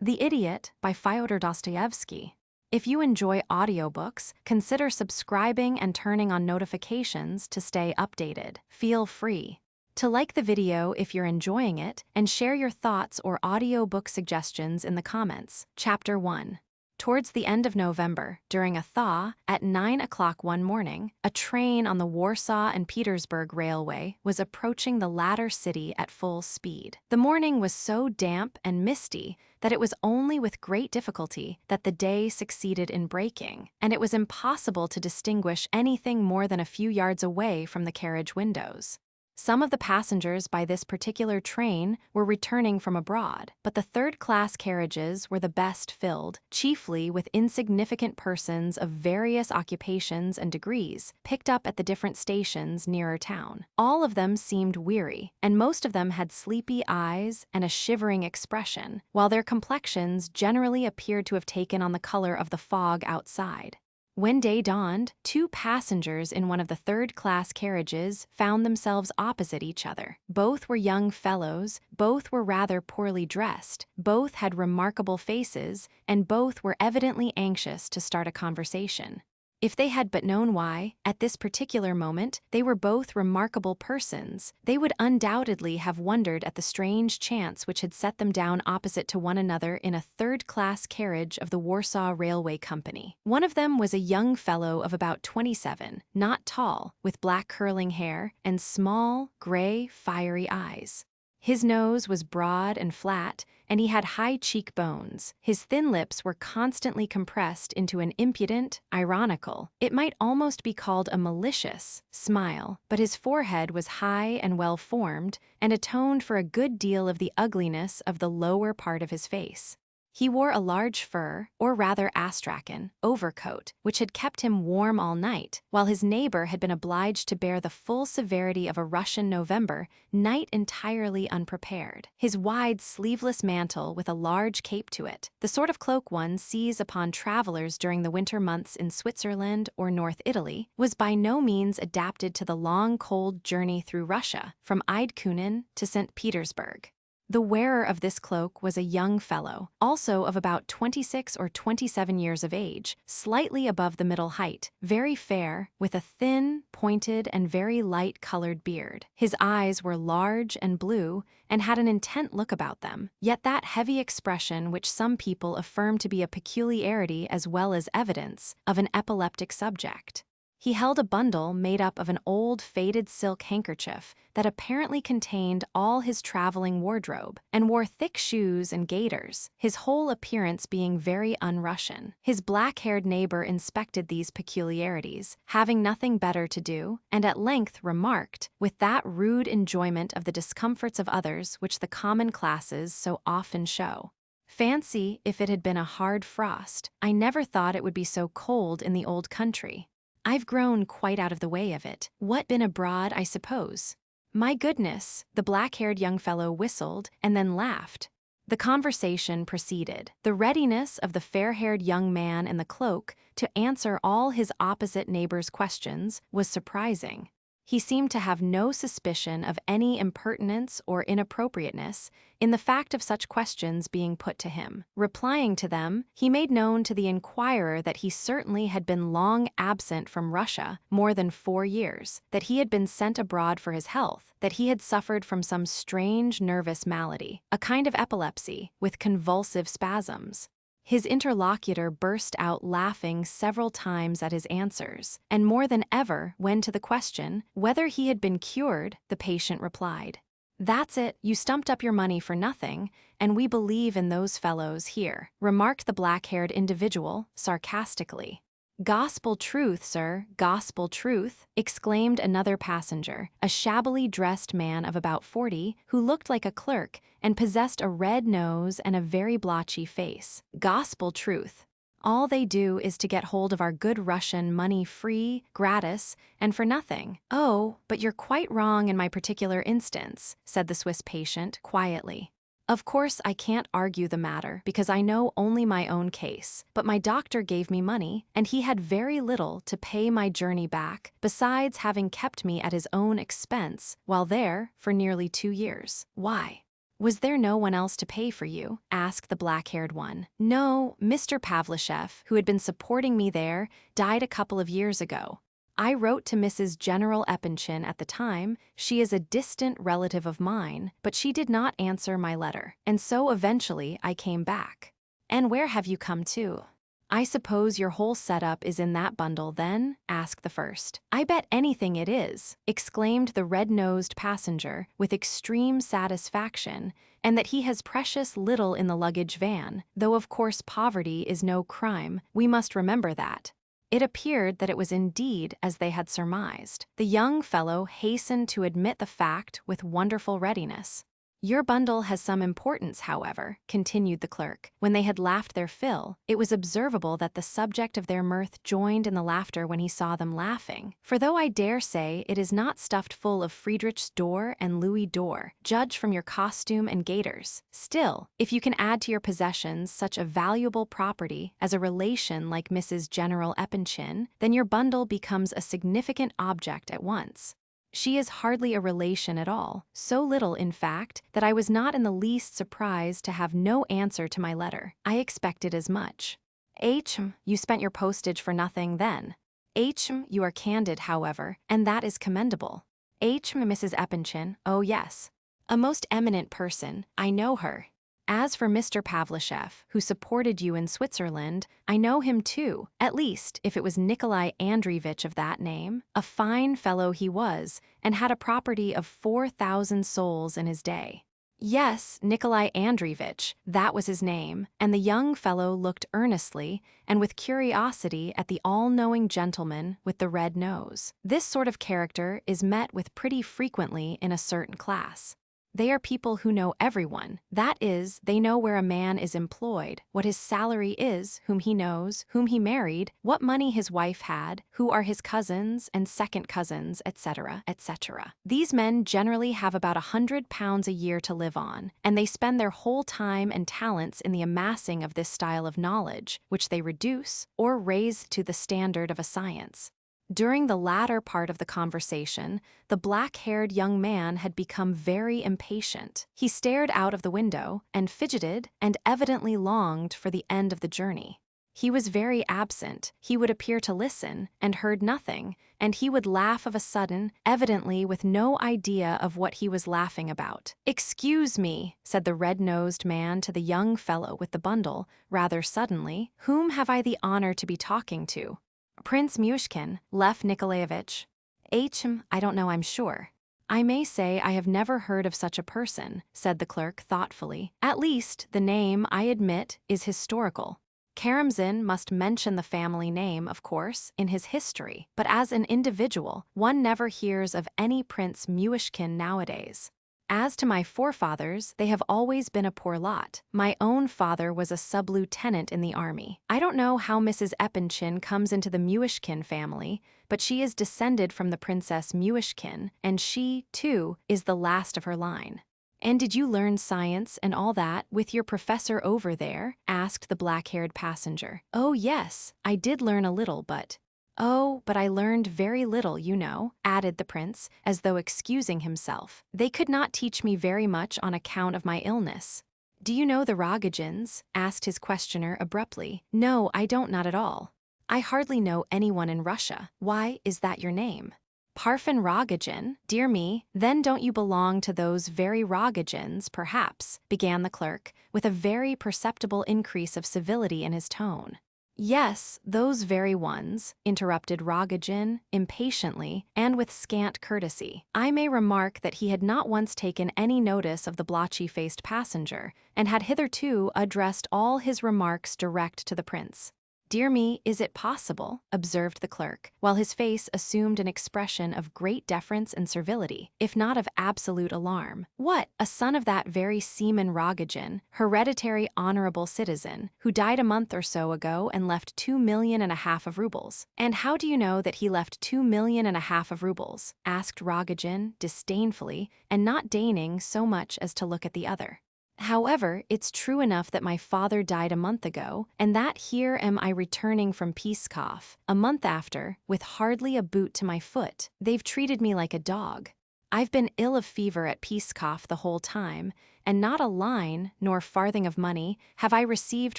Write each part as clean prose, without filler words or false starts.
The Idiot by Fyodor Dostoevsky. If you enjoy audiobooks, consider subscribing and turning on notifications to stay updated. Feel free to like the video if you're enjoying it and share your thoughts or audiobook suggestions in the comments. Chapter 1. Towards the end of November, during a thaw, at 9 o'clock one morning, a train on the Warsaw and Petersburg railway was approaching the latter city at full speed. The morning was so damp and misty that it was only with great difficulty that the day succeeded in breaking, and it was impossible to distinguish anything more than a few yards away from the carriage windows. Some of the passengers by this particular train were returning from abroad, but the third-class carriages were the best filled, chiefly with insignificant persons of various occupations and degrees, picked up at the different stations nearer town. All of them seemed weary, and most of them had sleepy eyes and a shivering expression, while their complexions generally appeared to have taken on the color of the fog outside. When day dawned, two passengers in one of the third-class carriages found themselves opposite each other. Both were young fellows, both were rather poorly dressed, both had remarkable faces, and both were evidently anxious to start a conversation. If they had but known why, at this particular moment, they were both remarkable persons, they would undoubtedly have wondered at the strange chance which had set them down opposite to one another in a third-class carriage of the Warsaw Railway Company. One of them was a young fellow of about 27, not tall, with black curling hair and small, gray, fiery eyes. His nose was broad and flat, and he had high cheekbones. His thin lips were constantly compressed into an impudent, ironical, it might almost be called a malicious, smile, but his forehead was high and well-formed, and atoned for a good deal of the ugliness of the lower part of his face. He wore a large fur, or rather astrakhan, overcoat, which had kept him warm all night, while his neighbor had been obliged to bear the full severity of a Russian November night entirely unprepared. His wide, sleeveless mantle with a large cape to it, the sort of cloak one sees upon travelers during the winter months in Switzerland or North Italy, was by no means adapted to the long, cold journey through Russia, from Eidkunen to St. Petersburg. The wearer of this cloak was a young fellow, also of about 26 or 27 years of age, slightly above the middle height, very fair, with a thin, pointed, and very light-colored beard. His eyes were large and blue, and had an intent look about them, yet that heavy expression which some people affirm to be a peculiarity as well as evidence of an epileptic subject. He held a bundle made up of an old faded silk handkerchief that apparently contained all his traveling wardrobe, and wore thick shoes and gaiters, his whole appearance being very un-Russian. His black-haired neighbor inspected these peculiarities, having nothing better to do, and at length remarked, with that rude enjoyment of the discomforts of others which the common classes so often show, "Fancy if it had been a hard frost. I never thought it would be so cold in the old country. I've grown quite out of the way of it. What, been abroad, I suppose?" "My goodness," the black-haired young fellow whistled and then laughed. The conversation proceeded. The readiness of the fair-haired young man in the cloak to answer all his opposite neighbor's questions was surprising. He seemed to have no suspicion of any impertinence or inappropriateness in the fact of such questions being put to him. Replying to them, he made known to the inquirer that he certainly had been long absent from Russia, more than 4 years, that he had been sent abroad for his health, that he had suffered from some strange nervous malady, a kind of epilepsy, with convulsive spasms. His interlocutor burst out laughing several times at his answers, and more than ever when to the question whether he had been cured, the patient replied, "That's it, you stumped up your money for nothing, and we believe in those fellows here," remarked the black-haired individual, sarcastically. "Gospel truth, sir, gospel truth," exclaimed another passenger, a shabbily dressed man of about 40, who looked like a clerk and possessed a red nose and a very blotchy face. "Gospel truth. All they do is to get hold of our good Russian money free, gratis, and for nothing." "Oh, but you're quite wrong in my particular instance," said the Swiss patient, quietly. "Of course I can't argue the matter, because I know only my own case, but my doctor gave me money, and he had very little to pay my journey back, besides having kept me at his own expense while there for nearly 2 years. Why? Was there no one else to pay for you? Asked the black-haired one. No, Mr. Pavlishev, who had been supporting me there, died a couple of years ago. I wrote to Mrs. General Epanchin at the time. She is a distant relative of mine, but she did not answer my letter, and so eventually I came back. And where have you come to? I suppose your whole setup is in that bundle then? Asked the first. I bet anything it is, exclaimed the red-nosed passenger with extreme satisfaction, and that he has precious little in the luggage van, though of course poverty is no crime, we must remember that. It appeared that it was indeed as they had surmised. The young fellow hastened to admit the fact with wonderful readiness. Your bundle has some importance, however, continued the clerk. When they had laughed their fill, it was observable that the subject of their mirth joined in the laughter when he saw them laughing. For though I dare say it is not stuffed full of Friedrich's d'Or and Louis d'Or, judge from your costume and gaiters, still, if you can add to your possessions such a valuable property as a relation like Mrs. General Epanchin, then your bundle becomes a significant object at once. She is hardly a relation at all, so little, in fact, that I was not in the least surprised to have no answer to my letter. I expected as much. You spent your postage for nothing then. You are candid, however, and that is commendable. Mrs. Epanchin, oh yes. A most eminent person, I know her. As for Mr. Pavlishev, who supported you in Switzerland, I know him too, at least if it was Nikolai Andreevich of that name. A fine fellow he was, and had a property of 4,000 souls in his day. Yes, Nikolai Andreevich, that was his name, and the young fellow looked earnestly and with curiosity at the all-knowing gentleman with the red nose. This sort of character is met with pretty frequently in a certain class. They are people who know everyone. That is, they know where a man is employed, what his salary is, whom he knows, whom he married, what money his wife had, who are his cousins and second cousins, etc., etc. These men generally have about £100 a year to live on, and they spend their whole time and talents in the amassing of this style of knowledge, which they reduce or raise to the standard of a science. During the latter part of the conversation, the black-haired young man had become very impatient. He stared out of the window and fidgeted and evidently longed for the end of the journey. He was very absent. He would appear to listen and heard nothing, and he would laugh of a sudden, evidently with no idea of what he was laughing about. "Excuse me," said the red-nosed man to the young fellow with the bundle, rather suddenly, "whom have I the honor to be talking to?" Prince Myshkin, Lev Nikolaevich. I don't know, I'm sure. I may say I have never heard of such a person, said the clerk thoughtfully. At least, the name, I admit, is historical. Karamzin must mention the family name, of course, in his history, but as an individual, one never hears of any Prince Myshkin nowadays. As to my forefathers, they have always been a poor lot. My own father was a sub-lieutenant in the army. I don't know how Mrs. Epanchin comes into the Myshkin family, but she is descended from the Princess Myshkin, and she, too, is the last of her line. And did you learn science and all that with your professor over there? Asked the black-haired passenger. Oh yes, I did learn a little, but... Oh, but I learned very little, you know, added the prince, as though excusing himself. They could not teach me very much on account of my illness. Do you know the Rogojins? Asked his questioner abruptly. No, I don't, not at all. I hardly know anyone in Russia. Why, is that your name? Parfen Rogojin? Dear me, then don't you belong to those very Rogojins, perhaps, began the clerk, with a very perceptible increase of civility in his tone. Yes, those very ones, interrupted Rogojin, impatiently, and with scant courtesy. I may remark that he had not once taken any notice of the blotchy-faced passenger, and had hitherto addressed all his remarks direct to the prince. Dear me, is it possible? Observed the clerk, while his face assumed an expression of great deference and servility, if not of absolute alarm. What, a son of that very Seaman Rogojin, hereditary honorable citizen, who died a month or so ago and left 2.5 million of rubles? And how do you know that he left 2.5 million of rubles? Asked Rogojin disdainfully, and not deigning so much as to look at the other. However, it's true enough that my father died a month ago, and that here am I returning from Pskov, a month after, with hardly a boot to my foot. They've treated me like a dog. I've been ill of fever at Pskov the whole time, and not a line, nor farthing of money, have I received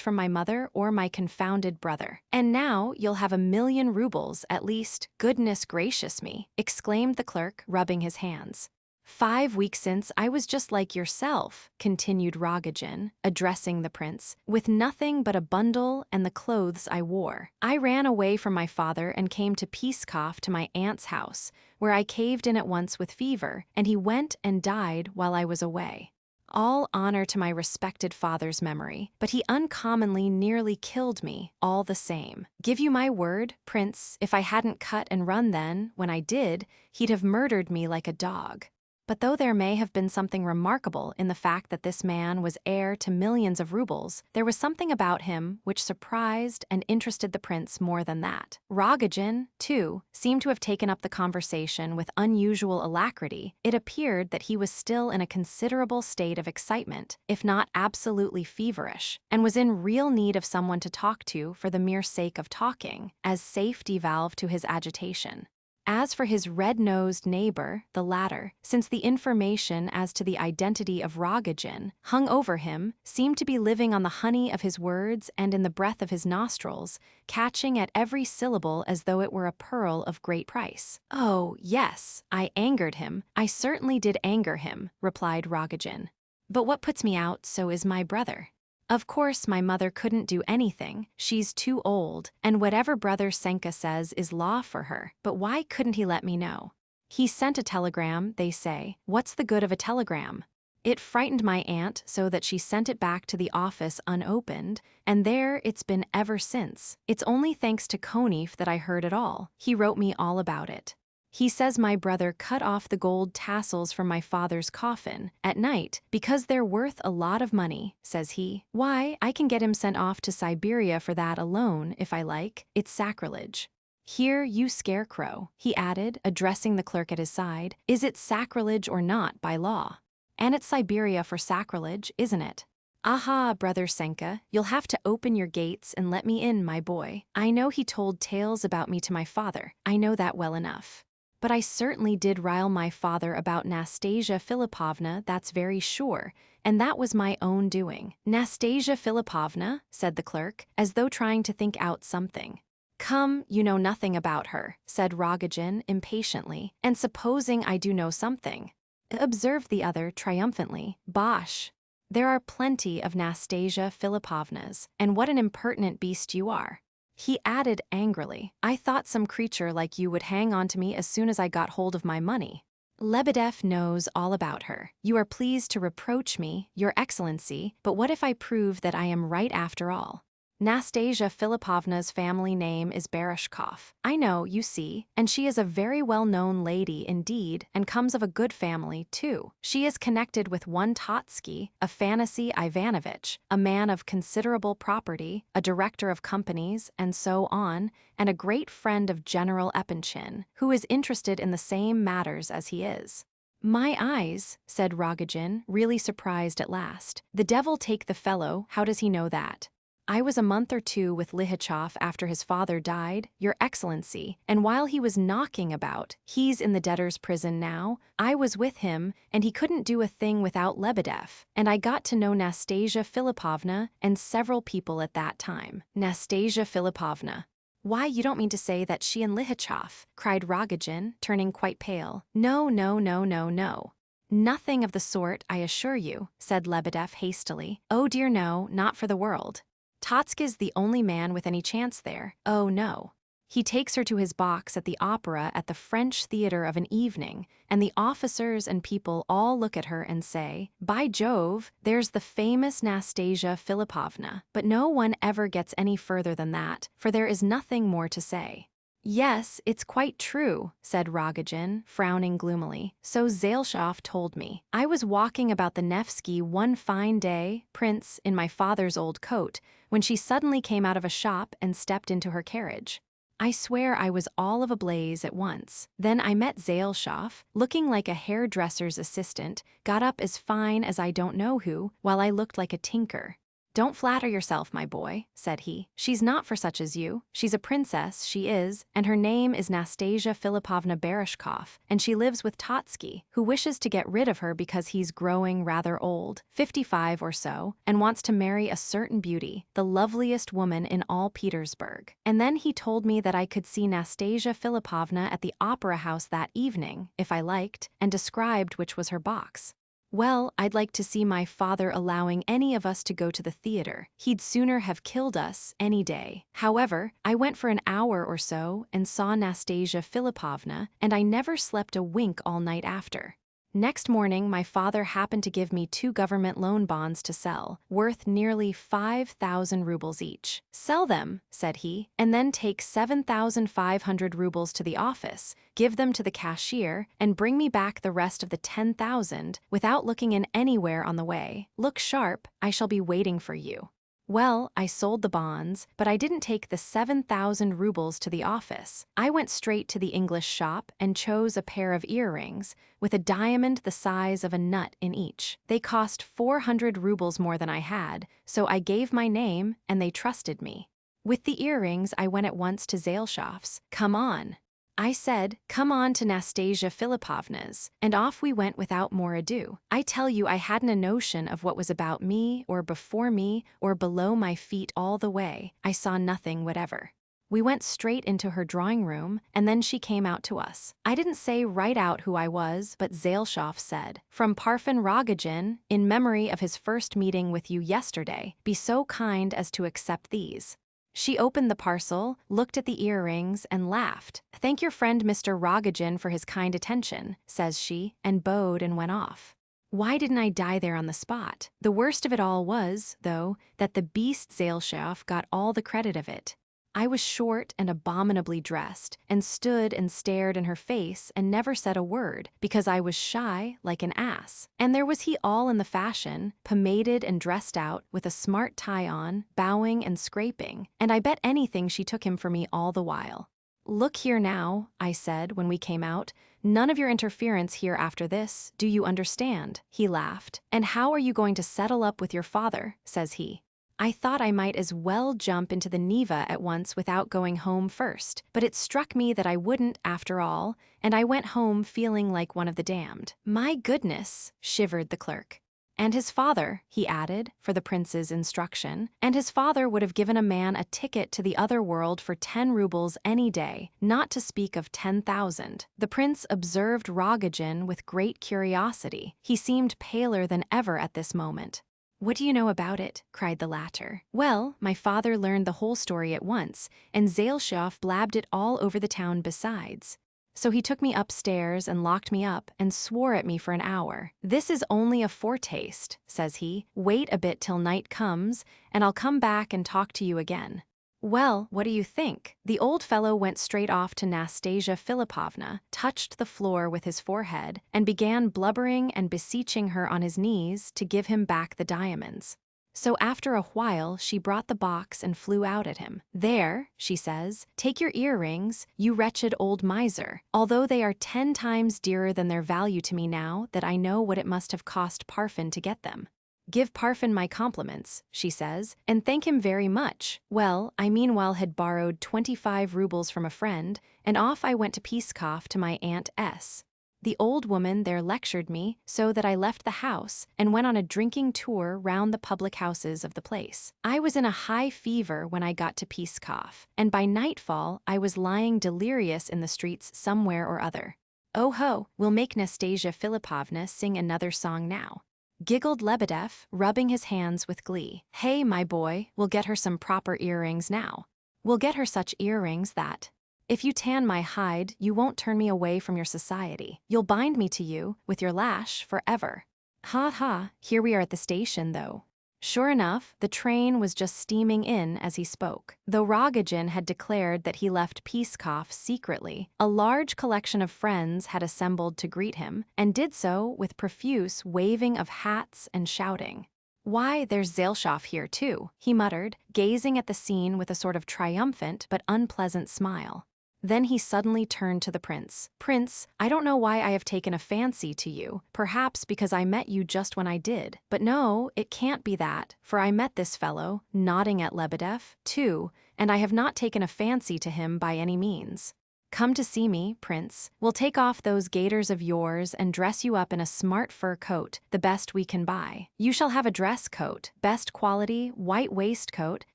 from my mother or my confounded brother. And now you'll have 1,000,000 rubles at least. Goodness gracious me, exclaimed the clerk, rubbing his hands. 5 weeks since I was just like yourself, continued Rogojin, addressing the prince, with nothing but a bundle and the clothes I wore. I ran away from my father and came to Pskov to my aunt's house, where I caved in at once with fever, and he went and died while I was away. All honor to my respected father's memory, but he uncommonly nearly killed me, all the same. Give you my word, prince, if I hadn't cut and run then, when I did, he'd have murdered me like a dog. But though there may have been something remarkable in the fact that this man was heir to millions of rubles, there was something about him which surprised and interested the prince more than that. Rogojin, too, seemed to have taken up the conversation with unusual alacrity. It appeared that he was still in a considerable state of excitement, if not absolutely feverish, and was in real need of someone to talk to for the mere sake of talking, as safety valve to his agitation. As for his red-nosed neighbor, the latter, since the information as to the identity of Rogojin hung over him, seemed to be living on the honey of his words and in the breath of his nostrils, catching at every syllable as though it were a pearl of great price. "Oh, yes, I angered him. I certainly did anger him," replied Rogojin. "But what puts me out so is my brother. Of course, my mother couldn't do anything. She's too old, and whatever Brother Senka says is law for her. But why couldn't he let me know? He sent a telegram, they say. What's the good of a telegram? It frightened my aunt so that she sent it back to the office unopened, and there it's been ever since. It's only thanks to Konef that I heard it all. He wrote me all about it. He says my brother cut off the gold tassels from my father's coffin at night because they're worth a lot of money, says he. Why, I can get him sent off to Siberia for that alone, if I like. It's sacrilege. Here, you scarecrow, he added, addressing the clerk at his side, is it sacrilege or not by law? And it's Siberia for sacrilege, isn't it? Aha, Brother Senka, you'll have to open your gates and let me in, my boy. I know he told tales about me to my father. I know that well enough. But I certainly did rile my father about Nastasia Philipovna, that's very sure, and that was my own doing. Nastasia Philipovna, said the clerk, as though trying to think out something. Come, you know nothing about her, said Rogojin impatiently, and supposing I do know something. Observed the other triumphantly. Bosh! There are plenty of Nastasia Philipovnas, and what an impertinent beast you are. He added angrily, I thought some creature like you would hang on to me as soon as I got hold of my money. Lebedev knows all about her. You are pleased to reproach me, Your Excellency, but what if I prove that I am right after all? Nastasia Philipovna's family name is Barashkov. I know, you see, and she is a very well-known lady indeed, and comes of a good family, too. She is connected with one Totsky, Afanasy Ivanovich, a man of considerable property, a director of companies, and so on, and a great friend of General Epanchin, who is interested in the same matters as he is. My eyes, said Rogojin, really surprised at last. The devil take the fellow, how does he know that? I was a month or two with Lihachev after his father died, Your Excellency, and while he was knocking about, he's in the debtor's prison now, I was with him, and he couldn't do a thing without Lebedev, and I got to know Nastasia Philipovna and several people at that time. Nastasia Philipovna. Why, you don't mean to say that she and Lihachev, cried Rogojin, turning quite pale. No, no, no, no, no. Nothing of the sort, I assure you, said Lebedev hastily. Oh dear no, not for the world. Totsky's the only man with any chance there. Oh no. He takes her to his box at the opera at the French theater of an evening, and the officers and people all look at her and say, by Jove, there's the famous Nastasia Philipovna. But no one ever gets any further than that, for there is nothing more to say. Yes, it's quite true, said Rogojin, frowning gloomily. So Zaleshov told me. I was walking about the Nevsky one fine day, Prince, in my father's old coat, when she suddenly came out of a shop and stepped into her carriage. I swear I was all of a blaze at once. Then I met Zaleshov, looking like a hairdresser's assistant, got up as fine as I don't know who, while I looked like a tinker. "Don't flatter yourself, my boy," said he. "She's not for such as you. She's a princess, she is, and her name is Nastasia Philipovna Bereshkov, and she lives with Totsky, who wishes to get rid of her because he's growing rather old, 55 or so, and wants to marry a certain beauty, the loveliest woman in all Petersburg." And then he told me that I could see Nastasia Philipovna at the opera house that evening, if I liked, and described which was her box. Well, I'd like to see my father allowing any of us to go to the theater. He'd sooner have killed us any day. However, I went for an hour or so and saw Nastasia Philipovna, and I never slept a wink all night after. Next morning, my father happened to give me 2 government loan bonds to sell, worth nearly 5,000 rubles each. "Sell them," said he, "and then take 7,500 rubles to the office, give them to the cashier, and bring me back the rest of the 10,000 without looking in anywhere on the way. Look sharp, I shall be waiting for you." Well, I sold the bonds, but I didn't take the 7,000 rubles to the office. I went straight to the English shop and chose a pair of earrings with a diamond the size of a nut in each. They cost 400 rubles more than I had, so I gave my name and they trusted me. With the earrings, I went at once to Zaleshoff's. "Come on," I said, "come on to Nastasia Philipovna's," and off we went without more ado. I tell you, I hadn't a notion of what was about me, or before me, or below my feet all the way. I saw nothing whatever. We went straight into her drawing room, and then she came out to us. I didn't say right out who I was, but Zaleshoff said, "From Parfen Rogojin, in memory of his first meeting with you yesterday, be so kind as to accept these." She opened the parcel, looked at the earrings, and laughed. "Thank your friend Mr. Rogojin for his kind attention," says she, and bowed and went off. Why didn't I die there on the spot? The worst of it all was, though, that the beast Zaleshoff got all the credit of it. I was short and abominably dressed, and stood and stared in her face and never said a word, because I was shy like an ass. And there was he all in the fashion, pomaded and dressed out, with a smart tie on, bowing and scraping, and I bet anything she took him for me all the while. "Look here now," I said when we came out, "none of your interference here after this, do you understand?" He laughed. "And how are you going to settle up with your father?" says he. I thought I might as well jump into the Neva at once without going home first, but it struck me that I wouldn't after all, and I went home feeling like one of the damned. "My goodness," shivered the clerk. "And his father," he added, for the prince's instruction, "and his father would have given a man a ticket to the other world for 10 rubles any day, not to speak of 10,000. The prince observed Rogojin with great curiosity. He seemed paler than ever at this moment. "What do you know about it?" cried the latter. Well, my father learned the whole story at once, and Zaleshoff blabbed it all over the town besides. So he took me upstairs and locked me up and swore at me for an hour. "This is only a foretaste," says he. "Wait a bit till night comes, and I'll come back and talk to you again." Well, what do you think? The old fellow went straight off to Nastasia Philipovna, touched the floor with his forehead, and began blubbering and beseeching her on his knees to give him back the diamonds. So after a while she brought the box and flew out at him. "There," she says, "take your earrings, you wretched old miser, although they are 10 times dearer than their value to me now that I know what it must have cost Parfen to get them. Give Parfen my compliments," she says, "and thank him very much." Well, I meanwhile had borrowed 25 rubles from a friend, and off I went to Pskov to my Aunt S. The old woman there lectured me so that I left the house and went on a drinking tour round the public houses of the place. I was in a high fever when I got to Pskov, and by nightfall I was lying delirious in the streets somewhere or other. "Oh ho, we'll make Nastasia Philipovna sing another song now," giggled Lebedeff, rubbing his hands with glee. "Hey, my boy, we'll get her some proper earrings now. We'll get her such earrings that, if you tan my hide, you won't turn me away from your society. You'll bind me to you, with your lash, forever." Ha ha, here we are at the station, though. Sure enough, the train was just steaming in as he spoke. Though Rogojin had declared that he left Pskov secretly, a large collection of friends had assembled to greet him, and did so with profuse waving of hats and shouting. "Why, there's Zaleshoff here too," he muttered, gazing at the scene with a sort of triumphant but unpleasant smile. Then he suddenly turned to the prince. "Prince, I don't know why I have taken a fancy to you, perhaps because I met you just when I did. But no, it can't be that, for I met this fellow," nodding at Lebedev, "too, and I have not taken a fancy to him by any means. Come to see me, Prince. We'll take off those gaiters of yours and dress you up in a smart fur coat, the best we can buy. You shall have a dress coat, best quality, white waistcoat,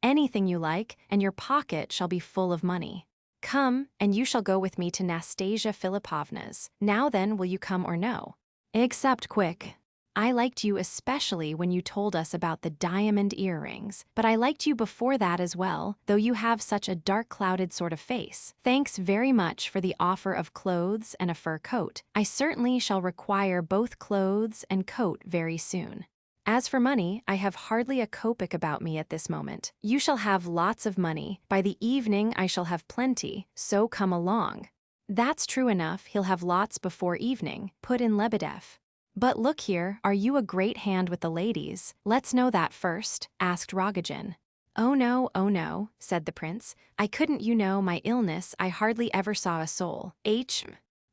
anything you like, and your pocket shall be full of money. Come, and you shall go with me to Nastasia Philippovna's. Now then, will you come or no? Except quick. I liked you especially when you told us about the diamond earrings, but I liked you before that as well, though you have such a dark-clouded sort of face. Thanks very much for the offer of clothes and a fur coat. I certainly shall require both clothes and coat very soon. As for money, I have hardly a kopeck about me at this moment. You shall have lots of money. By the evening I shall have plenty, so come along." "That's true enough, he'll have lots before evening," put in Lebedev. "But look here, are you a great hand with the ladies? Let's know that first," asked Rogojin. Oh no, said the prince. "I couldn't, you know, my illness, I hardly ever saw a soul.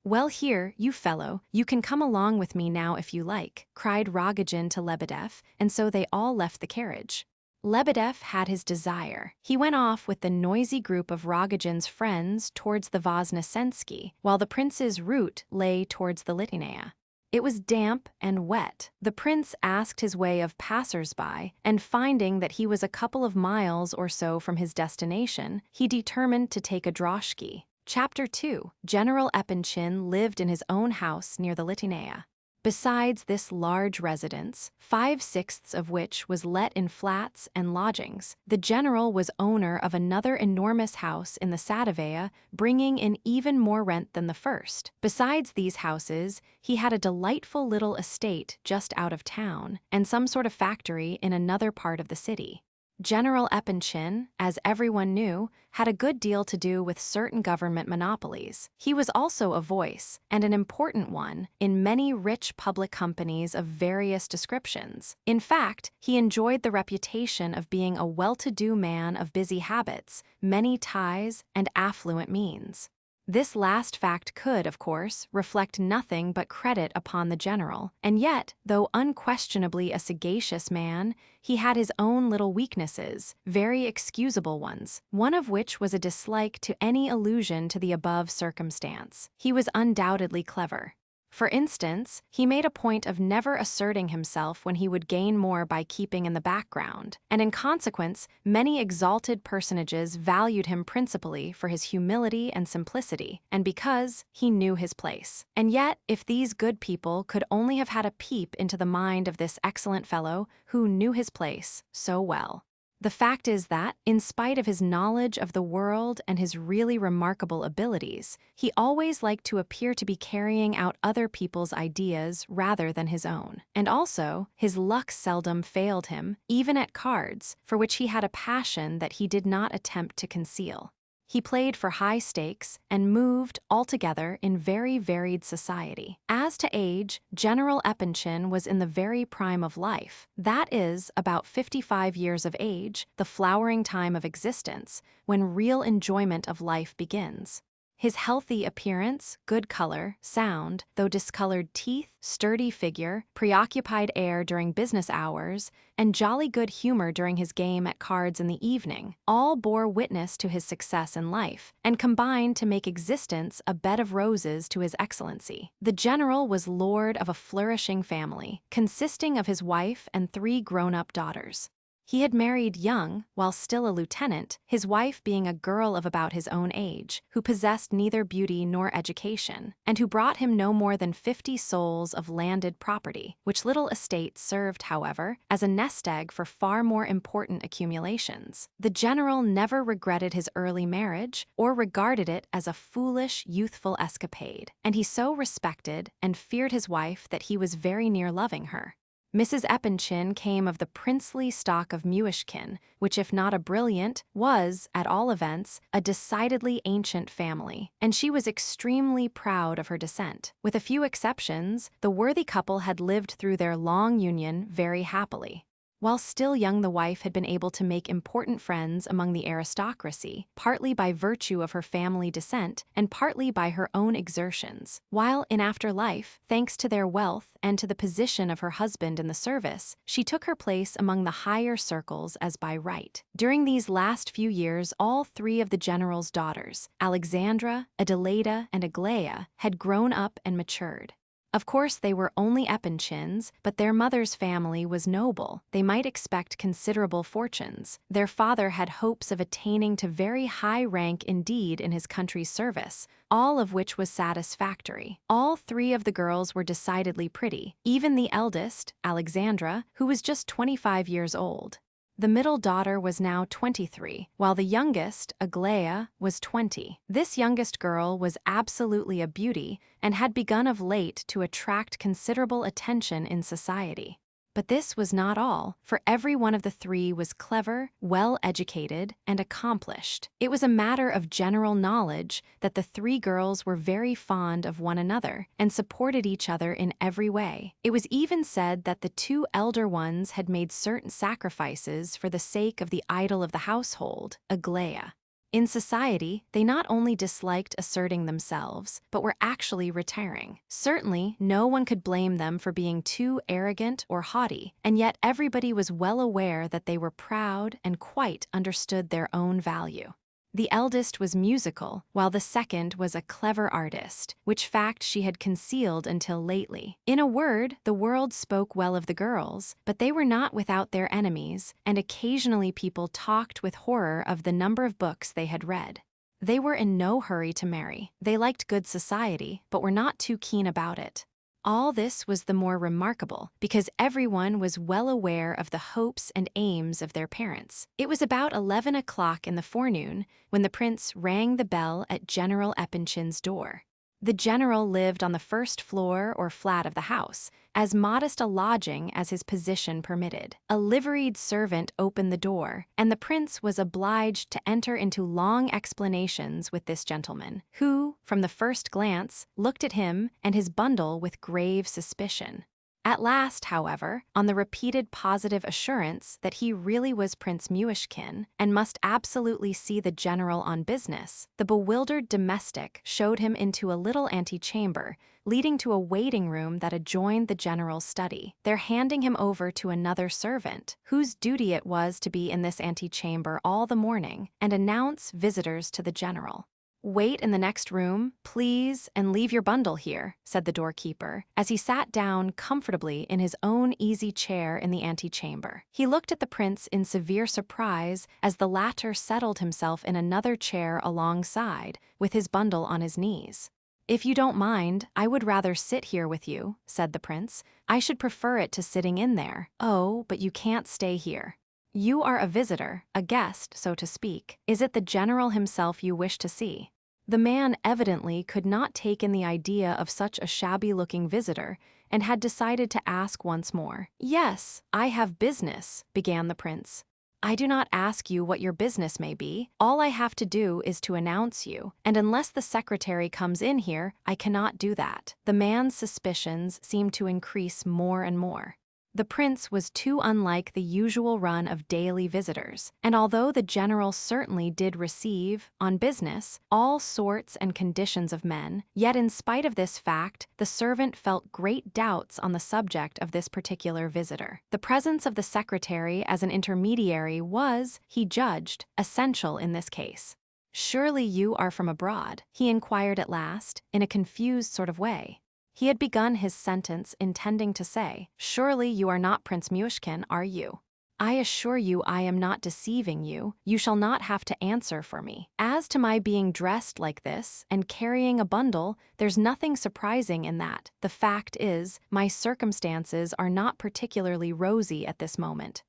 Well, here, you fellow, you can come along with me now if you like," cried Rogojin to Lebedev, and so they all left the carriage. Lebedev had his desire. He went off with the noisy group of Rogojin's friends towards the Voznesensky, while the prince's route lay towards the Liteinaya. It was damp and wet. The prince asked his way of passers-by, and finding that he was a couple of miles or so from his destination, he determined to take a droshky. Chapter 2. General Epanchin lived in his own house near the Liteinaya. Besides this large residence, 5/6 of which was let in flats and lodgings, the general was owner of another enormous house in the Sadovaya, bringing in even more rent than the first. Besides these houses, he had a delightful little estate just out of town, and some sort of factory in another part of the city. General Epanchin, as everyone knew, had a good deal to do with certain government monopolies. He was also a voice, and an important one, in many rich public companies of various descriptions. In fact, he enjoyed the reputation of being a well-to-do man of busy habits, many ties, and affluent means. This last fact could, of course, reflect nothing but credit upon the general, and yet, though unquestionably a sagacious man, he had his own little weaknesses, very excusable ones, one of which was a dislike to any allusion to the above circumstance. He was undoubtedly clever. For instance, he made a point of never asserting himself when he would gain more by keeping in the background, and in consequence, many exalted personages valued him principally for his humility and simplicity, and because he knew his place. And yet, if these good people could only have had a peep into the mind of this excellent fellow who knew his place so well. The fact is that, in spite of his knowledge of the world and his really remarkable abilities, he always liked to appear to be carrying out other people's ideas rather than his own. And also, his luck seldom failed him, even at cards, for which he had a passion that he did not attempt to conceal. He played for high stakes and moved, altogether, in very varied society. As to age, General Epanchin was in the very prime of life, that is, about 55 years of age, the flowering time of existence, when real enjoyment of life begins. His healthy appearance, good color, sound, though discolored teeth, sturdy figure, preoccupied air during business hours, and jolly good humor during his game at cards in the evening, all bore witness to his success in life, and combined to make existence a bed of roses to his excellency. The general was lord of a flourishing family, consisting of his wife and 3 grown-up daughters. He had married young, while still a lieutenant, his wife being a girl of about his own age, who possessed neither beauty nor education, and who brought him no more than 50 souls of landed property, which little estate served, however, as a nest egg for far more important accumulations. The general never regretted his early marriage, or regarded it as a foolish, youthful escapade, and he so respected and feared his wife that he was very near loving her. Mrs. Epanchin came of the princely stock of Myshkin, which, if not a brilliant, was, at all events, a decidedly ancient family, and she was extremely proud of her descent. With a few exceptions, the worthy couple had lived through their long union very happily. While still young, the wife had been able to make important friends among the aristocracy, partly by virtue of her family descent and partly by her own exertions. While in after life, thanks to their wealth and to the position of her husband in the service, she took her place among the higher circles as by right. During these last few years, all three of the general's daughters, Alexandra, Adelaida, and Aglaia, had grown up and matured. Of course, they were only epinchins, but their mother's family was noble. They might expect considerable fortunes. Their father had hopes of attaining to very high rank indeed in his country's service, all of which was satisfactory. All three of the girls were decidedly pretty, even the eldest, Alexandra, who was just 25 years old. The middle daughter was now 23, while the youngest, Aglaia, was 20. This youngest girl was absolutely a beauty and had begun of late to attract considerable attention in society. But this was not all, for every one of the three was clever, well-educated, and accomplished. It was a matter of general knowledge that the three girls were very fond of one another and supported each other in every way. It was even said that the two elder ones had made certain sacrifices for the sake of the idol of the household, Aglaia. In society, they not only disliked asserting themselves, but were actually retiring. Certainly, no one could blame them for being too arrogant or haughty, and yet everybody was well aware that they were proud and quite understood their own value. The eldest was musical, while the second was a clever artist, which fact she had concealed until lately. In a word, the world spoke well of the girls, but they were not without their enemies, and occasionally people talked with horror of the number of books they had read. They were in no hurry to marry. They liked good society, but were not too keen about it. All this was the more remarkable because everyone was well aware of the hopes and aims of their parents. It was about 11 o'clock in the forenoon when the prince rang the bell at General Epinchin's door. The general lived on the first floor or flat of the house, as modest a lodging as his position permitted. A liveried servant opened the door, and the prince was obliged to enter into long explanations with this gentleman, who, from the first glance, looked at him and his bundle with grave suspicion. At last, however, on the repeated positive assurance that he really was Prince Myshkin and must absolutely see the general on business, the bewildered domestic showed him into a little antechamber, leading to a waiting room that adjoined the general's study, there handing him over to another servant, whose duty it was to be in this antechamber all the morning and announce visitors to the general. "Wait in the next room, please, and leave your bundle here," said the doorkeeper, as he sat down comfortably in his own easy chair in the antechamber. He looked at the prince in severe surprise as the latter settled himself in another chair alongside, with his bundle on his knees. "If you don't mind, I would rather sit here with you," said the prince. "I should prefer it to sitting in there." "Oh, but you can't stay here. You are a visitor, a guest, so to speak. Is it the general himself you wish to see?" The man evidently could not take in the idea of such a shabby-looking visitor and had decided to ask once more. "Yes, I have business," began the prince. "I do not ask you what your business may be. All I have to do is to announce you, and unless the secretary comes in here, I cannot do that." The man's suspicions seemed to increase more and more. The prince was too unlike the usual run of daily visitors, and although the general certainly did receive, on business, all sorts and conditions of men, yet in spite of this fact, the servant felt great doubts on the subject of this particular visitor. The presence of the secretary as an intermediary was, he judged, essential in this case. "Surely you are from abroad?" he inquired at last, in a confused sort of way. He had begun his sentence intending to say, "Surely you are not Prince Myshkin, are you? I assure you I am not deceiving you. You shall not have to answer for me. As to my being dressed like this and carrying a bundle, there's nothing surprising in that. The fact is, my circumstances are not particularly rosy at this moment."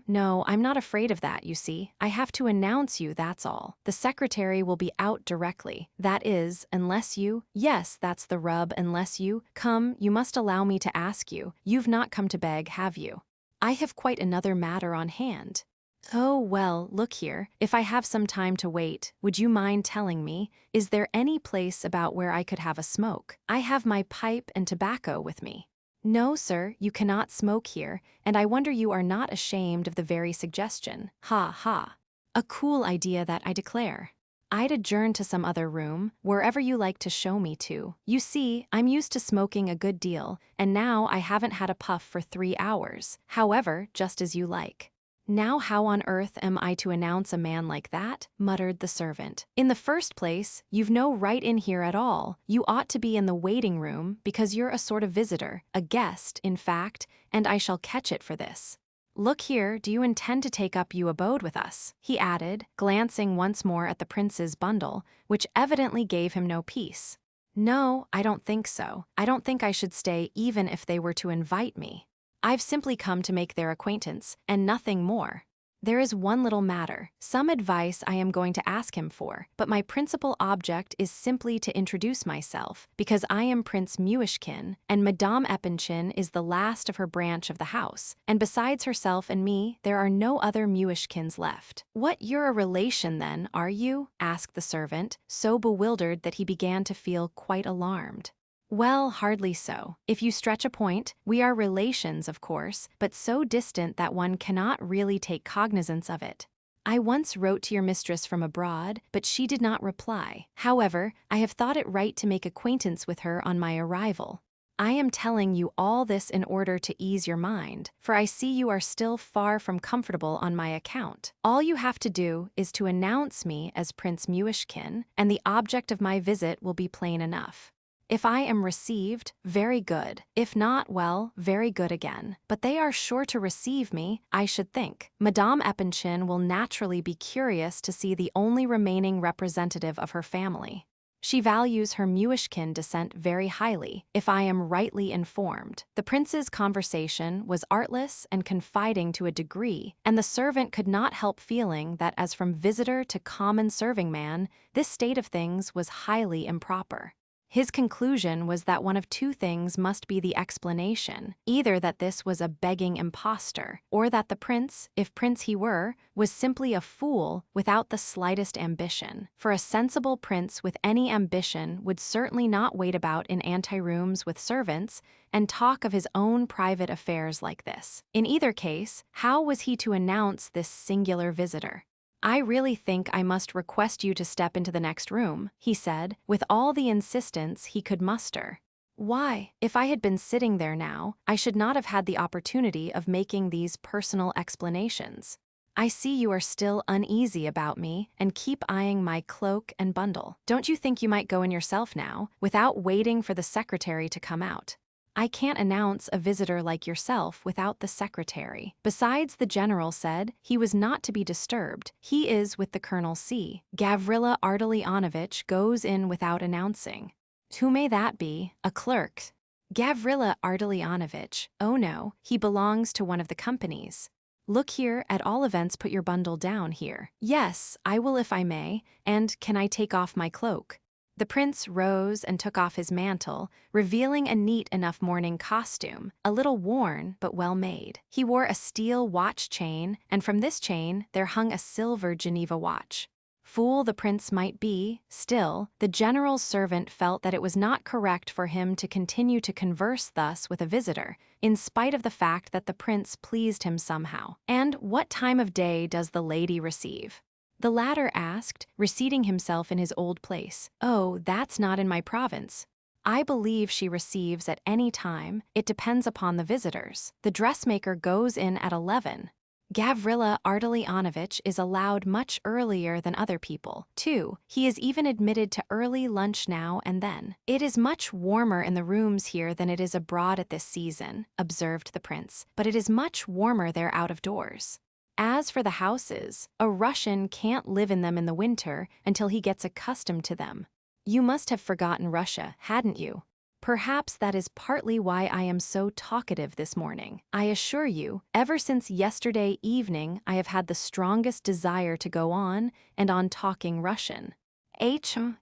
No, I'm not afraid of that, you see. I have to announce you, that's all. The secretary will be out directly. That is, unless you— Yes, that's the rub, unless you— Come, you must allow me to ask you. You've not come to beg, have you? I have quite another matter on hand. Oh, well, look here. If I have some time to wait, would you mind telling me, is there any place about where I could have a smoke? I have my pipe and tobacco with me. No, sir, you cannot smoke here, and I wonder you are not ashamed of the very suggestion. Ha ha. A cool idea, that, I declare. I'd adjourn to some other room, wherever you like to show me to. You see, I'm used to smoking a good deal, and now I haven't had a puff for 3 hours. However, just as you like. Now how on earth am I to announce a man like that? Muttered the servant. In the first place, you've no right in here at all. You ought to be in the waiting room, because you're a sort of visitor, a guest, in fact, and I shall catch it for this. Look here, do you intend to take up your abode with us? He added, glancing once more at the prince's bundle, which evidently gave him no peace. No, I don't think so. I don't think I should stay even if they were to invite me. I've simply come to make their acquaintance, and nothing more. There is one little matter, some advice I am going to ask him for, but my principal object is simply to introduce myself, because I am Prince Myshkin, and Madame Epanchin is the last of her branch of the house, and besides herself and me, there are no other Myshkins left. What, you're a relation then, are you? Asked the servant, so bewildered that he began to feel quite alarmed. Well, hardly so. If you stretch a point, we are relations, of course, but so distant that one cannot really take cognizance of it. I once wrote to your mistress from abroad, but she did not reply. However, I have thought it right to make acquaintance with her on my arrival. I am telling you all this in order to ease your mind, for I see you are still far from comfortable on my account. All you have to do is to announce me as Prince Myshkin, and the object of my visit will be plain enough. If I am received, very good. If not, well, very good again. But they are sure to receive me, I should think. Madame Epanchin will naturally be curious to see the only remaining representative of her family. She values her Myshkin descent very highly, if I am rightly informed. The prince's conversation was artless and confiding to a degree, and the servant could not help feeling that as from visitor to common serving man, this state of things was highly improper. His conclusion was that one of two things must be the explanation, either that this was a begging impostor, or that the prince, if prince he were, was simply a fool without the slightest ambition. For a sensible prince with any ambition would certainly not wait about in anterooms with servants and talk of his own private affairs like this. In either case, how was he to announce this singular visitor? I really think I must request you to step into the next room, he said, with all the insistence he could muster. Why, if I had been sitting there now, I should not have had the opportunity of making these personal explanations. I see you are still uneasy about me and keep eyeing my cloak and bundle. Don't you think you might go in yourself now, without waiting for the secretary to come out? I can't announce a visitor like yourself without the secretary. Besides, the general said he was not to be disturbed. He is with the Colonel C. Gavrila Ardalionovitch goes in without announcing. Who may that be? A clerk. Gavrila Ardalionovitch. Oh no, he belongs to one of the companies. Look here, at all events put your bundle down here. Yes, I will if I may, and can I take off my cloak? The prince rose and took off his mantle, revealing a neat enough morning costume, a little worn but well made. He wore a steel watch chain, and from this chain there hung a silver Geneva watch. Fool the prince might be, still, the general's servant felt that it was not correct for him to continue to converse thus with a visitor, in spite of the fact that the prince pleased him somehow. And what time of day does the lady receive? The latter asked, reseating himself in his old place. Oh, that's not in my province. I believe she receives at any time. It depends upon the visitors. The dressmaker goes in at 11. Gavrila Ardalionovitch is allowed much earlier than other people, too. He is even admitted to early lunch now and then. It is much warmer in the rooms here than it is abroad at this season, observed the prince, but it is much warmer there out of doors. As for the houses, a Russian can't live in them in the winter until he gets accustomed to them. You must have forgotten Russia, hadn't you? Perhaps that is partly why I am so talkative this morning. I assure you, ever since yesterday evening I have had the strongest desire to go on and on talking Russian.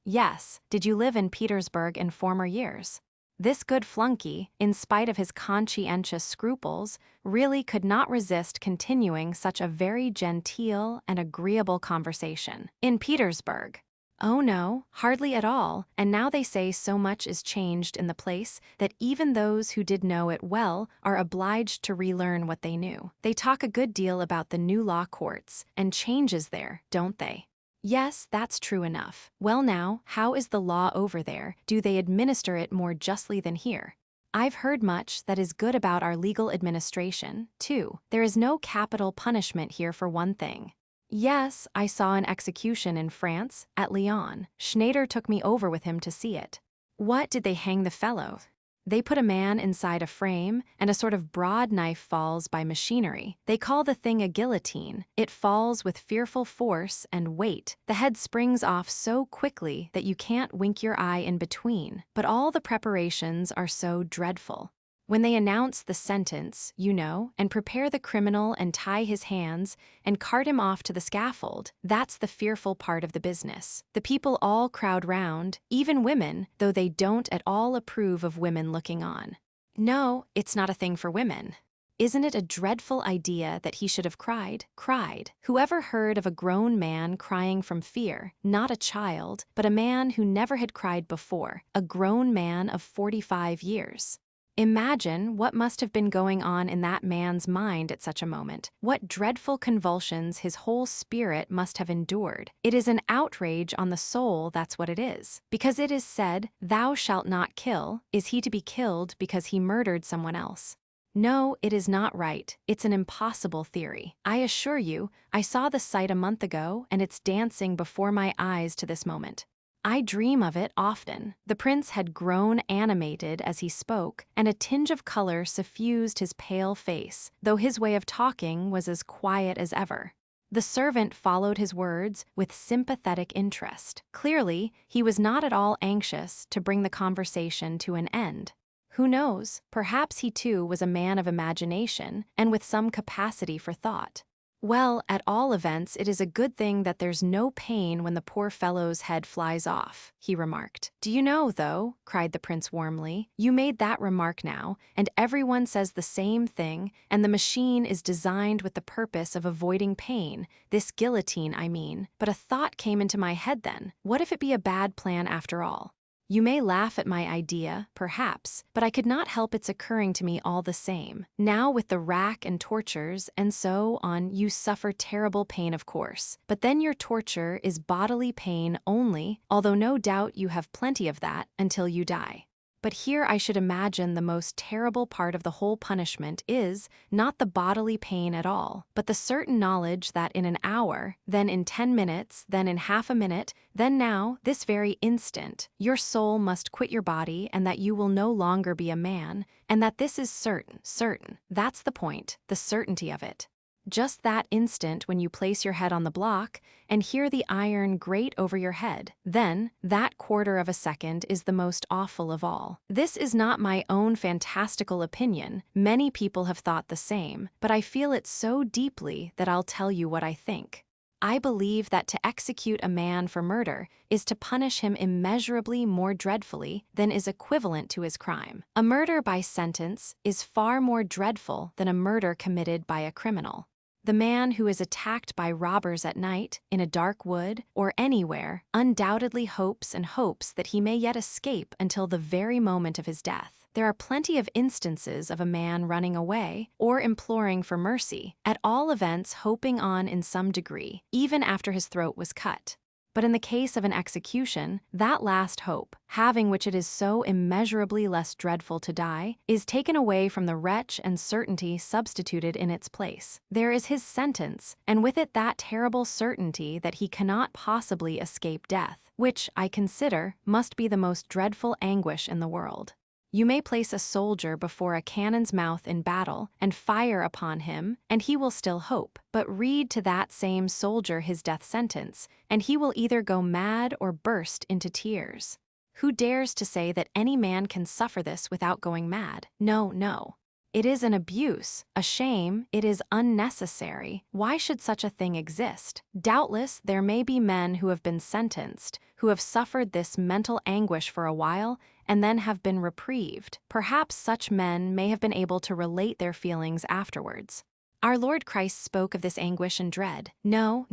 Yes, did you live in Petersburg in former years? This good flunky, in spite of his conscientious scruples, really could not resist continuing such a very genteel and agreeable conversation. In Petersburg. Oh no, hardly at all, and now they say so much is changed in the place that even those who did know it well are obliged to relearn what they knew. They talk a good deal about the new law courts and changes there, don't they? Yes, that's true enough. Well now, how is the law over there? Do they administer it more justly than here? I've heard much that is good about our legal administration, too. There is no capital punishment here for one thing. Yes, I saw an execution in France, at Lyon. Schneider took me over with him to see it. What did they hang the fellow? They put a man inside a frame, and a sort of broad knife falls by machinery. They call the thing a guillotine. It falls with fearful force and weight. The head springs off so quickly that you can't wink your eye in between. But all the preparations are so dreadful. When they announce the sentence, you know, and prepare the criminal and tie his hands and cart him off to the scaffold, that's the fearful part of the business. The people all crowd round, even women, though they don't at all approve of women looking on. No, it's not a thing for women. Isn't it a dreadful idea that he should have cried? Cried. Whoever heard of a grown man crying from fear? Not a child, but a man who never had cried before, a grown man of 45 years. Imagine what must have been going on in that man's mind at such a moment. What dreadful convulsions his whole spirit must have endured. It is an outrage on the soul, that's what it is. Because it is said, "Thou shalt not kill," is he to be killed because he murdered someone else? No, it is not right. It's an impossible theory. I assure you, I saw the sight a month ago, and it's dancing before my eyes to this moment. I dream of it often. The prince had grown animated as he spoke, and a tinge of color suffused his pale face, though his way of talking was as quiet as ever. The servant followed his words with sympathetic interest. Clearly, he was not at all anxious to bring the conversation to an end. Who knows, perhaps he too was a man of imagination and with some capacity for thought. Well, at all events, it is a good thing that there's no pain when the poor fellow's head flies off, he remarked. Do you know, though, cried the prince warmly, you made that remark now, and everyone says the same thing, and the machine is designed with the purpose of avoiding pain, this guillotine, I mean. But a thought came into my head then. What if it be a bad plan after all? You may laugh at my idea, perhaps, but I could not help its occurring to me all the same. Now with the rack and tortures and so on, you suffer terrible pain, of course. But then your torture is bodily pain only, although no doubt you have plenty of that until you die. But here I should imagine the most terrible part of the whole punishment is not the bodily pain at all, but the certain knowledge that in an hour, then in 10 minutes, then in half a minute, then now, this very instant, your soul must quit your body and that you will no longer be a man, and that this is certain. That's the point, the certainty of it. Just that instant when you place your head on the block and hear the iron grate over your head, then that quarter of a second is the most awful of all. This is not my own fantastical opinion. Many people have thought the same, but I feel it so deeply that I'll tell you what I think. I believe that to execute a man for murder is to punish him immeasurably more dreadfully than is equivalent to his crime. A murder by sentence is far more dreadful than a murder committed by a criminal. The man who is attacked by robbers at night, in a dark wood, or anywhere, undoubtedly hopes and hopes that he may yet escape until the very moment of his death. There are plenty of instances of a man running away, or imploring for mercy, at all events hoping on in some degree, even after his throat was cut. But in the case of an execution, that last hope, having which it is so immeasurably less dreadful to die, is taken away from the wretch and certainty substituted in its place. There is his sentence, and with it that terrible certainty that he cannot possibly escape death, which, I consider, must be the most dreadful anguish in the world. You may place a soldier before a cannon's mouth in battle and fire upon him, and he will still hope. But read to that same soldier his death sentence, and he will either go mad or burst into tears. Who dares to say that any man can suffer this without going mad? No. It is an abuse, a shame, it is unnecessary. Why should such a thing exist? Doubtless there may be men who have been sentenced, who have suffered this mental anguish for a while, and then have been reprieved. Perhaps such men may have been able to relate their feelings afterwards. Our Lord Christ spoke of this anguish and dread. No.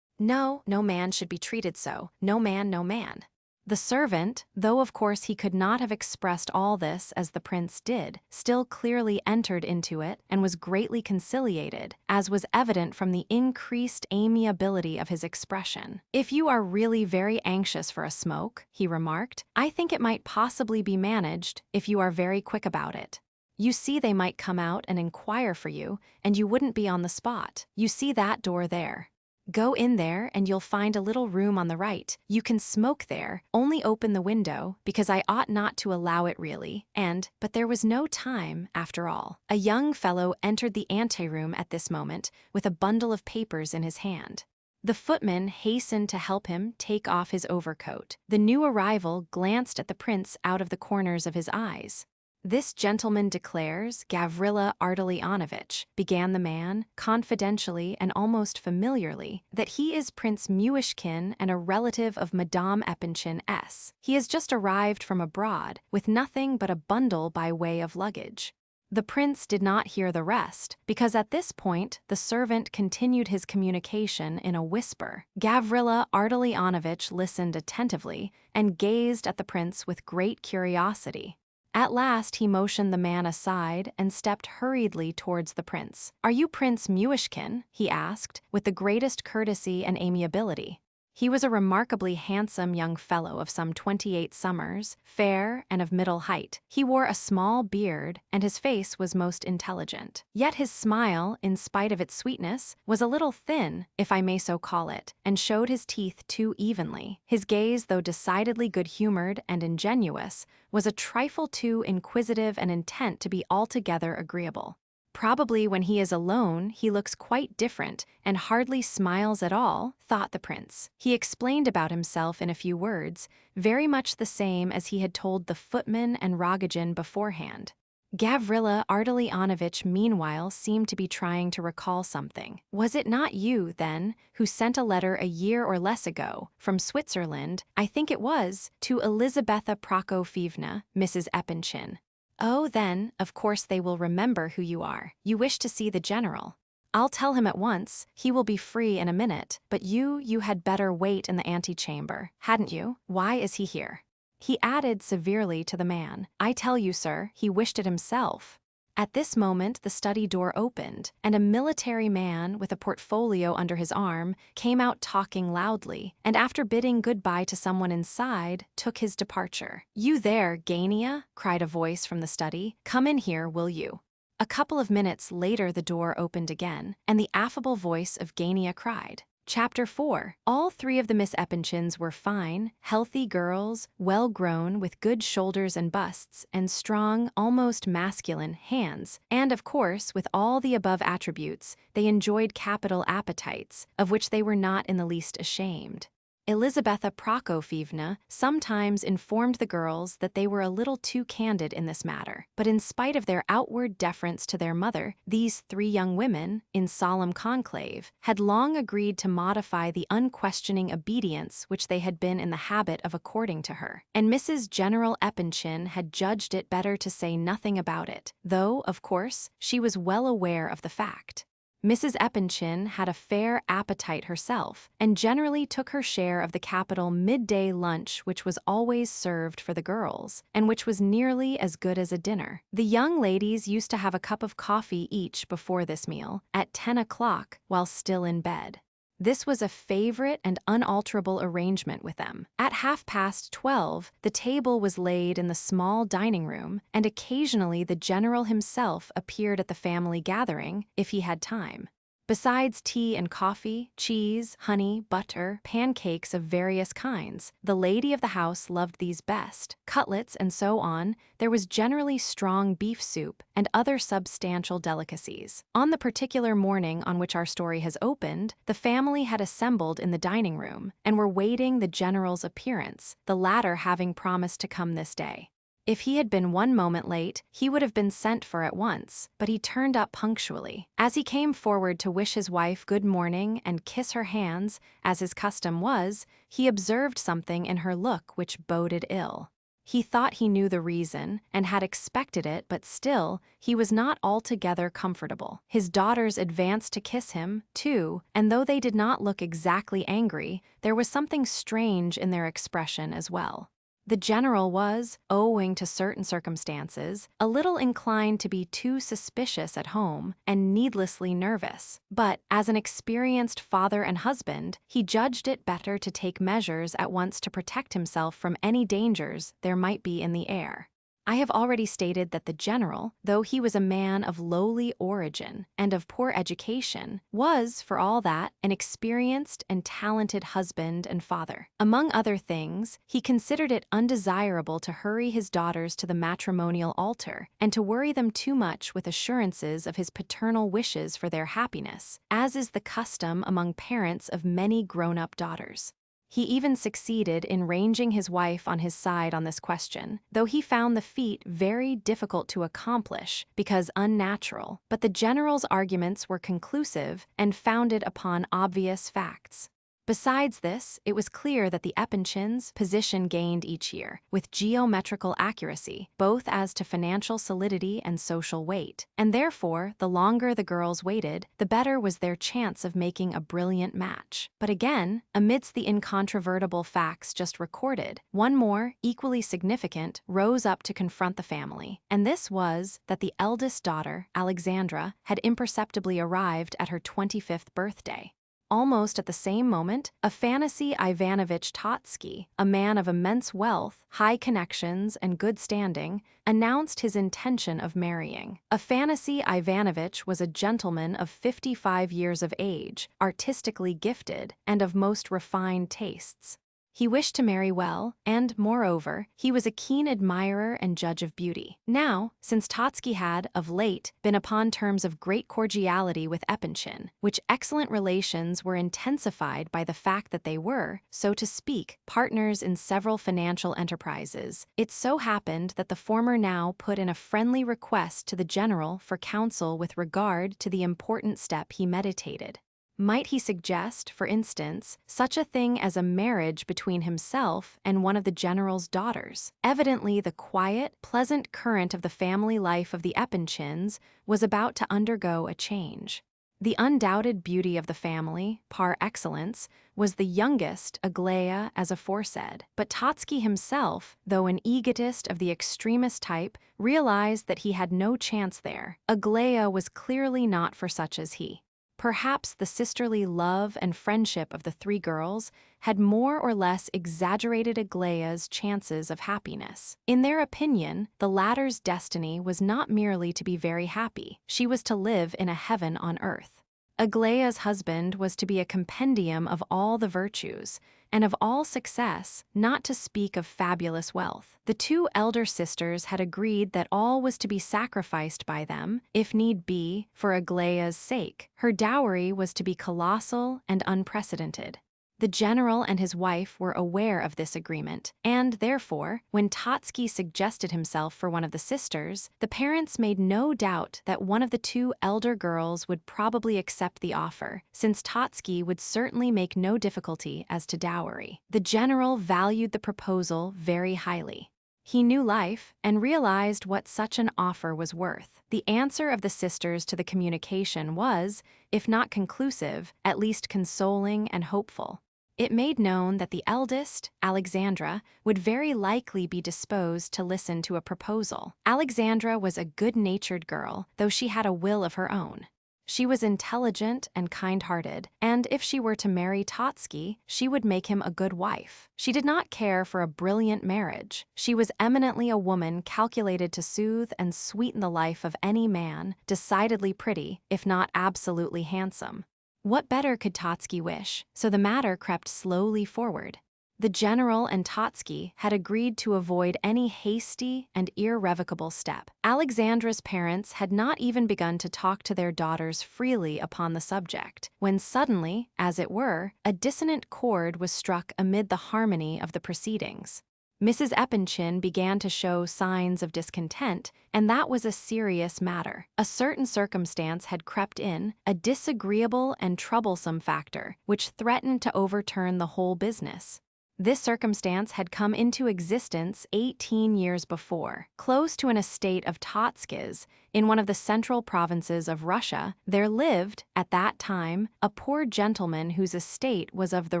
No, no man should be treated so. No man, no man. The servant, though of course he could not have expressed all this as the prince did, still clearly entered into it and was greatly conciliated, as was evident from the increased amiability of his expression. "If you are really very anxious for a smoke," he remarked, "I think it might possibly be managed if you are very quick about it. You see, they might come out and inquire for you, and you wouldn't be on the spot. You see that door there? Go in there and you'll find a little room on the right. You can smoke there, only open the window, because I ought not to allow it really, but there was no time, after all." A young fellow entered the anteroom at this moment, with a bundle of papers in his hand. The footman hastened to help him take off his overcoat. The new arrival glanced at the prince out of the corners of his eyes. "This gentleman declares, Gavrila Ardalionovitch," began the man, confidentially and almost familiarly, "that he is Prince Myshkin and a relative of Madame Epanchin S. He has just arrived from abroad, with nothing but a bundle by way of luggage." The prince did not hear the rest, because at this point the servant continued his communication in a whisper. Gavrila Ardalionovitch listened attentively and gazed at the prince with great curiosity. At last he motioned the man aside and stepped hurriedly towards the prince. "Are you Prince Myshkin?" he asked, with the greatest courtesy and amiability. He was a remarkably handsome young fellow of some 28 summers, fair and of middle height. He wore a small beard, and his face was most intelligent. Yet his smile, in spite of its sweetness, was a little thin, if I may so call it, and showed his teeth too evenly. His gaze, though decidedly good-humored and ingenuous, was a trifle too inquisitive and intent to be altogether agreeable. "Probably when he is alone he looks quite different and hardly smiles at all," thought the prince. He explained about himself in a few words, very much the same as he had told the footman and Rogojin beforehand. Gavrila Ardalionovitch meanwhile seemed to be trying to recall something. "Was it not you, then, who sent a letter a year or less ago, from Switzerland, I think it was, to Elizabetha Prokofievna, Mrs. Epanchin? Oh, then, of course they will remember who you are. You wish to see the general. I'll tell him at once. He will be free in a minute, but you had better wait in the antechamber, hadn't you? Why is he here?" He added severely to the man, "I tell you, sir, he wished it himself." At this moment the study door opened, and a military man with a portfolio under his arm came out talking loudly, and after bidding goodbye to someone inside, took his departure. "You there, Gania?" cried a voice from the study. "Come in here, will you?" A couple of minutes later the door opened again, and the affable voice of Gania cried, Chapter 4. All three of the Miss Epanchins were fine, healthy girls, well-grown, with good shoulders and busts, and strong, almost masculine, hands, and, of course, with all the above attributes, they enjoyed capital appetites, of which they were not in the least ashamed. Elizabetha Prokofievna sometimes informed the girls that they were a little too candid in this matter, but in spite of their outward deference to their mother, these three young women, in solemn conclave, had long agreed to modify the unquestioning obedience which they had been in the habit of according to her, and Mrs. General Epanchin had judged it better to say nothing about it, though, of course, she was well aware of the fact. Mrs. Epanchin had a fair appetite herself, and generally took her share of the capital midday lunch which was always served for the girls, and which was nearly as good as a dinner. The young ladies used to have a cup of coffee each before this meal, at 10 o'clock, while still in bed. This was a favorite and unalterable arrangement with them. At 12:30, the table was laid in the small dining room, and occasionally the general himself appeared at the family gathering, if he had time. Besides tea and coffee, cheese, honey, butter, pancakes of various kinds, the lady of the house loved these best, cutlets and so on, there was generally strong beef soup and other substantial delicacies. On the particular morning on which our story has opened, the family had assembled in the dining room, and were waiting the general's appearance, the latter having promised to come this day. If he had been 1 moment late, he would have been sent for at once, but he turned up punctually. As he came forward to wish his wife good morning and kiss her hands, as his custom was, he observed something in her look which boded ill. He thought he knew the reason and had expected it, but still, he was not altogether comfortable. His daughters advanced to kiss him, too, and though they did not look exactly angry, there was something strange in their expression as well. The general was, owing to certain circumstances, a little inclined to be too suspicious at home and needlessly nervous. But, as an experienced father and husband, he judged it better to take measures at once to protect himself from any dangers there might be in the air. I have already stated that the general, though he was a man of lowly origin and of poor education, was, for all that, an experienced and talented husband and father. Among other things, he considered it undesirable to hurry his daughters to the matrimonial altar and to worry them too much with assurances of his paternal wishes for their happiness, as is the custom among parents of many grown-up daughters. He even succeeded in ranging his wife on his side on this question, though he found the feat very difficult to accomplish because unnatural, but the general's arguments were conclusive and founded upon obvious facts. Besides this, it was clear that the Epinchins' position gained each year, with geometrical accuracy, both as to financial solidity and social weight, and therefore, the longer the girls waited, the better was their chance of making a brilliant match. But again, amidst the incontrovertible facts just recorded, one more, equally significant, rose up to confront the family, and this was that the eldest daughter, Alexandra, had imperceptibly arrived at her 25th birthday. Almost at the same moment, Afanasy Ivanovich Totsky, a man of immense wealth, high connections, and good standing, announced his intention of marrying. Afanasy Ivanovich was a gentleman of 55 years of age, artistically gifted, and of most refined tastes. He wished to marry well, and, moreover, he was a keen admirer and judge of beauty. Now, since Totsky had, of late, been upon terms of great cordiality with Epinchin, which excellent relations were intensified by the fact that they were, so to speak, partners in several financial enterprises, it so happened that the former now put in a friendly request to the general for counsel with regard to the important step he meditated. Might he suggest, for instance, such a thing as a marriage between himself and one of the general's daughters? Evidently, the quiet, pleasant current of the family life of the Epinchins was about to undergo a change. The undoubted beauty of the family, par excellence, was the youngest, Aglaya, as aforesaid. But Totsky himself, though an egotist of the extremest type, realized that he had no chance there. Aglaya was clearly not for such as he. Perhaps the sisterly love and friendship of the three girls had more or less exaggerated Aglaya's chances of happiness. In their opinion, the latter's destiny was not merely to be very happy, she was to live in a heaven on earth. Aglaya's husband was to be a compendium of all the virtues, and of all success, not to speak of fabulous wealth. The two elder sisters had agreed that all was to be sacrificed by them, if need be, for Aglaya's sake. Her dowry was to be colossal and unprecedented. The general and his wife were aware of this agreement, and therefore, when Totsky suggested himself for one of the sisters, the parents made no doubt that one of the two elder girls would probably accept the offer, since Totsky would certainly make no difficulty as to dowry. The general valued the proposal very highly. He knew life and realized what such an offer was worth. The answer of the sisters to the communication was, if not conclusive, at least consoling and hopeful. It made known that the eldest, Alexandra, would very likely be disposed to listen to a proposal. Alexandra was a good-natured girl, though she had a will of her own. She was intelligent and kind-hearted, and if she were to marry Totsky, she would make him a good wife. She did not care for a brilliant marriage. She was eminently a woman calculated to soothe and sweeten the life of any man, decidedly pretty, if not absolutely handsome. What better could Totsky wish? So the matter crept slowly forward. The general and Totsky had agreed to avoid any hasty and irrevocable step. Alexandra's parents had not even begun to talk to their daughters freely upon the subject, when suddenly, as it were, a dissonant chord was struck amid the harmony of the proceedings. Mrs. Epinchin began to show signs of discontent, and that was a serious matter. A certain circumstance had crept in, a disagreeable and troublesome factor, which threatened to overturn the whole business. This circumstance had come into existence 18 years before. Close to an estate of Totskis, in one of the central provinces of Russia, there lived, at that time, a poor gentleman whose estate was of the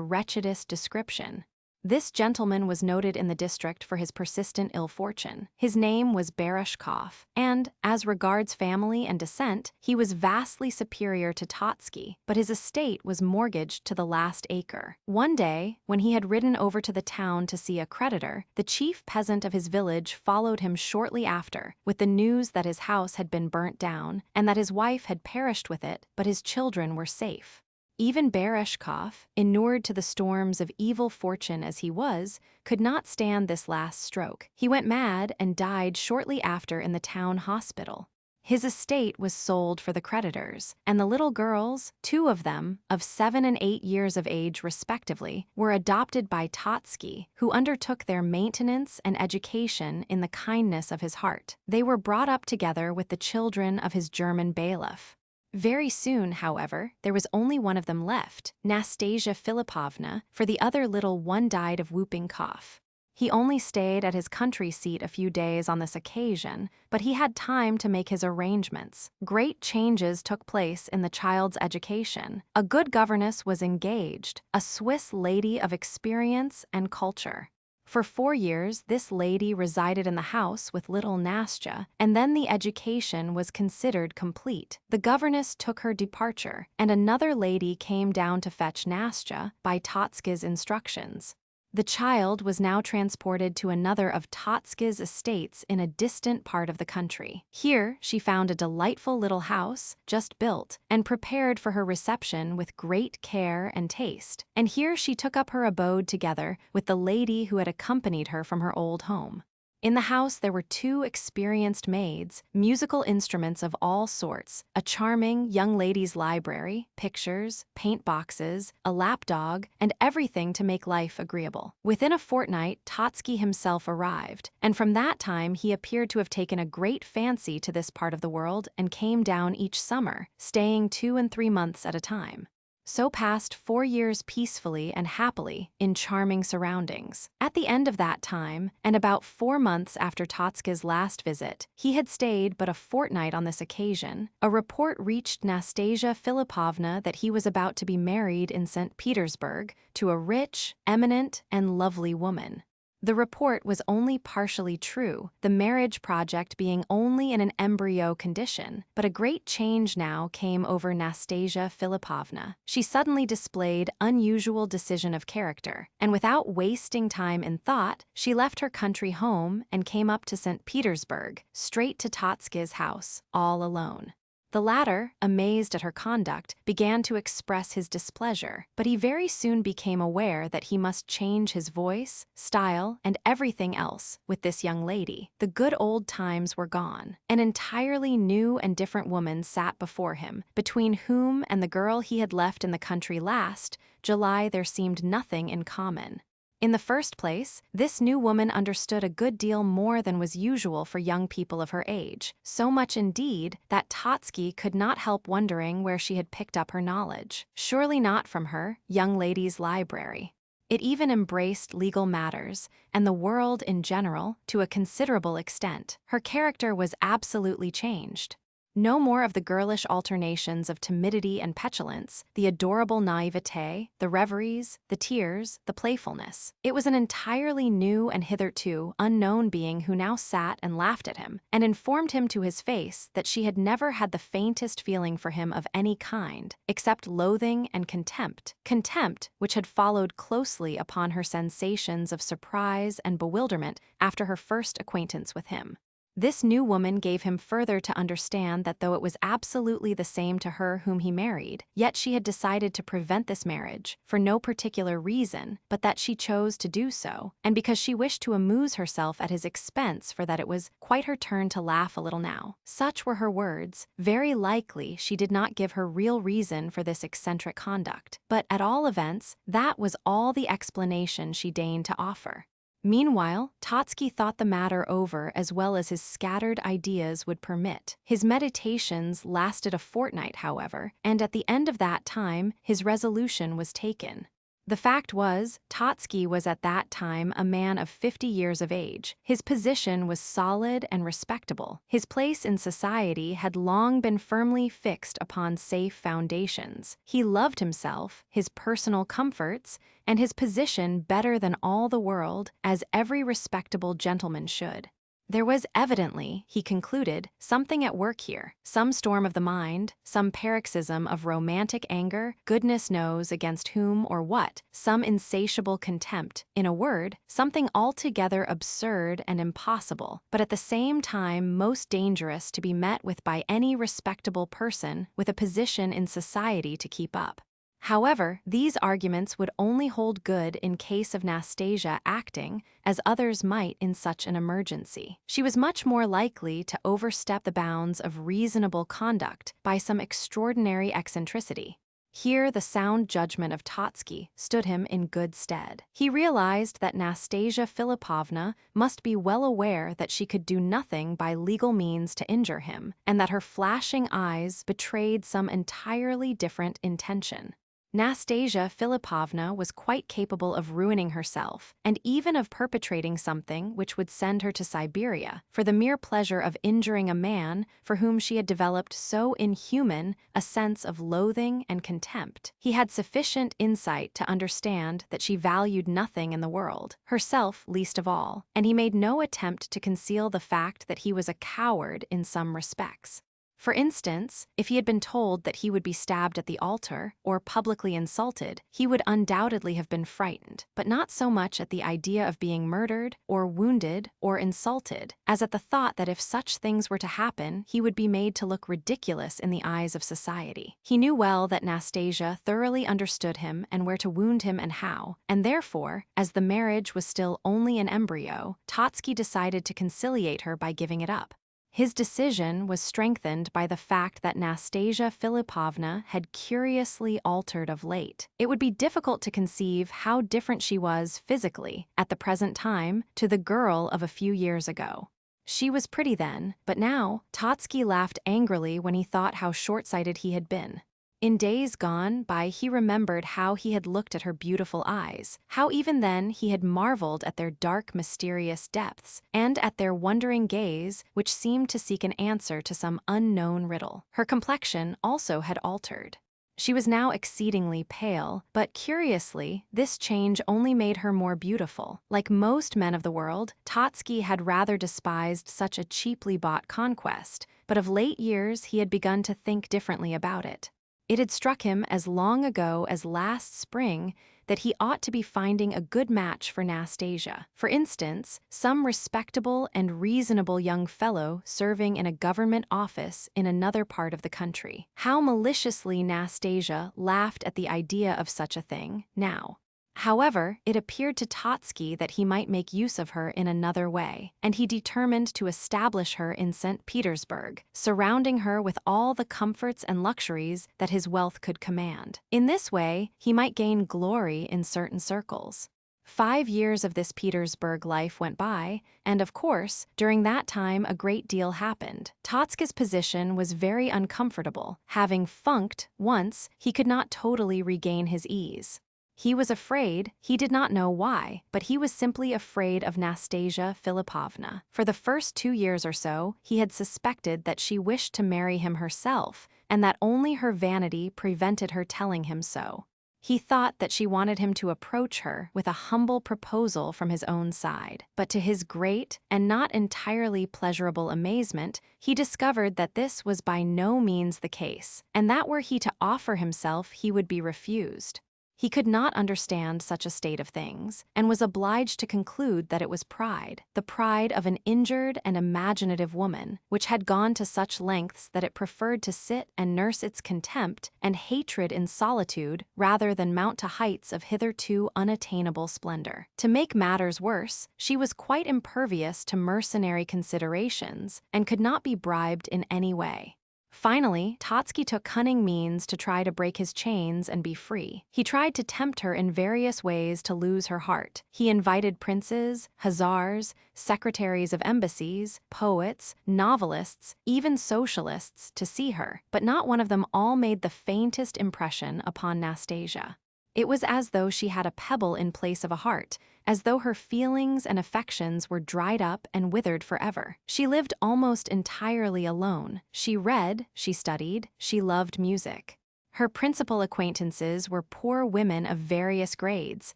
wretchedest description. This gentleman was noted in the district for his persistent ill fortune. His name was Bereshkov, and, as regards family and descent, he was vastly superior to Totsky, but his estate was mortgaged to the last acre. One day, when he had ridden over to the town to see a creditor, the chief peasant of his village followed him shortly after, with the news that his house had been burnt down, and that his wife had perished with it, but his children were safe. Even Bereshkov, inured to the storms of evil fortune as he was, could not stand this last stroke. He went mad and died shortly after in the town hospital. His estate was sold for the creditors, and the little girls, 2 of them, of 7 and 8 years of age respectively, were adopted by Totsky, who undertook their maintenance and education in the kindness of his heart. They were brought up together with the children of his German bailiff. Very soon, however, there was only one of them left, Nastasia Filipovna, for the other little one died of whooping cough. He only stayed at his country seat a few days on this occasion, but he had time to make his arrangements. Great changes took place in the child's education. A good governess was engaged, a Swiss lady of experience and culture. For 4 years, this lady resided in the house with little Nastya, and then the education was considered complete. The governess took her departure, and another lady came down to fetch Nastya by Totsky's instructions. The child was now transported to another of Totsky's estates in a distant part of the country. Here, she found a delightful little house, just built, and prepared for her reception with great care and taste. And here she took up her abode together with the lady who had accompanied her from her old home. In the house there were 2 experienced maids, musical instruments of all sorts, a charming young ladies' library, pictures, paint boxes, a lapdog, and everything to make life agreeable. Within a fortnight, Totsky himself arrived, and from that time he appeared to have taken a great fancy to this part of the world and came down each summer, staying 2 and 3 months at a time. So passed 4 years peacefully and happily in charming surroundings. At the end of that time, and about 4 months after Totsky's last visit, he had stayed but a fortnight on this occasion, a report reached Nastasia Filipovna that he was about to be married in St. Petersburg to a rich, eminent, and lovely woman. The report was only partially true, the marriage project being only in an embryo condition, but a great change now came over Nastasia Filipovna. She suddenly displayed unusual decision of character, and without wasting time in thought, she left her country home and came up to St. Petersburg, straight to Totsky's house, all alone. The latter, amazed at her conduct, began to express his displeasure, but he very soon became aware that he must change his voice, style, and everything else with this young lady. The good old times were gone. An entirely new and different woman sat before him, between whom and the girl he had left in the country last July there seemed nothing in common. In the first place, this new woman understood a good deal more than was usual for young people of her age, so much indeed that Totsky could not help wondering where she had picked up her knowledge. Surely not from her young ladies' library. It even embraced legal matters, and the world in general, to a considerable extent. Her character was absolutely changed. No more of the girlish alternations of timidity and petulance, the adorable naivete, the reveries, the tears, the playfulness. It was an entirely new and hitherto unknown being who now sat and laughed at him, and informed him to his face that she had never had the faintest feeling for him of any kind, except loathing and contempt which had followed closely upon her sensations of surprise and bewilderment after her first acquaintance with him. This new woman gave him further to understand that though it was absolutely the same to her whom he married, yet she had decided to prevent this marriage, for no particular reason, but that she chose to do so, and because she wished to amuse herself at his expense, for that it was quite her turn to laugh a little now. Such were her words. Very likely she did not give her real reason for this eccentric conduct, but at all events, that was all the explanation she deigned to offer. Meanwhile, Totsky thought the matter over as well as his scattered ideas would permit. His meditations lasted a fortnight, however, and at the end of that time, his resolution was taken. The fact was, Totsky was at that time a man of 50 years of age. His position was solid and respectable. His place in society had long been firmly fixed upon safe foundations. He loved himself, his personal comforts, and his position better than all the world, as every respectable gentleman should. There was evidently, he concluded, something at work here, some storm of the mind, some paroxysm of romantic anger, goodness knows against whom or what, some insatiable contempt, in a word, something altogether absurd and impossible, but at the same time most dangerous to be met with by any respectable person with a position in society to keep up. However, these arguments would only hold good in case of Nastasia acting as others might in such an emergency. She was much more likely to overstep the bounds of reasonable conduct by some extraordinary eccentricity. Here the sound judgment of Totsky stood him in good stead. He realized that Nastasia Philippovna must be well aware that she could do nothing by legal means to injure him, and that her flashing eyes betrayed some entirely different intention. Nastasia Philippovna was quite capable of ruining herself, and even of perpetrating something which would send her to Siberia, for the mere pleasure of injuring a man for whom she had developed so inhuman a sense of loathing and contempt. He had sufficient insight to understand that she valued nothing in the world, herself least of all, and he made no attempt to conceal the fact that he was a coward in some respects. For instance, if he had been told that he would be stabbed at the altar or publicly insulted, he would undoubtedly have been frightened, but not so much at the idea of being murdered or wounded or insulted, as at the thought that if such things were to happen, he would be made to look ridiculous in the eyes of society. He knew well that Nastasia thoroughly understood him and where to wound him and how, and therefore, as the marriage was still only an embryo, Totsky decided to conciliate her by giving it up. His decision was strengthened by the fact that Nastasia Philippovna had curiously altered of late. It would be difficult to conceive how different she was physically, at the present time, to the girl of a few years ago. She was pretty then, but now, Totsky laughed angrily when he thought how short-sighted he had been. In days gone by he remembered how he had looked at her beautiful eyes, how even then he had marveled at their dark, mysterious depths, and at their wondering gaze which seemed to seek an answer to some unknown riddle. Her complexion also had altered. She was now exceedingly pale, but curiously, this change only made her more beautiful. Like most men of the world, Totsky had rather despised such a cheaply bought conquest, but of late years he had begun to think differently about it. It had struck him as long ago as last spring that he ought to be finding a good match for Nastasia. For instance, some respectable and reasonable young fellow serving in a government office in another part of the country. How maliciously Nastasia laughed at the idea of such a thing, now. However, it appeared to Totsky that he might make use of her in another way, and he determined to establish her in St. Petersburg, surrounding her with all the comforts and luxuries that his wealth could command. In this way, he might gain glory in certain circles. 5 years of this Petersburg life went by, and of course, during that time a great deal happened. Totsky's position was very uncomfortable. Having funked once, he could not totally regain his ease. He was afraid, he did not know why, but he was simply afraid of Nastasia Philippovna. For the first 2 years or so, he had suspected that she wished to marry him herself, and that only her vanity prevented her telling him so. He thought that she wanted him to approach her with a humble proposal from his own side. But to his great and not entirely pleasurable amazement, he discovered that this was by no means the case, and that were he to offer himself, he would be refused. He could not understand such a state of things, and was obliged to conclude that it was pride, the pride of an injured and imaginative woman, which had gone to such lengths that it preferred to sit and nurse its contempt and hatred in solitude rather than mount to heights of hitherto unattainable splendor. To make matters worse, she was quite impervious to mercenary considerations and could not be bribed in any way. Finally, Totsky took cunning means to try to break his chains and be free. He tried to tempt her in various ways to lose her heart. He invited princes, hussars, secretaries of embassies, poets, novelists, even socialists to see her, but not one of them all made the faintest impression upon Nastasia. It was as though she had a pebble in place of a heart, as though her feelings and affections were dried up and withered forever. She lived almost entirely alone. She read, she studied, she loved music. Her principal acquaintances were poor women of various grades,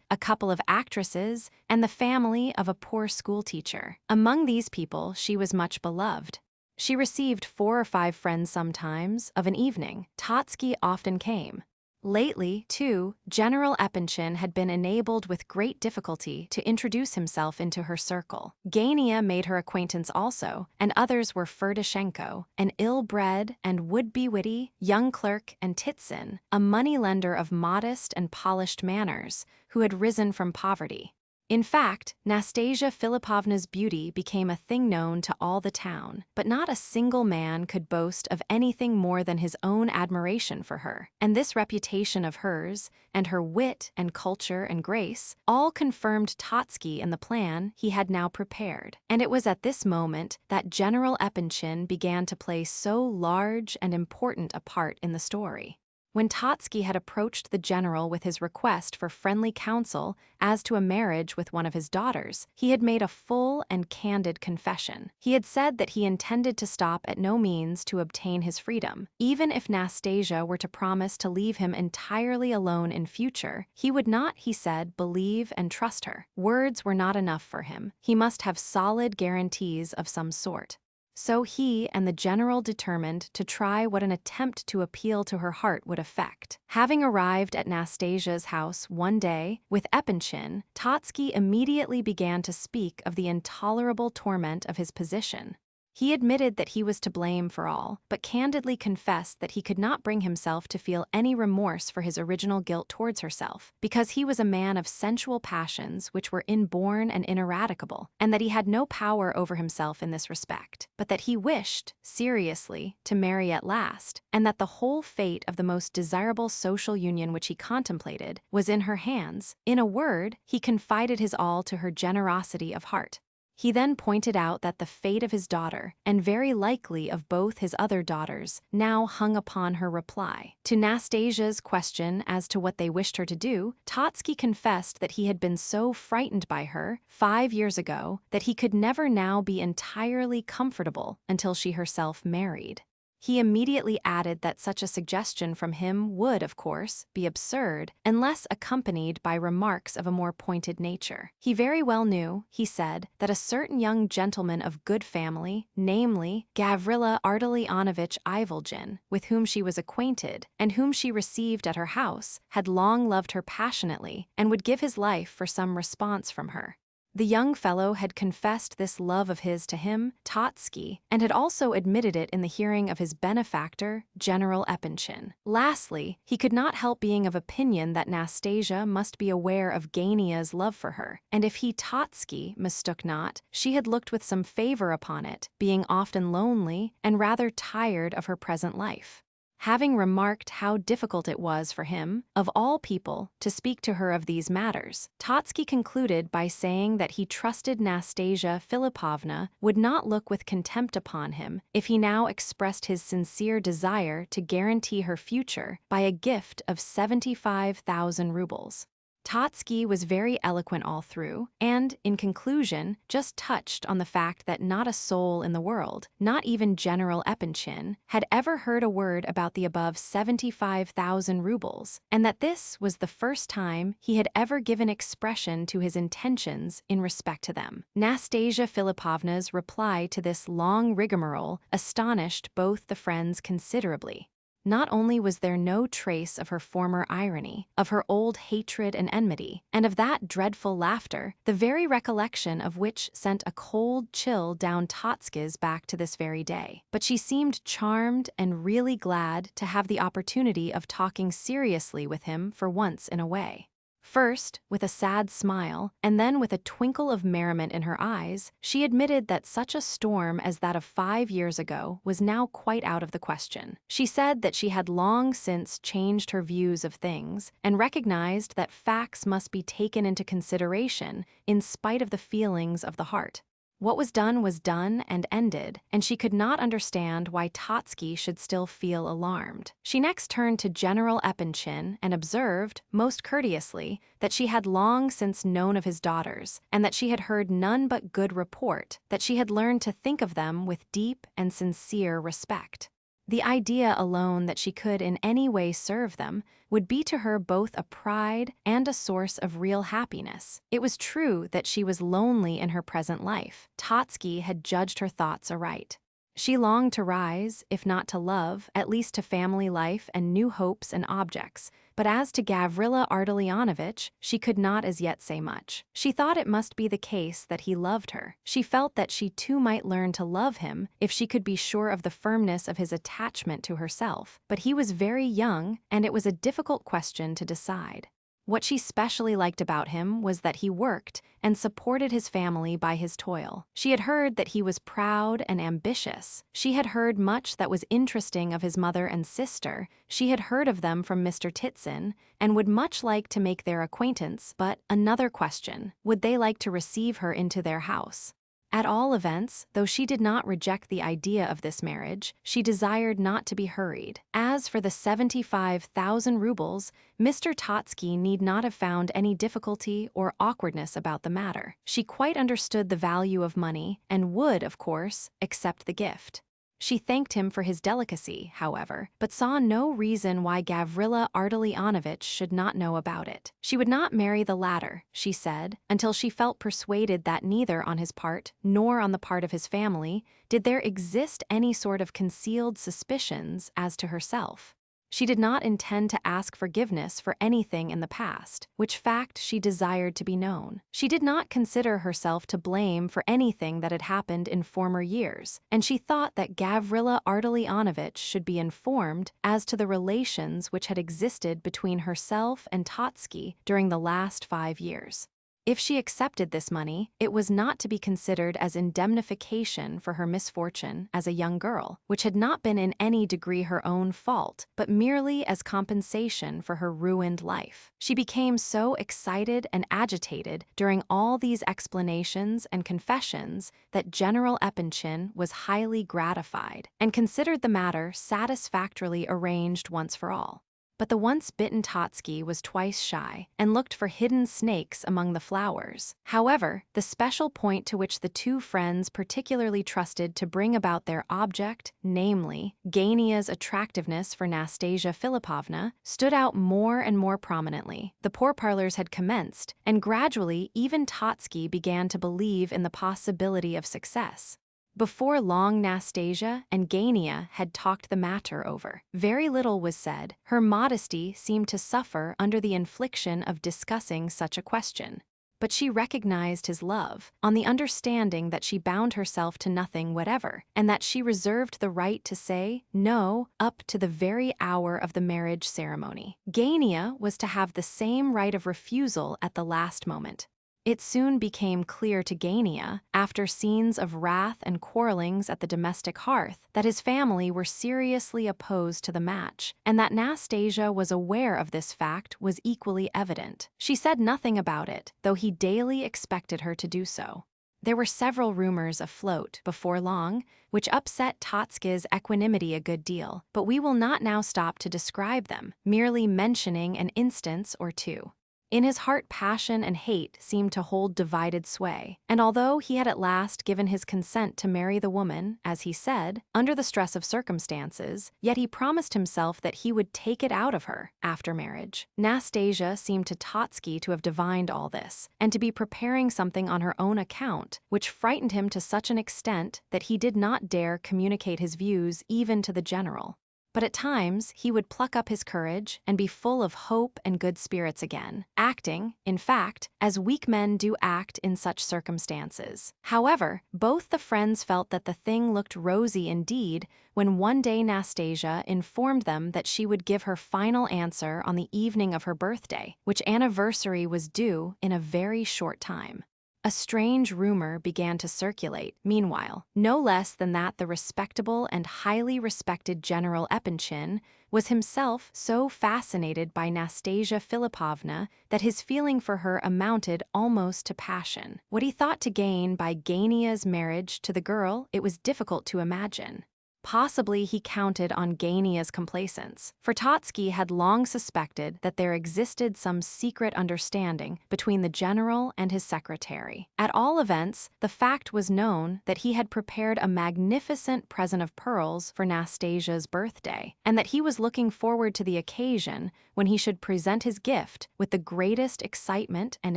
a couple of actresses, and the family of a poor schoolteacher. Among these people, she was much beloved. She received 4 or 5 friends sometimes, of an evening. Totsky often came. Lately, too, General Epanchin had been enabled with great difficulty to introduce himself into her circle. Gania made her acquaintance also, and others were Ferdishenko, an ill-bred and would-be witty young clerk, and Titsin, a money-lender of modest and polished manners, who had risen from poverty. In fact, Nastasia Philippovna's beauty became a thing known to all the town, but not a single man could boast of anything more than his own admiration for her. And this reputation of hers, and her wit and culture and grace, all confirmed Totsky in the plan he had now prepared. And it was at this moment that General Epanchin began to play so large and important a part in the story. When Totsky had approached the general with his request for friendly counsel as to a marriage with one of his daughters, he had made a full and candid confession. He had said that he intended to stop at no means to obtain his freedom. Even if Nastasia were to promise to leave him entirely alone in future, he would not, he said, believe and trust her. Words were not enough for him. He must have solid guarantees of some sort. So he and the general determined to try what an attempt to appeal to her heart would effect. Having arrived at Nastasia's house one day with Epanchin, Totsky immediately began to speak of the intolerable torment of his position. He admitted that he was to blame for all, but candidly confessed that he could not bring himself to feel any remorse for his original guilt towards herself, because he was a man of sensual passions which were inborn and ineradicable, and that he had no power over himself in this respect, but that he wished, seriously, to marry at last, and that the whole fate of the most desirable social union which he contemplated was in her hands. In a word, he confided his all to her generosity of heart. He then pointed out that the fate of his daughter, and very likely of both his other daughters, now hung upon her reply. To Nastasia's question as to what they wished her to do, Totsky confessed that he had been so frightened by her 5 years ago that he could never now be entirely comfortable until she herself married. He immediately added that such a suggestion from him would, of course, be absurd unless accompanied by remarks of a more pointed nature. He very well knew, he said, that a certain young gentleman of good family, namely Gavrila Ardalionovitch Ivolgin, with whom she was acquainted and whom she received at her house, had long loved her passionately and would give his life for some response from her. The young fellow had confessed this love of his to him, Totsky, and had also admitted it in the hearing of his benefactor, General Epanchin. Lastly, he could not help being of opinion that Nastasia must be aware of Gania's love for her, and if he, Totsky, mistook not, she had looked with some favor upon it, being often lonely and rather tired of her present life. Having remarked how difficult it was for him, of all people, to speak to her of these matters, Totsky concluded by saying that he trusted Nastasia Philippovna would not look with contempt upon him if he now expressed his sincere desire to guarantee her future by a gift of 75,000 rubles. Totsky was very eloquent all through, and, in conclusion, just touched on the fact that not a soul in the world, not even General Epanchin, had ever heard a word about the above 75,000 rubles, and that this was the first time he had ever given expression to his intentions in respect to them. Nastasia Philippovna's reply to this long rigmarole astonished both the friends considerably. Not only was there no trace of her former irony, of her old hatred and enmity, and of that dreadful laughter, the very recollection of which sent a cold chill down Totsky's back to this very day, but she seemed charmed and really glad to have the opportunity of talking seriously with him for once in a way. First, with a sad smile, and then with a twinkle of merriment in her eyes, she admitted that such a storm as that of 5 years ago was now quite out of the question. She said that she had long since changed her views of things, and recognized that facts must be taken into consideration in spite of the feelings of the heart. What was done and ended, and she could not understand why Totsky should still feel alarmed. She next turned to General Epanchin and observed, most courteously, that she had long since known of his daughters, and that she had heard none but good report, that she had learned to think of them with deep and sincere respect. The idea alone that she could in any way serve them would be to her both a pride and a source of real happiness. It was true that she was lonely in her present life. Totsky had judged her thoughts aright. She longed to rise, if not to love, at least to family life and new hopes and objects. But as to Gavrila Ardalionovitch, she could not as yet say much. She thought it must be the case that he loved her. She felt that she too might learn to love him if she could be sure of the firmness of his attachment to herself. But he was very young, and it was a difficult question to decide. What she specially liked about him was that he worked and supported his family by his toil. She had heard that he was proud and ambitious. She had heard much that was interesting of his mother and sister. She had heard of them from Mr. Titson and would much like to make their acquaintance. But another question, would they like to receive her into their house? At all events, though she did not reject the idea of this marriage, she desired not to be hurried. As for the 75,000 rubles, Mr. Totsky need not have found any difficulty or awkwardness about the matter. She quite understood the value of money and would, of course, accept the gift. She thanked him for his delicacy, however, but saw no reason why Gavrila Ardalionovitch should not know about it. She would not marry the latter, she said, until she felt persuaded that neither on his part, nor on the part of his family, did there exist any sort of concealed suspicions as to herself. She did not intend to ask forgiveness for anything in the past, which fact she desired to be known. She did not consider herself to blame for anything that had happened in former years, and she thought that Gavrila Ardalionovitch should be informed as to the relations which had existed between herself and Totsky during the last 5 years. If she accepted this money, it was not to be considered as indemnification for her misfortune as a young girl, which had not been in any degree her own fault, but merely as compensation for her ruined life. She became so excited and agitated during all these explanations and confessions that General Epanchin was highly gratified and considered the matter satisfactorily arranged once for all. But the once-bitten Totsky was twice shy and looked for hidden snakes among the flowers. However, the special point to which the two friends particularly trusted to bring about their object, namely, Gania's attractiveness for Nastasia Philippovna, stood out more and more prominently. The pourparlers had commenced, and gradually even Totsky began to believe in the possibility of success. Before long, Nastasia and Gania had talked the matter over. Very little was said. Her modesty seemed to suffer under the infliction of discussing such a question. But she recognized his love, on the understanding that she bound herself to nothing whatever, and that she reserved the right to say no up to the very hour of the marriage ceremony. Gania was to have the same right of refusal at the last moment. It soon became clear to Gania, after scenes of wrath and quarrelings at the domestic hearth, that his family were seriously opposed to the match, and that Nastasia was aware of this fact was equally evident. She said nothing about it, though he daily expected her to do so. There were several rumors afloat, before long, which upset Totsky's equanimity a good deal, but we will not now stop to describe them, merely mentioning an instance or two. In his heart, passion and hate seemed to hold divided sway, and although he had at last given his consent to marry the woman, as he said, under the stress of circumstances, yet he promised himself that he would take it out of her after marriage. Nastasia seemed to Totsky to have divined all this, and to be preparing something on her own account, which frightened him to such an extent that he did not dare communicate his views even to the general. But at times, he would pluck up his courage and be full of hope and good spirits again, acting, in fact, as weak men do act in such circumstances. However, both the friends felt that the thing looked rosy indeed when one day Nastasia informed them that she would give her final answer on the evening of her birthday, which anniversary was due in a very short time. A strange rumor began to circulate, meanwhile, no less than that the respectable and highly respected General Epanchin was himself so fascinated by Nastasia Filipovna that his feeling for her amounted almost to passion. What he thought to gain by Gania's marriage to the girl, it was difficult to imagine. Possibly he counted on Gania's complacence, for Totsky had long suspected that there existed some secret understanding between the general and his secretary. At all events, the fact was known that he had prepared a magnificent present of pearls for Nastasia's birthday, and that he was looking forward to the occasion when he should present his gift with the greatest excitement and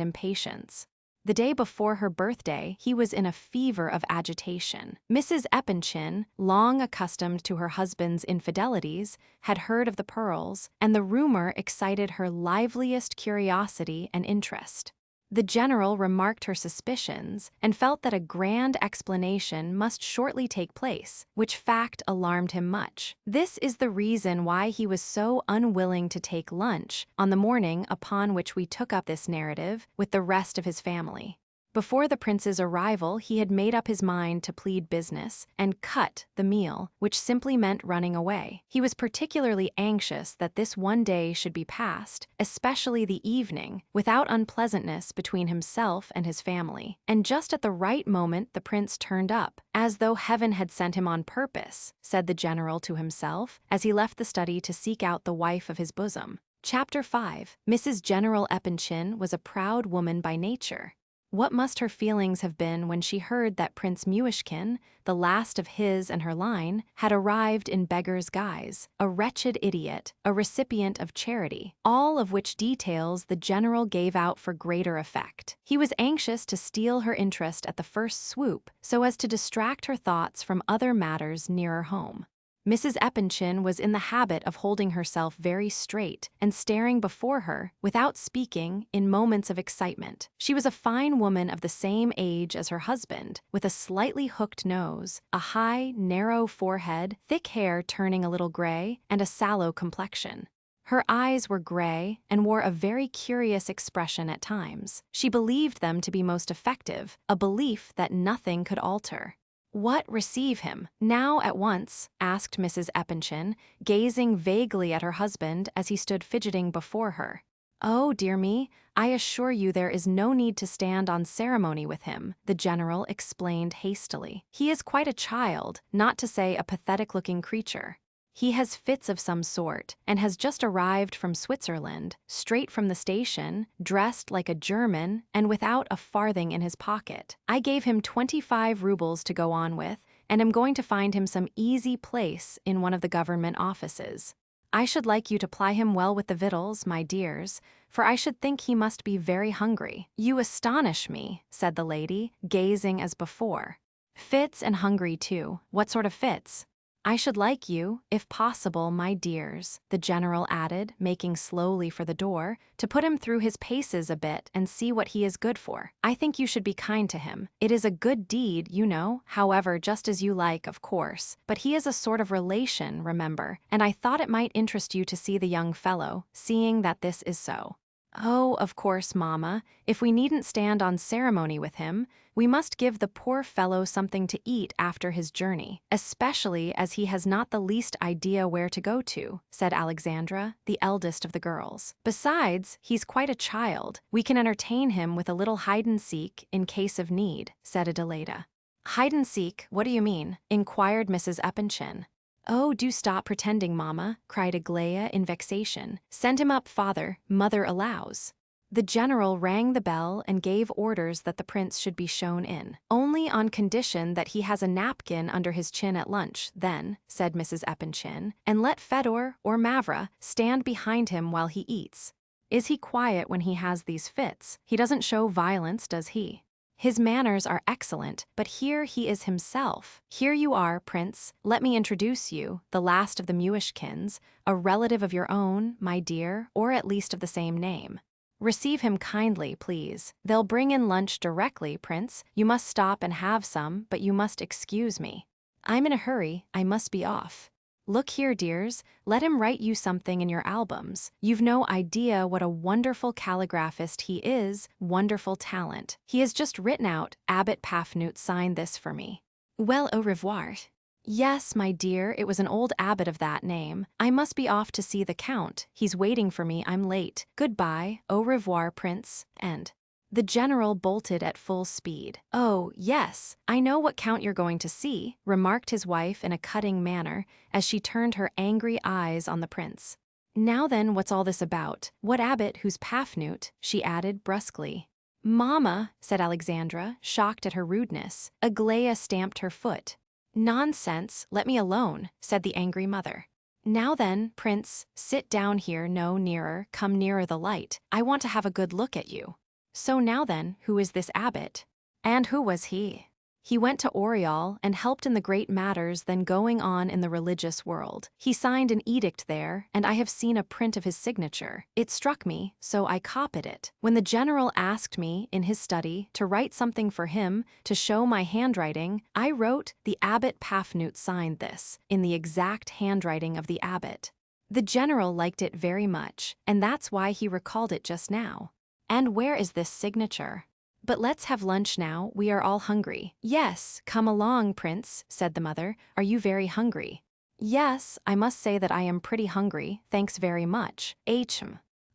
impatience. The day before her birthday, he was in a fever of agitation. Mrs. Epanchin, long accustomed to her husband's infidelities, had heard of the pearls, and the rumor excited her liveliest curiosity and interest. The general remarked her suspicions and felt that a grand explanation must shortly take place, which fact alarmed him much. This is the reason why he was so unwilling to take lunch on the morning upon which we took up this narrative with the rest of his family. Before the prince's arrival, he had made up his mind to plead business and cut the meal, which simply meant running away. He was particularly anxious that this one day should be passed, especially the evening, without unpleasantness between himself and his family. And just at the right moment the prince turned up, as though heaven had sent him on purpose, said the general to himself, as he left the study to seek out the wife of his bosom. Chapter 5. Mrs. General Epanchin was a proud woman by nature. What must her feelings have been when she heard that Prince Myshkin, the last of his and her line, had arrived in beggar's guise, a wretched idiot, a recipient of charity, all of which details the general gave out for greater effect. He was anxious to steal her interest at the first swoop, so as to distract her thoughts from other matters nearer home. Mrs. Epanchin was in the habit of holding herself very straight and staring before her, without speaking, in moments of excitement. She was a fine woman of the same age as her husband, with a slightly hooked nose, a high, narrow forehead, thick hair turning a little gray, and a sallow complexion. Her eyes were gray and wore a very curious expression at times. She believed them to be most effective, a belief that nothing could alter. "What receive him now at once?" asked Mrs. Epanchin, gazing vaguely at her husband as he stood fidgeting before her. "Oh, dear me, I assure you there is no need to stand on ceremony with him," the general explained hastily. "He is quite a child, not to say a pathetic-looking creature. He has fits of some sort, and has just arrived from Switzerland, straight from the station, dressed like a German, and without a farthing in his pocket. I gave him 25 rubles to go on with, and am going to find him some easy place in one of the government offices. I should like you to ply him well with the victuals, my dears, for I should think he must be very hungry." "You astonish me," said the lady, gazing as before. "Fits and hungry too. What sort of fits?" "I should like you, if possible, my dears," the general added, making slowly for the door, "to put him through his paces a bit and see what he is good for. I think you should be kind to him. It is a good deed, you know, however, just as you like, of course, but he is a sort of relation, remember, and I thought it might interest you to see the young fellow, seeing that this is so." "Oh, of course, mamma, if we needn't stand on ceremony with him, we must give the poor fellow something to eat after his journey, especially as he has not the least idea where to go to," said Alexandra, the eldest of the girls. "Besides, he's quite a child. We can entertain him with a little hide-and-seek in case of need," said Adelaida. "Hide-and-seek, what do you mean?" inquired Mrs. Epanchin. "Oh, do stop pretending, mamma," cried Aglaia in vexation. "Send him up, father. Mother allows." The general rang the bell and gave orders that the prince should be shown in. "Only on condition that he has a napkin under his chin at lunch, then," said Mrs. Epanchin, "and let Fyodor or Mavra stand behind him while he eats. Is he quiet when he has these fits? He doesn't show violence, does he? His manners are excellent, but here he is himself. Here you are, Prince. Let me introduce you, the last of the Myshkins, a relative of your own, my dear, or at least of the same name. Receive him kindly, please. They'll bring in lunch directly, Prince. You must stop and have some, but you must excuse me. I'm in a hurry, I must be off. Look here, dears, let him write you something in your albums. You've no idea what a wonderful calligraphist he is, wonderful talent. He has just written out, Abbot Pafnut signed this for me. Well, au revoir." Yes, my dear, it was an old abbot of that name. I must be off to see the count. He's waiting for me, I'm late. Goodbye, au revoir, prince, and the general bolted at full speed. Oh, yes, I know what count you're going to see, remarked his wife in a cutting manner as she turned her angry eyes on the prince. Now then, what's all this about? What abbot who's Pafnute? She added brusquely. Mama, said Alexandra, shocked at her rudeness. Aglaia stamped her foot. Nonsense, let me alone, said the angry mother. Now then, prince, sit down here, no nearer, come nearer the light. I want to have a good look at you. So now then, who is this abbot? And who was he? He went to Oriol and helped in the great matters then going on in the religious world. He signed an edict there, and I have seen a print of his signature. It struck me, so I copied it. When the general asked me, in his study, to write something for him, to show my handwriting, I wrote, the abbot Pafnute signed this, in the exact handwriting of the abbot. The general liked it very much, and that's why he recalled it just now. And where is this signature? But let's have lunch now, we are all hungry. Yes, come along, prince, said the mother. Are you very hungry? Yes, I must say that I am pretty hungry, thanks very much.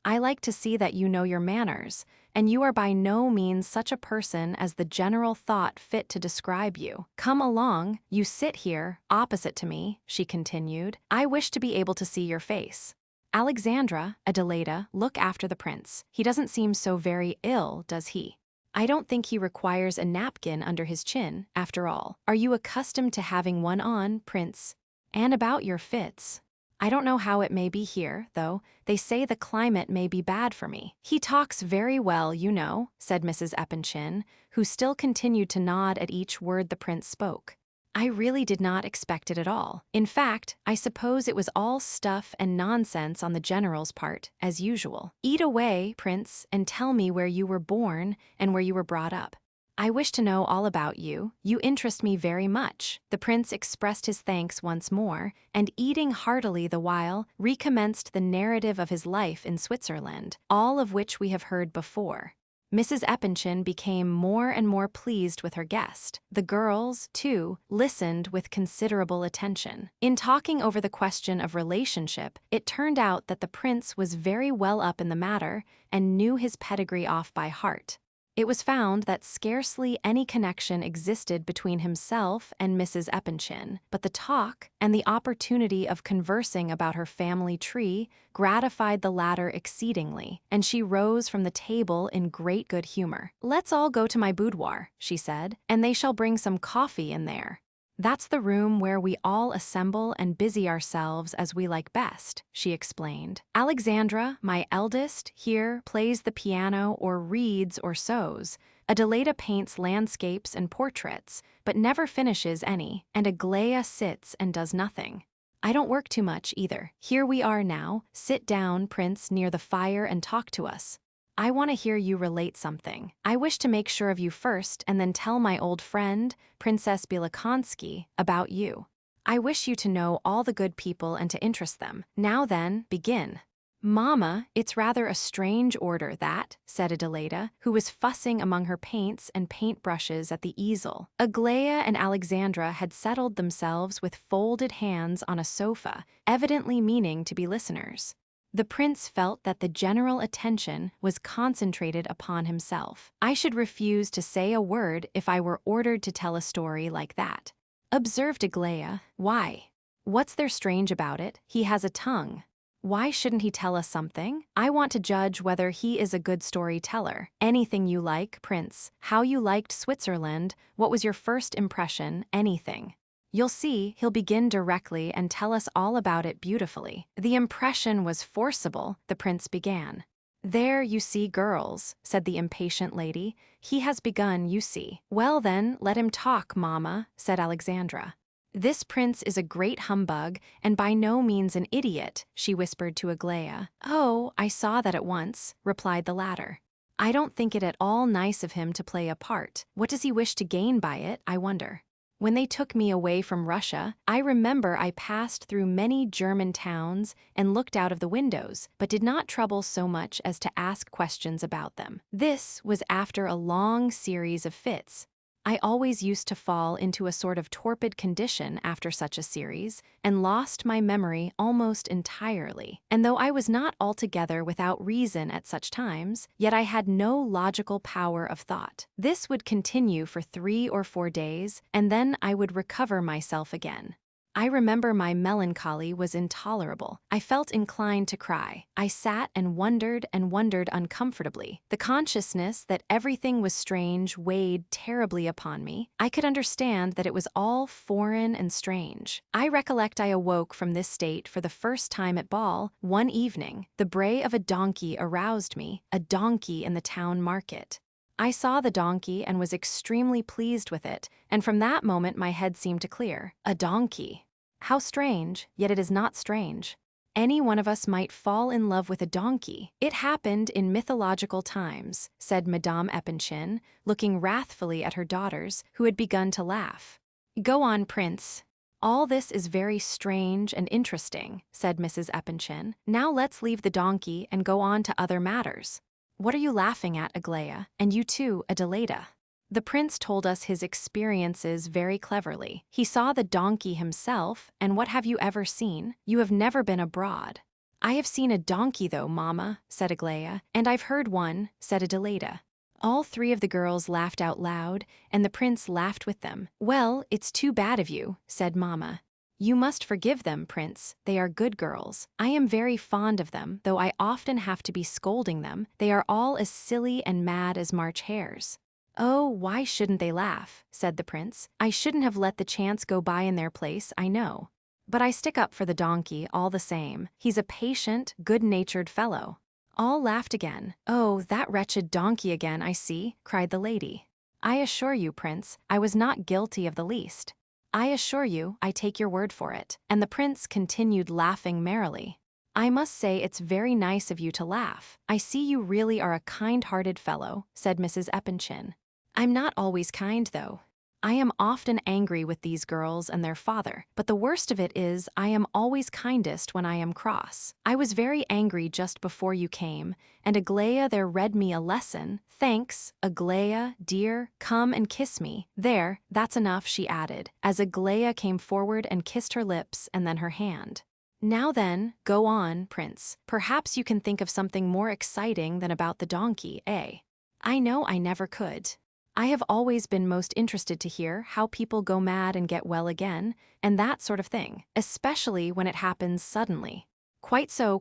I like to see that you know your manners, and you are by no means such a person as the general thought fit to describe you. Come along, you sit here, opposite to me, she continued. I wish to be able to see your face. Alexandra, Adelaida, look after the prince. He doesn't seem so very ill, does he? I don't think he requires a napkin under his chin, after all. Are you accustomed to having one on, prince? And about your fits? I don't know how it may be here, though. They say the climate may be bad for me. He talks very well, you know, said Mrs. Epanchin, who still continued to nod at each word the prince spoke. I really did not expect it at all. In fact, I suppose it was all stuff and nonsense on the general's part, as usual. Eat away, prince, and tell me where you were born and where you were brought up. I wish to know all about you. You interest me very much. The prince expressed his thanks once more, and eating heartily the while, recommenced the narrative of his life in Switzerland, all of which we have heard before. Mrs. Epanchin became more and more pleased with her guest. The girls, too, listened with considerable attention. In talking over the question of relationship, it turned out that the prince was very well up in the matter and knew his pedigree off by heart. It was found that scarcely any connection existed between himself and Mrs. Epanchin, but the talk and the opportunity of conversing about her family tree gratified the latter exceedingly, and she rose from the table in great good humor. Let's all go to my boudoir, she said, and they shall bring some coffee in there. That's the room where we all assemble and busy ourselves as we like best, she explained. Alexandra, my eldest, here plays the piano or reads or sews. Adelaida paints landscapes and portraits, but never finishes any, and Aglaia sits and does nothing. I don't work too much either. Here we are now. Sit down, prince, near the fire and talk to us. I want to hear you relate something. I wish to make sure of you first and then tell my old friend, Princess Bielakonsky, about you. I wish you to know all the good people and to interest them. Now then, begin. Mama, it's rather a strange order that, said Adelaida, who was fussing among her paints and paintbrushes at the easel. Aglaia and Alexandra had settled themselves with folded hands on a sofa, evidently meaning to be listeners. The prince felt that the general attention was concentrated upon himself. I should refuse to say a word if I were ordered to tell a story like that. Observed Aglaia. Why? What's there strange about it? He has a tongue. Why shouldn't he tell us something? I want to judge whether he is a good storyteller. Anything you like, prince. How you liked Switzerland, what was your first impression, anything. You'll see, he'll begin directly and tell us all about it beautifully. The impression was forcible, the prince began. There, you see, girls, said the impatient lady. He has begun, you see. Well then, let him talk, mamma, said Alexandra. This prince is a great humbug, and by no means an idiot, she whispered to Aglaia. Oh, I saw that at once, replied the latter. I don't think it at all nice of him to play a part. What does he wish to gain by it, I wonder? When they took me away from Russia, I remember I passed through many German towns and looked out of the windows, but did not trouble so much as to ask questions about them. This was after a long series of fits. I always used to fall into a sort of torpid condition after such a series, and lost my memory almost entirely. And though I was not altogether without reason at such times, yet I had no logical power of thought. This would continue for 3 or 4 days, and then I would recover myself again. I remember my melancholy was intolerable. I felt inclined to cry. I sat and wondered uncomfortably. The consciousness that everything was strange weighed terribly upon me. I could understand that it was all foreign and strange. I recollect I awoke from this state for the first time at ball one evening. The bray of a donkey aroused me, a donkey in the town market. I saw the donkey and was extremely pleased with it, and from that moment my head seemed to clear. A donkey. How strange, yet it is not strange. Any one of us might fall in love with a donkey. It happened in mythological times, said Madame Epanchin, looking wrathfully at her daughters, who had begun to laugh. Go on, Prince. All this is very strange and interesting, said Mrs. Epanchin. Now let's leave the donkey and go on to other matters. What are you laughing at, Aglaia? And you too, Adelaida? The prince told us his experiences very cleverly. He saw the donkey himself, and what have you ever seen? You have never been abroad. I have seen a donkey though, Mamma, said Aglaia. And I've heard one, said Adelaida. All 3 of the girls laughed out loud, and the prince laughed with them. Well, it's too bad of you, said Mamma. You must forgive them, Prince. They are good girls. I am very fond of them, though I often have to be scolding them. They are all as silly and mad as March hares. Oh, why shouldn't they laugh? Said the prince. I shouldn't have let the chance go by in their place, I know. But I stick up for the donkey all the same. He's a patient, good-natured fellow. All laughed again. Oh, that wretched donkey again, I see, cried the lady. I assure you, Prince, I was not guilty of the least. I assure you, I take your word for it. And the prince continued laughing merrily. I must say it's very nice of you to laugh. I see you really are a kind-hearted fellow, said Mrs. Epanchin. I'm not always kind, though. I am often angry with these girls and their father, but the worst of it is I am always kindest when I am cross. I was very angry just before you came, and Aglaia there read me a lesson. Thanks, Aglaia, dear, come and kiss me. There, that's enough, she added, as Aglaia came forward and kissed her lips and then her hand. Now then, go on, Prince. Perhaps you can think of something more exciting than about the donkey, eh? I know I never could. I have always been most interested to hear how people go mad and get well again, and that sort of thing, especially when it happens suddenly. Quite so,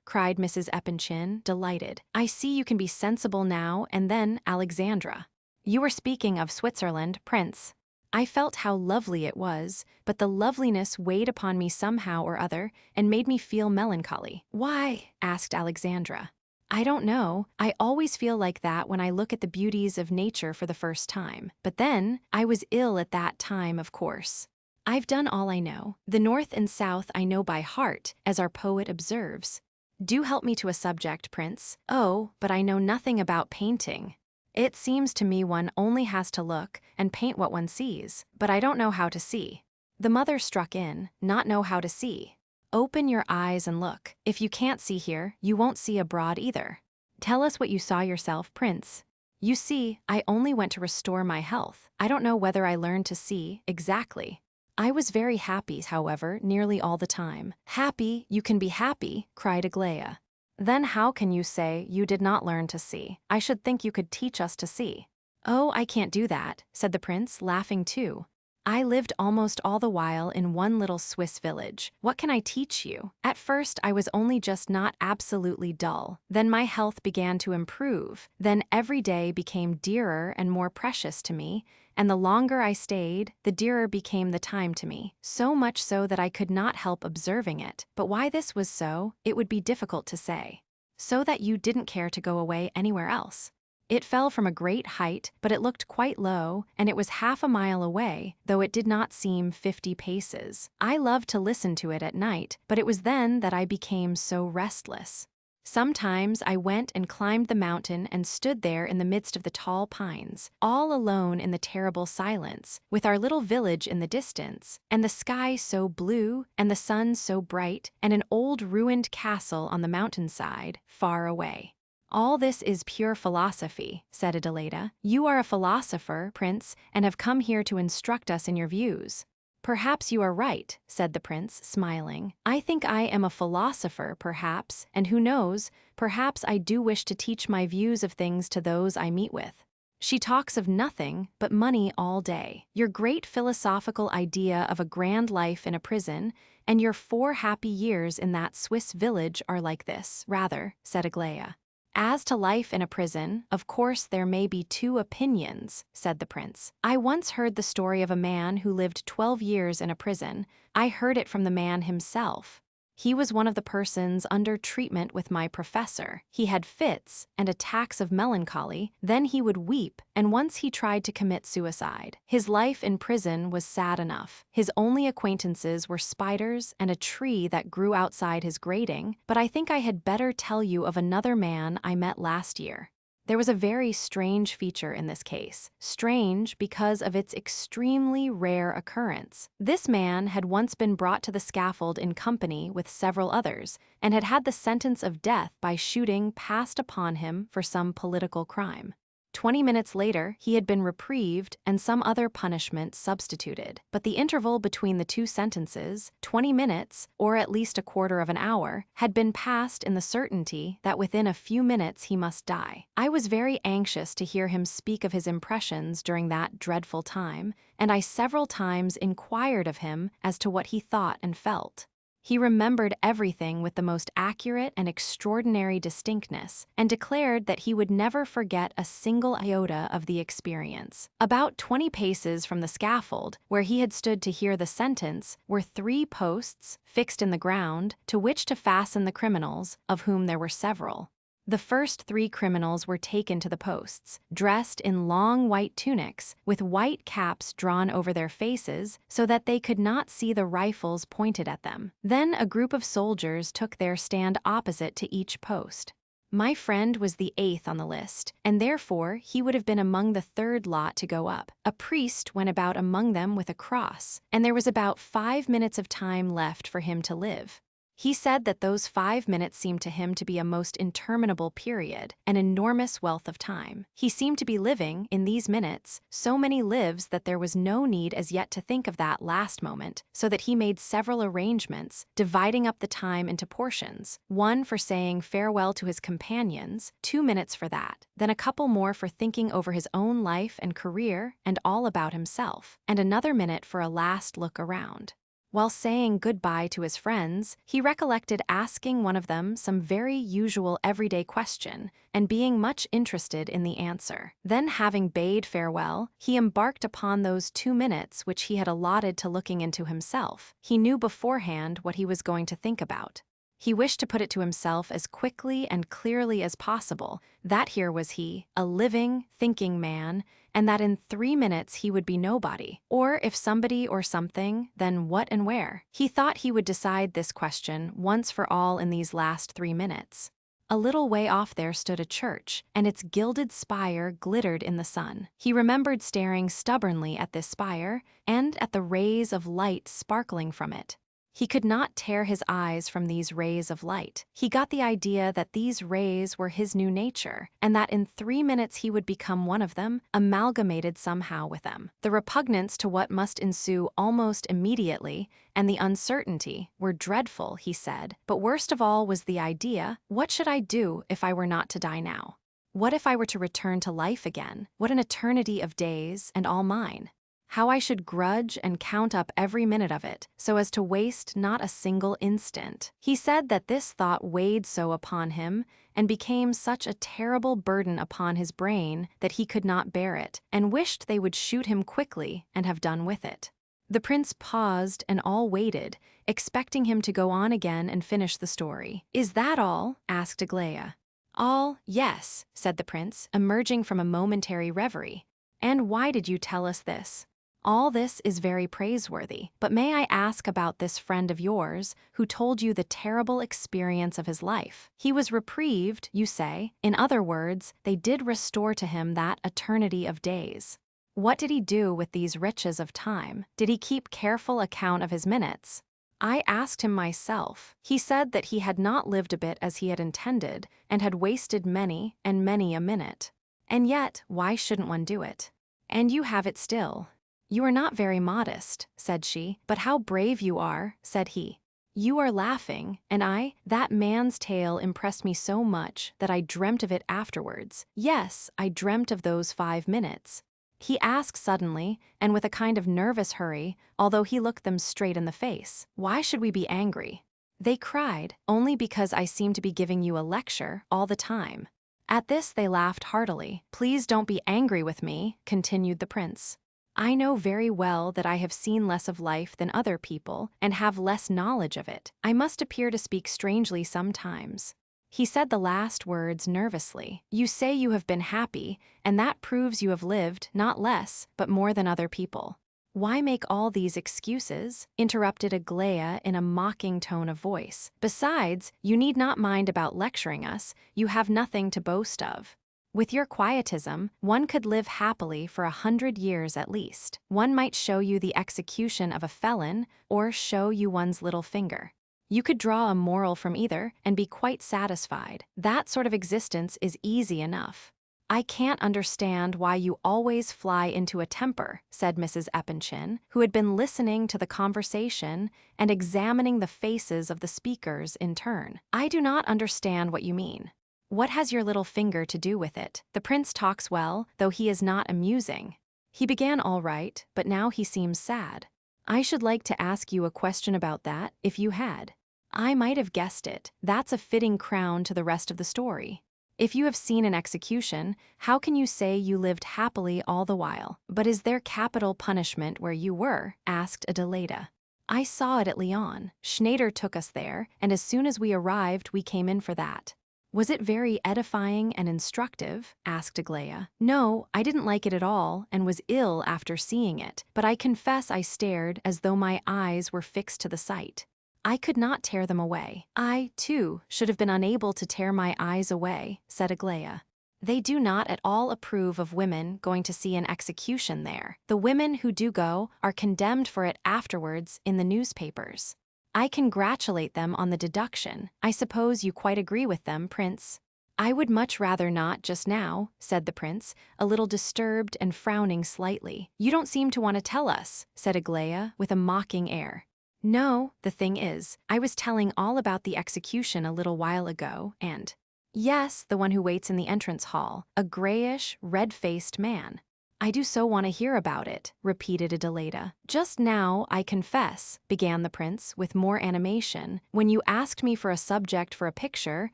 cried Mrs. Epanchin, delighted. I see you can be sensible now and then, Alexandra. You were speaking of Switzerland, Prince. I felt how lovely it was, but the loveliness weighed upon me somehow or other and made me feel melancholy. Why? Asked Alexandra. I don't know. I always feel like that when I look at the beauties of nature for the first time. But then, I was ill at that time, of course. I've done all I know. The North and South I know by heart, as our poet observes. Do help me to a subject, Prince. Oh, but I know nothing about painting. It seems to me one only has to look and paint what one sees, but I don't know how to see. The mother struck in, not know how to see. Open your eyes and look. If you can't see here, you won't see abroad either. Tell us what you saw yourself, Prince. You see, I only went to restore my health. I don't know whether I learned to see, exactly. I was very happy, however, nearly all the time. Happy, you can be happy, cried Aglaia. Then how can you say you did not learn to see? I should think you could teach us to see. Oh, I can't do that, said the prince, laughing too. I lived almost all the while in one little Swiss village. What can I teach you? At first, I was only just not absolutely dull. Then my health began to improve. Then every day became dearer and more precious to me, and the longer I stayed, the dearer became the time to me. So much so that I could not help observing it. But why this was so, it would be difficult to say. So that you didn't care to go away anywhere else. It fell from a great height, but it looked quite low, and it was half a mile away, though it did not seem 50 paces. I loved to listen to it at night, but it was then that I became so restless. Sometimes I went and climbed the mountain and stood there in the midst of the tall pines, all alone in the terrible silence, with our little village in the distance, and the sky so blue, and the sun so bright, and an old ruined castle on the mountainside, far away. All this is pure philosophy, said Adelaida. You are a philosopher, Prince, and have come here to instruct us in your views. Perhaps you are right, said the prince, smiling. I think I am a philosopher, perhaps, and who knows, perhaps I do wish to teach my views of things to those I meet with. She talks of nothing but money all day. Your great philosophical idea of a grand life in a prison, and your 4 happy years in that Swiss village are like this, rather, said Aglaia. As to life in a prison, of course there may be 2 opinions, said the prince. I once heard the story of a man who lived 12 years in a prison. I heard it from the man himself. He was one of the persons under treatment with my professor. He had fits and attacks of melancholy, then he would weep, and once he tried to commit suicide. His life in prison was sad enough. His only acquaintances were spiders and a tree that grew outside his grating, but I think I had better tell you of another man I met last year. There was a very strange feature in this case, strange because of its extremely rare occurrence. This man had once been brought to the scaffold in company with several others, and had had the sentence of death by shooting passed upon him for some political crime. 20 minutes later, he had been reprieved and some other punishment substituted. But the interval between the 2 sentences, 20 minutes, or at least a quarter of an hour, had been passed in the certainty that within a few minutes he must die. I was very anxious to hear him speak of his impressions during that dreadful time, and I several times inquired of him as to what he thought and felt. He remembered everything with the most accurate and extraordinary distinctness, and declared that he would never forget a single iota of the experience. About 20 paces from the scaffold, where he had stood to hear the sentence, were 3 posts, fixed in the ground, to which to fasten the criminals, of whom there were several. The first 3 criminals were taken to the posts, dressed in long white tunics, with white caps drawn over their faces so that they could not see the rifles pointed at them. Then a group of soldiers took their stand opposite to each post. My friend was the 8th on the list, and therefore he would have been among the 3rd lot to go up. A priest went about among them with a cross, and there was about 5 minutes of time left for him to live. He said that those 5 minutes seemed to him to be a most interminable period, an enormous wealth of time. He seemed to be living, in these minutes, so many lives that there was no need as yet to think of that last moment, so that he made several arrangements, dividing up the time into portions, 1 for saying farewell to his companions, 2 minutes for that, then a couple more for thinking over his own life and career and all about himself, and another minute for a last look around. While saying goodbye to his friends, he recollected asking one of them some very usual everyday question, and being much interested in the answer. Then, having bade farewell, he embarked upon those 2 minutes which he had allotted to looking into himself. He knew beforehand what he was going to think about. He wished to put it to himself as quickly and clearly as possible that here was he, a living, thinking man, and that in 3 minutes he would be nobody. Or if somebody or something, then what and where? He thought he would decide this question once for all in these last 3 minutes. A little way off there stood a church, and its gilded spire glittered in the sun. He remembered staring stubbornly at this spire, and at the rays of light sparkling from it. He could not tear his eyes from these rays of light. He got the idea that these rays were his new nature, and that in 3 minutes he would become one of them, amalgamated somehow with them. The repugnance to what must ensue almost immediately, and the uncertainty, were dreadful, he said, but worst of all was the idea, what should I do if I were not to die now? What if I were to return to life again? What an eternity of days, and all mine! How I should grudge and count up every minute of it, so as to waste not a single instant. He said that this thought weighed so upon him, and became such a terrible burden upon his brain, that he could not bear it, and wished they would shoot him quickly and have done with it. The prince paused, and all waited, expecting him to go on again and finish the story. "Is that all?" asked Aglaia. "All, yes," said the prince, emerging from a momentary reverie. "And why did you tell us this?" "All this is very praiseworthy, but may I ask about this friend of yours who told you the terrible experience of his life? He was reprieved, you say. In other words, they did restore to him that eternity of days. What did he do with these riches of time? Did he keep careful account of his minutes?" I asked him myself. He said that he had not lived a bit as he had intended and had wasted many and many a minute. And yet, why shouldn't one do it? And you have it still. You are not very modest, said she. But how brave you are, said he. You are laughing, and that man's tale impressed me so much that I dreamt of it afterwards. Yes, I dreamt of those 5 minutes. He asked suddenly, and with a kind of nervous hurry, although he looked them straight in the face, why should we be angry? They cried, only because I seemed to be giving you a lecture all the time. At this they laughed heartily. Please don't be angry with me, continued the prince. I know very well that I have seen less of life than other people and have less knowledge of it. I must appear to speak strangely sometimes. He said the last words nervously. You say you have been happy, and that proves you have lived not less, but more than other people. Why make all these excuses? Interrupted Aglaia in a mocking tone of voice. Besides, you need not mind about lecturing us. You have nothing to boast of. With your quietism, one could live happily for 100 years at least. One might show you the execution of a felon, or show you one's little finger. You could draw a moral from either and be quite satisfied. That sort of existence is easy enough. I can't understand why you always fly into a temper, said Mrs. Epanchin, who had been listening to the conversation and examining the faces of the speakers in turn. I do not understand what you mean. What has your little finger to do with it? The prince talks well, though he is not amusing. He began all right, but now he seems sad. I should like to ask you a question about that, if you had. I might have guessed it. That's a fitting crown to the rest of the story. If you have seen an execution, how can you say you lived happily all the while? But is there capital punishment where you were? Asked Adelaida. I saw it at Lyon. Schneider took us there, and as soon as we arrived, we came in for that. Was it very edifying and instructive? Asked Aglaia. No, I didn't like it at all and was ill after seeing it, but I confess I stared as though my eyes were fixed to the sight. I could not tear them away. I, too, should have been unable to tear my eyes away, said Aglaia. They do not at all approve of women going to see an execution there. The women who do go are condemned for it afterwards in the newspapers. I congratulate them on the deduction. I suppose you quite agree with them, Prince. I would much rather not just now, said the prince, a little disturbed and frowning slightly. You don't seem to want to tell us, said Aglaia with a mocking air. No, the thing is, I was telling all about the execution a little while ago, and… Yes, the one who waits in the entrance hall, a grayish, red-faced man. I do so want to hear about it, repeated Adelaida. Just now, I confess, began the prince with more animation, when you asked me for a subject for a picture,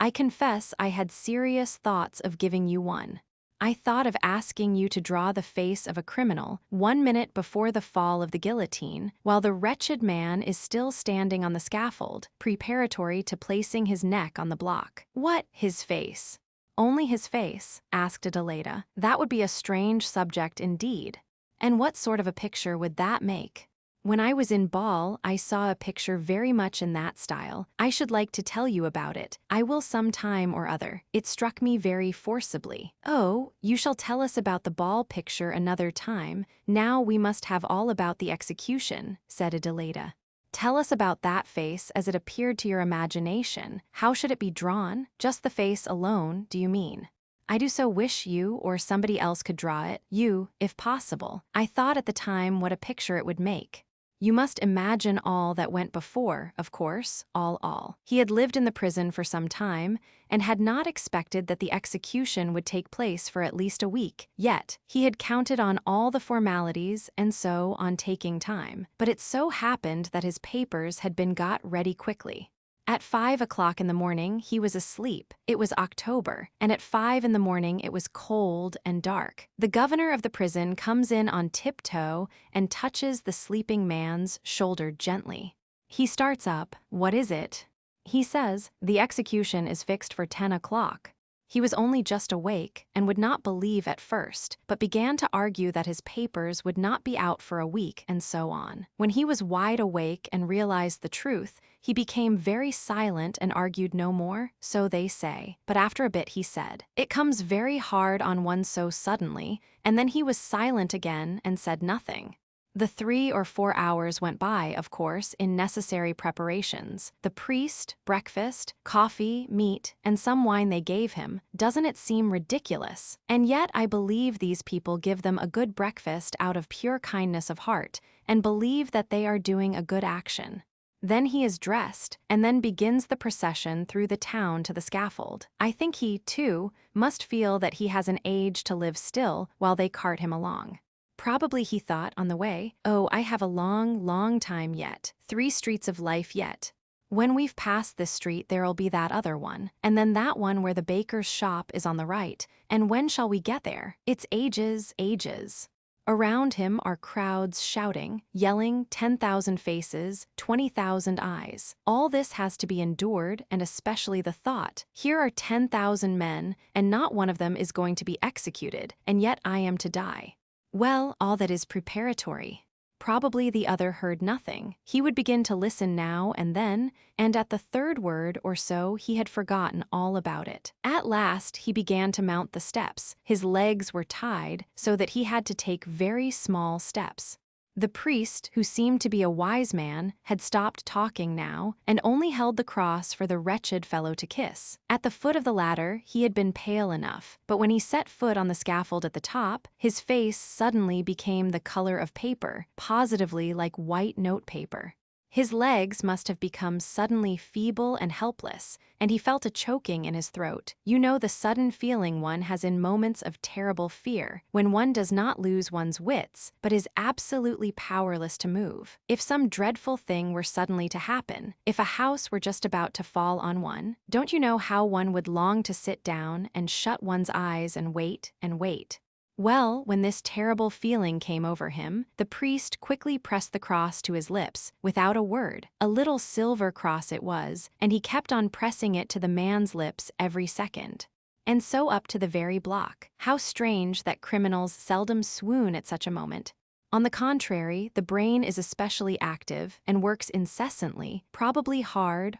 I confess I had serious thoughts of giving you one. I thought of asking you to draw the face of a criminal 1 minute before the fall of the guillotine, while the wretched man is still standing on the scaffold, preparatory to placing his neck on the block. What, his face? Only his face? Asked Adelaida. That would be a strange subject indeed. And what sort of a picture would that make? When I was in Ball, I saw a picture very much in that style. I should like to tell you about it. I will some time or other. It struck me very forcibly. Oh, you shall tell us about the Ball picture another time. Now we must have all about the execution, said Adelaida. Tell us about that face as it appeared to your imagination. How should it be drawn? Just the face alone, do you mean? I do so wish you or somebody else could draw it, you, if possible. I thought at the time what a picture it would make. You must imagine all that went before, of course, all. He had lived in the prison for some time, and had not expected that the execution would take place for at least a week. Yet, he had counted on all the formalities and so on taking time. But it so happened that his papers had been got ready quickly. At 5 o'clock in the morning, he was asleep. It was October, and at 5 in the morning it was cold and dark. The governor of the prison comes in on tiptoe and touches the sleeping man's shoulder gently. He starts up. What is it? He says, the execution is fixed for 10 o'clock. He was only just awake and would not believe at first, but began to argue that his papers would not be out for a week and so on. When he was wide awake and realized the truth, he became very silent and argued no more, so they say. But after a bit he said, it comes very hard on one so suddenly, and then he was silent again and said nothing. The 3 or 4 hours went by, of course, in necessary preparations. The priest, breakfast, coffee, meat, and some wine they gave him. Doesn't it seem ridiculous? And yet I believe these people give them a good breakfast out of pure kindness of heart, and believe that they are doing a good action. Then he is dressed, and then begins the procession through the town to the scaffold. I think he, too, must feel that he has an age to live still while they cart him along. Probably he thought on the way, oh, I have a long, long time yet, 3 streets of life yet. When we've passed this street there'll be that other one, and then that one where the baker's shop is on the right, and when shall we get there? It's ages, ages. Around him are crowds shouting, yelling, 10,000 faces, 20,000 eyes. All this has to be endured, and especially the thought, here are 10,000 men, and not one of them is going to be executed, and yet I am to die. Well, all that is preparatory. Probably the other heard nothing. He would begin to listen now and then, and at the 3rd word or so he had forgotten all about it. At last he began to mount the steps. His legs were tied so that he had to take very small steps. The priest, who seemed to be a wise man, had stopped talking now, and only held the cross for the wretched fellow to kiss. At the foot of the ladder he had been pale enough, but when he set foot on the scaffold at the top, his face suddenly became the color of paper, positively like white notepaper. His legs must have become suddenly feeble and helpless, and he felt a choking in his throat. You know the sudden feeling one has in moments of terrible fear, when one does not lose one's wits, but is absolutely powerless to move. If some dreadful thing were suddenly to happen, if a house were just about to fall on one, don't you know how one would long to sit down and shut one's eyes and wait and wait? Well, when this terrible feeling came over him, the priest quickly pressed the cross to his lips, without a word. A little silver cross it was, and he kept on pressing it to the man's lips every second. And so up to the very block. How strange that criminals seldom swoon at such a moment. On the contrary, the brain is especially active and works incessantly, probably hard,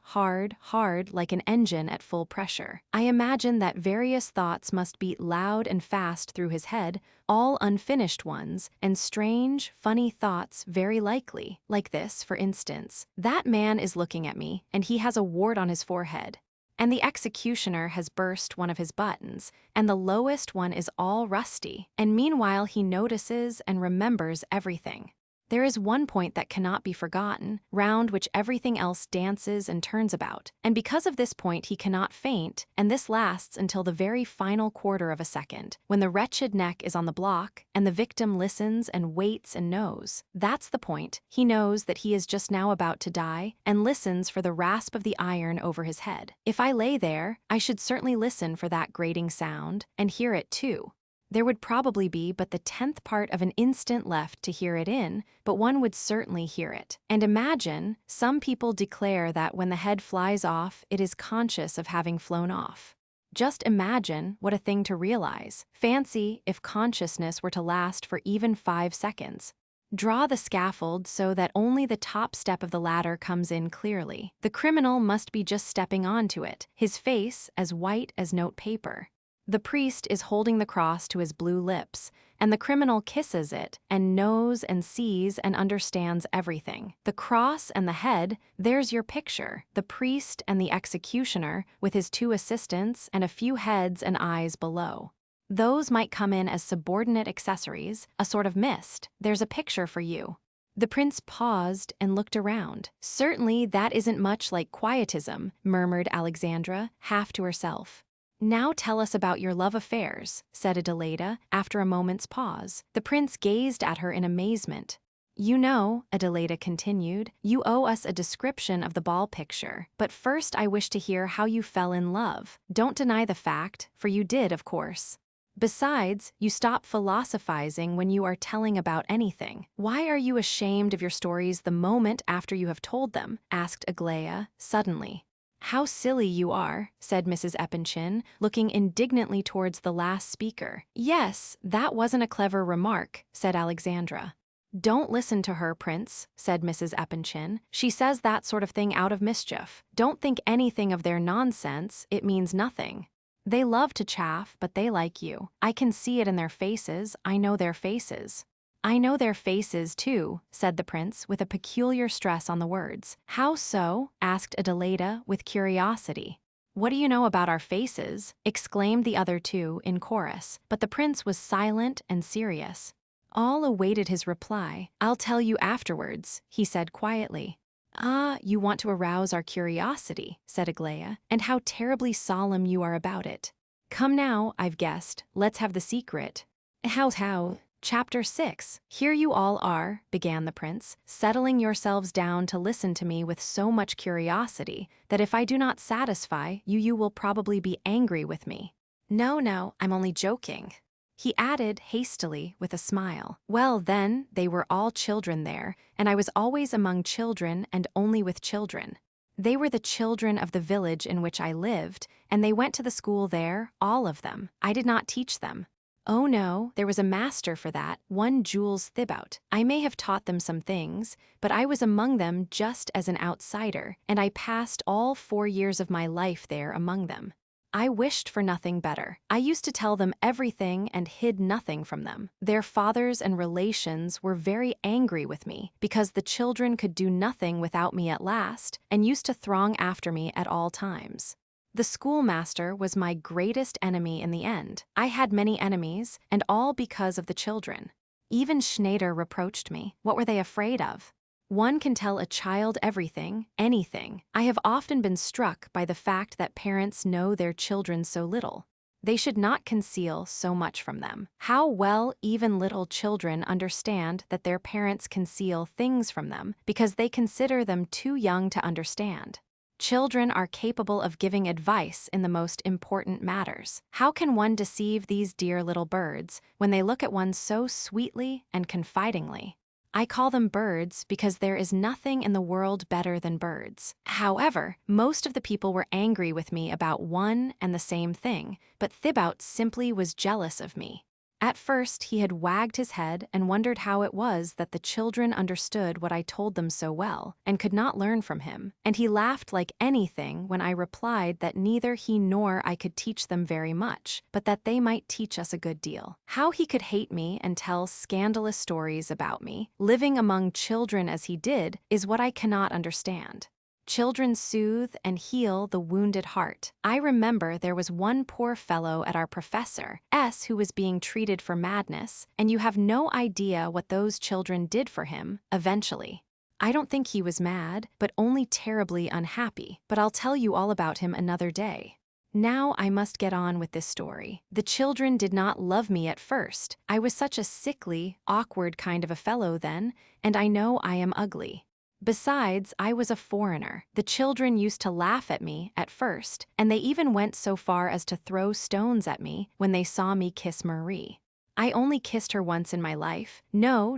like an engine at full pressure. I imagine that various thoughts must beat loud and fast through his head, all unfinished ones, and strange, funny thoughts very likely. Like this, for instance, that man is looking at me, and he has a wart on his forehead. And the executioner has burst one of his buttons, and the lowest one is all rusty, and meanwhile he notices and remembers everything. There is one point that cannot be forgotten, round which everything else dances and turns about, and because of this point he cannot faint, and this lasts until the very final quarter of a second, when the wretched neck is on the block, and the victim listens and waits and knows. That's the point. He knows that he is just now about to die, and listens for the rasp of the iron over his head. If I lay there, I should certainly listen for that grating sound, and hear it too. There would probably be but the 10th part of an instant left to hear it in, but one would certainly hear it. And imagine, some people declare that when the head flies off, it is conscious of having flown off. Just imagine what a thing to realize. Fancy if consciousness were to last for even 5 seconds. Draw the scaffold so that only the top step of the ladder comes in clearly. The criminal must be just stepping onto it, his face as white as notepaper. The priest is holding the cross to his blue lips, and the criminal kisses it, and knows and sees and understands everything. The cross and the head, there's your picture. The priest and the executioner, with his 2 assistants and a few heads and eyes below. Those might come in as subordinate accessories, a sort of mist. There's a picture for you. The prince paused and looked around. Certainly that isn't much like quietism, murmured Alexandra, half to herself. Now tell us about your love affairs, said Adelaida, after a moment's pause. The prince gazed at her in amazement. You know, Adelaida continued, you owe us a description of the ball picture, but first I wish to hear how you fell in love. Don't deny the fact, for you did, of course. Besides, you stop philosophizing when you are telling about anything. Why are you ashamed of your stories the moment after you have told them? Asked Aglaia, suddenly. How silly you are, said Mrs. Epanchin, looking indignantly towards the last speaker. Yes, that wasn't a clever remark, said Alexandra. Don't listen to her, Prince, said Mrs. Epanchin. She says that sort of thing out of mischief. Don't think anything of their nonsense, it means nothing. They love to chaff, but they like you. I can see it in their faces, I know their faces. I know their faces, too, said the prince, with a peculiar stress on the words. How so? Asked Adelaida with curiosity. What do you know about our faces? Exclaimed the other two in chorus, but the prince was silent and serious. All awaited his reply. I'll tell you afterwards, he said quietly. Ah, you want to arouse our curiosity, said Aglaia, and how terribly solemn you are about it. Come now, I've guessed, let's have the secret. How? Chapter 6. Here you all are, began the prince, settling yourselves down to listen to me with so much curiosity that if I do not satisfy you, you will probably be angry with me. No, I'm only joking. He added hastily with a smile. Well, then, they were all children there, and I was always among children and only with children. They were the children of the village in which I lived, and they went to the school there, all of them. I did not teach them. Oh no, there was a master for that, one Jules Thibaut. I may have taught them some things, but I was among them just as an outsider, and I passed all 4 years of my life there among them. I wished for nothing better. I used to tell them everything and hid nothing from them. Their fathers and relations were very angry with me because the children could do nothing without me at last and used to throng after me at all times. The schoolmaster was my greatest enemy in the end. I had many enemies, and all because of the children. Even Schneider reproached me. What were they afraid of? One can tell a child everything, anything. I have often been struck by the fact that parents know their children so little. They should not conceal so much from them. How well even little children understand that their parents conceal things from them because they consider them too young to understand. Children are capable of giving advice in the most important matters. How can one deceive these dear little birds when they look at one so sweetly and confidingly? I call them birds because there is nothing in the world better than birds. However, most of the people were angry with me about one and the same thing, but Thibaut simply was jealous of me. At first, he had wagged his head and wondered how it was that the children understood what I told them so well and could not learn from him, and he laughed like anything when I replied that neither he nor I could teach them very much, but that they might teach us a good deal. How he could hate me and tell scandalous stories about me, living among children as he did, is what I cannot understand. Children soothe and heal the wounded heart. I remember there was one poor fellow at our professor S who was being treated for madness, and you have no idea what those children did for him, eventually. I don't think he was mad, but only terribly unhappy, but I'll tell you all about him another day. Now I must get on with this story. The children did not love me at first. I was such a sickly, awkward kind of a fellow then, and I know I am ugly. Besides, I was a foreigner. The children used to laugh at me at first, and they even went so far as to throw stones at me when they saw me kiss Marie. I only kissed her once in my life. No,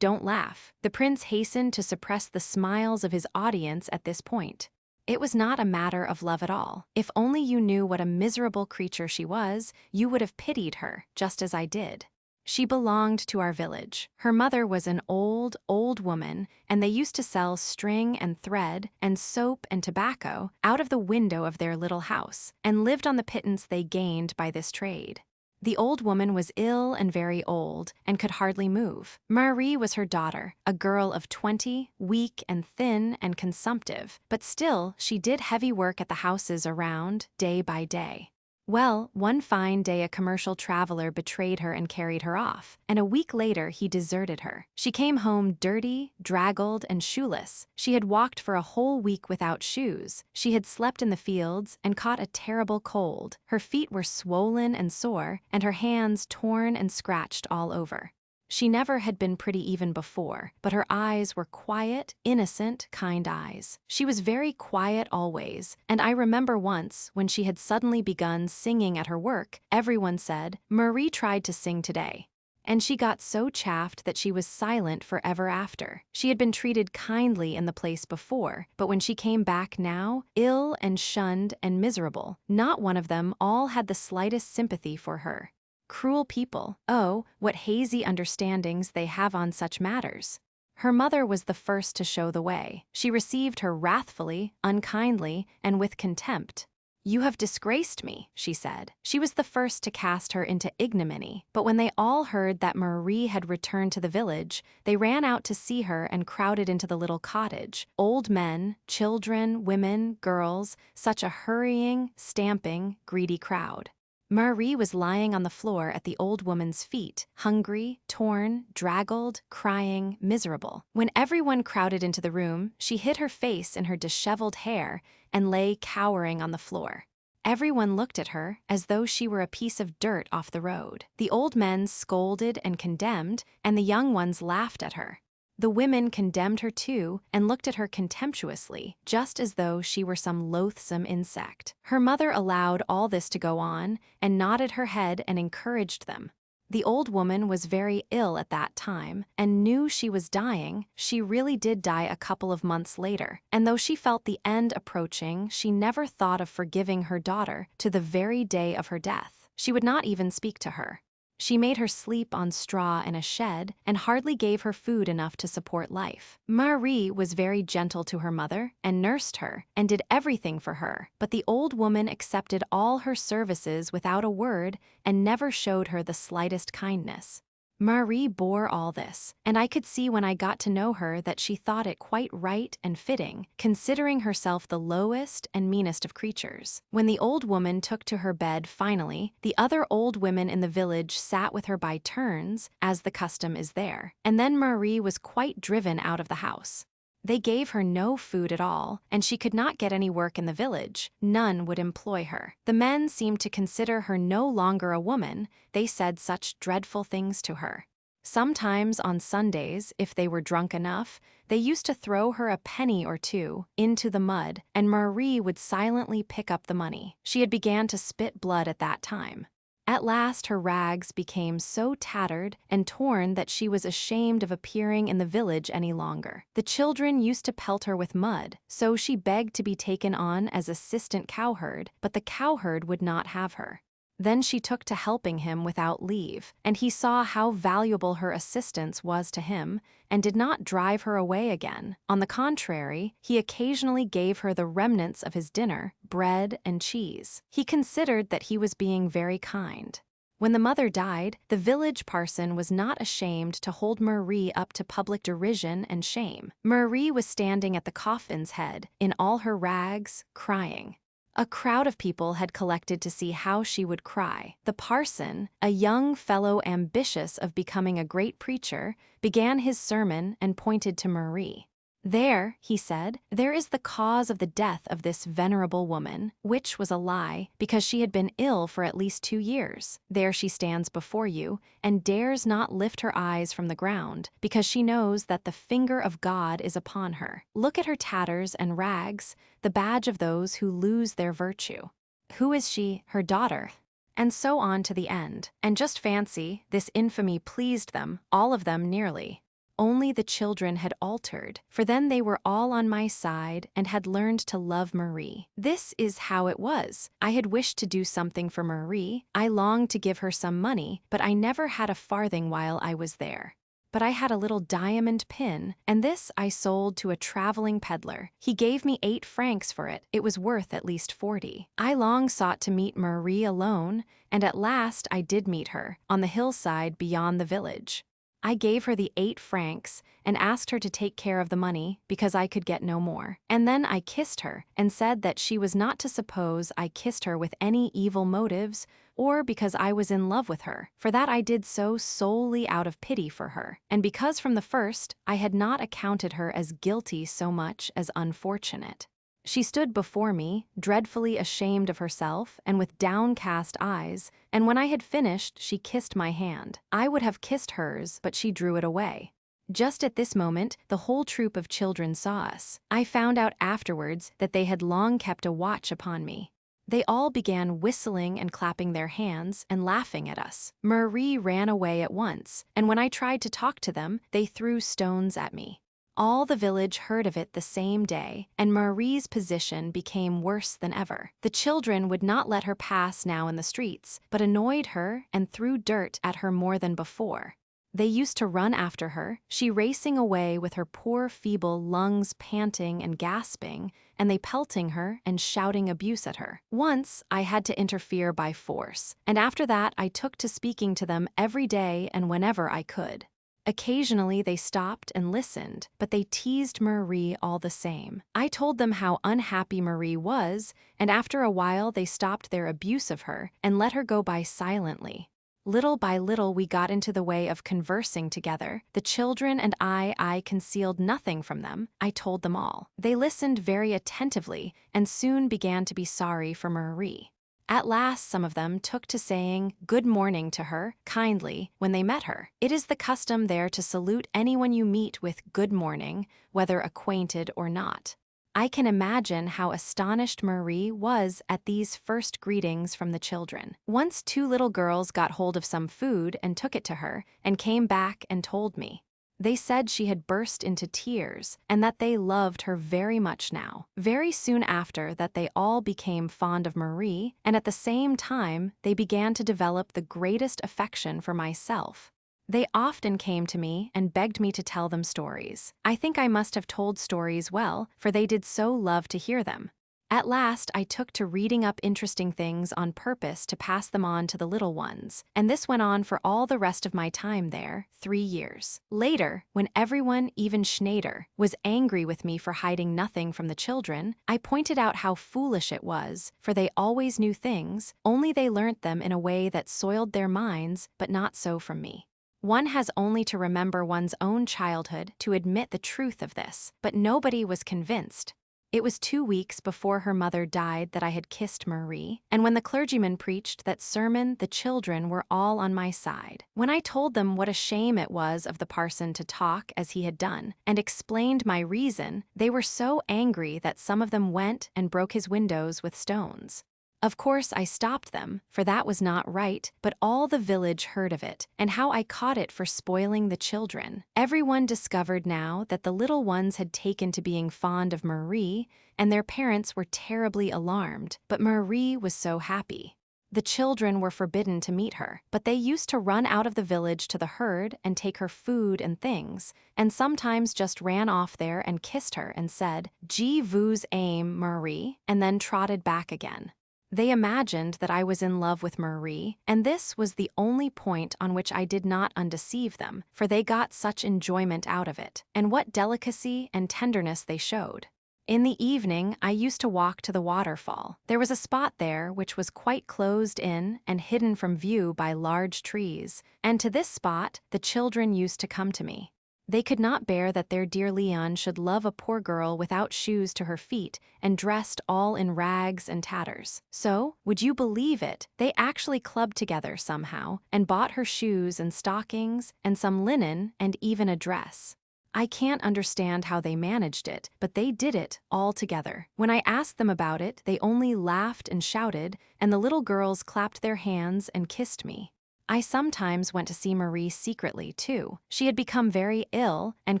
don't laugh. The prince hastened to suppress the smiles of his audience at this point. It was not a matter of love at all. If only you knew what a miserable creature she was, you would have pitied her, just as I did. She belonged to our village. Her mother was an old woman, and they used to sell string and thread and soap and tobacco out of the window of their little house, and lived on the pittance they gained by this trade. The old woman was ill and very old, and could hardly move. Marie was her daughter, a girl of 20, weak and thin and consumptive, but still she did heavy work at the houses around, day by day. Well, one fine day a commercial traveler betrayed her and carried her off, and a week later he deserted her. She came home dirty, draggled, and shoeless. She had walked for a whole week without shoes. She had slept in the fields and caught a terrible cold. Her feet were swollen and sore, and her hands torn and scratched all over. She never had been pretty even before, but her eyes were quiet, innocent, kind eyes. She was very quiet always, and I remember once, when she had suddenly begun singing at her work, everyone said, "Marie tried to sing today." And she got so chaffed that she was silent forever after. She had been treated kindly in the place before, but when she came back now, ill and shunned and miserable, not one of them all had the slightest sympathy for her. Cruel people, oh, what hazy understandings they have on such matters. Her mother was the first to show the way. She received her wrathfully, unkindly, and with contempt. "You have disgraced me," she said. She was the first to cast her into ignominy, but when they all heard that Marie had returned to the village, they ran out to see her and crowded into the little cottage. Old men, children, women, girls, such a hurrying, stamping, greedy crowd. Marie was lying on the floor at the old woman's feet, hungry, torn, draggled, crying, miserable. When everyone crowded into the room, she hid her face in her disheveled hair and lay cowering on the floor. Everyone looked at her as though she were a piece of dirt off the road. The old men scolded and condemned, and the young ones laughed at her. The women condemned her too and looked at her contemptuously, just as though she were some loathsome insect. Her mother allowed all this to go on and nodded her head and encouraged them. The old woman was very ill at that time and knew she was dying. She really did die a couple of months later, and though she felt the end approaching, she never thought of forgiving her daughter to the very day of her death. She would not even speak to her. She made her sleep on straw in a shed and hardly gave her food enough to support life. Marie was very gentle to her mother and nursed her and did everything for her, but the old woman accepted all her services without a word and never showed her the slightest kindness. Marie bore all this, and I could see when I got to know her that she thought it quite right and fitting, considering herself the lowest and meanest of creatures. When the old woman took to her bed finally, the other old women in the village sat with her by turns, as the custom is there, and then Marie was quite driven out of the house. They gave her no food at all, and she could not get any work in the village. None would employ her. The men seemed to consider her no longer a woman. They said such dreadful things to her. Sometimes on Sundays, if they were drunk enough, they used to throw her a penny or two into the mud, and Marie would silently pick up the money. She had begun to spit blood at that time. At last her rags became so tattered and torn that she was ashamed of appearing in the village any longer. The children used to pelt her with mud, so she begged to be taken on as assistant cowherd, but the cowherd would not have her. Then she took to helping him without leave, and he saw how valuable her assistance was to him and did not drive her away again. On the contrary, he occasionally gave her the remnants of his dinner, bread and cheese. He considered that he was being very kind. When the mother died, the village parson was not ashamed to hold Marie up to public derision and shame. Marie was standing at the coffin's head, in all her rags, crying. A crowd of people had collected to see how she would cry. The parson, a young fellow ambitious of becoming a great preacher, began his sermon and pointed to Marie. "There," he said, "there is the cause of the death of this venerable woman," which was a lie, because she had been ill for at least 2 years. There she stands before you, and dares not lift her eyes from the ground, because she knows that the finger of God is upon her. Look at her tatters and rags, the badge of those who lose their virtue. Who is she? Her daughter. And so on to the end. And just fancy, this infamy pleased them, all of them nearly. Only the children had altered, for then they were all on my side and had learned to love Marie. This is how it was. I had wished to do something for Marie. I longed to give her some money, but I never had a farthing while I was there. But I had a little diamond pin, and this I sold to a traveling peddler. He gave me 8 francs for it. It was worth at least 40. I long sought to meet Marie alone, and at last I did meet her, on the hillside beyond the village. I gave her the 8 francs and asked her to take care of the money because I could get no more. And then I kissed her and said that she was not to suppose I kissed her with any evil motives or because I was in love with her, for that I did so solely out of pity for her, and because from the first I had not accounted her as guilty so much as unfortunate. She stood before me, dreadfully ashamed of herself and with downcast eyes, and when I had finished, she kissed my hand. I would have kissed hers, but she drew it away. Just at this moment, the whole troop of children saw us. I found out afterwards that they had long kept a watch upon me. They all began whistling and clapping their hands and laughing at us. Marie ran away at once, and when I tried to talk to them, they threw stones at me. All the village heard of it the same day, and Marie's position became worse than ever. The children would not let her pass now in the streets, but annoyed her and threw dirt at her more than before. They used to run after her, she racing away with her poor feeble lungs panting and gasping, and they pelting her and shouting abuse at her. Once, I had to interfere by force, and after that I took to speaking to them every day and whenever I could. Occasionally they stopped and listened, but they teased Marie all the same. I told them how unhappy Marie was, and after a while they stopped their abuse of her and let her go by silently. Little by little we got into the way of conversing together. The children and I concealed nothing from them. I told them all. They listened very attentively and soon began to be sorry for Marie. At last some of them took to saying good morning to her, kindly, when they met her. It is the custom there to salute anyone you meet with good morning, whether acquainted or not. I can imagine how astonished Marie was at these first greetings from the children. Once 2 little girls got hold of some food and took it to her, and came back and told me. They said she had burst into tears, and that they loved her very much now. Very soon after that they all became fond of Marie, and at the same time they began to develop the greatest affection for myself. They often came to me and begged me to tell them stories. I think I must have told stories well, for they did so love to hear them. At last, I took to reading up interesting things on purpose to pass them on to the little ones, and this went on for all the rest of my time there, 3 years. Later, when everyone, even Schneider, was angry with me for hiding nothing from the children, I pointed out how foolish it was, for they always knew things, only they learnt them in a way that soiled their minds, but not so from me. One has only to remember one's own childhood to admit the truth of this, but nobody was convinced. It was 2 weeks before her mother died that I had kissed Marie, and when the clergyman preached that sermon, the children were all on my side. When I told them what a shame it was of the parson to talk as he had done, and explained my reason, they were so angry that some of them went and broke his windows with stones. Of course, I stopped them, for that was not right, but all the village heard of it, and how I caught it for spoiling the children. Everyone discovered now that the little ones had taken to being fond of Marie, and their parents were terribly alarmed, but Marie was so happy. The children were forbidden to meet her, but they used to run out of the village to the herd and take her food and things, and sometimes just ran off there and kissed her and said, "Je vous aime, Marie," and then trotted back again. They imagined that I was in love with Marie, and this was the only point on which I did not undeceive them, for they got such enjoyment out of it, and what delicacy and tenderness they showed. In the evening, I used to walk to the waterfall. There was a spot there which was quite closed in and hidden from view by large trees, and to this spot the children used to come to me. They could not bear that their dear Leon should love a poor girl without shoes to her feet and dressed all in rags and tatters. So, would you believe it, they actually clubbed together somehow and bought her shoes and stockings and some linen and even a dress. I can't understand how they managed it, but they did it all together. When I asked them about it, they only laughed and shouted, and the little girls clapped their hands and kissed me. I sometimes went to see Marie secretly, too. She had become very ill and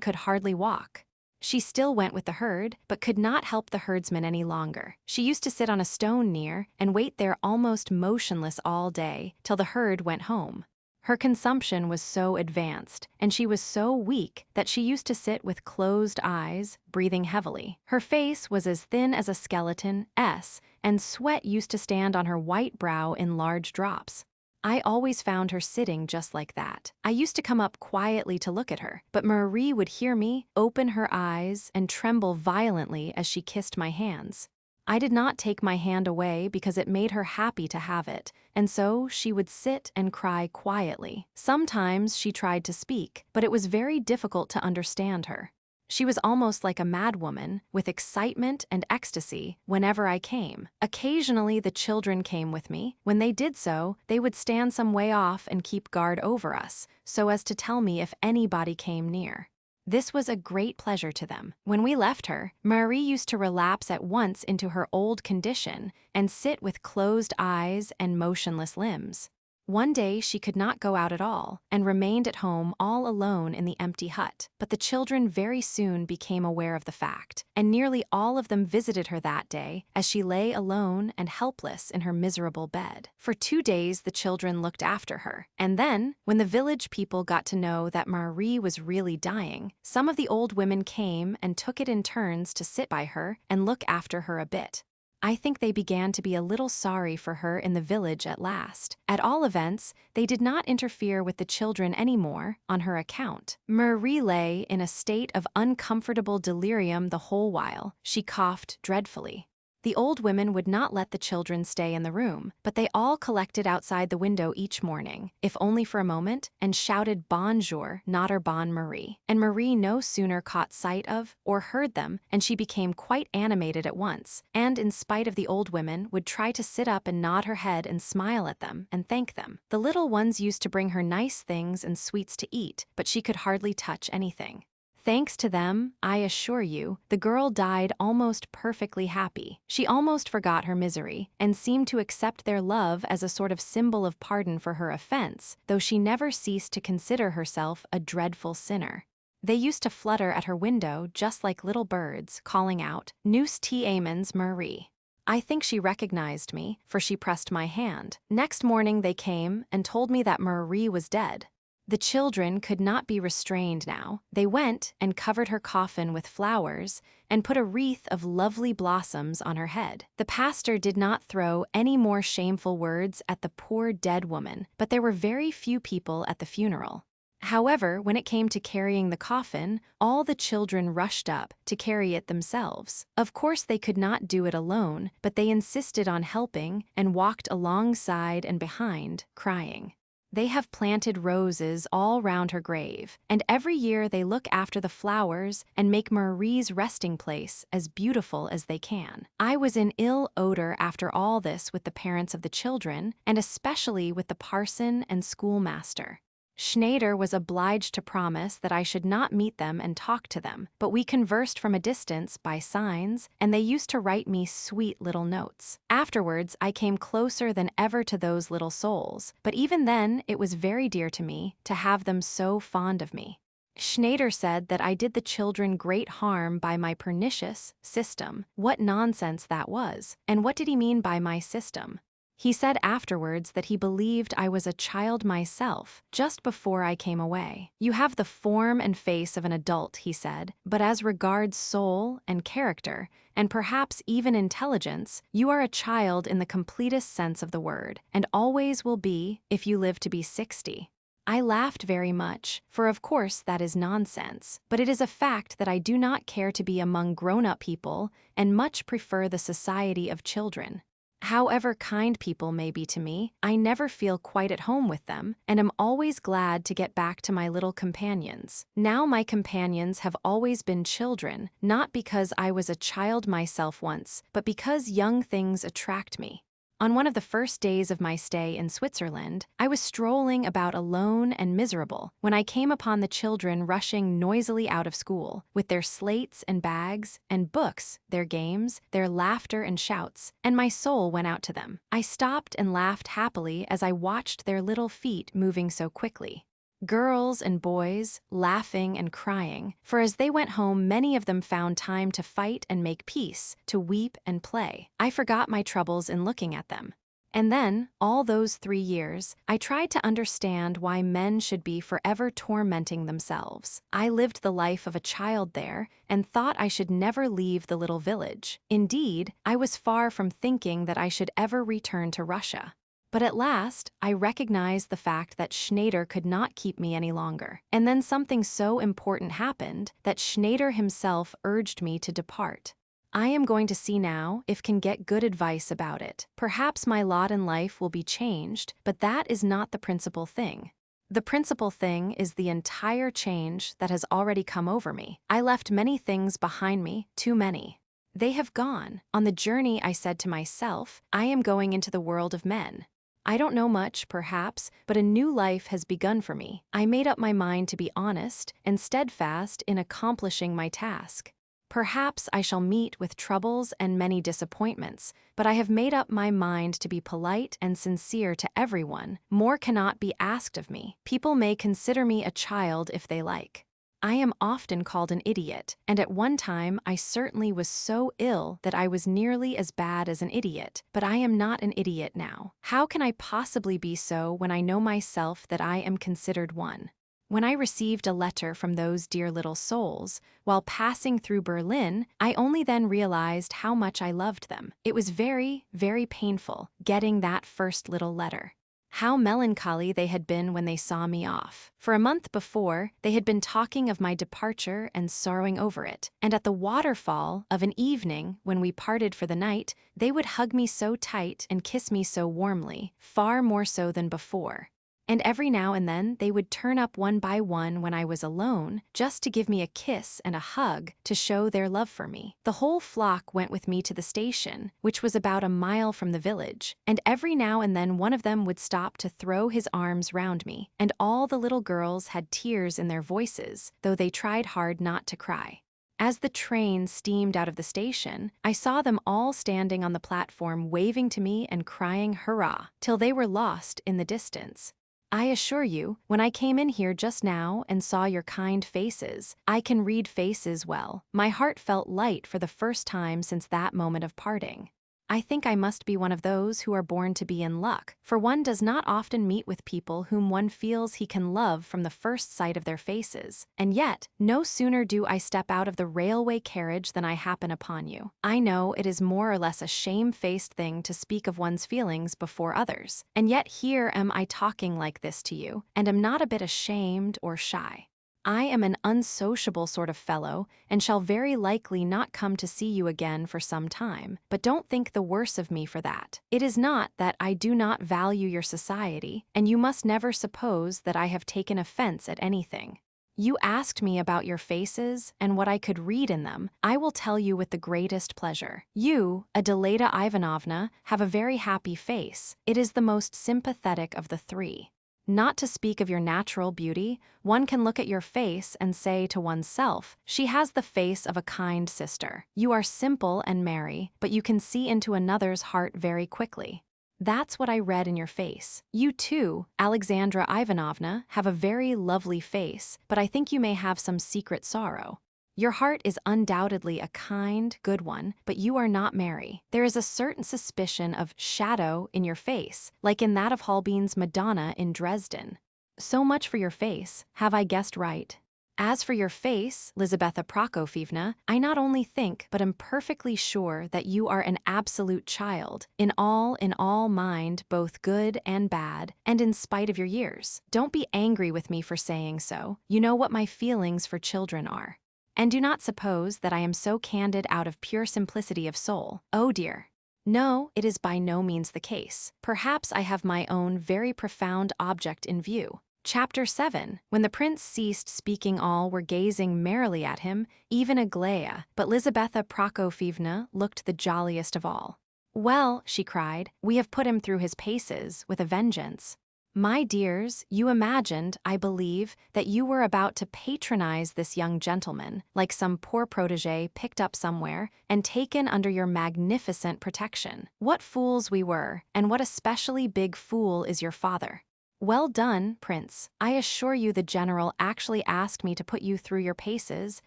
could hardly walk. She still went with the herd, but could not help the herdsman any longer. She used to sit on a stone near and wait there almost motionless all day, till the herd went home. Her consumption was so advanced, and she was so weak that she used to sit with closed eyes, breathing heavily. Her face was as thin as a skeleton, and sweat used to stand on her white brow in large drops. I always found her sitting just like that. I used to come up quietly to look at her, but Marie would hear me, open her eyes, and tremble violently as she kissed my hands. I did not take my hand away because it made her happy to have it, and so she would sit and cry quietly. Sometimes she tried to speak, but it was very difficult to understand her. She was almost like a madwoman, with excitement and ecstasy whenever I came. Occasionally the children came with me. When they did so, they would stand some way off and keep guard over us, so as to tell me if anybody came near. This was a great pleasure to them. When we left her, Marie used to relapse at once into her old condition and sit with closed eyes and motionless limbs. One day she could not go out at all, and remained at home all alone in the empty hut. But the children very soon became aware of the fact, and nearly all of them visited her that day as she lay alone and helpless in her miserable bed. For 2 days the children looked after her, and then, when the village people got to know that Marie was really dying, some of the old women came and took it in turns to sit by her and look after her a bit. I think they began to be a little sorry for her in the village at last. At all events, they did not interfere with the children anymore on her account. Marie lay in a state of uncomfortable delirium the whole while. She coughed dreadfully. The old women would not let the children stay in the room, but they all collected outside the window each morning, if only for a moment, and shouted bonjour, notre bonne Marie. And Marie no sooner caught sight of or heard them, and she became quite animated at once, and in spite of the old women, would try to sit up and nod her head and smile at them and thank them. The little ones used to bring her nice things and sweets to eat, but she could hardly touch anything. Thanks to them, I assure you, the girl died almost perfectly happy. She almost forgot her misery, and seemed to accept their love as a sort of symbol of pardon for her offense, though she never ceased to consider herself a dreadful sinner. They used to flutter at her window just like little birds, calling out, "Nous t'aimons, Marie." I think she recognized me, for she pressed my hand. Next morning they came and told me that Marie was dead. The children could not be restrained now. They went and covered her coffin with flowers and put a wreath of lovely blossoms on her head. The pastor did not throw any more shameful words at the poor dead woman, but there were very few people at the funeral. However, when it came to carrying the coffin, all the children rushed up to carry it themselves. Of course, they could not do it alone, but they insisted on helping and walked alongside and behind, crying. They have planted roses all round her grave, and every year they look after the flowers and make Marie's resting place as beautiful as they can. I was in ill odor after all this with the parents of the children, and especially with the parson and schoolmaster. Schneider was obliged to promise that I should not meet them and talk to them, but we conversed from a distance by signs, and they used to write me sweet little notes. Afterwards, I came closer than ever to those little souls, but even then it was very dear to me to have them so fond of me. Schneider said that I did the children great harm by my pernicious system. What nonsense that was, and what did he mean by my system? He said afterwards that he believed I was a child myself, just before I came away. You have the form and face of an adult, he said, but as regards soul and character, and perhaps even intelligence, you are a child in the completest sense of the word, and always will be if you live to be 60. I laughed very much, for of course that is nonsense, but it is a fact that I do not care to be among grown-up people and much prefer the society of children. However kind people may be to me, I never feel quite at home with them, and am always glad to get back to my little companions. Now my companions have always been children, not because I was a child myself once, but because young things attract me. On one of the first days of my stay in Switzerland, I was strolling about alone and miserable when I came upon the children rushing noisily out of school, with their slates and bags and books, their games, their laughter and shouts, and my soul went out to them. I stopped and laughed happily as I watched their little feet moving so quickly. Girls and boys, laughing and crying, for as they went home many of them found time to fight and make peace, to weep and play. I forgot my troubles in looking at them. And then, all those 3 years, I tried to understand why men should be forever tormenting themselves. I lived the life of a child there, and thought I should never leave the little village. Indeed, I was far from thinking that I should ever return to Russia. But at last, I recognized the fact that Schneider could not keep me any longer. And then something so important happened that Schneider himself urged me to depart. I am going to see now if can get good advice about it. Perhaps my lot in life will be changed, but that is not the principal thing. The principal thing is the entire change that has already come over me. I left many things behind me, too many. They have gone. On the journey, I said to myself, I am going into the world of men. I don't know much, perhaps, but a new life has begun for me. I made up my mind to be honest and steadfast in accomplishing my task. Perhaps I shall meet with troubles and many disappointments, but I have made up my mind to be polite and sincere to everyone. More cannot be asked of me. People may consider me a child if they like. I am often called an idiot, and at one time I certainly was so ill that I was nearly as bad as an idiot, but I am not an idiot now. How can I possibly be so when I know myself that I am considered one? When I received a letter from those dear little souls, while passing through Berlin, I only then realized how much I loved them. It was very, very painful getting that first little letter. How melancholy they had been when they saw me off. For a month before, they had been talking of my departure and sorrowing over it, and at the waterfall of an evening when we parted for the night, they would hug me so tight and kiss me so warmly, far more so than before. And every now and then they would turn up one by one when I was alone, just to give me a kiss and a hug to show their love for me. The whole flock went with me to the station, which was about a mile from the village, and every now and then one of them would stop to throw his arms round me, and all the little girls had tears in their voices, though they tried hard not to cry. As the train steamed out of the station, I saw them all standing on the platform waving to me and crying hurrah, till they were lost in the distance. I assure you, when I came in here just now and saw your kind faces, I can read faces well. My heart felt light for the first time since that moment of parting. I think I must be one of those who are born to be in luck, for one does not often meet with people whom one feels he can love from the first sight of their faces. And yet, no sooner do I step out of the railway carriage than I happen upon you. I know it is more or less a shamefaced thing to speak of one's feelings before others, and yet here am I talking like this to you, and am not a bit ashamed or shy. I am an unsociable sort of fellow, and shall very likely not come to see you again for some time, but don't think the worse of me for that. It is not that I do not value your society, and you must never suppose that I have taken offense at anything. You asked me about your faces and what I could read in them. I will tell you with the greatest pleasure. You, Adelaida Ivanovna, have a very happy face. It is the most sympathetic of the three. Not to speak of your natural beauty, one can look at your face and say to oneself, she has the face of a kind sister. You are simple and merry, but you can see into another's heart very quickly. That's what I read in your face. You too, Alexandra Ivanovna, have a very lovely face, but I think you may have some secret sorrow. Your heart is undoubtedly a kind, good one, but you are not merry. There is a certain suspicion of shadow in your face, like in that of Holbein's Madonna in Dresden. So much for your face. Have I guessed right? As for your face, Lizabetha Prokofyevna, I not only think but am perfectly sure that you are an absolute child, in all mind, both good and bad, and in spite of your years. Don't be angry with me for saying so. You know what my feelings for children are. And do not suppose that I am so candid out of pure simplicity of soul. Oh dear. No, it is by no means the case. Perhaps I have my own very profound object in view. Chapter 7. When the prince ceased speaking, all were gazing merrily at him, even Aglaia, but Lizabetha Prokofyevna looked the jolliest of all. Well, she cried, we have put him through his paces with a vengeance. My dears, you imagined, I believe, that you were about to patronize this young gentleman, like some poor protege picked up somewhere, and taken under your magnificent protection. What fools we were, and what a specially big fool is your father. Well done, Prince. I assure you the general actually asked me to put you through your paces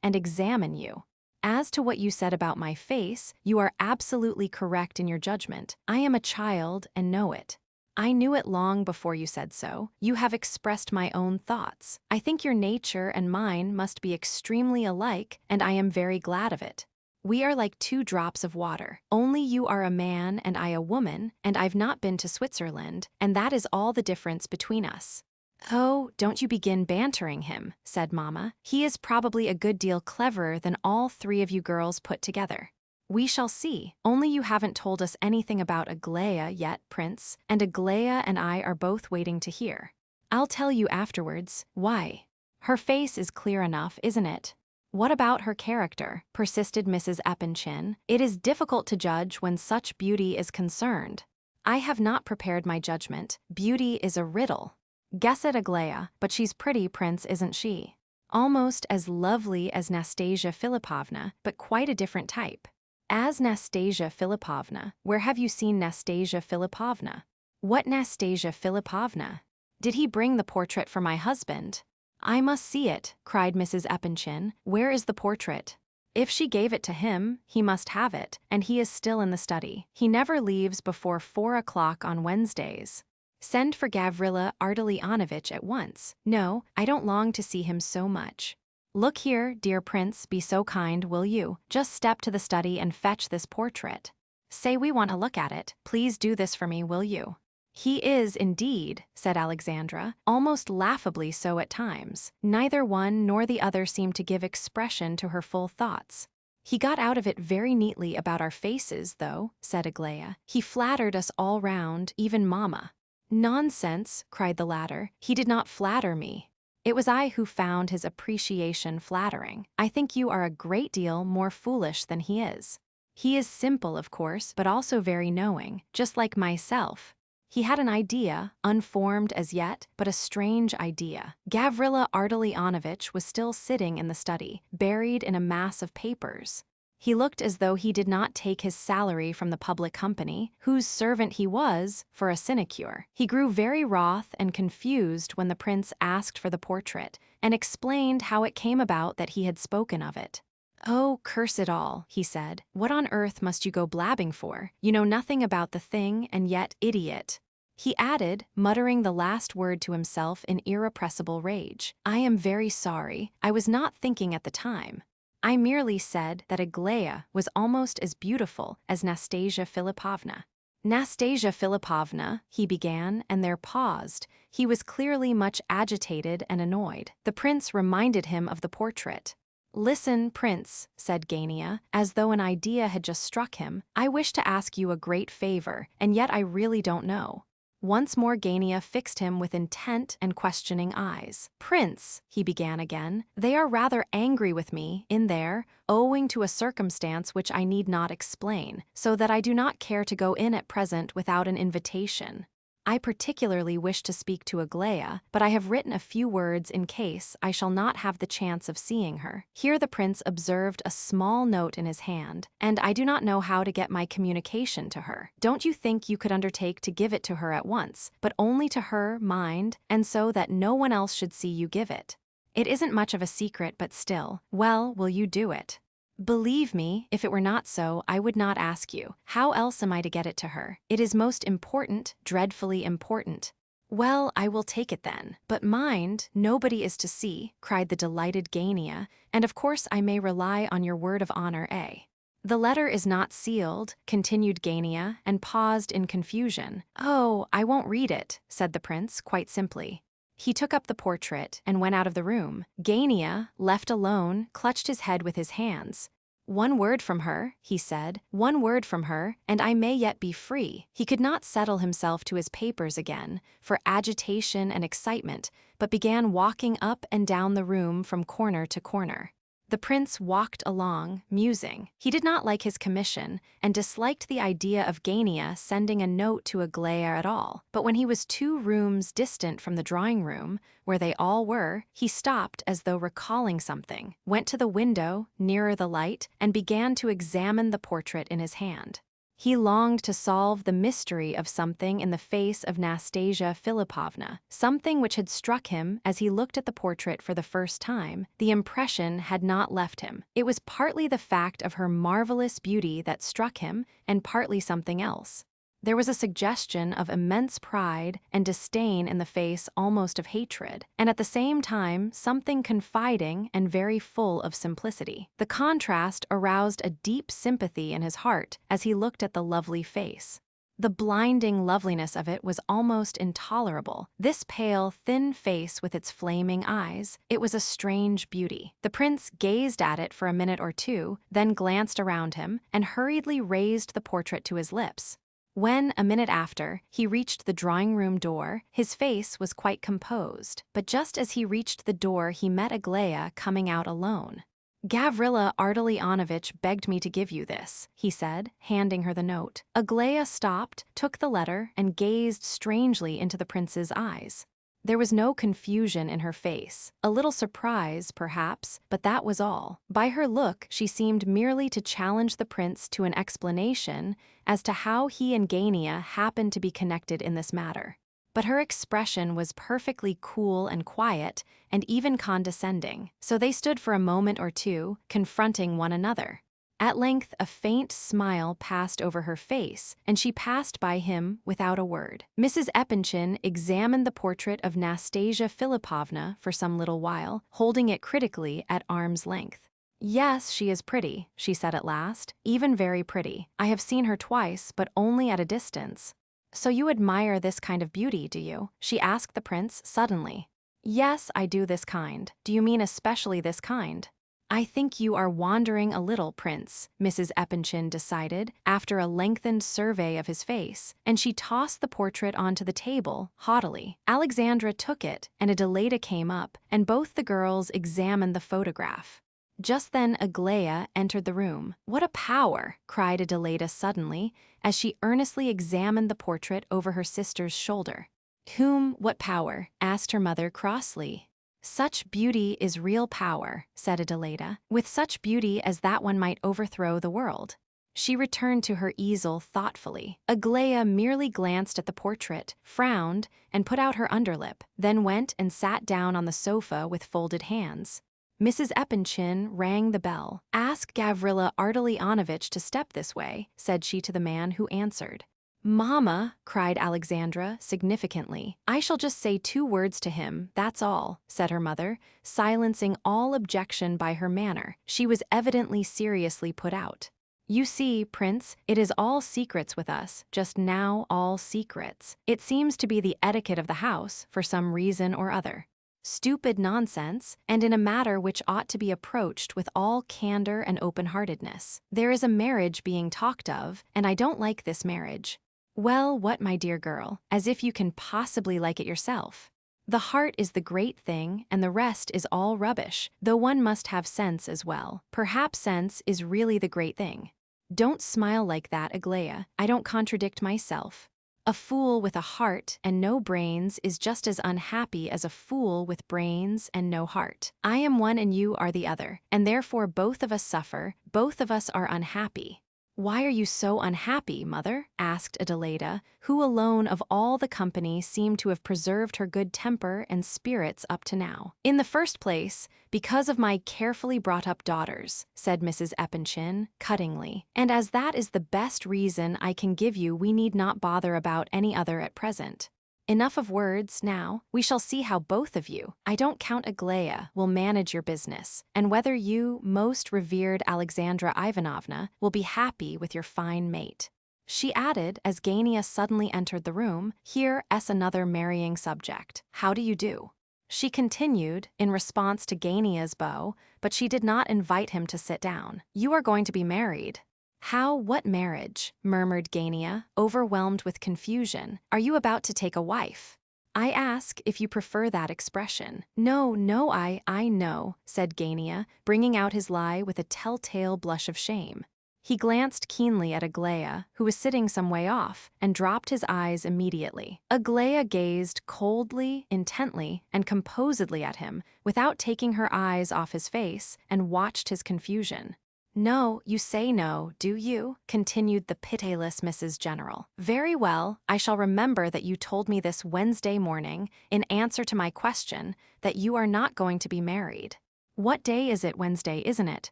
and examine you. As to what you said about my face, you are absolutely correct in your judgment. I am a child and know it. I knew it long before you said so. You have expressed my own thoughts. I think your nature and mine must be extremely alike, and I am very glad of it. We are like two drops of water. Only you are a man and I a woman, and I've not been to Switzerland, and that is all the difference between us. Oh, don't you begin bantering him, said Mamma. He is probably a good deal cleverer than all three of you girls put together. We shall see. Only you haven't told us anything about Aglaia yet, Prince, and Aglaia and I are both waiting to hear. I'll tell you afterwards. Why? Her face is clear enough, isn't it? What about her character? Persisted Mrs. Epanchin. It is difficult to judge when such beauty is concerned. I have not prepared my judgment. Beauty is a riddle. Guess it, Aglaia, but she's pretty, Prince, isn't she? almost as lovely as Nastasia Philipovna, but quite a different type. As Nastasia Philipovna, where have you seen Nastasia Philipovna? What Nastasia Philipovna? Did he bring the portrait for my husband? I must see it, cried Mrs. Epanchin. Where is the portrait? If she gave it to him, he must have it, and he is still in the study. He never leaves before 4 o'clock on Wednesdays. Send for Gavrila Ardalionovitch at once. No, I don't long to see him so much. Look here, dear prince, be so kind, will you? Just step to the study and fetch this portrait. Say we want to look at it. Please do this for me, will you? He is, indeed, said Alexandra, almost laughably so at times. Neither one nor the other seemed to give expression to her full thoughts. He got out of it very neatly about our faces, though, said Aglaya. He flattered us all round, even Mamma. Nonsense, cried the latter. He did not flatter me. It was I who found his appreciation flattering. I think you are a great deal more foolish than he is. He is simple, of course, but also very knowing, just like myself. He had an idea, unformed as yet, but a strange idea. Gavrila Ardalionovitch was still sitting in the study, buried in a mass of papers. He looked as though he did not take his salary from the public company, whose servant he was, for a sinecure. He grew very wroth and confused when the prince asked for the portrait, and explained how it came about that he had spoken of it. Oh, curse it all, he said. What on earth must you go blabbing for? You know nothing about the thing, and yet, idiot. He added, muttering the last word to himself in irrepressible rage. I am very sorry. I was not thinking at the time. I merely said that Aglaya was almost as beautiful as Nastasia Philipovna. Nastasia Philipovna, he began, and there paused. He was clearly much agitated and annoyed. The prince reminded him of the portrait. Listen, prince, said Gania, as though an idea had just struck him. I wish to ask you a great favor, and yet I really don't know. Once more Gania fixed him with intent and questioning eyes. Prince, he began again, they are rather angry with me, in there, owing to a circumstance which I need not explain, so that I do not care to go in at present without an invitation. I particularly wish to speak to Aglaya, but I have written a few words in case I shall not have the chance of seeing her. Here the prince observed a small note in his hand, and I do not know how to get my communication to her. Don't you think you could undertake to give it to her at once, but only to her, mind, and so that no one else should see you give it? It isn't much of a secret, but still, well, will you do it? Believe me, if it were not so, I would not ask you. How else am I to get it to her? It is most important, dreadfully important. Well, I will take it then. But mind, nobody is to see, cried the delighted Gania, and of course I may rely on your word of honor, eh? The letter is not sealed, continued Gania, and paused in confusion. Oh, I won't read it, said the prince, quite simply. He took up the portrait and went out of the room. Gania, left alone, clutched his head with his hands. One word from her, he said, one word from her, and I may yet be free. He could not settle himself to his papers again, for agitation and excitement, but began walking up and down the room from corner to corner. The prince walked along, musing. He did not like his commission, and disliked the idea of Gania sending a note to Aglaya at all. But when he was 2 rooms distant from the drawing-room, where they all were, he stopped as though recalling something, went to the window, nearer the light, and began to examine the portrait in his hand. He longed to solve the mystery of something in the face of Nastasia Philipovna, something which had struck him as he looked at the portrait for the first time. The impression had not left him. It was partly the fact of her marvelous beauty that struck him, and partly something else. There was a suggestion of immense pride and disdain in the face almost of hatred, and at the same time something confiding and very full of simplicity. The contrast aroused a deep sympathy in his heart as he looked at the lovely face. The blinding loveliness of it was almost intolerable. This pale, thin face with its flaming eyes, it was a strange beauty. The prince gazed at it for a minute or two, then glanced around him and hurriedly raised the portrait to his lips. When, a minute after, he reached the drawing-room door, his face was quite composed. But just as he reached the door, he met Aglaya coming out alone. Gavrila Ardalionovitch begged me to give you this, he said, handing her the note. Aglaya stopped, took the letter, and gazed strangely into the prince's eyes. There was no confusion in her face, a little surprise, perhaps, but that was all. By her look, she seemed merely to challenge the prince to an explanation as to how he and Gania happened to be connected in this matter. But her expression was perfectly cool and quiet, and even condescending, so they stood for a moment or two, confronting one another. At length, a faint smile passed over her face, and she passed by him without a word. Mrs. Epanchin examined the portrait of Nastasia Philippovna for some little while, holding it critically at arm's length. "Yes, she is pretty," she said at last, "even very pretty. I have seen her twice, but only at a distance." "So you admire this kind of beauty, do you?" she asked the prince suddenly. "Yes, I do this kind. Do you mean especially this kind?" "I think you are wandering a little, Prince," Mrs. Epanchin decided, after a lengthened survey of his face, and she tossed the portrait onto the table, haughtily. Alexandra took it, and Adelaida came up, and both the girls examined the photograph. Just then Aglaia entered the room. "What a power!" cried Adelaida suddenly, as she earnestly examined the portrait over her sister's shoulder. "What power?" asked her mother crossly. "Such beauty is real power," said Adelaida. "With such beauty as that one might overthrow the world." She returned to her easel thoughtfully. Aglaia merely glanced at the portrait, frowned, and put out her underlip, then went and sat down on the sofa with folded hands. Mrs. Epanchin rang the bell. "Ask Gavrila Ardalionovitch to step this way," said she to the man who answered. "Mamma," cried Alexandra significantly. "I shall just say 2 words to him, that's all," said her mother, silencing all objection by her manner. She was evidently seriously put out. "You see, Prince, it is all secrets with us, just now all secrets. It seems to be the etiquette of the house, for some reason or other. Stupid nonsense, and in a matter which ought to be approached with all candor and open-heartedness. There is a marriage being talked of, and I don't like this marriage." "Well, what, my dear girl, as if you can possibly like it yourself. The heart is the great thing, and the rest is all rubbish, though one must have sense as well. Perhaps sense is really the great thing." "Don't smile like that, Aglaia. I don't contradict myself. A fool with a heart and no brains is just as unhappy as a fool with brains and no heart. I am one and you are the other, and therefore both of us suffer, both of us are unhappy." "Why are you so unhappy, mother?" asked Adelaida, who alone of all the company seemed to have preserved her good temper and spirits up to now. "In the first place, because of my carefully brought-up daughters," said Mrs. Epanchin, cuttingly. "And as that is the best reason I can give you, we need not bother about any other at present. Enough of words, now. We shall see how both of you, I don't count Aglaia, will manage your business, and whether you, most revered Alexandra Ivanovna, will be happy with your fine mate." She added, as Gania suddenly entered the room, "Here is another marrying subject. How do you do?" She continued, in response to Gania's bow, but she did not invite him to sit down. "You are going to be married." "How? What marriage?" murmured Gania, overwhelmed with confusion. "Are you about to take a wife?" "I ask if you prefer that expression." No, I know," said Gania, bringing out his lie with a telltale blush of shame. He glanced keenly at Aglaia, who was sitting some way off, and dropped his eyes immediately. Aglaia gazed coldly, intently, and composedly at him, without taking her eyes off his face, and watched his confusion. "No, you say no, do you?" continued the pitiless Mrs. General. "Very well, I shall remember that you told me this Wednesday morning, in answer to my question, that you are not going to be married." "What day is it? Wednesday, isn't it?"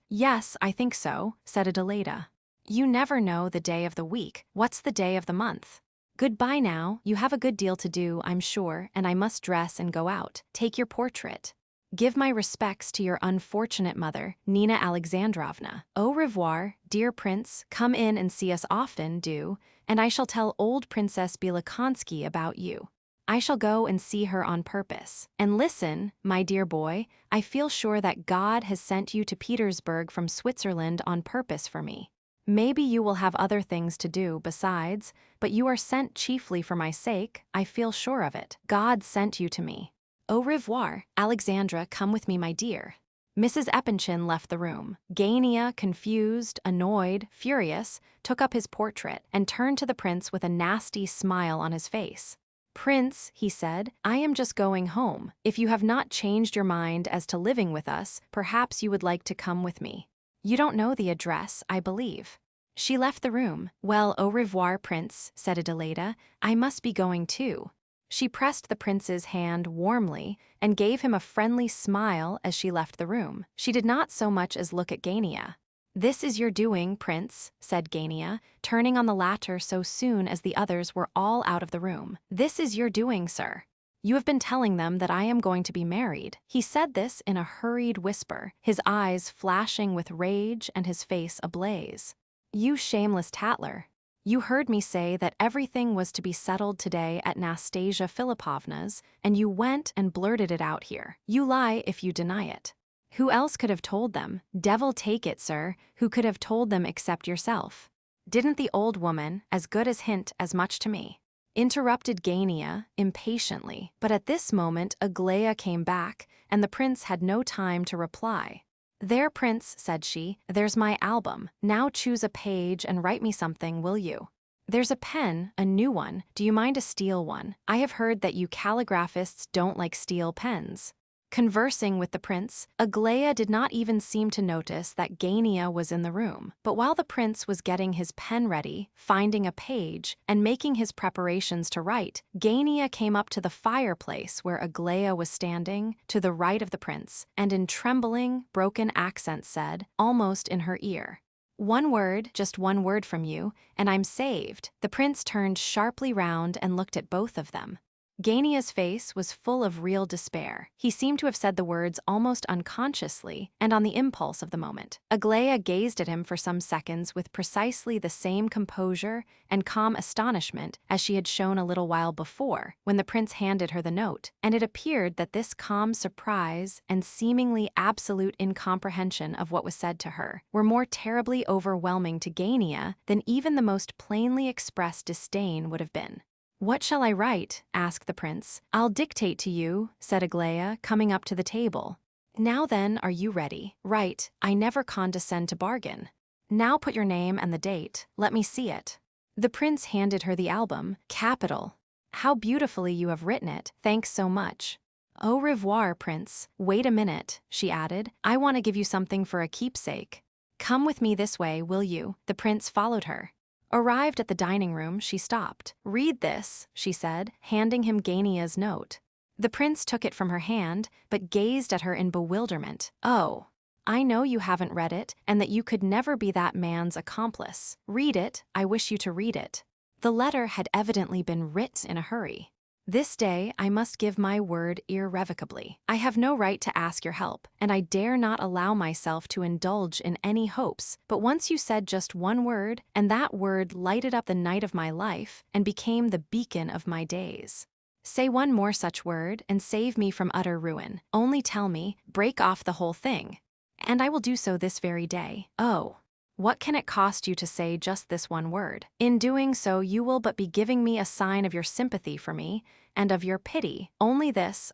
"Yes, I think so," said Adelaida. "You never know the day of the week. What's the day of the month?" "Goodbye now, you have a good deal to do, I'm sure, and I must dress and go out. Take your portrait. Give my respects to your unfortunate mother, Nina Alexandrovna. Au revoir, dear Prince, come in and see us often, do, and I shall tell old Princess Bielokonsky about you. I shall go and see her on purpose. And listen, my dear boy, I feel sure that God has sent you to Petersburg from Switzerland on purpose for me. Maybe you will have other things to do besides, but you are sent chiefly for my sake, I feel sure of it. God sent you to me. Au revoir. Alexandra, come with me, my dear." Mrs. Epanchin left the room. Gania, confused, annoyed, furious, took up his portrait and turned to the prince with a nasty smile on his face. Prince, he said, I am just going home. If you have not changed your mind as to living with us, perhaps you would like to come with me. You don't know the address, I believe. She left the room. Well, au revoir, Prince, said Adelaida. I must be going too. She pressed the prince's hand warmly and gave him a friendly smile as she left the room. She did not so much as look at Gania. This is your doing, Prince, said Gania, turning on the latter so soon as the others were all out of the room. This is your doing, sir. You have been telling them that I am going to be married. He said this in a hurried whisper, his eyes flashing with rage and his face ablaze. You shameless tattler. You heard me say that everything was to be settled today at Nastasia Philippovna's, and you went and blurted it out here. You lie if you deny it. Who else could have told them? Devil take it, sir, who could have told them except yourself? Didn't the old woman as good as hint as much to me? Interrupted Gania impatiently, but at this moment Aglaia came back, and the prince had no time to reply. There, Prince, said she, there's my album. Now choose a page and write me something, will you? There's a pen, a new one. Do you mind a steel one? I have heard that you calligraphists don't like steel pens. Conversing with the prince, Aglaia did not even seem to notice that Gania was in the room. But while the prince was getting his pen ready, finding a page, and making his preparations to write, Gania came up to the fireplace where Aglaia was standing, to the right of the prince, and in trembling, broken accents said, almost in her ear, "One word, just one word from you, and I'm saved." The prince turned sharply round and looked at both of them. Gania's face was full of real despair. He seemed to have said the words almost unconsciously and on the impulse of the moment. Aglaia gazed at him for some seconds with precisely the same composure and calm astonishment as she had shown a little while before when the prince handed her the note, and it appeared that this calm surprise and seemingly absolute incomprehension of what was said to her were more terribly overwhelming to Gania than even the most plainly expressed disdain would have been. What shall I write? Asked the prince. I'll dictate to you, said Aglaia, coming up to the table. Now then, are you ready? Write, I never condescend to bargain. Now put your name and the date. Let me see it. The prince handed her the album. Capital. How beautifully you have written it. Thanks so much. Au revoir, Prince. Wait a minute, she added. I want to give you something for a keepsake. Come with me this way, will you? The prince followed her. Arrived at the dining room, she stopped. Read this, she said, handing him Gania's note. The prince took it from her hand, but gazed at her in bewilderment. Oh, I know you haven't read it, and that you could never be that man's accomplice. Read it, I wish you to read it. The letter had evidently been written in a hurry. This day I must give my word irrevocably. I have no right to ask your help, and I dare not allow myself to indulge in any hopes. But once you said just one word, and that word lighted up the night of my life and became the beacon of my days. Say one more such word and save me from utter ruin. Only tell me, break off the whole thing. And I will do so this very day. Oh, what can it cost you to say just this one word? In doing so, you will but be giving me a sign of your sympathy for me and of your pity. Only this,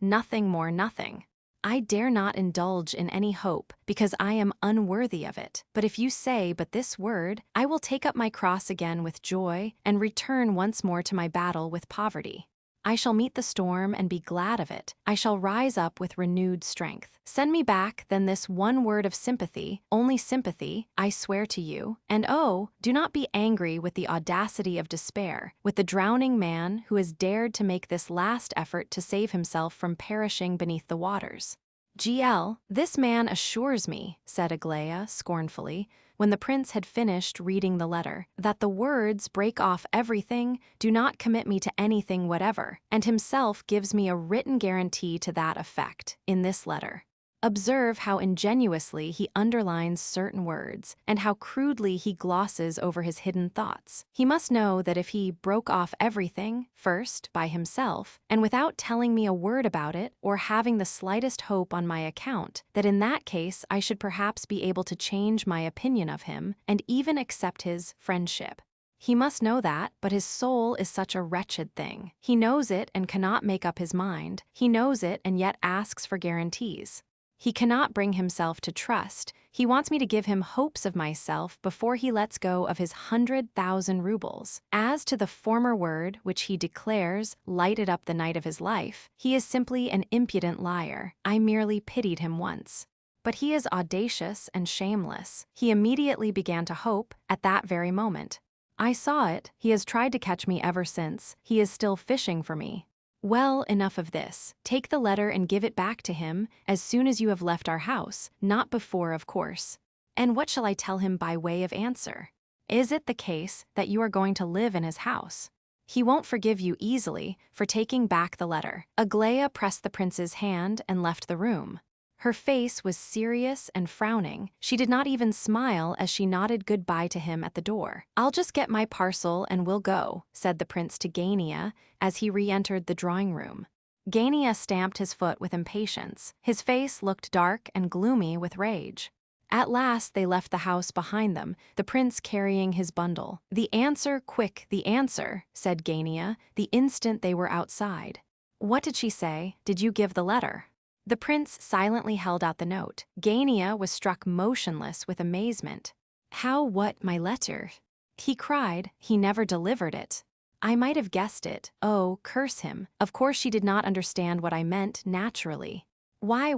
nothing more, nothing. I dare not indulge in any hope, because I am unworthy of it. But if you say but this word, I will take up my cross again with joy and return once more to my battle with poverty. I shall meet the storm and be glad of it. I shall rise up with renewed strength. Send me back, then, this one word of sympathy, only sympathy, I swear to you. And oh, do not be angry with the audacity of despair, with the drowning man who has dared to make this last effort to save himself from perishing beneath the waters. GL, this man assures me, said Aglaia scornfully, when the prince had finished reading the letter, that the words break off everything, do not commit me to anything whatever, and himself gives me a written guarantee to that effect in this letter. Observe how ingenuously he underlines certain words, and how crudely he glosses over his hidden thoughts. He must know that if he broke off everything, first, by himself, and without telling me a word about it, or having the slightest hope on my account, that in that case I should perhaps be able to change my opinion of him, and even accept his friendship. He must know that, but his soul is such a wretched thing. He knows it and cannot make up his mind. He knows it and yet asks for guarantees. He cannot bring himself to trust. He wants me to give him hopes of myself before he lets go of his 100,000 rubles. As to the former word which he declares lighted up the night of his life, he is simply an impudent liar. I merely pitied him once. But he is audacious and shameless. He immediately began to hope at that very moment. I saw it. He has tried to catch me ever since. He is still fishing for me. Well, enough of this. Take the letter and give it back to him as soon as you have left our house, not before, of course. And what shall I tell him by way of answer? Is it the case that you are going to live in his house? He won't forgive you easily for taking back the letter. Aglaia pressed the prince's hand and left the room. Her face was serious and frowning. She did not even smile as she nodded goodbye to him at the door. "I'll just get my parcel and we'll go," said the prince to Gania as he re-entered the drawing room. Gania stamped his foot with impatience. His face looked dark and gloomy with rage. At last they left the house behind them, the prince carrying his bundle. "The answer, quick, the answer," said Gania, the instant they were outside. "What did she say? Did you give the letter?" The prince silently held out the note. Gania was struck motionless with amazement. "How, what, my letter?" he cried. "He never delivered it." "I might have guessed it. Oh, curse him. Of course she did not understand what I meant, naturally." Why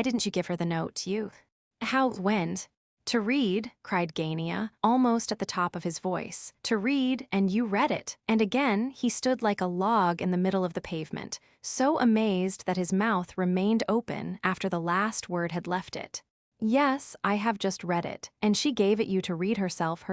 didn't you give her the note, you?" "How, when?" "To read," cried Gania, almost at the top of his voice. "To read, and you read it." And again he stood like a log in the middle of the pavement, so amazed that his mouth remained open after the last word had left it. "Yes, I have just read it, and she gave it you to read herself.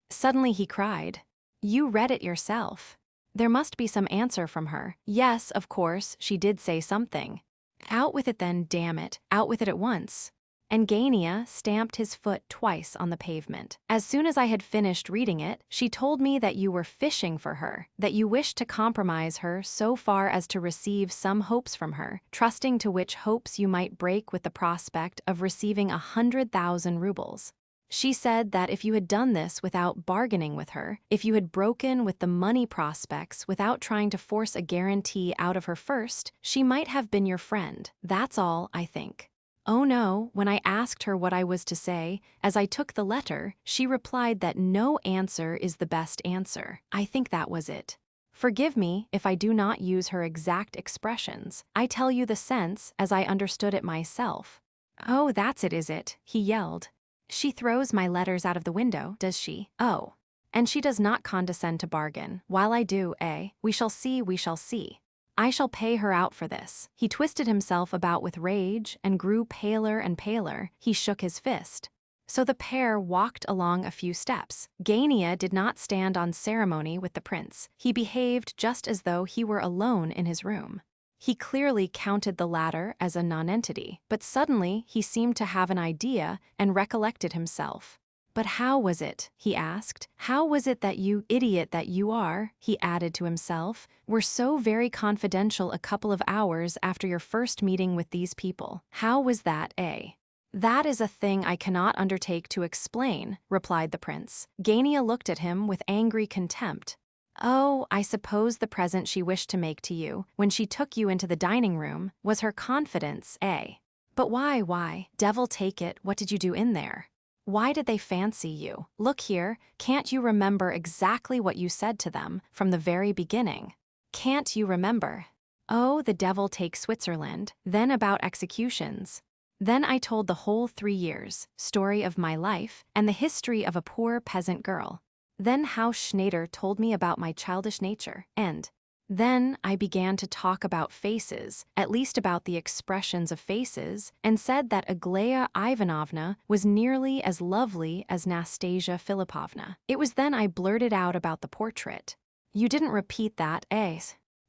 Suddenly he cried, "You read it yourself? There must be some answer from her." "Yes, of course, she did say something." "Out with it then, damn it, out with it at once." And Gania stamped his foot twice on the pavement. "As soon as I had finished reading it, she told me that you were fishing for her, that you wished to compromise her so far as to receive some hopes from her, trusting to which hopes you might break with the prospect of receiving 100,000 rubles. She said that if you had done this without bargaining with her, if you had broken with the money prospects without trying to force a guarantee out of her first, she might have been your friend. That's all, I think. Oh no, when I asked her what I was to say, as I took the letter, she replied that no answer is the best answer. I think that was it. Forgive me if I do not use her exact expressions. I tell you the sense as I understood it myself." "Oh, that's it, is it?" he yelled. "She throws my letters out of the window, does she? Oh. And she does not condescend to bargain, while I do, eh? We shall see, we shall see. I shall pay her out for this." He twisted himself about with rage and grew paler and paler. He shook his fist. So the pair walked along a few steps. Gania did not stand on ceremony with the prince. He behaved just as though he were alone in his room. He clearly counted the latter as a nonentity, but suddenly he seemed to have an idea and recollected himself. "But how was it?" he asked. "How was it that you, idiot that you are," he added to himself, "were so very confidential a couple of hours after your first meeting with these people? How was that, eh?" "That is a thing I cannot undertake to explain," replied the prince. Gania looked at him with angry contempt. "Oh, I suppose the present she wished to make to you, when she took you into the dining room, was her confidence, eh? But why, devil take it, what did you do in there? Why did they fancy you? Look here, can't you remember exactly what you said to them from the very beginning? Can't you remember? Oh, the devil take Switzerland, then about executions. Then I told the whole 3 years, story of my life, and the history of a poor peasant girl. Then how Schneider told me about my childish nature, and then I began to talk about faces, at least about the expressions of faces, and said that Aglaia Ivanovna was nearly as lovely as Nastasia Philipovna. It was then I blurted out about the portrait. You didn't repeat that, eh?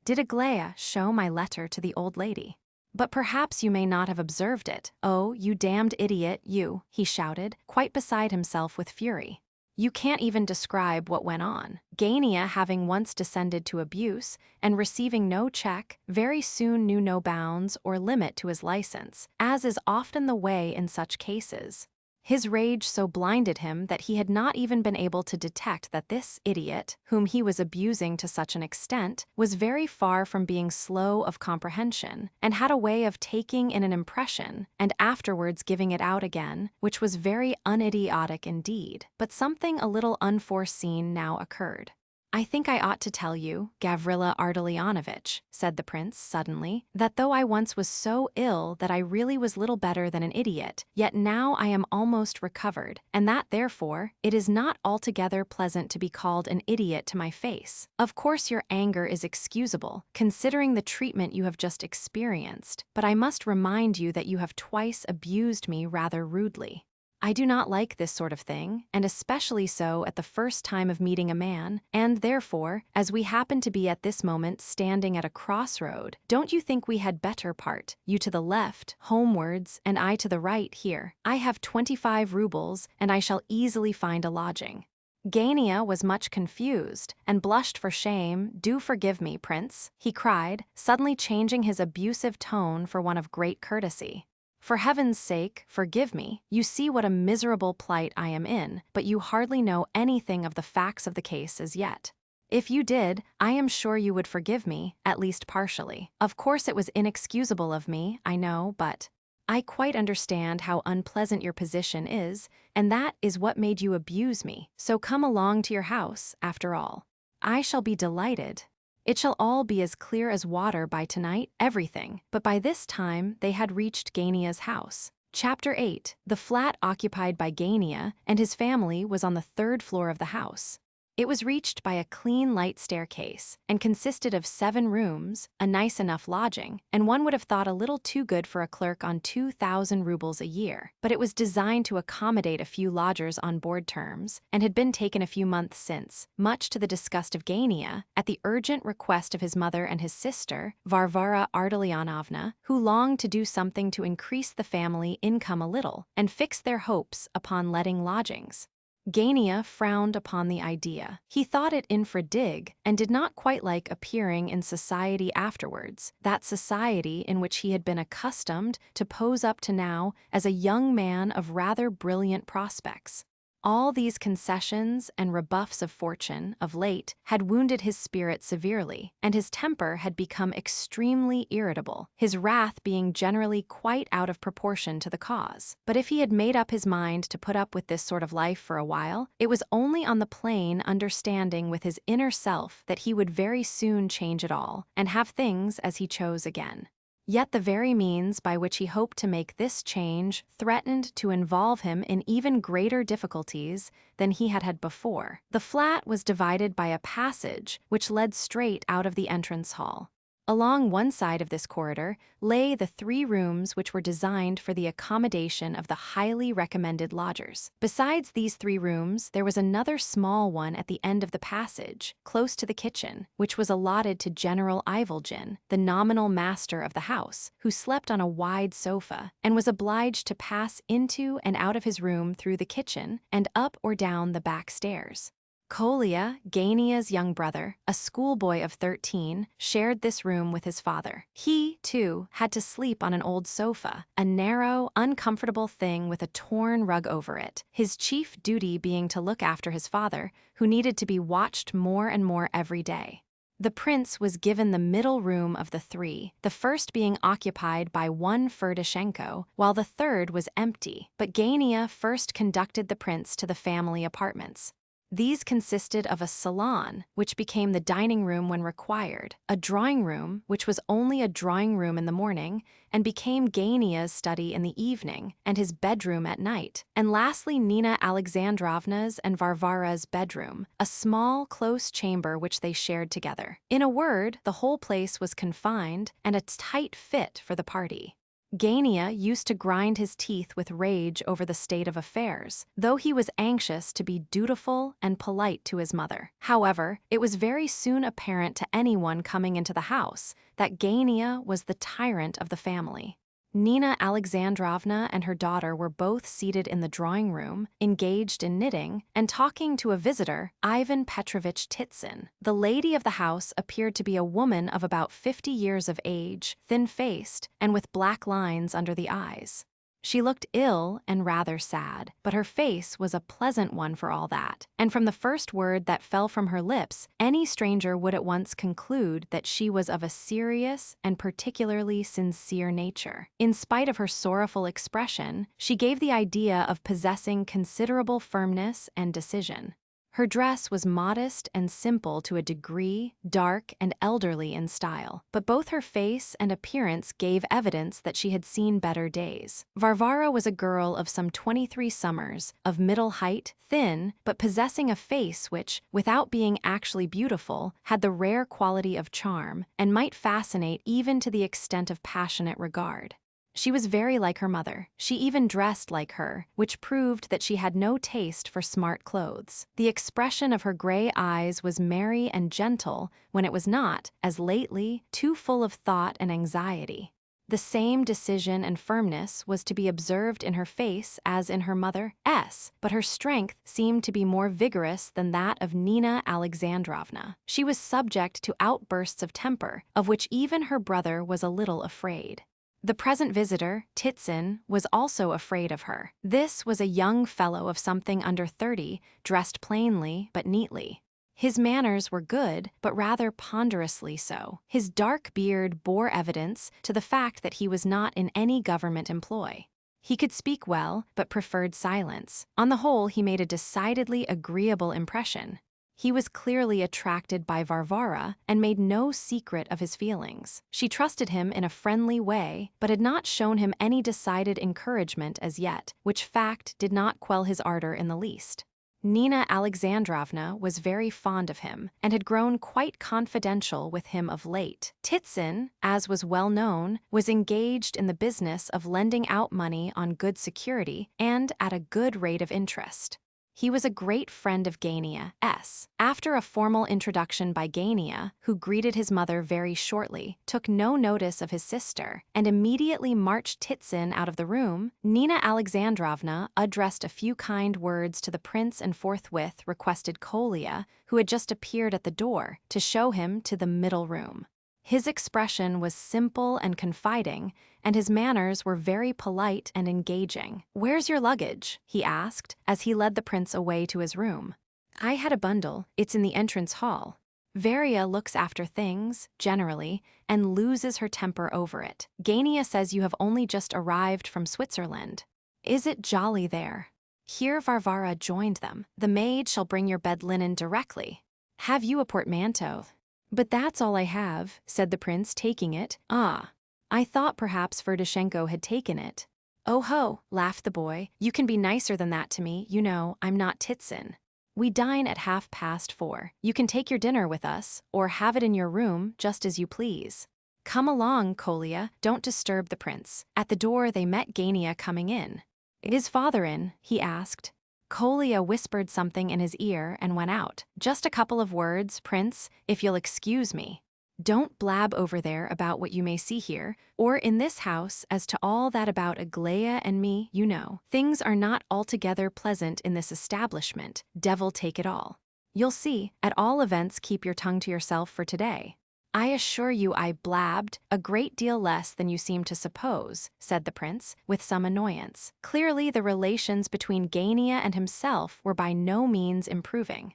Did Aglaia show my letter to the old lady? But perhaps you may not have observed it. Oh, you damned idiot, you, he shouted, quite beside himself with fury. You can't even describe what went on. Gania, having once descended to abuse, and receiving no check, very soon knew no bounds or limit to his license, as is often the way in such cases. His rage so blinded him that he had not even been able to detect that this idiot, whom he was abusing to such an extent, was very far from being slow of comprehension, and had a way of taking in an impression and afterwards giving it out again, which was very unidiotic indeed. But something a little unforeseen now occurred. "I think I ought to tell you, Gavrila Ardalionovitch," said the prince suddenly, "that though I once was so ill that I really was little better than an idiot, yet now I am almost recovered, and that therefore it is not altogether pleasant to be called an idiot to my face. Of course your anger is excusable, considering the treatment you have just experienced, but I must remind you that you have twice abused me rather rudely. I do not like this sort of thing, and especially so at the first time of meeting a man, and therefore, as we happen to be at this moment standing at a crossroad, don't you think we had better part, you to the left, homewards, and I to the right here? I have 25 rubles, and I shall easily find a lodging." Gania was much confused, and blushed for shame. "Do forgive me, prince," he cried, suddenly changing his abusive tone for one of great courtesy. "For heaven's sake, forgive me. You see what a miserable plight I am in, but you hardly know anything of the facts of the case as yet. If you did, I am sure you would forgive me, at least partially. Of course it was inexcusable of me, I know, but I quite understand how unpleasant your position is, and that is what made you abuse me. So come along to your house, after all. I shall be delighted. It shall all be as clear as water by tonight, everything." But by this time they had reached Gania's house. Chapter 8. The flat occupied by Gania and his family was on the 3rd floor of the house. It was reached by a clean light staircase, and consisted of 7 rooms, a nice enough lodging, and one would have thought a little too good for a clerk on 2,000 rubles a year. But it was designed to accommodate a few lodgers on board terms, and had been taken a few months since, much to the disgust of Gania, at the urgent request of his mother and his sister, Varvara Ardalionovna, who longed to do something to increase the family income a little, and fixed their hopes upon letting lodgings. Gania frowned upon the idea. He thought it infra dig, and did not quite like appearing in society afterwards, that society in which he had been accustomed to pose up to now as a young man of rather brilliant prospects. All these concessions and rebuffs of fortune, of late, had wounded his spirit severely, and his temper had become extremely irritable, his wrath being generally quite out of proportion to the cause. But if he had made up his mind to put up with this sort of life for a while, it was only on the plain understanding with his inner self that he would very soon change it all, and have things as he chose again. Yet the very means by which he hoped to make this change threatened to involve him in even greater difficulties than he had had before. The flat was divided by a passage which led straight out of the entrance hall. Along one side of this corridor lay the 3 rooms which were designed for the accommodation of the highly recommended lodgers. Besides these 3 rooms, there was another small one at the end of the passage, close to the kitchen, which was allotted to General Ivolgin, the nominal master of the house, who slept on a wide sofa, and was obliged to pass into and out of his room through the kitchen and up or down the back stairs. Kolya, Gania's young brother, a schoolboy of 13, shared this room with his father. He, too, had to sleep on an old sofa, a narrow, uncomfortable thing with a torn rug over it, his chief duty being to look after his father, who needed to be watched more and more every day. The prince was given the middle room of the 3, the first being occupied by one Ferdishenko, while the third was empty. But Gania first conducted the prince to the family apartments. These consisted of a salon, which became the dining room when required, a drawing room, which was only a drawing room in the morning, and became Gania's study in the evening, and his bedroom at night, and lastly Nina Alexandrovna's and Varvara's bedroom, a small, close chamber which they shared together. In a word, the whole place was confined, and a tight fit for the party. Gania used to grind his teeth with rage over the state of affairs, though he was anxious to be dutiful and polite to his mother. However, it was very soon apparent to anyone coming into the house that Gania was the tyrant of the family. Nina Alexandrovna and her daughter were both seated in the drawing room, engaged in knitting, and talking to a visitor, Ivan Petrovich Titsin. The lady of the house appeared to be a woman of about 50 years of age, thin-faced, and with black lines under the eyes. She looked ill and rather sad, but her face was a pleasant one for all that. And from the first word that fell from her lips, any stranger would at once conclude that she was of a serious and particularly sincere nature. In spite of her sorrowful expression, she gave the idea of possessing considerable firmness and decision. Her dress was modest and simple to a degree, dark and elderly in style, but both her face and appearance gave evidence that she had seen better days. Varvara was a girl of some 23 summers, of middle height, thin, but possessing a face which, without being actually beautiful, had the rare quality of charm, and might fascinate even to the extent of passionate regard. She was very like her mother. She even dressed like her, which proved that she had no taste for smart clothes. The expression of her gray eyes was merry and gentle when it was not, as lately, too full of thought and anxiety. The same decision and firmness was to be observed in her face as in her mother's, but her strength seemed to be more vigorous than that of Nina Alexandrovna. She was subject to outbursts of temper, of which even her brother was a little afraid. The present visitor, Titsin, was also afraid of her. This was a young fellow of something under 30, dressed plainly but neatly. His manners were good, but rather ponderously so. His dark beard bore evidence to the fact that he was not in any government employ. He could speak well, but preferred silence. On the whole, he made a decidedly agreeable impression. He was clearly attracted by Varvara and made no secret of his feelings. She trusted him in a friendly way, but had not shown him any decided encouragement as yet, which fact did not quell his ardor in the least. Nina Alexandrovna was very fond of him and had grown quite confidential with him of late. Titsin, as was well known, was engaged in the business of lending out money on good security and at a good rate of interest. He was a great friend of Gania's. After a formal introduction by Gania, who greeted his mother very shortly, took no notice of his sister, and immediately marched Titsin out of the room, Nina Alexandrovna addressed a few kind words to the prince and forthwith requested Kolya, who had just appeared at the door, to show him to the middle room. His expression was simple and confiding, and his manners were very polite and engaging. "Where's your luggage?" he asked, as he led the prince away to his room. "I had a bundle. It's in the entrance hall." Varia looks after things, generally, and loses her temper over it. "Gania says you have only just arrived from Switzerland. Is it jolly there?" Here Varvara joined them. "The maid shall bring your bed linen directly. Have you a portmanteau?" "But that's all I have," said the prince, taking it. "Ah, I thought perhaps Ferdishenko had taken it." "Oh ho," laughed the boy, "you can be nicer than that to me, you know, I'm not Titsin. We dine at 4:30. You can take your dinner with us, or have it in your room, just as you please. Come along, Kolya, don't disturb the prince." At the door they met Gania coming in. "Is father in?" he asked. Kolya whispered something in his ear and went out. "Just a couple of words, prince, if you'll excuse me. Don't blab over there about what you may see here, or in this house as to all that about Aglaya and me, you know. Things are not altogether pleasant in this establishment, devil take it all. You'll see, at all events keep your tongue to yourself for today." "I assure you I blabbed a great deal less than you seem to suppose," said the prince, with some annoyance. Clearly the relations between Gania and himself were by no means improving.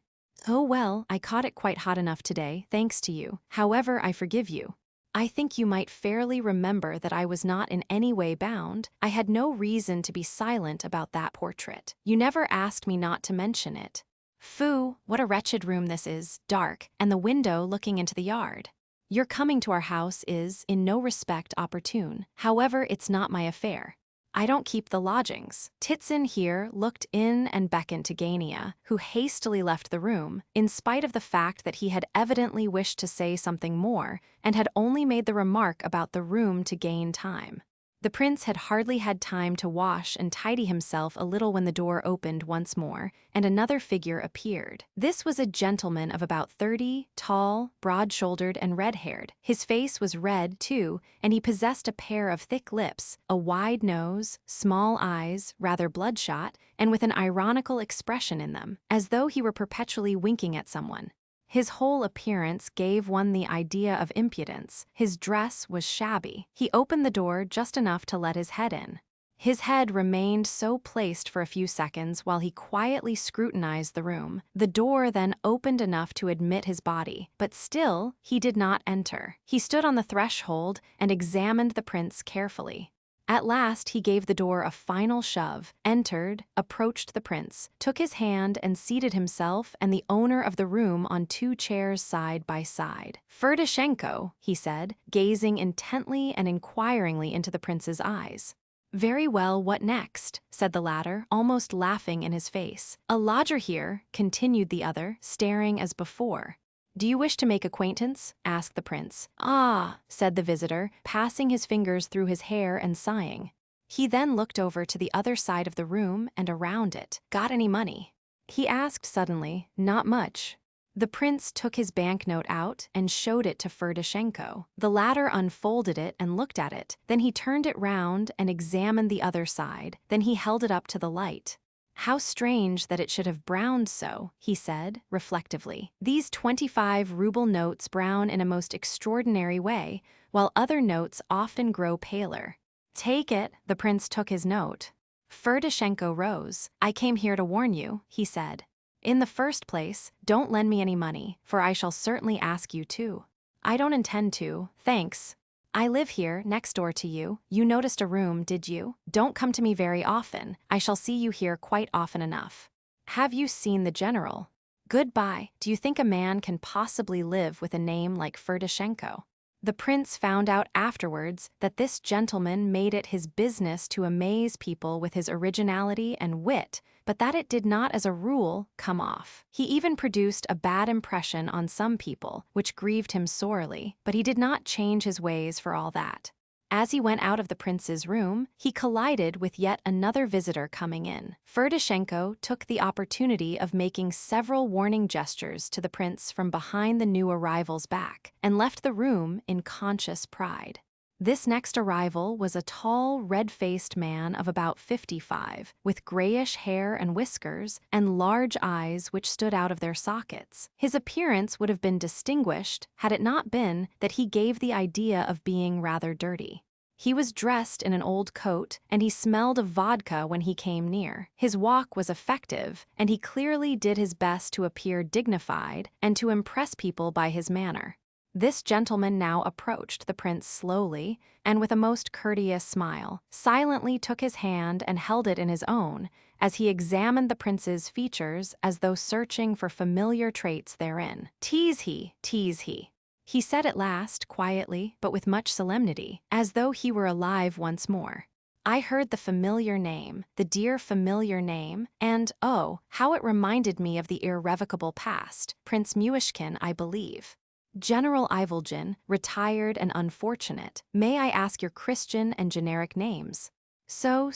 "Oh well, I caught it quite hot enough today, thanks to you. However, I forgive you. I think you might fairly remember that I was not in any way bound. I had no reason to be silent about that portrait. You never asked me not to mention it. Phoo, what a wretched room this is, dark, and the window looking into the yard. Your coming to our house is, in no respect, opportune. However, it's not my affair. I don't keep the lodgings." Titsin here looked in and beckoned to Gania, who hastily left the room, in spite of the fact that he had evidently wished to say something more, and had only made the remark about the room to gain time. The prince had hardly had time to wash and tidy himself a little when the door opened once more, and another figure appeared. This was a gentleman of about 30, tall, broad-shouldered, and red-haired. His face was red, too, and he possessed a pair of thick lips, a wide nose, small eyes, rather bloodshot, and with an ironical expression in them, as though he were perpetually winking at someone. His whole appearance gave one the idea of impudence. His dress was shabby. He opened the door just enough to let his head in. His head remained so placed for a few seconds while he quietly scrutinized the room. The door then opened enough to admit his body, but still he did not enter. He stood on the threshold and examined the prince carefully. At last he gave the door a final shove, entered, approached the prince, took his hand and seated himself and the owner of the room on 2 chairs side by side. "Ferdishenko," he said, gazing intently and inquiringly into the prince's eyes. "Very well, what next?" said the latter, almost laughing in his face. "A lodger here," continued the other, staring as before. "Do you wish to make acquaintance?" asked the prince. "Ah," said the visitor, passing his fingers through his hair and sighing. He then looked over to the other side of the room and around it. "Got any money?" he asked suddenly. "Not much." The prince took his banknote out and showed it to Ferdishenko. The latter unfolded it and looked at it. Then he turned it round and examined the other side. Then he held it up to the light. "How strange that it should have browned so," he said, reflectively. "These 25-ruble notes brown in a most extraordinary way, while other notes often grow paler." "Take it." The prince took his note. Ferdishenko rose. "I came here to warn you," he said. "In the first place, don't lend me any money, for I shall certainly ask you to." "I don't intend to, thanks. I live here, next door to you. You noticed a room, did you? Don't come to me very often. I shall see you here quite often enough. Have you seen the general? Goodbye. Do you think a man can possibly live with a name like Ferdishenko?" The prince found out afterwards that this gentleman made it his business to amaze people with his originality and wit, but that it did not as a rule come off. He even produced a bad impression on some people, which grieved him sorely, but he did not change his ways for all that. As he went out of the prince's room, he collided with yet another visitor coming in. Ferdishenko took the opportunity of making several warning gestures to the prince from behind the new arrival's back, and left the room in conscious pride. This next arrival was a tall, red-faced man of about 55, with grayish hair and whiskers, and large eyes which stood out of their sockets. His appearance would have been distinguished had it not been that he gave the idea of being rather dirty. He was dressed in an old coat, and he smelled of vodka when he came near. His walk was effective, and he clearly did his best to appear dignified and to impress people by his manner. This gentleman now approached the prince slowly, and with a most courteous smile, silently took his hand and held it in his own, as he examined the prince's features as though searching for familiar traits therein. "'Tis he, 'tis he," he said at last, quietly, but with much solemnity, as though he were alive once more. "I heard the familiar name, the dear familiar name, and, oh, how it reminded me of the irrevocable past, Prince Myshkin, I believe. General Ivolgin, retired and unfortunate. May I ask your Christian and generic names?" So,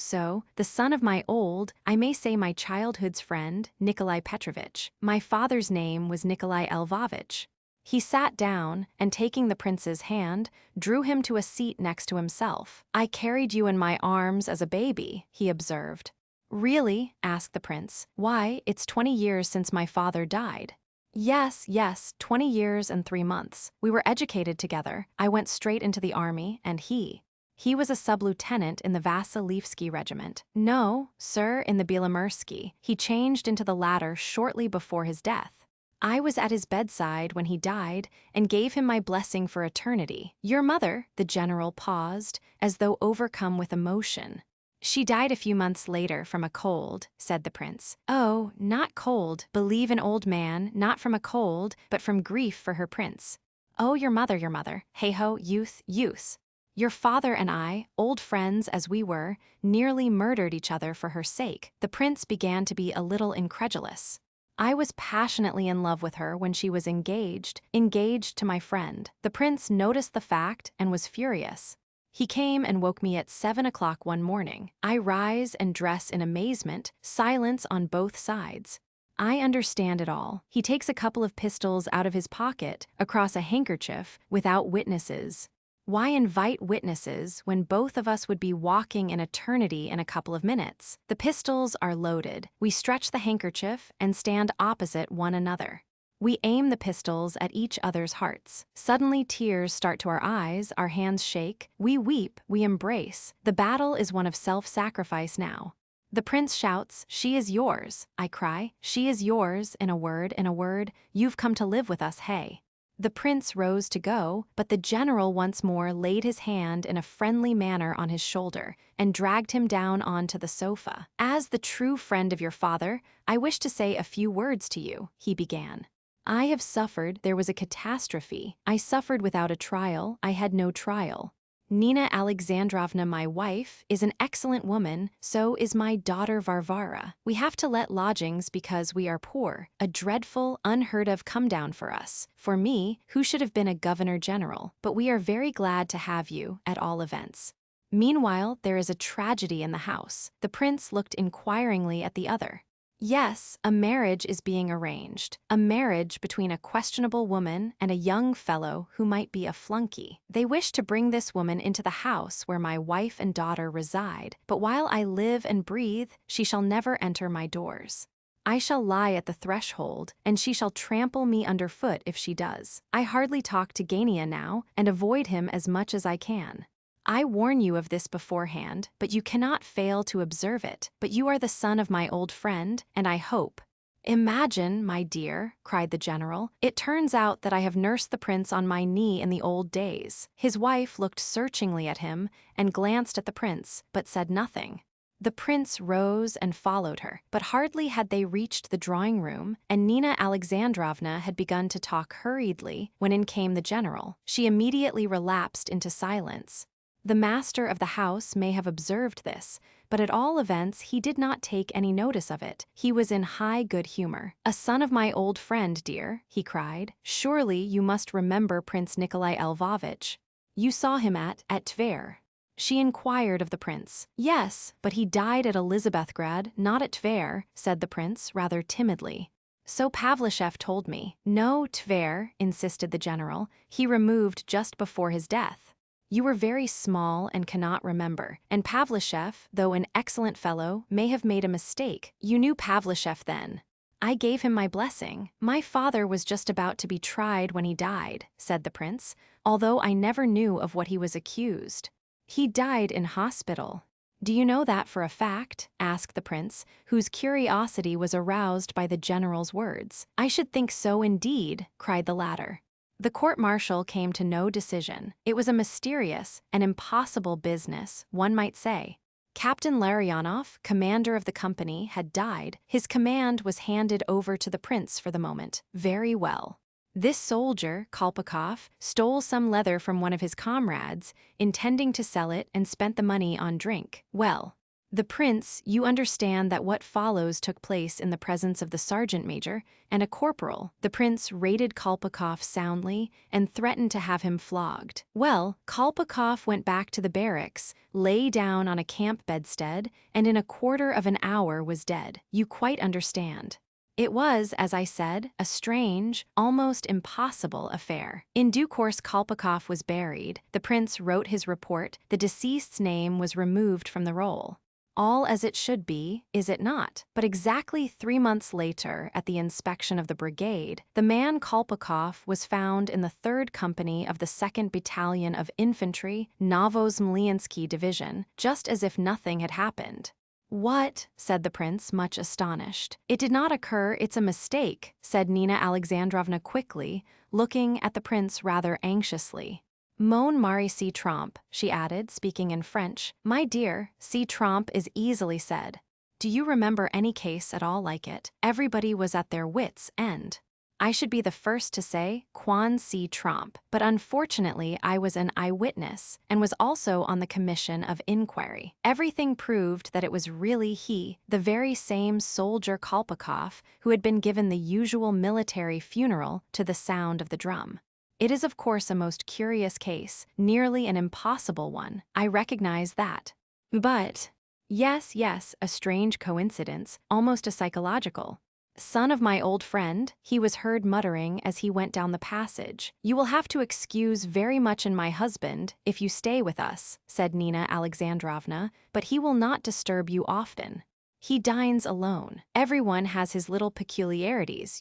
the son of my old, I may say my childhood's friend, Nikolai Petrovitch. My father's name was Nikolai Lvovitch." He sat down, and taking the prince's hand, drew him to a seat next to himself. "I carried you in my arms as a baby," he observed. "Really?" asked the prince. "Why, it's 20 years since my father died." Yes, 20 years and 3 months. We were educated together. I went straight into the army, and he was a sub-lieutenant in the Vasilevsky regiment. No, sir, in the Belomursky. He changed into the latter shortly before his death. I was at his bedside when he died and gave him my blessing for eternity. Your mother," the general paused, as though overcome with emotion. "She died a few months later from a cold," said the prince. "Oh, not cold. Believe an old man, not from a cold, but from grief for her prince. Oh, your mother. Hey-ho, youth. Your father and I, old friends as we were, nearly murdered each other for her sake." The prince began to be a little incredulous. "I was passionately in love with her when she was engaged to my friend." The prince noticed the fact and was furious. "He came and woke me at 7 o'clock one morning. I rise and dress in amazement, silence on both sides. I understand it all. He takes a couple of pistols out of his pocket, across a handkerchief, without witnesses. Why invite witnesses when both of us would be walking in eternity in a couple of minutes? The pistols are loaded. We stretch the handkerchief and stand opposite one another. We aim the pistols at each other's hearts. Suddenly tears start to our eyes, our hands shake, we weep, we embrace. The battle is one of self-sacrifice now. The prince shouts, "She is yours," I cry. "She is yours," in a word, "you've come to live with us, hey." The prince rose to go, but the general once more laid his hand in a friendly manner on his shoulder and dragged him down onto the sofa. "As the true friend of your father, I wish to say a few words to you," he began. "I have suffered, there was a catastrophe. I suffered without a trial, I had no trial. Nina Alexandrovna, my wife, is an excellent woman, so is my daughter Varvara. We have to let lodgings because we are poor, a dreadful, unheard-of come-down for us. For me, who should have been a governor-general, but we are very glad to have you, at all events. Meanwhile, there is a tragedy in the house." The prince looked inquiringly at the other. "Yes, a marriage is being arranged. A marriage between a questionable woman and a young fellow who might be a flunky. They wish to bring this woman into the house where my wife and daughter reside, but while I live and breathe, she shall never enter my doors. I shall lie at the threshold, and she shall trample me underfoot if she does. I hardly talk to Gania now, and avoid him as much as I can. I warn you of this beforehand, but you cannot fail to observe it. But you are the son of my old friend, and I hope—" "Imagine, my dear," cried the general, "it turns out that I have nursed the prince on my knee in the old days." His wife looked searchingly at him and glanced at the prince, but said nothing. The prince rose and followed her, but hardly had they reached the drawing-room, and Nina Alexandrovna had begun to talk hurriedly, when in came the general. She immediately relapsed into silence. The master of the house may have observed this, but at all events he did not take any notice of it. He was in high good humor. "A son of my old friend, dear," he cried. "Surely you must remember Prince Nikolai Lvovich. You saw him at Tver." She inquired of the prince. "Yes, but he died at Elizabethgrad, not at Tver," said the prince, rather timidly. "So Pavlushev told me." "No, Tver," insisted the general. "He removed just before his death. You were very small and cannot remember, and Pavlushev, though an excellent fellow, may have made a mistake. You knew Pavlushev then." "I gave him my blessing. My father was just about to be tried when he died," said the prince, "although I never knew of what he was accused. He died in hospital." "Do you know that for a fact?" asked the prince, whose curiosity was aroused by the general's words. "I should think so indeed," cried the latter. The court-martial came to no decision. It was a mysterious, an impossible business, one might say. Captain Larionov, commander of the company, had died. His command was handed over to the prince for the moment. Very well. This soldier, Kolpakov, stole some leather from one of his comrades, intending to sell it, and spent the money on drink. Well, the prince, you understand that what follows took place in the presence of the sergeant major and a corporal. The prince rated Kolpakov soundly and threatened to have him flogged. Well, Kolpakov went back to the barracks, lay down on a camp bedstead, and in a quarter of an hour was dead. You quite understand. It was, as I said, a strange, almost impossible affair. In due course Kolpakov was buried. The prince wrote his report. The deceased's name was removed from the roll. All as it should be, is it not? But exactly 3 months later, at the inspection of the brigade, the man Kolpakov was found in the 3rd Company of the 2nd Battalion of Infantry, Novozmliansky Division, just as if nothing had happened. "What?" said the prince, much astonished. "It did not occur, it's a mistake," said Nina Alexandrovna quickly, looking at the prince rather anxiously. "Mon mari si trompe," she added, speaking in French. "My dear, si trompe is easily said. Do you remember any case at all like it? Everybody was at their wits' end. I should be the first to say, quan si trompe, but unfortunately I was an eyewitness, and was also on the commission of inquiry. Everything proved that it was really he, the very same soldier Kolpakov, who had been given the usual military funeral to the sound of the drum. It is of course a most curious case, nearly an impossible one, I recognize that. But, yes, a strange coincidence, almost a psychological. Son of my old friend," he was heard muttering as he went down the passage. "You will have to excuse very much in my husband if you stay with us," said Nina Alexandrovna, "but he will not disturb you often." He dines alone. Everyone has his little peculiarities,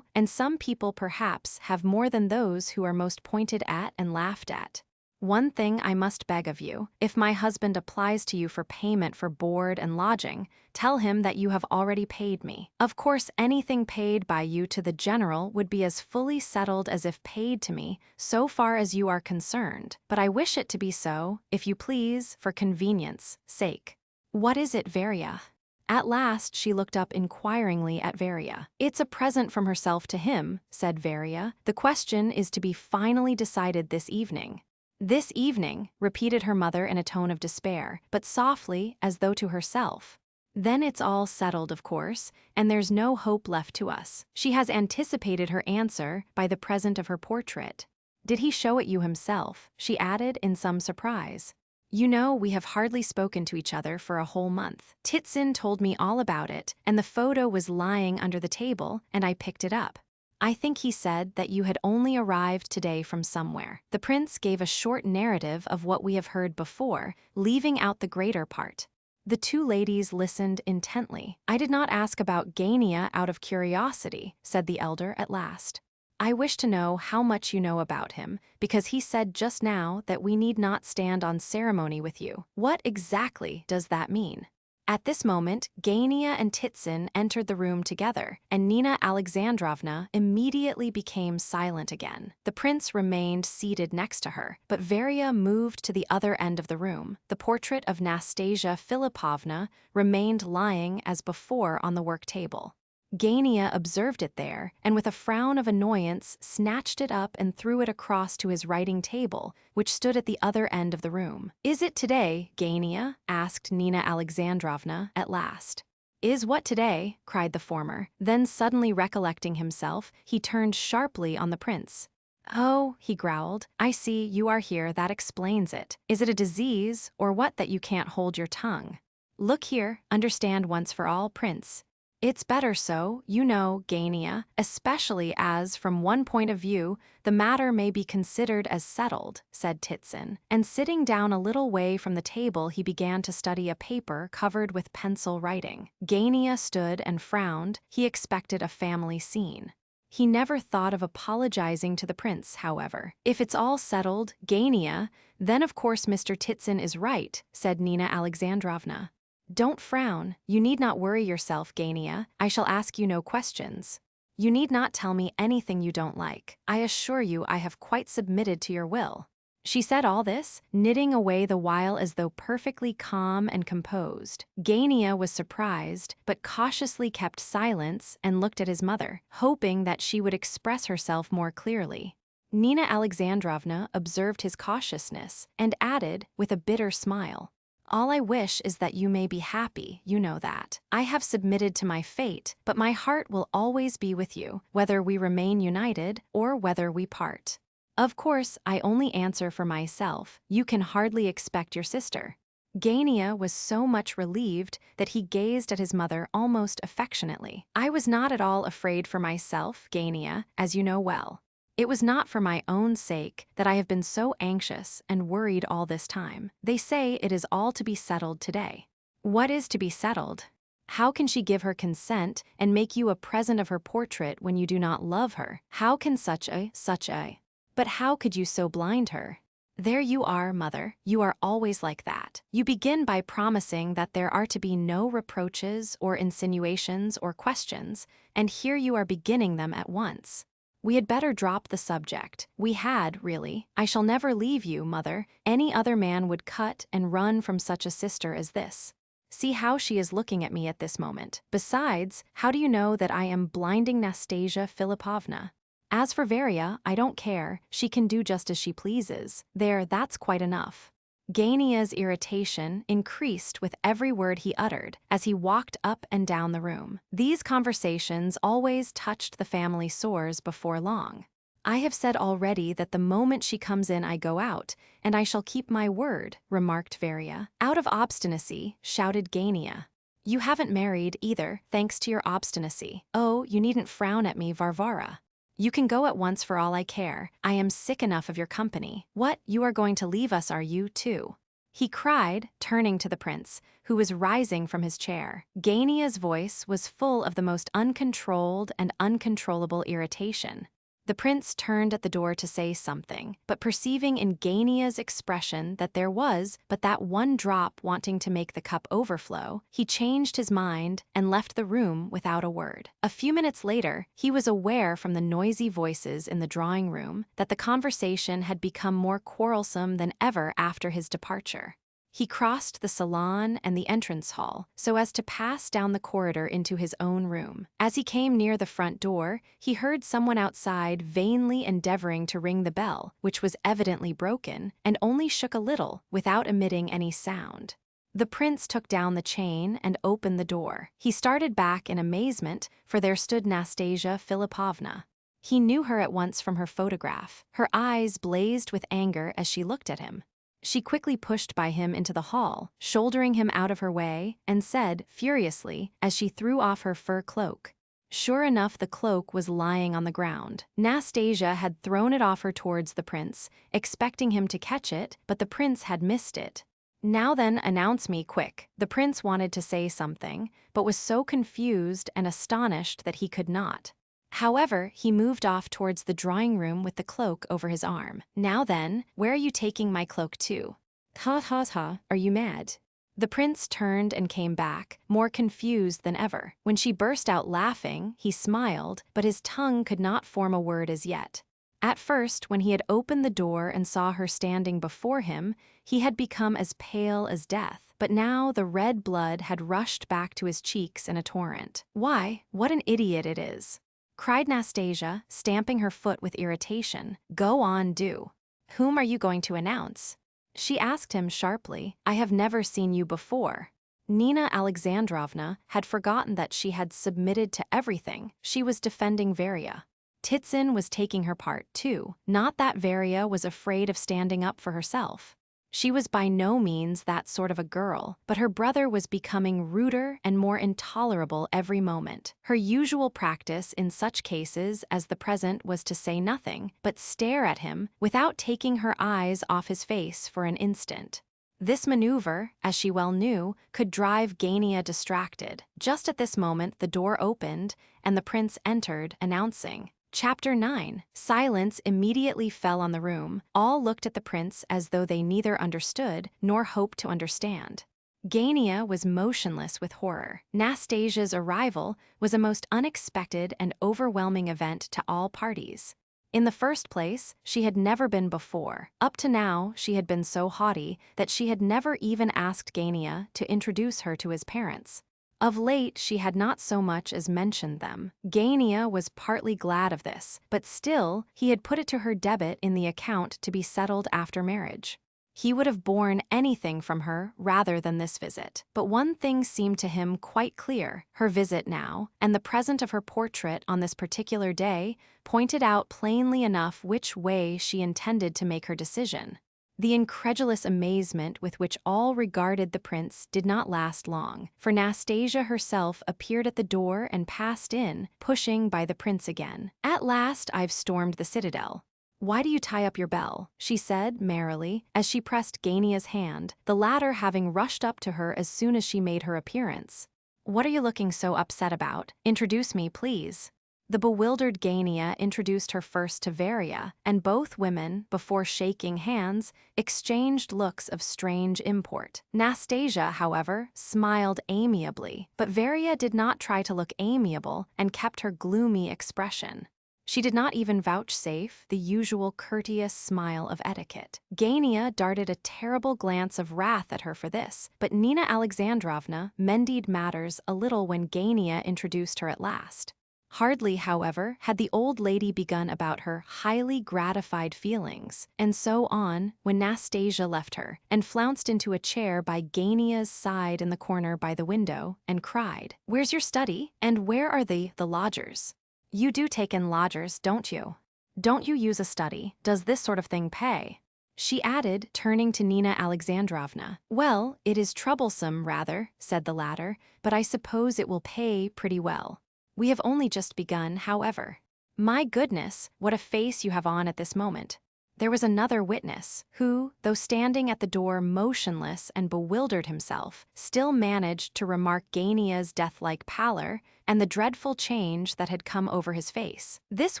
and some people perhaps have more than those who are most pointed at and laughed at. One thing I must beg of you, if my husband applies to you for payment for board and lodging, tell him that you have already paid me. Of course, anything paid by you to the general would be as fully settled as if paid to me, so far as you are concerned, but I wish it to be so, if you please, for convenience' sake. What is it, Varya? At last she looked up inquiringly at Varya. It's a present from herself to him, said Varya. The question is to be finally decided this evening. This evening, repeated her mother in a tone of despair, but softly, as though to herself. Then it's all settled, of course, and there's no hope left to us. She has anticipated her answer by the present of her portrait. Did he show it you himself? She added in some surprise. We have hardly spoken to each other for a whole month. Titsin told me all about it, and the photo was lying under the table, and I picked it up. I think he said that you had only arrived today from somewhere. The prince gave a short narrative of what we have heard before, leaving out the greater part. The two ladies listened intently. I did not ask about Gania out of curiosity, said the elder at last. I wish to know how much you know about him, because he said just now that we need not stand on ceremony with you. What exactly does that mean? At this moment, Gania and Titsin entered the room together, and Nina Alexandrovna immediately became silent again. The prince remained seated next to her, but Varya moved to the other end of the room. The portrait of Nastasia Philippovna remained lying as before on the work table. Gania observed it there, and with a frown of annoyance snatched it up and threw it across to his writing table, which stood at the other end of the room. Is it today, Gania? Asked Nina Alexandrovna at last. Is what today? Cried the former. Then suddenly recollecting himself, he turned sharply on the prince. Oh, he growled, I see you are here, that explains it. Is it a disease, or what, that you can't hold your tongue? Look here, understand once for all, prince. It's better so, Gania, especially as, from one point of view, the matter may be considered as settled, said Titsin, and sitting down a little way from the table he began to study a paper covered with pencil writing. Gania stood and frowned. He expected a family scene. He never thought of apologizing to the prince, however. If it's all settled, Gania, then of course Mr. Titsin is right, said Nina Alexandrovna. Don't frown. You need not worry yourself, Gania. I shall ask you no questions. You need not tell me anything you don't like. I assure you I have quite submitted to your will. She said all this, knitting away the while as though perfectly calm and composed. Gania was surprised, but cautiously kept silence and looked at his mother, hoping that she would express herself more clearly. Nina Alexandrovna observed his cautiousness and added, with a bitter smile, all I wish is that you may be happy, you know that. I have submitted to my fate, but my heart will always be with you, whether we remain united or whether we part. Of course, I only answer for myself. You can hardly expect your sister. Gania was so much relieved that he gazed at his mother almost affectionately. I was not at all afraid for myself, Gania, as you know well. It was not for my own sake that I have been so anxious and worried all this time. They say it is all to be settled today. What is to be settled? How can she give her consent and make you a present of her portrait when you do not love her? How can such a... But how could you so blind her? There you are, mother. You are always like that. You begin by promising that there are to be no reproaches or insinuations or questions, and here you are beginning them at once. We had better drop the subject. We had, really. I shall never leave you, mother. Any other man would cut and run from such a sister as this. See how she is looking at me at this moment. Besides, how do you know that I am blinding Nastasia Philippovna? As for Varya, I don't care. She can do just as she pleases. There, that's quite enough. Gania's irritation increased with every word he uttered as he walked up and down the room. These conversations always touched the family sores before long. I have said already that the moment she comes in I go out, and I shall keep my word, remarked Varya. Out of obstinacy, shouted Gania. You haven't married either, thanks to your obstinacy. Oh, you needn't frown at me, Varvara. You can go at once for all I care. I am sick enough of your company. What, you are going to leave us, are you, too? he cried, turning to the prince, who was rising from his chair. Gania's voice was full of the most uncontrolled and uncontrollable irritation. The prince turned at the door to say something, but perceiving in Gania's expression that there was but that one drop wanting to make the cup overflow, he changed his mind and left the room without a word. A few minutes later, he was aware from the noisy voices in the drawing room that the conversation had become more quarrelsome than ever after his departure. He crossed the salon and the entrance hall so as to pass down the corridor into his own room. As he came near the front door, he heard someone outside vainly endeavoring to ring the bell, which was evidently broken and only shook a little without emitting any sound. The prince took down the chain and opened the door. He started back in amazement, for there stood Nastasia Philippovna. He knew her at once from her photograph. Her eyes blazed with anger as she looked at him. She quickly pushed by him into the hall, shouldering him out of her way, and said, furiously, as she threw off her fur cloak. Sure enough, the cloak was lying on the ground. Nastasia had thrown it off her towards the prince, expecting him to catch it, but the prince had missed it. Now then, announce me, quick. The prince wanted to say something, but was so confused and astonished that he could not. However, he moved off towards the drawing room with the cloak over his arm. Now then, where are you taking my cloak to? Ha ha ha, are you mad? The prince turned and came back, more confused than ever. When she burst out laughing, he smiled, but his tongue could not form a word as yet. At first, when he had opened the door and saw her standing before him, he had become as pale as death, but now the red blood had rushed back to his cheeks in a torrent. Why, what an idiot it is! Cried Nastasia, stamping her foot with irritation. Go on, do. Whom are you going to announce? She asked him sharply. I have never seen you before. Nina Alexandrovna had forgotten that she had submitted to everything. She was defending Varia. Titsyn was taking her part, too. Not that Varia was afraid of standing up for herself. She was by no means that sort of a girl, but her brother was becoming ruder and more intolerable every moment. Her usual practice in such cases as the present was to say nothing, but stare at him without taking her eyes off his face for an instant. This maneuver, as she well knew, could drive Gania distracted. Just at this moment the door opened, and the prince entered, announcing, Chapter 9. Silence immediately fell on the room. All looked at the prince as though they neither understood nor hoped to understand. Gania was motionless with horror. Nastasia's arrival was a most unexpected and overwhelming event to all parties. In the first place, she had never been before. Up to now, she had been so haughty that she had never even asked Gania to introduce her to his parents. Of late, she had not so much as mentioned them. Gania was partly glad of this, but still, he had put it to her debit in the account to be settled after marriage. He would have borne anything from her rather than this visit. But one thing seemed to him quite clear. Her visit now, and the present of her portrait on this particular day, pointed out plainly enough which way she intended to make her decision. The incredulous amazement with which all regarded the prince did not last long, for Nastasia herself appeared at the door and passed in, pushing by the prince again. At last I've stormed the citadel. Why do you tie up your bell? She said merrily, as she pressed Gania's hand, the latter having rushed up to her as soon as she made her appearance. What are you looking so upset about? Introduce me, please. The bewildered Gania introduced her first to Varia, and both women, before shaking hands, exchanged looks of strange import. Nastasia, however, smiled amiably, but Varia did not try to look amiable and kept her gloomy expression. She did not even vouchsafe the usual courteous smile of etiquette. Gania darted a terrible glance of wrath at her for this, but Nina Alexandrovna mended matters a little when Gania introduced her at last. Hardly, however, had the old lady begun about her highly gratified feelings, and so on, when Nastasia left her, and flounced into a chair by Gania's side in the corner by the window, and cried, Where's your study? And where are the lodgers? You do take in lodgers, don't you? Don't you use a study? Does this sort of thing pay? She added, turning to Nina Alexandrovna. Well, it is troublesome, rather, said the latter, but I suppose it will pay pretty well. We have only just begun, however. My goodness, what a face you have on at this moment. there was another witness, who, though standing at the door motionless and bewildered himself, still managed to remark Gania's death-like pallor and the dreadful change that had come over his face. This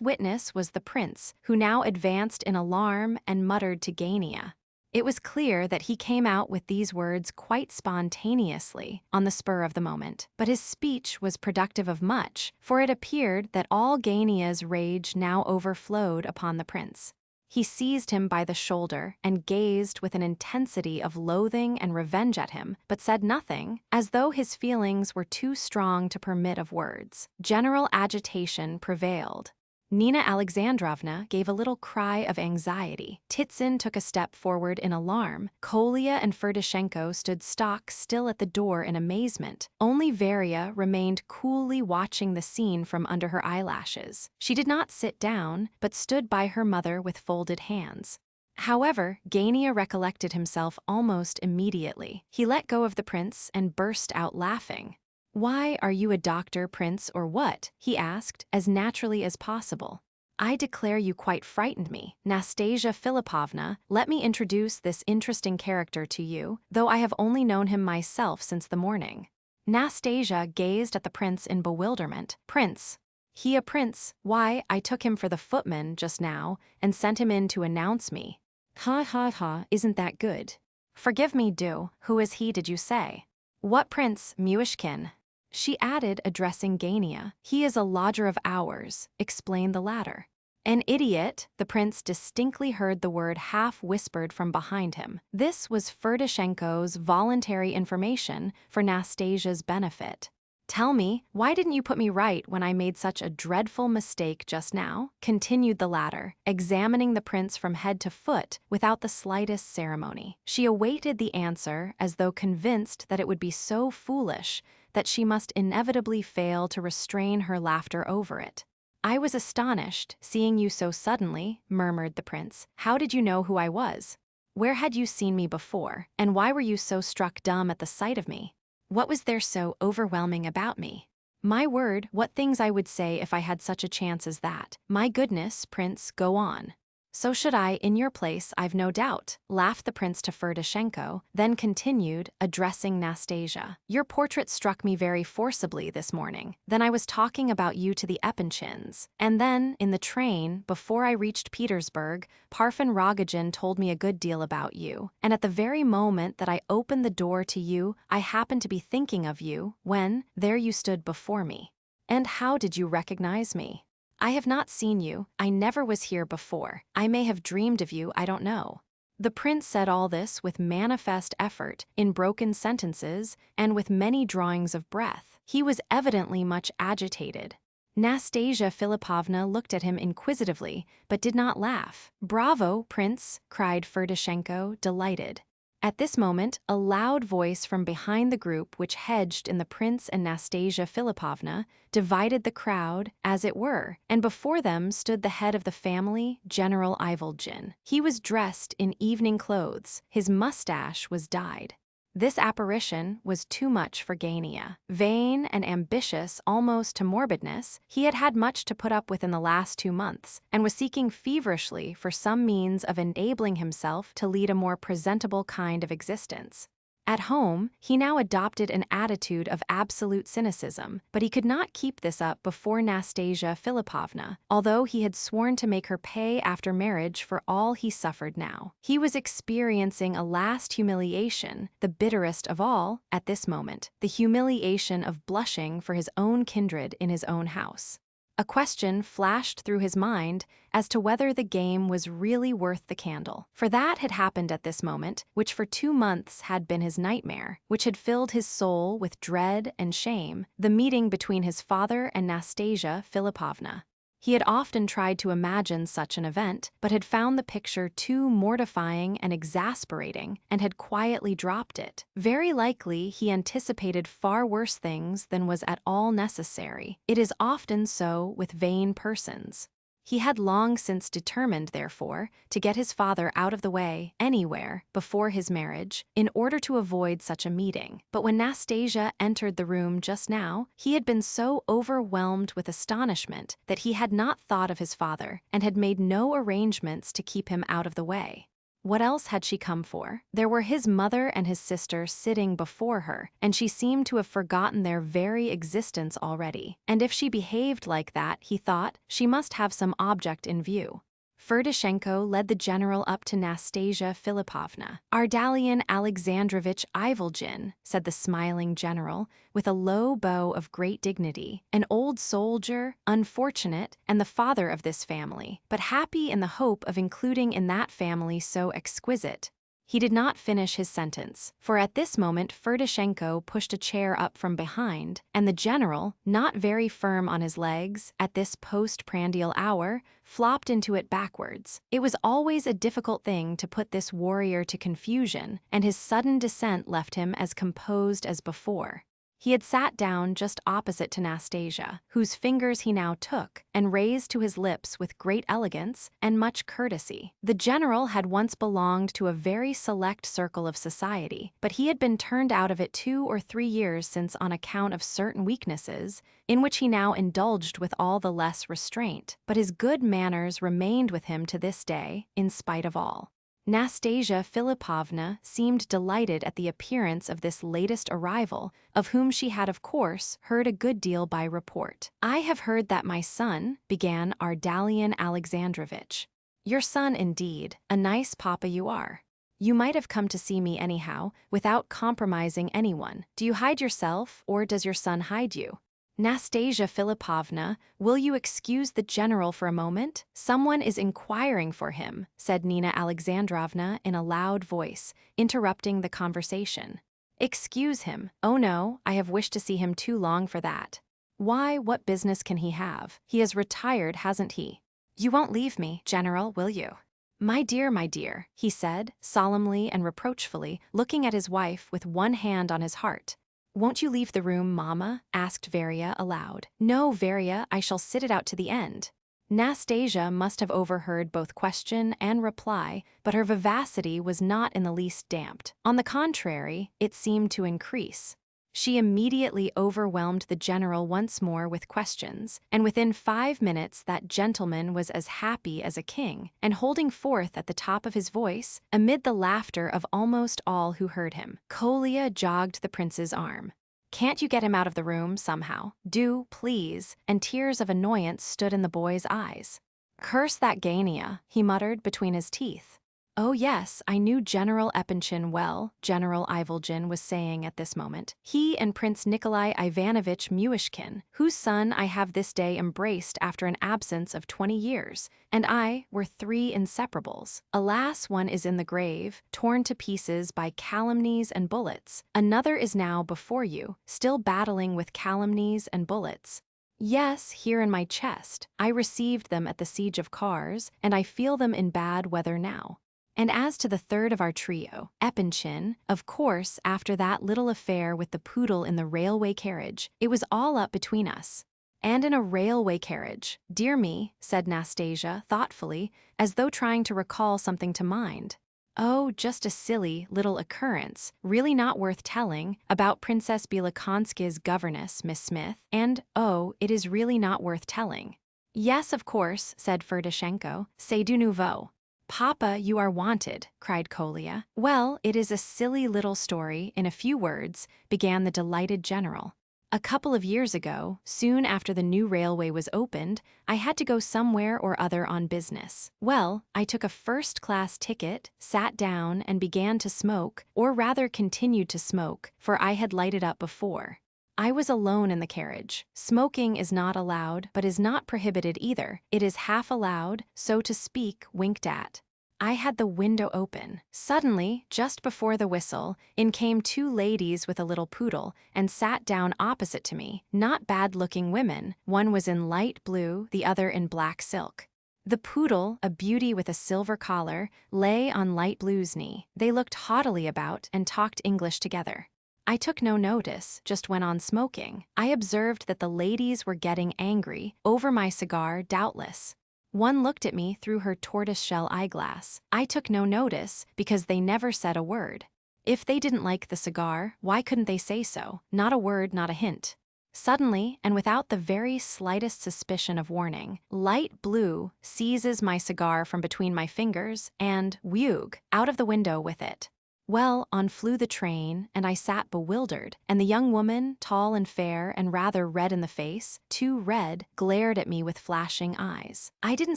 witness was the prince, who now advanced in alarm and muttered to Gania. It was clear that he came out with these words quite spontaneously, on the spur of the moment, but his speech was productive of much, for it appeared that all Gania's rage now overflowed upon the prince. He seized him by the shoulder and gazed with an intensity of loathing and revenge at him, but said nothing, as though his feelings were too strong to permit of words. General agitation prevailed. Nina Alexandrovna gave a little cry of anxiety. Titsin took a step forward in alarm. Kolya and Ferdishenko stood stock still at the door in amazement. Only Varia remained coolly watching the scene from under her eyelashes. She did not sit down, but stood by her mother with folded hands. However, Gania recollected himself almost immediately. He let go of the prince and burst out laughing. "Why, are you a doctor, prince, or what?" he asked, as naturally as possible. "I declare you quite frightened me. Nastasia Philipovna, let me introduce this interesting character to you, though I have only known him myself since the morning." Nastasia gazed at the prince in bewilderment. "Prince? He a prince? Why, I took him for the footman just now, and sent him in to announce me." "Ha ha ha, isn't that good?" "Forgive me, do. Who is he, did you say?" "What Prince Myshkin?" She added, addressing Gania. "He is a lodger of ours," explained the latter. "An idiot," the prince distinctly heard the word half-whispered from behind him. This was Ferdishenko's voluntary information for Nastasia's benefit. "Tell me, why didn't you put me right when I made such a dreadful mistake just now?" continued the latter, examining the prince from head to foot without the slightest ceremony. She awaited the answer as though convinced that it would be so foolish that she must inevitably fail to restrain her laughter over it. "I was astonished, seeing you so suddenly," murmured the prince. "How did you know who I was? Where had you seen me before, and why were you so struck dumb at the sight of me? What was there so overwhelming about me? My word, what things I would say if I had such a chance as that. My goodness, prince, go on." "So should I, in your place, I've no doubt," laughed the prince to Ferdishenko, then continued, addressing Nastasia. "Your portrait struck me very forcibly this morning. Then I was talking about you to the Epinchins. And then, in the train, before I reached Petersburg, Parfen Rogojin told me a good deal about you. And at the very moment that I opened the door to you, I happened to be thinking of you, when, there you stood before me." "And how did you recognize me?" "I have not seen you. I never was here before. I may have dreamed of you, I don't know." The prince said all this with manifest effort, in broken sentences, and with many drawings of breath. He was evidently much agitated. Nastasia Philipovna looked at him inquisitively, but did not laugh. "Bravo, prince!" cried Ferdishenko, delighted. At this moment, a loud voice from behind the group which hedged in the prince and Nastasia Philipovna divided the crowd, as it were, and before them stood the head of the family, General Ivolgin. He was dressed in evening clothes. His mustache was dyed. This apparition was too much for Gania. Vain and ambitious almost to morbidness, he had had much to put up with in the last 2 months, and was seeking feverishly for some means of enabling himself to lead a more presentable kind of existence. At home, he now adopted an attitude of absolute cynicism, but he could not keep this up before Nastasia Philipovna, although he had sworn to make her pay after marriage for all he suffered now. He was experiencing a last humiliation, the bitterest of all, at this moment, the humiliation of blushing for his own kindred in his own house. A question flashed through his mind as to whether the game was really worth the candle. For that had happened at this moment, which for 2 months had been his nightmare, which had filled his soul with dread and shame, the meeting between his father and Nastasia Philipovna. He had often tried to imagine such an event, but had found the picture too mortifying and exasperating, and had quietly dropped it. Very likely he anticipated far worse things than was at all necessary. It is often so with vain persons. He had long since determined, therefore, to get his father out of the way, anywhere, before his marriage, in order to avoid such a meeting. But when Nastasia entered the room just now, he had been so overwhelmed with astonishment that he had not thought of his father and had made no arrangements to keep him out of the way. What else had she come for? There were his mother and his sister sitting before her, and she seemed to have forgotten their very existence already. And if she behaved like that, he thought, she must have some object in view. Ferdishenko led the general up to Nastasia Philippovna. "Ardalion Alexandrovich Ivolgin," said the smiling general, with a low bow of great dignity, "an old soldier, unfortunate, and the father of this family, but happy in the hope of including in that family so exquisite." He did not finish his sentence, for at this moment Ferdishenko pushed a chair up from behind, and the general, not very firm on his legs, at this post-prandial hour, flopped into it backwards. It was always a difficult thing to put this warrior to confusion, and his sudden descent left him as composed as before. He had sat down just opposite to Nastasia, whose fingers he now took, and raised to his lips with great elegance and much courtesy. The general had once belonged to a very select circle of society, but he had been turned out of it 2 or 3 years since on account of certain weaknesses, in which he now indulged with all the less restraint. But his good manners remained with him to this day, in spite of all. Nastasia Philippovna seemed delighted at the appearance of this latest arrival, of whom she had of course heard a good deal by report. "I have heard that my son," began Ardalion Alexandrovich. "Your son, indeed. A nice papa you are. You might have come to see me anyhow, without compromising anyone. Do you hide yourself, or does your son hide you?" "Nastasia Philippovna, will you excuse the general for a moment? Someone is inquiring for him," said Nina Alexandrovna in a loud voice, interrupting the conversation. "Excuse him. Oh no, I have wished to see him too long for that." "Why, what business can he have? He has retired, hasn't he?" "You won't leave me, General, will you?" My dear," he said, solemnly and reproachfully, looking at his wife with one hand on his heart. "Won't you leave the room, Mamma?" asked Varya aloud. "No, Varya, I shall sit it out to the end." Nastasia must have overheard both question and reply, but her vivacity was not in the least damped. On the contrary, it seemed to increase. She immediately overwhelmed the general once more with questions, and within 5 minutes that gentleman was as happy as a king, and holding forth at the top of his voice, amid the laughter of almost all who heard him. Kolya jogged the prince's arm. "Can't you get him out of the room, somehow? Do, please," and tears of annoyance stood in the boy's eyes. "Curse that Gania," he muttered between his teeth. "Oh yes, I knew General Epanchin well," General Ivolgin was saying at this moment. "He and Prince Nikolai Ivanovich Myshkin, whose son I have this day embraced after an absence of 20 years, and I were 3 inseparables. Alas, one is in the grave, torn to pieces by calumnies and bullets. Another is now before you, still battling with calumnies and bullets. Yes, here in my chest. I received them at the siege of Kars, and I feel them in bad weather now. And as to the third of our trio, Epanchin, of course, after that little affair with the poodle in the railway carriage, it was all up between us." "And in a railway carriage, dear me," said Nastasia thoughtfully, as though trying to recall something to mind. "Oh, just a silly little occurrence, really not worth telling, about Princess Bielokonsky's governess, Miss Smith, and, oh, it is really not worth telling." "Yes, of course," said Ferdishenko, "c'est du nouveau." "Papa, you are wanted," cried Kolya. "Well, it is a silly little story, in a few words," began the delighted general. "A couple of years ago, soon after the new railway was opened, I had to go somewhere or other on business. Well, I took a first-class ticket, sat down, and began to smoke, or rather continued to smoke, for I had lighted up before. I was alone in the carriage. Smoking is not allowed, but is not prohibited either. It is half allowed, so to speak, winked at. I had the window open. Suddenly, just before the whistle, in came 2 ladies with a little poodle, and sat down opposite to me. Not bad-looking women. One was in light blue, the other in black silk. The poodle, a beauty with a silver collar, lay on light blue's knee. They looked haughtily about and talked English together. I took no notice, just went on smoking. I observed that the ladies were getting angry, over my cigar doubtless. One looked at me through her tortoiseshell eyeglass. I took no notice because they never said a word. If they didn't like the cigar, why couldn't they say so? Not a word, not a hint. Suddenly, and without the very slightest suspicion of warning, light blue seizes my cigar from between my fingers and, whew, out of the window with it. Well, on flew the train, and I sat bewildered, and the young woman, tall and fair and rather red in the face, too red, glared at me with flashing eyes. I didn't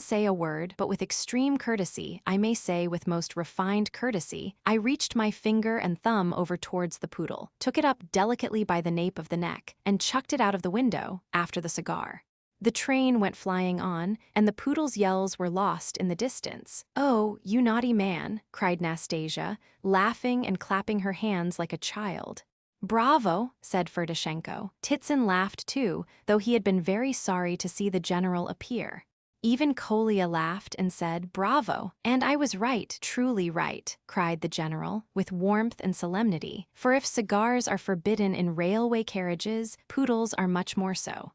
say a word, but with extreme courtesy, I may say with most refined courtesy, I reached my finger and thumb over towards the poodle, took it up delicately by the nape of the neck, and chucked it out of the window after the cigar. The train went flying on, and the poodle's yells were lost in the distance. "Oh, you naughty man," cried Nastasia, laughing and clapping her hands like a child. "Bravo," said Ferdishenko. Titsyn laughed too, though he had been very sorry to see the general appear. Even Kolya laughed and said, "Bravo." "And I was right, truly right," cried the general, with warmth and solemnity, "for if cigars are forbidden in railway carriages, poodles are much more so."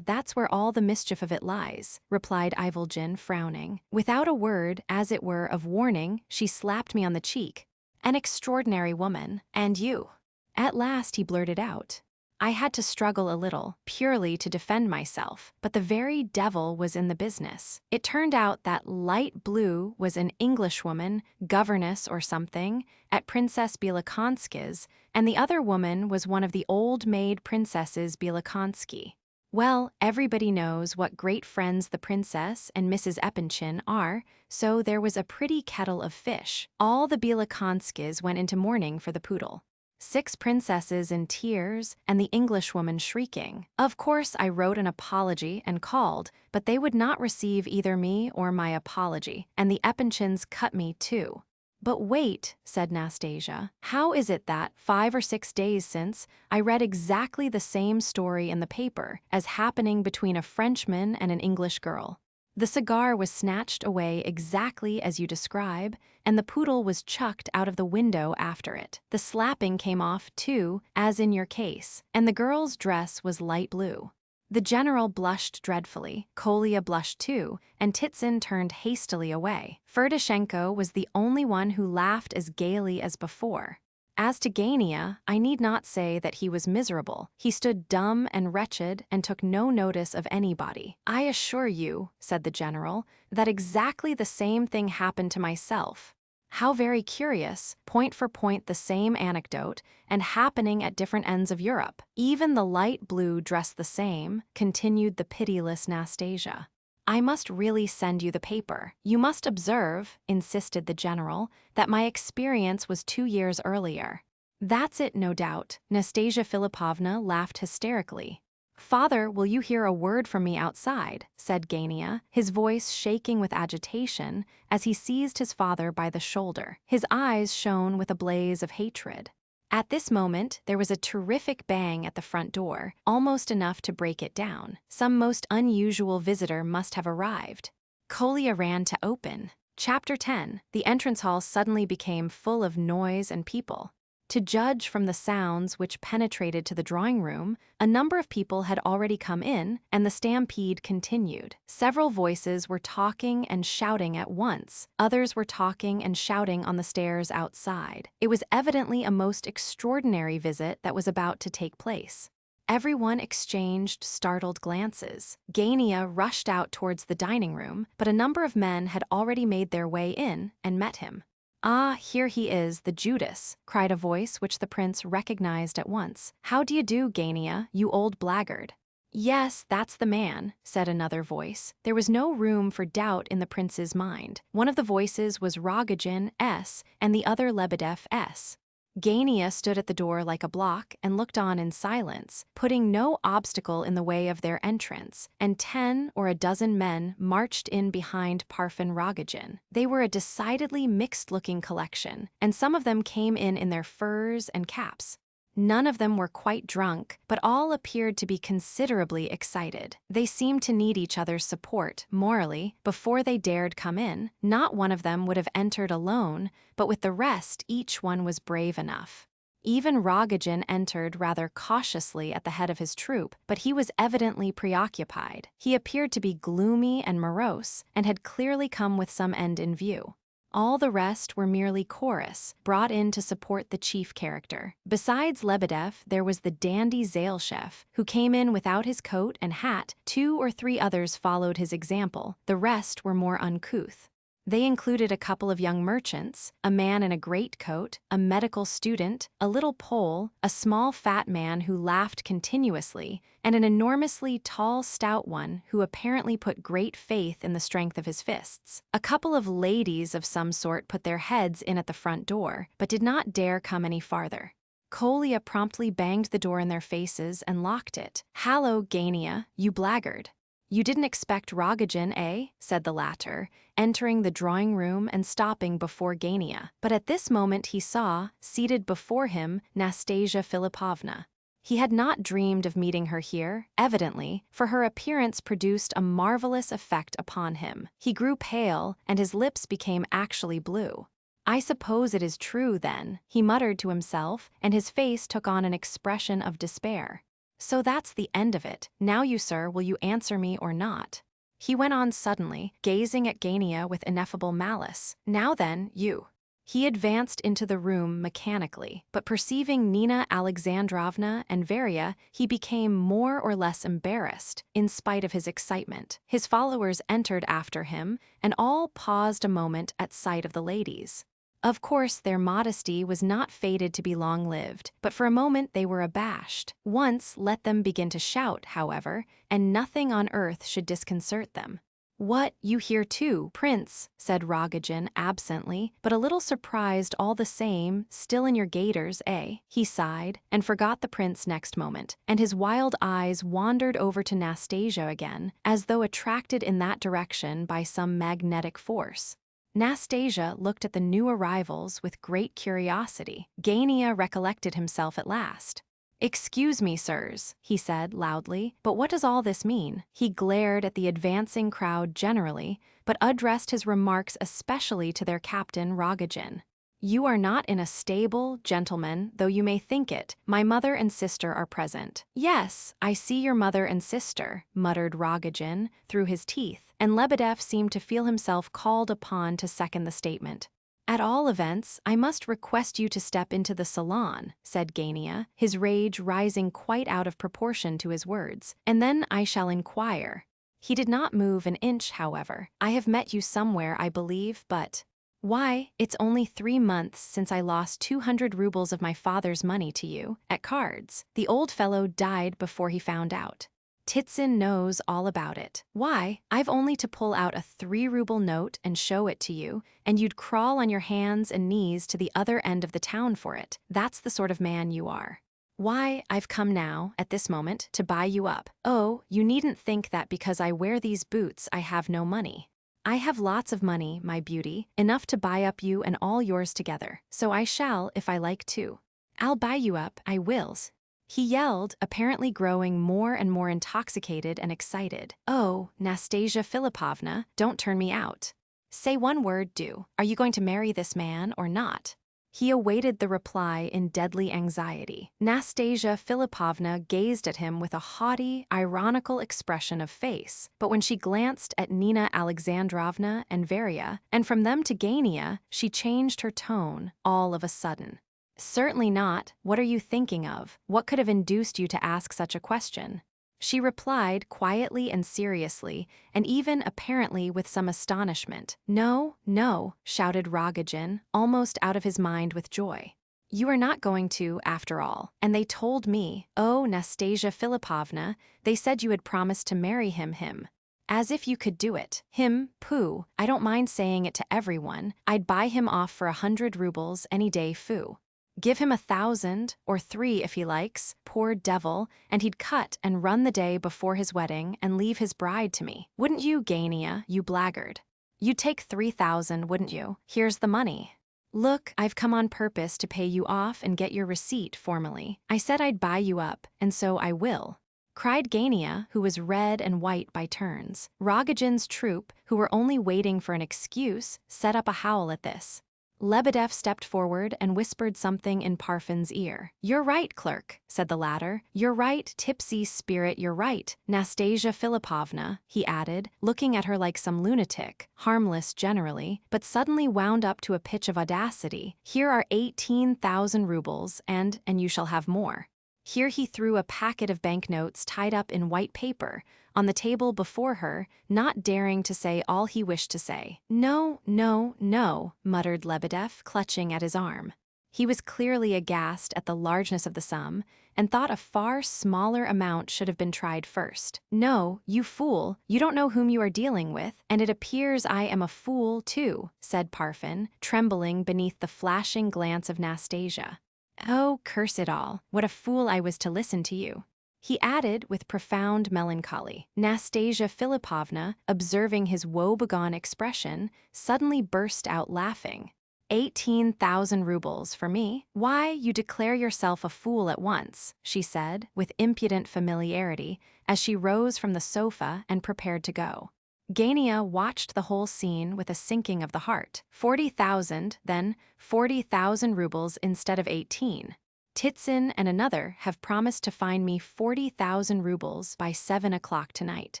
That's where all the mischief of it lies," replied Ivolgin, frowning. Without a word, as it were, of warning, she slapped me on the cheek. "An extraordinary woman. And you." At last he blurted out. I had to struggle a little, purely to defend myself, but the very devil was in the business. It turned out that light blue was an Englishwoman, governess or something, at Princess Bielokonsky's, and the other woman was one of the old maid princesses Bielokonsky. Well, everybody knows what great friends the princess and Mrs. Epanchin are, so there was a pretty kettle of fish. All the Bielokonsky's went into mourning for the poodle. 6 princesses in tears, and the Englishwoman shrieking. Of course, I wrote an apology and called, but they would not receive either me or my apology, and the Epanchins cut me too. "But wait," said Nastasia, "how is it that, 5 or 6 days since, I read exactly the same story in the paper as happening between a Frenchman and an English girl? The cigar was snatched away exactly as you describe, and the poodle was chucked out of the window after it. The slapping came off, too, as in your case, and the girl's dress was light blue." The general blushed dreadfully, Kolya blushed too, and Titsyn turned hastily away. Ferdishenko was the only one who laughed as gaily as before. As to Gania, I need not say that he was miserable. He stood dumb and wretched and took no notice of anybody. "I assure you," said the general, "that exactly the same thing happened to myself." How very curious, point for point the same anecdote, and happening at different ends of Europe. Even the light blue dressed the same, continued the pitiless Nastasia. "I must really send you the paper. You must observe," insisted the general, "that my experience was 2 years earlier." "That's it, no doubt." Nastasia Philipovna laughed hysterically. "Father, will you hear a word from me outside?" said Gania, his voice shaking with agitation as he seized his father by the shoulder. His eyes shone with a blaze of hatred. At this moment, there was a terrific bang at the front door, almost enough to break it down. Some most unusual visitor must have arrived. Kolya ran to open. Chapter 10. The entrance hall suddenly became full of noise and people. To judge from the sounds which penetrated to the drawing room, a number of people had already come in, and the stampede continued. Several voices were talking and shouting at once. Others were talking and shouting on the stairs outside. It was evidently a most extraordinary visit that was about to take place. Everyone exchanged startled glances. Gania rushed out towards the dining room, but a number of men had already made their way in and met him. "Ah, here he is, the Judas," cried a voice which the prince recognized at once. "How do you do, Gania, you old blackguard?" "Yes, that's the man," said another voice. There was no room for doubt in the prince's mind. One of the voices was Rogojin S., and the other Lebedev S. Gania stood at the door like a block and looked on in silence, putting no obstacle in the way of their entrance, and 10 or a dozen men marched in behind Parfen Rogojin. They were a decidedly mixed-looking collection, and some of them came in their furs and caps. None of them were quite drunk, but all appeared to be considerably excited. They seemed to need each other's support, morally, before they dared come in. Not one of them would have entered alone, but with the rest each one was brave enough. Even Rogojin entered rather cautiously at the head of his troop, but he was evidently preoccupied. He appeared to be gloomy and morose, and had clearly come with some end in view. All the rest were merely chorus, brought in to support the chief character. Besides Lebedev, there was the dandy Zailshev, who came in without his coat and hat. 2 or 3 others followed his example. The rest were more uncouth. They included a couple of young merchants, a man in a greatcoat, a medical student, a little Pole, a small fat man who laughed continuously, and an enormously tall stout one who apparently put great faith in the strength of his fists. A couple of ladies of some sort put their heads in at the front door, but did not dare come any farther. Kolya promptly banged the door in their faces and locked it. "Hallo, Gania, you blackguard. You didn't expect Rogojin, eh?" said the latter, entering the drawing room and stopping before Gania. But at this moment he saw, seated before him, Nastasia Filipovna. He had not dreamed of meeting her here, evidently, for her appearance produced a marvelous effect upon him. He grew pale, and his lips became actually blue. "I suppose it is true, then," he muttered to himself, and his face took on an expression of despair. "So that's the end of it. Now you, sir, will you answer me or not?" He went on suddenly, gazing at Gania with ineffable malice. "Now then, you." He advanced into the room mechanically, but perceiving Nina Alexandrovna and Varya, he became more or less embarrassed, in spite of his excitement. His followers entered after him, and all paused a moment at sight of the ladies. Of course, their modesty was not fated to be long-lived, but for a moment they were abashed. Once let them begin to shout, however, and nothing on earth should disconcert them. "What, you here too, Prince?" said Rogojin absently, but a little surprised all the same, "still in your gaiters, eh?" He sighed, and forgot the prince next moment, and his wild eyes wandered over to Nastasia again, as though attracted in that direction by some magnetic force. Nastasia looked at the new arrivals with great curiosity. Gania recollected himself at last. "Excuse me, sirs," he said loudly, "but what does all this mean?" He glared at the advancing crowd generally, but addressed his remarks especially to their captain Rogojin. "You are not in a stable, gentlemen, though you may think it. My mother and sister are present." "Yes, I see your mother and sister," muttered Rogojin through his teeth, and Lebedev seemed to feel himself called upon to second the statement. "At all events, I must request you to step into the salon," said Gania, his rage rising quite out of proportion to his words, "and then I shall inquire." He did not move an inch, however. "I have met you somewhere, I believe, but—" "Why, it's only 3 months since I lost 200 rubles of my father's money to you, at cards. The old fellow died before he found out. Titsin knows all about it. Why, I've only to pull out a 3-ruble note and show it to you, and you'd crawl on your hands and knees to the other end of the town for it. That's the sort of man you are. Why, I've come now, at this moment, to buy you up. Oh, you needn't think that because I wear these boots I have no money. I have lots of money, my beauty, enough to buy up you and all yours together, so I shall if I like to. I'll buy you up, I wills." He yelled, apparently growing more and more intoxicated and excited. "Oh, Nastasia Filipovna, don't turn me out. Say one word, do. Are you going to marry this man or not?" He awaited the reply in deadly anxiety. Nastasia Filipovna gazed at him with a haughty, ironical expression of face, but when she glanced at Nina Alexandrovna and Varya, and from them to Gania, she changed her tone all of a sudden. "Certainly not. What are you thinking of? What could have induced you to ask such a question?" She replied quietly and seriously, and even apparently with some astonishment. "No, no," shouted Rogojin, almost out of his mind with joy. "You are not going to, after all. And they told me, oh, Nastasia Filipovna, they said you had promised to marry him. As if you could do it. Him, pooh, I don't mind saying it to everyone. I'd buy him off for 100 rubles any day, foo. Give him 1,000, or 3 if he likes, poor devil, and he'd cut and run the day before his wedding and leave his bride to me. Wouldn't you, Gania, you blackguard? You'd take 3,000, wouldn't you? Here's the money. Look, I've come on purpose to pay you off and get your receipt formally. I said I'd buy you up, and so I will," cried Gania, who was red and white by turns. Rogojin's troop, who were only waiting for an excuse, set up a howl at this. Lebedev stepped forward and whispered something in Parfin's ear. "You're right, clerk," said the latter. "You're right, tipsy spirit, you're right, Nastasia Philippovna," he added, looking at her like some lunatic, harmless generally, but suddenly wound up to a pitch of audacity. "Here are 18,000 rubles, and you shall have more." Here he threw a packet of banknotes tied up in white paper on the table before her, not daring to say all he wished to say. "No, no, no," muttered Lebedev, clutching at his arm. He was clearly aghast at the largeness of the sum, and thought a far smaller amount should have been tried first. "No, you fool, you don't know whom you are dealing with, and it appears I am a fool too," said Parfin, trembling beneath the flashing glance of Nastasia. "Oh, curse it all, what a fool I was to listen to you," he added with profound melancholy. Nastasia Philippovna, observing his woebegone expression, suddenly burst out laughing. 18,000 rubles for me? Why, you declare yourself a fool at once," she said, with impudent familiarity, as she rose from the sofa and prepared to go. Gania watched the whole scene with a sinking of the heart. 40,000, then 40,000 rubles instead of 18. Titsin and another have promised to find me 40,000 rubles by 7 o'clock tonight.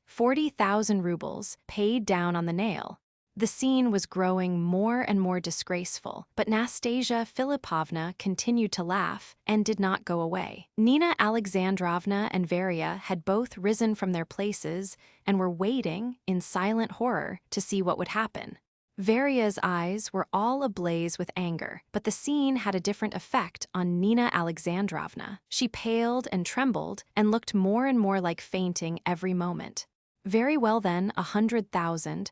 40,000 rubles, paid down on the nail. The scene was growing more and more disgraceful, but Nastasia Philippovna continued to laugh and did not go away. Nina Alexandrovna and Varia had both risen from their places and were waiting, in silent horror, to see what would happen. Varia's eyes were all ablaze with anger, but the scene had a different effect on Nina Alexandrovna. She paled and trembled and looked more and more like fainting every moment. "Very well then, 100,000,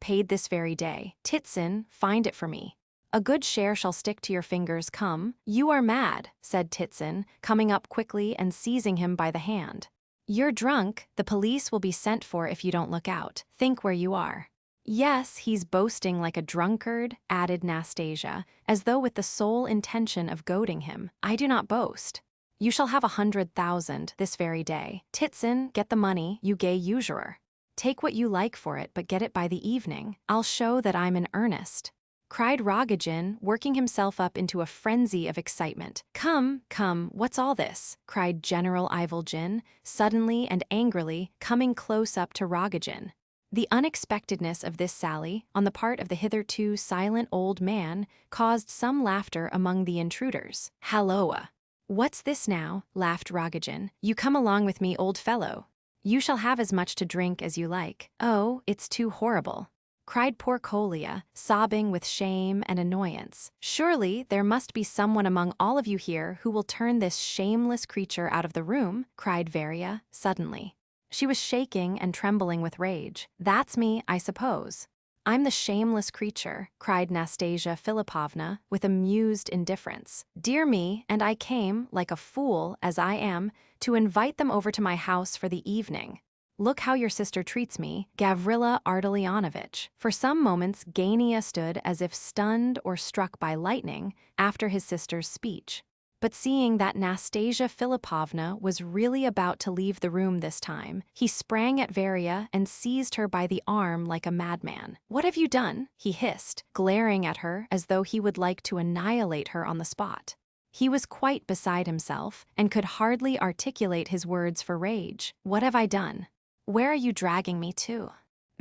paid this very day. Titsin, find it for me. A good share shall stick to your fingers, come." "You are mad," said Titsin, coming up quickly and seizing him by the hand. "You're drunk, the police will be sent for if you don't look out. Think where you are." "Yes, he's boasting like a drunkard," added Nastasia, as though with the sole intention of goading him. "I do not boast. You shall have 100,000 this very day. Titsin, get the money, you gay usurer. Take what you like for it, but get it by the evening. I'll show that I'm in earnest," cried Rogojin, working himself up into a frenzy of excitement. "Come, come, what's all this?" cried General Ivolgin, suddenly and angrily, coming close up to Rogojin. The unexpectedness of this sally, on the part of the hitherto silent old man, caused some laughter among the intruders. "Halloa! What's this now?" laughed Rogojin. "You come along with me, old fellow. You shall have as much to drink as you like." "Oh, it's too horrible," cried poor Kolya, sobbing with shame and annoyance. "Surely there must be someone among all of you here who will turn this shameless creature out of the room," cried Varia, suddenly. She was shaking and trembling with rage. "That's me, I suppose. I'm the shameless creature," cried Nastasia Philippovna with amused indifference. "Dear me, and I came, like a fool as I am, to invite them over to my house for the evening. Look how your sister treats me, Gavrila Ardalionovitch." For some moments Gania stood as if stunned or struck by lightning after his sister's speech. But seeing that Nastasia Philippovna was really about to leave the room this time, he sprang at Varia and seized her by the arm like a madman. "What have you done?" he hissed, glaring at her as though he would like to annihilate her on the spot. He was quite beside himself and could hardly articulate his words for rage. "What have I done? Where are you dragging me to?"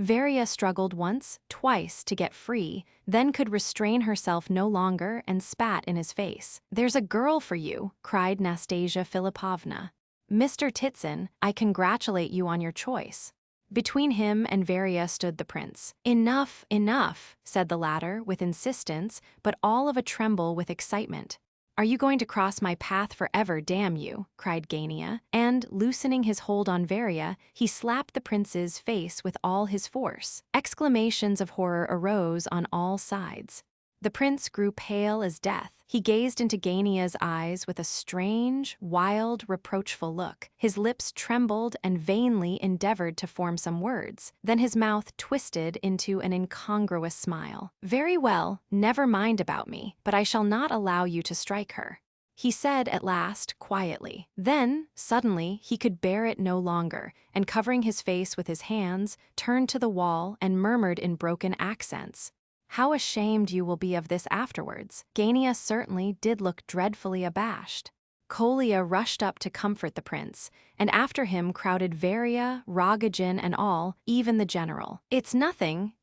Varia struggled once, twice to get free, then could restrain herself no longer and spat in his face. "There's a girl for you," cried Nastasia Philippovna. "Mr. Titsin, I congratulate you on your choice." Between him and Varia stood the prince. "Enough, enough," said the latter with insistence, but all of a tremble with excitement. "Are you going to cross my path forever, damn you?" cried Gania, and, loosening his hold on Varia, he slapped the prince's face with all his force. Exclamations of horror arose on all sides. The prince grew pale as death. He gazed into Gania's eyes with a strange, wild, reproachful look. His lips trembled and vainly endeavored to form some words. Then his mouth twisted into an incongruous smile. "Very well, never mind about me, but I shall not allow you to strike her," he said at last, quietly. Then, suddenly, he could bear it no longer, and covering his face with his hands, turned to the wall and murmured in broken accents, How ashamed you will be of this afterwards." Gania certainly did look dreadfully abashed. Kolya rushed up to comfort the prince, and after him crowded Varia, Rogojin, and all, even the general. It's nothing,"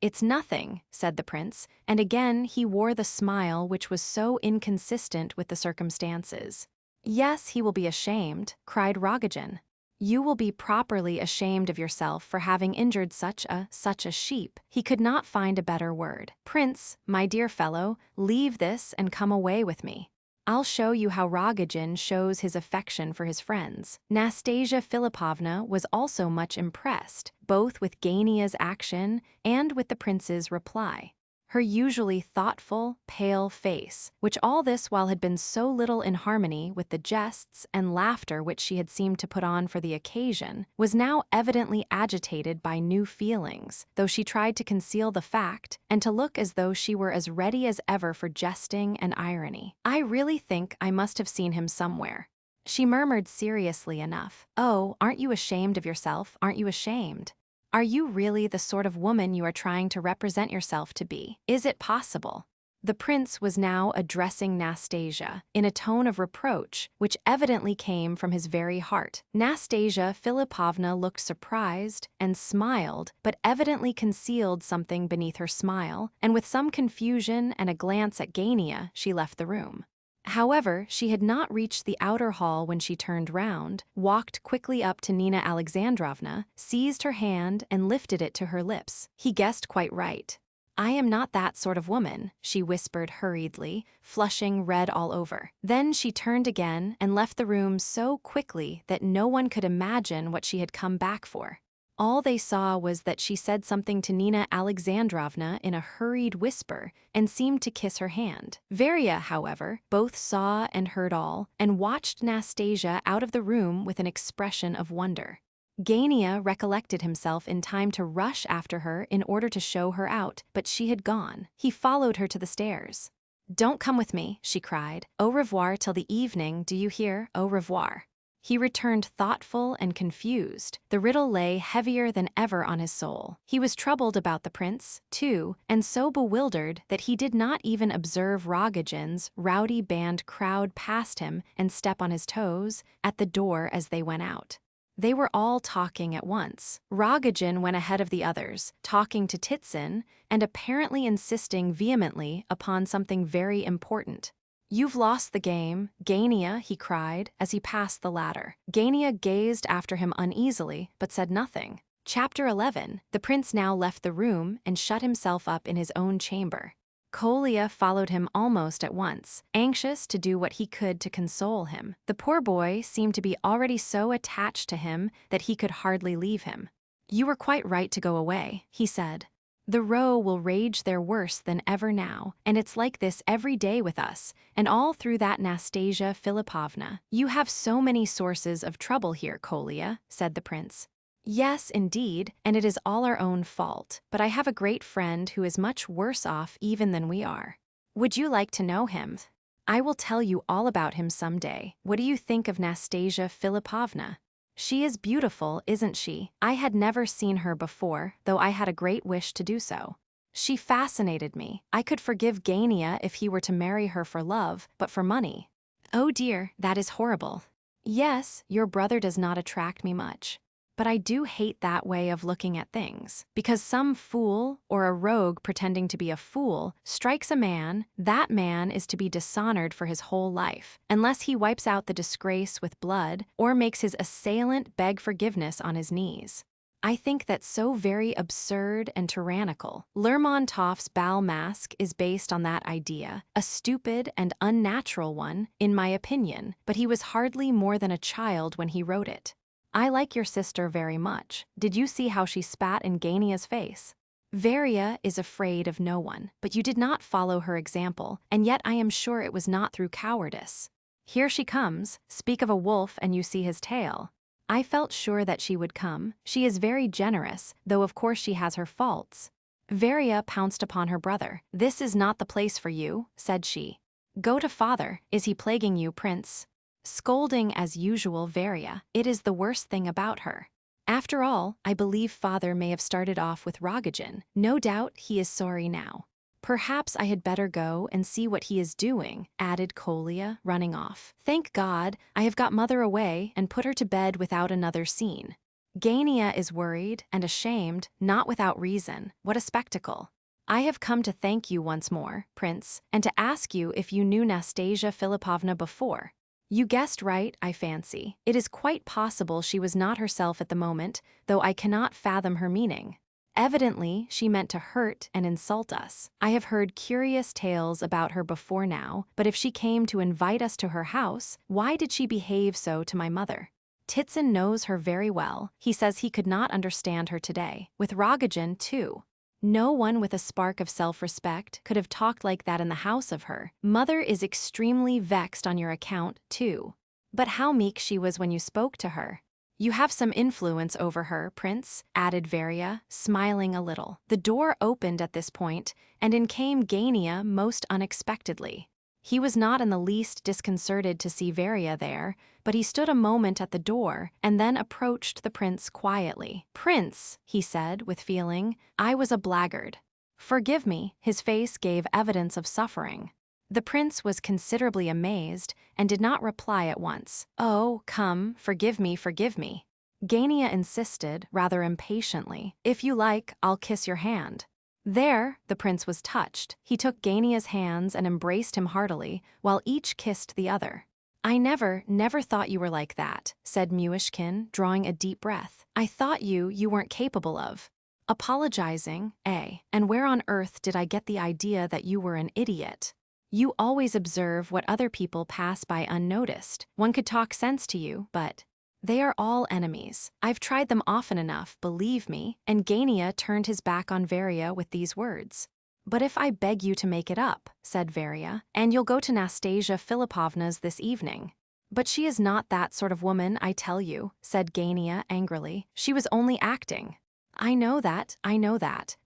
said the prince, and again he wore the smile which was so inconsistent with the circumstances. "Yes, he will be ashamed," cried Rogojin. "You will be properly ashamed of yourself for having injured such a sheep." He could not find a better word. "Prince, my dear fellow, leave this and come away with me. I'll show you how Rogojin shows his affection for his friends." Nastasia Philippovna was also much impressed, both with Gania's action and with the prince's reply. Her usually thoughtful, pale face, which all this while had been so little in harmony with the jests and laughter which she had seemed to put on for the occasion, was now evidently agitated by new feelings, though she tried to conceal the fact and to look as though she were as ready as ever for jesting and irony. "I really think I must have seen him somewhere," she murmured seriously enough. "Oh, aren't you ashamed of yourself? Aren't you ashamed? Are you really the sort of woman you are trying to represent yourself to be? Is it possible?" The prince was now addressing Nastasia in a tone of reproach which evidently came from his very heart. Nastasia Philippovna looked surprised and smiled, but evidently concealed something beneath her smile, and with some confusion and a glance at Gania, she left the room. However, she had not reached the outer hall when she turned round, walked quickly up to Nina Alexandrovna, seized her hand and lifted it to her lips. He guessed quite right. "I am not that sort of woman," she whispered hurriedly, flushing red all over. Then she turned again and left the room so quickly that no one could imagine what she had come back for. All they saw was that she said something to Nina Alexandrovna in a hurried whisper and seemed to kiss her hand. Varia, however, both saw and heard all, and watched Nastasia out of the room with an expression of wonder. Gania recollected himself in time to rush after her in order to show her out, but she had gone. He followed her to the stairs. "Don't come with me," she cried. "Au revoir till the evening, do you hear? Au revoir." He returned thoughtful and confused. The riddle lay heavier than ever on his soul. He was troubled about the prince, too, and so bewildered that he did not even observe Rogojin's rowdy band crowd past him and step on his toes at the door as they went out. They were all talking at once. Rogojin went ahead of the others, talking to Titsin and apparently insisting vehemently upon something very important. "You've lost the game, Gania," he cried as he passed the latter. Gania gazed after him uneasily, but said nothing. Chapter 11. The prince now left the room and shut himself up in his own chamber. Kolya followed him almost at once, anxious to do what he could to console him. The poor boy seemed to be already so attached to him that he could hardly leave him. "You were quite right to go away," he said. "The row will rage there worse than ever now, and it's like this every day with us, and all through that Nastasia Philippovna." "You have so many sources of trouble here, Kolya," said the prince. "Yes, indeed, and it is all our own fault, but I have a great friend who is much worse off even than we are. Would you like to know him? I will tell you all about him some day. What do you think of Nastasia Philippovna? She is beautiful, isn't she? I had never seen her before, though I had a great wish to do so. She fascinated me. I could forgive Gania if he were to marry her for love, but for money. Oh dear, that is horrible. Yes, your brother does not attract me much. But I do hate that way of looking at things. Because some fool, or a rogue pretending to be a fool, strikes a man, that man is to be dishonored for his whole life, unless he wipes out the disgrace with blood, or makes his assailant beg forgiveness on his knees. I think that so very absurd and tyrannical. Lermontov's Bal Masque is based on that idea, a stupid and unnatural one, in my opinion, but he was hardly more than a child when he wrote it. I like your sister very much. Did you see how she spat in Gania's face? Varia is afraid of no one, but you did not follow her example, and yet I am sure it was not through cowardice. Here she comes. Speak of a wolf and you see his tail. I felt sure that she would come. She is very generous, though of course she has her faults." Varia pounced upon her brother. "This is not the place for you," said she. "Go to father. Is he plaguing you, prince?" Scolding as usual Varia, it is the worst thing about her. After all, I believe father may have started off with Rogojin. No doubt he is sorry now. Perhaps I had better go and see what he is doing, added Kolya, running off. Thank God, I have got mother away and put her to bed without another scene. Gania is worried and ashamed, not without reason. What a spectacle. I have come to thank you once more, Prince, and to ask you if you knew Nastasia Philipovna before. You guessed right, I fancy. It is quite possible she was not herself at the moment, though I cannot fathom her meaning. Evidently, she meant to hurt and insult us. I have heard curious tales about her before now, but if she came to invite us to her house, why did she behave so to my mother? Titsin knows her very well. He says he could not understand her today. With Rogojin, too. No one with a spark of self-respect could have talked like that in the house of her. Mother is extremely vexed on your account, too. But how meek she was when you spoke to her. You have some influence over her, Prince, added Varya, smiling a little. The door opened at this point, and in came Gania most unexpectedly. He was not in the least disconcerted to see Varya there, but he stood a moment at the door and then approached the prince quietly. "Prince," he said with feeling, "I was a blackguard. Forgive me." His face gave evidence of suffering. The prince was considerably amazed and did not reply at once. "Oh, come, forgive me, forgive me." Gania insisted, rather impatiently. "If you like, I'll kiss your hand." There, the prince was touched. He took Gania's hands and embraced him heartily, while each kissed the other. "I never thought you were like that," said Myshkin, drawing a deep breath. "I thought you weren't capable of apologizing, eh? And where on earth did I get the idea that you were an idiot? You always observe what other people pass by unnoticed. One could talk sense to you, but they are all enemies. I've tried them often enough, believe me." And Gania turned his back on Varya with these words. "But if I beg you to make it up," said Varya, "and you'll go to Nastasia Philipovna's this evening." "But she is not that sort of woman, I tell you," said Gania angrily. "She was only acting." I know that,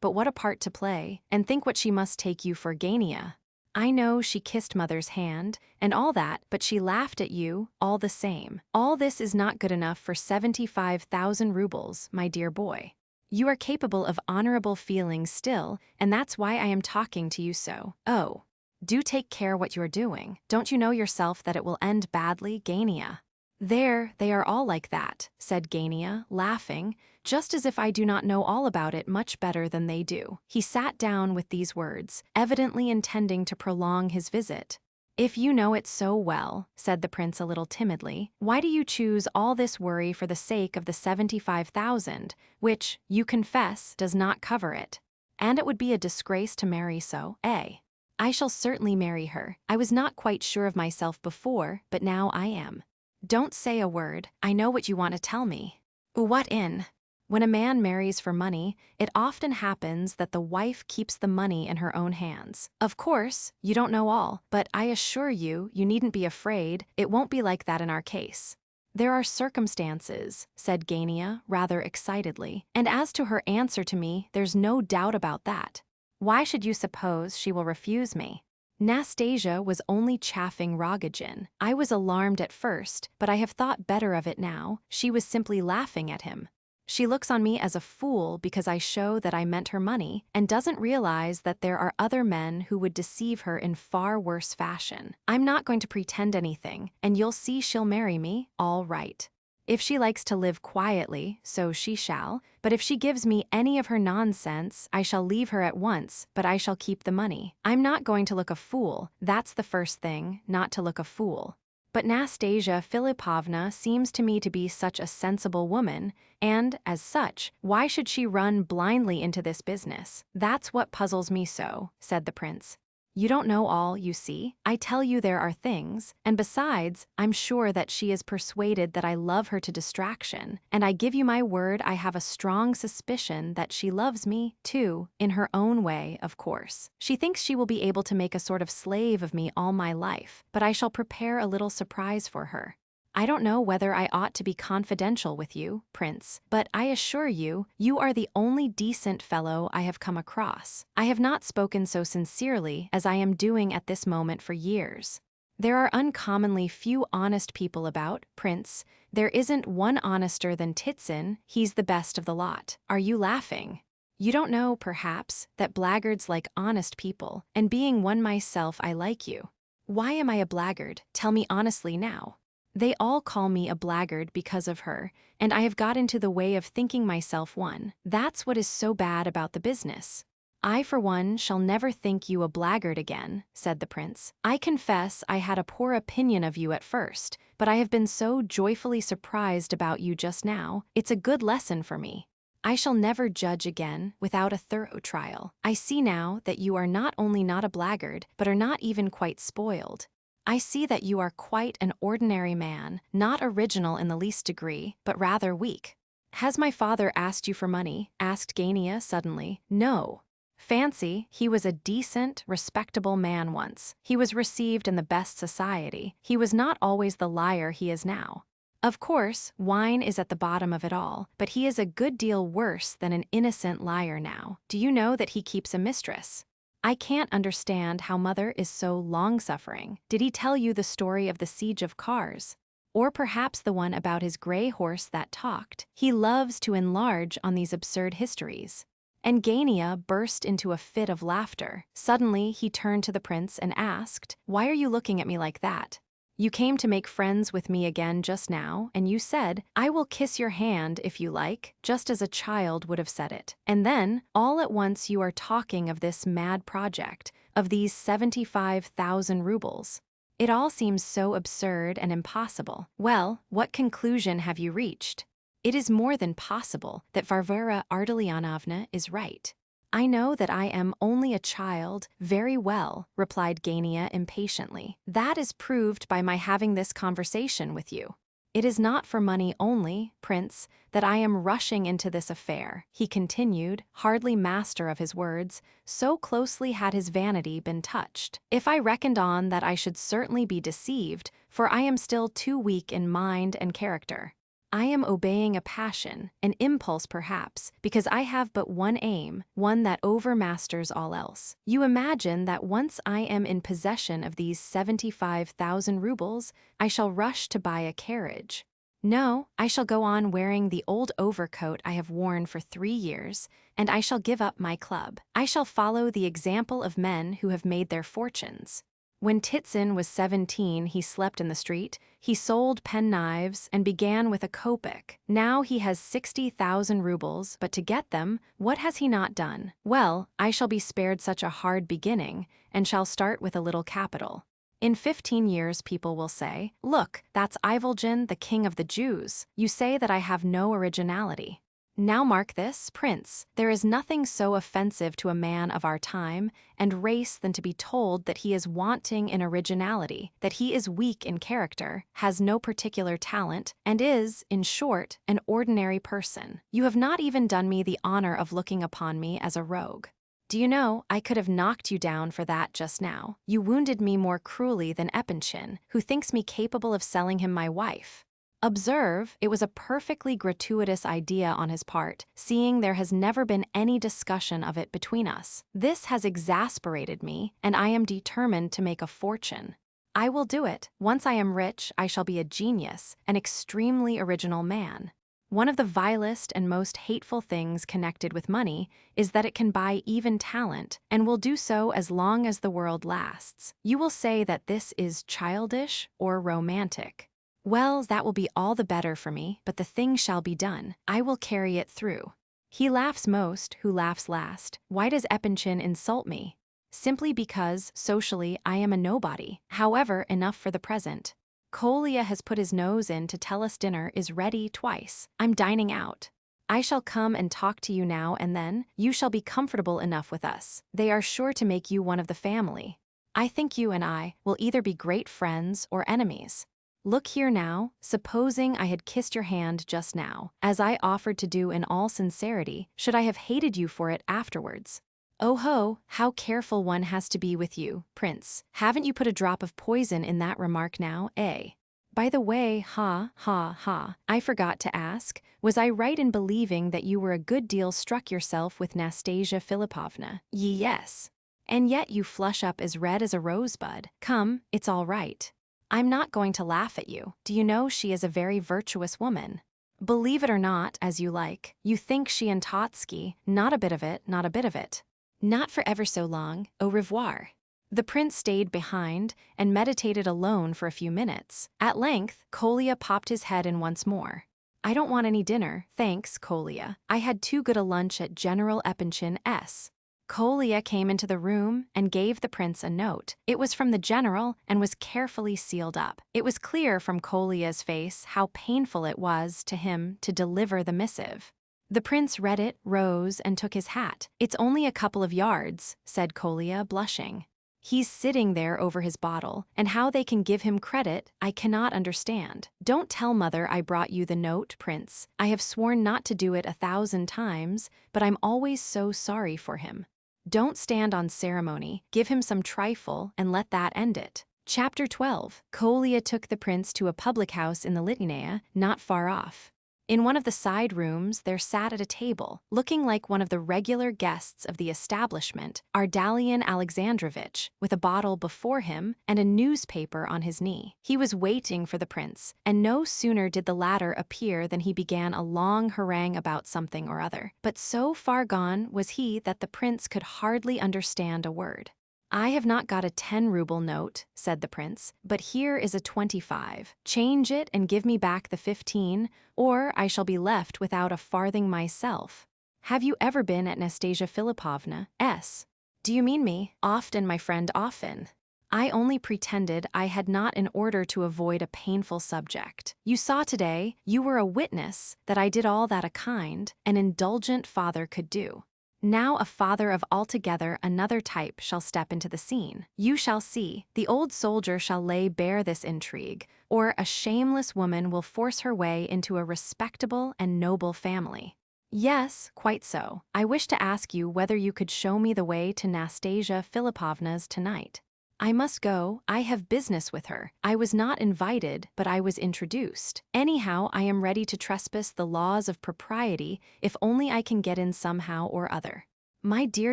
but what a part to play, and think what she must take you for, Gania. I know she kissed mother's hand, and all that, but she laughed at you, all the same. All this is not good enough for 75,000 rubles, my dear boy. You are capable of honorable feelings still, and that's why I am talking to you so. Oh, do take care what you're doing. Don't you know yourself that it will end badly, Gania?" "There, they are all like that," said Gania, laughing, "just as if I do not know all about it much better than they do." He sat down with these words, evidently intending to prolong his visit. "If you know it so well," said the prince a little timidly, "why do you choose all this worry for the sake of the 75,000, which, you confess, does not cover it? And it would be a disgrace to marry so, eh? I shall certainly marry her. I was not quite sure of myself before, but now I am. Don't say a word, I know what you want to tell me." "What in?" "When a man marries for money, it often happens that the wife keeps the money in her own hands. Of course, you don't know all, but I assure you, you needn't be afraid, it won't be like that in our case." "There are circumstances," said Gania, rather excitedly, "and as to her answer to me, there's no doubt about that. Why should you suppose she will refuse me?" Nastasia was only chaffing Rogojin. I was alarmed at first, but I have thought better of it now. She was simply laughing at him. She looks on me as a fool because I show that I meant her money, and doesn't realize that there are other men who would deceive her in far worse fashion. I'm not going to pretend anything, and you'll see she'll marry me, all right. If she likes to live quietly, so she shall, but if she gives me any of her nonsense, I shall leave her at once, but I shall keep the money. I'm not going to look a fool, that's the first thing, not to look a fool. But Nastasia Philipovna seems to me to be such a sensible woman, and, as such, why should she run blindly into this business? That's what puzzles me so," said the prince. "You don't know all, you see. I tell you there are things, and besides, I'm sure that she is persuaded that I love her to distraction, and I give you my word I have a strong suspicion that she loves me, too, in her own way, of course. She thinks she will be able to make a sort of slave of me all my life, but I shall prepare a little surprise for her. I don't know whether I ought to be confidential with you, Prince, but I assure you, you are the only decent fellow I have come across. I have not spoken so sincerely as I am doing at this moment for years. There are uncommonly few honest people about, Prince. There isn't one honester than Titsin, he's the best of the lot. Are you laughing? You don't know, perhaps, that blackguards like honest people, and being one myself, I like you. Why am I a blackguard? Tell me honestly now. They all call me a blackguard because of her, and I have got into the way of thinking myself one. That's what is so bad about the business. I, for one, shall never think you a blackguard again, said the prince. I confess I had a poor opinion of you at first, but I have been so joyfully surprised about you just now, it's a good lesson for me. I shall never judge again without a thorough trial. I see now that you are not only not a blackguard, but are not even quite spoiled. I see that you are quite an ordinary man, not original in the least degree, but rather weak. Has my father asked you for money? Asked Gania suddenly. No. Fancy, he was a decent, respectable man once. He was received in the best society. He was not always the liar he is now. Of course, wine is at the bottom of it all, but he is a good deal worse than an innocent liar now. Do you know that he keeps a mistress? I can't understand how mother is so long-suffering. Did he tell you the story of the siege of Kars? Or perhaps the one about his gray horse that talked? He loves to enlarge on these absurd histories. And Gania burst into a fit of laughter. Suddenly, he turned to the prince and asked, "Why are you looking at me like that? You came to make friends with me again just now, and you said, 'I will kiss your hand if you like,' just as a child would have said it. And then, all at once you are talking of this mad project, of these 75,000 rubles. It all seems so absurd and impossible. Well, what conclusion have you reached? It is more than possible that Varvara Ardalionovna is right." "I know that I am only a child, very well," replied Gania impatiently. "That is proved by my having this conversation with you. It is not for money only, Prince, that I am rushing into this affair," he continued, hardly master of his words, so closely had his vanity been touched. "If I reckoned on that I should certainly be deceived, for I am still too weak in mind and character. I am obeying a passion, an impulse perhaps, because I have but one aim, one that overmasters all else. You imagine that once I am in possession of these 75,000 rubles, I shall rush to buy a carriage. No, I shall go on wearing the old overcoat I have worn for 3 years, and I shall give up my club. I shall follow the example of men who have made their fortunes. When Titsin was 17, he slept in the street, he sold penknives, and began with a kopeck. Now he has 60,000 rubles, but to get them, what has he not done? Well, I shall be spared such a hard beginning, and shall start with a little capital. In 15 years people will say, 'Look, that's Ivolgin, the king of the Jews.' You say that I have no originality. Now mark this, Prince, there is nothing so offensive to a man of our time and race than to be told that he is wanting in originality, that he is weak in character, has no particular talent, and is, in short, an ordinary person. You have not even done me the honor of looking upon me as a rogue. Do you know, I could have knocked you down for that just now. You wounded me more cruelly than Epanchin, who thinks me capable of selling him my wife. Observe, it was a perfectly gratuitous idea on his part, seeing there has never been any discussion of it between us. This has exasperated me, and I am determined to make a fortune. I will do it. Once I am rich, I shall be a genius, an extremely original man. One of the vilest and most hateful things connected with money is that it can buy even talent, and will do so as long as the world lasts. You will say that this is childish or romantic. Well, that will be all the better for me, but the thing shall be done. I will carry it through. He laughs most who laughs last. Why does Epanchin insult me? Simply because, socially, I am a nobody. However, enough for the present. Kolya has put his nose in to tell us dinner is ready twice. I'm dining out. I shall come and talk to you now and then. You shall be comfortable enough with us. They are sure to make you one of the family. I think you and I will either be great friends or enemies. Look here now, supposing I had kissed your hand just now, as I offered to do in all sincerity, should I have hated you for it afterwards? Oh ho, how careful one has to be with you, Prince. Haven't you put a drop of poison in that remark now, eh? By the way, I forgot to ask, was I right in believing that you were a good deal struck yourself with Nastasia Philipovna? Yes. And yet you flush up as red as a rosebud. Come, it's all right. I'm not going to laugh at you. Do you know she is a very virtuous woman? Believe it or not, as you like, you think she and Totsky, not a bit of it, not a bit of it. Not for ever so long, au revoir. The prince stayed behind and meditated alone for a few minutes. At length, Kolya popped his head in once more. I don't want any dinner, thanks, Kolya. I had too good a lunch at General Epanchin's. Kolya came into the room and gave the prince a note. It was from the general and was carefully sealed up. It was clear from Kolya's face how painful it was to him to deliver the missive. The prince read it, rose, and took his hat. It's only a couple of yards, said Kolya, blushing. He's sitting there over his bottle, and how they can give him credit, I cannot understand. Don't tell mother I brought you the note, Prince. I have sworn not to do it 1,000 times, but I'm always so sorry for him. Don't stand on ceremony, give him some trifle, and let that end it. Chapter 12. Kolya took the prince to a public house in the Liteinaya, not far off. In one of the side rooms there sat at a table, looking like one of the regular guests of the establishment, Ardalian Alexandrovitch, with a bottle before him and a newspaper on his knee. He was waiting for the prince, and no sooner did the latter appear than he began a long harangue about something or other. But so far gone was he that the prince could hardly understand a word. I have not got a 10-ruble note, said the prince, but here is a 25. Change it and give me back the 15, or I shall be left without a farthing myself. Have you ever been at Nastasia Philippovna's? Do you mean me? Often, my friend, often. I only pretended I had not in order to avoid a painful subject. You saw today, you were a witness, that I did all that a kind, an indulgent father could do. Now a father of altogether another type shall step into the scene. You shall see, the old soldier shall lay bare this intrigue, or a shameless woman will force her way into a respectable and noble family. Yes, quite so. I wish to ask you whether you could show me the way to Nastasia Philippovna's tonight. I must go, I have business with her. I was not invited, but I was introduced. Anyhow, I am ready to trespass the laws of propriety if only I can get in somehow or other. My dear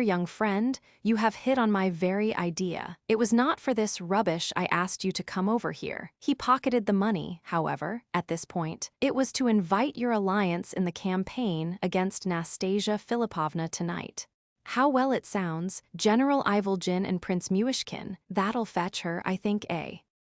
young friend, you have hit on my very idea. It was not for this rubbish I asked you to come over here. He pocketed the money, however, at this point. It was to invite your alliance in the campaign against Nastasia Philippovna tonight. How well it sounds, General Ivolgin and Prince Myshkin. That'll fetch her, I think,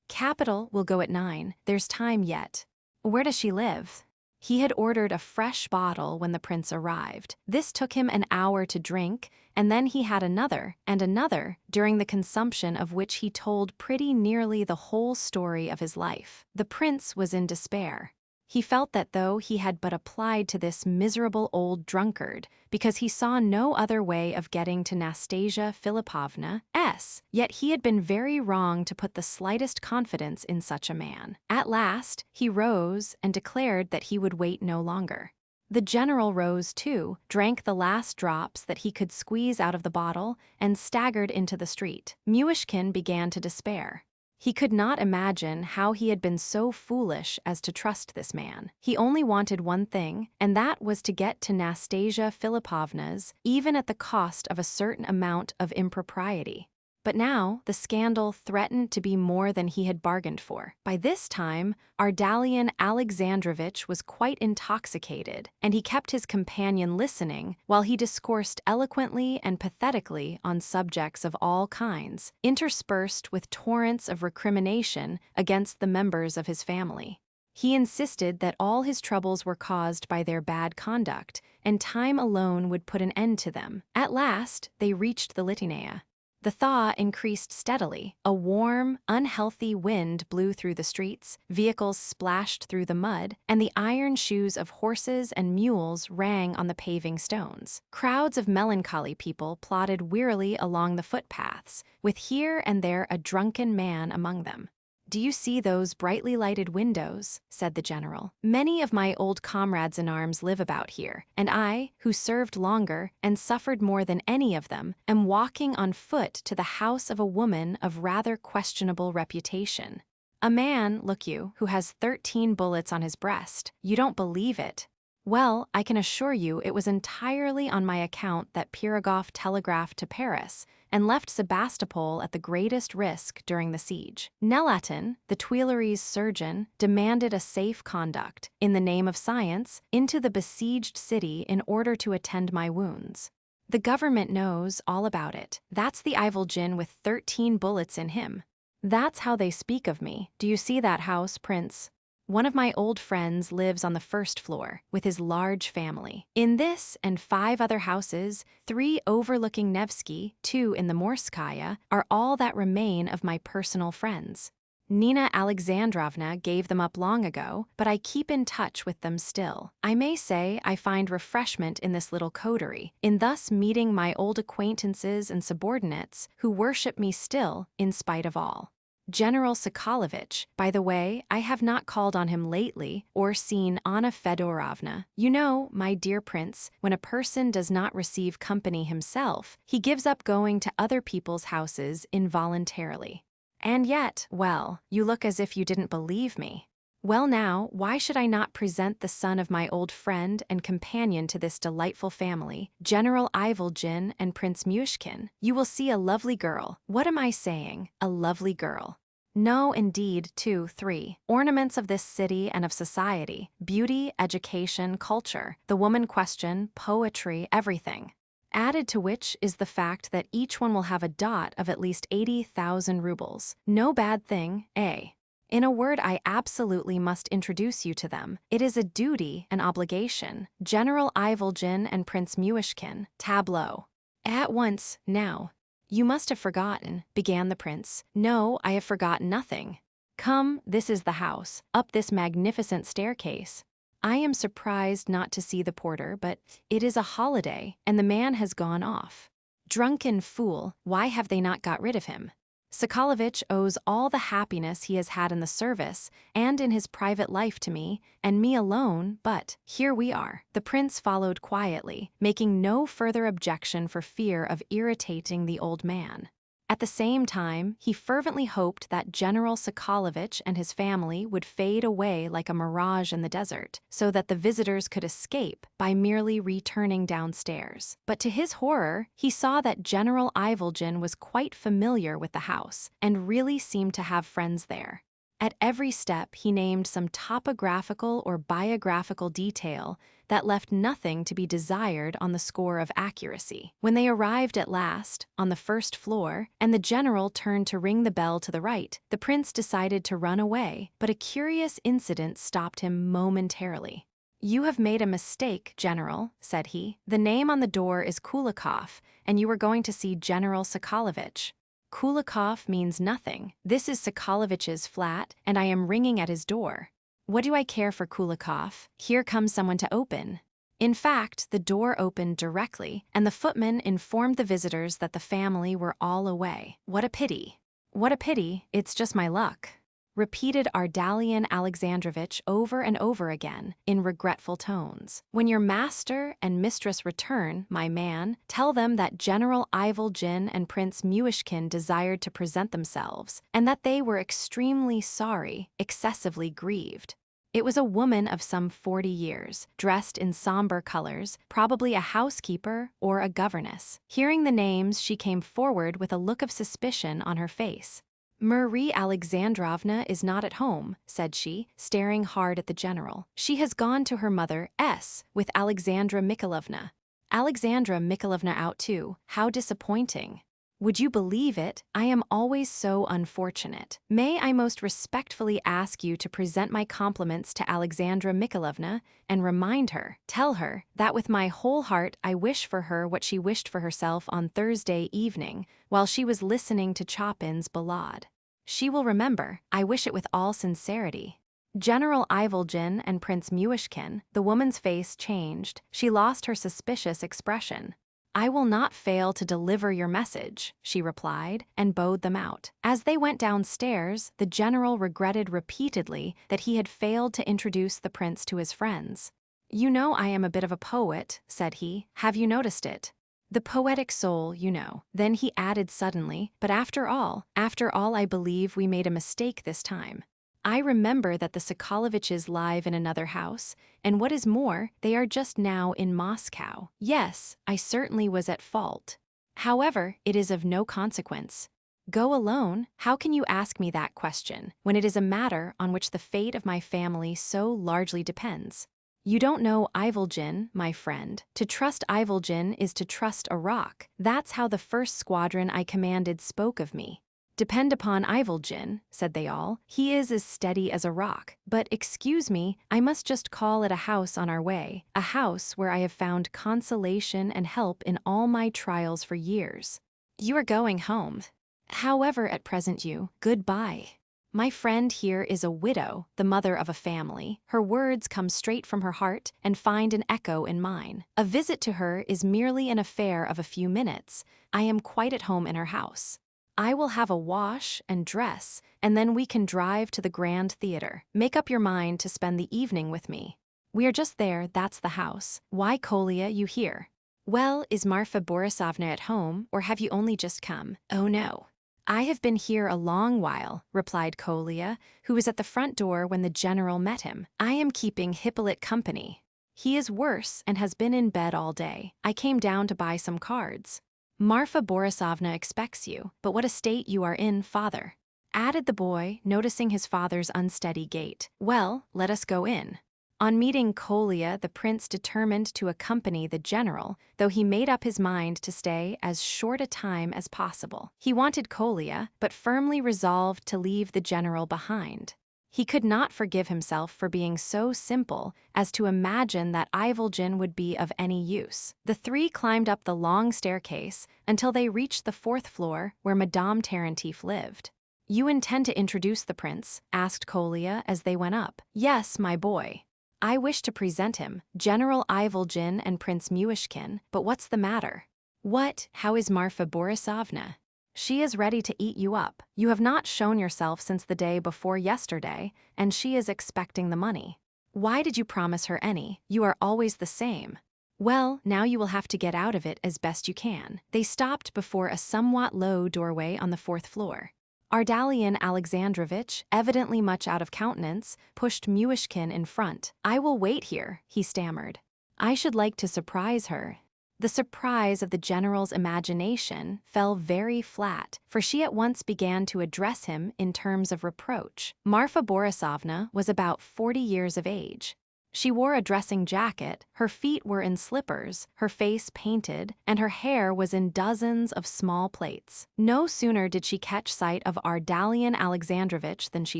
Capital will go at 9, there's time yet. Where does she live? He had ordered a fresh bottle when the prince arrived. This took him an hour to drink, and then he had another, and another, during the consumption of which he told pretty nearly the whole story of his life. The prince was in despair. He felt that though he had but applied to this miserable old drunkard, because he saw no other way of getting to Nastasia Philippovna's, yet he had been very wrong to put the slightest confidence in such a man. At last, he rose and declared that he would wait no longer. The general rose too, drank the last drops that he could squeeze out of the bottle, and staggered into the street. Myshkin began to despair. He could not imagine how he had been so foolish as to trust this man. He only wanted one thing, and that was to get to Nastasia Philippovna's, even at the cost of a certain amount of impropriety. But now, the scandal threatened to be more than he had bargained for. By this time, Ardalian Alexandrovitch was quite intoxicated, and he kept his companion listening while he discoursed eloquently and pathetically on subjects of all kinds, interspersed with torrents of recrimination against the members of his family. He insisted that all his troubles were caused by their bad conduct, and time alone would put an end to them. At last, they reached the Liteinaya. The thaw increased steadily. A warm, unhealthy wind blew through the streets, vehicles splashed through the mud, and the iron shoes of horses and mules rang on the paving stones. Crowds of melancholy people plodded wearily along the footpaths, with here and there a drunken man among them. Do you see those brightly lighted windows? Said the general. Many of my old comrades in arms live about here, and I, who served longer and suffered more than any of them, am walking on foot to the house of a woman of rather questionable reputation. A man, look you, who has 13 bullets on his breast. You don't believe it. Well, I can assure you it was entirely on my account that Pirogov telegraphed to Paris and left Sebastopol at the greatest risk during the siege. Nelatin, the Tuileries surgeon, demanded a safe conduct, in the name of science, into the besieged city in order to attend my wounds. The government knows all about it. That's the Ivolgin with 13 bullets in him. That's how they speak of me. Do you see that house, Prince? One of my old friends lives on the first floor, with his large family. In this and 5 other houses, 3 overlooking Nevsky, 2 in the Morskaya, are all that remain of my personal friends. Nina Alexandrovna gave them up long ago, but I keep in touch with them still. I may say I find refreshment in this little coterie, in thus meeting my old acquaintances and subordinates who worship me still in spite of all. General Sokolovitch, by the way, I have not called on him lately or seen Anna Fedorovna. You know, my dear prince, when a person does not receive company himself, he gives up going to other people's houses involuntarily. And yet, well, you look as if you didn't believe me. Well now, why should I not present the son of my old friend and companion to this delightful family, General Ivolgin and Prince Myshkin? You will see a lovely girl. What am I saying? A lovely girl. No, indeed, 2, 3. Ornaments of this city and of society, beauty, education, culture, the woman question, poetry, everything. Added to which is the fact that each one will have a dot of at least 80,000 rubles. No bad thing, eh? In a word, I absolutely must introduce you to them. It is a duty, an obligation. General Ivolgin and Prince Myshkin. Tableau. At once, now. You must have forgotten, began the prince. No, I have forgotten nothing. Come, this is the house, up this magnificent staircase. I am surprised not to see the porter, but it is a holiday, and the man has gone off. Drunken fool, why have they not got rid of him? Sokolovitch owes all the happiness he has had in the service and in his private life to me, and me alone, but here we are. The prince followed quietly, making no further objection for fear of irritating the old man. At the same time, he fervently hoped that General Sokolovitch and his family would fade away like a mirage in the desert, so that the visitors could escape by merely returning downstairs. But to his horror, he saw that General Ivolgin was quite familiar with the house, and really seemed to have friends there. At every step, he named some topographical or biographical detail that left nothing to be desired on the score of accuracy. When they arrived at last, on the first floor, and the general turned to ring the bell to the right, the prince decided to run away, but a curious incident stopped him momentarily. You have made a mistake, General, said he. The name on the door is Kulikov, and you were going to see General Sokolovitch. Kulikov means nothing. This is Sokolovitch's flat, and I am ringing at his door. What do I care for Kulikov? Here comes someone to open. In fact, the door opened directly, and the footman informed the visitors that the family were all away. What a pity. What a pity, it's just my luck, repeated Ardalian Alexandrovitch over and over again, in regretful tones. When your master and mistress return, my man, tell them that General Ivolgin and Prince Myshkin desired to present themselves, and that they were extremely sorry, excessively grieved. It was a woman of some 40 years, dressed in somber colors, probably a housekeeper or a governess. Hearing the names, she came forward with a look of suspicion on her face. Marie Alexandrovna is not at home, said she, staring hard at the general. She has gone to her mother, S, with Alexandra Mikhailovna. Alexandra Mikhailovna out too. How disappointing. Would you believe it? I am always so unfortunate. May I most respectfully ask you to present my compliments to Alexandra Mikhailovna and remind her, tell her, that with my whole heart I wish for her what she wished for herself on Thursday evening while she was listening to Chopin's Ballade. She will remember. I wish it with all sincerity. General Ivolgin and Prince Myshkin, the woman's face changed. She lost her suspicious expression. I will not fail to deliver your message, she replied, and bowed them out. As they went downstairs, the general regretted repeatedly that he had failed to introduce the prince to his friends. You know I am a bit of a poet, said he. Have you noticed it? The poetic soul, you know. Then he added suddenly, but after all, I believe we made a mistake this time. I remember that the Sokoloviches live in another house, and what is more, they are just now in Moscow. Yes, I certainly was at fault. However, it is of no consequence. Go alone? How can you ask me that question, when it is a matter on which the fate of my family so largely depends? You don't know Ivolgin, my friend. To trust Ivolgin is to trust a rock. That's how the first squadron I commanded spoke of me. Depend upon Ivolgin, said they all. He is as steady as a rock. But excuse me, I must just call at a house on our way, a house where I have found consolation and help in all my trials for years. You are going home. However, at present goodbye. My friend here is a widow, the mother of a family. Her words come straight from her heart and find an echo in mine. A visit to her is merely an affair of a few minutes. I am quite at home in her house. I will have a wash and dress, and then we can drive to the Grand Theater. Make up your mind to spend the evening with me. We are just there, that's the house. Why, Kolya, you here? Well, is Marfa Borisovna at home, or have you only just come? Oh no. I have been here a long while, replied Kolya, who was at the front door when the general met him. I am keeping Hippolyte company. He is worse and has been in bed all day. I came down to buy some cards. Marfa Borisovna expects you, but what a state you are in, father, added the boy, noticing his father's unsteady gait. Well, let us go in. On meeting Kolya, the prince determined to accompany the general, though he made up his mind to stay as short a time as possible. He wanted Kolya, but firmly resolved to leave the general behind. He could not forgive himself for being so simple as to imagine that Ivolgin would be of any use. The three climbed up the long staircase until they reached the 4th floor where Madame Tarantief lived. You intend to introduce the prince? Asked Kolya as they went up. Yes, my boy. I wish to present him, General Ivolgin and Prince Myshkin, but what's the matter? What? How is Marfa Borisovna? She is ready to eat you up. You have not shown yourself since the day before yesterday, and she is expecting the money. Why did you promise her any? You are always the same. Well, now you will have to get out of it as best you can. They stopped before a somewhat low doorway on the 4th floor. Ardalian Alexandrovitch, evidently much out of countenance, pushed Myshkin in front. I will wait here, he stammered. I should like to surprise her. The surprise of the general's imagination fell very flat, for she at once began to address him in terms of reproach. Marfa Borisovna was about 40 years of age. She wore a dressing jacket, her feet were in slippers, her face painted, and her hair was in dozens of small plaits. No sooner did she catch sight of Ardalian Alexandrovitch than she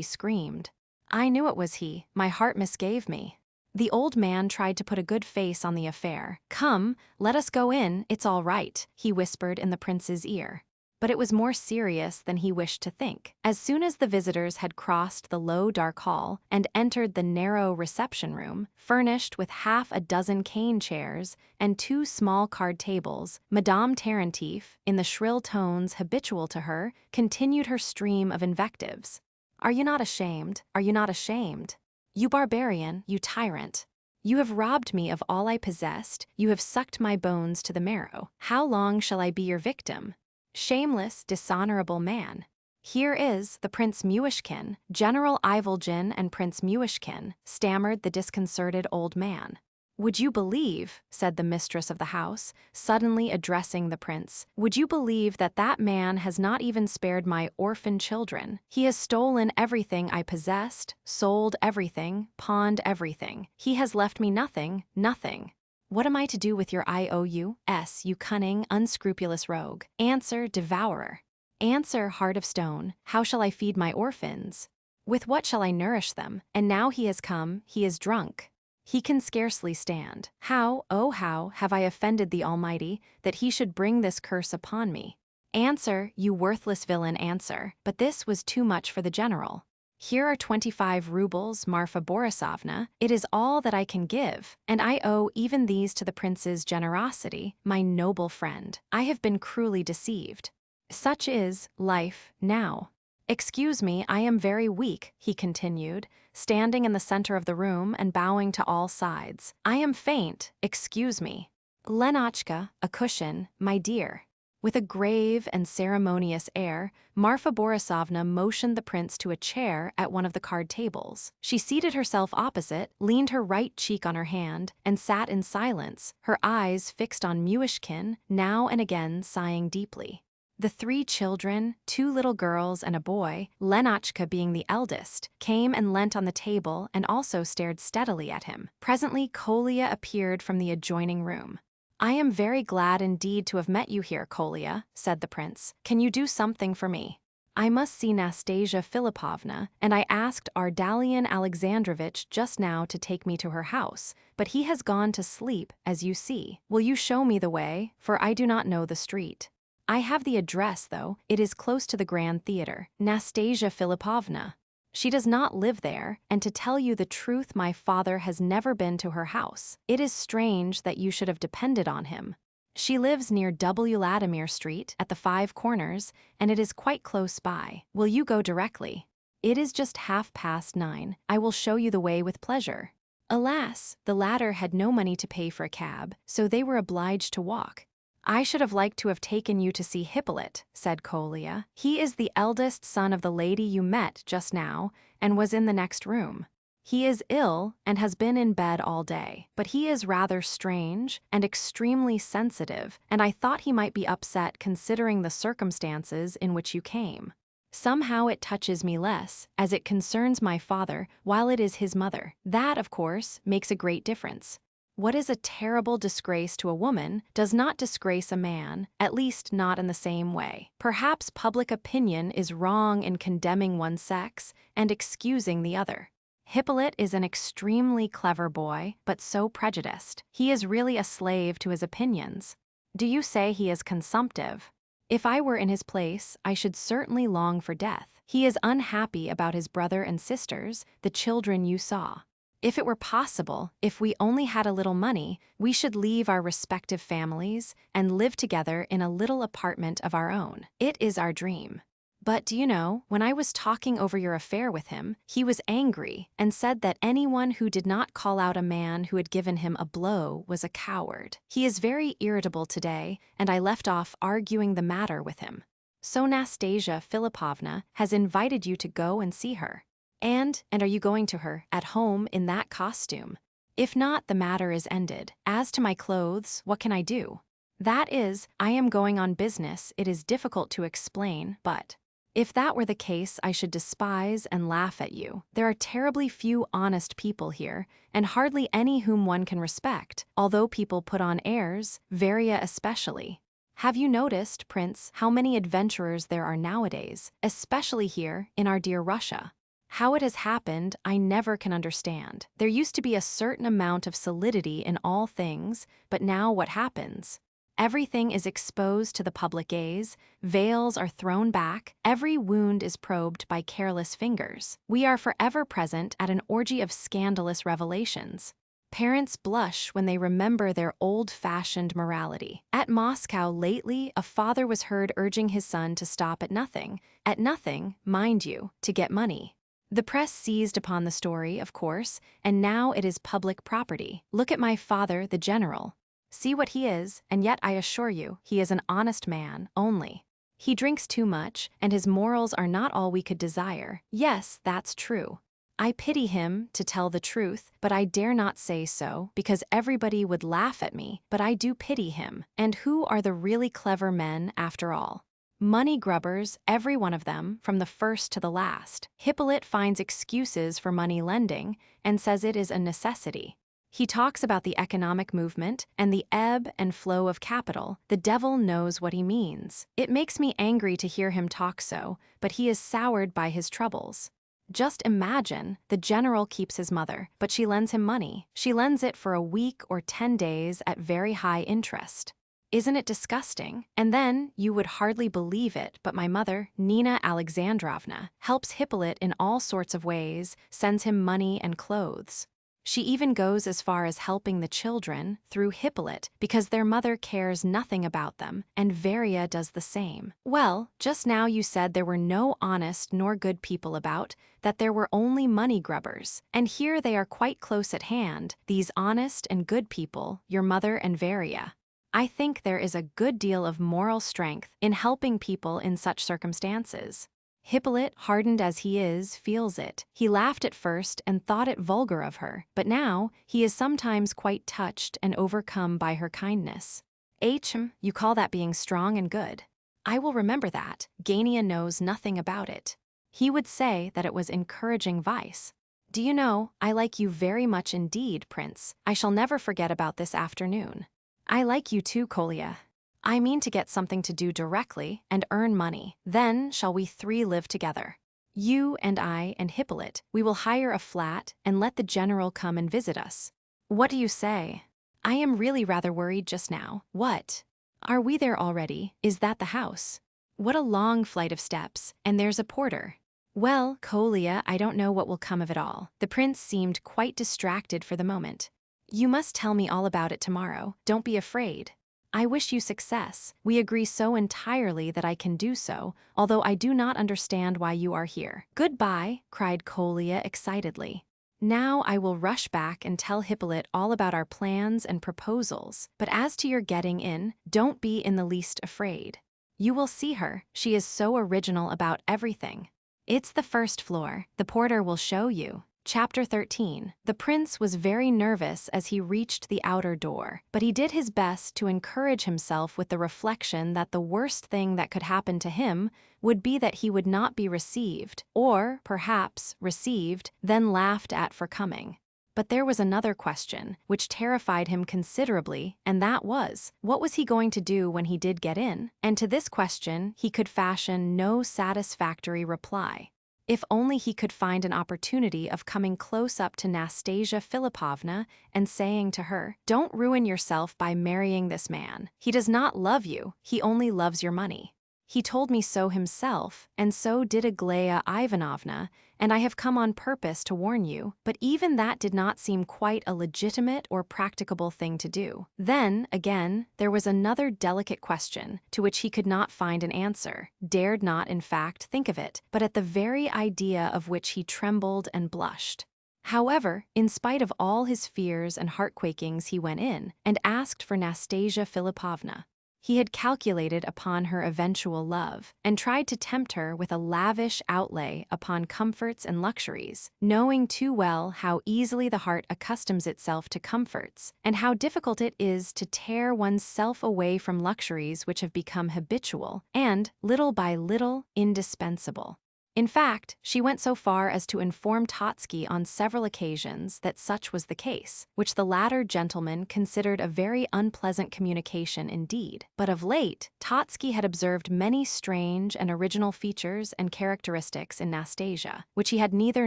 screamed. I knew it was he, my heart misgave me. The old man tried to put a good face on the affair. Come, let us go in, it's all right, he whispered in the prince's ear. But it was more serious than he wished to think. As soon as the visitors had crossed the low dark hall and entered the narrow reception room, furnished with half a dozen cane chairs and 2 small card tables, Madame Tarantief, in the shrill tones habitual to her, continued her stream of invectives. Are you not ashamed? Are you not ashamed? You barbarian, you tyrant. You have robbed me of all I possessed, you have sucked my bones to the marrow. How long shall I be your victim? Shameless, dishonorable man. Here is the Prince Myshkin, General Ivolgin and Prince Myshkin, stammered the disconcerted old man. Would you believe, said the mistress of the house, suddenly addressing the prince, would you believe that that man has not even spared my orphan children? He has stolen everything I possessed, sold everything, pawned everything. He has left me nothing, nothing. What am I to do with your IOUs, you cunning, unscrupulous rogue? Answer, devourer. Answer, heart of stone, how shall I feed my orphans? With what shall I nourish them? And now he has come, he is drunk. He can scarcely stand. How, oh how, have I offended the Almighty, that he should bring this curse upon me? Answer, you worthless villain, answer. But this was too much for the general. Here are 25 rubles, Marfa Borisovna. It is all that I can give, and I owe even these to the prince's generosity, my noble friend. I have been cruelly deceived. Such is life now. Excuse me, I am very weak, he continued, standing in the center of the room and bowing to all sides. I am faint, excuse me. Lenotchka, a cushion, my dear. With a grave and ceremonious air, Marfa Borisovna motioned the prince to a chair at one of the card tables. She seated herself opposite, leaned her right cheek on her hand, and sat in silence, her eyes fixed on Myshkin, now and again sighing deeply. The 3 children, 2 little girls and a boy, Lenotchka being the eldest, came and leant on the table and also stared steadily at him. Presently Kolya appeared from the adjoining room. "I am very glad indeed to have met you here, Kolya," said the prince. "Can you do something for me? I must see Nastasia Philippovna, and I asked Ardalion Alexandrovitch just now to take me to her house, but he has gone to sleep, as you see. Will you show me the way, for I do not know the street? I have the address, though. It is close to the Grand Theater. Nastasia Philippovna. She does not live there, and to tell you the truth, my father has never been to her house. It is strange that you should have depended on him. She lives near W. Latimer Street, at the 5 Corners, and it is quite close by. Will you go directly? It is just 9:30. I will show you the way with pleasure." Alas, the latter had no money to pay for a cab, so they were obliged to walk. "I should have liked to have taken you to see Hippolyte," said Kolya. "He is the eldest son of the lady you met just now, and was in the next room. He is ill and has been in bed all day, but he is rather strange and extremely sensitive, and I thought he might be upset considering the circumstances in which you came. Somehow it touches me less, as it concerns my father, while it is his mother. That, of course, makes a great difference. What is a terrible disgrace to a woman does not disgrace a man, at least not in the same way. Perhaps public opinion is wrong in condemning one sex and excusing the other. Hippolyte is an extremely clever boy, but so prejudiced. He is really a slave to his opinions. Do you say he is consumptive? If I were in his place, I should certainly long for death. He is unhappy about his brother and sisters, the children you saw. If it were possible, if we only had a little money, we should leave our respective families and live together in a little apartment of our own. It is our dream. But do you know, when I was talking over your affair with him, he was angry and said that anyone who did not call out a man who had given him a blow was a coward. He is very irritable today, and I left off arguing the matter with him. So Nastasia Philippovna has invited you to go and see her. And are you going to her, at home, in that costume? If not, the matter is ended. As to my clothes, what can I do? That is, I am going on business. It is difficult to explain, but if that were the case, I should despise and laugh at you. There are terribly few honest people here, and hardly any whom one can respect, although people put on airs, Varia especially. Have you noticed, Prince, how many adventurers there are nowadays, especially here, in our dear Russia? How it has happened, I never can understand. There used to be a certain amount of solidity in all things, but now what happens? Everything is exposed to the public gaze, veils are thrown back, every wound is probed by careless fingers. We are forever present at an orgy of scandalous revelations. Parents blush when they remember their old-fashioned morality. At Moscow lately, a father was heard urging his son to stop at nothing, mind you, to get money. The press seized upon the story, of course, and now it is public property. Look at my father, the general. See what he is, and yet I assure you, he is an honest man, only. He drinks too much, and his morals are not all we could desire. Yes, that's true. I pity him, to tell the truth, but I dare not say so, because everybody would laugh at me, but I do pity him. And who are the really clever men, after all? Money grubbers, every one of them, from the first to the last. Hippolyte finds excuses for money lending and says it is a necessity. He talks about the economic movement and the ebb and flow of capital. The devil knows what he means. It makes me angry to hear him talk so, but he is soured by his troubles. Just imagine, the general keeps his mother, but she lends him money. She lends it for a week or 10 days at very high interest. Isn't it disgusting? And then, you would hardly believe it, but my mother, Nina Alexandrovna, helps Hippolyte in all sorts of ways, sends him money and clothes. She even goes as far as helping the children, through Hippolyte, because their mother cares nothing about them, and Varia does the same. Well, just now you said there were no honest nor good people about, that there were only money grubbers, and here they are quite close at hand, these honest and good people, your mother and Varia. I think there is a good deal of moral strength in helping people in such circumstances. Hippolyte, hardened as he is, feels it. He laughed at first and thought it vulgar of her, but now he is sometimes quite touched and overcome by her kindness. You call that being strong and good. I will remember that. Gania knows nothing about it. He would say that it was encouraging vice. Do you know, I like you very much indeed, Prince. I shall never forget about this afternoon. I like you too, Kolya. I mean to get something to do directly and earn money. Then shall we three live together. You and I and Hippolyte, we will hire a flat and let the general come and visit us. What do you say? I am really rather worried just now. What? Are we there already? Is that the house? What a long flight of steps, and there's a porter. Well, Kolya, I don't know what will come of it all. The prince seemed quite distracted for the moment. You must tell me all about it tomorrow. Don't be afraid. I wish you success. We agree so entirely that I can do so, although I do not understand why you are here. Goodbye, cried Kolya excitedly. Now I will rush back and tell Hippolyte all about our plans and proposals, but as to your getting in, don't be in the least afraid. You will see her. She is so original about everything. It's the first floor. The porter will show you. Chapter 13. The prince was very nervous as he reached the outer door, but he did his best to encourage himself with the reflection that the worst thing that could happen to him would be that he would not be received, or, perhaps, received, then laughed at for coming. But there was another question, which terrified him considerably, and that was, what was he going to do when he did get in? And to this question he could fashion no satisfactory reply. If only he could find an opportunity of coming close up to Nastasia Philippovna and saying to her, "Don't ruin yourself by marrying this man. He does not love you, he only loves your money. He told me so himself, and so did Aglaya Ivanovna, and I have come on purpose to warn you," but even that did not seem quite a legitimate or practicable thing to do. Then, again, there was another delicate question, to which he could not find an answer, dared not, in fact, think of it, but at the very idea of which he trembled and blushed. However, in spite of all his fears and heart-quakings, he went in, and asked for Nastasia Philippovna. He had calculated upon her eventual love, and tried to tempt her with a lavish outlay upon comforts and luxuries, knowing too well how easily the heart accustoms itself to comforts, and how difficult it is to tear one's self away from luxuries which have become habitual and, little by little, indispensable. In fact, she went so far as to inform Totski on several occasions that such was the case, which the latter gentleman considered a very unpleasant communication indeed. But of late, Totski had observed many strange and original features and characteristics in Nastasia, which he had neither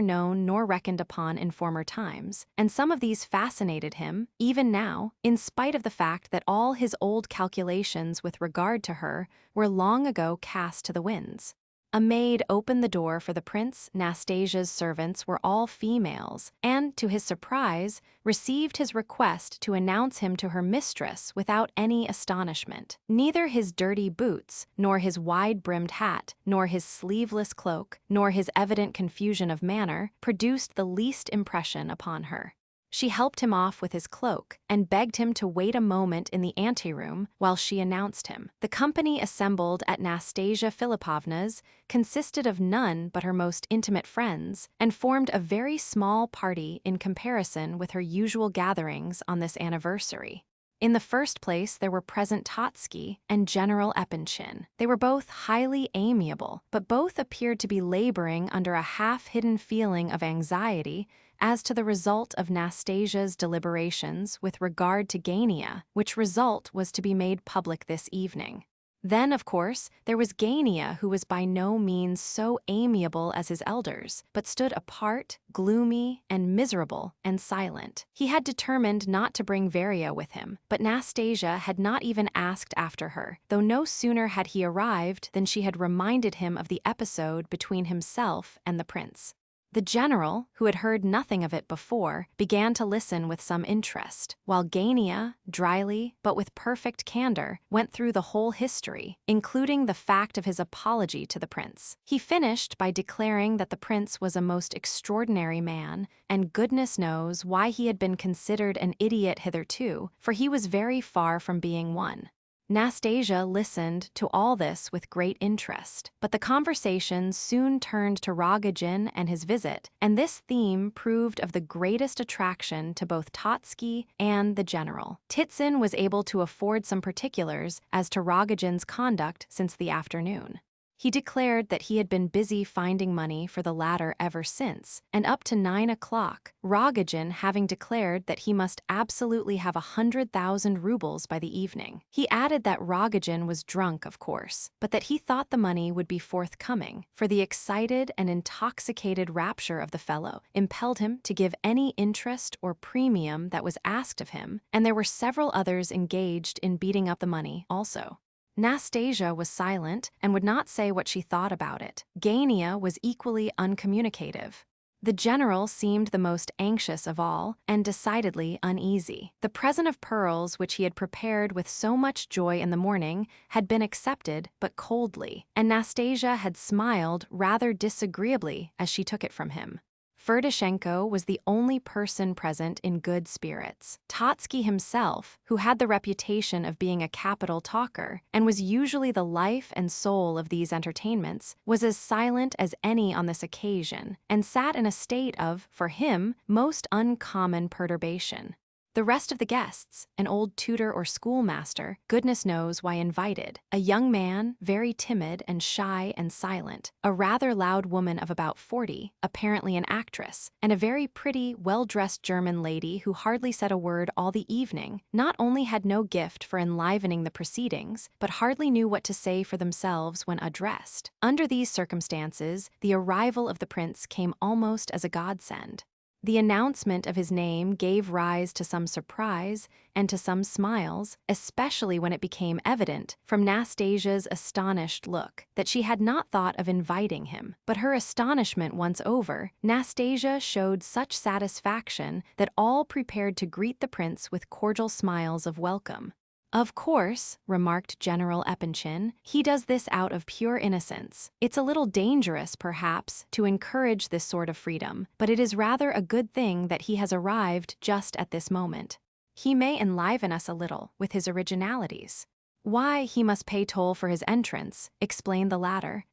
known nor reckoned upon in former times, and some of these fascinated him, even now, in spite of the fact that all his old calculations with regard to her were long ago cast to the winds. A maid opened the door for the prince. Nastasia's servants were all females, and, to his surprise, received his request to announce him to her mistress without any astonishment. Neither his dirty boots, nor his wide-brimmed hat, nor his sleeveless cloak, nor his evident confusion of manner produced the least impression upon her. She helped him off with his cloak, and begged him to wait a moment in the anteroom while she announced him. The company assembled at Nastasia Philippovna's consisted of none but her most intimate friends, and formed a very small party in comparison with her usual gatherings on this anniversary. In the first place there were present Totski and General Epanchin. They were both highly amiable, but both appeared to be laboring under a half-hidden feeling of anxiety as to the result of Nastasia's deliberations with regard to Gania, which result was to be made public this evening. Then, of course, there was Gania, who was by no means so amiable as his elders, but stood apart, gloomy and miserable and silent. He had determined not to bring Varia with him, but Nastasia had not even asked after her, though no sooner had he arrived than she had reminded him of the episode between himself and the prince. The general, who had heard nothing of it before, began to listen with some interest, while Gania, dryly, but with perfect candor, went through the whole history, including the fact of his apology to the prince. He finished by declaring that the prince was a most extraordinary man, and goodness knows why he had been considered an idiot hitherto, for he was very far from being one. Nastasia listened to all this with great interest, but the conversation soon turned to Rogojin and his visit, and this theme proved of the greatest attraction to both Totsky and the general. Titsin was able to afford some particulars as to Rogojin's conduct since the afternoon. He declared that he had been busy finding money for the latter ever since, and up to 9 o'clock, Rogojin having declared that he must absolutely have 100,000 rubles by the evening. He added that Rogojin was drunk, of course, but that he thought the money would be forthcoming, for the excited and intoxicated rapture of the fellow impelled him to give any interest or premium that was asked of him, and there were several others engaged in beating up the money also. Nastasia was silent and would not say what she thought about it. Gania was equally uncommunicative. The general seemed the most anxious of all, and decidedly uneasy. The present of pearls which he had prepared with so much joy in the morning had been accepted, but coldly, and Nastasia had smiled rather disagreeably as she took it from him. Ferdishenko was the only person present in good spirits. Totsky himself, who had the reputation of being a capital talker, and was usually the life and soul of these entertainments, was as silent as any on this occasion, and sat in a state of, for him, most uncommon perturbation. The rest of the guests, an old tutor or schoolmaster, goodness knows why invited, a young man, very timid and shy and silent, a rather loud woman of about 40, apparently an actress, and a very pretty, well-dressed German lady who hardly said a word all the evening, not only had no gift for enlivening the proceedings, but hardly knew what to say for themselves when addressed. Under these circumstances, the arrival of the prince came almost as a godsend. The announcement of his name gave rise to some surprise and to some smiles, especially when it became evident, from Nastasia's astonished look, that she had not thought of inviting him. But her astonishment once over, Nastasia showed such satisfaction that all prepared to greet the prince with cordial smiles of welcome. "Of course," remarked General Epanchin, "he does this out of pure innocence. It's a little dangerous, perhaps, to encourage this sort of freedom, but it is rather a good thing that he has arrived just at this moment. He may enliven us a little with his originalities." "Why, he must pay toll for his entrance," explained the latter.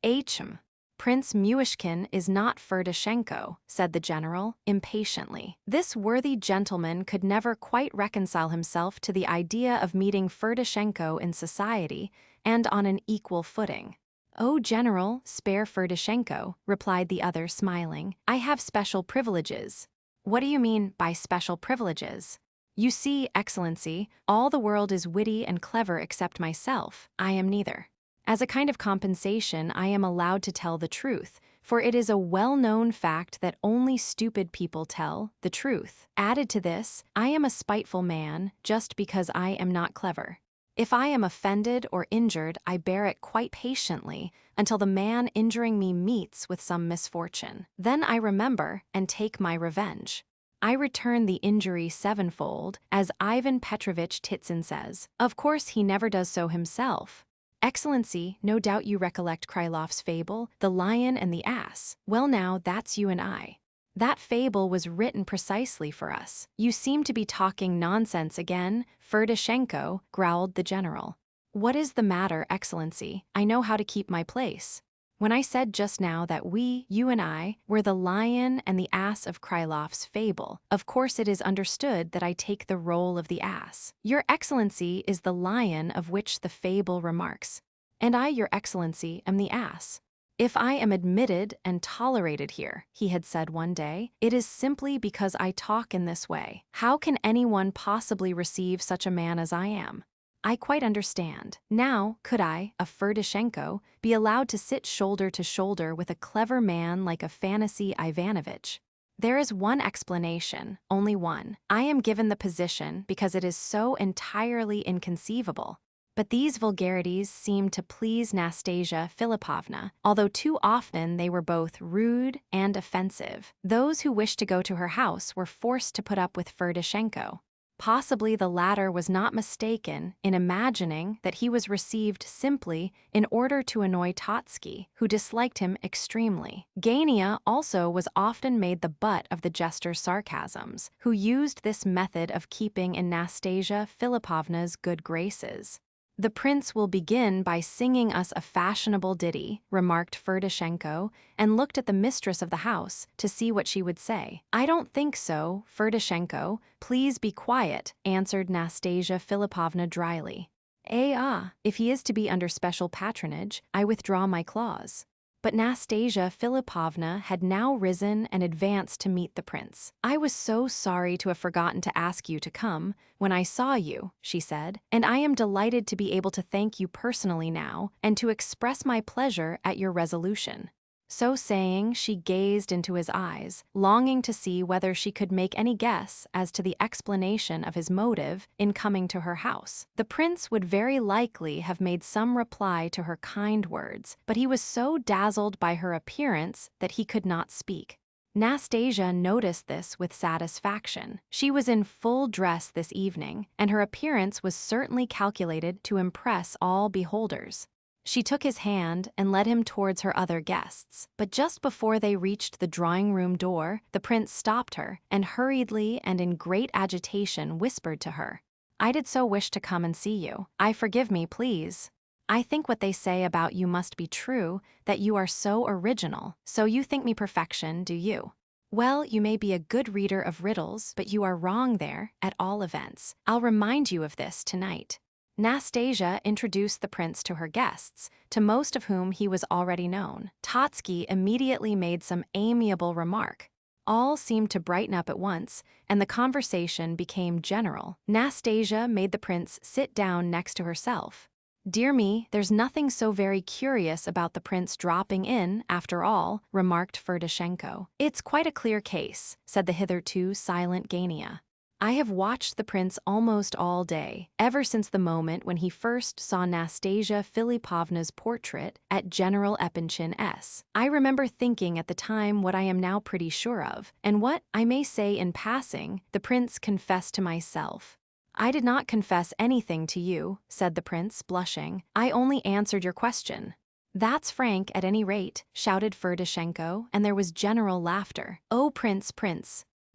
"Prince Myshkin is not Ferdishenko," said the general, impatiently. This worthy gentleman could never quite reconcile himself to the idea of meeting Ferdishenko in society and on an equal footing. "Oh, General, spare Ferdishenko," replied the other, smiling. "I have special privileges." "What do you mean by special privileges?" "You see, Excellency, all the world is witty and clever except myself. I am neither. As a kind of compensation, I am allowed to tell the truth, for it is a well-known fact that only stupid people tell the truth. Added to this, I am a spiteful man just because I am not clever. If I am offended or injured, I bear it quite patiently until the man injuring me meets with some misfortune. Then I remember and take my revenge. I return the injury sevenfold, as Ivan Petrovich Titsin says. Of course, he never does so himself. Excellency, no doubt you recollect Krylov's fable, The Lion and the Ass. Well now, that's you and I. That fable was written precisely for us." "You seem to be talking nonsense again, Ferdishenko," growled the general. "What is the matter, Excellency? I know how to keep my place. When I said just now that we, you and I, were the lion and the ass of Krylov's fable, of course it is understood that I take the role of the ass. Your Excellency is the lion of which the fable remarks, and I, Your Excellency, am the ass. If I am admitted and tolerated here," he had said one day, "it is simply because I talk in this way. How can anyone possibly receive such a man as I am? I quite understand. Now, could I, a Ferdishenko, be allowed to sit shoulder to shoulder with a clever man like Afanasy Ivanovitch? There is one explanation, only one. I am given the position because it is so entirely inconceivable. But these vulgarities seemed to please Nastasia Philipovna, although too often they were both rude and offensive. Those who wished to go to her house were forced to put up with Ferdishenko. Possibly the latter was not mistaken in imagining that he was received simply in order to annoy Totsky, who disliked him extremely. Gania also was often made the butt of the jester's sarcasms, who used this method of keeping in Nastasia Philipovna's good graces. "The prince will begin by singing us a fashionable ditty," remarked Ferdishenko, and looked at the mistress of the house to see what she would say. "I don't think so, Ferdishenko. Please be quiet," answered Nastasia Philipovna dryly. If he is to be under special patronage, I withdraw my clause." But Nastasia Philipovna had now risen and advanced to meet the prince. "I was so sorry to have forgotten to ask you to come when I saw you," she said, "and I am delighted to be able to thank you personally now and to express my pleasure at your resolution." So saying, she gazed into his eyes, longing to see whether she could make any guess as to the explanation of his motive in coming to her house. The prince would very likely have made some reply to her kind words, but he was so dazzled by her appearance that he could not speak. Nastasia noticed this with satisfaction. She was in full dress this evening, and her appearance was certainly calculated to impress all beholders. She took his hand and led him towards her other guests, but just before they reached the drawing-room door, the prince stopped her and hurriedly and in great agitation whispered to her, "I did so wish to come and see you. Forgive me, please. I think what they say about you must be true, that you are so original. So you think me perfection, do you? Well, you may be a good reader of riddles, but you are wrong there, at all events. I'll remind you of this tonight." Nastasia introduced the prince to her guests, to most of whom he was already known. Totsky immediately made some amiable remark. All seemed to brighten up at once, and the conversation became general. Nastasia made the prince sit down next to herself. "Dear me, there's nothing so very curious about the prince dropping in, after all," remarked Ferdishenko. "It's quite a clear case," said the hitherto silent Gania. "I have watched the prince almost all day, ever since the moment when he first saw Nastasia Philipovna's portrait at General Epanchin's. I remember thinking at the time what I am now pretty sure of, and what, I may say in passing, the prince confessed to myself." "I did not confess anything to you," said the prince, blushing. "I only answered your question." "That's frank, at any rate," shouted Ferdishenko, and there was general laughter. "Oh, prince,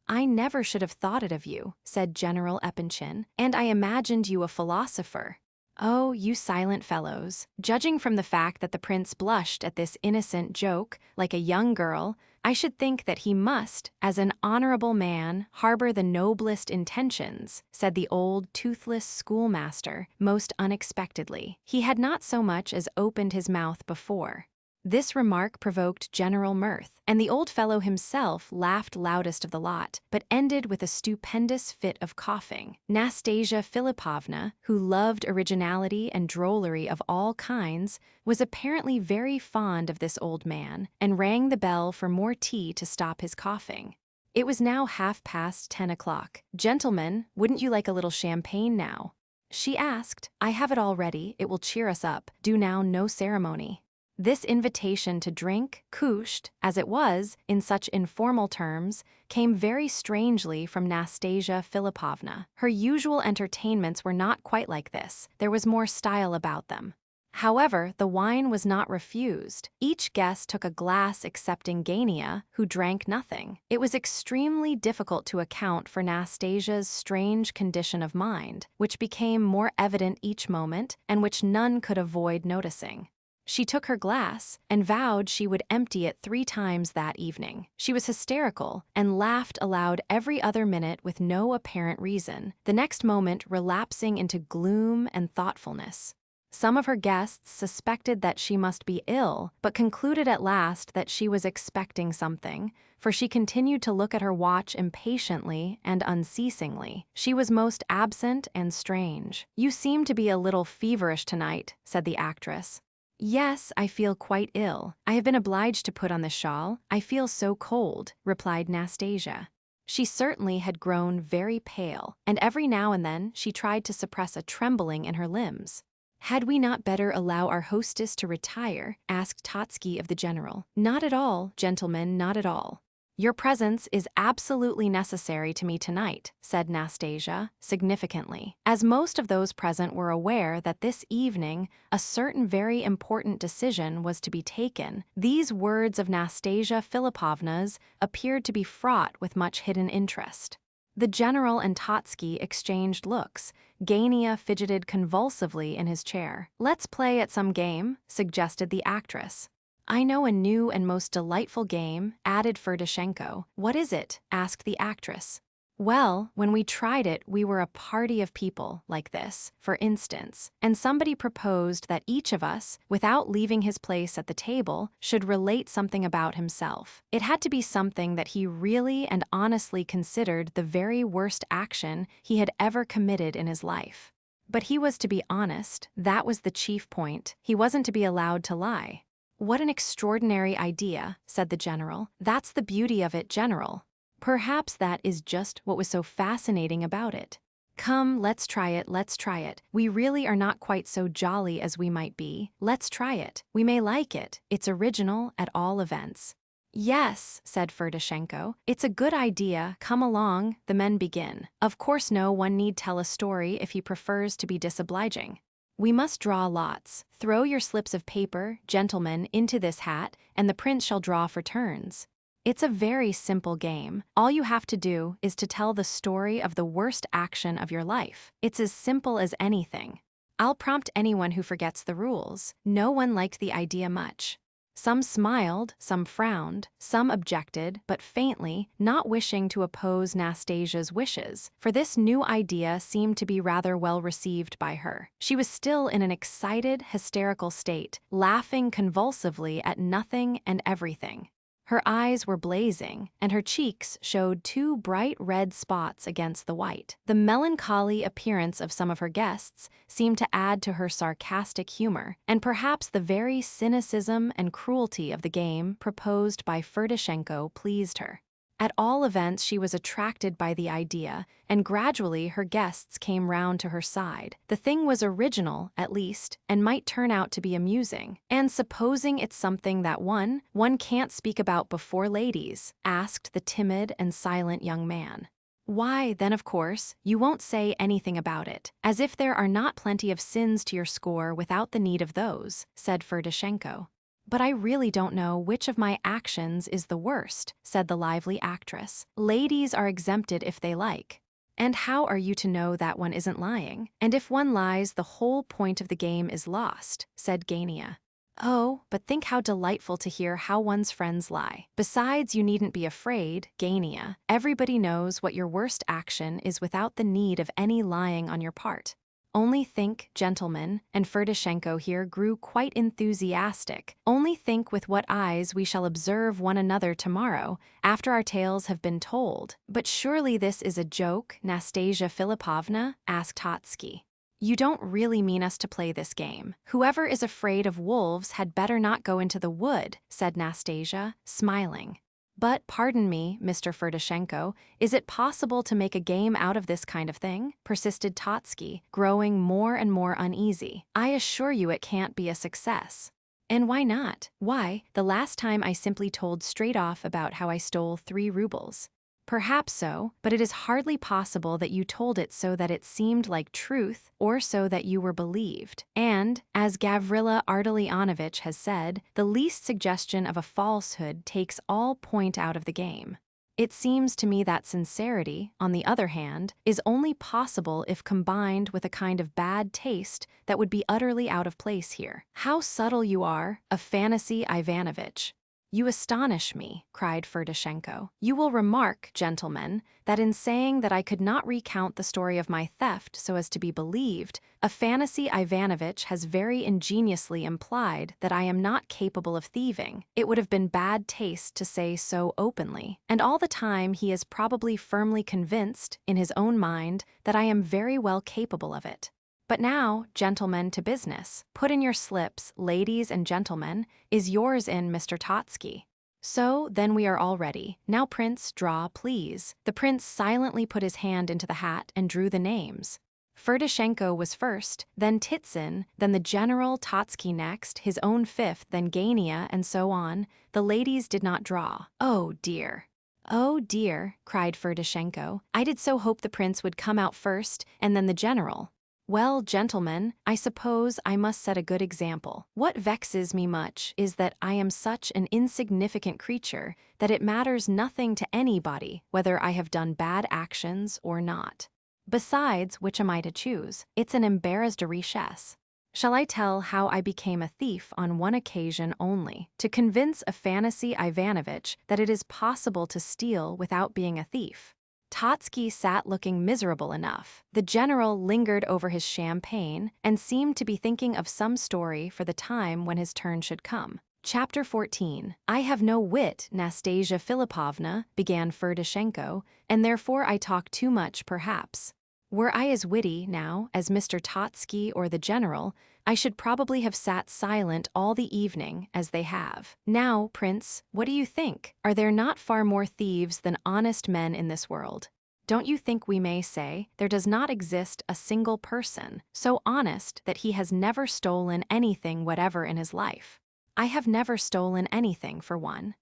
I never should have thought it of you," said General Epanchin, "and I imagined you a philosopher." "Oh, you silent fellows." Judging from the fact that the prince blushed at this innocent joke, like a young girl, I should think that he must, as an honorable man, harbor the noblest intentions, said the old toothless schoolmaster, most unexpectedly. He had not so much as opened his mouth before. This remark provoked general mirth, and the old fellow himself laughed loudest of the lot, but ended with a stupendous fit of coughing. Nastasia Philipovna, who loved originality and drollery of all kinds, was apparently very fond of this old man, and rang the bell for more tea to stop his coughing. It was now 10:30. "Gentlemen, wouldn't you like a little champagne now?" she asked. "I have it all ready, it will cheer us up. Do now, no ceremony." This invitation to drink, couched, as it was, in such informal terms, came very strangely from Nastasia Philipovna. Her usual entertainments were not quite like this, there was more style about them. However, the wine was not refused. Each guest took a glass excepting Gania, who drank nothing. It was extremely difficult to account for Nastasia's strange condition of mind, which became more evident each moment, and which none could avoid noticing. She took her glass and vowed she would empty it 3 times that evening. She was hysterical and laughed aloud every other minute with no apparent reason, the next moment relapsing into gloom and thoughtfulness. Some of her guests suspected that she must be ill, but concluded at last that she was expecting something, for she continued to look at her watch impatiently and unceasingly. She was most absent and strange. "You seem to be a little feverish tonight," said the actress. "Yes, I feel quite ill. I have been obliged to put on the shawl. I feel so cold," replied Nastasia. She certainly had grown very pale, and every now and then she tried to suppress a trembling in her limbs. Had we not better allow our hostess to retire? Asked Totsky of the general. Not at all, gentlemen, not at all. Your presence is absolutely necessary to me tonight, said Nastasia, significantly, as most of those present were aware that this evening a certain very important decision was to be taken. These words of Nastasia Philippovna's appeared to be fraught with much hidden interest. The general and Totsky exchanged looks. Gania fidgeted convulsively in his chair. Let's play at some game, suggested the actress. I know a new and most delightful game, added Ferdishenko. What is it? Asked the actress. Well, when we tried it, we were a party of people, like this, for instance, and somebody proposed that each of us, without leaving his place at the table, should relate something about himself. It had to be something that he really and honestly considered the very worst action he had ever committed in his life. But he was to be honest, that was the chief point. He wasn't to be allowed to lie. What an extraordinary idea, said the general. That's the beauty of it, General. Perhaps that is just what was so fascinating about it. Come, let's try it, let's try it. We really are not quite so jolly as we might be. Let's try it. We may like it. It's original, at all events. Yes, said Ferdishenko. It's a good idea. Come along, the men begin. Of course no one need tell a story if he prefers to be disobliging. We must draw lots. Throw your slips of paper, gentlemen, into this hat, and the prince shall draw for turns. It's a very simple game. All you have to do is to tell the story of the worst action of your life. It's as simple as anything. I'll prompt anyone who forgets the rules. No one liked the idea much. Some smiled, some frowned, some objected, but faintly, not wishing to oppose Nastasia's wishes, for this new idea seemed to be rather well received by her. She was still in an excited, hysterical state, laughing convulsively at nothing and everything. Her eyes were blazing, and her cheeks showed two bright red spots against the white. The melancholy appearance of some of her guests seemed to add to her sarcastic humor, and perhaps the very cynicism and cruelty of the game proposed by Ferdishenko pleased her. At all events, she was attracted by the idea, and gradually her guests came round to her side. The thing was original, at least, and might turn out to be amusing. And supposing it's something that one can't speak about before ladies, asked the timid and silent young man. Why, then of course, you won't say anything about it, as if there are not plenty of sins to your score without the need of those, said Ferdishenko. But I really don't know which of my actions is the worst, said the lively actress. Ladies are exempted if they like. And how are you to know that one isn't lying? And if one lies, the whole point of the game is lost, said Gania. Oh, but think how delightful to hear how one's friends lie. Besides, you needn't be afraid, Gania. Everybody knows what your worst action is without the need of any lying on your part. Only think, gentlemen, and Ferdishenko here grew quite enthusiastic. Only think with what eyes we shall observe one another tomorrow, after our tales have been told. But surely this is a joke, Nastasia Philippovna? Asked Totsky. You don't really mean us to play this game. Whoever is afraid of wolves had better not go into the wood, said Nastasia, smiling. But, pardon me, Mr. Ferdishenko, is it possible to make a game out of this kind of thing? Persisted Totsky, growing more and more uneasy. I assure you it can't be a success. And why not? Why, the last time I simply told straight off about how I stole 3 rubles. Perhaps so, but it is hardly possible that you told it so that it seemed like truth, or so that you were believed. And, as Gavrila Ardalionovich has said, the least suggestion of a falsehood takes all point out of the game. It seems to me that sincerity, on the other hand, is only possible if combined with a kind of bad taste that would be utterly out of place here. How subtle you are, Afanasy Ivanovitch! You astonish me, cried Ferdishenko. You will remark, gentlemen, that in saying that I could not recount the story of my theft so as to be believed, Afanasy Ivanovitch has very ingeniously implied that I am not capable of thieving. It would have been bad taste to say so openly, and all the time he is probably firmly convinced, in his own mind, that I am very well capable of it. But now, gentlemen, to business. Put in your slips, ladies and gentlemen. Is yours in, Mr. Totsky? So, then we are all ready. Now, Prince, draw, please. The prince silently put his hand into the hat and drew the names. Ferdishenko was first, then Titsin, then the general Totsky next, his own fifth, then Gania, and so on. The ladies did not draw. Oh dear. Oh dear, cried Ferdishenko. I did so hope the prince would come out first, and then the general. Well, gentlemen, I suppose I must set a good example. What vexes me much is that I am such an insignificant creature that it matters nothing to anybody whether I have done bad actions or not. Besides, which am I to choose? It's an embarrassed richesse. Shall I tell how I became a thief on one occasion only, to convince Afanasy Ivanovitch that it is possible to steal without being a thief? Totsky sat looking miserable enough. The general lingered over his champagne and seemed to be thinking of some story for the time when his turn should come. Chapter 14. I have no wit, Nastasia Philipovna, began Ferdishenko, and therefore I talk too much perhaps. Were I as witty, now, as Mr. Totsky or the general, I should probably have sat silent all the evening, as they have. Now, Prince, what do you think? Are there not far more thieves than honest men in this world? Don't you think we may say there does not exist a single person so honest that he has never stolen anything whatever in his life? I have never stolen anything, for one.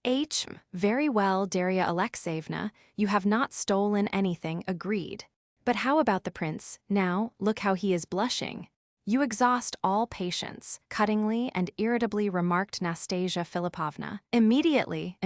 Very well, Darya Alexeyevna, you have not stolen anything, agreed. But how about the prince? Now, look how he is blushing. You exhaust all patience, cuttingly and irritably remarked Nastasia Philipovna. Immediately.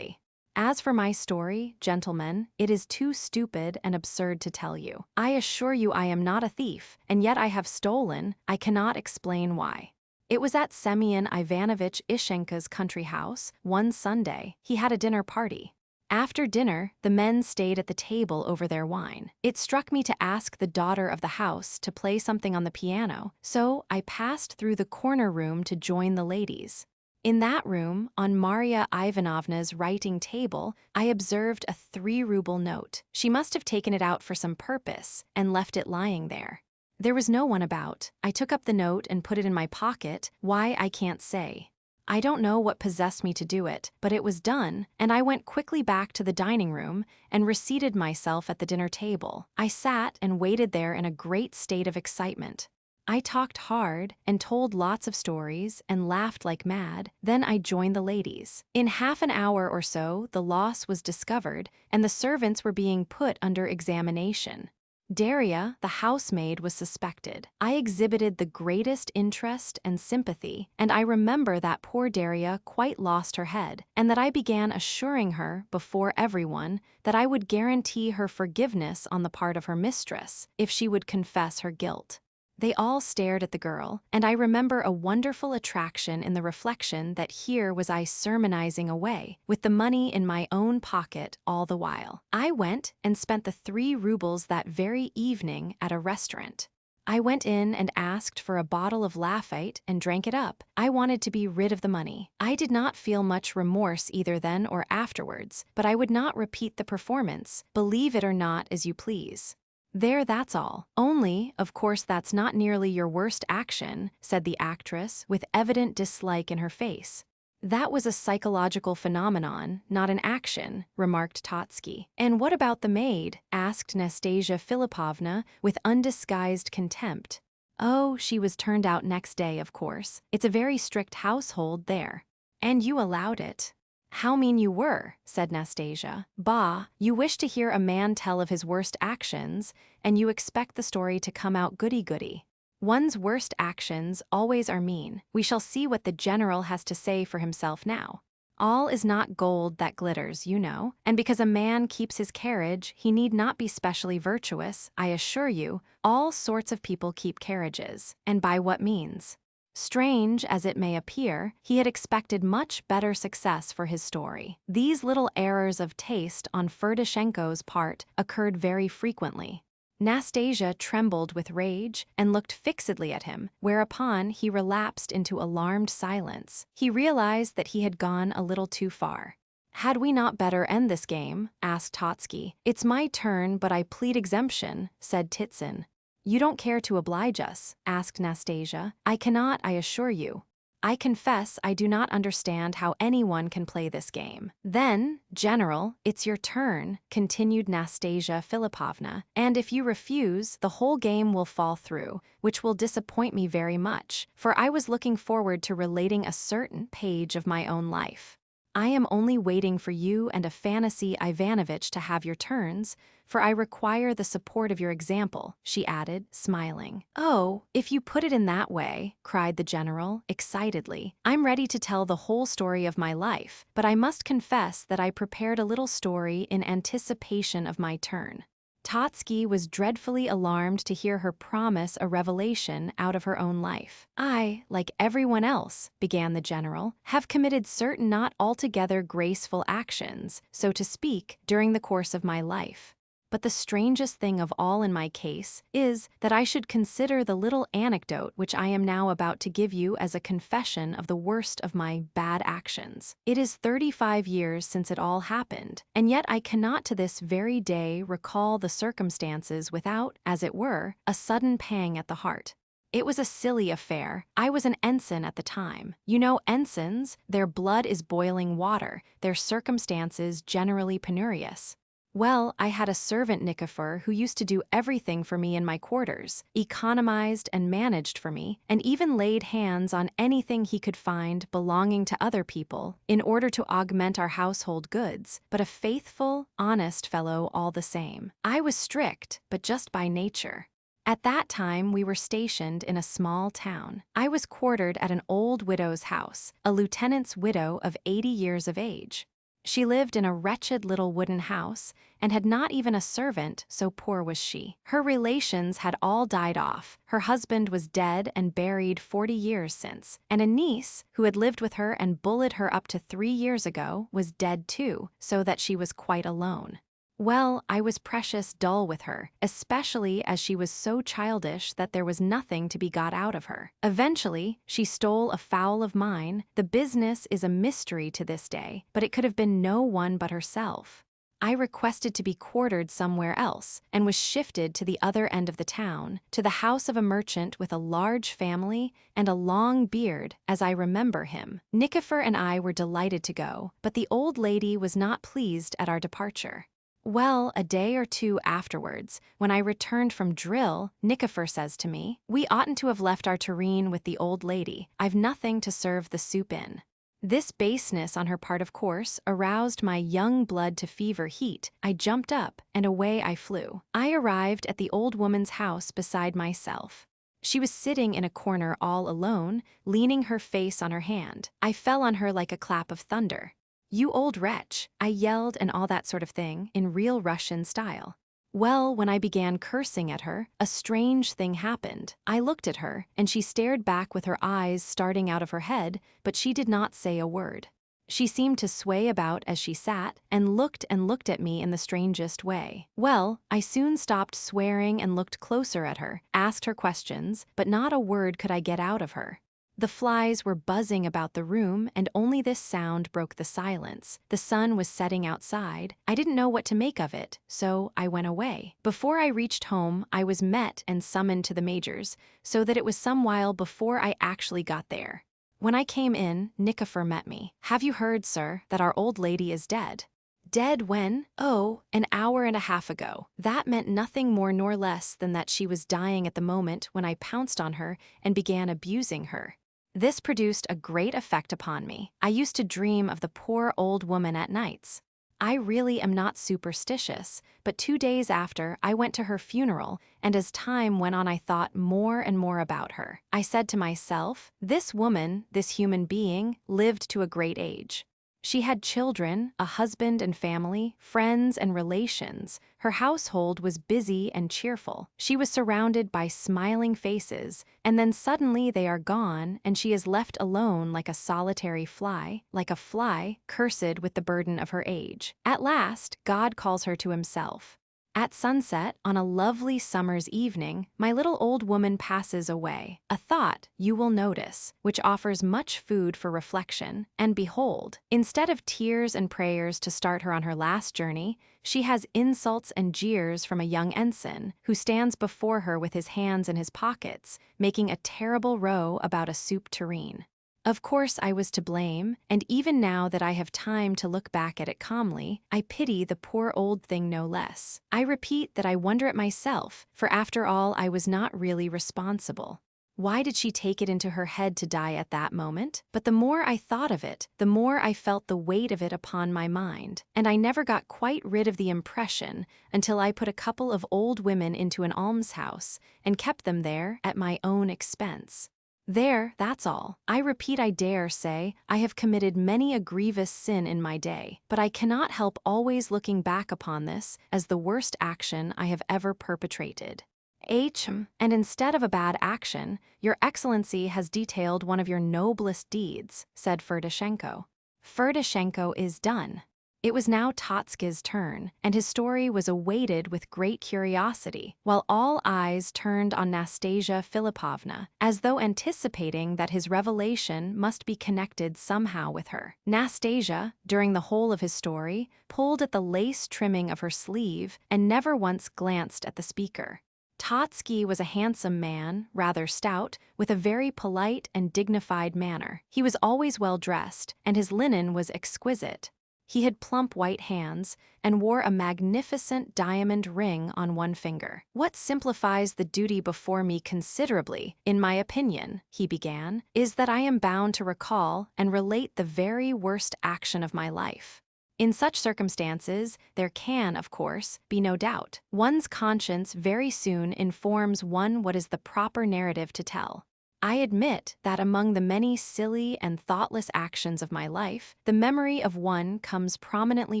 As for my story, gentlemen, it is too stupid and absurd to tell you. I assure you I am not a thief, and yet I have stolen. I cannot explain why. It was at Semyon Ivanovitch Ishenka's country house, one Sunday. He had a dinner party. After dinner, the men stayed at the table over their wine. It struck me to ask the daughter of the house to play something on the piano, so I passed through the corner room to join the ladies. In that room, on Marya Ivanovna's writing table, I observed a 3-ruble note. She must have taken it out for some purpose and left it lying there. There was no one about. I took up the note and put it in my pocket. Why, I can't say. I don't know what possessed me to do it, but it was done, and I went quickly back to the dining room and reseated myself at the dinner table. I sat and waited there in a great state of excitement. I talked hard and told lots of stories and laughed like mad. Then I joined the ladies. In half an hour or so, the loss was discovered, and the servants were being put under examination. Darya, the housemaid, was suspected. I exhibited the greatest interest and sympathy, and I remember that poor Darya quite lost her head, and that I began assuring her, before everyone, that I would guarantee her forgiveness on the part of her mistress, if she would confess her guilt. They all stared at the girl, and I remember a wonderful attraction in the reflection that here was I sermonizing away, with the money in my own pocket all the while. I went and spent the 3 rubles that very evening at a restaurant. I went in and asked for a bottle of Lafite and drank it up. I wanted to be rid of the money. I did not feel much remorse either then or afterwards, but I would not repeat the performance, believe it or not as you please. There, that's all. Only, of course, that's not nearly your worst action, said the actress, with evident dislike in her face. That was a psychological phenomenon, not an action, remarked Totsky. And what about the maid? Asked Nastasia Philipovna, with undisguised contempt. Oh, she was turned out next day, of course. It's a very strict household there. And you allowed it. How mean you were, said Nastasia. Bah, you wish to hear a man tell of his worst actions, and you expect the story to come out goody-goody. One's worst actions always are mean. We shall see what the general has to say for himself now. All is not gold that glitters, you know, and because a man keeps his carriage, he need not be specially virtuous. I assure you, all sorts of people keep carriages, and by what means? Strange as it may appear, he had expected much better success for his story. These little errors of taste on Ferdishenko's part occurred very frequently. Nastasia trembled with rage and looked fixedly at him, whereupon he relapsed into alarmed silence. He realized that he had gone a little too far. Had we not better end this game? Asked Totsky. It's my turn, but I plead exemption, said Titsin. You don't care to oblige us? Asked Nastasia. I cannot, I assure you. I confess I do not understand how anyone can play this game. Then, General, it's your turn, continued Nastasia Philippovna, and if you refuse, the whole game will fall through, which will disappoint me very much, for I was looking forward to relating a certain page of my own life. I am only waiting for you and Afanasy Ivanovitch to have your turns, for I require the support of your example, she added, smiling. Oh, if you put it in that way, cried the general, excitedly, I'm ready to tell the whole story of my life, but I must confess that I prepared a little story in anticipation of my turn. Totsky was dreadfully alarmed to hear her promise a revelation out of her own life. I, like everyone else, began the general, have committed certain not altogether graceful actions, so to speak, during the course of my life. But the strangest thing of all in my case is that I should consider the little anecdote which I am now about to give you as a confession of the worst of my bad actions. It is 35 years since it all happened, and yet I cannot to this very day recall the circumstances without, as it were, a sudden pang at the heart. It was a silly affair. I was an ensign at the time. You know ensigns, their blood is boiling water, their circumstances generally penurious. Well, I had a servant Nikifor who used to do everything for me in my quarters, economized and managed for me, and even laid hands on anything he could find belonging to other people in order to augment our household goods, but a faithful, honest fellow all the same. I was strict, but just by nature. At that time, we were stationed in a small town. I was quartered at an old widow's house, a lieutenant's widow of 80 years of age. She lived in a wretched little wooden house and had not even a servant, so poor was she. Her relations had all died off. Her husband was dead and buried 40 years since, and a niece, who had lived with her and bullied her up to 3 years ago, was dead too, so that she was quite alone. Well, I was precious dull with her, especially as she was so childish that there was nothing to be got out of her. Eventually, she stole a fowl of mine. The business is a mystery to this day, but it could have been no one but herself. I requested to be quartered somewhere else, and was shifted to the other end of the town, to the house of a merchant with a large family and a long beard, as I remember him. Nikifor and I were delighted to go, but the old lady was not pleased at our departure. Well, a day or two afterwards, when I returned from drill, Nikifor says to me, "We oughtn't to have left our tureen with the old lady. I've nothing to serve the soup in." This baseness on her part, of course, aroused my young blood to fever heat. I jumped up, and away I flew. I arrived at the old woman's house beside myself. She was sitting in a corner all alone, leaning her face on her hand. I fell on her like a clap of thunder. "You old wretch," I yelled, and all that sort of thing, in real Russian style. Well, when I began cursing at her, a strange thing happened. I looked at her, and she stared back with her eyes starting out of her head, but she did not say a word. She seemed to sway about as she sat, and looked at me in the strangest way. Well, I soon stopped swearing and looked closer at her, asked her questions, but not a word could I get out of her. The flies were buzzing about the room, and only this sound broke the silence. The sun was setting outside. I didn't know what to make of it, so I went away. Before I reached home, I was met and summoned to the major's, so that it was some while before I actually got there. When I came in, Nikifor met me. "Have you heard, sir, that our old lady is dead?" "Dead when?" "Oh, an hour and a half ago." That meant nothing more nor less than that she was dying at the moment when I pounced on her and began abusing her. This produced a great effect upon me. I used to dream of the poor old woman at nights. I really am not superstitious, but 2 days after, I went to her funeral, and as time went on I thought more and more about her. I said to myself, this woman, this human being, lived to a great age. She had children, a husband and family, friends and relations. Her household was busy and cheerful. She was surrounded by smiling faces, and then suddenly they are gone, and she is left alone like a solitary fly, like a fly cursed with the burden of her age. At last, God calls her to himself. At sunset, on a lovely summer's evening, my little old woman passes away. A thought, you will notice, which offers much food for reflection, and behold, instead of tears and prayers to start her on her last journey, she has insults and jeers from a young ensign, who stands before her with his hands in his pockets, making a terrible row about a soup tureen. Of course I was to blame, and even now that I have time to look back at it calmly, I pity the poor old thing no less. I repeat that I wonder at myself, for after all I was not really responsible. Why did she take it into her head to die at that moment? But the more I thought of it, the more I felt the weight of it upon my mind, and I never got quite rid of the impression until I put a couple of old women into an almshouse and kept them there at my own expense. There, that's all. I repeat, I dare say, I have committed many a grievous sin in my day, but I cannot help always looking back upon this as the worst action I have ever perpetrated. And instead of a bad action, Your Excellency has detailed one of your noblest deeds, said Ferdishenko. Ferdishenko is done. It was now Totsky's turn, and his story was awaited with great curiosity, while all eyes turned on Nastasia Philippovna, as though anticipating that his revelation must be connected somehow with her. Nastasia, during the whole of his story, pulled at the lace trimming of her sleeve and never once glanced at the speaker. Totsky was a handsome man, rather stout, with a very polite and dignified manner. He was always well dressed, and his linen was exquisite. He had plump white hands and wore a magnificent diamond ring on one finger. "What simplifies the duty before me considerably, in my opinion," he began, "is that I am bound to recall and relate the very worst action of my life. In such circumstances, there can, of course, be no doubt. One's conscience very soon informs one what is the proper narrative to tell. I admit that among the many silly and thoughtless actions of my life, the memory of one comes prominently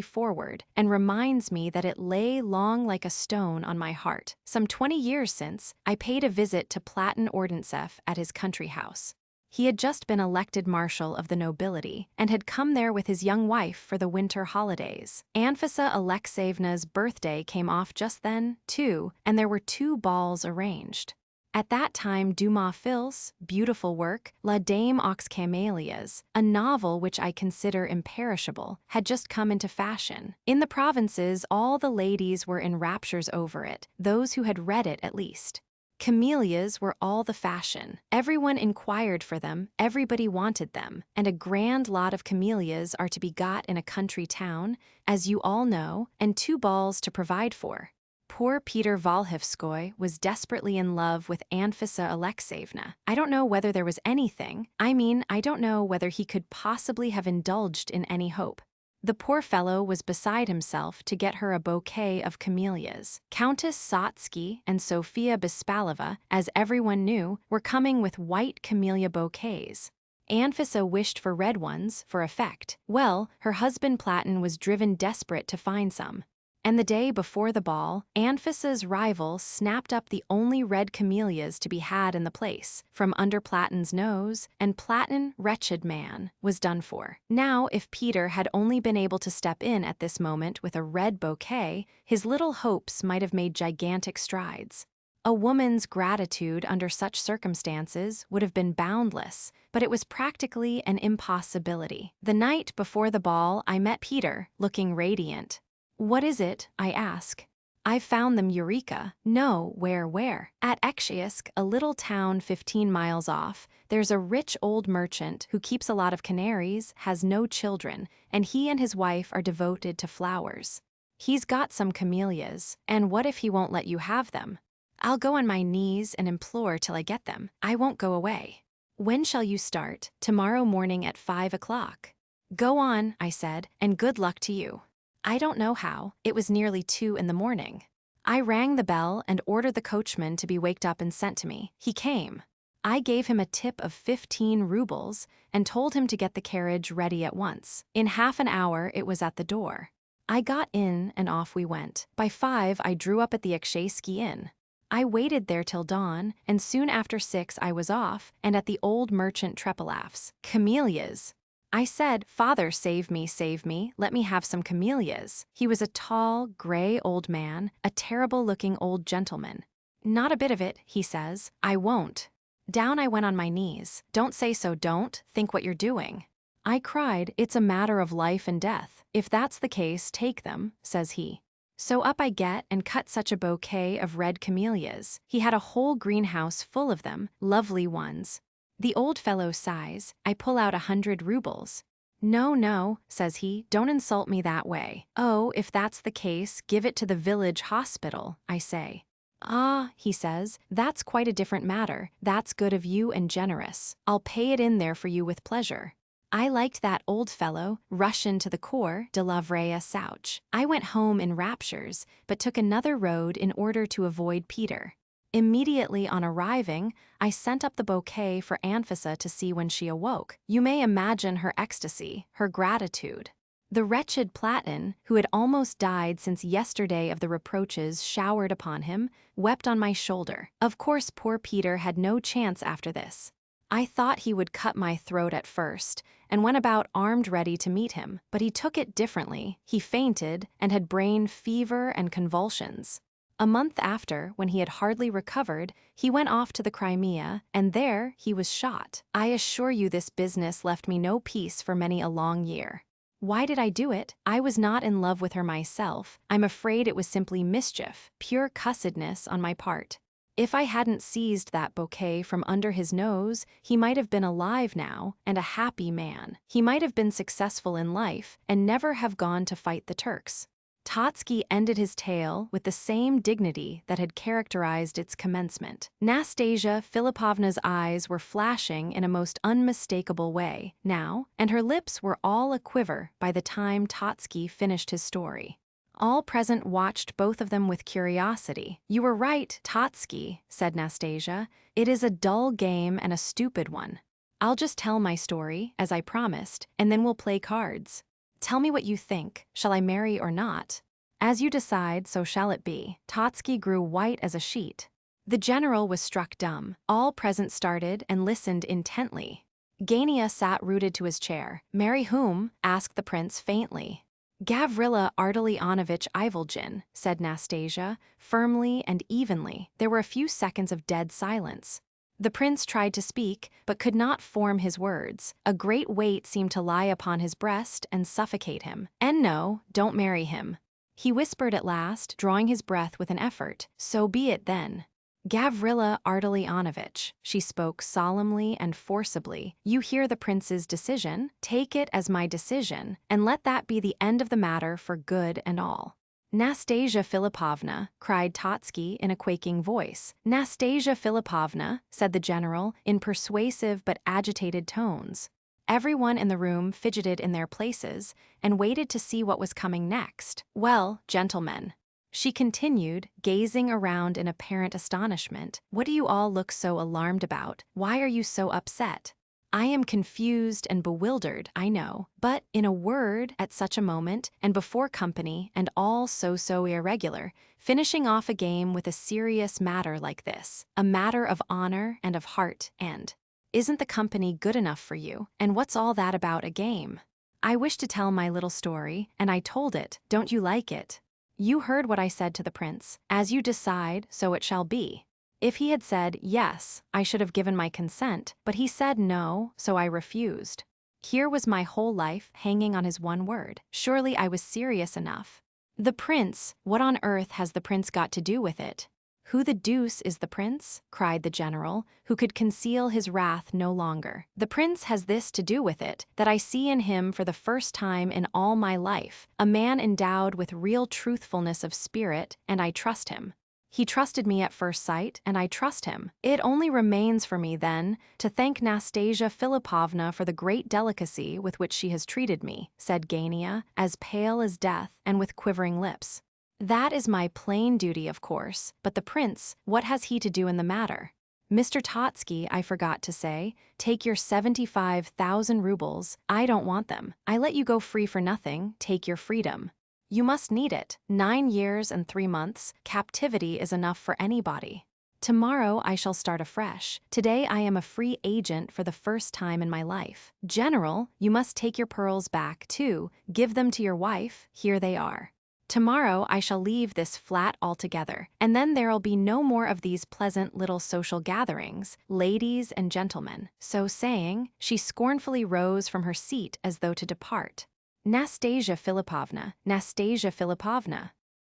forward and reminds me that it lay long like a stone on my heart. Some 20 years since, I paid a visit to Platon Ordintsev at his country house. He had just been elected marshal of the nobility and had come there with his young wife for the winter holidays. Anfisa Alexeyevna's birthday came off just then, too, and there were 2 balls arranged. At that time, Dumas Phil's beautiful work, La Dame aux Camélias, a novel which I consider imperishable, had just come into fashion. In the provinces, all the ladies were in raptures over it, those who had read it at least. Camellias were all the fashion. Everyone inquired for them, everybody wanted them, and a grand lot of camellias are to be got in a country town, as you all know, and 2 balls to provide for. Poor Peter Volhevskoy was desperately in love with Anfisa Alexeyevna. I don't know whether there was anything, I don't know whether he could possibly have indulged in any hope. The poor fellow was beside himself to get her a bouquet of camellias. Countess Satsky and Sofia Bispalova, as everyone knew, were coming with white camellia bouquets. Anfisa wished for red ones, for effect. Well, her husband Platon was driven desperate to find some. And the day before the ball, Anfisa's rival snapped up the only red camellias to be had in the place, from under Platon's nose, and Platon, wretched man, was done for. Now, if Peter had only been able to step in at this moment with a red bouquet, his little hopes might have made gigantic strides. A woman's gratitude under such circumstances would have been boundless, but it was practically an impossibility. The night before the ball, I met Peter, looking radiant. "What is it?" I ask. "I've found them, Eureka." "No, where?" "At Ekshyisk, a little town 15 miles off. There's a rich old merchant who keeps a lot of canaries, has no children, and he and his wife are devoted to flowers. He's got some camellias, and what if he won't let you have them? I'll go on my knees and implore till I get them. I won't go away." "When shall you start?" "Tomorrow morning at 5 o'clock. "Go on," I said, "and good luck to you." I don't know how, it was nearly 2 in the morning. I rang the bell and ordered the coachman to be waked up and sent to me. He came. I gave him a tip of 15 rubles and told him to get the carriage ready at once. In half an hour it was at the door. I got in and off we went. By 5 I drew up at the Ekshyiski Inn. I waited there till dawn, and soon after 6 I was off and at the old merchant Trepolav's. Camellias! I said, "Father, save me, let me have some camellias." He was a tall, gray old man, a terrible-looking old gentleman. "Not a bit of it," he says, "I won't." Down I went on my knees. "Don't say so, don't, think what you're doing." I cried, "It's a matter of life and death. If that's the case, take them," says he. So up I get and cut such a bouquet of red camellias. He had a whole greenhouse full of them, lovely ones. The old fellow sighs. I pull out 100 rubles. No, no, says he, don't insult me that way. Oh, if that's the case, give it to the village hospital, I say. Ah, he says, that's quite a different matter. That's good of you and generous. I'll pay it in there for you with pleasure. I liked that old fellow, Russian to the core, de la vraie souch. I went home in raptures, but took another road in order to avoid Peter. Immediately on arriving, I sent up the bouquet for Anfisa to see when she awoke. You may imagine her ecstasy, her gratitude. The wretched Platon, who had almost died since yesterday of the reproaches showered upon him, wept on my shoulder. Of course, poor Peter had no chance after this. I thought he would cut my throat at first, and went about armed ready to meet him, but he took it differently. He fainted, and had brain fever and convulsions. A month after, when he had hardly recovered, he went off to the Crimea, and there he was shot. I assure you this business left me no peace for many a long year. Why did I do it? I was not in love with her myself. I'm afraid it was simply mischief, pure cussedness on my part. If I hadn't seized that bouquet from under his nose, he might have been alive now, and a happy man. He might have been successful in life, and never have gone to fight the Turks. Totsky ended his tale with the same dignity that had characterized its commencement. Nastasia Philippovna's eyes were flashing in a most unmistakable way now, and her lips were all a-quiver by the time Totsky finished his story. All present watched both of them with curiosity. You were right, Totsky, said Nastasia. It is a dull game and a stupid one. I'll just tell my story, as I promised, and then we'll play cards. Tell me what you think. Shall I marry or not? As you decide, so shall it be. Totsky grew white as a sheet. The general was struck dumb. All present started and listened intently. Gania sat rooted to his chair. Marry whom? Asked the prince faintly. Gavrila Ardalionovich Ivolgin, said Nastasia, firmly and evenly. There were a few seconds of dead silence. The prince tried to speak, but could not form his words. A great weight seemed to lie upon his breast and suffocate him. And no, don't marry him. He whispered at last, drawing his breath with an effort. So be it then. Gavrila Ardalionovich, she spoke solemnly and forcibly, you hear the prince's decision? Take it as my decision, and let that be the end of the matter for good and all. Nastasia Philippovna, cried Totsky in a quaking voice. Nastasia Philippovna, said the general, in persuasive but agitated tones. Everyone in the room fidgeted in their places and waited to see what was coming next. Well, gentlemen, she continued, gazing around in apparent astonishment, what do you all look so alarmed about? Why are you so upset? I am confused and bewildered, I know, but, in a word, at such a moment, and before company, and all so irregular, finishing off a game with a serious matter like this, a matter of honor and of heart, and isn't the company good enough for you? And what's all that about a game? I wish to tell my little story, and I told it. Don't you like it? You heard what I said to the prince. As you decide, so it shall be. If he had said yes, I should have given my consent, but he said no, so I refused. Here was my whole life hanging on his one word. Surely I was serious enough. The prince, what on earth has the prince got to do with it? Who the deuce is the prince? Cried the general, who could conceal his wrath no longer. The prince has this to do with it, that I see in him for the first time in all my life, a man endowed with real truthfulness of spirit, and I trust him. He trusted me at first sight, and I trust him. It only remains for me, then, to thank Nastasia Philippovna for the great delicacy with which she has treated me, said Gania, as pale as death and with quivering lips. That is my plain duty, of course, but the prince, what has he to do in the matter? Mr. Totsky, I forgot to say, take your 75,000 rubles. I don't want them. I let you go free for nothing. Take your freedom. You must need it. 9 years and 3 months, captivity is enough for anybody. Tomorrow I shall start afresh. Today I am a free agent for the first time in my life. General, you must take your pearls back, too. Give them to your wife. Here they are. Tomorrow I shall leave this flat altogether, and then there'll be no more of these pleasant little social gatherings, ladies and gentlemen. So saying, she scornfully rose from her seat as though to depart. Nastasia Philippovna,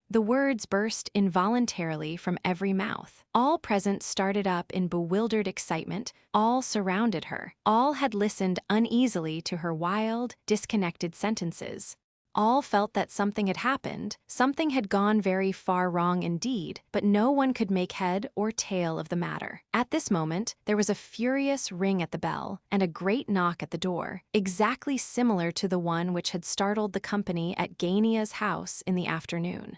The words burst involuntarily from every mouth. All present started up in bewildered excitement. All surrounded her. All had listened uneasily to her wild, disconnected sentences. All felt that something had happened, something had gone very far wrong indeed, but no one could make head or tail of the matter. At this moment, there was a furious ring at the bell, and a great knock at the door, exactly similar to the one which had startled the company at Gania's house in the afternoon.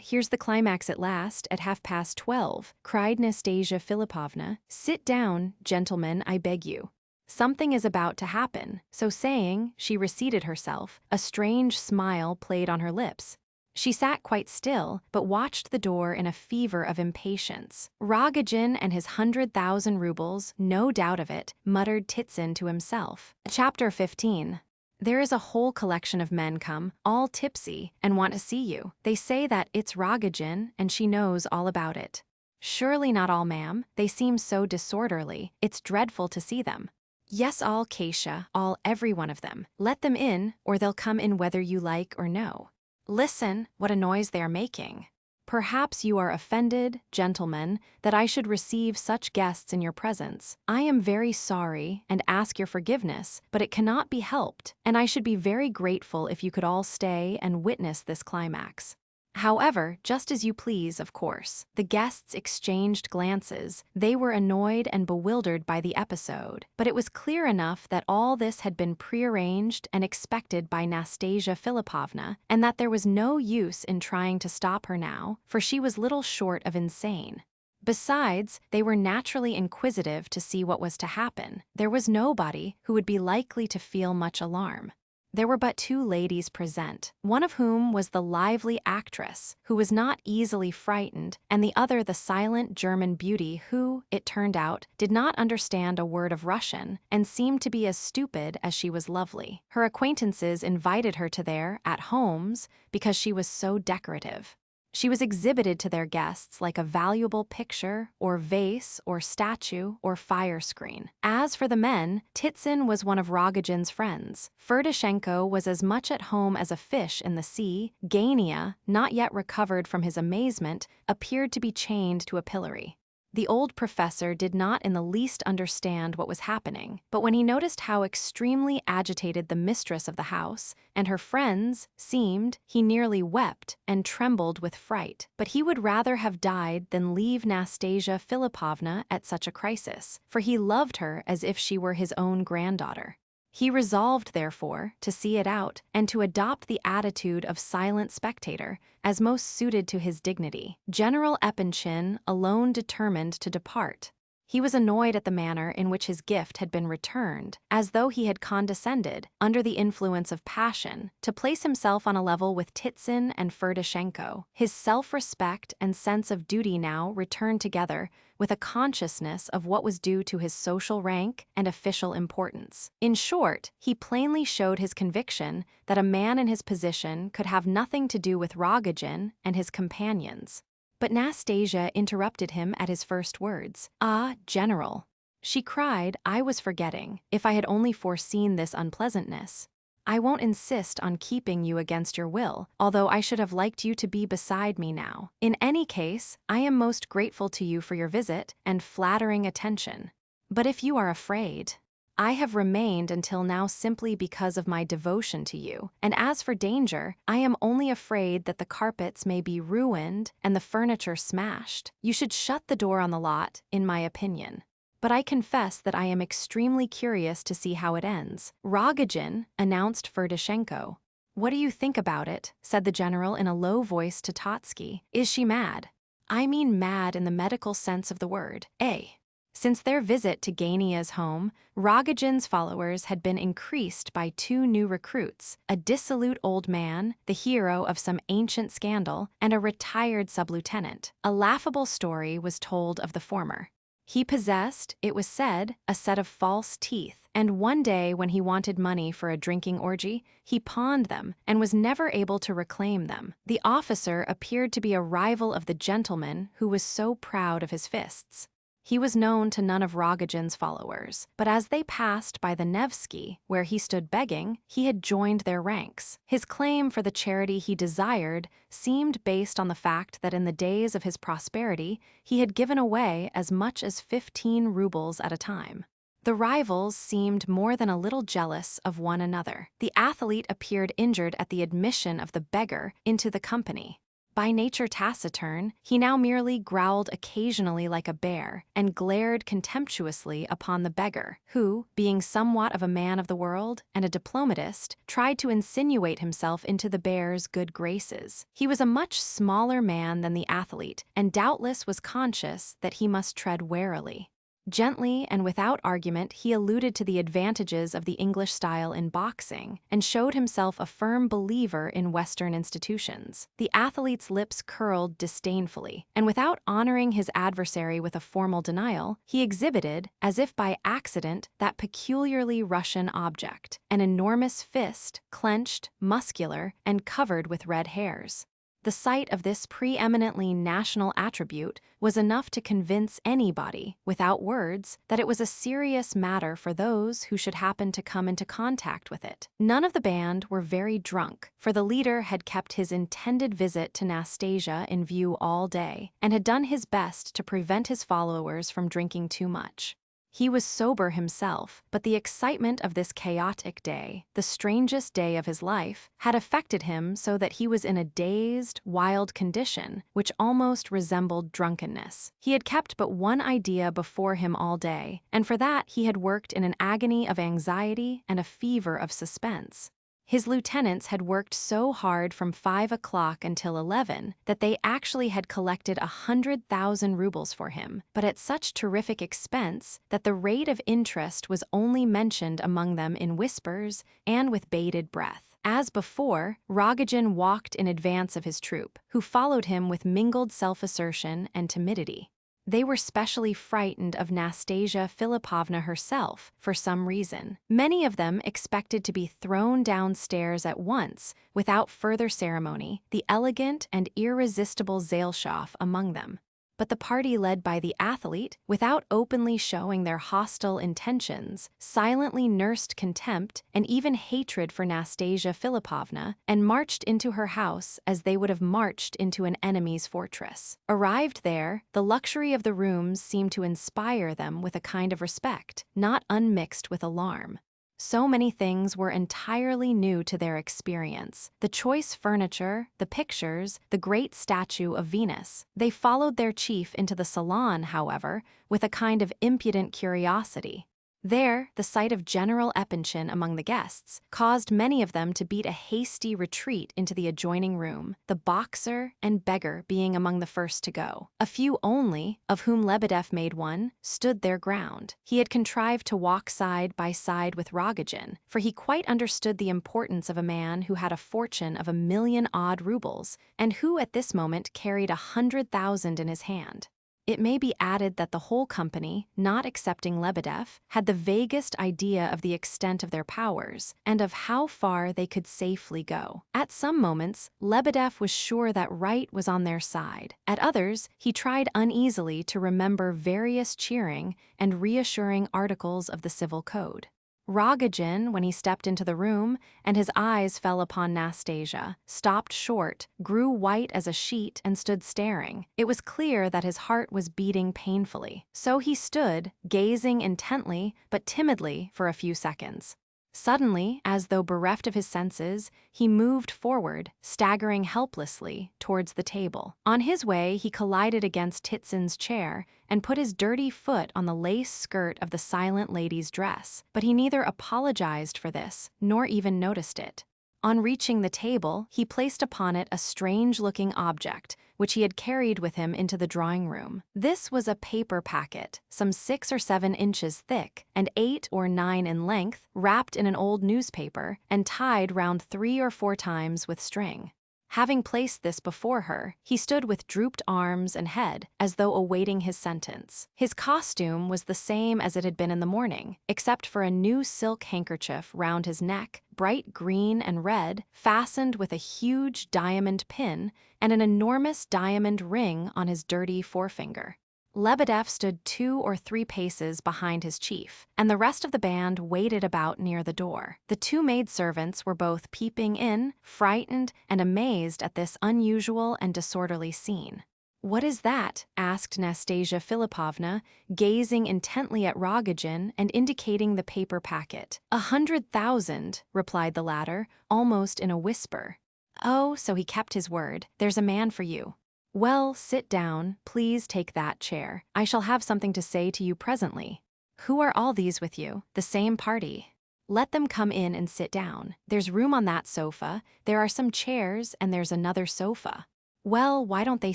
Here's the climax at last, at 12:30, cried Nastasia Philipovna. Sit down, gentlemen, I beg you. Something is about to happen. So saying, she reseated herself. A strange smile played on her lips. She sat quite still, but watched the door in a fever of impatience. Rogojin and his 100,000 rubles, no doubt of it, muttered Titsin to himself. Chapter 15. There is a whole collection of men come, all tipsy, and want to see you. They say that it's Rogojin, and she knows all about it. Surely not all, ma'am. They seem so disorderly. It's dreadful to see them. Yes, all, Kasia, all, every one of them. Let them in, or they'll come in whether you like or no. Listen, what a noise they are making. Perhaps you are offended, gentlemen, that I should receive such guests in your presence. I am very sorry and ask your forgiveness, but it cannot be helped, and I should be very grateful if you could all stay and witness this climax. However, just as you please, of course. The guests exchanged glances. They were annoyed and bewildered by the episode, but it was clear enough that all this had been prearranged and expected by Nastasia Philipovna, and that there was no use in trying to stop her now, for she was little short of insane. Besides, they were naturally inquisitive to see what was to happen. There was nobody who would be likely to feel much alarm. There were but two ladies present, one of whom was the lively actress, who was not easily frightened, and the other the silent German beauty who, it turned out, did not understand a word of Russian, and seemed to be as stupid as she was lovely. Her acquaintances invited her to their at-homes because she was so decorative. She was exhibited to their guests like a valuable picture, or vase, or statue, or fire screen. As for the men, Titsin was one of Rogojin's friends. Ferdishenko was as much at home as a fish in the sea. Gania, not yet recovered from his amazement, appeared to be chained to a pillory. The old professor did not in the least understand what was happening, but when he noticed how extremely agitated the mistress of the house and her friends seemed, he nearly wept and trembled with fright. But he would rather have died than leave Nastasia Philipovna at such a crisis, for he loved her as if she were his own granddaughter. He resolved, therefore, to see it out and to adopt the attitude of silent spectator, as most suited to his dignity. General Epanchin alone determined to depart. He was annoyed at the manner in which his gift had been returned, as though he had condescended, under the influence of passion, to place himself on a level with Titsin and Ferdishenko. His self-respect and sense of duty now returned together, with a consciousness of what was due to his social rank and official importance. In short, he plainly showed his conviction that a man in his position could have nothing to do with Rogojin and his companions. But Nastasia interrupted him at his first words. "Ah, General," she cried, "I was forgetting. If I had only foreseen this unpleasantness. I won't insist on keeping you against your will, although I should have liked you to be beside me now. In any case, I am most grateful to you for your visit and flattering attention. But if you are afraid, I have remained until now simply because of my devotion to you, and as for danger, I am only afraid that the carpets may be ruined and the furniture smashed. You should shut the door on the lot, in my opinion. But I confess that I am extremely curious to see how it ends." "Rogojin," announced Ferdishenko. "What do you think about it?" said the general in a low voice to Totsky. "Is she mad? I mean mad in the medical sense of the word, eh?" Since their visit to Gania's home, Rogojin's followers had been increased by two new recruits, a dissolute old man, the hero of some ancient scandal, and a retired sub-lieutenant. A laughable story was told of the former. He possessed, it was said, a set of false teeth, and one day when he wanted money for a drinking orgy, he pawned them and was never able to reclaim them. The officer appeared to be a rival of the gentleman who was so proud of his fists. He was known to none of Rogozin's followers, but as they passed by the Nevsky, where he stood begging, he had joined their ranks. His claim for the charity he desired seemed based on the fact that in the days of his prosperity, he had given away as much as 15 rubles at a time. The rivals seemed more than a little jealous of one another. The athlete appeared injured at the admission of the beggar into the company. By nature taciturn, he now merely growled occasionally like a bear and glared contemptuously upon the beggar, who, being somewhat of a man of the world and a diplomatist, tried to insinuate himself into the bear's good graces. He was a much smaller man than the athlete, and doubtless was conscious that he must tread warily. Gently and without argument, he alluded to the advantages of the English style in boxing and showed himself a firm believer in Western institutions. The athlete's lips curled disdainfully, and without honoring his adversary with a formal denial, he exhibited, as if by accident, that peculiarly Russian object, an enormous fist, clenched, muscular, and covered with red hairs. The sight of this preeminently national attribute was enough to convince anybody, without words, that it was a serious matter for those who should happen to come into contact with it. None of the band were very drunk, for the leader had kept his intended visit to Nastasia in view all day, and had done his best to prevent his followers from drinking too much. He was sober himself, but the excitement of this chaotic day, the strangest day of his life, had affected him so that he was in a dazed, wild condition which almost resembled drunkenness. He had kept but one idea before him all day, and for that he had worked in an agony of anxiety and a fever of suspense. His lieutenants had worked so hard from 5 o'clock until 11 that they actually had collected 100,000 rubles for him, but at such terrific expense that the rate of interest was only mentioned among them in whispers and with bated breath. As before, Rogojin walked in advance of his troop, who followed him with mingled self-assertion and timidity. They were specially frightened of Nastasia Philippovna herself for some reason. Many of them expected to be thrown downstairs at once, without further ceremony, the elegant and irresistible Zaleshoff among them. But the party led by the athlete, without openly showing their hostile intentions, silently nursed contempt and even hatred for Nastasia Philippovna and marched into her house as they would have marched into an enemy's fortress. Arrived there, the luxury of the rooms seemed to inspire them with a kind of respect, not unmixed with alarm. So many things were entirely new to their experience. The choice furniture, the pictures, the great statue of Venus. They followed their chief into the salon, however, with a kind of impudent curiosity. There, the sight of General Epanchin among the guests caused many of them to beat a hasty retreat into the adjoining room, the boxer and beggar being among the first to go. A few only, of whom Lebedev made one, stood their ground. He had contrived to walk side by side with Rogojin, for he quite understood the importance of a man who had a fortune of 1,000,000-odd rubles, and who at this moment carried 100,000 in his hand. It may be added that the whole company, not excepting Lebedev, had the vaguest idea of the extent of their powers and of how far they could safely go. At some moments, Lebedev was sure that right was on their side. At others, he tried uneasily to remember various cheering and reassuring articles of the civil code. Rogojin, when he stepped into the room and his eyes fell upon Nastasia, stopped short, grew white as a sheet, and stood staring. It was clear that his heart was beating painfully. So he stood, gazing intently but timidly for a few seconds. Suddenly, as though bereft of his senses, he moved forward, staggering helplessly towards the table. On his way, he collided against Titsin's chair and put his dirty foot on the lace skirt of the silent lady's dress, but he neither apologized for this nor even noticed it. On reaching the table, he placed upon it a strange-looking object, which he had carried with him into the drawing-room. This was a paper packet, some 6 or 7 inches thick and 8 or 9 in length, wrapped in an old newspaper and tied round 3 or 4 times with string. Having placed this before her, he stood with drooped arms and head, as though awaiting his sentence. His costume was the same as it had been in the morning, except for a new silk handkerchief round his neck, bright green and red, fastened with a huge diamond pin, and an enormous diamond ring on his dirty forefinger. Lebedev stood 2 or 3 paces behind his chief, and the rest of the band waited about near the door. The 2 maidservants were both peeping in, frightened and amazed at this unusual and disorderly scene. "What is that?" asked Nastasia Philipovna, gazing intently at Rogojin and indicating the paper packet. 100,000, replied the latter, almost in a whisper. "Oh, so he kept his word. There's a man for you. Well, sit down, please take that chair. I shall have something to say to you presently. Who are all these with you? The same party. Let them come in and sit down. There's room on that sofa, there are some chairs, and there's another sofa. Well, why don't they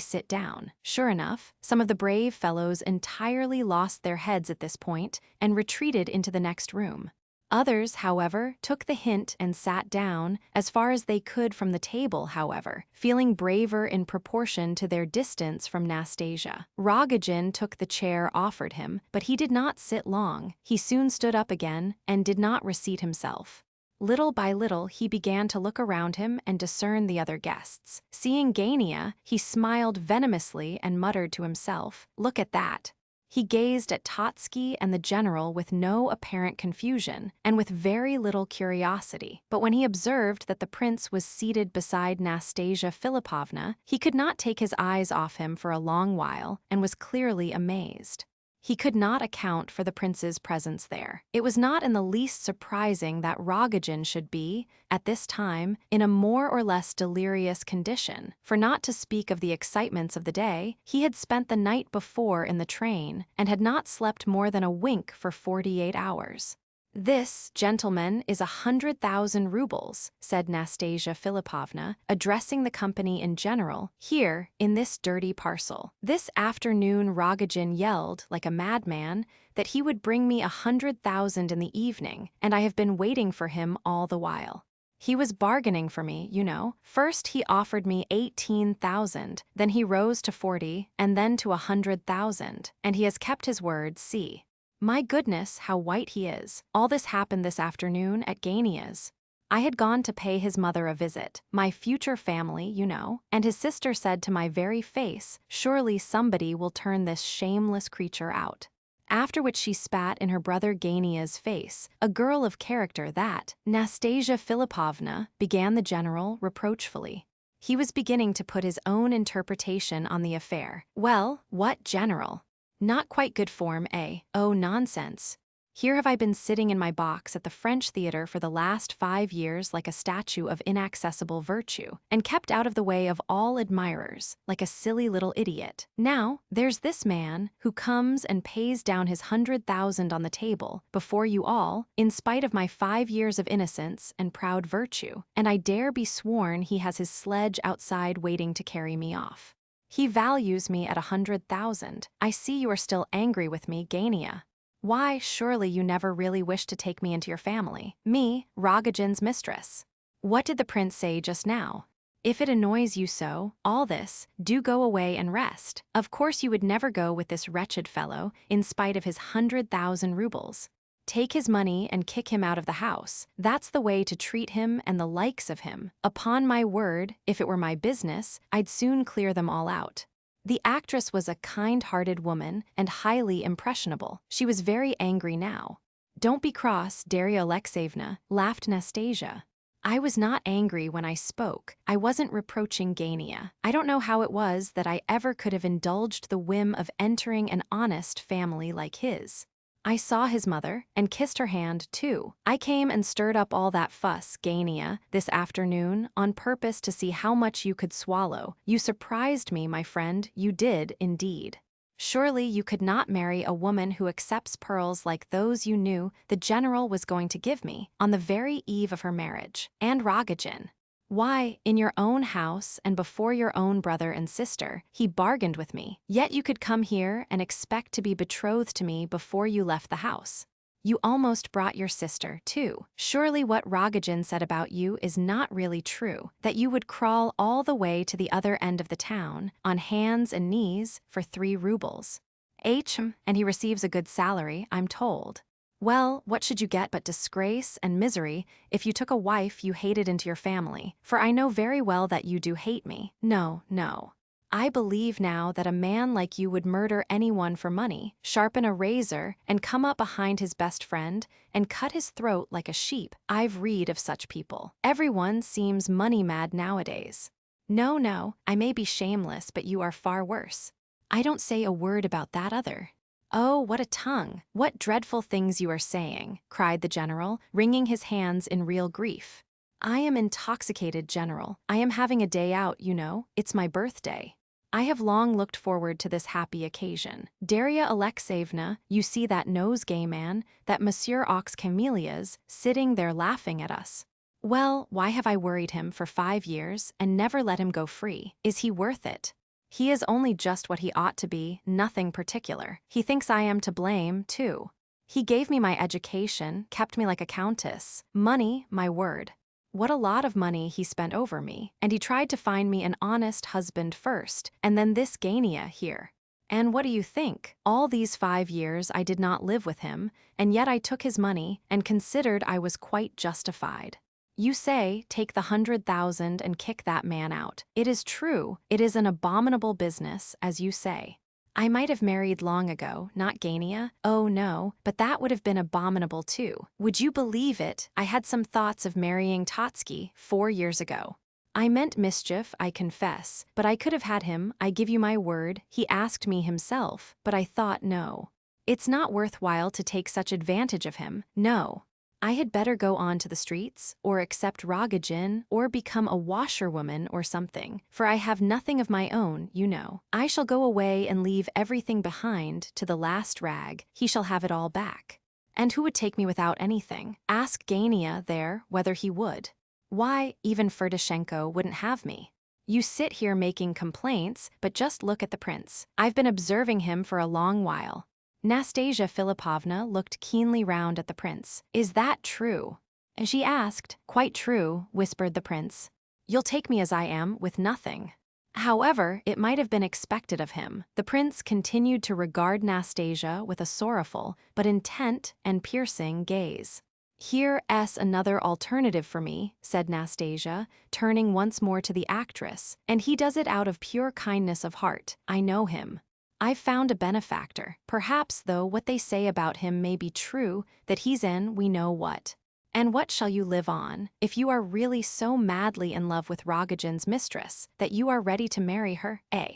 sit down?" Sure enough, some of the brave fellows entirely lost their heads at this point and retreated into the next room. Others, however, took the hint and sat down, as far as they could from the table, however, feeling braver in proportion to their distance from Nastasia. Rogojin took the chair offered him, but he did not sit long. He soon stood up again and did not reseat himself. Little by little, he began to look around him and discern the other guests. Seeing Gania, he smiled venomously and muttered to himself, "Look at that." He gazed at Totsky and the general with no apparent confusion and with very little curiosity. But when he observed that the prince was seated beside Nastasia Philipovna, he could not take his eyes off him for a long while and was clearly amazed. He could not account for the prince's presence there. It was not in the least surprising that Rogojin should be, at this time, in a more or less delirious condition, for not to speak of the excitements of the day, he had spent the night before in the train and had not slept more than a wink for 48 hours. "This, gentlemen, is 100,000 rubles," said Nastasia Philipovna, addressing the company in general, "here, in this dirty parcel." This afternoon Rogojin yelled, like a madman, that he would bring me 100,000 in the evening, and I have been waiting for him all the while. He was bargaining for me, you know. First he offered me 18,000, then he rose to 40, and then to 100,000, and he has kept his word, see. My goodness, how white he is. All this happened this afternoon at Gania's. I had gone to pay his mother a visit, my future family, you know, and his sister said to my very face, "Surely somebody will turn this shameless creature out." After which she spat in her brother Gania's face, a girl of character that, Nastasia Philipovna, began the general reproachfully. He was beginning to put his own interpretation on the affair. "Well, what general? Not quite good form, eh? Oh, nonsense. Here have I been sitting in my box at the French theater for the last 5 years like a statue of inaccessible virtue, and kept out of the way of all admirers, like a silly little idiot. Now, there's this man who comes and pays down his 100,000 on the table, before you all, in spite of my 5 years of innocence and proud virtue, and I dare be sworn he has his sledge outside waiting to carry me off. He values me at 100,000. I see you are still angry with me, Gania. Why, surely you never really wished to take me into your family. Me, Rogojin's mistress. What did the prince say just now? If it annoys you so, all this, do go away and rest. Of course you would never go with this wretched fellow, in spite of his 100,000 rubles. Take his money and kick him out of the house. That's the way to treat him and the likes of him. Upon my word, if it were my business, I'd soon clear them all out." The actress was a kind-hearted woman and highly impressionable. She was very angry now. "Don't be cross, Darya Alexeyevna," laughed Nastasia. "I was not angry when I spoke. I wasn't reproaching Gania. I don't know how it was that I ever could have indulged the whim of entering an honest family like his. I saw his mother, and kissed her hand, too. I came and stirred up all that fuss, Gania, this afternoon, on purpose to see how much you could swallow. You surprised me, my friend, you did, indeed. Surely you could not marry a woman who accepts pearls like those you knew the general was going to give me, on the very eve of her marriage. And Rogojin. Why, in your own house and before your own brother and sister, he bargained with me. Yet you could come here and expect to be betrothed to me before you left the house. You almost brought your sister, too. Surely what Rogojin said about you is not really true, that you would crawl all the way to the other end of the town, on hands and knees, for 3 rubles. And he receives a good salary, I'm told. Well, what should you get but disgrace and misery if you took a wife you hated into your family? For I know very well that you do hate me. No, no. I believe now that a man like you would murder anyone for money, sharpen a razor, and come up behind his best friend and cut his throat like a sheep. I've read of such people. Everyone seems money-mad nowadays. No, no, I may be shameless, but you are far worse. I don't say a word about that other. Oh, what a tongue! What dreadful things you are saying, cried the general, wringing his hands in real grief. I am intoxicated, General. I am having a day out, you know. It's my birthday. I have long looked forward to this happy occasion. Darya Alexeyevna, you see that nosegay man, that Monsieur Ox Camellias, sitting there laughing at us. Well, why have I worried him for 5 years and never let him go free? Is he worth it? He is only just what he ought to be, nothing particular. He thinks I am to blame, too. He gave me my education, kept me like a countess. Money, my word. What a lot of money he spent over me, and he tried to find me an honest husband first, and then this Gania here. And what do you think? All these 5 years I did not live with him, and yet I took his money and considered I was quite justified. You say, take the 100,000 and kick that man out. It is true, it is an abominable business, as you say. I might have married long ago, not Gania. Oh no, but that would have been abominable too. Would you believe it? I had some thoughts of marrying Totsky 4 years ago. I meant mischief, I confess, but I could have had him, I give you my word. He asked me himself, but I thought no. It's not worthwhile to take such advantage of him, no. I had better go on to the streets, or accept Rogojin, or become a washerwoman or something, for I have nothing of my own, you know. I shall go away and leave everything behind to the last rag. He shall have it all back. And who would take me without anything? Ask Gania there whether he would. Why, even Ferdishenko wouldn't have me. You sit here making complaints, but just look at the prince. I've been observing him for a long while. Nastasia Philipovna looked keenly round at the prince. Is that true? She asked. Quite true, whispered the prince. You'll take me as I am, with nothing. However, it might have been expected of him. The prince continued to regard Nastasia with a sorrowful, but intent and piercing gaze. Here's another alternative for me, said Nastasia, turning once more to the actress, and he does it out of pure kindness of heart. I know him. I've found a benefactor. Perhaps, though, what they say about him may be true, that he's in we know what. And what shall you live on, if you are really so madly in love with Rogojin's mistress, that you are ready to marry her, eh?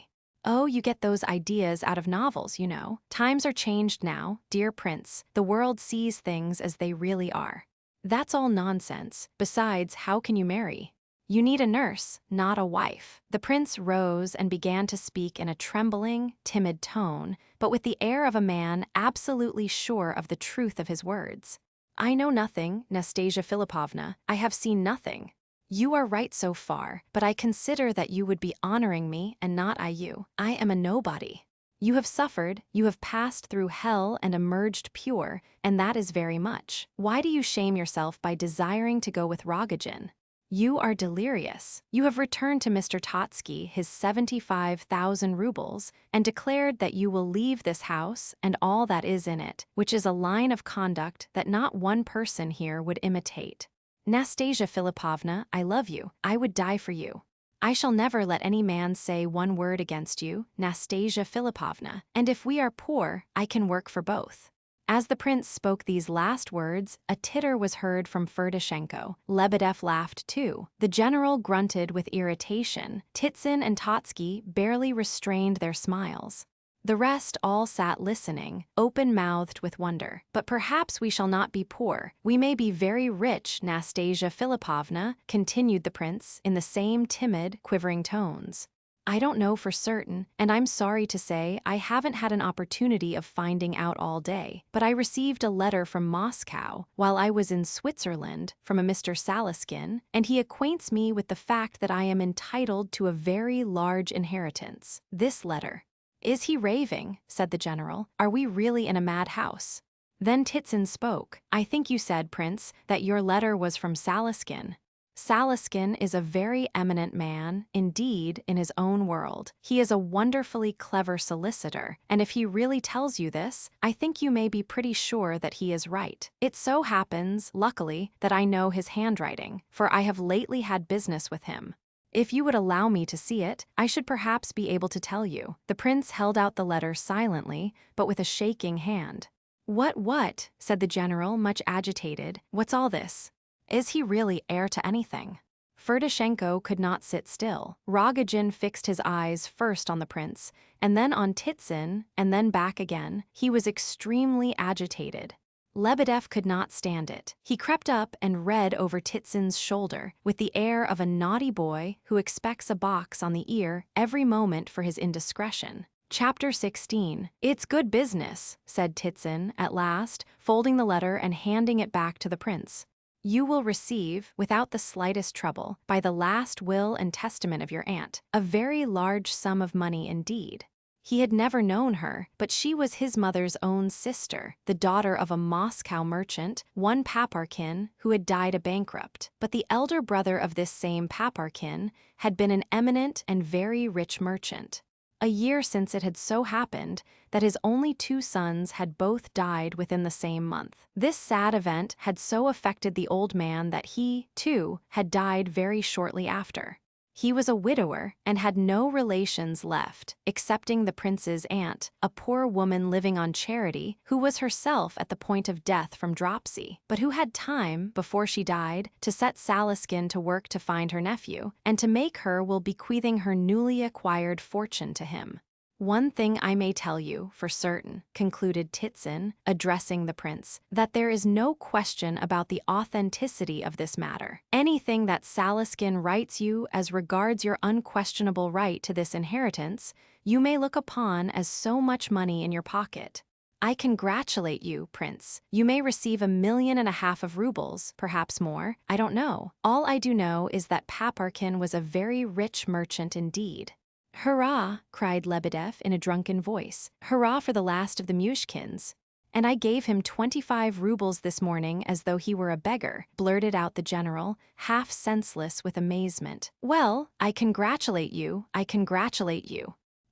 Oh, you get those ideas out of novels, you know. Times are changed now, dear prince. The world sees things as they really are. That's all nonsense. Besides, how can you marry? You need a nurse, not a wife. The prince rose and began to speak in a trembling, timid tone, but with the air of a man absolutely sure of the truth of his words. I know nothing, Nastasia Philipovna. I have seen nothing. You are right so far, but I consider that you would be honoring me and not I you. I am a nobody. You have suffered, you have passed through hell and emerged pure, and that is very much. Why do you shame yourself by desiring to go with Rogojin? You are delirious. You have returned to Mr. Totsky his 75,000 rubles and declared that you will leave this house and all that is in it, which is a line of conduct that not one person here would imitate. Nastasia Philipovna, I love you. I would die for you. I shall never let any man say one word against you, Nastasia Philipovna, and if we are poor, I can work for both. As the prince spoke these last words, a titter was heard from Ferdishenko. Lebedev laughed too. The general grunted with irritation. Titsin and Totsky barely restrained their smiles. The rest all sat listening, open-mouthed with wonder. But perhaps we shall not be poor. We may be very rich, Nastasia Philipovna, continued the prince in the same timid, quivering tones. I don't know for certain, and I'm sorry to say I haven't had an opportunity of finding out all day, but I received a letter from Moscow while I was in Switzerland from a Mr. Salaskin, and he acquaints me with the fact that I am entitled to a very large inheritance. This letter. Is he raving? Said the general. Are we really in a madhouse? Then Titsin spoke. I think you said, Prince, that your letter was from Salaskin. Salaskin is a very eminent man, indeed, in his own world. He is a wonderfully clever solicitor, and if he really tells you this, I think you may be pretty sure that he is right. It so happens, luckily, that I know his handwriting, for I have lately had business with him. If you would allow me to see it, I should perhaps be able to tell you. The prince held out the letter silently, but with a shaking hand. What? Said the general, much agitated. What's all this? Is he really heir to anything? Ferdishenko could not sit still. Rogojin fixed his eyes first on the prince, and then on Titsin, and then back again. He was extremely agitated. Lebedev could not stand it. He crept up and read over Titsin's shoulder with the air of a naughty boy who expects a box on the ear every moment for his indiscretion. Chapter 16. It's good business, said Titsin at last, folding the letter and handing it back to the prince. You will receive, without the slightest trouble, by the last will and testament of your aunt, a very large sum of money indeed. He had never known her, but she was his mother's own sister, the daughter of a Moscow merchant, one Paparkin, who had died a bankrupt. But the elder brother of this same Paparkin had been an eminent and very rich merchant. A year since it had so happened that his only 2 sons had both died within the same month. This sad event had so affected the old man that he, too, had died very shortly after. He was a widower and had no relations left, excepting the prince's aunt, a poor woman living on charity, who was herself at the point of death from dropsy, but who had time, before she died, to set Saliskin to work to find her nephew, and to make her will bequeathing her newly acquired fortune to him. One thing I may tell you for certain, concluded Titsin, addressing the prince, that there is no question about the authenticity of this matter. Anything that Saliskin writes you as regards your unquestionable right to this inheritance, you may look upon as so much money in your pocket. I congratulate you, prince. You may receive 1.5 million of rubles, perhaps more, I don't know. All I do know is that Paparkin was a very rich merchant indeed. Hurrah, cried Lebedev in a drunken voice. Hurrah for the last of the Myshkins. And I gave him 25 rubles this morning as though he were a beggar, blurted out the general, half senseless with amazement. Well, I congratulate you.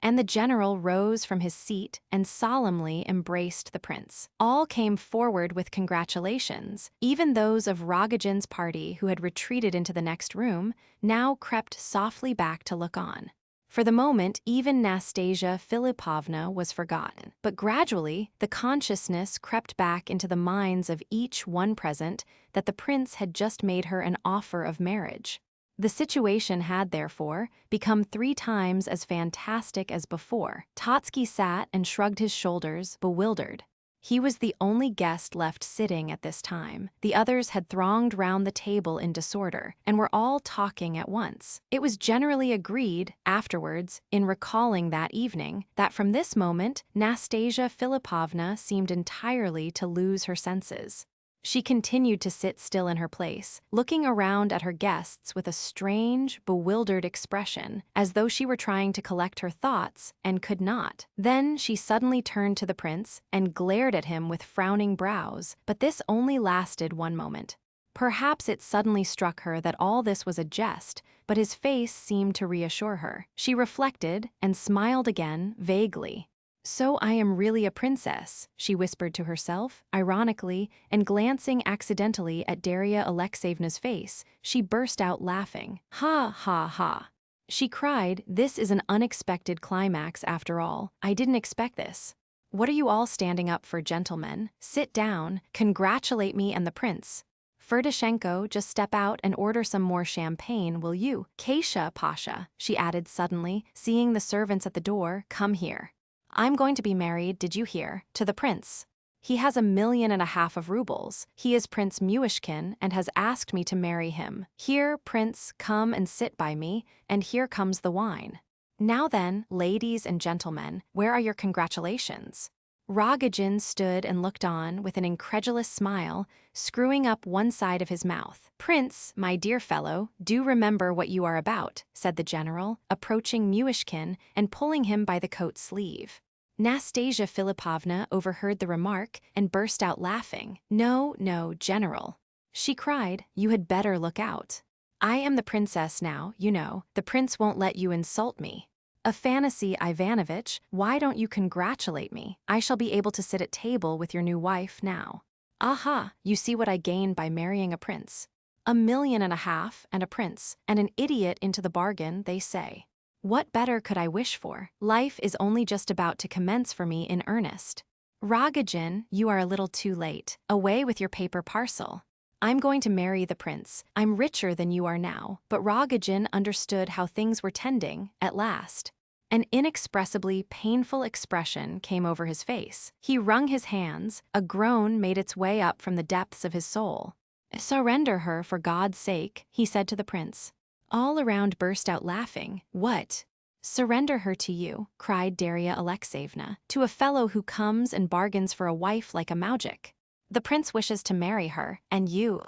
And the general rose from his seat and solemnly embraced the prince. All came forward with congratulations. Even those of Rogojin's party who had retreated into the next room now crept softly back to look on. For the moment, even Nastasia Philippovna was forgotten. But gradually, the consciousness crept back into the minds of each one present that the prince had just made her an offer of marriage. The situation had, therefore, become 3 times as fantastic as before. Totsky sat and shrugged his shoulders, bewildered. He was the only guest left sitting at this time. The others had thronged round the table in disorder, and were all talking at once. It was generally agreed, afterwards, in recalling that evening, that from this moment, Nastasia Philippovna seemed entirely to lose her senses. She continued to sit still in her place, looking around at her guests with a strange, bewildered expression, as though she were trying to collect her thoughts and could not. Then she suddenly turned to the prince and glared at him with frowning brows, but this only lasted 1 moment. Perhaps it suddenly struck her that all this was a jest, but his face seemed to reassure her. She reflected and smiled again, vaguely. So I am really a princess, she whispered to herself, ironically, and glancing accidentally at Darya Alexeyevna's face, she burst out laughing. Ha ha ha. She cried, this is an unexpected climax after all. I didn't expect this. What are you all standing up for, gentlemen? Sit down, congratulate me and the prince. Ferdishenko, just step out and order some more champagne, will you? Kasia, Pasha, she added suddenly, seeing the servants at the door, come here. I'm going to be married, did you hear, to the prince. He has 1.5 million of rubles. He is Prince Myshkin and has asked me to marry him. Here, prince, come and sit by me, and here comes the wine. Now then, ladies and gentlemen, where are your congratulations? Rogojin stood and looked on with an incredulous smile, screwing up one side of his mouth. Prince, my dear fellow, do remember what you are about, said the general, approaching Myshkin and pulling him by the coat sleeve. Nastasia Philippovna overheard the remark and burst out laughing. No, general, she cried, you had better look out. I am the princess now, you know. The prince won't let you insult me. Afanasy Ivanovitch, why don't you congratulate me? I shall be able to sit at table with your new wife now. Aha, you see what I gained by marrying a prince. 1.5 million and a prince, and an idiot into the bargain, they say. What better could I wish for? Life is only just about to commence for me in earnest. Rogojin, you are a little too late. Away with your paper parcel. I'm going to marry the prince. I'm richer than you are now. But Rogojin understood how things were tending, at last. An inexpressibly painful expression came over his face. He wrung his hands. A groan made its way up from the depths of his soul. Surrender her for God's sake, he said to the prince. All around burst out laughing. What? Surrender her to you, cried Darya Alexeyevna, to a fellow who comes and bargains for a wife like a moujik. The prince wishes to marry her, and you.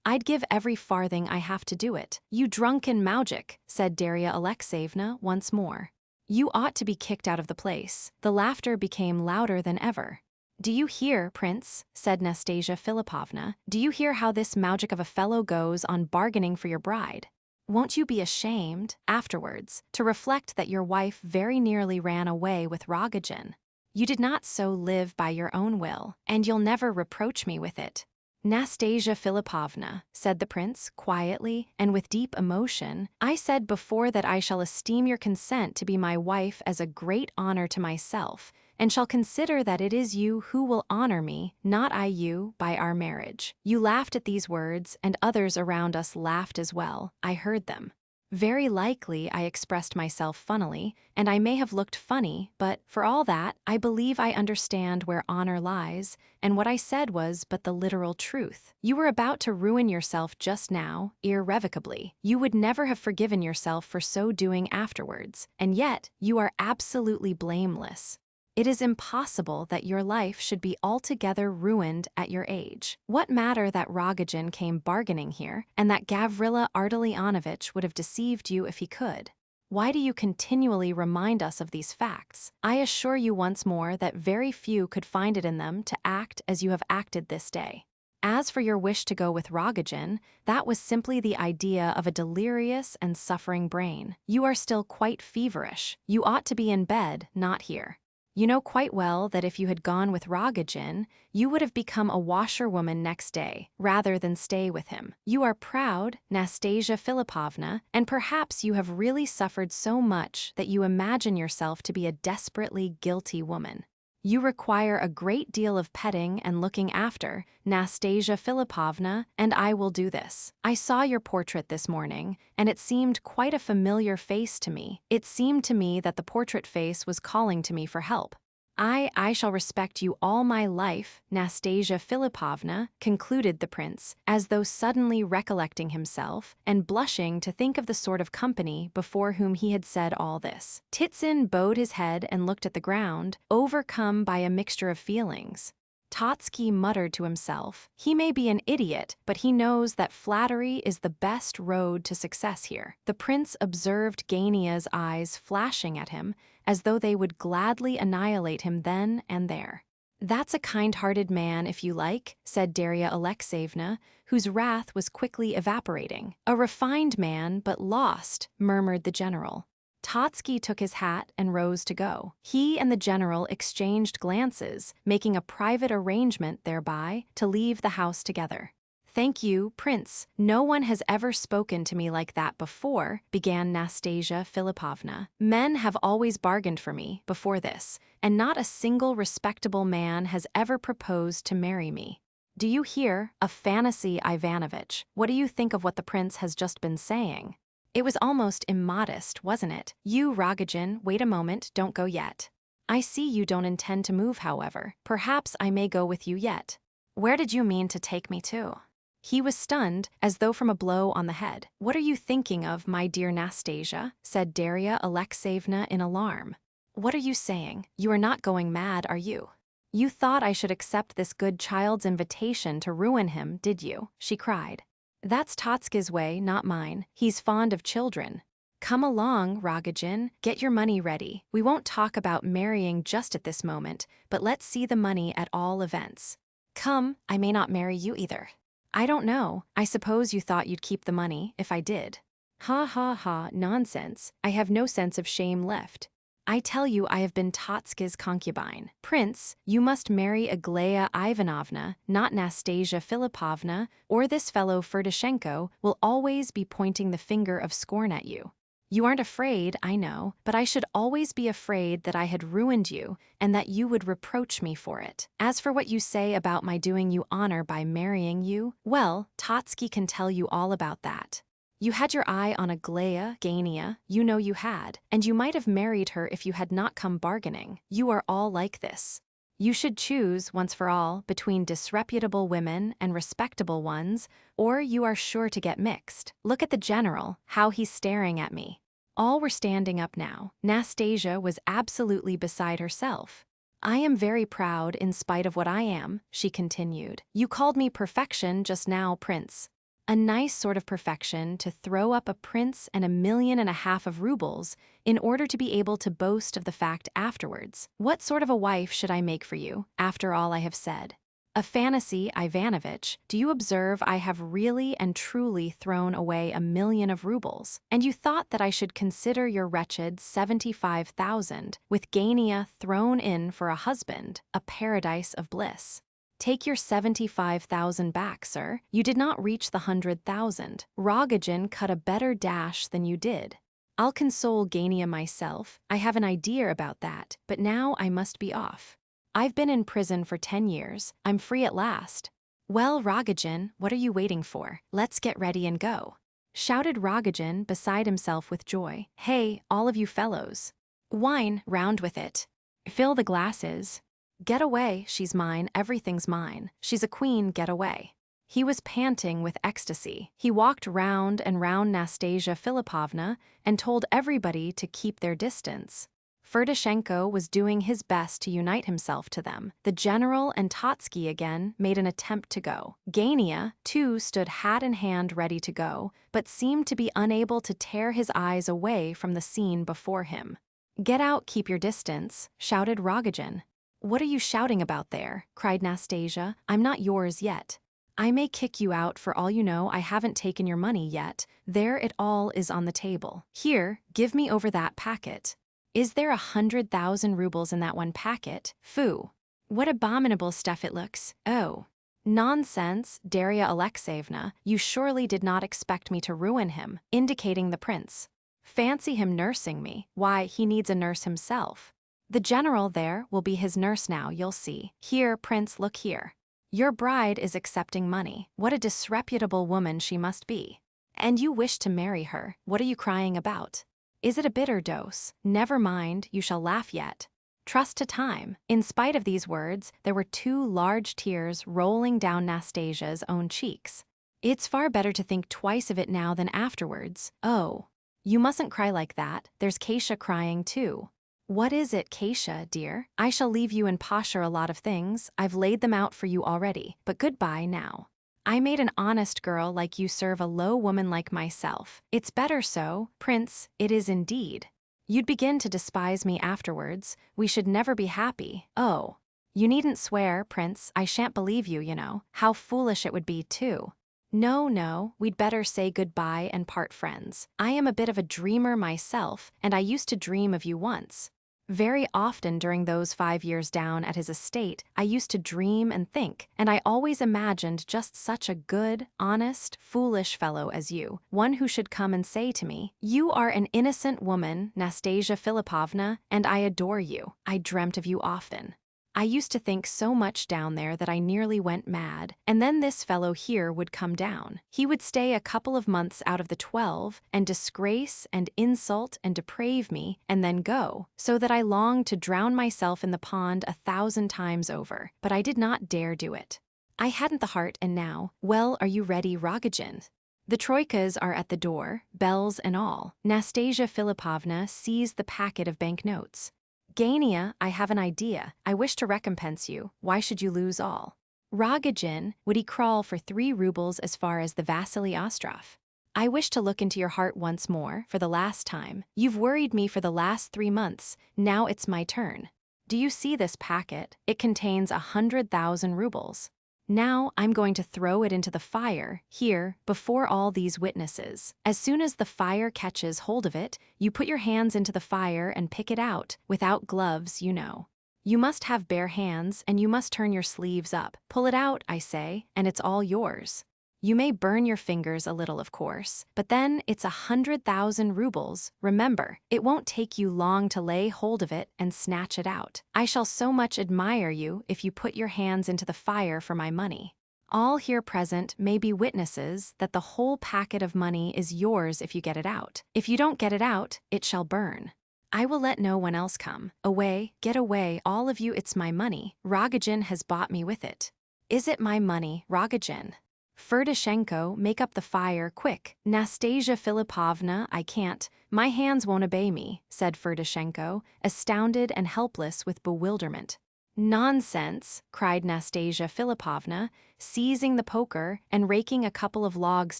I'd give every farthing I have to do it. You drunken moujik, said Darya Alexeyevna once more. You ought to be kicked out of the place. The laughter became louder than ever. Do you hear, Prince? Said Nastasia Philippovna. Do you hear how this moujik of a fellow goes on bargaining for your bride? Won't you be ashamed, afterwards, to reflect that your wife very nearly ran away with Rogojin? You did not so live by your own will, and you'll never reproach me with it. Nastasia Philippovna, said the prince, quietly and with deep emotion, I said before that I shall esteem your consent to be my wife as a great honor to myself, and shall consider that it is you who will honor me, not I you, by our marriage. You laughed at these words, and others around us laughed as well. I heard them. Very likely I expressed myself funnily, and I may have looked funny, but, for all that, I believe I understand where honor lies, and what I said was but the literal truth. You were about to ruin yourself just now, irrevocably. You would never have forgiven yourself for so doing afterwards, and yet you are absolutely blameless. It is impossible that your life should be altogether ruined at your age. What matter that Rogojin came bargaining here, and that Gavrila Ardalionovich would have deceived you if he could? Why do you continually remind us of these facts? I assure you once more that very few could find it in them to act as you have acted this day. As for your wish to go with Rogojin, that was simply the idea of a delirious and suffering brain. You are still quite feverish. You ought to be in bed, not here. You know quite well that if you had gone with Rogojin, you would have become a washerwoman next day, rather than stay with him. You are proud, Nastasia Philippovna, and perhaps you have really suffered so much that you imagine yourself to be a desperately guilty woman. You require a great deal of petting and looking after, Nastasia Philippovna, and I will do this. I saw your portrait this morning, and it seemed quite a familiar face to me. It seemed to me that the portrait face was calling to me for help. I shall respect you all my life, Nastasia Philippovna, concluded the prince, as though suddenly recollecting himself, and blushing to think of the sort of company before whom he had said all this. Titsin bowed his head and looked at the ground, overcome by a mixture of feelings. Totsky muttered to himself, he may be an idiot, but he knows that flattery is the best road to success here. The prince observed Gania's eyes flashing at him, as though they would gladly annihilate him then and there. That's a kind-hearted man, if you like, said Darya Alexeyevna, whose wrath was quickly evaporating. A refined man, but lost, murmured the general. Totsky took his hat and rose to go. He and the general exchanged glances, making a private arrangement thereby to leave the house together. Thank you, Prince. No one has ever spoken to me like that before, began Nastasia Philippovna. Men have always bargained for me before this, and not a single respectable man has ever proposed to marry me. Do you hear? A fantasy, Ivanovich. What do you think of what the prince has just been saying? It was almost immodest, wasn't it? You, Rogojin, wait a moment, don't go yet. I see you don't intend to move, however. Perhaps I may go with you yet. Where did you mean to take me to? He was stunned, as though from a blow on the head. What are you thinking of, my dear Nastasia? Said Darya Alexeyevna in alarm. What are you saying? You are not going mad, are you? You thought I should accept this good child's invitation to ruin him, did you? She cried. That's Totsky's way, not mine. He's fond of children. Come along, Rogojin, get your money ready. We won't talk about marrying just at this moment, but let's see the money at all events. Come, I may not marry you either. I don't know. I suppose you thought you'd keep the money, if I did. Ha ha ha, nonsense. I have no sense of shame left. I tell you I have been Totsky's concubine. Prince, you must marry Aglaya Ivanovna, not Nastasia Filipovna, or this fellow Ferdishenko will always be pointing the finger of scorn at you. You aren't afraid, I know, but I should always be afraid that I had ruined you and that you would reproach me for it. As for what you say about my doing you honor by marrying you, well, Totsky can tell you all about that. You had your eye on Aglaya, Gania, you know you had, and you might have married her if you had not come bargaining. You are all like this. You should choose, once for all, between disreputable women and respectable ones, or you are sure to get mixed. Look at the general, how he's staring at me. All were standing up now. Nastasia was absolutely beside herself. I am very proud in spite of what I am, she continued. You called me perfection just now, Prince. A nice sort of perfection to throw up a prince and 1.5 million of rubles in order to be able to boast of the fact afterwards. What sort of a wife should I make for you, after all I have said? A fantasy, Ivanovitch. Do you observe I have really and truly thrown away 1 million of rubles? And you thought that I should consider your wretched 75,000, with Gania thrown in for a husband, a paradise of bliss. Take your 75,000 back, sir. You did not reach the 100,000. Rogojin cut a better dash than you did. I'll console Gania myself. I have an idea about that, but now I must be off. I've been in prison for 10 years. I'm free at last. Well, Rogojin, what are you waiting for? Let's get ready and go. Shouted Rogojin, beside himself with joy. Hey, all of you fellows. Wine, round with it. Fill the glasses. Get away, she's mine, everything's mine. She's a queen, get away. He was panting with ecstasy. He walked round and round Nastasia Filipovna and told everybody to keep their distance. Ferdishenko was doing his best to unite himself to them. The general and Totsky again made an attempt to go. Gania, too, stood hat in hand ready to go, but seemed to be unable to tear his eyes away from the scene before him. Get out, keep your distance, shouted Rogojin. What are you shouting about there? Cried Nastasia. I'm not yours yet. I may kick you out for all you know. I haven't taken your money yet. There it all is on the table. Here, give me over that packet. Is there 100,000 rubles in that one packet? Phoo! What abominable stuff it looks. Oh. Nonsense, Darya Alexeyevna, you surely did not expect me to ruin him, indicating the prince. Fancy him nursing me. Why, he needs a nurse himself. The general there will be his nurse now, you'll see. Here, Prince, look here. Your bride is accepting money. What a disreputable woman she must be. And you wish to marry her. What are you crying about? Is it a bitter dose? Never mind, you shall laugh yet. Trust to time. In spite of these words, there were 2 large tears rolling down Nastasia's own cheeks. It's far better to think twice of it now than afterwards. Oh. You mustn't cry like that. There's Kasia crying too. What is it, Kasia, dear? I shall leave you and Pasha a lot of things. I've laid them out for you already, but goodbye now. I made an honest girl like you serve a low woman like myself. It's better so, Prince, it is indeed. You'd begin to despise me afterwards. We should never be happy. Oh. You needn't swear, Prince. I shan't believe you, you know. How foolish it would be, too. No, we'd better say goodbye and part friends. I am a bit of a dreamer myself, and I used to dream of you once. Very often during those 5 years down at his estate, I used to dream and think, and I always imagined just such a good, honest, foolish fellow as you, one who should come and say to me, "You are an innocent woman, Nastasia Filipovna, and I adore you. I dreamt of you often." I used to think so much down there that I nearly went mad, and then this fellow here would come down. He would stay a couple of months out of the 12 and disgrace and insult and deprave me and then go, so that I longed to drown myself in the pond 1,000 times over, but I did not dare do it. I hadn't the heart, and now, well, are you ready, Rogojin? The troikas are at the door, bells and all. Nastasia Filipovna seized the packet of banknotes. Gania, I have an idea. I wish to recompense you. Why should you lose all? Rogojin, would he crawl for 3 rubles as far as the Vasily Ostrov? I wish to look into your heart once more, for the last time. You've worried me for the last 3 months. Now it's my turn. Do you see this packet? It contains 100,000 rubles. Now I'm going to throw it into the fire, here, before all these witnesses. As soon as the fire catches hold of it, you put your hands into the fire and pick it out, without gloves, you know. You must have bare hands, and you must turn your sleeves up. Pull it out, I say, and it's all yours. You may burn your fingers a little, of course, but then it's 100,000 rubles. Remember, it won't take you long to lay hold of it and snatch it out. I shall so much admire you if you put your hands into the fire for my money. All here present may be witnesses that the whole packet of money is yours if you get it out. If you don't get it out, it shall burn. I will let no one else come. Away, get away, all of you, it's my money. Rogojin has bought me with it. Is it my money, Rogojin? Ferdishenko, make up the fire, quick. Nastasia Filipovna, I can't. My hands won't obey me, said Ferdishenko, astounded and helpless with bewilderment. Nonsense, cried Nastasia Filipovna, seizing the poker and raking a couple of logs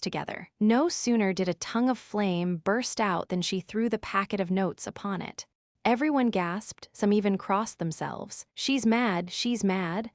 together. No sooner did a tongue of flame burst out than she threw the packet of notes upon it. Everyone gasped, some even crossed themselves. She's mad,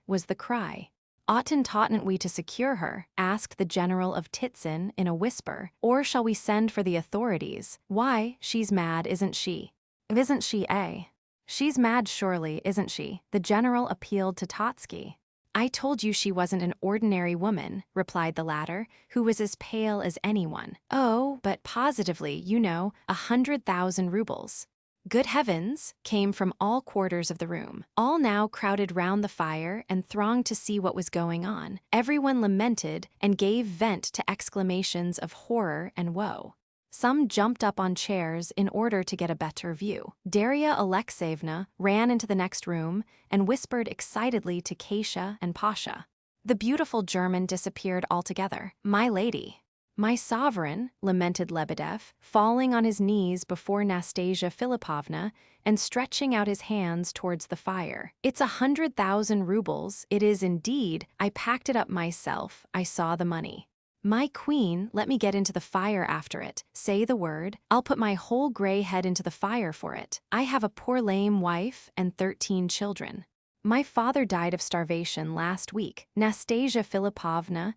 was the cry. Oughtn't we to secure her? Asked the general of Titsin in a whisper. Or shall we send for the authorities? Why, she's mad, isn't she? Isn't she, eh? She's mad surely, isn't she? The general appealed to Totsky. I told you she wasn't an ordinary woman, replied the latter, who was as pale as anyone. Oh, but positively, you know, 100,000 rubles. Good heavens, came from all quarters of the room. All now crowded round the fire and thronged to see what was going on. Everyone lamented and gave vent to exclamations of horror and woe. Some jumped up on chairs in order to get a better view. Darya Alexeyevna ran into the next room and whispered excitedly to Kasia and Pasha. The beautiful German disappeared altogether. My lady. My sovereign, lamented Lebedev, falling on his knees before Nastasia Filipovna and stretching out his hands towards the fire. It's 100,000 rubles, it is indeed. I packed it up myself, I saw the money. My queen, let me get into the fire after it. Say the word, I'll put my whole gray head into the fire for it. I have a poor lame wife and 13 children. My father died of starvation last week. Nastasia Filipovna.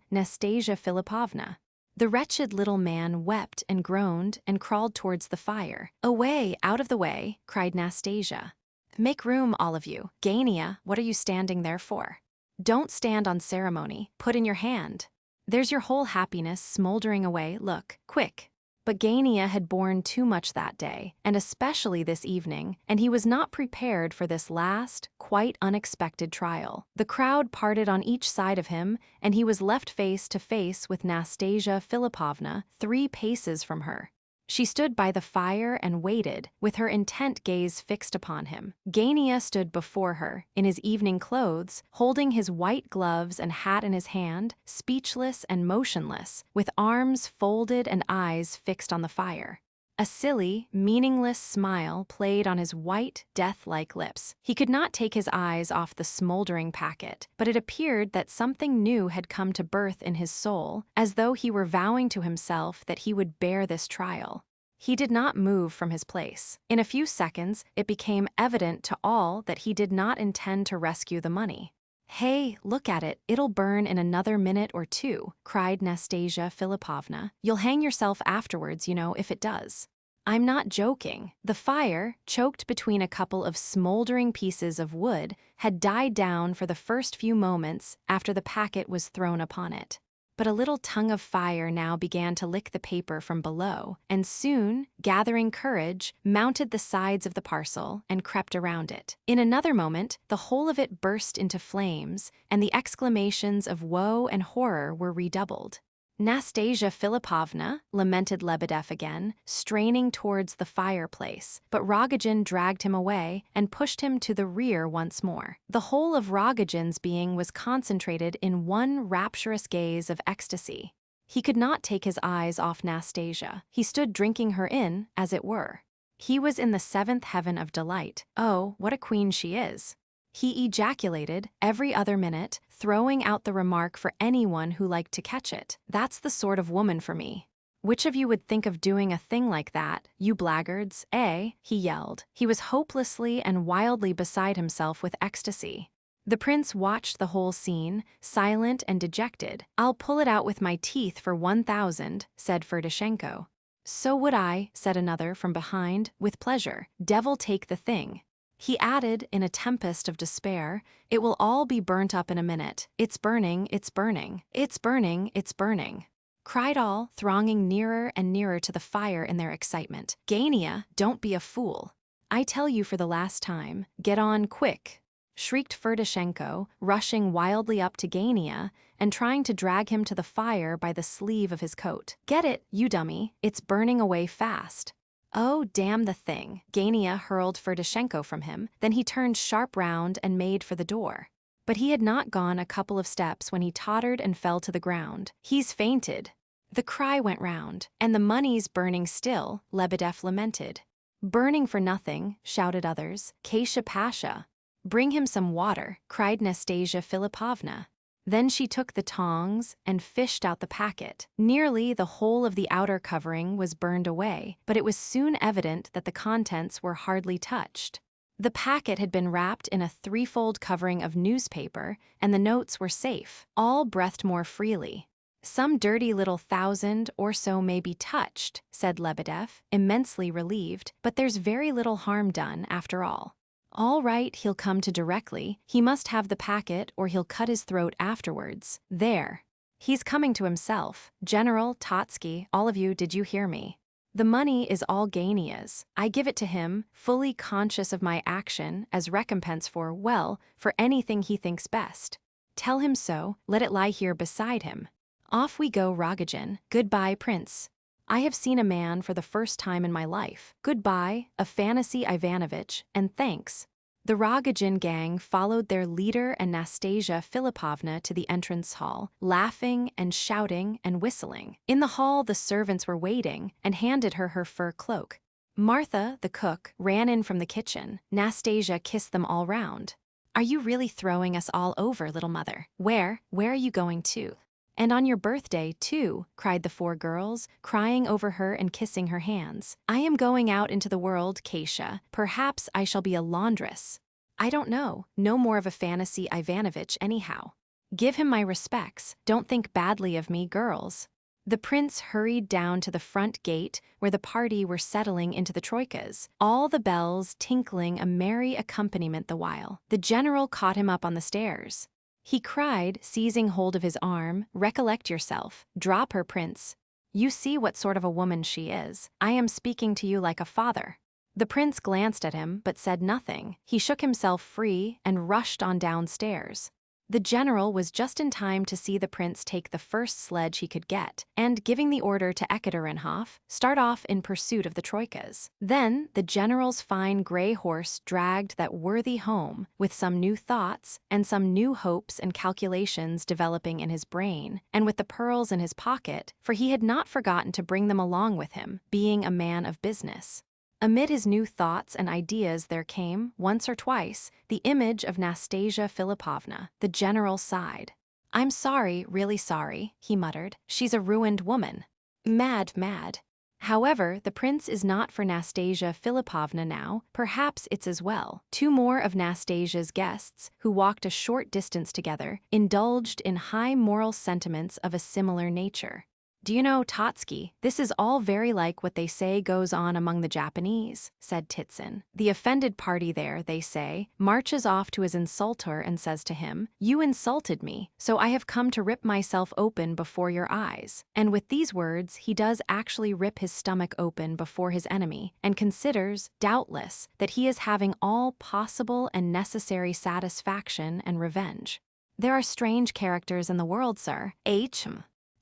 The wretched little man wept and groaned and crawled towards the fire. Away, out of the way, cried Nastasia. Make room, all of you. Gania, what are you standing there for? Don't stand on ceremony, put in your hand. There's your whole happiness smoldering away, look, quick. But Gania had borne too much that day, and especially this evening, and he was not prepared for this last, quite unexpected trial. The crowd parted on each side of him, and he was left face to face with Nastasia Filipovna, 3 paces from her. She stood by the fire and waited, with her intent gaze fixed upon him. Gania stood before her, in his evening clothes, holding his white gloves and hat in his hand, speechless and motionless, with arms folded and eyes fixed on the fire. A silly, meaningless smile played on his white, death-like lips. He could not take his eyes off the smoldering packet, but it appeared that something new had come to birth in his soul, as though he were vowing to himself that he would bear this trial. He did not move from his place. In a few seconds, it became evident to all that he did not intend to rescue the money. Hey, look at it, it'll burn in another minute or 2, cried Nastasia Filipovna. You'll hang yourself afterwards, you know, if it does. I'm not joking. The fire, choked between a couple of smoldering pieces of wood, had died down for the first few moments after the packet was thrown upon it. But a little tongue of fire now began to lick the paper from below, and soon, gathering courage, mounted the sides of the parcel and crept around it. In another moment, the whole of it burst into flames, and the exclamations of woe and horror were redoubled. Nastasia Filipovna, lamented Lebedev again, straining towards the fireplace, but Rogojin dragged him away and pushed him to the rear once more. The whole of Rogojin's being was concentrated in one rapturous gaze of ecstasy. He could not take his eyes off Nastasia. He stood drinking her in, as it were. He was in the 7th heaven of delight. Oh, what a queen she is! He ejaculated, every other minute, throwing out the remark for anyone who liked to catch it. That's the sort of woman for me. Which of you would think of doing a thing like that, you blackguards, eh? He yelled. He was hopelessly and wildly beside himself with ecstasy. The prince watched the whole scene, silent and dejected. "I'll pull it out with my teeth for 1,000, said Ferdishenko. "So would I," said another from behind, "with pleasure. Devil take the thing." He added, in a tempest of despair, "It will all be burnt up in a minute. It's burning, it's burning. It's burning, it's burning," cried all, thronging nearer and nearer to the fire in their excitement. "Gania, don't be a fool. I tell you for the last time, get on quick," shrieked Ferdishenko, rushing wildly up to Gania and trying to drag him to the fire by the sleeve of his coat. "Get it, you dummy, it's burning away fast." "Oh, damn the thing." Gania hurled Ferdishenko from him, then he turned sharp round and made for the door. But he had not gone a couple of steps when he tottered and fell to the ground. "He's fainted." The cry went round. "And the money's burning still," Lebedev lamented. "Burning for nothing," shouted others. "Kasia Pasha." "Bring him some water," cried Nastasia Philippovna. Then she took the tongs and fished out the packet. Nearly the whole of the outer covering was burned away, but it was soon evident that the contents were hardly touched. The packet had been wrapped in a threefold covering of newspaper, and the notes were safe. All breathed more freely. "Some dirty little 1,000 or so may be touched," said Lebedev, immensely relieved, "but there's very little harm done, after all." "All right, he'll come to directly. He must have the packet or he'll cut his throat afterwards. There. He's coming to himself. General, Totsky, all of you, did you hear me? The money is all Gania's. I give it to him, fully conscious of my action, as recompense for, well, for anything he thinks best. Tell him so, let it lie here beside him. Off we go, Rogojin. Goodbye, Prince. I have seen a man for the first time in my life. Goodbye, Afanasy Ivanovitch, and thanks." The Rogojin gang followed their leader and Nastasia Philippovna to the entrance hall, laughing and shouting and whistling. In the hall, the servants were waiting and handed her her fur cloak. Martha, the cook, ran in from the kitchen. Nastasia kissed them all round. "Are you really throwing us all over, little mother? Where are you going to? And on your birthday, too," cried the four girls, crying over her and kissing her hands. "I am going out into the world, Kasia. Perhaps I shall be a laundress. I don't know. No more of Afanasy Ivanovitch, anyhow. Give him my respects. Don't think badly of me, girls." The prince hurried down to the front gate where the party were settling into the troikas, all the bells tinkling a merry accompaniment the while. The general caught him up on the stairs. He cried, seizing hold of his arm, "Recollect yourself. Drop her, Prince. You see what sort of a woman she is. I am speaking to you like a father." The prince glanced at him but said nothing. He shook himself free and rushed on downstairs. The general was just in time to see the prince take the first sledge he could get, and, giving the order to Ekaterinhof, start off in pursuit of the troikas. Then the general's fine gray horse dragged that worthy home, with some new thoughts and some new hopes and calculations developing in his brain, and with the pearls in his pocket, for he had not forgotten to bring them along with him, being a man of business. Amid his new thoughts and ideas there came, once or twice, the image of Nastasia Philippovna. The general sighed. "I'm sorry, really sorry," he muttered. "She's a ruined woman. Mad, mad. However, the prince is not for Nastasia Philippovna now. Perhaps it's as well." Two more of Nastasia's guests, who walked a short distance together, indulged in high moral sentiments of a similar nature. "Do you know, Totsky, this is all very like what they say goes on among the Japanese," said Titsin. "The offended party there, they say, marches off to his insulter and says to him, 'You insulted me, so I have come to rip myself open before your eyes.' And with these words he does actually rip his stomach open before his enemy, and considers, doubtless, that he is having all possible and necessary satisfaction and revenge. There are strange characters in the world, sir.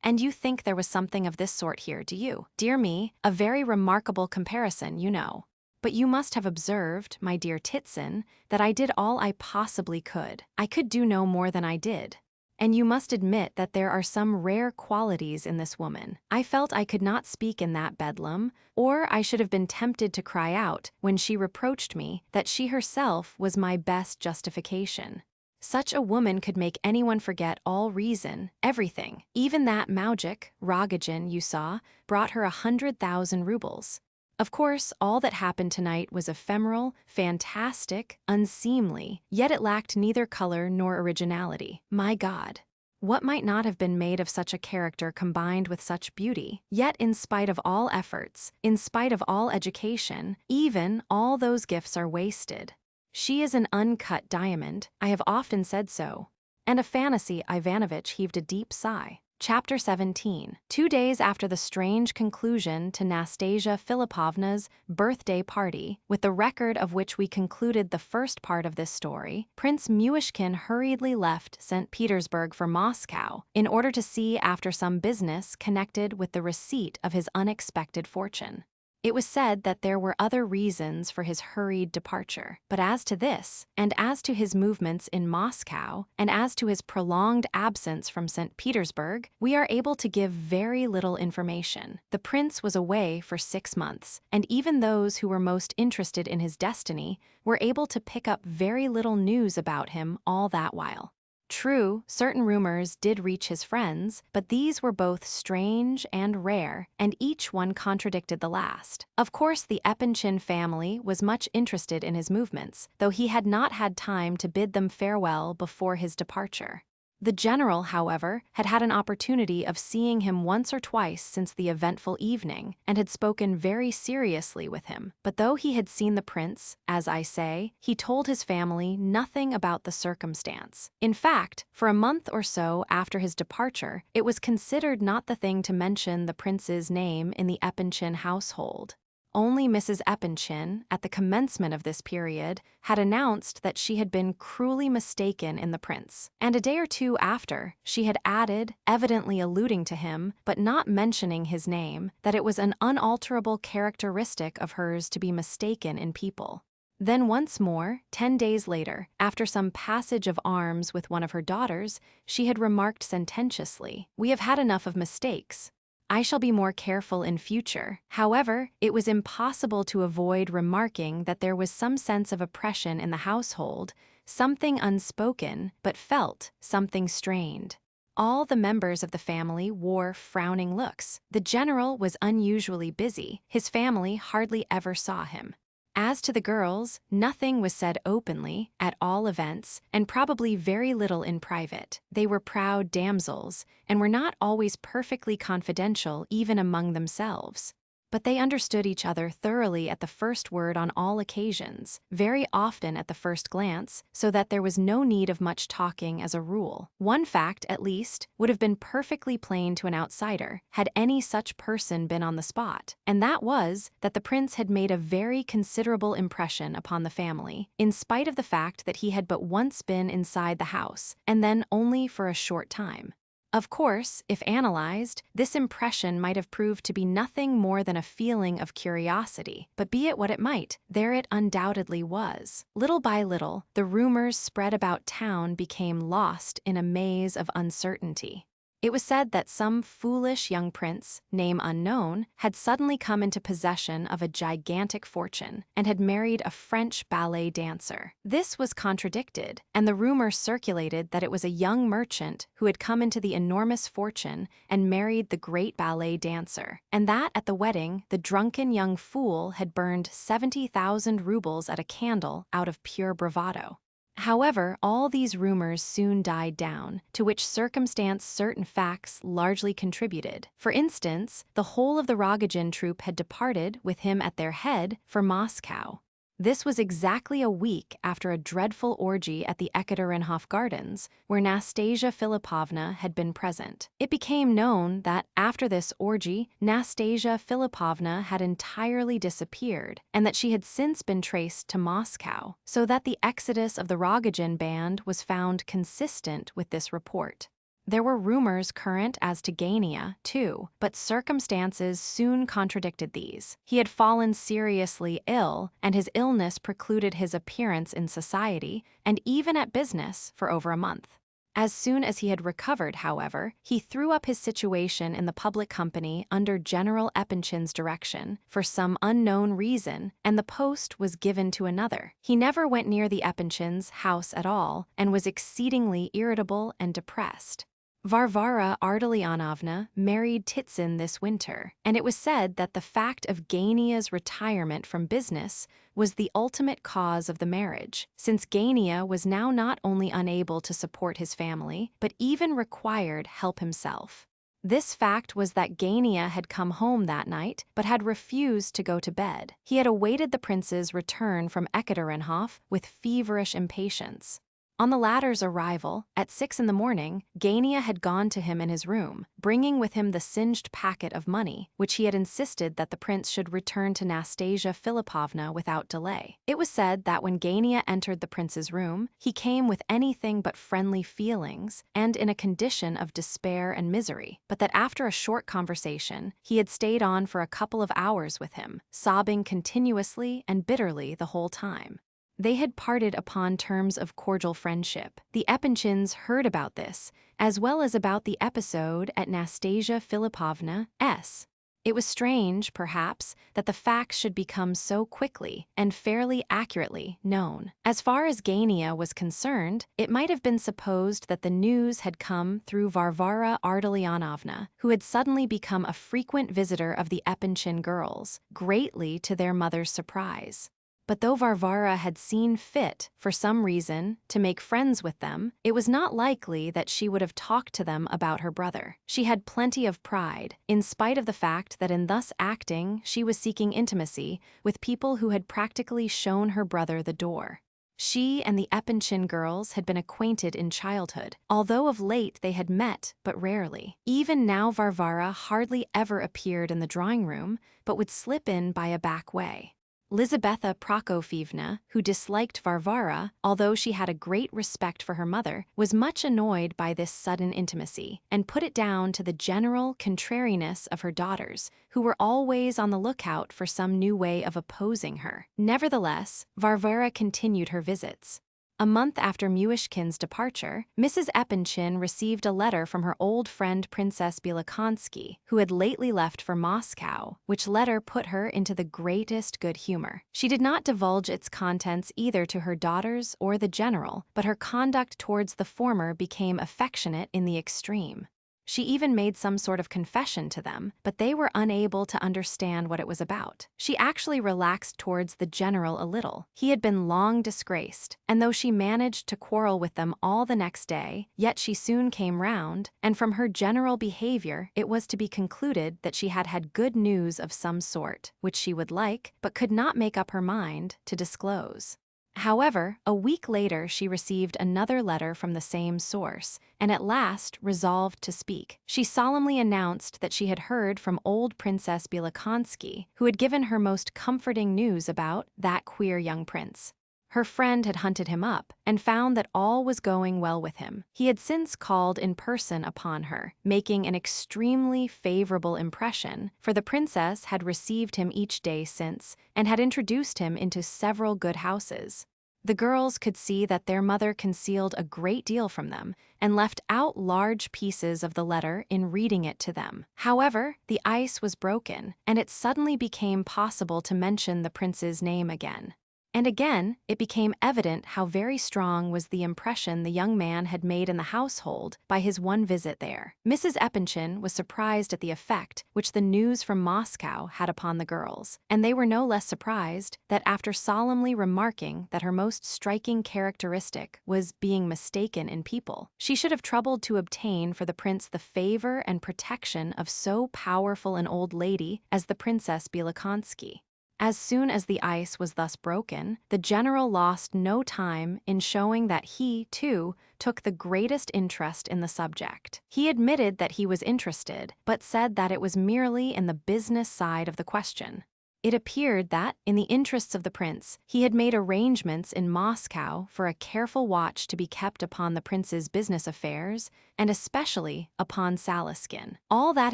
And you think there was something of this sort here, do you? Dear me, a very remarkable comparison, you know. But you must have observed, my dear Titsin, that I did all I possibly could. I could do no more than I did. And you must admit that there are some rare qualities in this woman. I felt I could not speak in that bedlam, or I should have been tempted to cry out, when she reproached me, that she herself was my best justification. Such a woman could make anyone forget all reason, everything. Even that moujik, Rogojin, you saw, brought her 100,000 rubles. Of course, all that happened tonight was ephemeral, fantastic, unseemly, yet it lacked neither color nor originality. My God! What might not have been made of such a character combined with such beauty? Yet in spite of all efforts, in spite of all education, even all those gifts are wasted. She is an uncut diamond, I have often said so. And Afanasy Ivanovitch heaved a deep sigh. Chapter 17. 2 days after the strange conclusion to Nastasia Filipovna's birthday party, with the record of which we concluded the first part of this story, Prince Myshkin hurriedly left St. Petersburg for Moscow in order to see after some business connected with the receipt of his unexpected fortune. It was said that there were other reasons for his hurried departure, but as to this, and as to his movements in Moscow, and as to his prolonged absence from St. Petersburg, we are able to give very little information. The prince was away for 6 months, and even those who were most interested in his destiny were able to pick up very little news about him all that while. True, certain rumors did reach his friends, but these were both strange and rare, and each one contradicted the last. Of course, the Epanchin family was much interested in his movements, though he had not had time to bid them farewell before his departure. The general, however, had had an opportunity of seeing him once or twice since the eventful evening, and had spoken very seriously with him. But though he had seen the prince, as I say, he told his family nothing about the circumstance. In fact, for a month or so after his departure, it was considered not the thing to mention the prince's name in the Epanchin household. Only Mrs. Epanchin, at the commencement of this period, had announced that she had been cruelly mistaken in the prince, and a day or two after, she had added, evidently alluding to him, but not mentioning his name, that it was an unalterable characteristic of hers to be mistaken in people. Then once more, 10 days later, after some passage of arms with one of her daughters, she had remarked sententiously, "We have had enough of mistakes. I shall be more careful in future." However, it was impossible to avoid remarking that there was some sense of oppression in the household, something unspoken, but felt, something strained. All the members of the family wore frowning looks. The general was unusually busy. His family hardly ever saw him. As to the girls, nothing was said openly, at all events, and probably very little in private. They were proud damsels, and were not always perfectly confidential even among themselves. But they understood each other thoroughly at the first word on all occasions, very often at the first glance, so that there was no need of much talking as a rule. One fact, at least, would have been perfectly plain to an outsider, had any such person been on the spot, and that was that the prince had made a very considerable impression upon the family, in spite of the fact that he had but once been inside the house, and then only for a short time. Of course, if analyzed, this impression might have proved to be nothing more than a feeling of curiosity, but be it what it might, there it undoubtedly was. Little by little, the rumors spread about town became lost in a maze of uncertainty. It was said that some foolish young prince, name unknown, had suddenly come into possession of a gigantic fortune and had married a French ballet dancer. This was contradicted, and the rumor circulated that it was a young merchant who had come into the enormous fortune and married the great ballet dancer, and that at the wedding the drunken young fool had burned 70,000 rubles at a candle out of pure bravado. However, all these rumors soon died down, to which circumstance certain facts largely contributed. For instance, the whole of the Rogojin troupe had departed, with him at their head, for Moscow. This was exactly a week after a dreadful orgy at the Ekaterinhof Gardens, where Nastasia Filipovna had been present. It became known that, after this orgy, Nastasia Filipovna had entirely disappeared, and that she had since been traced to Moscow, so that the exodus of the Rogojin band was found consistent with this report. There were rumors current as to Gania, too, but circumstances soon contradicted these. He had fallen seriously ill, and his illness precluded his appearance in society, and even at business, for over a month. As soon as he had recovered, however, he threw up his situation in the public company under General Epanchin's direction, for some unknown reason, and the post was given to another. He never went near the Epanchins' house at all, and was exceedingly irritable and depressed. Varvara Ardalionovna married Titsin this winter, and it was said that the fact of Gania's retirement from business was the ultimate cause of the marriage, since Gania was now not only unable to support his family, but even required help himself. This fact was that Gania had come home that night, but had refused to go to bed. He had awaited the prince's return from Ekaterinhof with feverish impatience. On the latter's arrival, at 6 in the morning, Gania had gone to him in his room, bringing with him the singed packet of money, which he had insisted that the prince should return to Nastasia Philippovna without delay. It was said that when Gania entered the prince's room, he came with anything but friendly feelings and in a condition of despair and misery, but that after a short conversation, he had stayed on for a couple of hours with him, sobbing continuously and bitterly the whole time. They had parted upon terms of cordial friendship. The Epinchins heard about this, as well as about the episode at Nastasia Philippovna's. It was strange, perhaps, that the facts should become so quickly and fairly accurately known. As far as Gania was concerned, it might have been supposed that the news had come through Varvara Ardalionovna, who had suddenly become a frequent visitor of the Epinchin girls, greatly to their mother's surprise. But though Varvara had seen fit, for some reason, to make friends with them, it was not likely that she would have talked to them about her brother. She had plenty of pride, in spite of the fact that in thus acting she was seeking intimacy with people who had practically shown her brother the door. She and the Epinchin girls had been acquainted in childhood, although of late they had met but rarely. Even now Varvara hardly ever appeared in the drawing room, but would slip in by a back way. Lizaveta Prokofyevna, who disliked Varvara, although she had a great respect for her mother, was much annoyed by this sudden intimacy, and put it down to the general contrariness of her daughters, who were always on the lookout for some new way of opposing her. Nevertheless, Varvara continued her visits. A month after Myshkin's departure, Mrs. Epinchin received a letter from her old friend Princess Bielokonsky, who had lately left for Moscow, which letter put her into the greatest good humor. She did not divulge its contents either to her daughters or the general, but her conduct towards the former became affectionate in the extreme. She even made some sort of confession to them, but they were unable to understand what it was about. She actually relaxed towards the general a little. He had been long disgraced, and though she managed to quarrel with them all the next day, yet she soon came round, and from her general behavior it was to be concluded that she had had good news of some sort, which she would like, but could not make up her mind to disclose. However, a week later she received another letter from the same source, and at last resolved to speak. She solemnly announced that she had heard from old Princess Bielokonsky, who had given her most comforting news about that queer young prince. Her friend had hunted him up, and found that all was going well with him. He had since called in person upon her, making an extremely favorable impression, for the princess had received him each day since, and had introduced him into several good houses. The girls could see that their mother concealed a great deal from them, and left out large pieces of the letter in reading it to them. However, the ice was broken, and it suddenly became possible to mention the prince's name again. And again, it became evident how very strong was the impression the young man had made in the household by his one visit there. Mrs. Epinchin was surprised at the effect which the news from Moscow had upon the girls, and they were no less surprised that after solemnly remarking that her most striking characteristic was being mistaken in people, she should have troubled to obtain for the prince the favor and protection of so powerful an old lady as the Princess Bielokonsky. As soon as the ice was thus broken, the general lost no time in showing that he, too, took the greatest interest in the subject. He admitted that he was interested, but said that it was merely in the business side of the question. It appeared that, in the interests of the prince, he had made arrangements in Moscow for a careful watch to be kept upon the prince's business affairs, and especially upon Saliskin. All that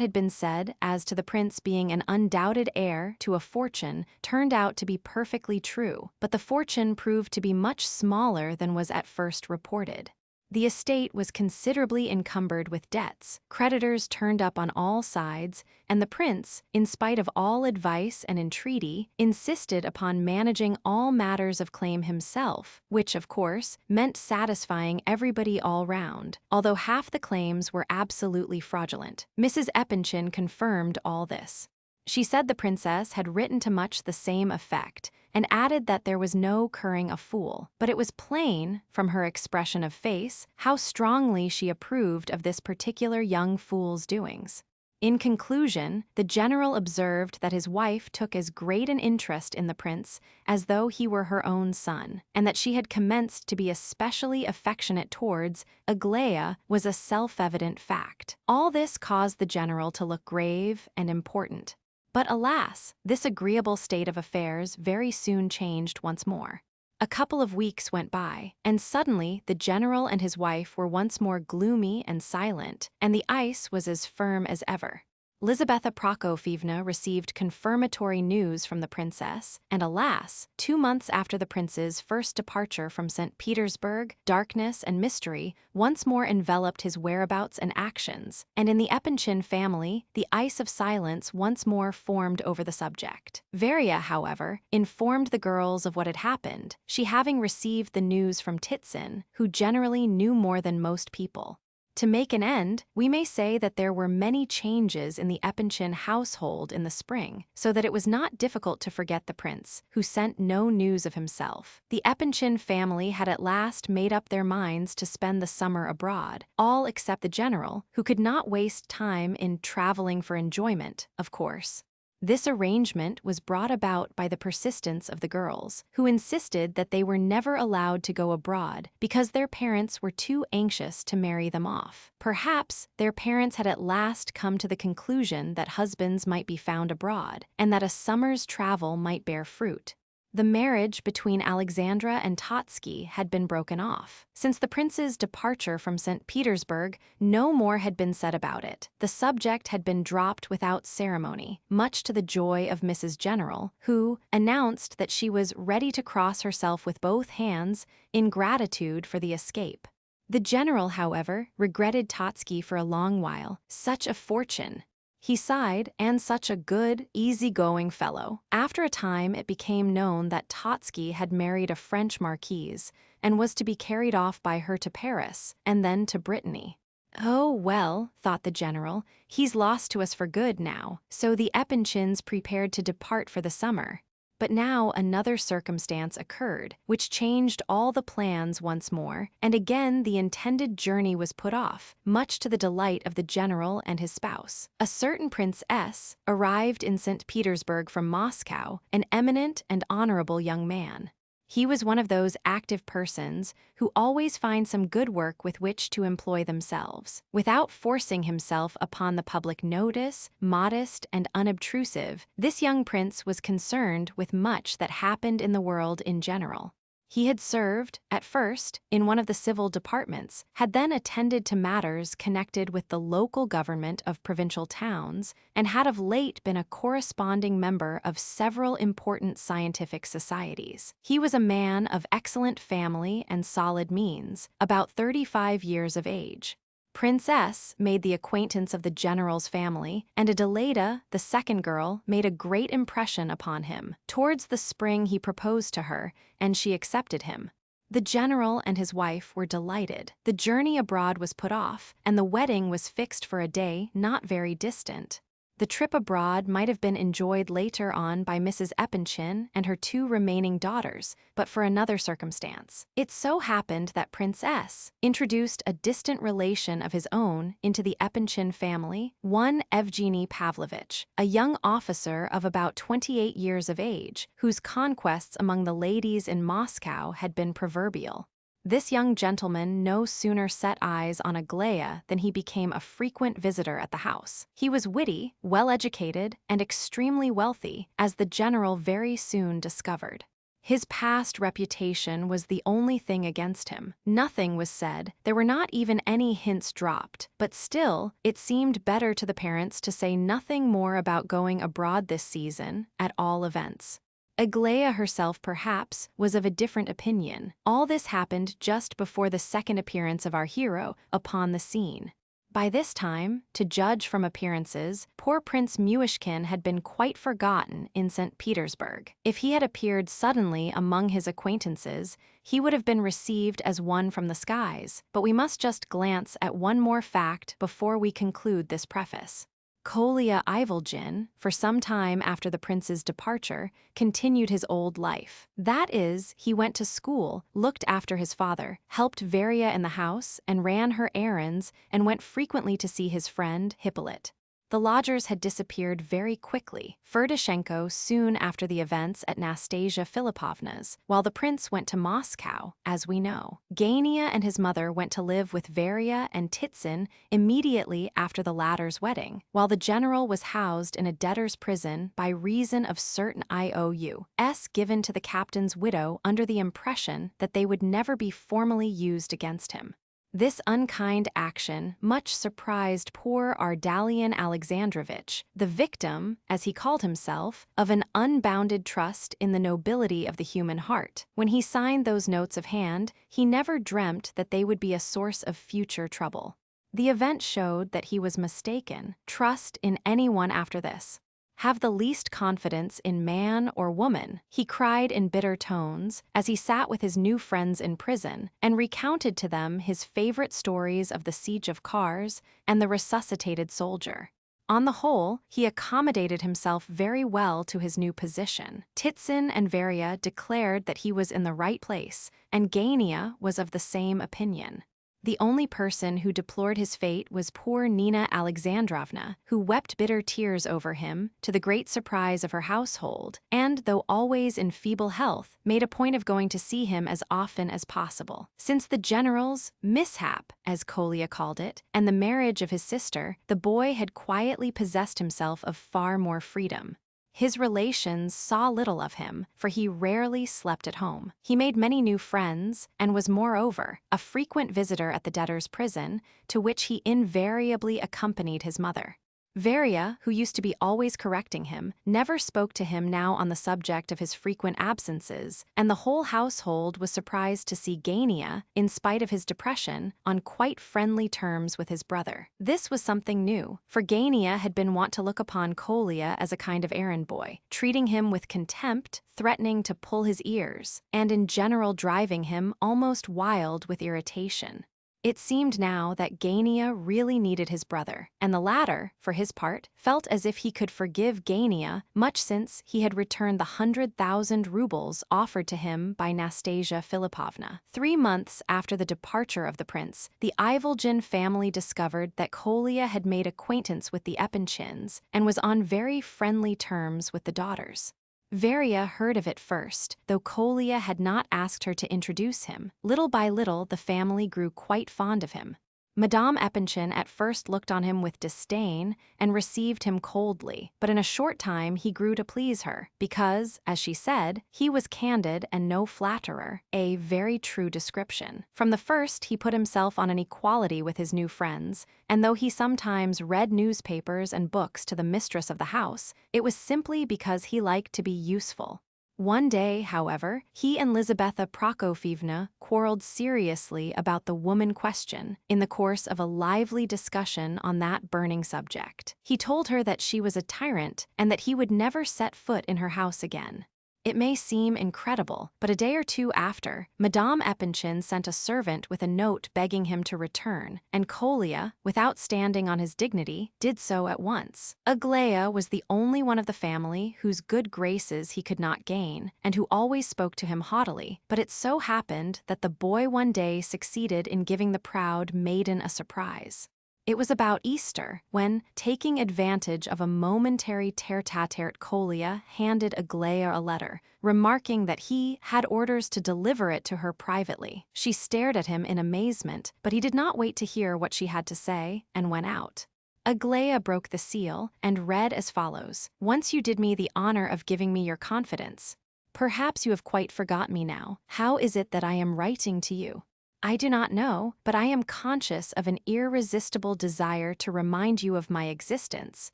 had been said as to the prince being an undoubted heir to a fortune turned out to be perfectly true, but the fortune proved to be much smaller than was at first reported. The estate was considerably encumbered with debts, creditors turned up on all sides, and the prince, in spite of all advice and entreaty, insisted upon managing all matters of claim himself, which, of course, meant satisfying everybody all round, although half the claims were absolutely fraudulent. Mrs. Epanchin confirmed all this. She said the princess had written to much the same effect, and added that there was no curring a fool, but it was plain, from her expression of face, how strongly she approved of this particular young fool's doings. In conclusion, the general observed that his wife took as great an interest in the prince as though he were her own son, and that she had commenced to be especially affectionate towards Aglaia was a self-evident fact. All this caused the general to look grave and important. But alas, this agreeable state of affairs very soon changed once more. A couple of weeks went by, and suddenly the general and his wife were once more gloomy and silent, and the ice was as firm as ever. Lizaveta Prokofievna received confirmatory news from the princess, and alas, 2 months after the prince's first departure from St. Petersburg, darkness and mystery once more enveloped his whereabouts and actions, and in the Epanchin family, the ice of silence once more formed over the subject. Varia, however, informed the girls of what had happened, she having received the news from Titsin, who generally knew more than most people. To make an end, we may say that there were many changes in the Epanchin household in the spring, so that it was not difficult to forget the prince, who sent no news of himself. The Epanchin family had at last made up their minds to spend the summer abroad, all except the general, who could not waste time in traveling for enjoyment, of course. This arrangement was brought about by the persistence of the girls, who insisted that they were never allowed to go abroad because their parents were too anxious to marry them off. Perhaps their parents had at last come to the conclusion that husbands might be found abroad, and that a summer's travel might bear fruit. The marriage between Alexandra and Totsky had been broken off. Since the prince's departure from St. Petersburg, no more had been said about it. The subject had been dropped without ceremony, much to the joy of Mrs. General, who announced that she was ready to cross herself with both hands in gratitude for the escape. The general, however, regretted Totsky for a long while. Such a fortune! He sighed, and such a good, easy-going fellow. After a time it became known that Totsky had married a French marquise, and was to be carried off by her to Paris, and then to Brittany. Oh, well, thought the general, he's lost to us for good now, so the Epanchins prepared to depart for the summer. But now another circumstance occurred, which changed all the plans once more, and again the intended journey was put off, much to the delight of the general and his spouse. A certain Prince S. arrived in St. Petersburg from Moscow, an eminent and honorable young man. He was one of those active persons who always find some good work with which to employ themselves. Without forcing himself upon the public notice, modest and unobtrusive, this young prince was concerned with much that happened in the world in general. He had served, at first, in one of the civil departments, had then attended to matters connected with the local government of provincial towns, and had of late been a corresponding member of several important scientific societies. He was a man of excellent family and solid means, about 35 years of age. Prince S. made the acquaintance of the general's family, and Adelaida, the second girl, made a great impression upon him. Towards the spring he proposed to her, and she accepted him. The general and his wife were delighted. The journey abroad was put off, and the wedding was fixed for a day not very distant. The trip abroad might have been enjoyed later on by Mrs. Epanchin and her 2 remaining daughters, but for another circumstance. It so happened that Prince S. introduced a distant relation of his own into the Epanchin family, one Evgeny Pavlovich, a young officer of about 28 years of age, whose conquests among the ladies in Moscow had been proverbial. This young gentleman no sooner set eyes on Aglaia than he became a frequent visitor at the house. He was witty, well-educated, and extremely wealthy, as the general very soon discovered. His past reputation was the only thing against him. Nothing was said, there were not even any hints dropped, but still, it seemed better to the parents to say nothing more about going abroad this season, at all events. Aglaia herself, perhaps, was of a different opinion. All this happened just before the second appearance of our hero upon the scene. By this time, to judge from appearances, poor Prince Myshkin had been quite forgotten in St. Petersburg. If he had appeared suddenly among his acquaintances, he would have been received as one from the skies. But we must just glance at one more fact before we conclude this preface. Kolya Ivolgin, for some time after the prince's departure, continued his old life. That is, he went to school, looked after his father, helped Varia in the house, and ran her errands, and went frequently to see his friend Hippolyte. The lodgers had disappeared very quickly, Ferdishenko soon after the events at Nastasia Filipovna's, while the prince went to Moscow, as we know. Gania and his mother went to live with Varia and Titsin immediately after the latter's wedding, while the general was housed in a debtor's prison by reason of certain IOUs given to the captain's widow under the impression that they would never be formally used against him. This unkind action much surprised poor Ardalian Alexandrovitch, the victim, as he called himself, of an unbounded trust in the nobility of the human heart. When he signed those notes of hand, he never dreamt that they would be a source of future trouble. The event showed that he was mistaken. Trust in anyone after this. Have the least confidence in man or woman, he cried in bitter tones as he sat with his new friends in prison and recounted to them his favorite stories of the siege of Kars and the resuscitated soldier. On the whole, he accommodated himself very well to his new position. Titsin and Varia declared that he was in the right place, and Gania was of the same opinion. The only person who deplored his fate was poor Nina Alexandrovna, who wept bitter tears over him, to the great surprise of her household, and, though always in feeble health, made a point of going to see him as often as possible. Since the general's mishap, as Kolya called it, and the marriage of his sister, the boy had quietly possessed himself of far more freedom. His relations saw little of him, for he rarely slept at home. He made many new friends, and was moreover a frequent visitor at the debtor's prison, to which he invariably accompanied his mother. Varia, who used to be always correcting him, never spoke to him now on the subject of his frequent absences, and the whole household was surprised to see Gania, in spite of his depression, on quite friendly terms with his brother. This was something new, for Gania had been wont to look upon Kolya as a kind of errand boy, treating him with contempt, threatening to pull his ears, and in general driving him almost wild with irritation. It seemed now that Gania really needed his brother, and the latter, for his part, felt as if he could forgive Gania much since he had returned the 100,000 rubles offered to him by Nastasia Filipovna. 3 months after the departure of the prince, the Ivolgin family discovered that Kolya had made acquaintance with the Epinchins and was on very friendly terms with the daughters. Varia heard of it first, though Kolya had not asked her to introduce him. Little by little, the family grew quite fond of him. Madame Epinchin at first looked on him with disdain and received him coldly, but in a short time he grew to please her, because, as she said, he was candid and no flatterer, a very true description. From the first he put himself on an equality with his new friends, and though he sometimes read newspapers and books to the mistress of the house, it was simply because he liked to be useful. One day, however, he and Lizaveta Prokofyevna quarreled seriously about the woman question in the course of a lively discussion on that burning subject. He told her that she was a tyrant and that he would never set foot in her house again. It may seem incredible, but a day or two after, Madame Epinchin sent a servant with a note begging him to return, and Kolya, without standing on his dignity, did so at once. Aglaia was the only one of the family whose good graces he could not gain, and who always spoke to him haughtily, but it so happened that the boy one day succeeded in giving the proud maiden a surprise. It was about Easter, when, taking advantage of a momentary tete-a-tete, Kolya handed Aglaia a letter, remarking that he had orders to deliver it to her privately. She stared at him in amazement, but he did not wait to hear what she had to say, and went out. Aglaia broke the seal, and read as follows: "Once you did me the honor of giving me your confidence. Perhaps you have quite forgot me now. How is it that I am writing to you? I do not know, but I am conscious of an irresistible desire to remind you of my existence,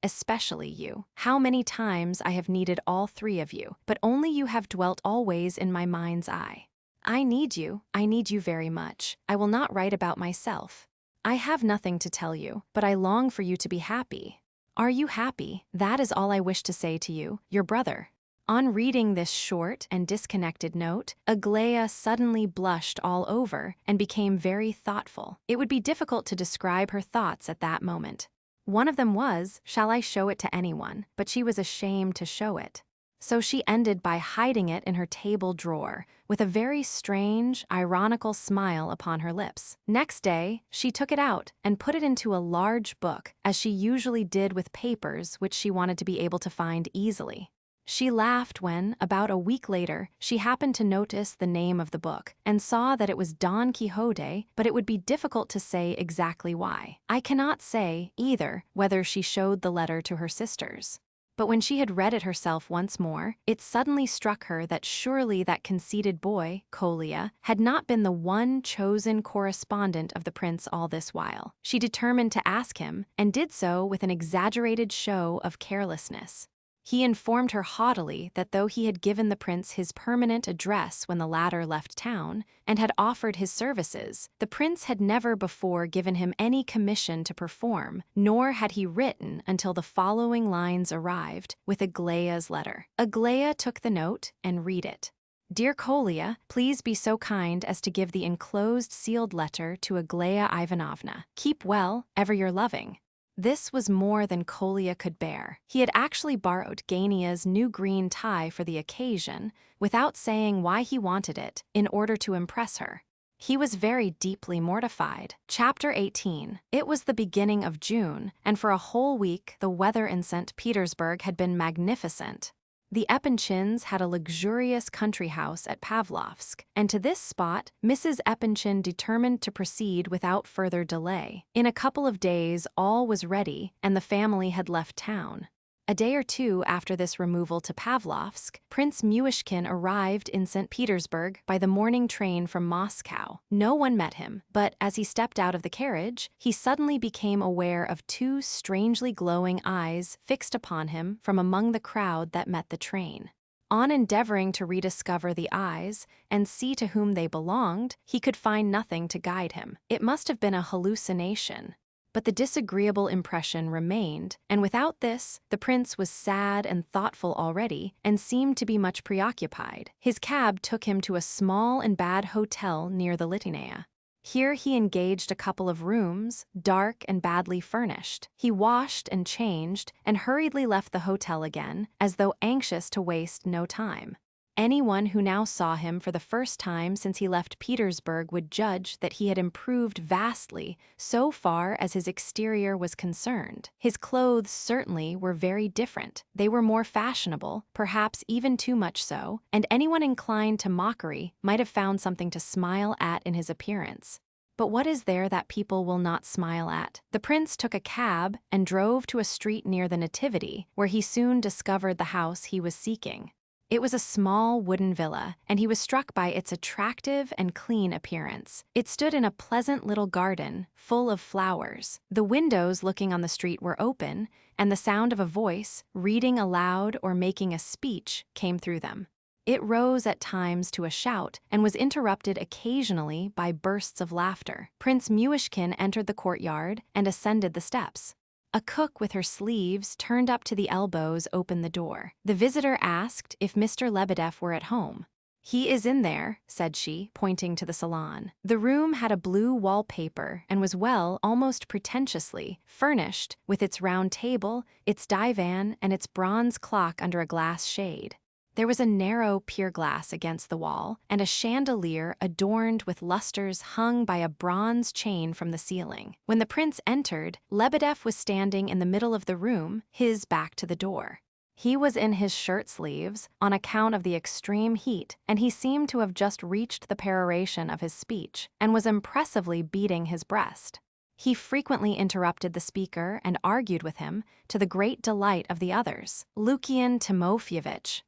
especially you. How many times I have needed all three of you, but only you have dwelt always in my mind's eye. I need you very much. I will not write about myself. I have nothing to tell you, but I long for you to be happy. Are you happy? That is all I wish to say to you, your brother. On reading this short and disconnected note, Aglaia suddenly blushed all over and became very thoughtful. It would be difficult to describe her thoughts at that moment. One of them was, shall I show it to anyone? But she was ashamed to show it. So she ended by hiding it in her table drawer, with a very strange, ironical smile upon her lips. Next day, she took it out and put it into a large book, as she usually did with papers which she wanted to be able to find easily. She laughed when, about a week later, she happened to notice the name of the book and saw that it was Don Quixote, but it would be difficult to say exactly why. I cannot say, either, whether she showed the letter to her sisters. But when she had read it herself once more, it suddenly struck her that surely that conceited boy, Kolya, had not been the one chosen correspondent of the prince all this while. She determined to ask him, and did so with an exaggerated show of carelessness. He informed her haughtily that though he had given the prince his permanent address when the latter left town, and had offered his services, the prince had never before given him any commission to perform, nor had he written until the following lines arrived, with Aglaia's letter. Aglaia took the note and read it. Dear Kolya, please be so kind as to give the enclosed sealed letter to Aglaia Ivanovna. Keep well, ever your loving. This was more than Kolya could bear. He had actually borrowed Gania's new green tie for the occasion, without saying why he wanted it, in order to impress her. He was very deeply mortified. Chapter 18. It was the beginning of June, and for a whole week the weather in St. Petersburg had been magnificent. The Epanchins had a luxurious country house at Pavlovsk, and to this spot Mrs. Epanchin determined to proceed without further delay. In a couple of days all was ready, and the family had left town. A day or two after this removal to Pavlovsk, Prince Myshkin arrived in St. Petersburg by the morning train from Moscow. No one met him, but as he stepped out of the carriage, he suddenly became aware of two strangely glowing eyes fixed upon him from among the crowd that met the train. On endeavoring to rediscover the eyes and see to whom they belonged, he could find nothing to guide him. It must have been a hallucination. But the disagreeable impression remained, and without this, the prince was sad and thoughtful already, and seemed to be much preoccupied. His cab took him to a small and bad hotel near the Liteinaya. Here he engaged a couple of rooms, dark and badly furnished. He washed and changed, and hurriedly left the hotel again, as though anxious to waste no time. Anyone who now saw him for the first time since he left Petersburg would judge that he had improved vastly so far as his exterior was concerned. His clothes certainly were very different. They were more fashionable, perhaps even too much so, and anyone inclined to mockery might have found something to smile at in his appearance. But what is there that people will not smile at? The prince took a cab and drove to a street near the Nativity, where he soon discovered the house he was seeking. It was a small wooden villa, and he was struck by its attractive and clean appearance. It stood in a pleasant little garden, full of flowers. The windows looking on the street were open, and the sound of a voice, reading aloud or making a speech, came through them. It rose at times to a shout, and was interrupted occasionally by bursts of laughter. Prince Myshkin entered the courtyard and ascended the steps. A cook with her sleeves turned up to the elbows opened the door. The visitor asked if Mr. Lebedev were at home. "He is in there," said she, pointing to the salon. The room had a blue wallpaper and was almost pretentiously, furnished with its round table, its divan, and its bronze clock under a glass shade. There was a narrow pier glass against the wall, and a chandelier adorned with lustres hung by a bronze chain from the ceiling. When the prince entered, Lebedev was standing in the middle of the room, his back to the door. He was in his shirt sleeves, on account of the extreme heat, and he seemed to have just reached the peroration of his speech, and was impressively beating his breast. He frequently interrupted the speaker and argued with him, to the great delight of the others. Lukian Timofeyevitch,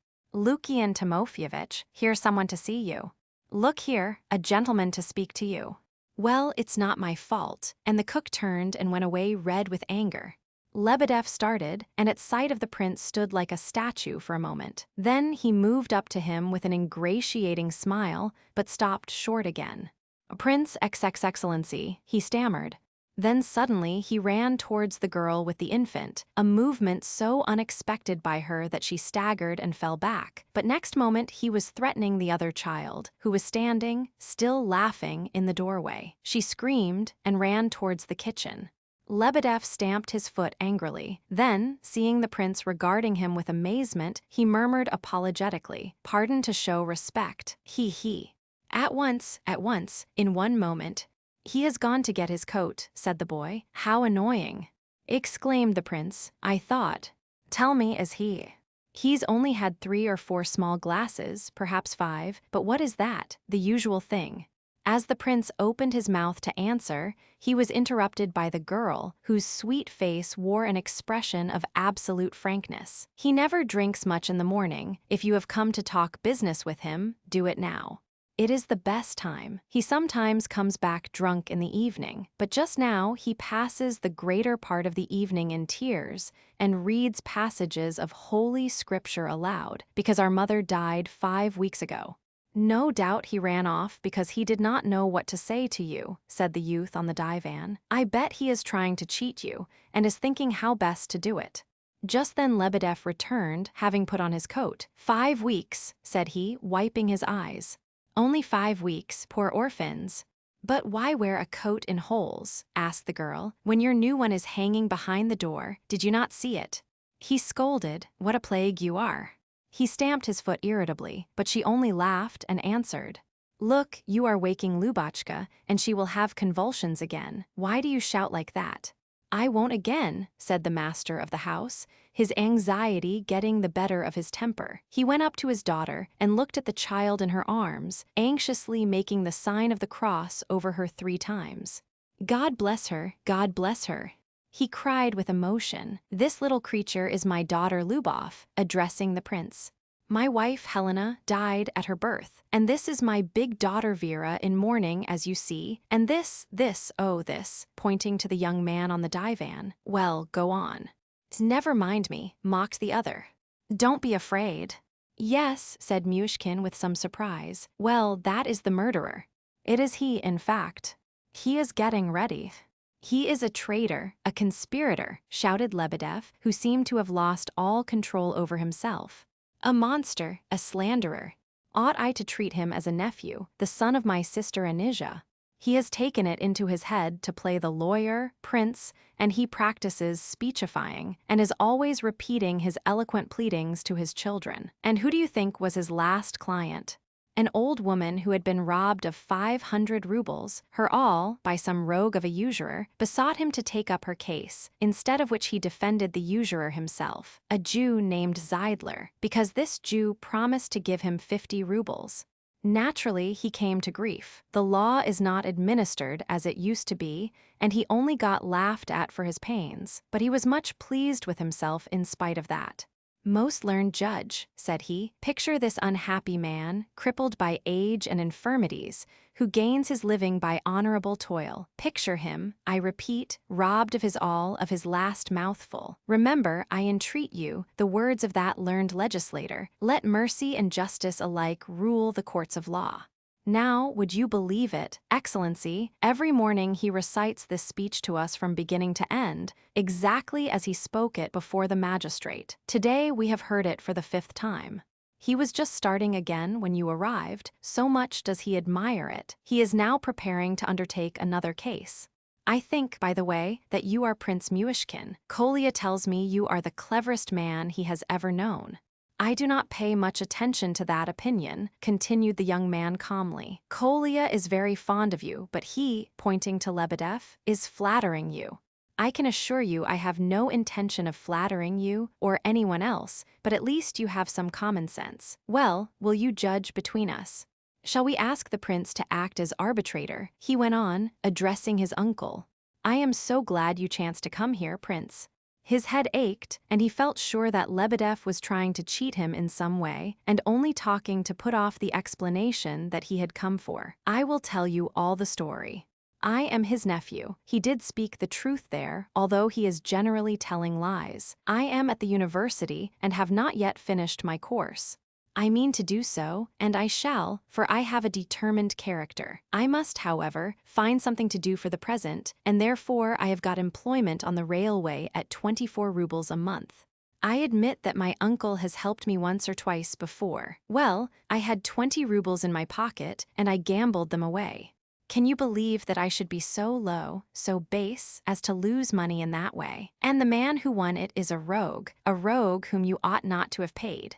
here's someone to see you." "Look here, a gentleman to speak to you." "Well, it's not my fault," and the cook turned and went away red with anger. Lebedev started, and at sight of the prince stood like a statue for a moment. Then he moved up to him with an ingratiating smile, but stopped short again. "Prince XX Excellency," he stammered. Then suddenly he ran towards the girl with the infant, a movement so unexpected by her that she staggered and fell back. But next moment he was threatening the other child, who was standing, still laughing, in the doorway. She screamed and ran towards the kitchen. Lebedev stamped his foot angrily. Then, seeing the prince regarding him with amazement, he murmured apologetically, "Pardon to show respect. He. At once, in one moment." "He has gone to get his coat," said the boy. "How annoying!" exclaimed the prince. "I thought." "Tell me, is he?" "He's only had 3 or 4 small glasses, perhaps 5, but what is that? The usual thing." As the prince opened his mouth to answer, he was interrupted by the girl, whose sweet face wore an expression of absolute frankness. "He never drinks much in the morning. If you have come to talk business with him, do it now. It is the best time. He sometimes comes back drunk in the evening, but just now he passes the greater part of the evening in tears and reads passages of Holy Scripture aloud, because our mother died 5 weeks ago. No doubt he ran off because he did not know what to say to you," said the youth on the divan. "I bet he is trying to cheat you and is thinking how best to do it." Just then Lebedev returned, having put on his coat. "5 weeks," said he, wiping his eyes. "Only 5 weeks, poor orphans." "But why wear a coat in holes?" asked the girl. "When your new one is hanging behind the door, did you not see it?" He scolded, "What a plague you are." He stamped his foot irritably, but she only laughed and answered, "Look, you are waking Lubotshka, and she will have convulsions again. Why do you shout like that?" "I won't again," said the master of the house, his anxiety getting the better of his temper. He went up to his daughter and looked at the child in her arms, anxiously making the sign of the cross over her 3 times. "God bless her, God bless her." He cried with emotion, "This little creature is my daughter Lubov," addressing the prince. "My wife Helena died at her birth, and this is my big daughter Vera in mourning, as you see, and this, pointing to the young man on the divan. Well, go on." "Never mind me," mocked the other. "Don't be afraid." "Yes," said Myshkin with some surprise. "Well, that is the murderer. It is he, in fact. He is getting ready." "He is a traitor, a conspirator," shouted Lebedev, who seemed to have lost all control over himself. "A monster, a slanderer. Ought I to treat him as a nephew, the son of my sister Anisia? He has taken it into his head to play the lawyer, prince, and he practices speechifying, and is always repeating his eloquent pleadings to his children. And who do you think was his last client? An old woman who had been robbed of 500 rubles, her all, by some rogue of a usurer, besought him to take up her case, instead of which he defended the usurer himself, a Jew named Zeidler, because this Jew promised to give him 50 rubles. Naturally, he came to grief. The law is not administered as it used to be, and he only got laughed at for his pains, but he was much pleased with himself in spite of that. "Most learned judge," said he, "picture this unhappy man, crippled by age and infirmities, who gains his living by honorable toil. Picture him, I repeat, robbed of his all, of his last mouthful. Remember, I entreat you, the words of that learned legislator, 'Let mercy and justice alike rule the courts of law.' Now, would you believe it, Excellency, every morning he recites this speech to us from beginning to end, exactly as he spoke it before the magistrate. Today we have heard it for the 5th time. He was just starting again when you arrived, so much does he admire it. He is now preparing to undertake another case. I think, by the way, that you are Prince Myshkin. Kolya tells me you are the cleverest man he has ever known." "I do not pay much attention to that opinion," continued the young man calmly. "Kolya is very fond of you, but he," pointing to Lebedev, "is flattering you. I can assure you I have no intention of flattering you or anyone else, but at least you have some common sense. Well, will you judge between us? Shall we ask the prince to act as arbitrator?" he went on, addressing his uncle. "I am so glad you chanced to come here, prince." His head ached, and he felt sure that Lebedev was trying to cheat him in some way, and only talking to put off the explanation that he had come for. I will tell you all the story. I am his nephew. He did speak the truth there, although he is generally telling lies. I am at the university and have not yet finished my course. I mean to do so, and I shall, for I have a determined character. I must, however, find something to do for the present, and therefore I have got employment on the railway at 24 rubles a month. I admit that my uncle has helped me once or twice before. Well, I had 20 rubles in my pocket, and I gambled them away. Can you believe that I should be so low, so base, as to lose money in that way? And the man who won it is a rogue whom you ought not to have paid.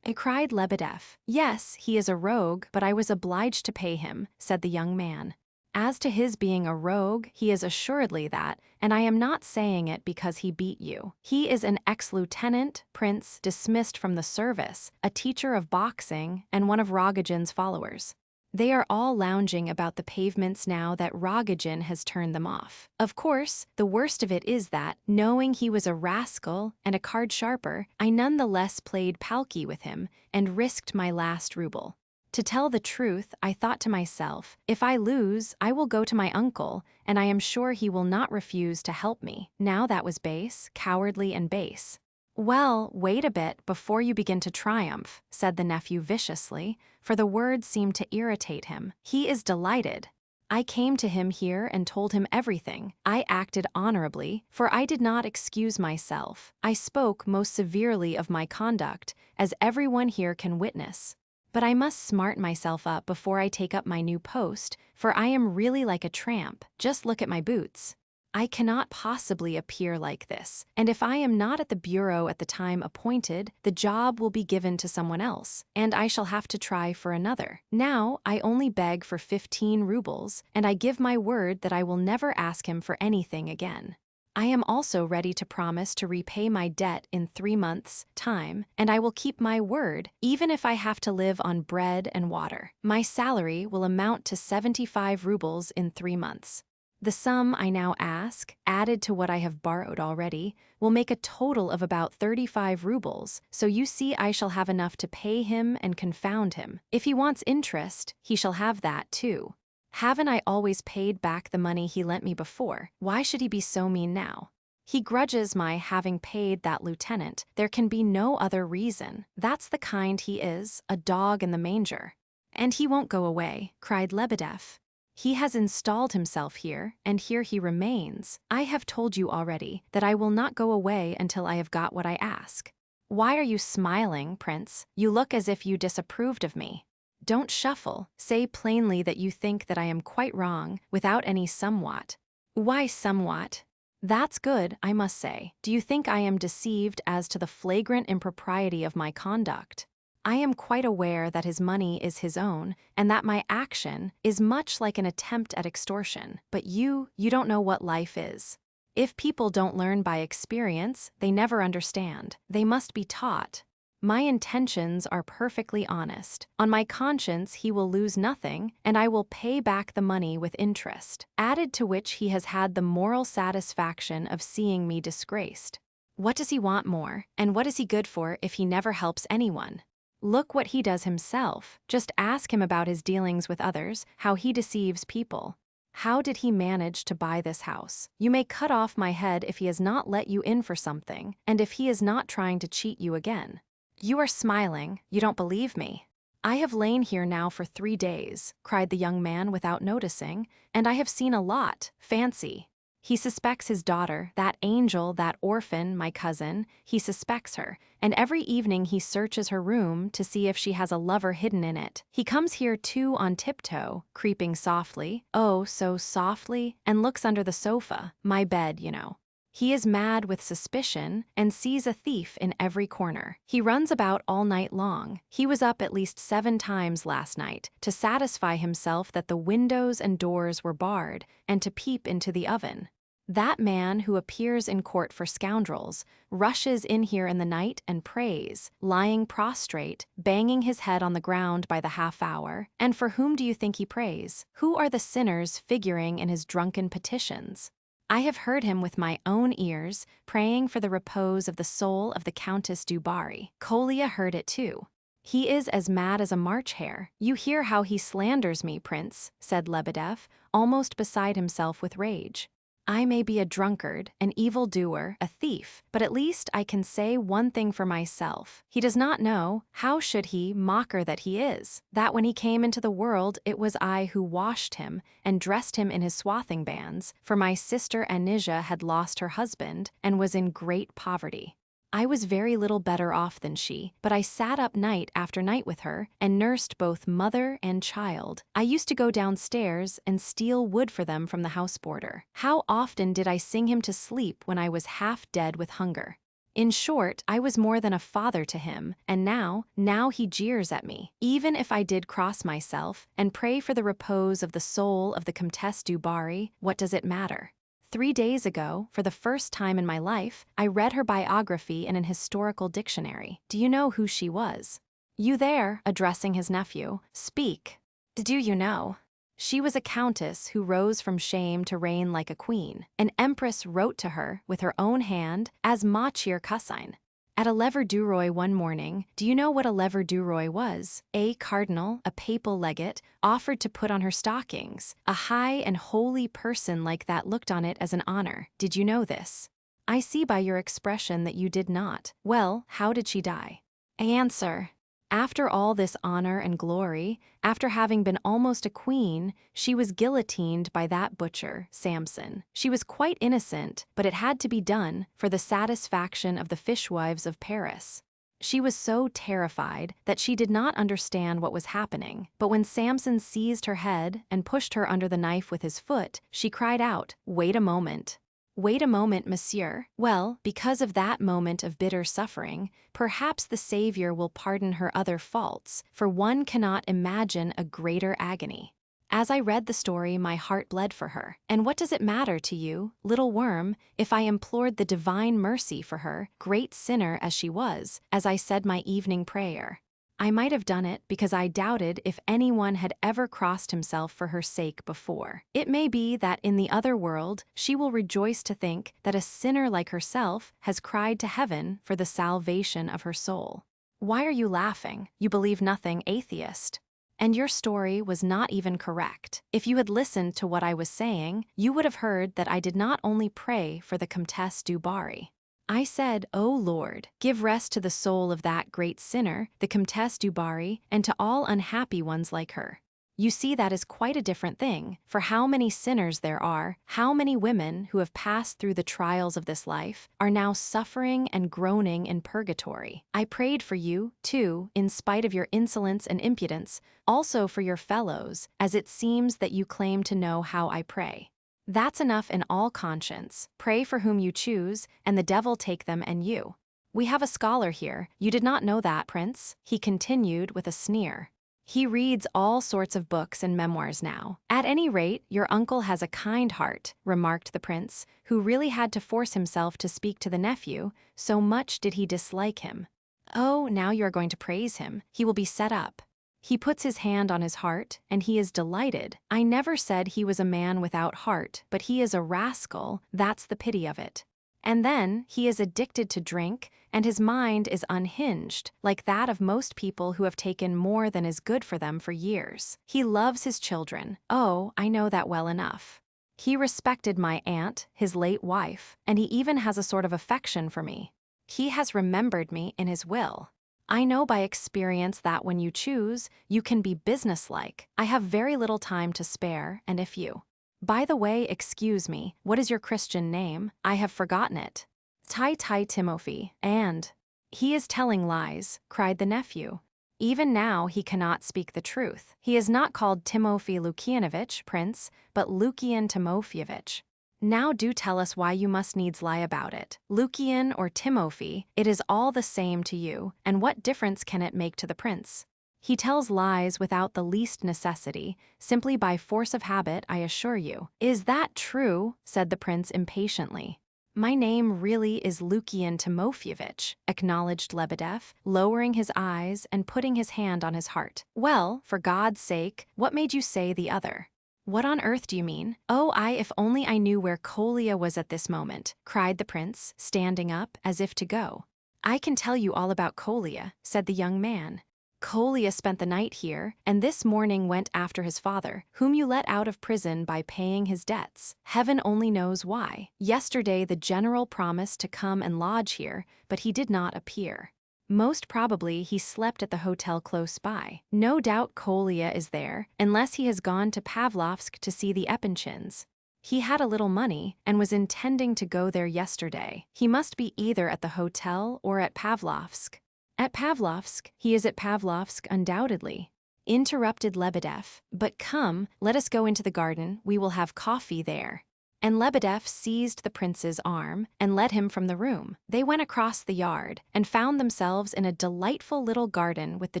Cried Lebedev. Yes, he is a rogue, but I was obliged to pay him, said the young man. As to his being a rogue, he is assuredly that, and I am not saying it because he beat you. He is an ex-lieutenant, prince, dismissed from the service, a teacher of boxing, and one of Rogojin's followers. They are all lounging about the pavements now that Rogojin has turned them off. Of course, the worst of it is that, knowing he was a rascal and a card sharper, I nonetheless played palki with him and risked my last ruble. To tell the truth, I thought to myself, if I lose, I will go to my uncle, and I am sure he will not refuse to help me. Now that was base, cowardly and base. Well, wait a bit before you begin to triumph, said the nephew viciously, for the words seemed to irritate him. He is delighted. I came to him here and told him everything. I acted honorably, for I did not excuse myself. I spoke most severely of my conduct, as everyone here can witness. But I must smart myself up before I take up my new post, for I am really like a tramp. Just look at my boots. I cannot possibly appear like this, and if I am not at the bureau at the time appointed, the job will be given to someone else, and I shall have to try for another. Now, I only beg for 15 rubles, and I give my word that I will never ask him for anything again. I am also ready to promise to repay my debt in 3 months' time, and I will keep my word, even if I have to live on bread and water. My salary will amount to 75 rubles in 3 months. The sum I now ask, added to what I have borrowed already, will make a total of about 35 rubles, so you see I shall have enough to pay him and confound him. If he wants interest, he shall have that too. Haven't I always paid back the money he lent me before? Why should he be so mean now? He grudges my having paid that lieutenant. There can be no other reason. That's the kind he is, a dog in the manger. And he won't go away, cried Lebedev. He has installed himself here, and here he remains. I have told you already that I will not go away until I have got what I ask. Why are you smiling, Prince? You look as if you disapproved of me. Don't shuffle. Say plainly that you think that I am quite wrong, without any somewhat. Why somewhat? That's good, I must say. Do you think I am deceived as to the flagrant impropriety of my conduct? I am quite aware that his money is his own, and that my action is much like an attempt at extortion. But you don't know what life is. If people don't learn by experience, they never understand. They must be taught. My intentions are perfectly honest. On my conscience he will lose nothing, and I will pay back the money with interest, added to which he has had the moral satisfaction of seeing me disgraced. What does he want more, and what is he good for if he never helps anyone? Look what he does himself. Just ask him about his dealings with others, how he deceives people. How did he manage to buy this house? You may cut off my head if he has not let you in for something, and if he is not trying to cheat you again. You are smiling. You don't believe me. I have lain here now for 3 days, cried the young man without noticing, and I have seen a lot. Fancy. He suspects his daughter, that angel, that orphan, my cousin. He suspects her, and every evening he searches her room to see if she has a lover hidden in it. He comes here too on tiptoe, creeping softly, oh, so softly, and looks under the sofa, my bed, you know. He is mad with suspicion and sees a thief in every corner. He runs about all night long. He was up at least 7 times last night to satisfy himself that the windows and doors were barred and to peep into the oven. That man who appears in court for scoundrels rushes in here in the night and prays, lying prostrate, banging his head on the ground by the half hour. And for whom do you think he prays? Who are the sinners figuring in his drunken petitions? I have heard him with my own ears, praying for the repose of the soul of the Countess du Barry. Kolya heard it too. He is as mad as a March hare. You hear how he slanders me, Prince, said Lebedev, almost beside himself with rage. I may be a drunkard, an evildoer, a thief, but at least I can say one thing for myself. He does not know, how should he, mocker that he is, that when he came into the world it was I who washed him and dressed him in his swathing bands, for my sister Anisia had lost her husband and was in great poverty. I was very little better off than she, but I sat up night after night with her and nursed both mother and child. I used to go downstairs and steal wood for them from the house boarder. How often did I sing him to sleep when I was half dead with hunger? In short, I was more than a father to him, and now he jeers at me. Even if I did cross myself and pray for the repose of the soul of the Comtesse du Barry, what does it matter? 3 days ago, for the first time in my life, I read her biography in an historical dictionary. Do you know who she was? You there, addressing his nephew, speak. Do you know? She was a countess who rose from shame to reign like a queen. An empress wrote to her, with her own hand, as Machir Kusine. At a lever-du-roi one morning, do you know what a lever-du-roi was? A cardinal, a papal legate, offered to put on her stockings. A high and holy person like that looked on it as an honor. Did you know this? I see by your expression that you did not. Well, how did she die? Answer. After all this honor and glory, after having been almost a queen, she was guillotined by that butcher, Samson. She was quite innocent, but it had to be done for the satisfaction of the fishwives of Paris. She was so terrified that she did not understand what was happening, but when Samson seized her head and pushed her under the knife with his foot, she cried out, "Wait a moment." Wait a moment, monsieur. Well, because of that moment of bitter suffering, perhaps the Savior will pardon her other faults, for one cannot imagine a greater agony. As I read the story, my heart bled for her. And what does it matter to you, little worm, if I implored the divine mercy for her, great sinner as she was, as I said my evening prayer? I might have done it because I doubted if anyone had ever crossed himself for her sake before. It may be that in the other world she will rejoice to think that a sinner like herself has cried to heaven for the salvation of her soul. Why are you laughing? You believe nothing, atheist. And your story was not even correct. If you had listened to what I was saying, you would have heard that I did not only pray for the Comtesse du Barry. I said, O Lord, give rest to the soul of that great sinner, the Comtesse du Barry, and to all unhappy ones like her. You see, that is quite a different thing, for how many sinners there are, how many women who have passed through the trials of this life, are now suffering and groaning in purgatory. I prayed for you, too, in spite of your insolence and impudence, also for your fellows, as it seems that you claim to know how I pray. That's enough in all conscience. Pray for whom you choose, and the devil take them and you. We have a scholar here. You did not know that, Prince? He continued with a sneer. He reads all sorts of books and memoirs now. At any rate, your uncle has a kind heart, remarked the prince, who really had to force himself to speak to the nephew, so much did he dislike him. Oh, now you are going to praise him. He will be set up. He puts his hand on his heart, and he is delighted. I never said he was a man without heart, but he is a rascal, that's the pity of it. And then, he is addicted to drink, and his mind is unhinged, like that of most people who have taken more than is good for them for years. He loves his children. Oh, I know that well enough. He respected my aunt, his late wife, and he even has a sort of affection for me. He has remembered me in his will. I know by experience that when you choose, you can be businesslike. I have very little time to spare, and if you... By the way, excuse me, what is your Christian name? I have forgotten it. Tai Timofey, and... He is telling lies, cried the nephew. Even now he cannot speak the truth. He is not called Timofey Lukianovich, Prince, but Lukian Timofeyevich. Now do tell us why you must needs lie about it. Lukian or Timofey, it is all the same to you, and what difference can it make to the prince? He tells lies without the least necessity, simply by force of habit, I assure you. Is that true? Said the prince impatiently. My name really is Lukian Timofeyevich, acknowledged Lebedev, lowering his eyes and putting his hand on his heart. Well, for God's sake, what made you say the other? What on earth do you mean? Oh, if only I knew where Kolya was at this moment, cried the prince, standing up as if to go. I can tell you all about Kolya, said the young man. Kolya spent the night here, and this morning went after his father, whom you let out of prison by paying his debts. Heaven only knows why. Yesterday the general promised to come and lodge here, but he did not appear. Most probably he slept at the hotel close by. No doubt Kolya is there, unless he has gone to Pavlovsk to see the Epinchins. He had a little money and was intending to go there yesterday. He must be either at the hotel or at Pavlovsk. At Pavlovsk? He is at Pavlovsk undoubtedly. Interrupted Lebedev. But come, let us go into the garden, we will have coffee there. And Lebedev seized the prince's arm and led him from the room. They went across the yard and found themselves in a delightful little garden with the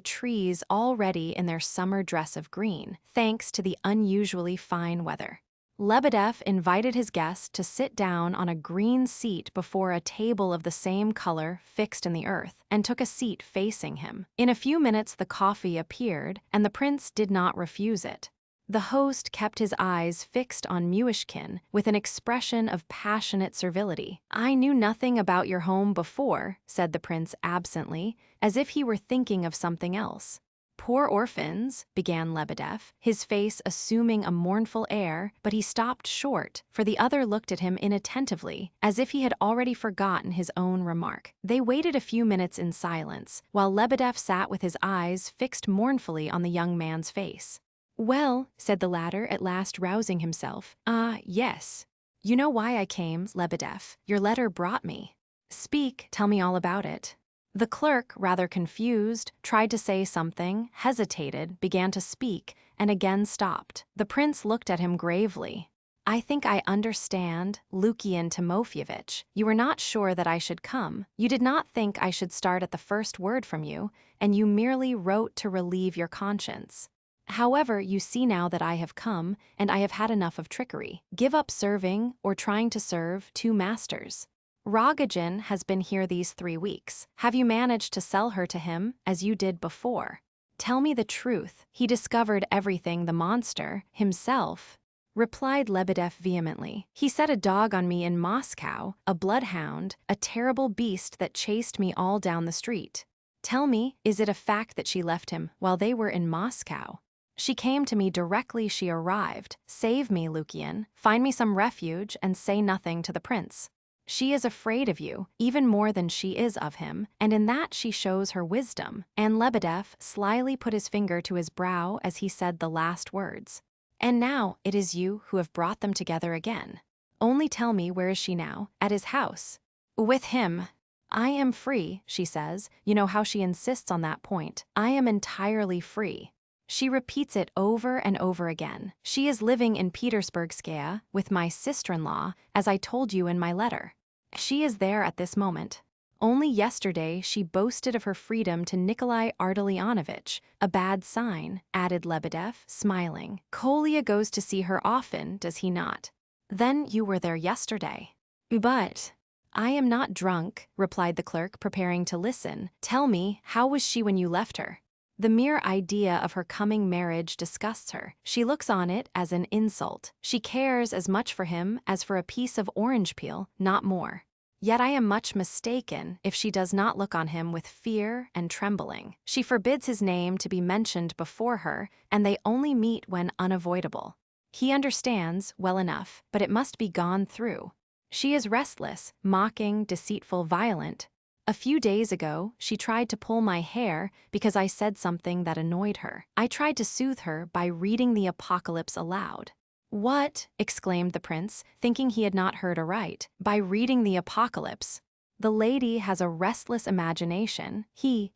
trees already in their summer dress of green, thanks to the unusually fine weather. Lebedev invited his guest to sit down on a green seat before a table of the same color fixed in the earth, and took a seat facing him. In a few minutes the coffee appeared, and the prince did not refuse it. The host kept his eyes fixed on Myshkin with an expression of passionate servility. I knew nothing about your home before, said the prince absently, as if he were thinking of something else. Poor orphans, began Lebedev, his face assuming a mournful air, but he stopped short, for the other looked at him inattentively, as if he had already forgotten his own remark. They waited a few minutes in silence, while Lebedev sat with his eyes fixed mournfully on the young man's face. Well, said the latter, at last rousing himself. Yes. You know why I came, Lebedev. Your letter brought me. Speak, tell me all about it. The clerk, rather confused, tried to say something, hesitated, began to speak, and again stopped. The prince looked at him gravely. I think I understand, Lukian Timofeyevich. You were not sure that I should come. You did not think I should start at the first word from you, and you merely wrote to relieve your conscience. However, you see now that I have come, and I have had enough of trickery. Give up serving, or trying to serve, two masters. Rogojin has been here these 3 weeks. Have you managed to sell her to him, as you did before? Tell me the truth. He discovered everything the monster, himself, replied Lebedev vehemently. He set a dog on me in Moscow, a bloodhound, a terrible beast that chased me all down the street. Tell me, is it a fact that she left him while they were in Moscow? She came to me directly she arrived. Save me, Lukian. Find me some refuge and say nothing to the prince. She is afraid of you, even more than she is of him, and in that she shows her wisdom. And Lebedev slyly put his finger to his brow as he said the last words. And now it is you who have brought them together again. Only tell me, where is she now? At his house. With him. I am free, she says. You know how she insists on that point. I am entirely free. She repeats it over and over again. She is living in Petersburgskaya with my sister-in-law, as I told you in my letter. She is there at this moment. Only yesterday she boasted of her freedom to Nikolai Ardalionovich, a bad sign, added Lebedev, smiling. Kolya goes to see her often, does he not? Then you were there yesterday. But I am not drunk, replied the clerk, preparing to listen. Tell me, how was she when you left her? The mere idea of her coming marriage disgusts her. She looks on it as an insult. She cares as much for him as for a piece of orange peel, not more. Yet I am much mistaken if she does not look on him with fear and trembling. She forbids his name to be mentioned before her, and they only meet when unavoidable. He understands well enough, but it must be gone through. She is restless, mocking, deceitful, violent. A few days ago, she tried to pull my hair because I said something that annoyed her. I tried to soothe her by reading the Apocalypse aloud. What? Exclaimed the prince, thinking he had not heard aright. By reading the Apocalypse. The lady has a restless imagination. She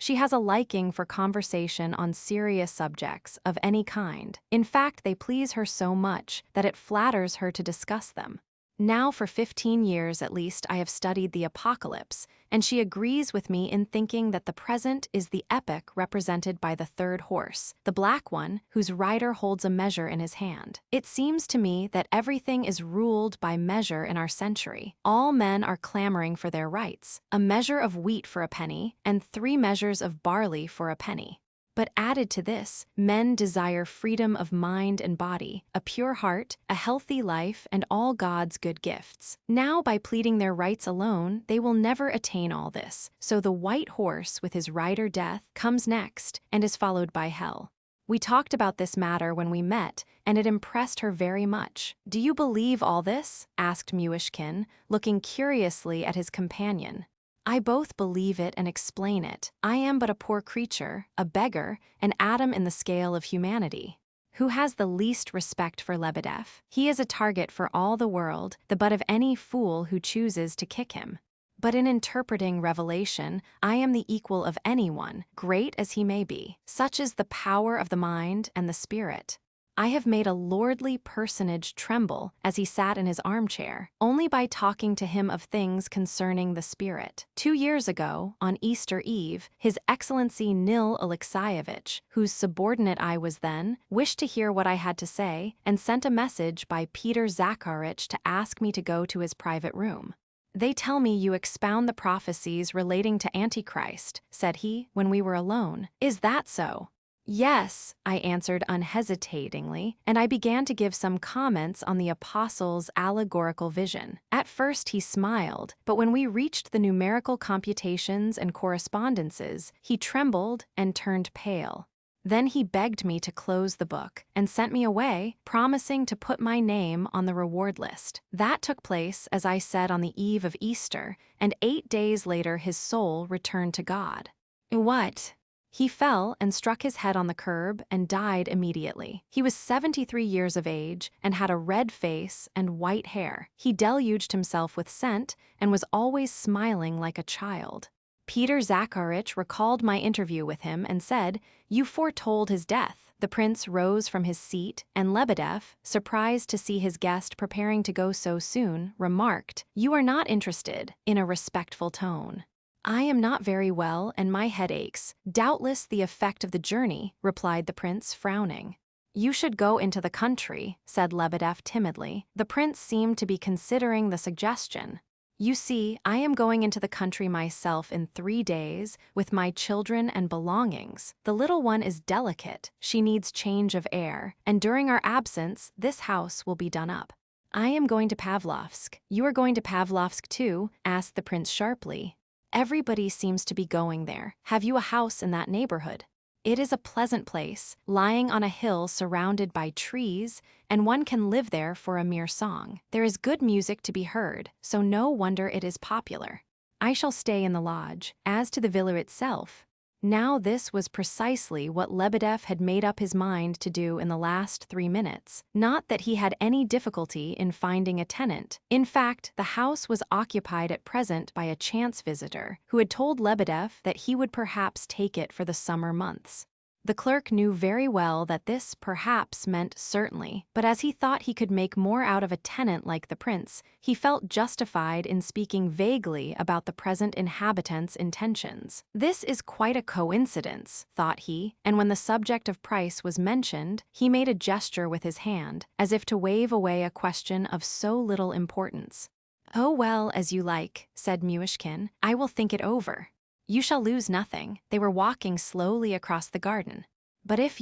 has a liking for conversation on serious subjects of any kind. In fact, they please her so much that it flatters her to discuss them. Now for 15 years at least I have studied the Apocalypse, and she agrees with me in thinking that the present is the epoch represented by the third horse, the black one, whose rider holds a measure in his hand. It seems to me that everything is ruled by measure in our century. All men are clamoring for their rights, a measure of wheat for a penny, and 3 measures of barley for a penny. But added to this, men desire freedom of mind and body, a pure heart, a healthy life, and all God's good gifts. Now, by pleading their rights alone, they will never attain all this. So the white horse with his rider Death comes next and is followed by hell. We talked about this matter when we met, and it impressed her very much. "Do you believe all this?" asked Myshkin, looking curiously at his companion. "I both believe it and explain it. I am but a poor creature, a beggar, an atom in the scale of humanity." Who has the least respect for Lebedev? He is a target for all the world, the butt of any fool who chooses to kick him. But in interpreting revelation, I am the equal of anyone, great as he may be. Such is the power of the mind and the spirit. I have made a lordly personage tremble as he sat in his armchair, only by talking to him of things concerning the spirit. 2 years ago, on Easter Eve, His Excellency Nil Alexeyevich, whose subordinate I was then, wished to hear what I had to say and sent a message by Peter Zakharich to ask me to go to his private room. "They tell me you expound the prophecies relating to Antichrist," said he, when we were alone. "Is that so?" "Yes," I answered unhesitatingly, and I began to give some comments on the apostle's allegorical vision. At first he smiled, but when we reached the numerical computations and correspondences, he trembled and turned pale. Then he begged me to close the book and sent me away, promising to put my name on the reward list. That took place, as I said, on the eve of Easter, and 8 days later his soul returned to God. What? He fell and struck his head on the curb and died immediately. He was 73 years of age and had a red face and white hair. He deluged himself with scent and was always smiling like a child. Peter Zakharich recalled my interview with him and said, "You foretold his death." The prince rose from his seat, and Lebedev, surprised to see his guest preparing to go so soon, remarked, "You are not interested," in a respectful tone. "I am not very well, and my head aches. Doubtless the effect of the journey," replied the prince, frowning. "You should go into the country," said Lebedev timidly. The prince seemed to be considering the suggestion. "You see, I am going into the country myself in 3 days, with my children and belongings. The little one is delicate, she needs change of air, and during our absence, this house will be done up." "I am going to Pavlovsk." "You are going to Pavlovsk too?" asked the prince sharply. "Everybody seems to be going there. Have you a house in that neighborhood?" "It is a pleasant place, lying on a hill surrounded by trees, and one can live there for a mere song. There is good music to be heard, so no wonder it is popular. I shall stay in the lodge. As to the villa itself..." Now this was precisely what Lebedev had made up his mind to do in the last 3 minutes. Not that he had any difficulty in finding a tenant. In fact, the house was occupied at present by a chance visitor, who had told Lebedev that he would perhaps take it for the summer months. The clerk knew very well that this perhaps meant certainly, but as he thought he could make more out of a tenant like the prince, he felt justified in speaking vaguely about the present inhabitant's intentions. "This is quite a coincidence," thought he, and when the subject of price was mentioned, he made a gesture with his hand, as if to wave away a question of so little importance. "Oh well, as you like," said Myshkin. "I will think it over." "You shall lose nothing." They were walking slowly across the garden. "But if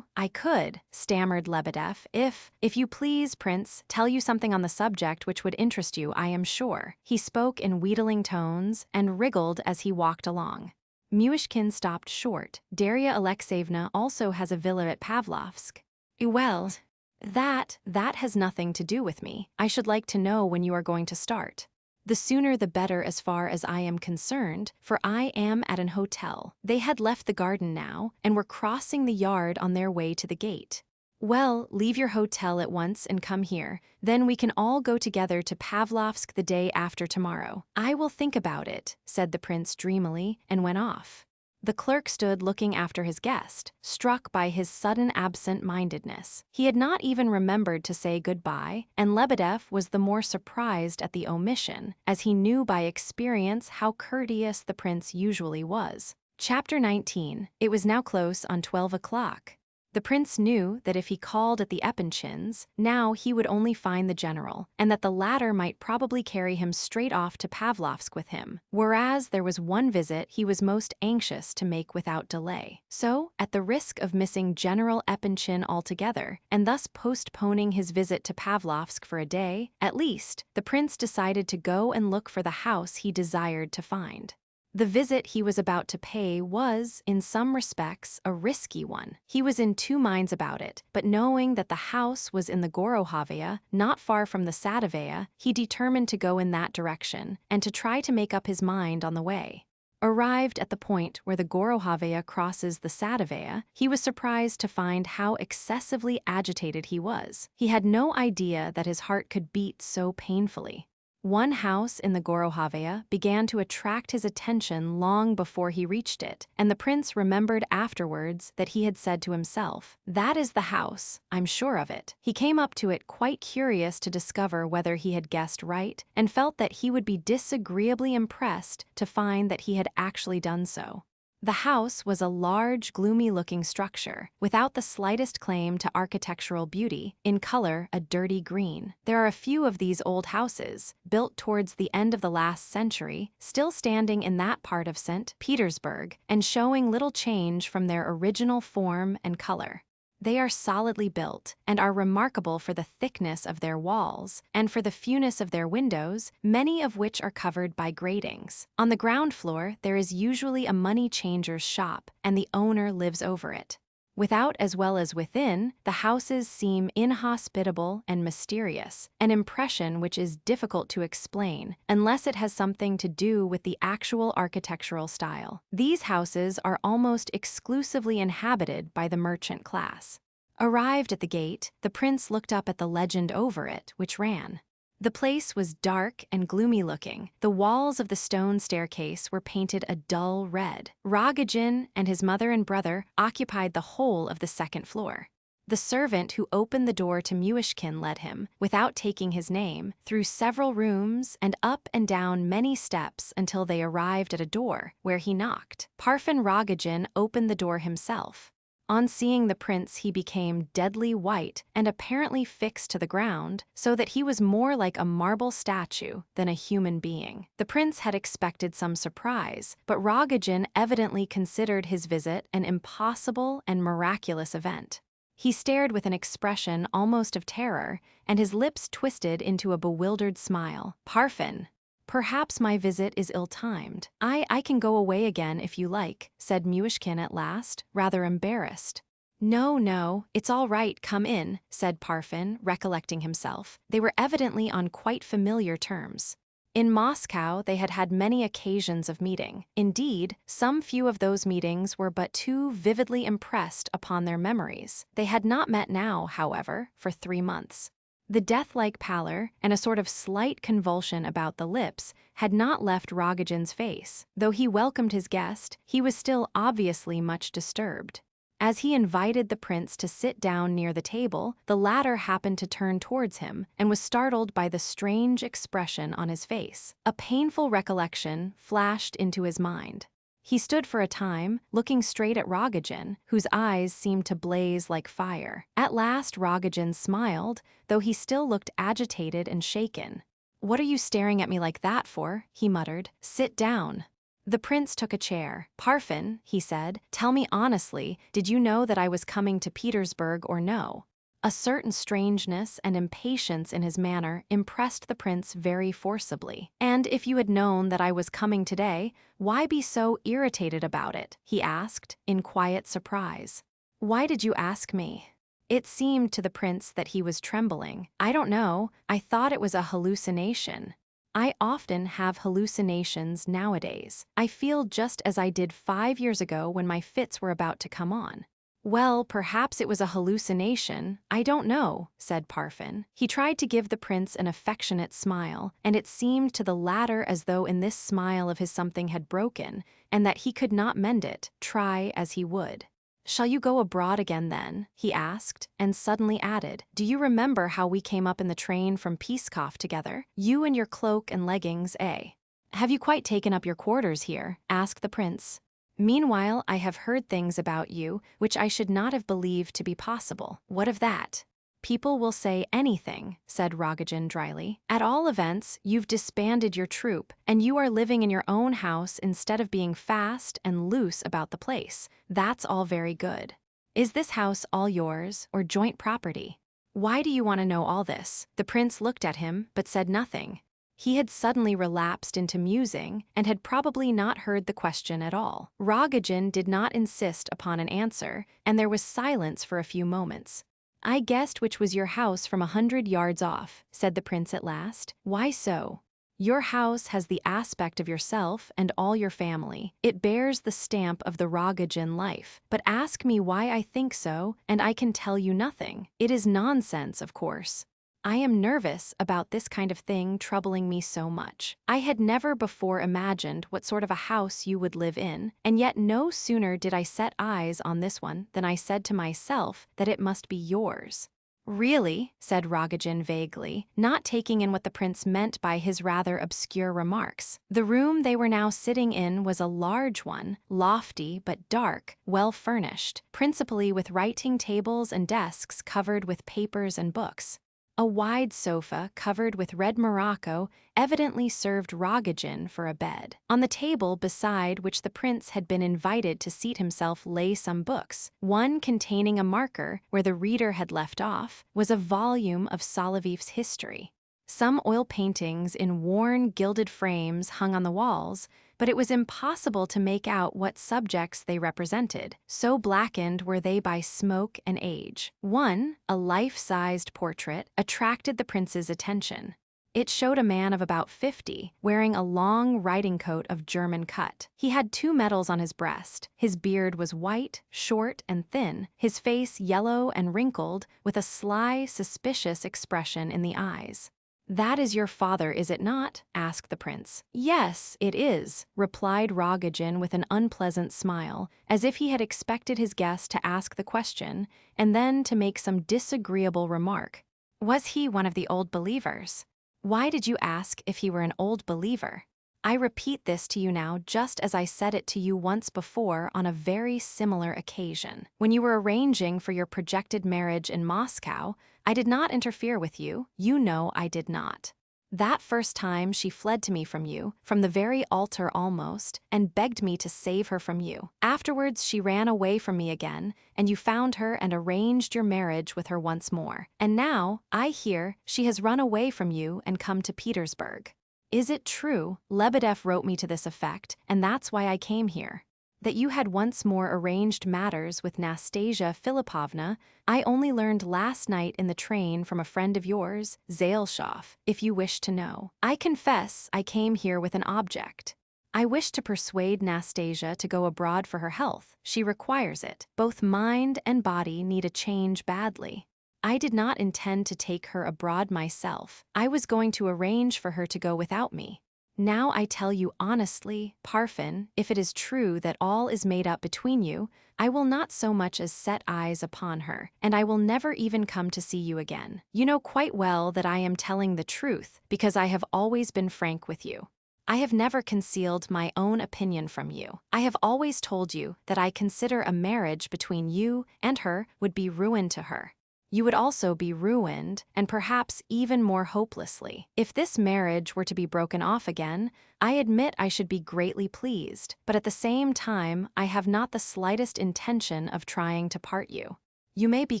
I could," stammered Lebedev, if you please, Prince, tell you something on the subject which would interest you, I am sure." He spoke in wheedling tones and wriggled as he walked along. Myshkin stopped short. "Darya Alexeyevna also has a villa at Pavlovsk." "Well, that has nothing to do with me. I should like to know when you are going to start." "The sooner the better as far as I am concerned, for I am at an hotel." They had left the garden now, and were crossing the yard on their way to the gate. "Well, leave your hotel at once and come here. Then we can all go together to Pavlovsk the day after tomorrow." "I will think about it," said the prince dreamily, and went off. The clerk stood looking after his guest, struck by his sudden absent-mindedness. He had not even remembered to say goodbye, and Lebedev was the more surprised at the omission, as he knew by experience how courteous the prince usually was. Chapter 19. It was now close on 12 o'clock. The prince knew that if he called at the Epinchins, now he would only find the general, and that the latter might probably carry him straight off to Pavlovsk with him, whereas there was one visit he was most anxious to make without delay. So, at the risk of missing General Epinchin altogether, and thus postponing his visit to Pavlovsk for a day, at least, the prince decided to go and look for the house he desired to find. The visit he was about to pay was, in some respects, a risky one. He was in two minds about it, but knowing that the house was in the Gorohovaya, not far from the Sadovaya, he determined to go in that direction and to try to make up his mind on the way. Arrived at the point where the Gorohovaya crosses the Sadovaya, he was surprised to find how excessively agitated he was. He had no idea that his heart could beat so painfully. One house in the Gorohovaya began to attract his attention long before he reached it, and the prince remembered afterwards that he had said to himself, "That is the house, I'm sure of it." He came up to it quite curious to discover whether he had guessed right, and felt that he would be disagreeably impressed to find that he had actually done so. The house was a large, gloomy-looking structure, without the slightest claim to architectural beauty, in color a dirty green. There are a few of these old houses, built towards the end of the last century, still standing in that part of St. Petersburg, and showing little change from their original form and color. They are solidly built and are remarkable for the thickness of their walls and for the fewness of their windows, many of which are covered by gratings. On the ground floor, there is usually a money changer's shop, and the owner lives over it. Without as well as within, the houses seem inhospitable and mysterious, an impression which is difficult to explain unless it has something to do with the actual architectural style. These houses are almost exclusively inhabited by the merchant class. Arrived at the gate, the prince looked up at the legend over it, which ran, "The place was dark and gloomy-looking. The walls of the stone staircase were painted a dull red. Rogojin and his mother and brother occupied the whole of the second floor. The servant who opened the door to Myshkin led him, without taking his name, through several rooms and up and down many steps until they arrived at a door, where he knocked. Parfen Rogojin opened the door himself. On seeing the prince, he became deadly white and apparently fixed to the ground, so that he was more like a marble statue than a human being. The prince had expected some surprise, but Rogojin evidently considered his visit an impossible and miraculous event. He stared with an expression almost of terror, and his lips twisted into a bewildered smile. "Parfen, perhaps my visit is ill-timed. I can go away again if you like," said Myshkin at last, rather embarrassed. No, it's all right, come in," said Parfen, recollecting himself. They were evidently on quite familiar terms. In Moscow, they had had many occasions of meeting. Indeed, some few of those meetings were but too vividly impressed upon their memories. They had not met now, however, for 3 months. The death-like pallor and a sort of slight convulsion about the lips had not left Rogojin's face. Though he welcomed his guest, he was still obviously much disturbed. As he invited the prince to sit down near the table, the latter happened to turn towards him and was startled by the strange expression on his face. A painful recollection flashed into his mind. He stood for a time, looking straight at Rogojin, whose eyes seemed to blaze like fire. At last Rogojin smiled, though he still looked agitated and shaken. "What are you staring at me like that for?" he muttered. "Sit down." The prince took a chair. "Parfen," he said, "tell me honestly, did you know that I was coming to Petersburg or no?" A certain strangeness and impatience in his manner impressed the prince very forcibly. "And if you had known that I was coming today, why be so irritated about it?" he asked, in quiet surprise. "Why did you ask me?" It seemed to the prince that he was trembling. "I don't know, I thought it was a hallucination. I often have hallucinations nowadays. I feel just as I did 5 years ago when my fits were about to come on." "Well, perhaps it was a hallucination. I don't know," said Parfen. He tried to give the prince an affectionate smile, and it seemed to the latter as though in this smile of his something had broken, and that he could not mend it, try as he would. "Shall you go abroad again then?" he asked, and suddenly added, "Do you remember how we came up in the train from Pskov together? You in your cloak and leggings, eh? Have you quite taken up your quarters here?" asked the prince. Meanwhile, I have heard things about you which I should not have believed to be possible. What of that? People will say anything, said Rogojin dryly. At all events, you've disbanded your troupe, and you are living in your own house instead of being fast and loose about the place. That's all very good. Is this house all yours, or joint property? Why do you want to know all this? The prince looked at him, but said nothing. He had suddenly relapsed into musing and had probably not heard the question at all. Rogojin did not insist upon an answer, and there was silence for a few moments. I guessed which was your house from 100 yards off, said the prince at last. Why so? Your house has the aspect of yourself and all your family. It bears the stamp of the Rogojin life. But ask me why I think so, and I can tell you nothing. It is nonsense, of course. I am nervous about this kind of thing troubling me so much. I had never before imagined what sort of a house you would live in, and yet no sooner did I set eyes on this one than I said to myself that it must be yours. Really, said Rogojin vaguely, not taking in what the prince meant by his rather obscure remarks. The room they were now sitting in was a large one, lofty but dark, well furnished, principally with writing tables and desks covered with papers and books. A wide sofa covered with red morocco evidently served Rogojin for a bed. On the table beside which the prince had been invited to seat himself lay some books. One containing a marker where the reader had left off was a volume of Solovyev's history. Some oil paintings in worn, gilded frames hung on the walls, but it was impossible to make out what subjects they represented, so blackened were they by smoke and age. One, a life-sized portrait, attracted the prince's attention. It showed a man of about 50, wearing a long riding coat of German cut. He had 2 medals on his breast. His beard was white, short, and thin, his face yellow and wrinkled, with a sly, suspicious expression in the eyes. That is your father, is it not? Asked the prince. Yes, it is, replied Rogojin with an unpleasant smile, as if he had expected his guest to ask the question, and then to make some disagreeable remark. Was he one of the old believers? Why did you ask if he were an old believer? I repeat this to you now just as I said it to you once before on a very similar occasion. When you were arranging for your projected marriage in Moscow, I did not interfere with you. You know I did not. That first time she fled to me from you, from the very altar almost, and begged me to save her from you. Afterwards she ran away from me again, and you found her and arranged your marriage with her once more. And now, I hear, she has run away from you and come to Petersburg. Is it true? Lebedev wrote me to this effect, and that's why I came here. That you had once more arranged matters with Nastasia Philippovna, I only learned last night in the train from a friend of yours, Zailshov, if you wish to know. I confess I came here with an object. I wish to persuade Nastasia to go abroad for her health. She requires it. Both mind and body need a change badly. I did not intend to take her abroad myself. I was going to arrange for her to go without me. Now I tell you honestly, Parfen, if it is true that all is made up between you, I will not so much as set eyes upon her, and I will never even come to see you again. You know quite well that I am telling the truth, because I have always been frank with you. I have never concealed my own opinion from you. I have always told you that I consider a marriage between you and her would be ruin to her. You would also be ruined, and perhaps even more hopelessly. If this marriage were to be broken off again, I admit I should be greatly pleased, but at the same time, I have not the slightest intention of trying to part you. You may be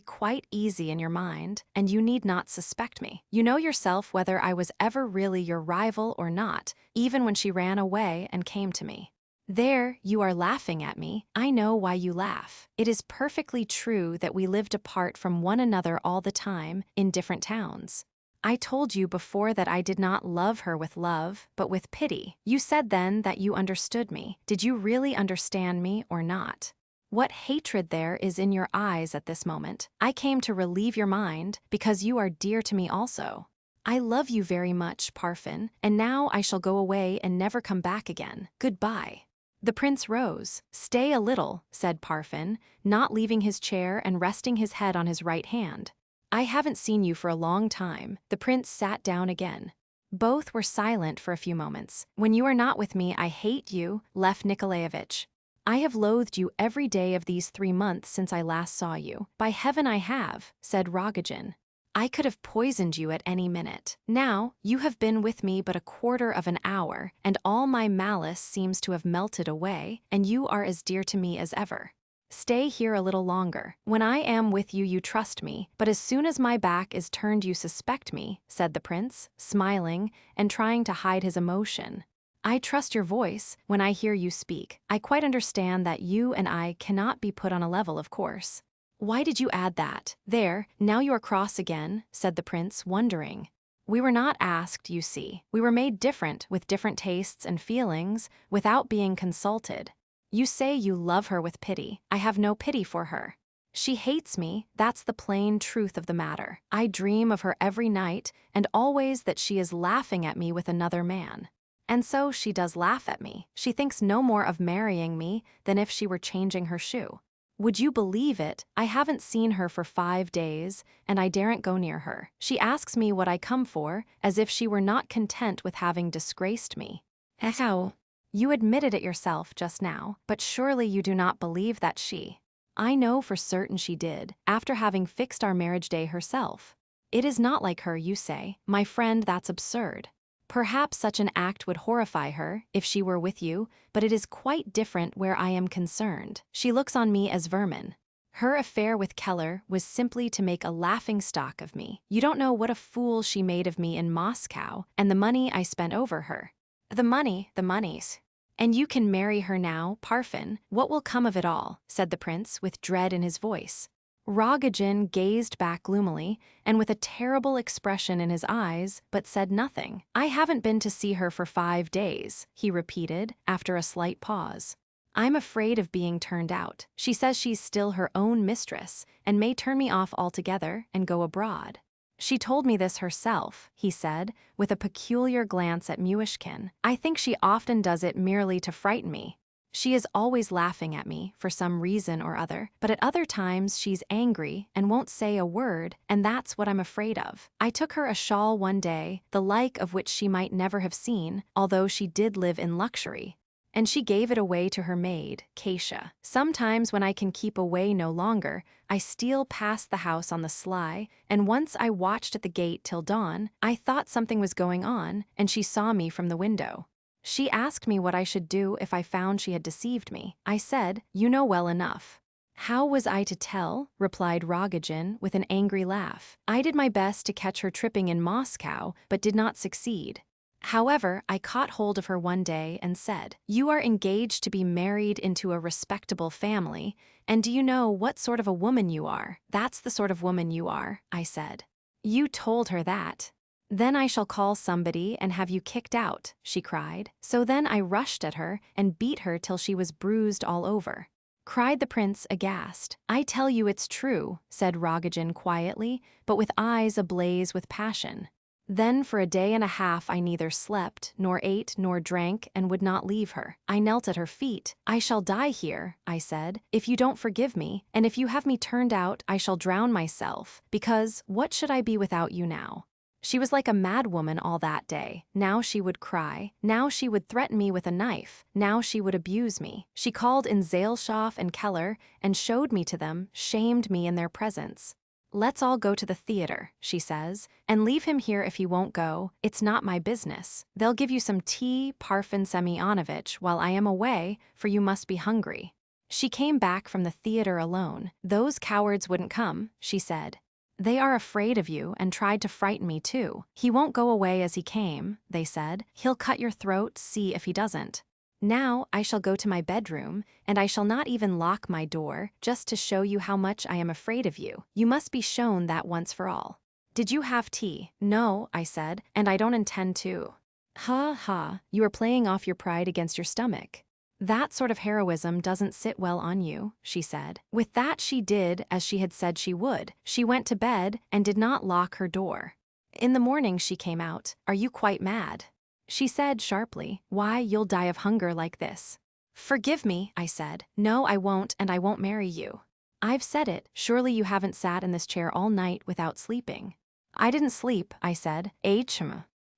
quite easy in your mind, and you need not suspect me. You know yourself whether I was ever really your rival or not, even when she ran away and came to me. There, you are laughing at me. I know why you laugh. It is perfectly true that we lived apart from one another all the time, in different towns. I told you before that I did not love her with love, but with pity. You said then that you understood me. Did you really understand me or not? What hatred there is in your eyes at this moment. I came to relieve your mind, because you are dear to me also. I love you very much, Parfen, and now I shall go away and never come back again. Goodbye. The prince rose. Stay a little, said Parfen, not leaving his chair and resting his head on his right hand. I haven't seen you for a long time. The prince sat down again. Both were silent for a few moments. When you are not with me, I hate you, Lev Nikolaevich. I have loathed you every day of these 3 months since I last saw you. By heaven I have, said Rogojin. I could have poisoned you at any minute. Now, you have been with me but a quarter of an hour, and all my malice seems to have melted away, and you are as dear to me as ever. Stay here a little longer. When I am with you, you trust me, but as soon as my back is turned, you suspect me, said the prince, smiling and trying to hide his emotion. I trust your voice when I hear you speak. I quite understand that you and I cannot be put on a level, of course. Why did you add that? There, now you are cross again, said the prince, wondering. We were not asked, you see. We were made different, with different tastes and feelings, without being consulted. You say you love her with pity. I have no pity for her. She hates me, that's the plain truth of the matter. I dream of her every night, and always that she is laughing at me with another man. And so she does laugh at me. She thinks no more of marrying me than if she were changing her shoe. Would you believe it? I haven't seen her for 5 days, and I daren't go near her. She asks me what I come for, as if she were not content with having disgraced me. How? You admitted it yourself just now, but surely you do not believe that she. I know for certain she did, after having fixed our marriage day herself. It is not like her, you say. My friend, that's absurd. Perhaps such an act would horrify her, if she were with you, but it is quite different where I am concerned. She looks on me as vermin. Her affair with Keller was simply to make a laughingstock of me. You don't know what a fool she made of me in Moscow, and the money I spent over her. The monies. And you can marry her now, Parfen. What will come of it all? Said the prince, with dread in his voice. Rogojin gazed back gloomily, and with a terrible expression in his eyes, but said nothing. I haven't been to see her for 5 days, he repeated, after a slight pause. I'm afraid of being turned out. She says she's still her own mistress, and may turn me off altogether and go abroad. She told me this herself, he said, with a peculiar glance at Myshkin. I think she often does it merely to frighten me. She is always laughing at me, for some reason or other, but at other times she's angry and won't say a word, and that's what I'm afraid of. I took her a shawl one day, the like of which she might never have seen, although she did live in luxury. And she gave it away to her maid, Kasia. Sometimes when I can keep away no longer, I steal past the house on the sly, and once I watched at the gate till dawn. I thought something was going on, and she saw me from the window. She asked me what I should do if I found she had deceived me. I said, you know well enough. How was I to tell? Replied Rogojin with an angry laugh. I did my best to catch her tripping in Moscow, but did not succeed. However, I caught hold of her one day and said, you are engaged to be married into a respectable family, and do you know what sort of a woman you are? That's the sort of woman you are, I said. You told her that. Then I shall call somebody and have you kicked out, she cried. So then I rushed at her and beat her till she was bruised all over. Cried the prince, aghast. I tell you it's true, said Rogojin quietly, but with eyes ablaze with passion. Then for a day and a half I neither slept, nor ate, nor drank, and would not leave her. I knelt at her feet. I shall die here, I said, if you don't forgive me, and if you have me turned out, I shall drown myself, because what should I be without you now? She was like a madwoman all that day. Now she would cry. Now she would threaten me with a knife. Now she would abuse me. She called in Zaleshoff and Keller and showed me to them, shamed me in their presence. Let's all go to the theater, she says, and leave him here if he won't go. It's not my business. They'll give you some tea, Parfen Semyonovitch, while I am away, for you must be hungry. She came back from the theater alone. Those cowards wouldn't come, she said. They are afraid of you and tried to frighten me too. He won't go away as he came, they said. He'll cut your throat, see if he doesn't. Now I shall go to my bedroom, and I shall not even lock my door, just to show you how much I am afraid of you. You must be shown that once for all. Did you have tea? No, I said, and I don't intend to. Ha ha, you are playing off your pride against your stomach. That sort of heroism doesn't sit well on you, she said. With that she did as she had said she would. She went to bed and did not lock her door. In the morning she came out. Are you quite mad? She said sharply. Why, you'll die of hunger like this. Forgive me, I said. No, I won't, and I won't marry you. I've said it. Surely you haven't sat in this chair all night without sleeping. I didn't sleep, I said.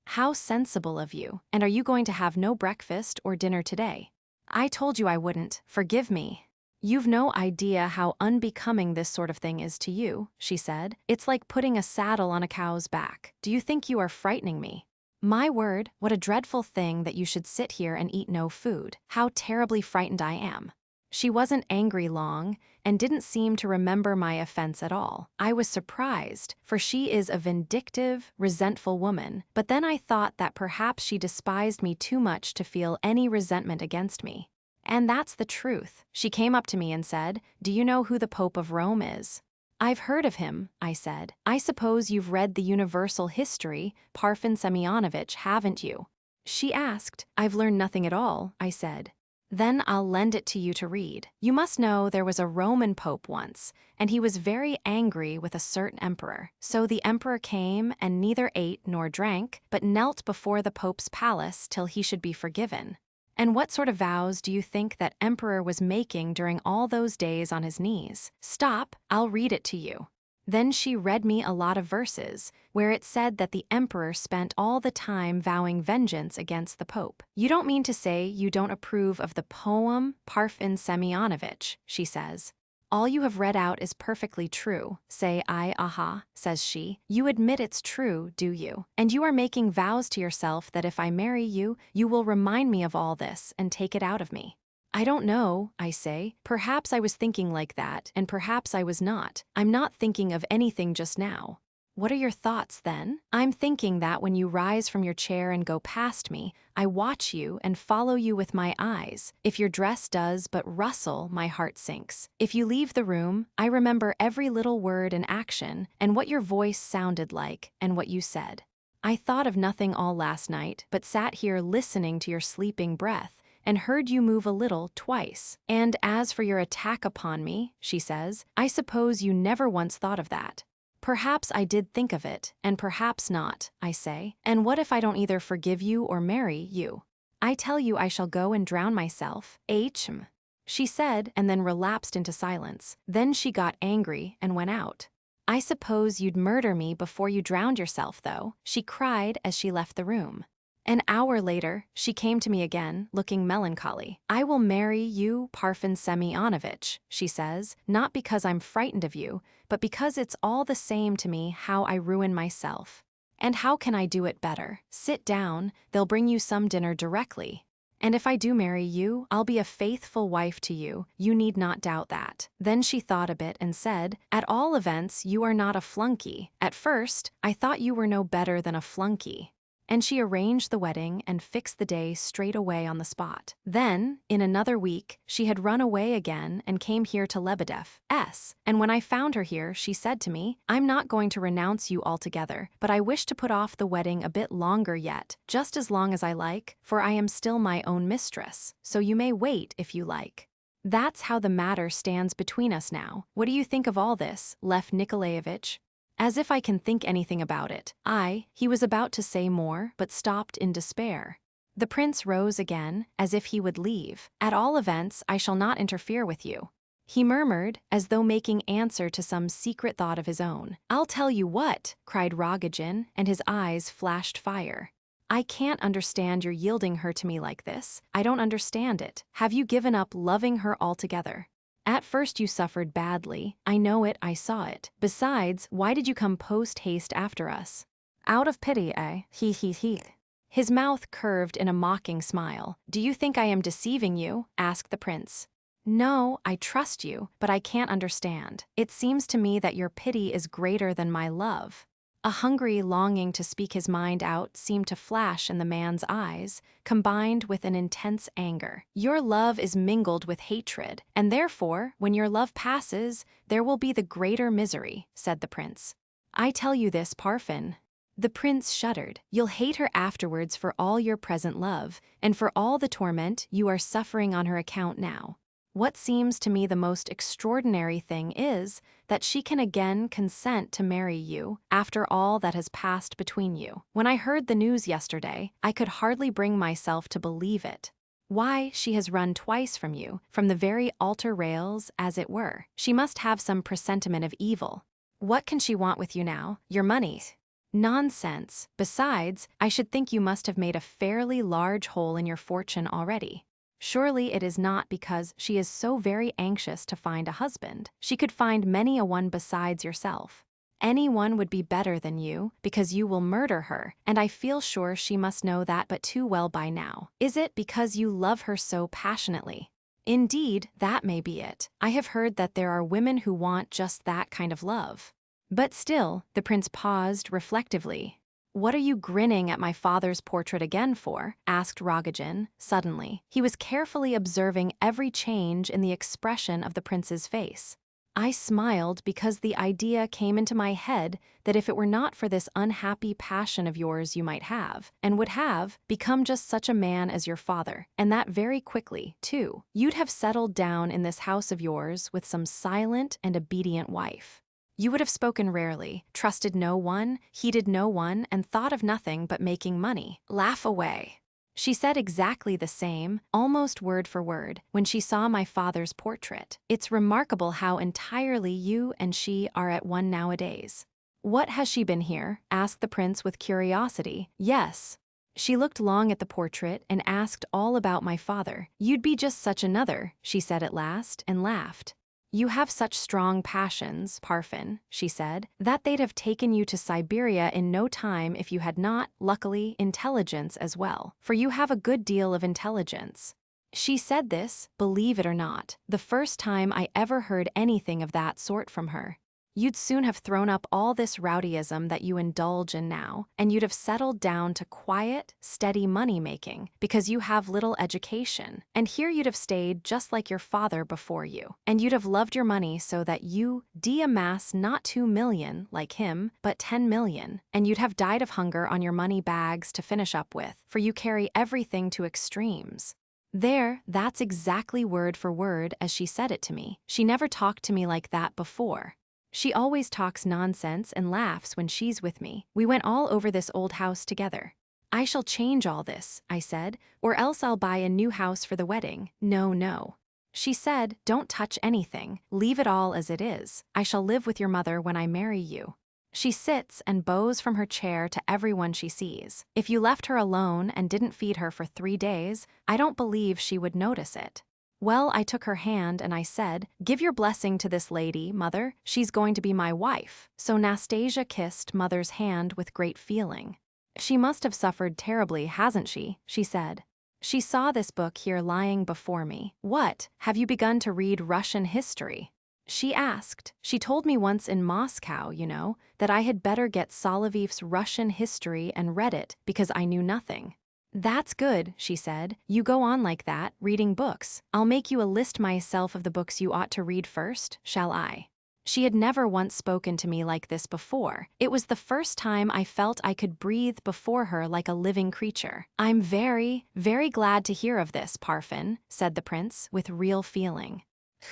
How sensible of you. And are you going to have no breakfast or dinner today? I told you I wouldn't. Forgive me. You've no idea how unbecoming this sort of thing is to you, she said. It's like putting a saddle on a cow's back. Do you think you are frightening me? My word, what a dreadful thing that you should sit here and eat no food. How terribly frightened I am. She wasn't angry long, and didn't seem to remember my offense at all. I was surprised, for she is a vindictive, resentful woman, but then I thought that perhaps she despised me too much to feel any resentment against me. And that's the truth. She came up to me and said, "Do you know who the Pope of Rome is?" "I've heard of him," I said. "I suppose you've read the Universal History, Parfen Semyonovitch, haven't you?" She asked. "I've learned nothing at all," I said. "Then I'll lend it to you to read. You must know there was a Roman pope once, and he was very angry with a certain emperor. So the emperor came and neither ate nor drank, but knelt before the pope's palace till he should be forgiven. And what sort of vows do you think that emperor was making during all those days on his knees? Stop, I'll read it to you." Then she read me a lot of verses, where it said that the emperor spent all the time vowing vengeance against the pope. "You don't mean to say you don't approve of the poem Parfen Semyonovitch," she says. "All you have read out is perfectly true." "Say I, aha," says she. "You admit it's true, do you? And you are making vows to yourself that if I marry you, you will remind me of all this and take it out of me." "I don't know," I say. "Perhaps I was thinking like that, and perhaps I was not. I'm not thinking of anything just now." "What are your thoughts, then?" "I'm thinking that when you rise from your chair and go past me, I watch you and follow you with my eyes. If your dress does but rustle, my heart sinks. If you leave the room, I remember every little word and action, and what your voice sounded like, and what you said. I thought of nothing all last night, but sat here listening to your sleeping breath, and heard you move a little twice. And as for your attack upon me," she says, "I suppose you never once thought of that." "Perhaps I did think of it, and perhaps not," I say. "And what if I don't either forgive you or marry you? I tell you I shall go and drown myself." She said, and then relapsed into silence. Then she got angry and went out. "I suppose you'd murder me before you drowned yourself, though," she cried as she left the room. An hour later, she came to me again, looking melancholy. "I will marry you, Parfen Semyonovitch," she says, "not because I'm frightened of you, but because it's all the same to me how I ruin myself. And how can I do it better? Sit down, they'll bring you some dinner directly. And if I do marry you, I'll be a faithful wife to you, you need not doubt that." Then she thought a bit and said, "At all events, you are not a flunky. At first, I thought you were no better than a flunky." And she arranged the wedding and fixed the day straight away on the spot. Then, in another week, she had run away again and came here to Lebedev's. And when I found her here, she said to me, "I'm not going to renounce you altogether, but I wish to put off the wedding a bit longer yet, just as long as I like, for I am still my own mistress, so you may wait if you like." That's how the matter stands between us now. What do you think of all this, Lev Nikolaevich? As if I can think anything about it. He was about to say more, but stopped in despair. The prince rose again, as if he would leave. "At all events, I shall not interfere with you," he murmured, as though making answer to some secret thought of his own. "I'll tell you what," cried Rogojin, and his eyes flashed fire. "I can't understand your yielding her to me like this. I don't understand it. Have you given up loving her altogether? At first you suffered badly, I know it, I saw it. Besides, why did you come post-haste after us? Out of pity, eh? He. His mouth curved in a mocking smile. "Do you think I am deceiving you?" asked the prince. "No, I trust you, but I can't understand. It seems to me that your pity is greater than my love." A hungry longing to speak his mind out seemed to flash in the man's eyes, combined with an intense anger. "Your love is mingled with hatred, and therefore, when your love passes, there will be the greater misery," said the prince. "I tell you this, Parfen." The prince shuddered. "You'll hate her afterwards for all your present love, and for all the torment you are suffering on her account now. What seems to me the most extraordinary thing is that she can again consent to marry you after all that has passed between you. When I heard the news yesterday, I could hardly bring myself to believe it. Why, she has run twice from you, from the very altar rails, as it were. She must have some presentiment of evil. What can she want with you now? Your money?" "Nonsense. Besides, I should think you must have made a fairly large hole in your fortune already." Surely it is not because she is so very anxious to find a husband. She could find many a one besides yourself. Anyone would be better than you, because you will murder her, and I feel sure she must know that but too well by now. Is it because you love her so passionately? Indeed, that may be it. I have heard that there are women who want just that kind of love. But still, the prince paused reflectively. What are you grinning at my father's portrait again for? Asked Rogojin, suddenly. He was carefully observing every change in the expression of the prince's face. I smiled because the idea came into my head that if it were not for this unhappy passion of yours you might have, and would have, become just such a man as your father, and that very quickly, too. You'd have settled down in this house of yours with some silent and obedient wife. You would have spoken rarely, trusted no one, heeded no one, and thought of nothing but making money. Laugh away. She said exactly the same, almost word for word, when she saw my father's portrait. It's remarkable how entirely you and she are at one nowadays. What, has she been here? Asked the prince with curiosity. Yes. She looked long at the portrait and asked all about my father. You'd be just such another, she said at last, and laughed. You have such strong passions, Parfen, she said, that they'd have taken you to Siberia in no time if you had not, luckily, intelligence as well, for you have a good deal of intelligence. She said this, believe it or not, the first time I ever heard anything of that sort from her. You'd soon have thrown up all this rowdyism that you indulge in now, and you'd have settled down to quiet, steady money-making, because you have little education. And here you'd have stayed just like your father before you. And you'd have loved your money so that you amass not 2 million, like him, but 10 million. And you'd have died of hunger on your money bags to finish up with, for you carry everything to extremes. There, that's exactly word for word as she said it to me. She never talked to me like that before. She always talks nonsense and laughs when she's with me. We went all over this old house together. I shall change all this, I said, or else I'll buy a new house for the wedding. No, no. She said, don't touch anything. Leave it all as it is. I shall live with your mother when I marry you. She sits and bows from her chair to everyone she sees. If you left her alone and didn't feed her for 3 days, I don't believe she would notice it. Well, I took her hand and I said, give your blessing to this lady, mother. She's going to be my wife. So Nastasia kissed mother's hand with great feeling. She must have suffered terribly, hasn't she? She said. She saw this book here lying before me. What, have you begun to read Russian history? She asked. She told me once in Moscow, you know, that I had better get Solovyev's Russian history and read it because I knew nothing. That's good, she said. You go on like that, reading books. I'll make you a list myself of the books you ought to read first, shall I? She had never once spoken to me like this before. It was the first time I felt I could breathe before her like a living creature. I'm very, very glad to hear of this, Parfen, said the prince, with real feeling.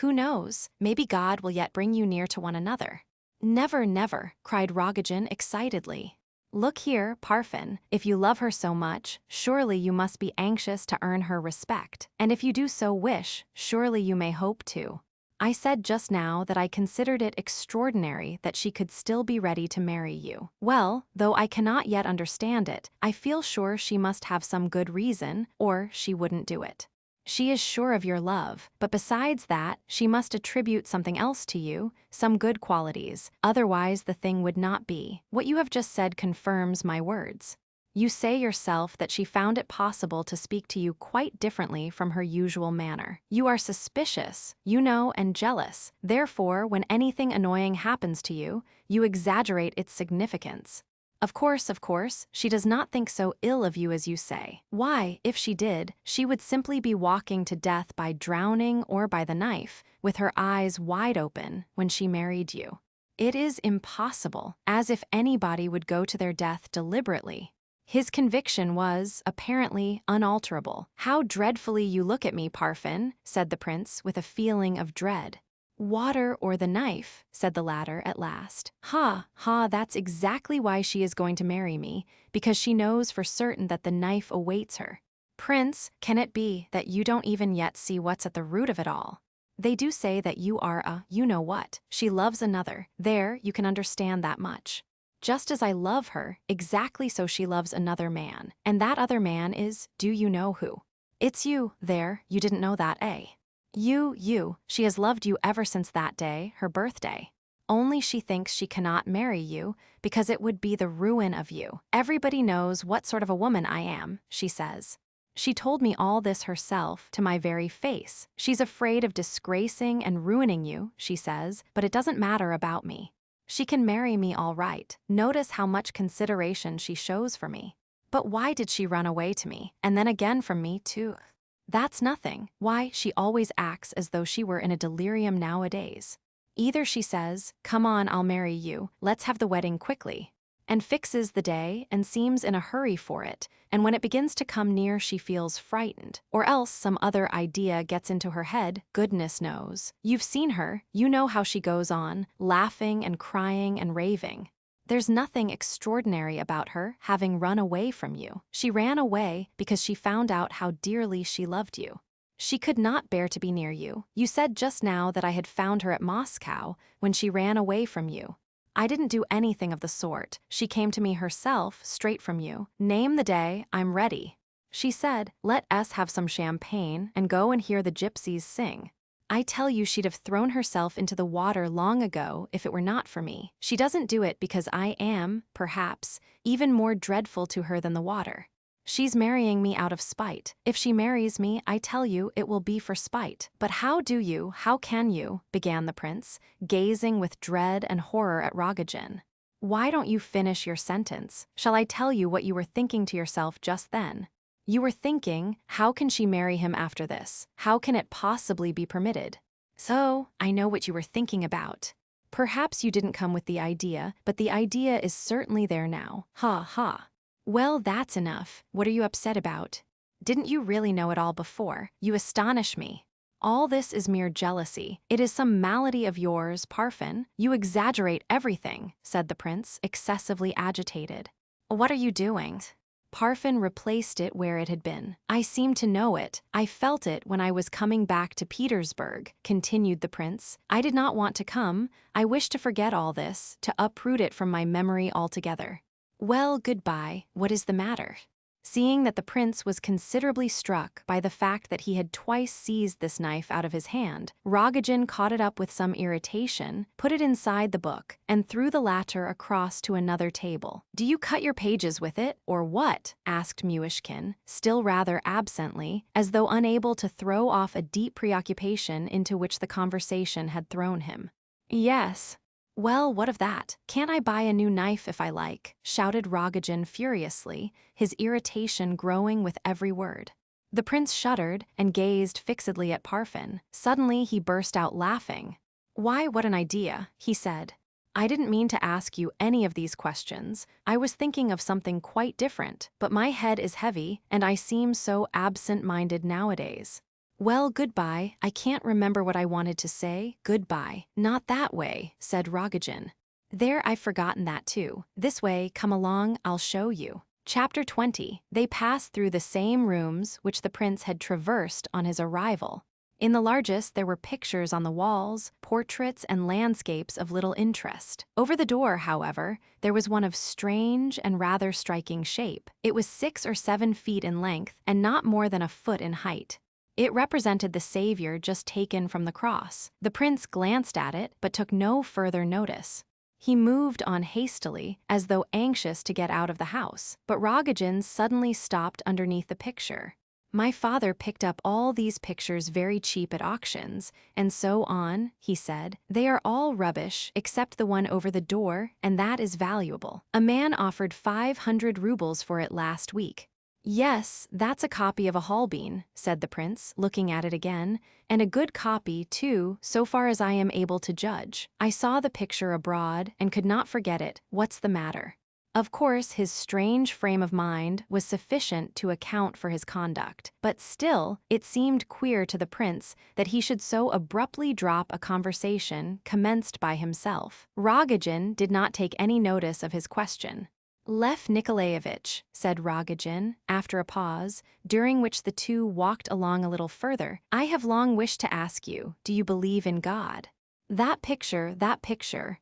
Who knows, maybe God will yet bring you near to one another. Never, never, cried Rogojin excitedly. Look here, Parfen, if you love her so much, surely you must be anxious to earn her respect. And if you do so wish, surely you may hope to. I said just now that I considered it extraordinary that she could still be ready to marry you. Well, though I cannot yet understand it, I feel sure she must have some good reason, or she wouldn't do it. She is sure of your love, but besides that, she must attribute something else to you, some good qualities, otherwise the thing would not be. What you have just said confirms my words. You say yourself that she found it possible to speak to you quite differently from her usual manner. You are suspicious, you know, and jealous. Therefore, when anything annoying happens to you, you exaggerate its significance. Of course, she does not think so ill of you as you say. Why, if she did, she would simply be walking to death by drowning or by the knife, with her eyes wide open, when she married you. It is impossible, as if anybody would go to their death deliberately. His conviction was, apparently, unalterable. How dreadfully you look at me, Parfen, said the prince, with a feeling of dread. Water or the knife, said the latter at last. Ha, that's exactly why she is going to marry me, because she knows for certain that the knife awaits her. Prince, can it be that you don't even yet see what's at the root of it all? They do say that you are a you-know-what. She loves another. There, you can understand that much. Just as I love her, exactly so she loves another man. And that other man is, do you know who? It's you, there, you didn't know that, eh? You, she has loved you ever since that day, her birthday. Only she thinks she cannot marry you because it would be the ruin of you. Everybody knows what sort of a woman I am, she says. She told me all this herself to my very face. She's afraid of disgracing and ruining you, she says, but it doesn't matter about me. She can marry me all right. Notice how much consideration she shows for me. But why did she run away to me, and then again from me too? That's nothing. Why, she always acts as though she were in a delirium nowadays. Either she says, "Come on, I'll marry you, let's have the wedding quickly," and fixes the day and seems in a hurry for it, and when it begins to come near she feels frightened, or else some other idea gets into her head, goodness knows. You've seen her, you know how she goes on, laughing and crying and raving. There's nothing extraordinary about her having run away from you. She ran away because she found out how dearly she loved you. She could not bear to be near you. You said just now that I had found her at Moscow when she ran away from you. I didn't do anything of the sort. She came to me herself, straight from you. Name the day, I'm ready. She said, let us have some champagne and go and hear the gypsies sing. I tell you she'd have thrown herself into the water long ago if it were not for me. She doesn't do it because I am, perhaps, even more dreadful to her than the water. She's marrying me out of spite. If she marries me, I tell you, it will be for spite. But how can you, began the prince, gazing with dread and horror at Rogojin. Why don't you finish your sentence? Shall I tell you what you were thinking to yourself just then? You were thinking, how can she marry him after this? How can it possibly be permitted? So, I know what you were thinking about. Perhaps you didn't come with the idea, but the idea is certainly there now. Ha ha. Well, that's enough. What are you upset about? Didn't you really know it all before? You astonish me. All this is mere jealousy. It is some malady of yours, Parfen. You exaggerate everything, said the prince, excessively agitated. What are you doing? Parfen replaced it where it had been. I seem to know it. I felt it when I was coming back to Petersburg, continued the prince. I did not want to come. I wished to forget all this, to uproot it from my memory altogether. Well, goodbye. What is the matter? Seeing that the prince was considerably struck by the fact that he had twice seized this knife out of his hand, Rogojin caught it up with some irritation, put it inside the book, and threw the latter across to another table. Do you cut your pages with it, or what? Asked Myshkin, still rather absently, as though unable to throw off a deep preoccupation into which the conversation had thrown him. Yes. Well, what of that? Can't I buy a new knife if I like? Shouted Rogojin furiously, his irritation growing with every word. The prince shuddered and gazed fixedly at Parfen. Suddenly he burst out laughing. Why, what an idea, he said. I didn't mean to ask you any of these questions. I was thinking of something quite different, but my head is heavy and I seem so absent-minded nowadays. Well, goodbye. I can't remember what I wanted to say. Goodbye. Not that way, said Rogojin. There, I've forgotten that too. This way, come along, I'll show you. Chapter 20. They passed through the same rooms which the prince had traversed on his arrival. In the largest, there were pictures on the walls, portraits and landscapes of little interest. Over the door, however, there was one of strange and rather striking shape. It was 6 or 7 feet in length and not more than a foot in height. It represented the Savior just taken from the cross. The prince glanced at it, but took no further notice. He moved on hastily, as though anxious to get out of the house, but Rogojin suddenly stopped underneath the picture. My father picked up all these pictures very cheap at auctions, and so on, he said. They are all rubbish, except the one over the door, and that is valuable. A man offered 500 rubles for it last week. Yes, that's a copy of a Holbein, said the prince, looking at it again, and a good copy, too, so far as I am able to judge. I saw the picture abroad and could not forget it. What's the matter? Of course, his strange frame of mind was sufficient to account for his conduct, but still, it seemed queer to the prince that he should so abruptly drop a conversation commenced by himself. Rogojin did not take any notice of his question. Lev Nikolaevich, said Rogojin, after a pause, during which the two walked along a little further, I have long wished to ask you, do you believe in God? That picture,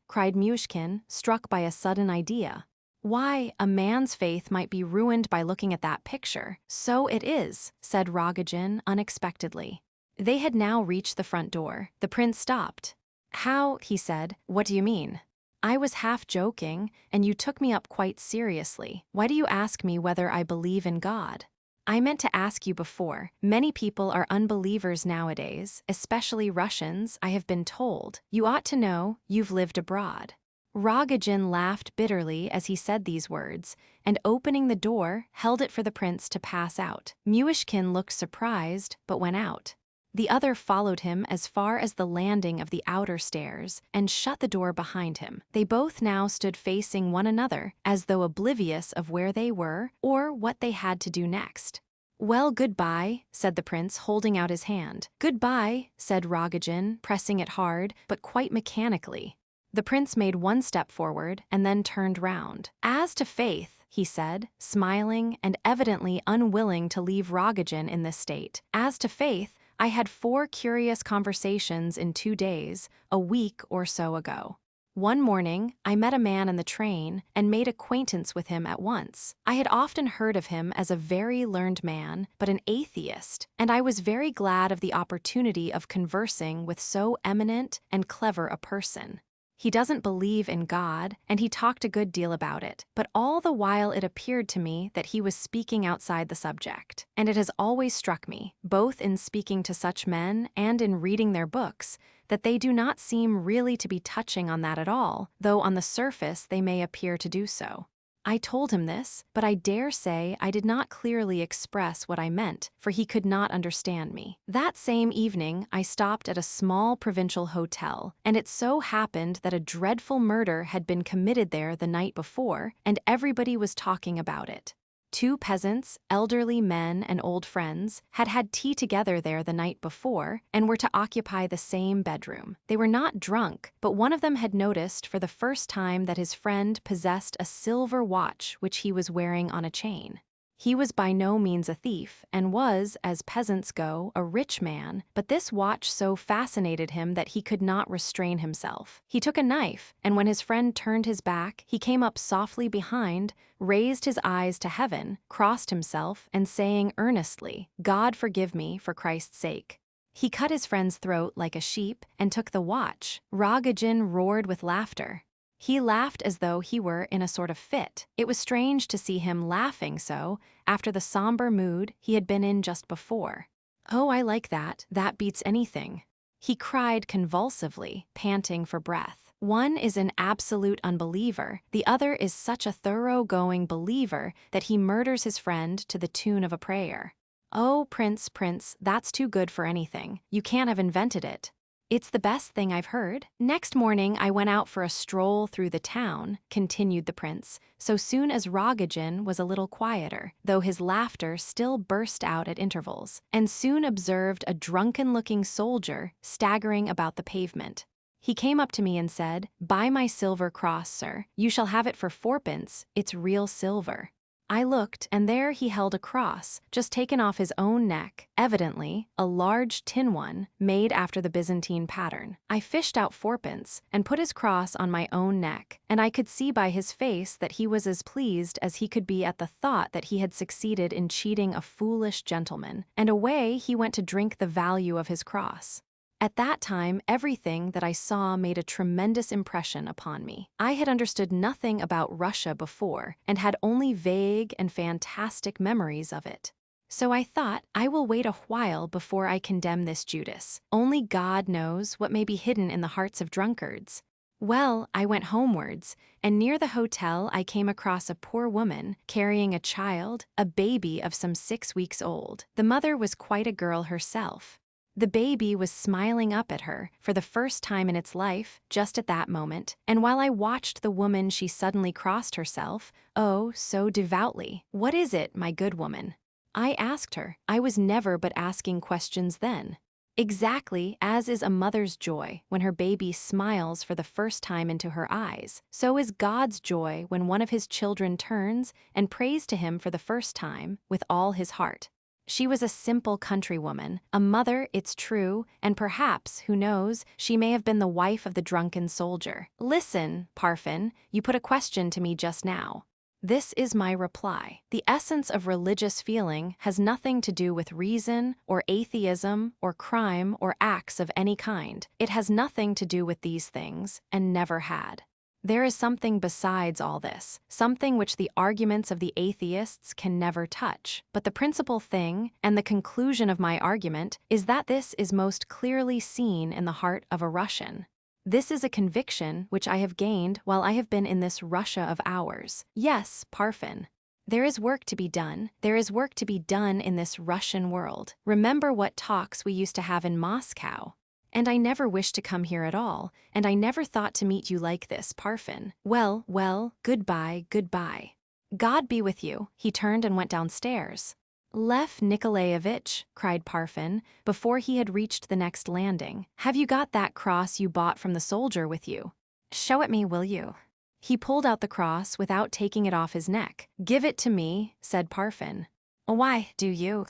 cried Myshkin, struck by a sudden idea. "Why, a man's faith might be ruined by looking at that picture." "So it is," said Rogojin unexpectedly. They had now reached the front door. The prince stopped. "How?" he said. "What do you mean?" "I was half joking, and you took me up quite seriously. Why do you ask me whether I believe in God?" "I meant to ask you before. Many people are unbelievers nowadays, especially Russians, I have been told. You ought to know, you've lived abroad." Rogojin laughed bitterly as he said these words, and opening the door, held it for the prince to pass out. Myshkin looked surprised, but went out. The other followed him as far as the landing of the outer stairs and shut the door behind him. They both now stood facing one another, as though oblivious of where they were or what they had to do next. "Well, goodbye," said the prince, holding out his hand. "Goodbye," said Rogojin, pressing it hard, but quite mechanically. The prince made one step forward and then turned round. "As to faith," he said, smiling and evidently unwilling to leave Rogojin in this state. "As to faith, I had 4 curious conversations in 2 days, a week or so ago. One morning, I met a man in the train and made acquaintance with him at once. I had often heard of him as a very learned man, but an atheist, and I was very glad of the opportunity of conversing with so eminent and clever a person. He doesn't believe in God, and he talked a good deal about it, but all the while it appeared to me that he was speaking outside the subject. And it has always struck me, both in speaking to such men and in reading their books, that they do not seem really to be touching on that at all, though on the surface they may appear to do so. I told him this, but I dare say I did not clearly express what I meant, for he could not understand me. That same evening, I stopped at a small provincial hotel, and it so happened that a dreadful murder had been committed there the night before, and everybody was talking about it. 2 peasants, elderly men and old friends, had had tea together there the night before and were to occupy the same bedroom. They were not drunk, but one of them had noticed for the first time that his friend possessed a silver watch which he was wearing on a chain. He was by no means a thief, and was, as peasants go, a rich man, but this watch so fascinated him that he could not restrain himself. He took a knife, and when his friend turned his back, he came up softly behind, raised his eyes to heaven, crossed himself, and saying earnestly, "God forgive me for Christ's sake," he cut his friend's throat like a sheep and took the watch. Rogojin roared with laughter. He laughed as though he were in a sort of fit. It was strange to see him laughing so, after the somber mood he had been in just before. "Oh, I like that. That beats anything," he cried convulsively, panting for breath. "One is an absolute unbeliever, the other is such a thorough-going believer that he murders his friend to the tune of a prayer. Oh, Prince, that's too good for anything. You can't have invented it." "It's the best thing I've heard." "Next morning I went out for a stroll through the town," continued the prince, so soon as Rogojin was a little quieter, though his laughter still burst out at intervals, and soon observed a drunken-looking soldier staggering about the pavement. He came up to me and said, "Buy my silver cross, sir. You shall have it for 4pence, it's real silver." I looked, and there he held a cross, just taken off his own neck, evidently a large tin one, made after the Byzantine pattern. I fished out 4pence, and put his cross on my own neck, and I could see by his face that he was as pleased as he could be at the thought that he had succeeded in cheating a foolish gentleman, and away he went to drink the value of his cross. At that time, everything that I saw made a tremendous impression upon me. I had understood nothing about Russia before, and had only vague and fantastic memories of it. So I thought, I will wait a while before I condemn this Judas. Only God knows what may be hidden in the hearts of drunkards. Well, I went homewards, and near the hotel I came across a poor woman carrying a child, a baby of some 6 weeks old. The mother was quite a girl herself. The baby was smiling up at her, for the first time in its life, just at that moment, and while I watched the woman she suddenly crossed herself, oh, so devoutly. "What is it, my good woman?" I asked her. I was never but asking questions then. Exactly as is a mother's joy when her baby smiles for the first time into her eyes, so is God's joy when one of his children turns and prays to him for the first time with all his heart. She was a simple countrywoman, a mother, it's true, and perhaps, who knows, she may have been the wife of the drunken soldier. "Listen, Parfen, you put a question to me just now. This is my reply. The essence of religious feeling has nothing to do with reason or atheism or crime or acts of any kind. It has nothing to do with these things, and never had. There is something besides all this, something which the arguments of the atheists can never touch. But the principal thing, and the conclusion of my argument, is that this is most clearly seen in the heart of a Russian. This is a conviction which I have gained while I have been in this Russia of ours. Yes, Parfen. There is work to be done. There is work to be done in this Russian world. Remember what talks we used to have in Moscow. And I never wished to come here at all, and I never thought to meet you like this, Parfen. Well, goodbye, goodbye. God be with you. He turned and went downstairs. Lev Nikolaevich, cried Parfen, before he had reached the next landing, have you got that cross you bought from the soldier with you? Show it me, will you? He pulled out the cross without taking it off his neck. Give it to me, said Parfen. Why, do you?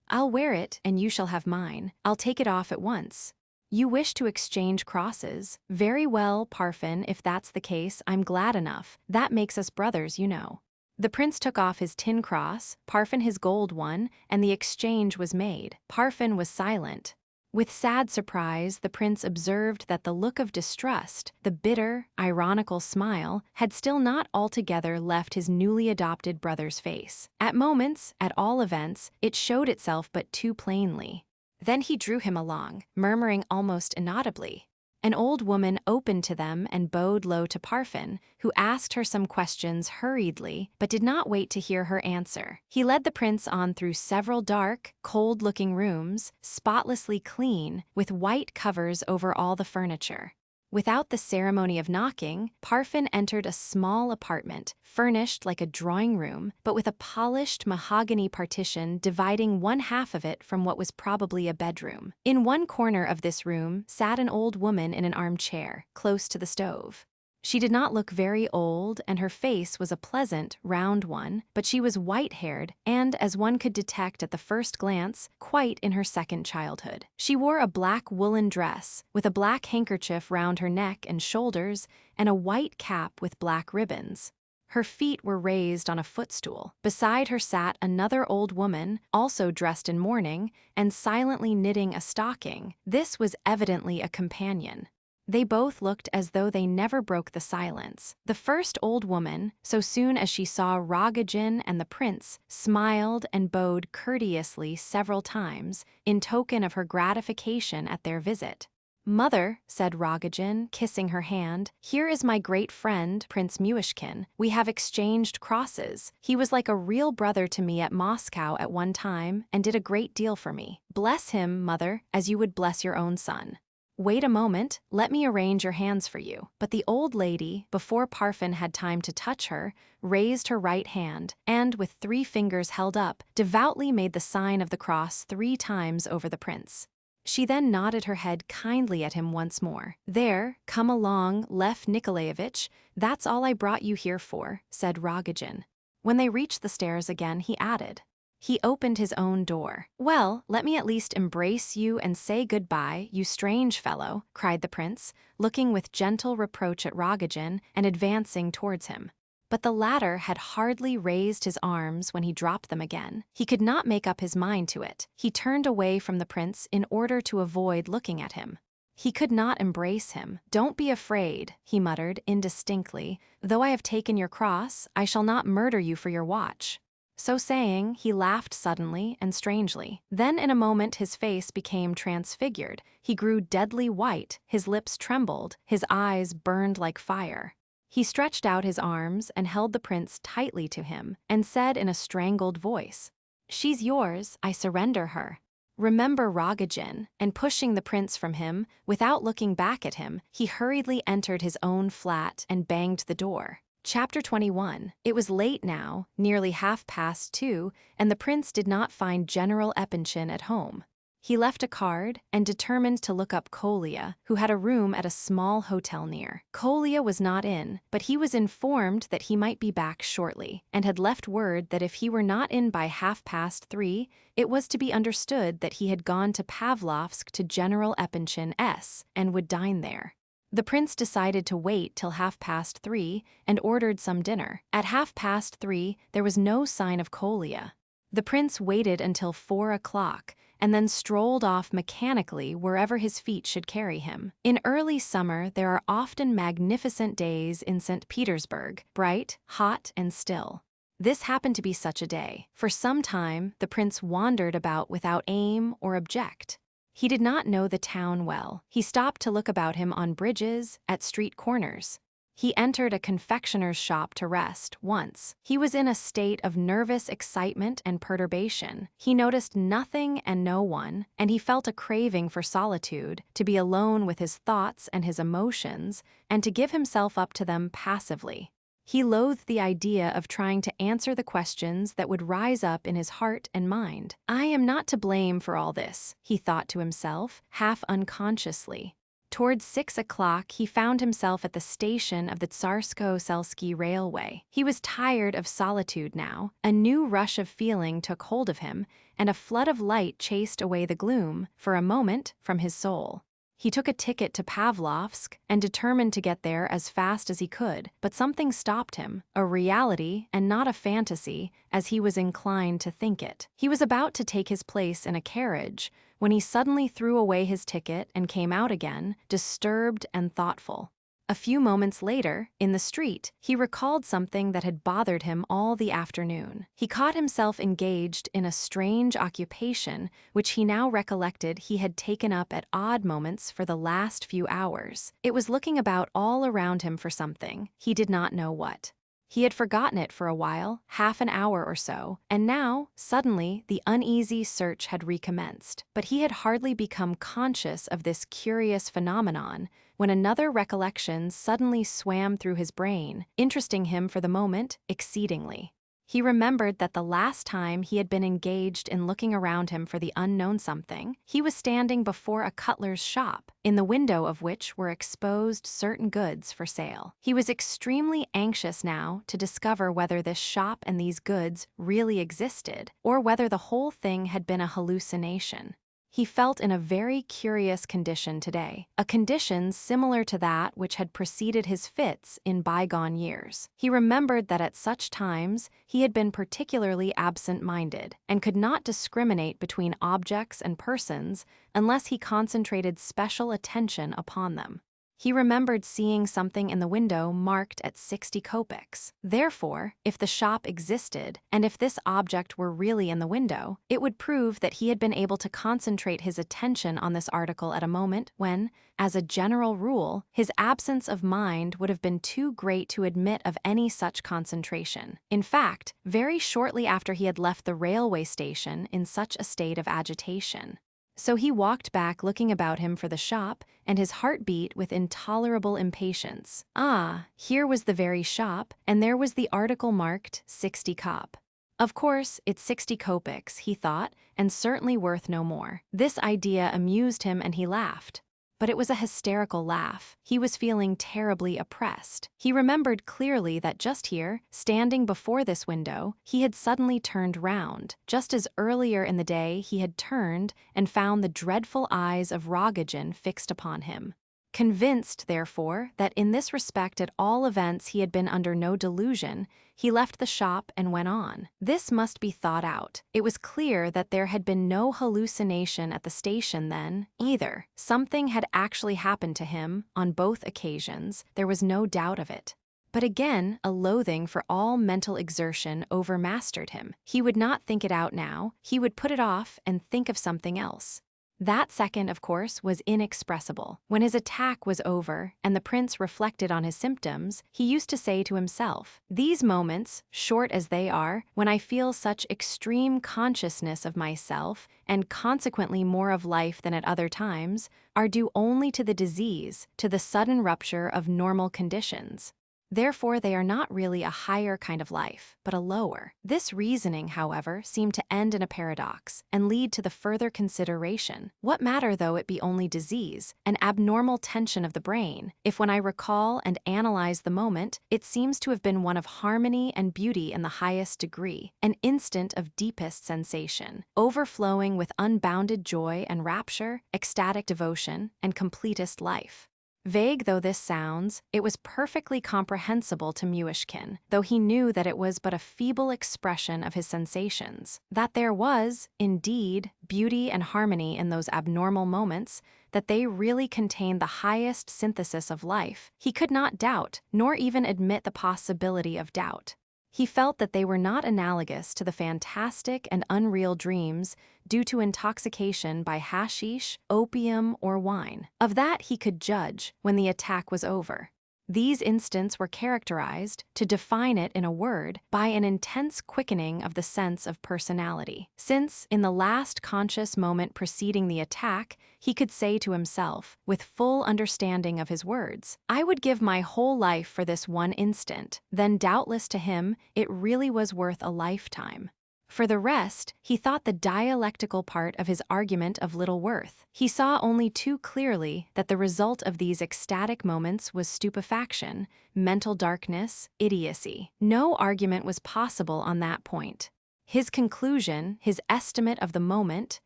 I'll wear it, and you shall have mine. I'll take it off at once. You wish to exchange crosses? Very well, Parfen, if that's the case, I'm glad enough. That makes us brothers, you know. The prince took off his tin cross, Parfen his gold one, and the exchange was made. Parfen was silent. With sad surprise, the prince observed that the look of distrust, the bitter, ironical smile, had still not altogether left his newly adopted brother's face. At moments, at all events, it showed itself but too plainly. Then he drew him along, murmuring almost inaudibly. An old woman opened to them and bowed low to Parfen, who asked her some questions hurriedly, but did not wait to hear her answer. He led the prince on through several dark, cold-looking rooms, spotlessly clean, with white covers over all the furniture. Without the ceremony of knocking, Parfen entered a small apartment, furnished like a drawing room, but with a polished mahogany partition dividing one half of it from what was probably a bedroom. In one corner of this room sat an old woman in an armchair, close to the stove. She did not look very old, and her face was a pleasant, round one, but she was white-haired and, as one could detect at the first glance, quite in her second childhood. She wore a black woolen dress, with a black handkerchief round her neck and shoulders, and a white cap with black ribbons. Her feet were raised on a footstool. Beside her sat another old woman, also dressed in mourning, and silently knitting a stocking. This was evidently a companion. They both looked as though they never broke the silence. The first old woman, so soon as she saw Rogojin and the prince, smiled and bowed courteously several times, in token of her gratification at their visit. Mother, said Rogojin, kissing her hand, here is my great friend, Prince Myshkin. We have exchanged crosses. He was like a real brother to me at Moscow at one time and did a great deal for me. Bless him, mother, as you would bless your own son. Wait a moment, let me arrange your hands for you. But the old lady, before Parfen had time to touch her, raised her right hand, and, with 3 fingers held up, devoutly made the sign of the cross 3 times over the prince. She then nodded her head kindly at him once more. There, come along, Lev Nikolaevich, that's all I brought you here for, said Rogojin. When they reached the stairs again, he added. He opened his own door. Well, let me at least embrace you and say goodbye, you strange fellow, cried the prince, looking with gentle reproach at Rogojin and advancing towards him. But the latter had hardly raised his arms when he dropped them again. He could not make up his mind to it. He turned away from the prince in order to avoid looking at him. He could not embrace him. Don't be afraid, he muttered indistinctly. Though I have taken your cross, I shall not murder you for your watch. So saying, he laughed suddenly and strangely. Then in a moment his face became transfigured. He grew deadly white, his lips trembled, his eyes burned like fire. He stretched out his arms and held the prince tightly to him, and said in a strangled voice, She's yours, I surrender her. Remember Rogojin, and pushing the prince from him, without looking back at him, he hurriedly entered his own flat and banged the door. Chapter 21. It was late now, nearly 2:30, and the prince did not find General Epanchin at home. He left a card and determined to look up Kolya, who had a room at a small hotel near. Kolya was not in, but he was informed that he might be back shortly, and had left word that if he were not in by 3:30, it was to be understood that he had gone to Pavlovsk to General Epanchin S. and would dine there. The prince decided to wait till 3:30 and ordered some dinner. At 3:30, there was no sign of Kolya. The prince waited until 4 o'clock and then strolled off mechanically wherever his feet should carry him. In early summer, there are often magnificent days in St. Petersburg, bright, hot, and still. This happened to be such a day. For some time, the prince wandered about without aim or object. He did not know the town well. He stopped to look about him on bridges, at street corners. He entered a confectioner's shop to rest once. He was in a state of nervous excitement and perturbation. He noticed nothing and no one, and he felt a craving for solitude, to be alone with his thoughts and his emotions, and to give himself up to them passively. He loathed the idea of trying to answer the questions that would rise up in his heart and mind. I am not to blame for all this, he thought to himself, half unconsciously. Towards 6 o'clock, he found himself at the station of the Tsarsko-Selsky Railway. He was tired of solitude now. A new rush of feeling took hold of him, and a flood of light chased away the gloom, for a moment, from his soul. He took a ticket to Pavlovsk and determined to get there as fast as he could, but something stopped him, a reality and not a fantasy, as he was inclined to think it. He was about to take his place in a carriage when he suddenly threw away his ticket and came out again, disturbed and thoughtful. A few moments later, in the street, he recalled something that had bothered him all the afternoon. He caught himself engaged in a strange occupation which he now recollected he had taken up at odd moments for the last few hours. It was looking about all around him for something, he did not know what. He had forgotten it for a while, half an hour or so, and now, suddenly, the uneasy search had recommenced. But he had hardly become conscious of this curious phenomenon when another recollection suddenly swam through his brain, interesting him for the moment exceedingly. He remembered that the last time he had been engaged in looking around him for the unknown something, he was standing before a cutler's shop, in the window of which were exposed certain goods for sale. He was extremely anxious now to discover whether this shop and these goods really existed, or whether the whole thing had been a hallucination. He felt in a very curious condition today, a condition similar to that which had preceded his fits in bygone years. He remembered that at such times he had been particularly absent-minded and could not discriminate between objects and persons unless he concentrated special attention upon them. He remembered seeing something in the window marked at 60 kopecks. Therefore, if the shop existed, and if this object were really in the window, it would prove that he had been able to concentrate his attention on this article at a moment when, as a general rule, his absence of mind would have been too great to admit of any such concentration. In fact, very shortly after he had left the railway station in such a state of agitation. So he walked back looking about him for the shop, and his heart beat with intolerable impatience. Ah, here was the very shop, and there was the article marked 60 kop. Of course, it's 60 kopecks, he thought, and certainly worth no more. This idea amused him and he laughed. But it was a hysterical laugh. He was feeling terribly oppressed. He remembered clearly that just here, standing before this window, he had suddenly turned round, just as earlier in the day he had turned and found the dreadful eyes of Rogojin fixed upon him. Convinced, therefore, that in this respect at all events he had been under no delusion, he left the shop and went on. This must be thought out. It was clear that there had been no hallucination at the station then, either. Something had actually happened to him, on both occasions, there was no doubt of it. But again, a loathing for all mental exertion overmastered him. He would not think it out now, he would put it off and think of something else. That second, of course, was inexpressible. When his attack was over and the prince reflected on his symptoms, he used to say to himself, "These moments, short as they are, when I feel such extreme consciousness of myself, and consequently more of life than at other times, are due only to the disease, to the sudden rupture of normal conditions. Therefore, they are not really a higher kind of life, but a lower." This reasoning, however, seemed to end in a paradox and lead to the further consideration. What matter though it be only disease, an abnormal tension of the brain, if when I recall and analyze the moment, it seems to have been one of harmony and beauty in the highest degree, an instant of deepest sensation, overflowing with unbounded joy and rapture, ecstatic devotion, and completest life. Vague though this sounds, it was perfectly comprehensible to Myshkin, though he knew that it was but a feeble expression of his sensations. That there was, indeed, beauty and harmony in those abnormal moments, that they really contained the highest synthesis of life, he could not doubt, nor even admit the possibility of doubt. He felt that they were not analogous to the fantastic and unreal dreams due to intoxication by hashish, opium, or wine. Of that he could judge when the attack was over. These instants were characterized, to define it in a word, by an intense quickening of the sense of personality. Since, in the last conscious moment preceding the attack, he could say to himself, with full understanding of his words, "I would give my whole life for this one instant," then doubtless to him it really was worth a lifetime. For the rest, he thought the dialectical part of his argument of little worth. He saw only too clearly that the result of these ecstatic moments was stupefaction, mental darkness, idiocy. No argument was possible on that point. His conclusion, his estimate of the moment,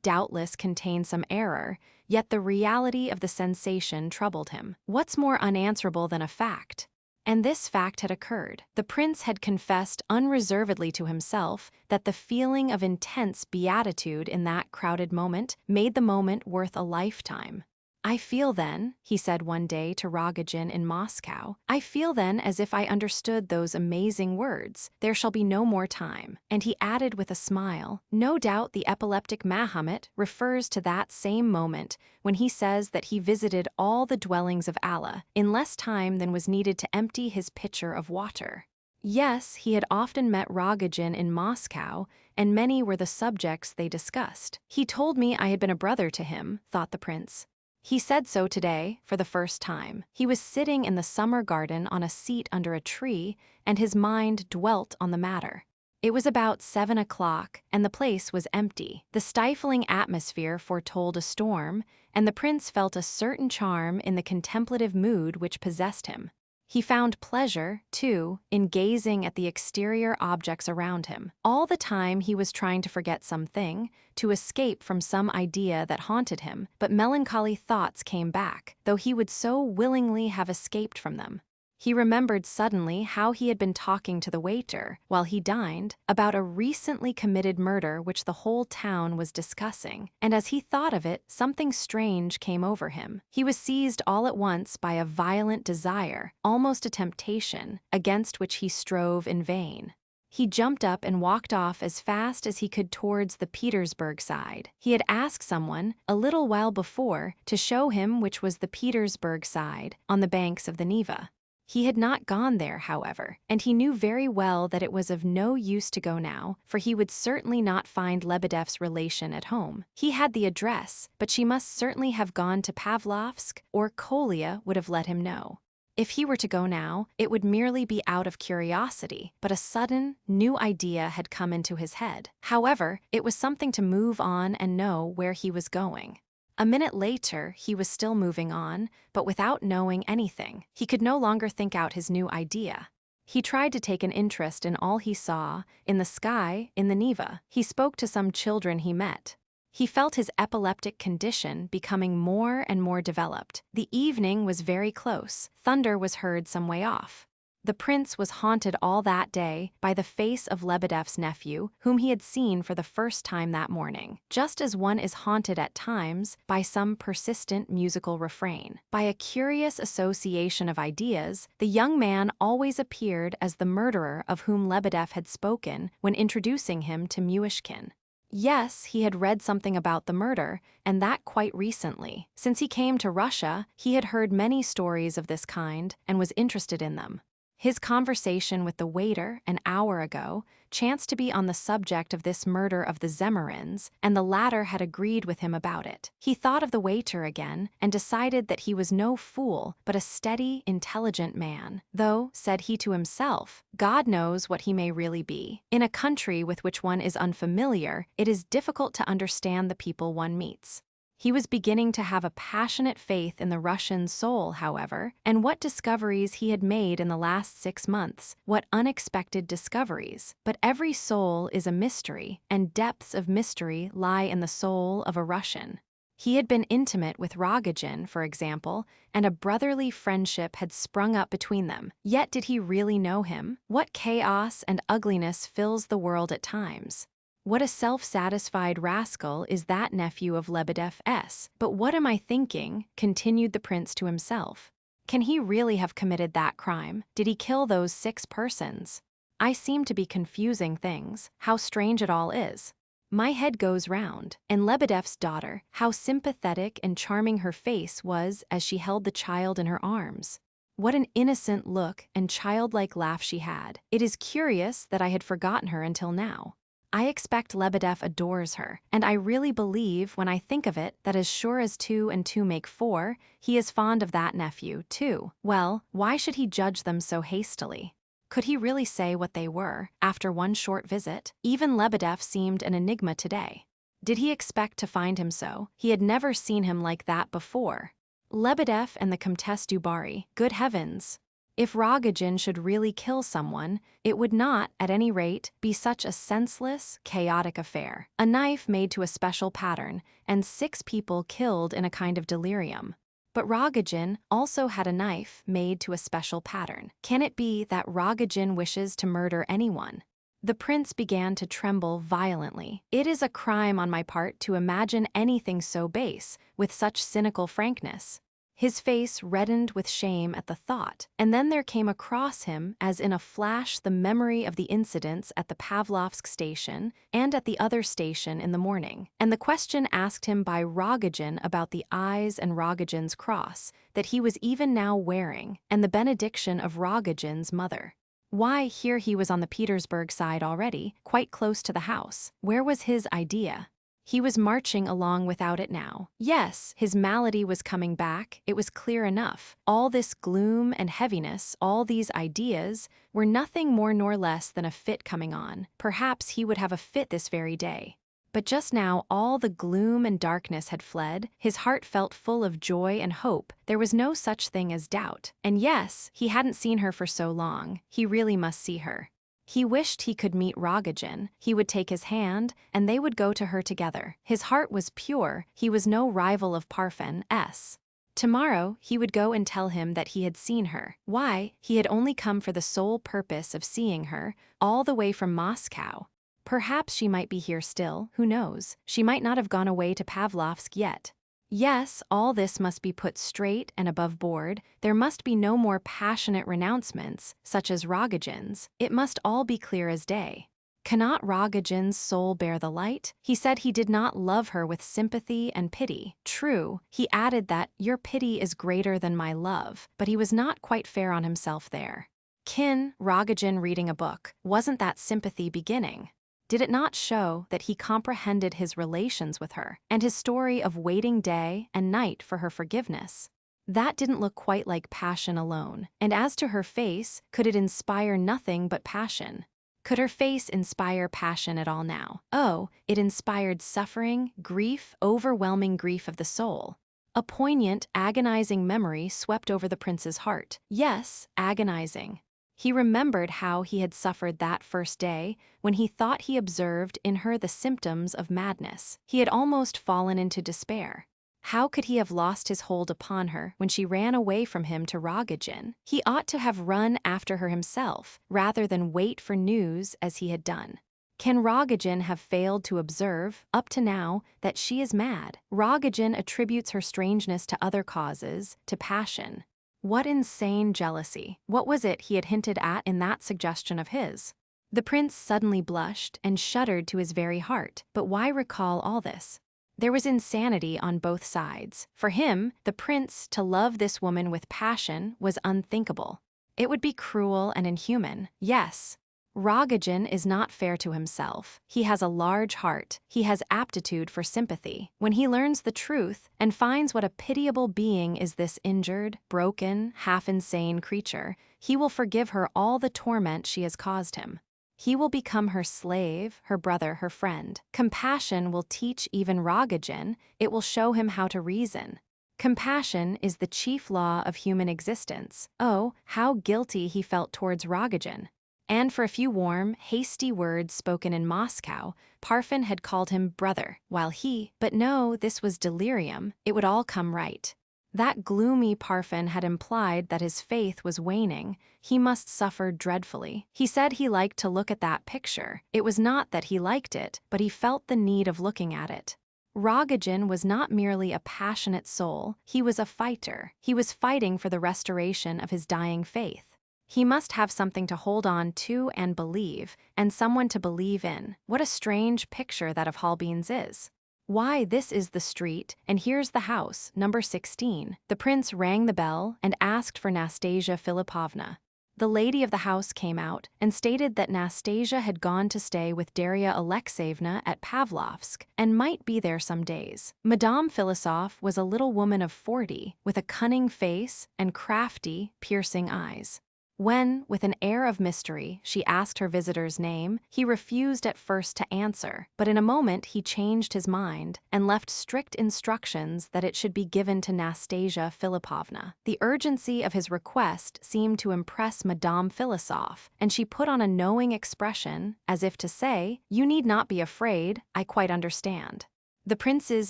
doubtless contained some error, yet the reality of the sensation troubled him. What's more unanswerable than a fact? And this fact had occurred. The prince had confessed unreservedly to himself that the feeling of intense beatitude in that crowded moment made the moment worth a lifetime. "I feel then," he said one day to Rogojin in Moscow, "I feel then as if I understood those amazing words, 'There shall be no more time.'" And he added with a smile, "No doubt the epileptic Mahomet refers to that same moment when he says that he visited all the dwellings of Allah in less time than was needed to empty his pitcher of water." Yes, he had often met Rogojin in Moscow, and many were the subjects they discussed. "He told me I had been a brother to him," thought the prince. He said so today, for the first time. He was sitting in the summer garden on a seat under a tree, and his mind dwelt on the matter. It was about 7 o'clock, and the place was empty. The stifling atmosphere foretold a storm, and the prince felt a certain charm in the contemplative mood which possessed him. He found pleasure, too, in gazing at the exterior objects around him. All the time he was trying to forget something, to escape from some idea that haunted him, but melancholy thoughts came back, though he would so willingly have escaped from them. He remembered suddenly how he had been talking to the waiter, while he dined, about a recently committed murder which the whole town was discussing, and as he thought of it, something strange came over him. He was seized all at once by a violent desire, almost a temptation, against which he strove in vain. He jumped up and walked off as fast as he could towards the Petersburg side. He had asked someone, a little while before, to show him which was the Petersburg side, on the banks of the Neva. He had not gone there, however, and he knew very well that it was of no use to go now, for he would certainly not find Lebedev's relation at home. He had the address, but she must certainly have gone to Pavlovsk, or Kolya would have let him know. If he were to go now, it would merely be out of curiosity, but a sudden, new idea had come into his head. However, it was something to move on and know where he was going. A minute later, he was still moving on, but without knowing anything. He could no longer think out his new idea. He tried to take an interest in all he saw, in the sky, in the Neva. He spoke to some children he met. He felt his epileptic condition becoming more and more developed. The evening was very close. Thunder was heard some way off. The prince was haunted all that day by the face of Lebedev's nephew, whom he had seen for the first time that morning, just as one is haunted at times by some persistent musical refrain. By a curious association of ideas, the young man always appeared as the murderer of whom Lebedev had spoken when introducing him to Myshkin. Yes, he had read something about the murder, and that quite recently. Since he came to Russia, he had heard many stories of this kind and was interested in them. His conversation with the waiter an hour ago chanced to be on the subject of this murder of the Zemerins, and the latter had agreed with him about it. He thought of the waiter again and decided that he was no fool, but a steady, intelligent man, though, said he to himself, God knows what he may really be. In a country with which one is unfamiliar, it is difficult to understand the people one meets. He was beginning to have a passionate faith in the Russian soul, however, and what discoveries he had made in the last 6 months, what unexpected discoveries. But every soul is a mystery, and depths of mystery lie in the soul of a Russian. He had been intimate with Rogojin, for example, and a brotherly friendship had sprung up between them. Yet did he really know him? What chaos and ugliness fills the world at times? What a self-satisfied rascal is that nephew of Lebedev's. But what am I thinking? Continued the prince to himself. Can he really have committed that crime? Did he kill those 6 persons? I seem to be confusing things. How strange it all is. My head goes round, and Lebedev's daughter, how sympathetic and charming her face was as she held the child in her arms. What an innocent look and childlike laugh she had. It is curious that I had forgotten her until now. I expect Lebedev adores her, and I really believe when I think of it that as sure as 2 and 2 make 4, he is fond of that nephew, too. Well, why should he judge them so hastily? Could he really say what they were, after one short visit? Even Lebedev seemed an enigma today. Did he expect to find him so? He had never seen him like that before. Lebedev and the Comtesse du Barry, good heavens! If Rogojin should really kill someone, it would not, at any rate, be such a senseless, chaotic affair. A knife made to a special pattern, and 6 people killed in a kind of delirium. But Rogojin also had a knife made to a special pattern. Can it be that Rogojin wishes to murder anyone? The prince began to tremble violently. It is a crime on my part to imagine anything so base, with such cynical frankness. His face reddened with shame at the thought, and then there came across him, as in a flash, the memory of the incidents at the Pavlovsk station and at the other station in the morning, and the question asked him by Rogojin about the eyes and Rogojin's cross that he was even now wearing, and the benediction of Rogojin's mother. Why, here he was on the Petersburg side already, quite close to the house. Where was his idea? He was marching along without it now. Yes, his malady was coming back, it was clear enough. All this gloom and heaviness, all these ideas, were nothing more nor less than a fit coming on. Perhaps he would have a fit this very day. But just now all the gloom and darkness had fled, his heart felt full of joy and hope, there was no such thing as doubt. And yes, he hadn't seen her for so long, he really must see her. He wished he could meet Rogojin, he would take his hand, and they would go to her together. His heart was pure, he was no rival of Parfen's. Tomorrow he would go and tell him that he had seen her. Why, he had only come for the sole purpose of seeing her, all the way from Moscow. Perhaps she might be here still, who knows? She might not have gone away to Pavlovsk yet. Yes, all this must be put straight and above board. There must be no more passionate renouncements, such as Rogojin's. It must all be clear as day. Cannot Rogojin's soul bear the light? He said he did not love her with sympathy and pity. True, he added that your pity is greater than my love, but he was not quite fair on himself there. Rogojin reading a book, wasn't that sympathy beginning? Did it not show that he comprehended his relations with her, and his story of waiting day and night for her forgiveness? That didn't look quite like passion alone. And as to her face, could it inspire nothing but passion? Could her face inspire passion at all now? Oh, it inspired suffering, grief, overwhelming grief of the soul. A poignant, agonizing memory swept over the prince's heart. Yes, agonizing. He remembered how he had suffered that first day, when he thought he observed in her the symptoms of madness. He had almost fallen into despair. How could he have lost his hold upon her when she ran away from him to Rogojin? He ought to have run after her himself, rather than wait for news as he had done. Can Rogojin have failed to observe, up to now, that she is mad? Rogojin attributes her strangeness to other causes, to passion. What insane jealousy! What was it he had hinted at in that suggestion of his? The prince suddenly blushed and shuddered to his very heart. But why recall all this? There was insanity on both sides. For him, the prince, to love this woman with passion was unthinkable. It would be cruel and inhuman. Yes. Rogojin is not fair to himself. He has a large heart. He has aptitude for sympathy. When he learns the truth and finds what a pitiable being is this injured, broken, half-insane creature, he will forgive her all the torment she has caused him. He will become her slave, her brother, her friend. Compassion will teach even Rogojin. It will show him how to reason. Compassion is the chief law of human existence. Oh, how guilty he felt towards Rogojin. And for a few warm, hasty words spoken in Moscow, Parfen had called him brother, while but no, this was delirium, it would all come right. That gloomy Parfen had implied that his faith was waning, he must suffer dreadfully. He said he liked to look at that picture. It was not that he liked it, but he felt the need of looking at it. Rogojin was not merely a passionate soul, he was a fighter. He was fighting for the restoration of his dying faith. He must have something to hold on to and believe, and someone to believe in. What a strange picture that of Holbein's is. Why, this is the street, and here's the house, number 16. The prince rang the bell and asked for Nastasia Filipovna. The lady of the house came out and stated that Nastasia had gone to stay with Darya Alexeyevna at Pavlovsk and might be there some days. Madame Philosophe was a little woman of 40, with a cunning face and crafty, piercing eyes. When, with an air of mystery, she asked her visitor's name, he refused at first to answer, but in a moment he changed his mind and left strict instructions that it should be given to Nastasia Filipovna. The urgency of his request seemed to impress Madame Philosophe, and she put on a knowing expression, as if to say, "You need not be afraid, I quite understand." The prince's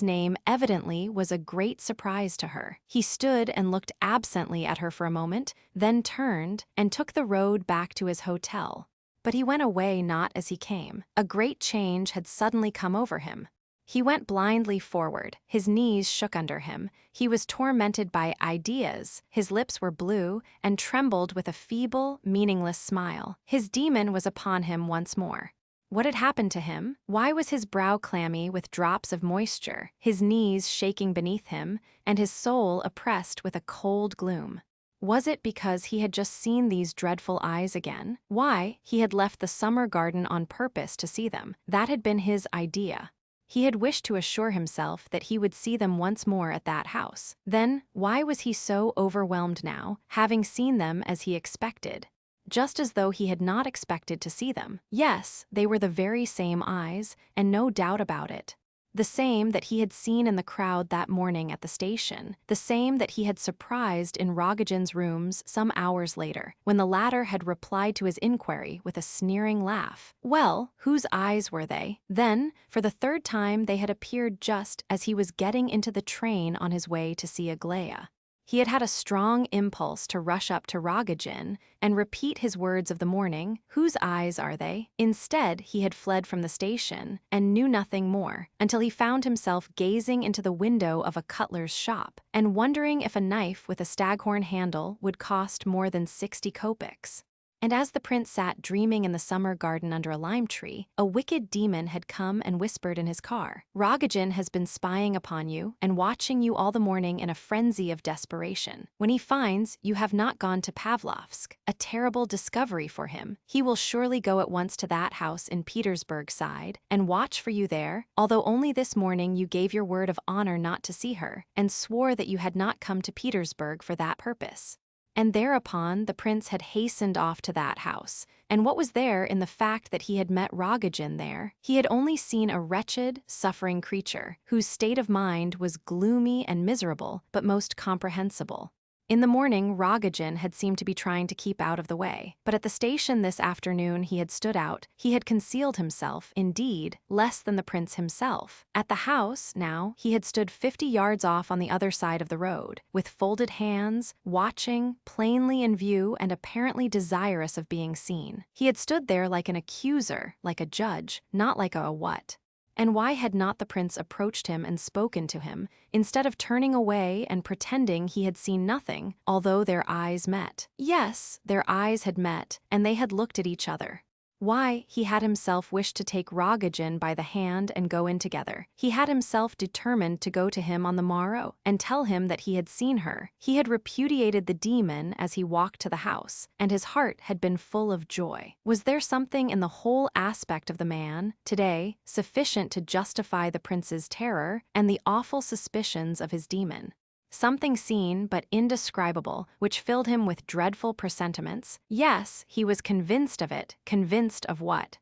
name evidently was a great surprise to her. He stood and looked absently at her for a moment, then turned and took the road back to his hotel. But he went away not as he came. A great change had suddenly come over him. He went blindly forward, his knees shook under him, he was tormented by ideas, his lips were blue and trembled with a feeble, meaningless smile. His demon was upon him once more. What had happened to him? Why was his brow clammy with drops of moisture, his knees shaking beneath him, and his soul oppressed with a cold gloom? Was it because he had just seen these dreadful eyes again? Why, he had left the summer garden on purpose to see them. That had been his idea. He had wished to assure himself that he would see them once more at that house. Then, why was he so overwhelmed now, having seen them as he expected? Just as though he had not expected to see them. Yes, they were the very same eyes, and no doubt about it. The same that he had seen in the crowd that morning at the station, the same that he had surprised in Rogojin's rooms some hours later, when the latter had replied to his inquiry with a sneering laugh. Well, whose eyes were they? Then, for the third time, they had appeared just as he was getting into the train on his way to see Aglaya. He had had a strong impulse to rush up to Rogojin and repeat his words of the morning, "Whose eyes are they?" Instead, he had fled from the station and knew nothing more, until he found himself gazing into the window of a cutler's shop and wondering if a knife with a staghorn handle would cost more than 60 kopecks. And as the prince sat dreaming in the summer garden under a lime tree, a wicked demon had come and whispered in his car, "Rogojin has been spying upon you and watching you all the morning in a frenzy of desperation. When he finds you have not gone to Pavlovsk, a terrible discovery for him, he will surely go at once to that house in Petersburg side and watch for you there, although only this morning you gave your word of honor not to see her, and swore that you had not come to Petersburg for that purpose." And thereupon the prince had hastened off to that house, and what was there in the fact that he had met Rogojin there? He had only seen a wretched, suffering creature, whose state of mind was gloomy and miserable, but most comprehensible. In the morning, Rogojin had seemed to be trying to keep out of the way, but at the station this afternoon he had stood out, he had concealed himself, indeed, less than the prince himself. At the house, now, he had stood 50 yards off on the other side of the road, with folded hands, watching, plainly in view and apparently desirous of being seen. He had stood there like an accuser, like a judge, not like a what. And why had not the prince approached him and spoken to him, instead of turning away and pretending he had seen nothing, although their eyes met? Yes, their eyes had met, and they had looked at each other. Why, he had himself wished to take Rogojin by the hand and go in together. He had himself determined to go to him on the morrow and tell him that he had seen her. He had repudiated the demon as he walked to the house, and his heart had been full of joy. Was there something in the whole aspect of the man, today, sufficient to justify the prince's terror and the awful suspicions of his demon? Something seen but indescribable, which filled him with dreadful presentiments? Yes, he was convinced of it. Convinced of what?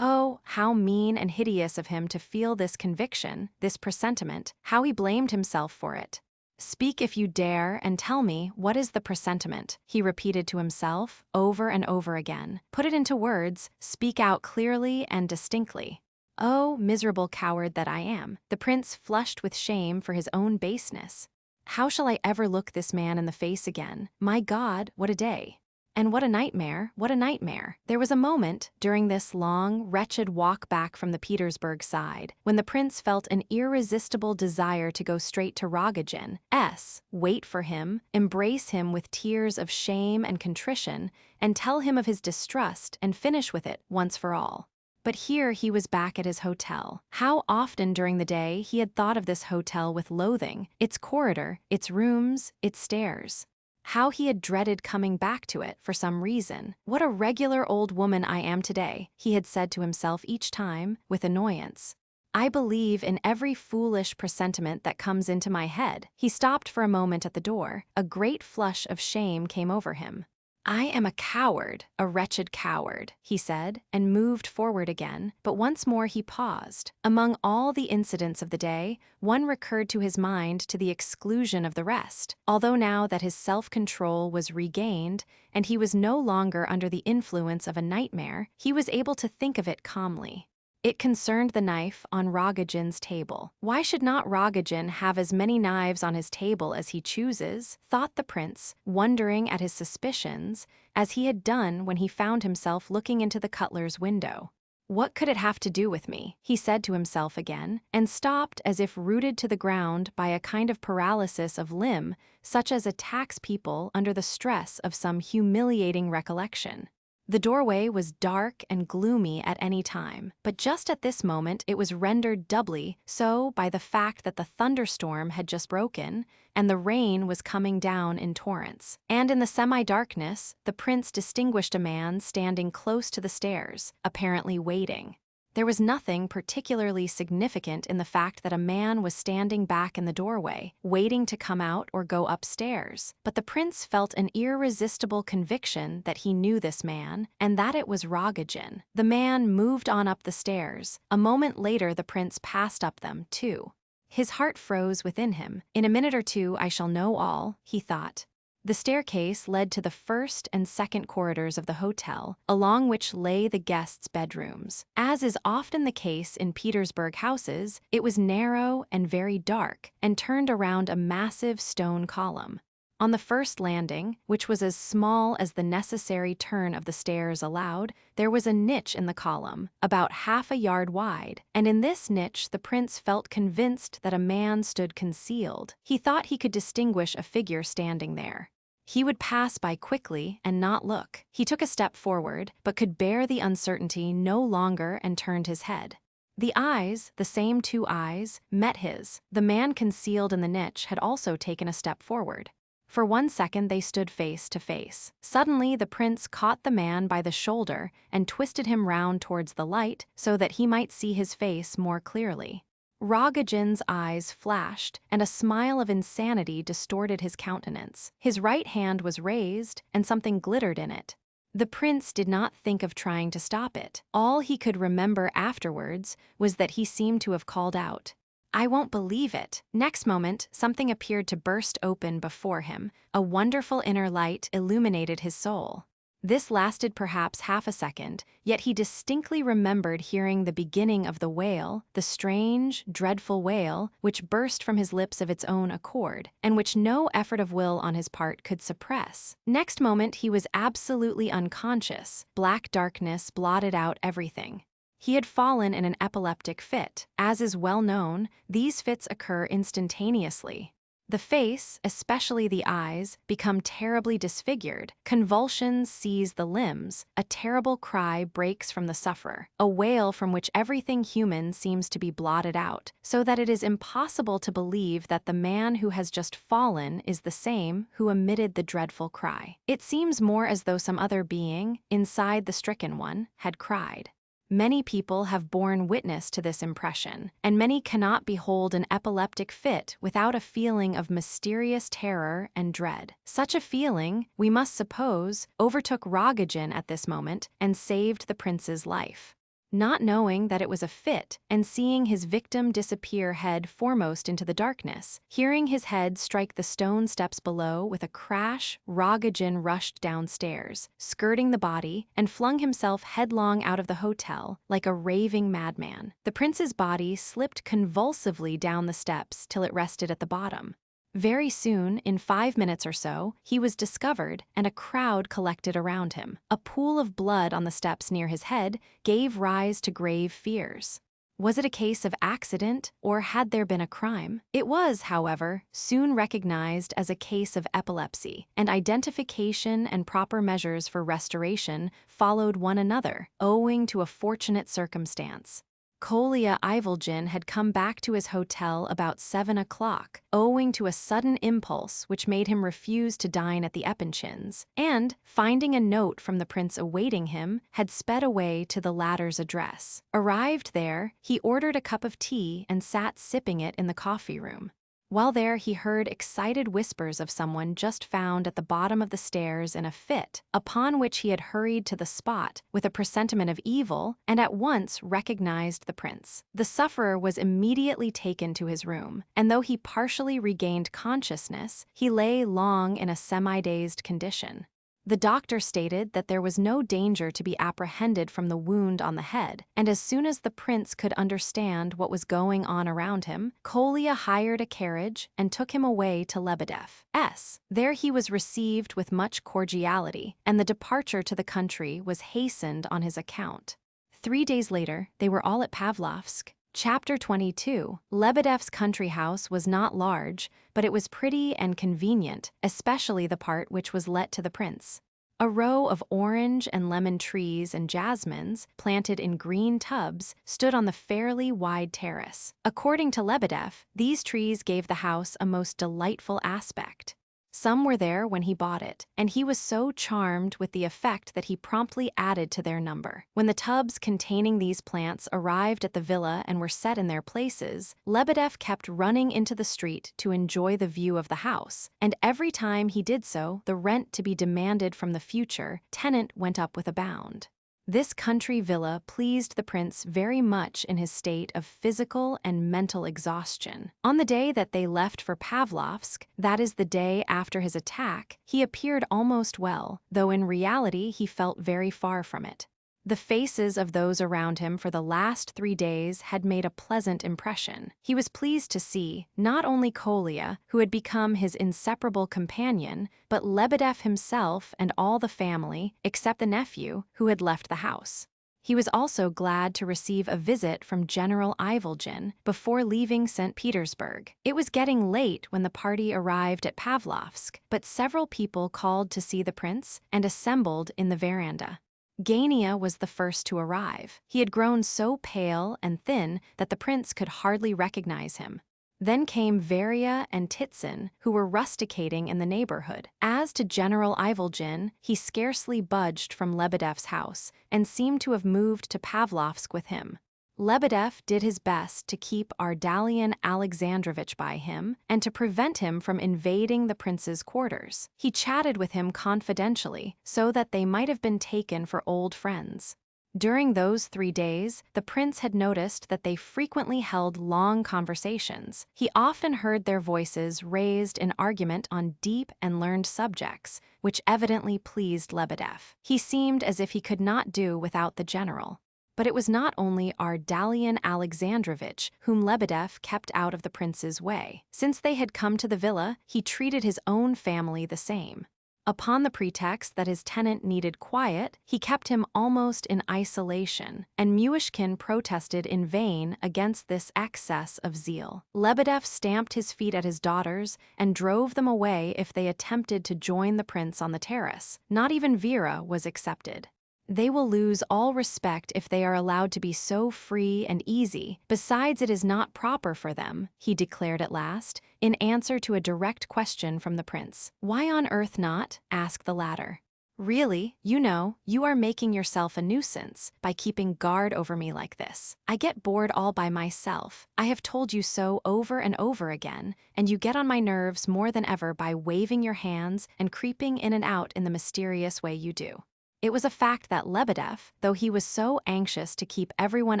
Oh, how mean and hideous of him to feel this conviction, this presentiment, how he blamed himself for it. "Speak if you dare, and tell me what is the presentiment," he repeated to himself over and over again. "Put it into words, speak out clearly and distinctly." "Oh, miserable coward that I am!" The prince flushed with shame for his own baseness. "How shall I ever look this man in the face again? My God, what a day! And what a nightmare, what a nightmare." There was a moment, during this long, wretched walk back from the Petersburg side, when the prince felt an irresistible desire to go straight to Rogozin's, wait for him, embrace him with tears of shame and contrition, and tell him of his distrust and finish with it once for all. But here he was back at his hotel. How often during the day he had thought of this hotel with loathing, its corridor, its rooms, its stairs. How he had dreaded coming back to it for some reason. "What a regular old woman I am today," he had said to himself each time, with annoyance. "I believe in every foolish presentiment that comes into my head." He stopped for a moment at the door. A great flush of shame came over him. "I am a coward, a wretched coward," he said, and moved forward again, but once more he paused. Among all the incidents of the day, one recurred to his mind to the exclusion of the rest, although now that his self-control was regained, and he was no longer under the influence of a nightmare, he was able to think of it calmly. It concerned the knife on Rogozin's table. Why should not Rogojin have as many knives on his table as he chooses, thought the prince, wondering at his suspicions, as he had done when he found himself looking into the cutler's window. "What could it have to do with me?" he said to himself again, and stopped as if rooted to the ground by a kind of paralysis of limb, such as attacks people under the stress of some humiliating recollection. The doorway was dark and gloomy at any time, but just at this moment it was rendered doubly so by the fact that the thunderstorm had just broken, and the rain was coming down in torrents. And in the semi-darkness, the prince distinguished a man standing close to the stairs, apparently waiting. There was nothing particularly significant in the fact that a man was standing back in the doorway, waiting to come out or go upstairs, but the prince felt an irresistible conviction that he knew this man, and that it was Rogojin. The man moved on up the stairs. A moment later the prince passed up them, too. His heart froze within him. "In a minute or two I shall know all," he thought. The staircase led to the first and second corridors of the hotel, along which lay the guests' bedrooms. As is often the case in Petersburg houses, it was narrow and very dark, and turned around a massive stone column. On the first landing, which was as small as the necessary turn of the stairs allowed, there was a niche in the column, about half a yard wide, and in this niche the prince felt convinced that a man stood concealed. He thought he could distinguish a figure standing there. He would pass by quickly and not look. He took a step forward, but could bear the uncertainty no longer and turned his head. The eyes, the same two eyes, met his. The man concealed in the niche had also taken a step forward. For 1 second they stood face to face. Suddenly the prince caught the man by the shoulder and twisted him round towards the light so that he might see his face more clearly. Rogojin's eyes flashed, and a smile of insanity distorted his countenance. His right hand was raised, and something glittered in it. The prince did not think of trying to stop it. All he could remember afterwards was that he seemed to have called out, "I won't believe it." Next moment, something appeared to burst open before him. A wonderful inner light illuminated his soul. This lasted perhaps half a second, yet he distinctly remembered hearing the beginning of the wail, the strange, dreadful wail, which burst from his lips of its own accord, and which no effort of will on his part could suppress. Next moment he was absolutely unconscious. Black darkness blotted out everything. He had fallen in an epileptic fit. As is well known, these fits occur instantaneously. The face, especially the eyes, become terribly disfigured. Convulsions seize the limbs. A terrible cry breaks from the sufferer, a wail from which everything human seems to be blotted out, so that it is impossible to believe that the man who has just fallen is the same who emitted the dreadful cry. It seems more as though some other being, inside the stricken one, had cried. Many people have borne witness to this impression, and many cannot behold an epileptic fit without a feeling of mysterious terror and dread. Such a feeling, we must suppose, overtook Rogojin at this moment and saved the prince's life. not knowing that it was a fit and seeing his victim disappear head foremost into the darkness. Hearing his head strike the stone steps below with a crash, Rogojin rushed downstairs, skirting the body, and flung himself headlong out of the hotel like a raving madman. The prince's body slipped convulsively down the steps till it rested at the bottom. Very soon, in 5 minutes or so, he was discovered and a crowd collected around him. A pool of blood on the steps near his head gave rise to grave fears. Was it a case of accident, or had there been a crime? It was, however, soon recognized as a case of epilepsy, and identification and proper measures for restoration followed one another, owing to a fortunate circumstance. Kolya Ivolgin had come back to his hotel about 7 o'clock, owing to a sudden impulse which made him refuse to dine at the Epinchins, and, finding a note from the prince awaiting him, had sped away to the latter's address. Arrived there, he ordered a cup of tea and sat sipping it in the coffee room. While there, he heard excited whispers of someone just found at the bottom of the stairs in a fit, upon which he had hurried to the spot with a presentiment of evil and at once recognized the prince. The sufferer was immediately taken to his room, and though he partially regained consciousness, he lay long in a semi-dazed condition. The doctor stated that there was no danger to be apprehended from the wound on the head, and as soon as the prince could understand what was going on around him, Kolya hired a carriage and took him away to Lebedev's. There he was received with much cordiality, and the departure to the country was hastened on his account. 3 days later, they were all at Pavlovsk. Chapter 22. Lebedev's country house was not large, but it was pretty and convenient, especially the part which was let to the prince. A row of orange and lemon trees and jasmines, planted in green tubs, stood on the fairly wide terrace. According to Lebedev, these trees gave the house a most delightful aspect. Some were there when he bought it, and he was so charmed with the effect that he promptly added to their number. When the tubs containing these plants arrived at the villa and were set in their places, Lebedev kept running into the street to enjoy the view of the house, and every time he did so, the rent to be demanded from the future tenant went up with a bound. This country villa pleased the prince very much in his state of physical and mental exhaustion. On the day that they left for Pavlovsk, that is the day after his attack, he appeared almost well, though in reality he felt very far from it. The faces of those around him for the last 3 days had made a pleasant impression. He was pleased to see not only Kolya, who had become his inseparable companion, but Lebedev himself and all the family, except the nephew, who had left the house. He was also glad to receive a visit from General Ivolgin before leaving St. Petersburg. It was getting late when the party arrived at Pavlovsk, but several people called to see the prince and assembled in the veranda. Gania was the first to arrive. He had grown so pale and thin that the prince could hardly recognize him. Then came Varia and Titsin, who were rusticating in the neighborhood. As to General Ivolgin, he scarcely budged from Lebedev's house and seemed to have moved to Pavlovsk with him. Lebedev did his best to keep Ardalian Alexandrovitch by him and to prevent him from invading the prince's quarters. He chatted with him confidentially so that they might have been taken for old friends. During those 3 days, the prince had noticed that they frequently held long conversations. He often heard their voices raised in argument on deep and learned subjects, which evidently pleased Lebedev. He seemed as if he could not do without the general. But it was not only Ardalian Alexandrovitch whom Lebedev kept out of the prince's way. Since they had come to the villa, he treated his own family the same. Upon the pretext that his tenant needed quiet, he kept him almost in isolation, and Myshkin protested in vain against this excess of zeal. Lebedev stamped his feet at his daughters and drove them away if they attempted to join the prince on the terrace. Not even Vera was accepted. They will lose all respect if they are allowed to be so free and easy. Besides, it is not proper for them, he declared at last, in answer to a direct question from the prince. Why on earth not? Asked the latter. Really, you are making yourself a nuisance by keeping guard over me like this. I get bored all by myself. I have told you so over and over again, and you get on my nerves more than ever by waving your hands and creeping in and out in the mysterious way you do. It was a fact that Lebedev, though he was so anxious to keep everyone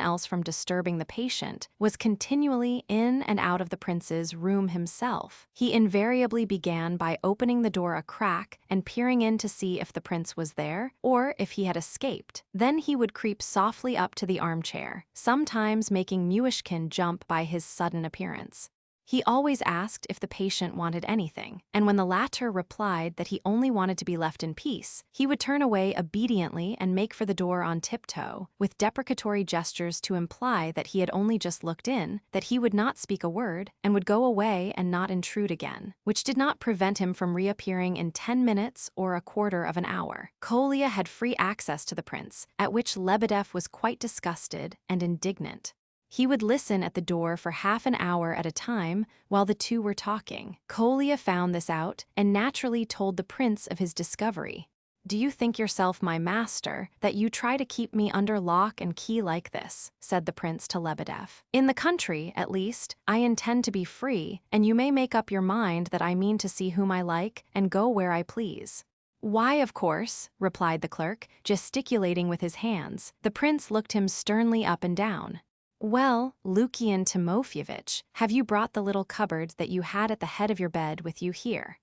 else from disturbing the patient, was continually in and out of the prince's room himself. He invariably began by opening the door a crack and peering in to see if the prince was there, or if he had escaped. Then he would creep softly up to the armchair, sometimes making Myshkin jump by his sudden appearance. He always asked if the patient wanted anything, and when the latter replied that he only wanted to be left in peace, he would turn away obediently and make for the door on tiptoe, with deprecatory gestures to imply that he had only just looked in, that he would not speak a word, and would go away and not intrude again, which did not prevent him from reappearing in 10 minutes or a quarter of an hour. Kolya had free access to the prince, at which Lebedev was quite disgusted and indignant. He would listen at the door for half an hour at a time while the two were talking. Kolya found this out and naturally told the prince of his discovery. "Do you think yourself my master, that you try to keep me under lock and key like this?" said the prince to Lebedev. "In the country, at least, I intend to be free, and you may make up your mind that I mean to see whom I like and go where I please." "Why, of course," replied the clerk, gesticulating with his hands. The prince looked him sternly up and down. "Well, Lukian Timofyevitch, have you brought the little cupboard that you had at the head of your bed with you here?"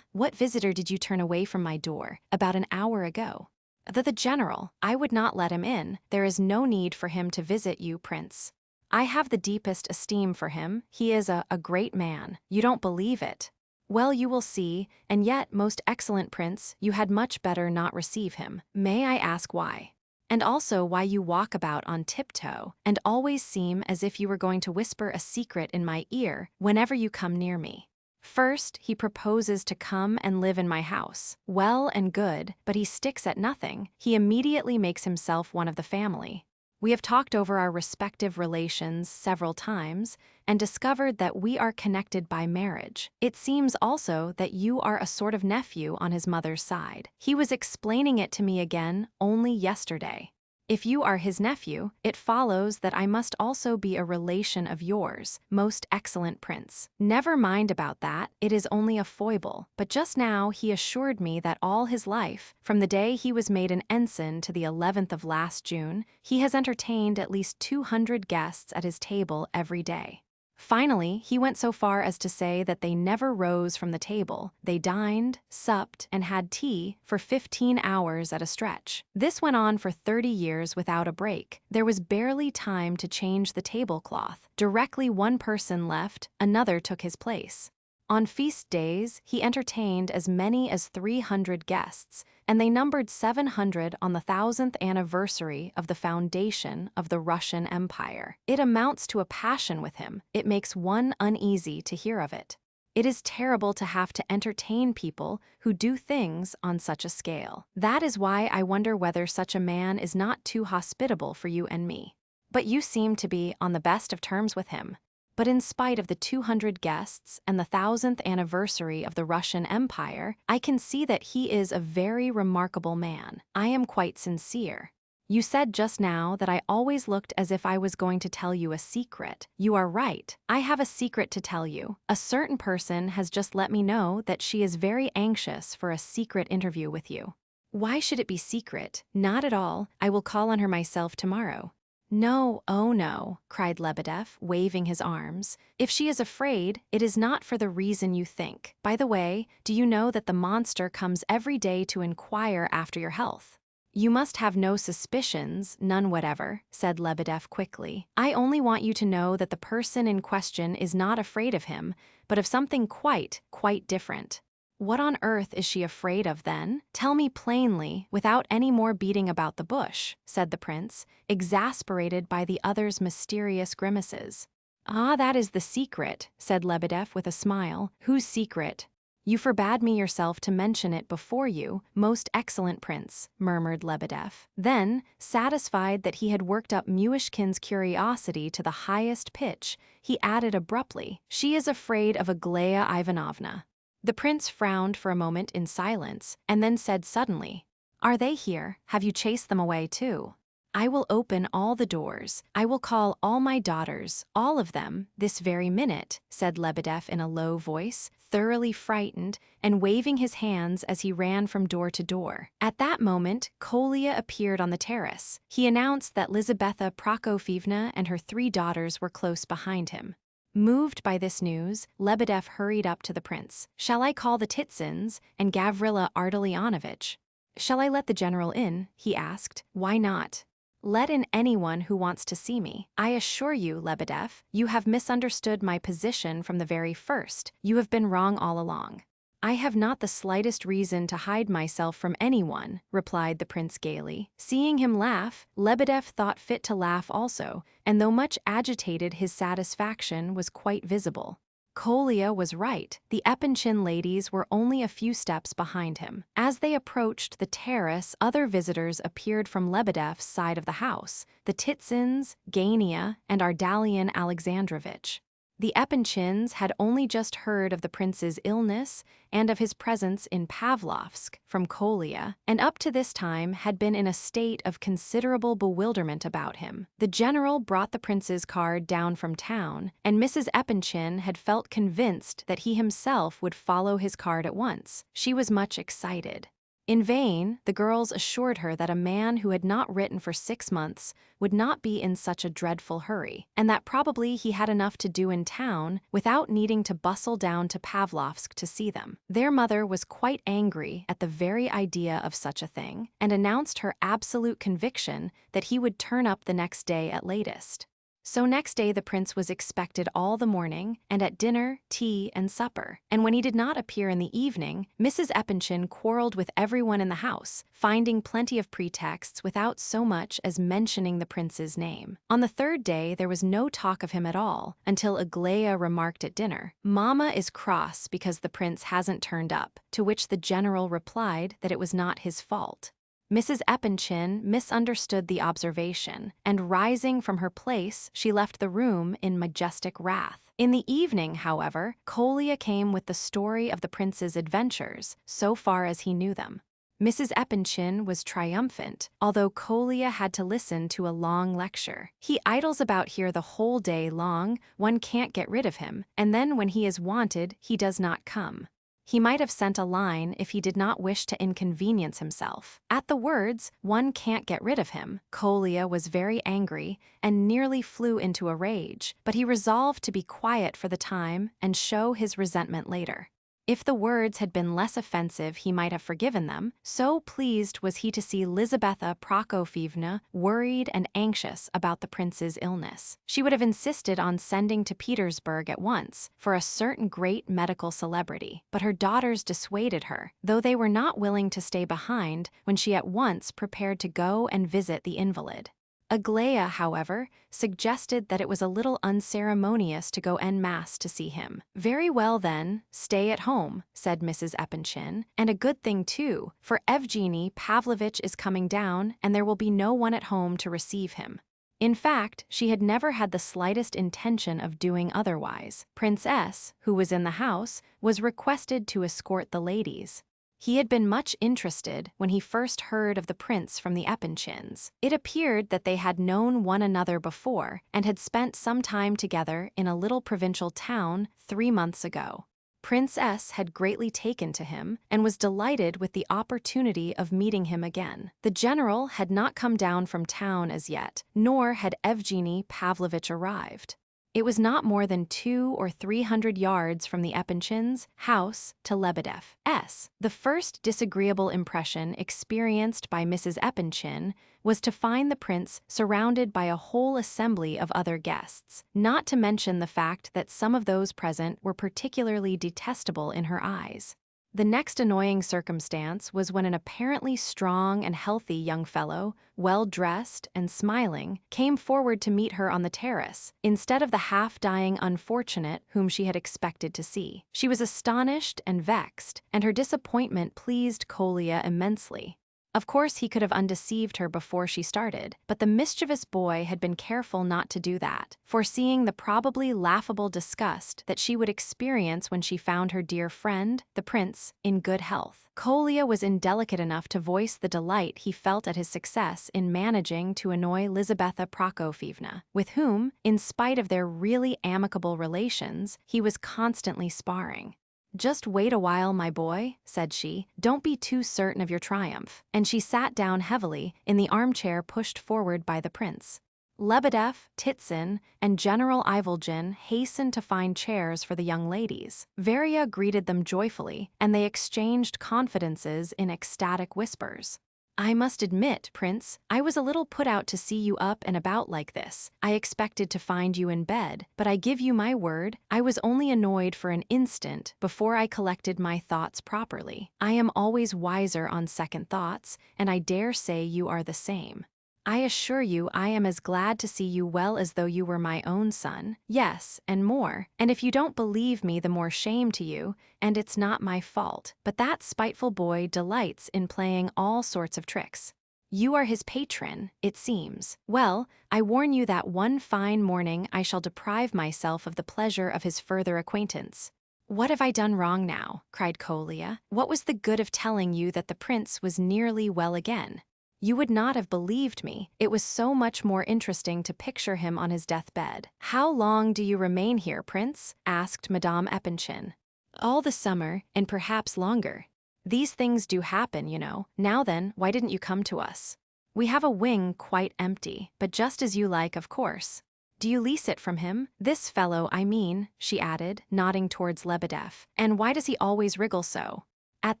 What visitor did you turn away from my door about an hour ago?" The general. I would not let him in. There is no need for him to visit you, prince." "I have the deepest esteem for him. He is a great man. You don't believe it. Well, you will see, and yet, most excellent prince, you had much better not receive him. May I ask why? And also why you walk about on tiptoe, and always seem as if you were going to whisper a secret in my ear whenever you come near me. First, he proposes to come and live in my house. Well and good, but he sticks at nothing. He immediately makes himself one of the family. We have talked over our respective relations several times and discovered that we are connected by marriage. It seems also that you are a sort of nephew on his mother's side. He was explaining it to me again only yesterday. If you are his nephew, it follows that I must also be a relation of yours, most excellent prince. Never mind about that, it is only a foible. But just now he assured me that all his life, from the day he was made an ensign to the 11th of last June, he has entertained at least 200 guests at his table every day. Finally, he went so far as to say that they never rose from the table. They dined, supped, and had tea for 15 hours at a stretch. This went on for 30 years without a break. There was barely time to change the tablecloth. Directly one person left, another took his place. On feast days, he entertained as many as 300 guests, and they numbered 700 on the 1000th anniversary of the foundation of the Russian Empire. It amounts to a passion with him. It makes one uneasy to hear of it. It is terrible to have to entertain people who do things on such a scale. That is why I wonder whether such a man is not too hospitable for you and me. But you seem to be on the best of terms with him. But in spite of the 200 guests and the 1000th anniversary of the Russian Empire, I can see that he is a very remarkable man. I am quite sincere. You said just now that I always looked as if I was going to tell you a secret. You are right. I have a secret to tell you. A certain person has just let me know that she is very anxious for a secret interview with you. Why should it be secret? Not at all. I will call on her myself tomorrow. No, oh no, cried Lebedev, waving his arms. If she is afraid, it is not for the reason you think. By the way, do you know that the monster comes every day to inquire after your health? You must have no suspicions, none whatever, said Lebedev quickly. I only want you to know that the person in question is not afraid of him, but of something quite different. What on earth is she afraid of then? Tell me plainly, without any more beating about the bush, said the prince, exasperated by the other's mysterious grimaces. Ah, that is the secret, said Lebedev with a smile. Whose secret? You forbade me yourself to mention it before you, most excellent prince, murmured Lebedev. Then, satisfied that he had worked up Myshkin's curiosity to the highest pitch, he added abruptly, she is afraid of Aglaya Ivanovna. The prince frowned for a moment in silence, and then said suddenly, Are they here? Have you chased them away too? I will open all the doors. I will call all my daughters, all of them, this very minute," said Lebedev in a low voice, thoroughly frightened, and waving his hands as he ran from door to door. At that moment, Kolya appeared on the terrace. He announced that Lizaveta Prokofyevna and her 3 daughters were close behind him. Moved by this news, Lebedev hurried up to the prince. "Shall I call the Titsins and Gavrila Ardalionovitch?" "Shall I let the general in?" he asked. "Why not? Let in anyone who wants to see me. I assure you, Lebedev, you have misunderstood my position from the very first. You have been wrong all along." "I have not the slightest reason to hide myself from anyone," replied the prince gaily. Seeing him laugh, Lebedev thought fit to laugh also, and though much agitated, his satisfaction was quite visible. Kolya was right. The Epanchin ladies were only a few steps behind him. As they approached the terrace, other visitors appeared from Lebedev's side of the house, the Titsins, Gania, and Ardalion Alexandrovitch. The Epanchins had only just heard of the prince's illness and of his presence in Pavlovsk from Kolya, and up to this time had been in a state of considerable bewilderment about him. The general brought the prince's card down from town, and Mrs. Epanchin had felt convinced that he himself would follow his card at once. She was much excited. In vain, the girls assured her that a man who had not written for 6 months would not be in such a dreadful hurry, and that probably he had enough to do in town without needing to bustle down to Pavlovsk to see them. Their mother was quite angry at the very idea of such a thing, and announced her absolute conviction that he would turn up the next day at latest. So next day the prince was expected all the morning, and at dinner, tea, and supper. And when he did not appear in the evening, Mrs. Epanchin quarreled with everyone in the house, finding plenty of pretexts without so much as mentioning the prince's name. On the 3rd day there was no talk of him at all, until Aglaya remarked at dinner, "Mama is cross because the prince hasn't turned up," to which the general replied that it was not his fault. Mrs. Epanchin misunderstood the observation, and rising from her place, she left the room in majestic wrath. In the evening, however, Kolya came with the story of the prince's adventures, so far as he knew them. Mrs. Epanchin was triumphant, although Kolya had to listen to a long lecture. "He idles about here the whole day long, one can't get rid of him, and then when he is wanted, he does not come. He might have sent a line if he did not wish to inconvenience himself." At the words, "one can't get rid of him," Kolya was very angry and nearly flew into a rage, but he resolved to be quiet for the time and show his resentment later. If the words had been less offensive, he might have forgiven them, so pleased was he to see Lizaveta Prokofyevna worried and anxious about the prince's illness. She would have insisted on sending to Petersburg at once for a certain great medical celebrity, but her daughters dissuaded her, though they were not willing to stay behind when she at once prepared to go and visit the invalid. Aglaya, however, suggested that it was a little unceremonious to go en masse to see him. "Very well then, stay at home," said Mrs. Epanchin, "and a good thing too, for Evgeny Pavlovitch is coming down and there will be no one at home to receive him." In fact, she had never had the slightest intention of doing otherwise. Prince S., who was in the house, was requested to escort the ladies. He had been much interested when he first heard of the prince from the Epanchins. It appeared that they had known one another before and had spent some time together in a little provincial town 3 months ago. Prince S. had greatly taken to him and was delighted with the opportunity of meeting him again. The general had not come down from town as yet, nor had Evgeny Pavlovitch arrived. It was not more than 200 or 300 yards from the Epanchins' house to Lebedev's. The first disagreeable impression experienced by Mrs. Epanchin was to find the prince surrounded by a whole assembly of other guests, not to mention the fact that some of those present were particularly detestable in her eyes. The next annoying circumstance was when an apparently strong and healthy young fellow, well-dressed and smiling, came forward to meet her on the terrace, instead of the half-dying unfortunate whom she had expected to see. She was astonished and vexed, and her disappointment pleased Kolya immensely. Of course, he could have undeceived her before she started, but the mischievous boy had been careful not to do that, foreseeing the probably laughable disgust that she would experience when she found her dear friend, the prince, in good health. Kolya was indelicate enough to voice the delight he felt at his success in managing to annoy Lizaveta Prokofyevna, with whom, in spite of their really amicable relations, he was constantly sparring. "Just wait a while, my boy," said she. "Don't be too certain of your triumph." And she sat down heavily in the armchair pushed forward by the prince. Lebedev, Titsin, and General Ivolgin hastened to find chairs for the young ladies. Varya greeted them joyfully, and they exchanged confidences in ecstatic whispers. "I must admit, Prince, I was a little put out to see you up and about like this. I expected to find you in bed, but I give you my word, I was only annoyed for an instant before I collected my thoughts properly. I am always wiser on second thoughts, and I dare say you are the same. I assure you I am as glad to see you well as though you were my own son. Yes, and more. And if you don't believe me, the more shame to you, and it's not my fault. But that spiteful boy delights in playing all sorts of tricks. You are his patron, it seems. Well, I warn you that one fine morning I shall deprive myself of the pleasure of his further acquaintance." "What have I done wrong now?" cried Kolya. "What was the good of telling you that the prince was nearly well again? You would not have believed me. It was so much more interesting to picture him on his deathbed." "How long do you remain here, Prince?" asked Madame Epanchin. "All the summer, and perhaps longer. These things do happen, you know. Now then, why didn't you come to us? We have a wing quite empty, but just as you like, of course. Do you lease it from him? This fellow, I mean," she added, nodding towards Lebedev. "And why does he always wriggle so?" At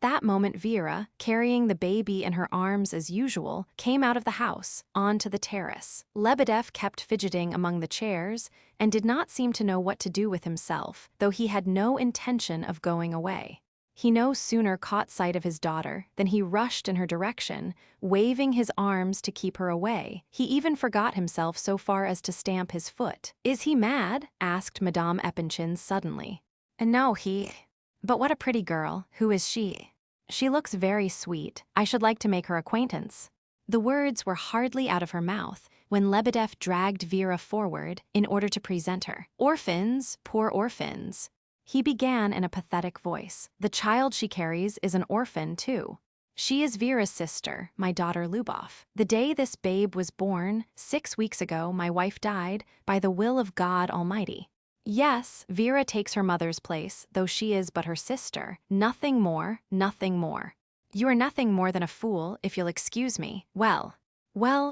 that moment Vera, carrying the baby in her arms as usual, came out of the house, onto the terrace. Lebedev kept fidgeting among the chairs and did not seem to know what to do with himself, though he had no intention of going away. He no sooner caught sight of his daughter than he rushed in her direction, waving his arms to keep her away. He even forgot himself so far as to stamp his foot. "Is he mad?" asked Madame Epanchin suddenly. "No, But what a pretty girl. Who is she?" "She looks very sweet. I should like to make her acquaintance." The words were hardly out of her mouth when Lebedev dragged Vera forward in order to present her. "Orphans, poor orphans," he began in a pathetic voice. "The child she carries is an orphan, too. She is Vera's sister, my daughter Lubov. The day this babe was born, 6 weeks ago, my wife died, by the will of God Almighty. Yes, Vera takes her mother's place, though she is but her sister. Nothing more, nothing more. You are nothing more than a fool, if you'll excuse me. Well,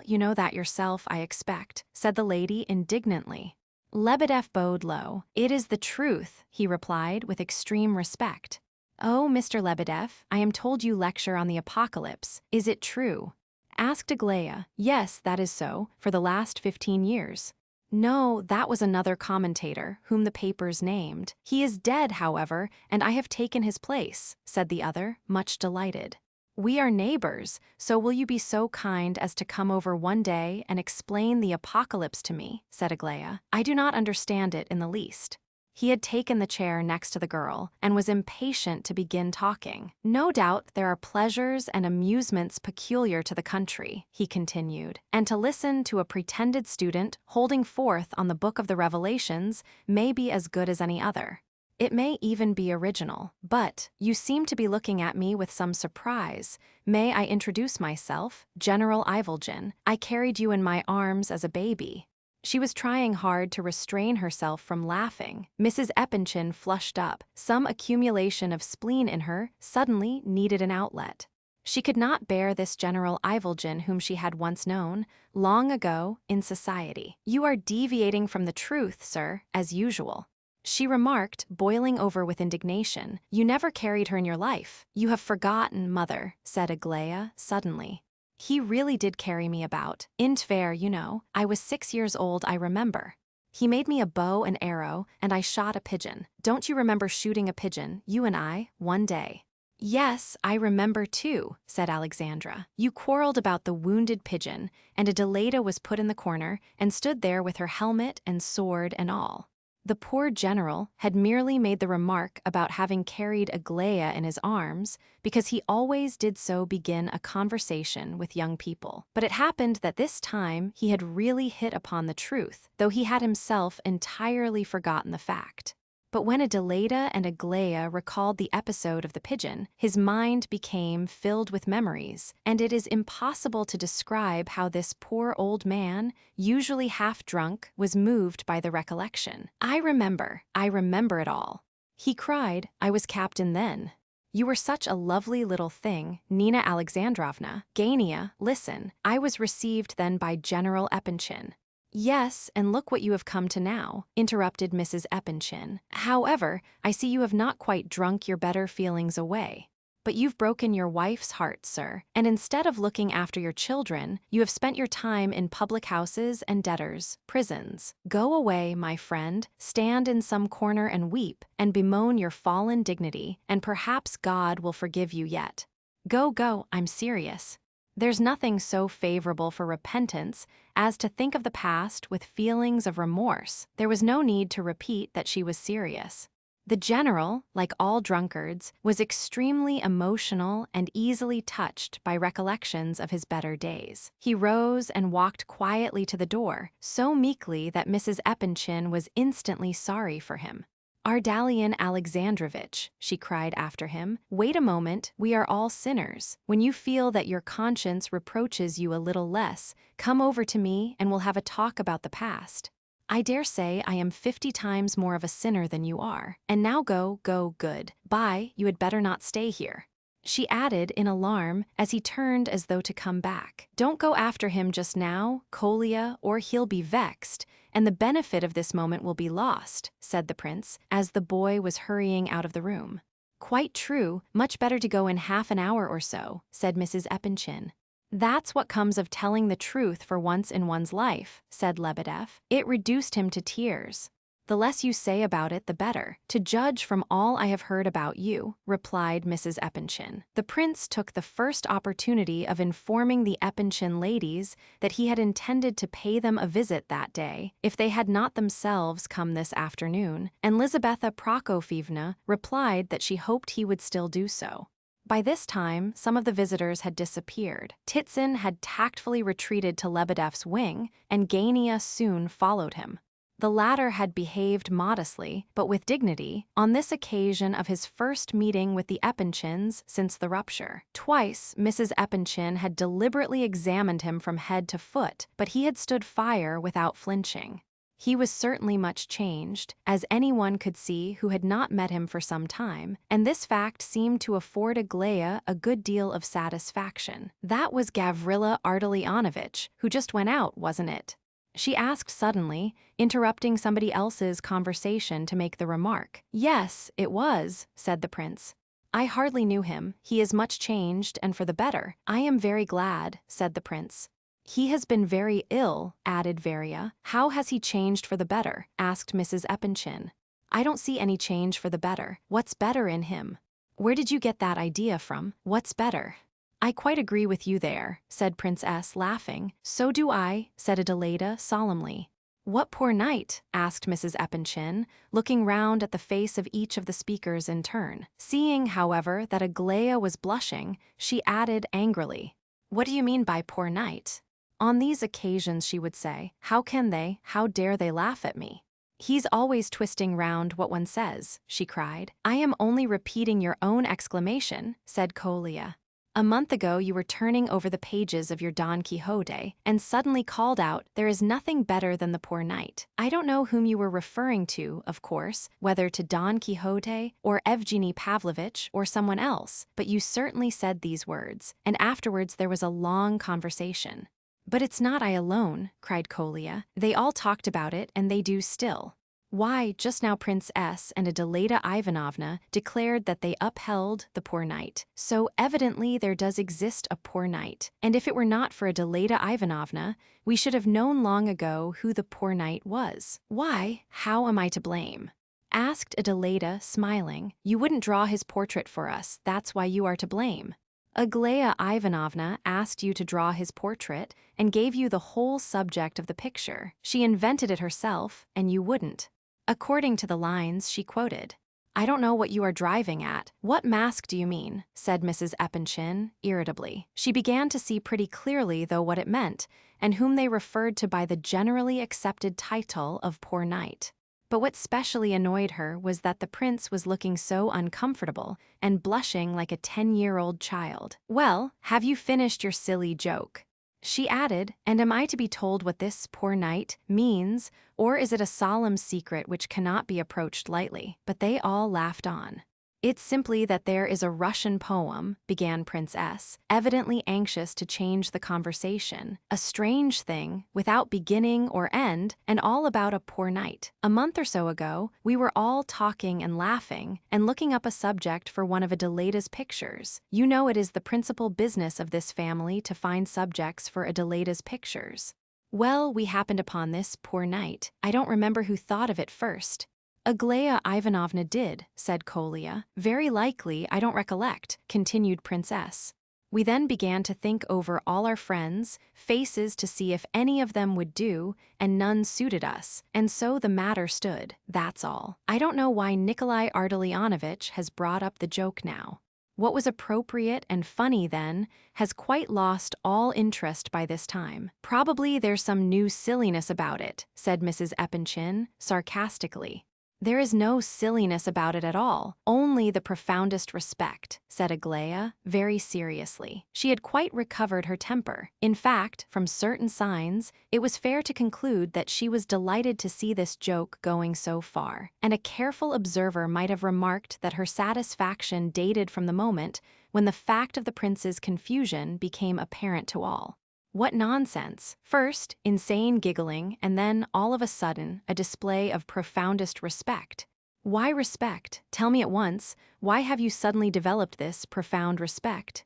you know that yourself, I expect," said the lady indignantly. Lebedev bowed low. "It is the truth," he replied with extreme respect. "Oh, Mr. Lebedev, I am told you lecture on the apocalypse. Is it true?" asked Aglaya. "Yes, that is so, for the last 15 years. "No, that was another commentator, whom the papers named. He is dead, however, and I have taken his place," said the other, much delighted. "We are neighbors, so will you be so kind as to come over one day and explain the apocalypse to me?" said Aglaya. "I do not understand it in the least." He had taken the chair next to the girl and was impatient to begin talking. "No doubt there are pleasures and amusements peculiar to the country," he continued, "and to listen to a pretended student holding forth on the book of the Revelations may be as good as any other. It may even be original. But you seem to be looking at me with some surprise. May I introduce myself? General Ivolgin. I carried you in my arms as a baby." She was trying hard to restrain herself from laughing. Mrs. Epanchin flushed up. Some accumulation of spleen in her suddenly needed an outlet. She could not bear this General Ivolgin whom she had once known, long ago, in society. "You are deviating from the truth, sir, as usual," she remarked, boiling over with indignation. "You never carried her in your life." "You have forgotten, mother," said Aglaya suddenly. "He really did carry me about. In Tver, you know. I was 6 years old, I remember. He made me a bow and arrow, and I shot a pigeon. Don't you remember shooting a pigeon, you and I, one day?" "Yes, I remember too," said Alexandra. "You quarreled about the wounded pigeon, and Adelaida was put in the corner and stood there with her helmet and sword and all." The poor general had merely made the remark about having carried Aglaia in his arms because he always did so begin a conversation with young people. But it happened that this time he had really hit upon the truth, though he had himself entirely forgotten the fact. But when Adelaida and Aglaia recalled the episode of the pigeon, his mind became filled with memories, and it is impossible to describe how this poor old man, usually half drunk, was moved by the recollection. I remember it all. He cried, I was captain then. You were such a lovely little thing, Nina Alexandrovna. Gania, listen, I was received then by General Epanchin. Yes, and look what you have come to now, interrupted Mrs. Epanchin. However, I see you have not quite drunk your better feelings away. But you've broken your wife's heart, sir, and instead of looking after your children, you have spent your time in public houses and debtors' prisons. Go away, my friend, stand in some corner and weep, and bemoan your fallen dignity, and perhaps God will forgive you yet. Go, I'm serious. There's nothing so favorable for repentance as to think of the past with feelings of remorse. There was no need to repeat that she was serious. The general, like all drunkards, was extremely emotional and easily touched by recollections of his better days. He rose and walked quietly to the door, so meekly that Mrs. Epanchin was instantly sorry for him. Ardalion Alexandrovitch, she cried after him, wait a moment, we are all sinners. When you feel that your conscience reproaches you a little less, come over to me and we'll have a talk about the past. I dare say I am 50 times more of a sinner than you are. And now go, good. Bye, you had better not stay here. She added in alarm as he turned as though to come back. Don't go after him just now, Kolya, or he'll be vexed, and the benefit of this moment will be lost, said the prince, as the boy was hurrying out of the room. Quite true, much better to go in half an hour or so, said Mrs. Epanchin. That's what comes of telling the truth for once in one's life, said Lebedev. It reduced him to tears. The less you say about it, the better, to judge from all I have heard about you, replied Mrs. Epanchin. The prince took the first opportunity of informing the Epanchin ladies that he had intended to pay them a visit that day, if they had not themselves come this afternoon, and Lizaveta Prokofyevna replied that she hoped he would still do so. By this time, some of the visitors had disappeared. Titsyn had tactfully retreated to Lebedev's wing, and Gania soon followed him. The latter had behaved modestly, but with dignity, on this occasion of his first meeting with the Epanchins since the rupture. Twice, Mrs. Epanchin had deliberately examined him from head to foot, but he had stood fire without flinching. He was certainly much changed, as anyone could see who had not met him for some time, and this fact seemed to afford Aglaia a good deal of satisfaction. That was Gavrila Ardalionovitch, who just went out, wasn't it? She asked suddenly, interrupting somebody else's conversation to make the remark. Yes, it was, said the prince. I hardly knew him. He is much changed, and for the better. I am very glad, said the prince. He has been very ill, added Varia. How has he changed for the better? Asked Mrs. Epanchin. I don't see any change for the better. What's better in him? Where did you get that idea from? What's better? I quite agree with you there, said Prince S, laughing. So do I, said Adelaida solemnly. What poor knight? Asked Mrs. Epanchin, looking round at the face of each of the speakers in turn. Seeing, however, that Aglaia was blushing, she added angrily, What do you mean by poor knight? On these occasions, she would say, how dare they laugh at me? He's always twisting round what one says, she cried. I am only repeating your own exclamation, said Kolya. A month ago you were turning over the pages of your Don Quixote, and suddenly called out, there is nothing better than the poor knight. I don't know whom you were referring to, of course, whether to Don Quixote, or Evgeny Pavlovitch, or someone else, but you certainly said these words, and afterwards there was a long conversation. But it's not I alone, cried Kolya. They all talked about it, and they do still. Why, just now Prince S and Adelaida Ivanovna declared that they upheld the poor knight. So evidently there does exist a poor knight, and if it were not for Adelaida Ivanovna, we should have known long ago who the poor knight was. Why, how am I to blame? Asked Adelaida, smiling. You wouldn't draw his portrait for us, that's why you are to blame. Aglaia Ivanovna asked you to draw his portrait and gave you the whole subject of the picture. She invented it herself, and you wouldn't. According to the lines she quoted. "I don't know what you are driving at. What mask do you mean?" said Mrs. Epanchin, irritably. She began to see pretty clearly, though, what it meant, and whom they referred to by the generally accepted title of poor knight. But what specially annoyed her was that the prince was looking so uncomfortable and blushing like a 10-year-old child. "Well, have you finished your silly joke?" she added, "and am I to be told what this poor knight means, or is it a solemn secret which cannot be approached lightly?" But they all laughed on. "It's simply that there is a Russian poem," began Prince S., evidently anxious to change the conversation, "a strange thing, without beginning or end, and all about a poor knight. A month or so ago, we were all talking and laughing, and looking up a subject for one of Adelaida's pictures. You know it is the principal business of this family to find subjects for Adelaida's pictures. Well, we happened upon this poor knight. I don't remember who thought of it first." "Aglaya Ivanovna did," said Kolya. "Very likely, I don't recollect," continued Princess. "We then began to think over all our friends' faces to see if any of them would do, and none suited us, and so the matter stood, that's all. I don't know why Nikolai Ardalionovitch has brought up the joke now. What was appropriate and funny then has quite lost all interest by this time. Probably there's some new silliness about it," said Mrs. Epanchin, sarcastically. "There is no silliness about it at all, only the profoundest respect," said Aglaya, very seriously. She had quite recovered her temper. In fact, from certain signs, it was fair to conclude that she was delighted to see this joke going so far, and a careful observer might have remarked that her satisfaction dated from the moment when the fact of the prince's confusion became apparent to all. What nonsense! First, insane giggling, and then, all of a sudden, a display of profoundest respect. Why respect? Tell me at once, why have you suddenly developed this profound respect?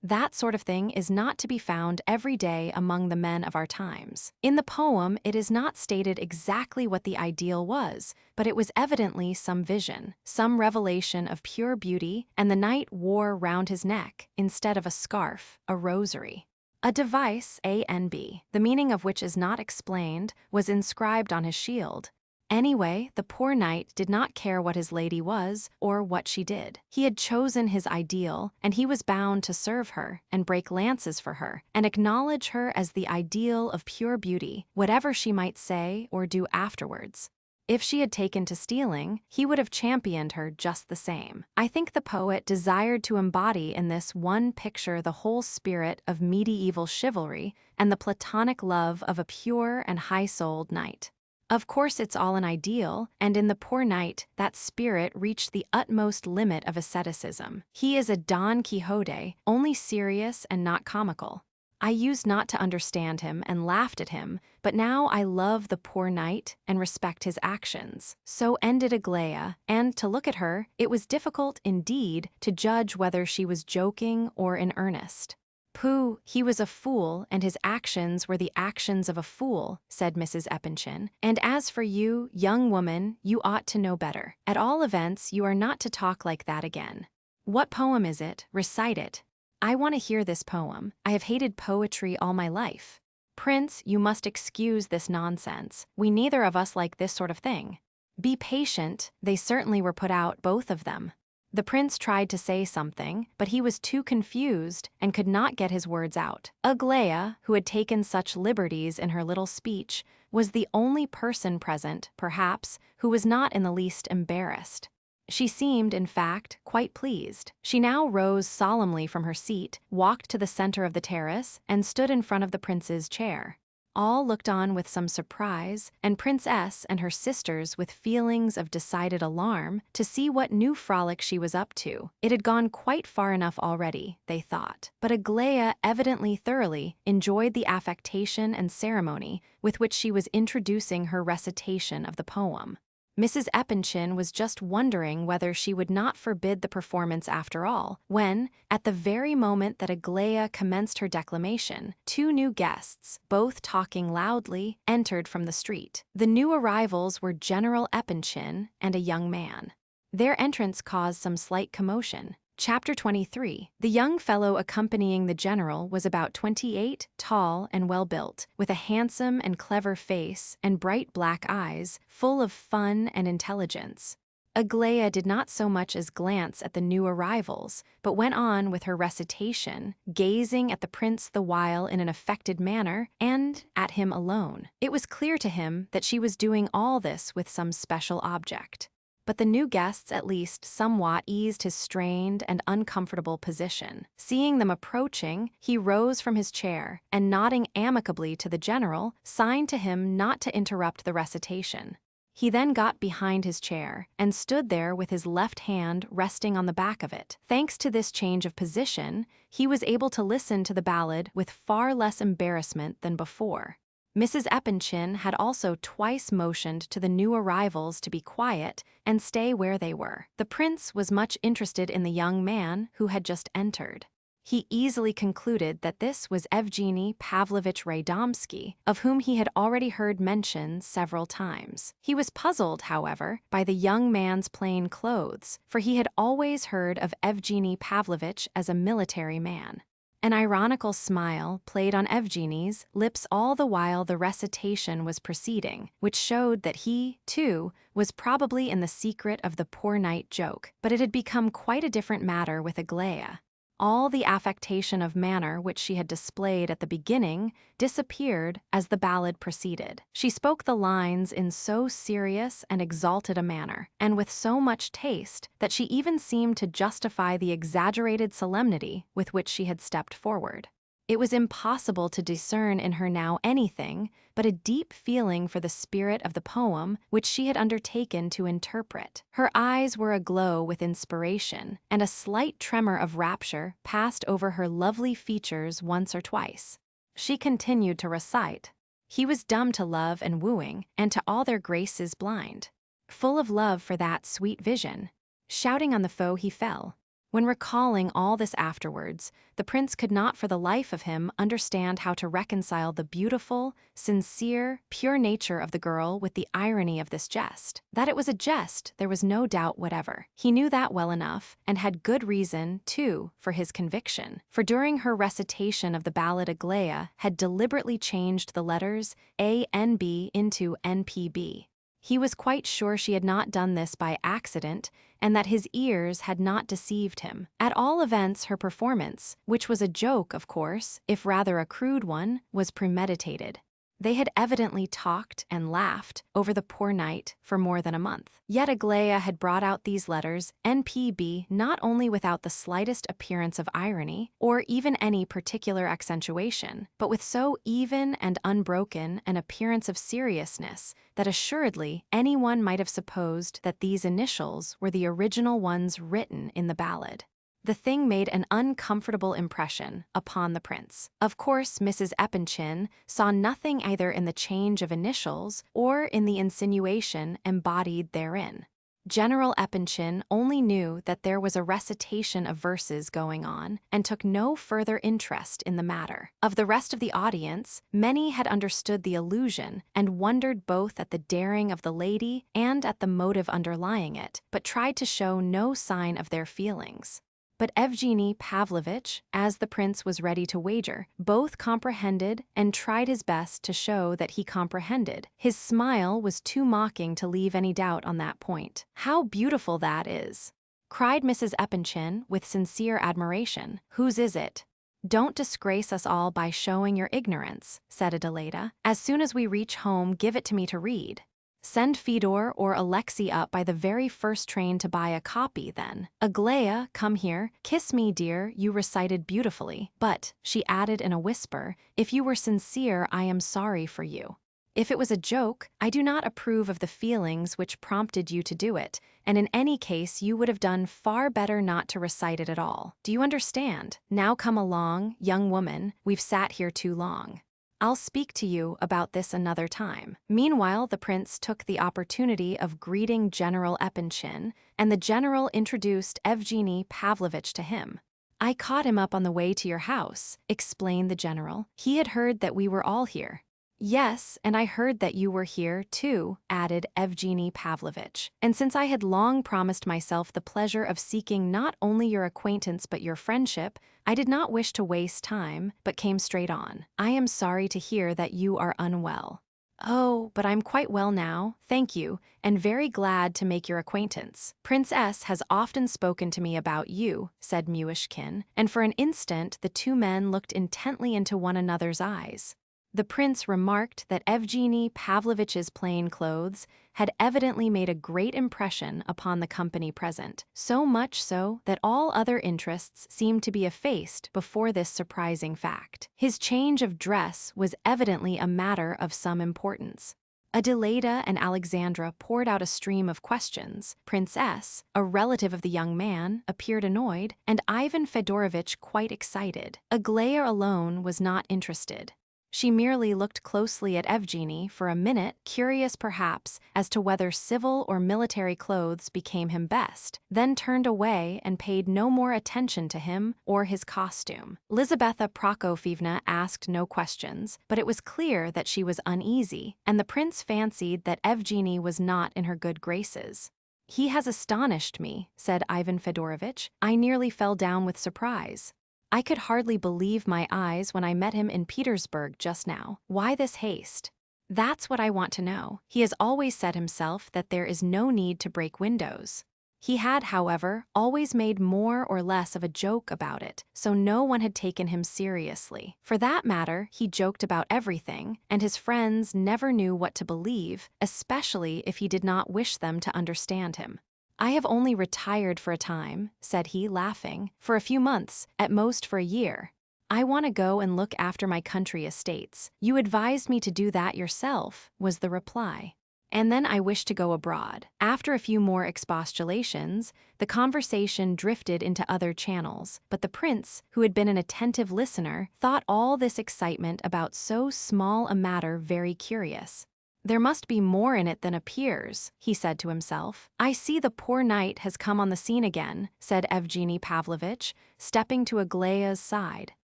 That sort of thing is not to be found every day among the men of our times. In the poem, it is not stated exactly what the ideal was, but it was evidently some vision, some revelation of pure beauty, and the knight wore round his neck, instead of a scarf, a rosary. A device, ANB, the meaning of which is not explained, was inscribed on his shield. Anyway, the poor knight did not care what his lady was or what she did. He had chosen his ideal, and he was bound to serve her and break lances for her and acknowledge her as the ideal of pure beauty, whatever she might say or do afterwards. If she had taken to stealing, he would have championed her just the same. I think the poet desired to embody in this one picture the whole spirit of medieval chivalry and the platonic love of a pure and high-souled knight. Of course, it's all an ideal, and in the poor knight, that spirit reached the utmost limit of asceticism. He is a Don Quixote, only serious and not comical. I used not to understand him and laughed at him, but now I love the poor knight and respect his actions. So ended Aglaya, and to look at her, it was difficult, indeed, to judge whether she was joking or in earnest. "Pooh, he was a fool, and his actions were the actions of a fool," said Mrs. Epanchin. "And as for you, young woman, you ought to know better. At all events, you are not to talk like that again. What poem is it? Recite it. I want to hear this poem. I have hated poetry all my life. Prince, you must excuse this nonsense. We neither of us like this sort of thing. Be patient." They certainly were put out, both of them. The prince tried to say something, but he was too confused and could not get his words out. Aglaya, who had taken such liberties in her little speech, was the only person present, perhaps, who was not in the least embarrassed. She seemed, in fact, quite pleased. She now rose solemnly from her seat, walked to the center of the terrace, and stood in front of the prince's chair. All looked on with some surprise, and Princess and her sisters with feelings of decided alarm, to see what new frolic she was up to. It had gone quite far enough already, they thought. But Aglaya evidently thoroughly enjoyed the affectation and ceremony with which she was introducing her recitation of the poem. Mrs. Epanchin was just wondering whether she would not forbid the performance after all, when, at the very moment that Aglaya commenced her declamation, two new guests, both talking loudly, entered from the street. The new arrivals were General Epanchin and a young man. Their entrance caused some slight commotion. Chapter 23. The young fellow accompanying the general was about 28, tall and well-built, with a handsome and clever face and bright black eyes, full of fun and intelligence. Aglaia did not so much as glance at the new arrivals, but went on with her recitation, gazing at the prince the while in an affected manner, and at him alone. It was clear to him that she was doing all this with some special object. But the new guests at least somewhat eased his strained and uncomfortable position. Seeing them approaching, he rose from his chair, and nodding amicably to the general, signed to him not to interrupt the recitation. He then got behind his chair and stood there with his left hand resting on the back of it. Thanks to this change of position, he was able to listen to the ballad with far less embarrassment than before. Mrs. Epanchin had also twice motioned to the new arrivals to be quiet and stay where they were. The prince was much interested in the young man who had just entered. He easily concluded that this was Evgeny Pavlovich Radomsky, of whom he had already heard mention several times. He was puzzled, however, by the young man's plain clothes, for he had always heard of Evgeny Pavlovich as a military man. An ironical smile played on Evgeny's lips all the while the recitation was proceeding, which showed that he, too, was probably in the secret of the poor knight joke. But it had become quite a different matter with Aglaia. All the affectation of manner which she had displayed at the beginning disappeared as the ballad proceeded. She spoke the lines in so serious and exalted a manner, and with so much taste, that she even seemed to justify the exaggerated solemnity with which she had stepped forward. It was impossible to discern in her now anything but a deep feeling for the spirit of the poem which she had undertaken to interpret. Her eyes were aglow with inspiration, and a slight tremor of rapture passed over her lovely features once or twice. She continued to recite. He was dumb to love and wooing, and to all their graces blind. Full of love for that sweet vision, shouting on the foe he fell. When recalling all this afterwards, the prince could not for the life of him understand how to reconcile the beautiful, sincere, pure nature of the girl with the irony of this jest. That it was a jest there was no doubt whatever. He knew that well enough, and had good reason, too, for his conviction. For during her recitation of the ballad Aglaia had deliberately changed the letters A-N-B into N-P-B. He was quite sure she had not done this by accident, and that his ears had not deceived him. At all events, her performance, which was a joke, of course, if rather a crude one, was premeditated. They had evidently talked and laughed over the poor knight for more than a month. Yet Aglaia had brought out these letters NPB not only without the slightest appearance of irony, or even any particular accentuation, but with so even and unbroken an appearance of seriousness that assuredly anyone might have supposed that these initials were the original ones written in the ballad. The thing made an uncomfortable impression upon the prince. Of course, Mrs. Epanchin saw nothing either in the change of initials or in the insinuation embodied therein. General Epanchin only knew that there was a recitation of verses going on and took no further interest in the matter. Of the rest of the audience, many had understood the allusion and wondered both at the daring of the lady and at the motive underlying it, but tried to show no sign of their feelings. But Evgeny Pavlovich, as the prince was ready to wager, both comprehended and tried his best to show that he comprehended. His smile was too mocking to leave any doubt on that point. "How beautiful that is!" cried Mrs. Epanchin with sincere admiration. "Whose is it?" "Don't disgrace us all by showing your ignorance," said Adelaida. "As soon as we reach home, give it to me to read." "Send Fyodor or Alexei up by the very first train to buy a copy, then. Aglaia, come here. Kiss me, dear, you recited beautifully. But," she added in a whisper, "if you were sincere, I am sorry for you. If it was a joke, I do not approve of the feelings which prompted you to do it, and in any case you would have done far better not to recite it at all. Do you understand? Now come along, young woman, we've sat here too long. I'll speak to you about this another time." Meanwhile, the prince took the opportunity of greeting General Epanchin, and the general introduced Evgeny Pavlovich to him. "I caught him up on the way to your house," explained the general. "He had heard that we were all here." Yes, and I heard that you were here, too, added Evgeny Pavlovitch. And since I had long promised myself the pleasure of seeking not only your acquaintance but your friendship, I did not wish to waste time, but came straight on. I am sorry to hear that you are unwell. Oh, but I'm quite well now, thank you, and very glad to make your acquaintance. Princess has often spoken to me about you, said Myshkin, and for an instant the two men looked intently into one another's eyes. The prince remarked that Evgeny Pavlovitch's plain clothes had evidently made a great impression upon the company present, so much so that all other interests seemed to be effaced before this surprising fact. His change of dress was evidently a matter of some importance. Adelaida and Alexandra poured out a stream of questions. Princess, a relative of the young man, appeared annoyed, and Ivan Fedorovitch quite excited. Aglaya alone was not interested. She merely looked closely at Evgeny for a minute, curious perhaps as to whether civil or military clothes became him best, then turned away and paid no more attention to him or his costume. Lizaveta Prokofyevna asked no questions, but it was clear that she was uneasy, and the prince fancied that Evgeny was not in her good graces. "He has astonished me," said Ivan Fedorovitch. "I nearly fell down with surprise. I could hardly believe my eyes when I met him in Petersburg just now. Why this haste? That's what I want to know. He has always said himself that there is no need to break windows. He had, however, always made more or less of a joke about it, so no one had taken him seriously. For that matter, he joked about everything, and his friends never knew what to believe, especially if he did not wish them to understand him. I have only retired for a time," said he, laughing, "for a few months, at most for a year. I want to go and look after my country estates. You advised me to do that yourself," was the reply. "And then I wish to go abroad." After a few more expostulations, the conversation drifted into other channels, but the prince, who had been an attentive listener, thought all this excitement about so small a matter very curious. "There must be more in it than appears," he said to himself. "I see the poor knight has come on the scene again," said Evgeny Pavlovitch, stepping to Aglaya's side.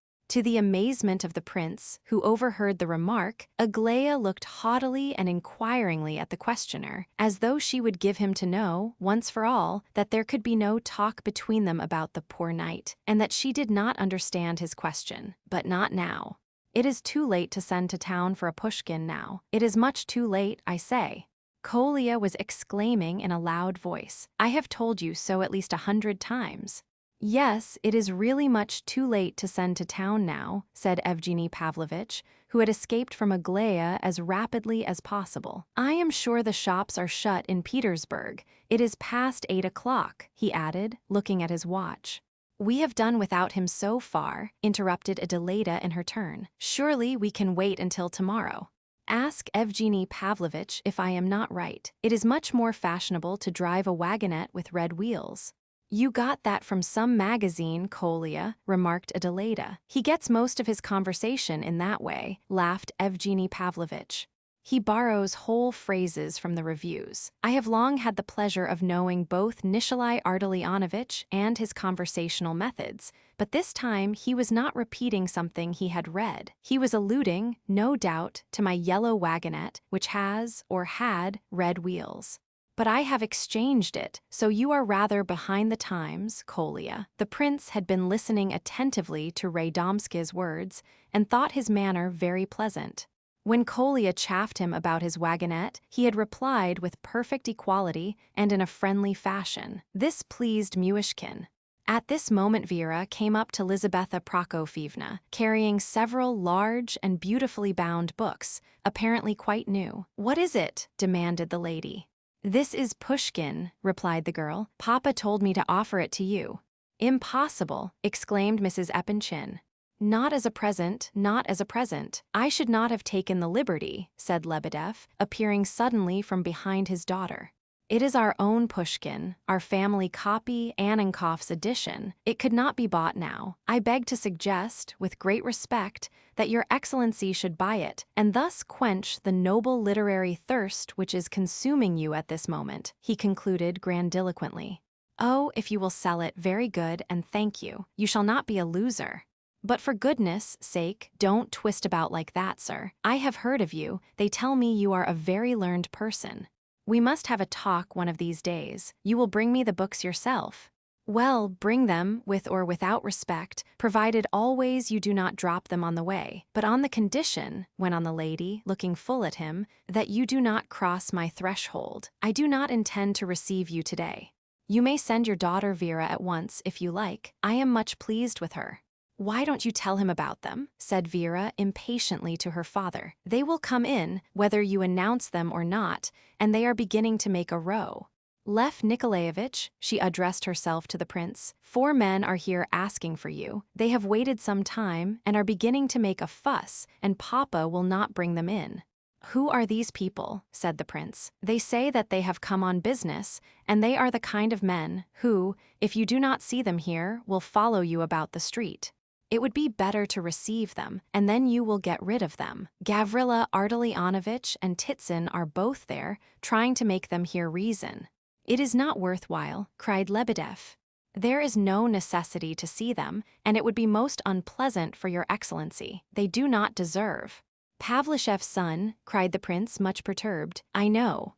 To the amazement of the prince, who overheard the remark, Aglaya looked haughtily and inquiringly at the questioner, as though she would give him to know, once for all, that there could be no talk between them about the poor knight, and that she did not understand his question. But not now. It is too late to send to town for a Pushkin now. It is much too late, I say. Kolya was exclaiming in a loud voice. "I have told you so at least 100 times. "Yes, it is really much too late to send to town now," said Evgeny Pavlovitch, who had escaped from Aglaya as rapidly as possible. "I am sure the shops are shut in Petersburg. It is past 8 o'clock, he added, looking at his watch. "We have done without him so far," interrupted Adelaida in her turn. "Surely we can wait until tomorrow. Ask Evgeny Pavlovitch if I am not right. It is much more fashionable to drive a wagonette with red wheels." "You got that from some magazine, Kolya," remarked Adelaida. "He gets most of his conversation in that way," laughed Evgeny Pavlovitch. "He borrows whole phrases from the reviews. I have long had the pleasure of knowing both Nikolai Ardalionovitch and his conversational methods, but this time he was not repeating something he had read. He was alluding, no doubt, to my yellow wagonette, which has, or had, red wheels. But I have exchanged it, so you are rather behind the times, Kolya." The prince had been listening attentively to Radomski's words and thought his manner very pleasant. When Kolya chaffed him about his wagonette, he had replied with perfect equality and in a friendly fashion. This pleased Myshkin. At this moment Vera came up to Lizaveta Prokofyevna, carrying several large and beautifully bound books, apparently quite new. "What is it?" demanded the lady. "This is Pushkin," replied the girl. "Papa told me to offer it to you." "Impossible!" exclaimed Mrs. Epanchin. "Not as a present, not as a present. I should not have taken the liberty," said Lebedev, appearing suddenly from behind his daughter. "It is our own Pushkin, our family copy, Annenkoff's edition. It could not be bought now. I beg to suggest, with great respect, that your excellency should buy it, and thus quench the noble literary thirst which is consuming you at this moment," he concluded grandiloquently. "Oh, if you will sell it, very good, and thank you. You shall not be a loser." But for goodness sake, don't twist about like that, sir. I have heard of you. They tell me you are a very learned person. We must have a talk one of these days. You will bring me the books yourself. Well, bring them, with or without respect, provided always you do not drop them on the way. But on the condition, went on the lady, looking full at him, that you do not cross my threshold. I do not intend to receive you today. You may send your daughter Vera at once, if you like. I am much pleased with her. Why don't you tell him about them? Said Vera impatiently to her father. They will come in, whether you announce them or not, and they are beginning to make a row. Lev Nikolaevich, she addressed herself to the prince, 4 men are here asking for you. They have waited some time and are beginning to make a fuss, and Papa will not bring them in. Who are these people? Said the prince. They say that they have come on business, and they are the kind of men who, if you do not see them here, will follow you about the street. It would be better to receive them, and then you will get rid of them. Gavrila Ardalionovich and Titsin are both there, trying to make them hear reason. It is not worthwhile, cried Lebedev. There is no necessity to see them, and it would be most unpleasant for your excellency. They do not deserve. Pavlishev's son, cried the prince, much perturbed. I know,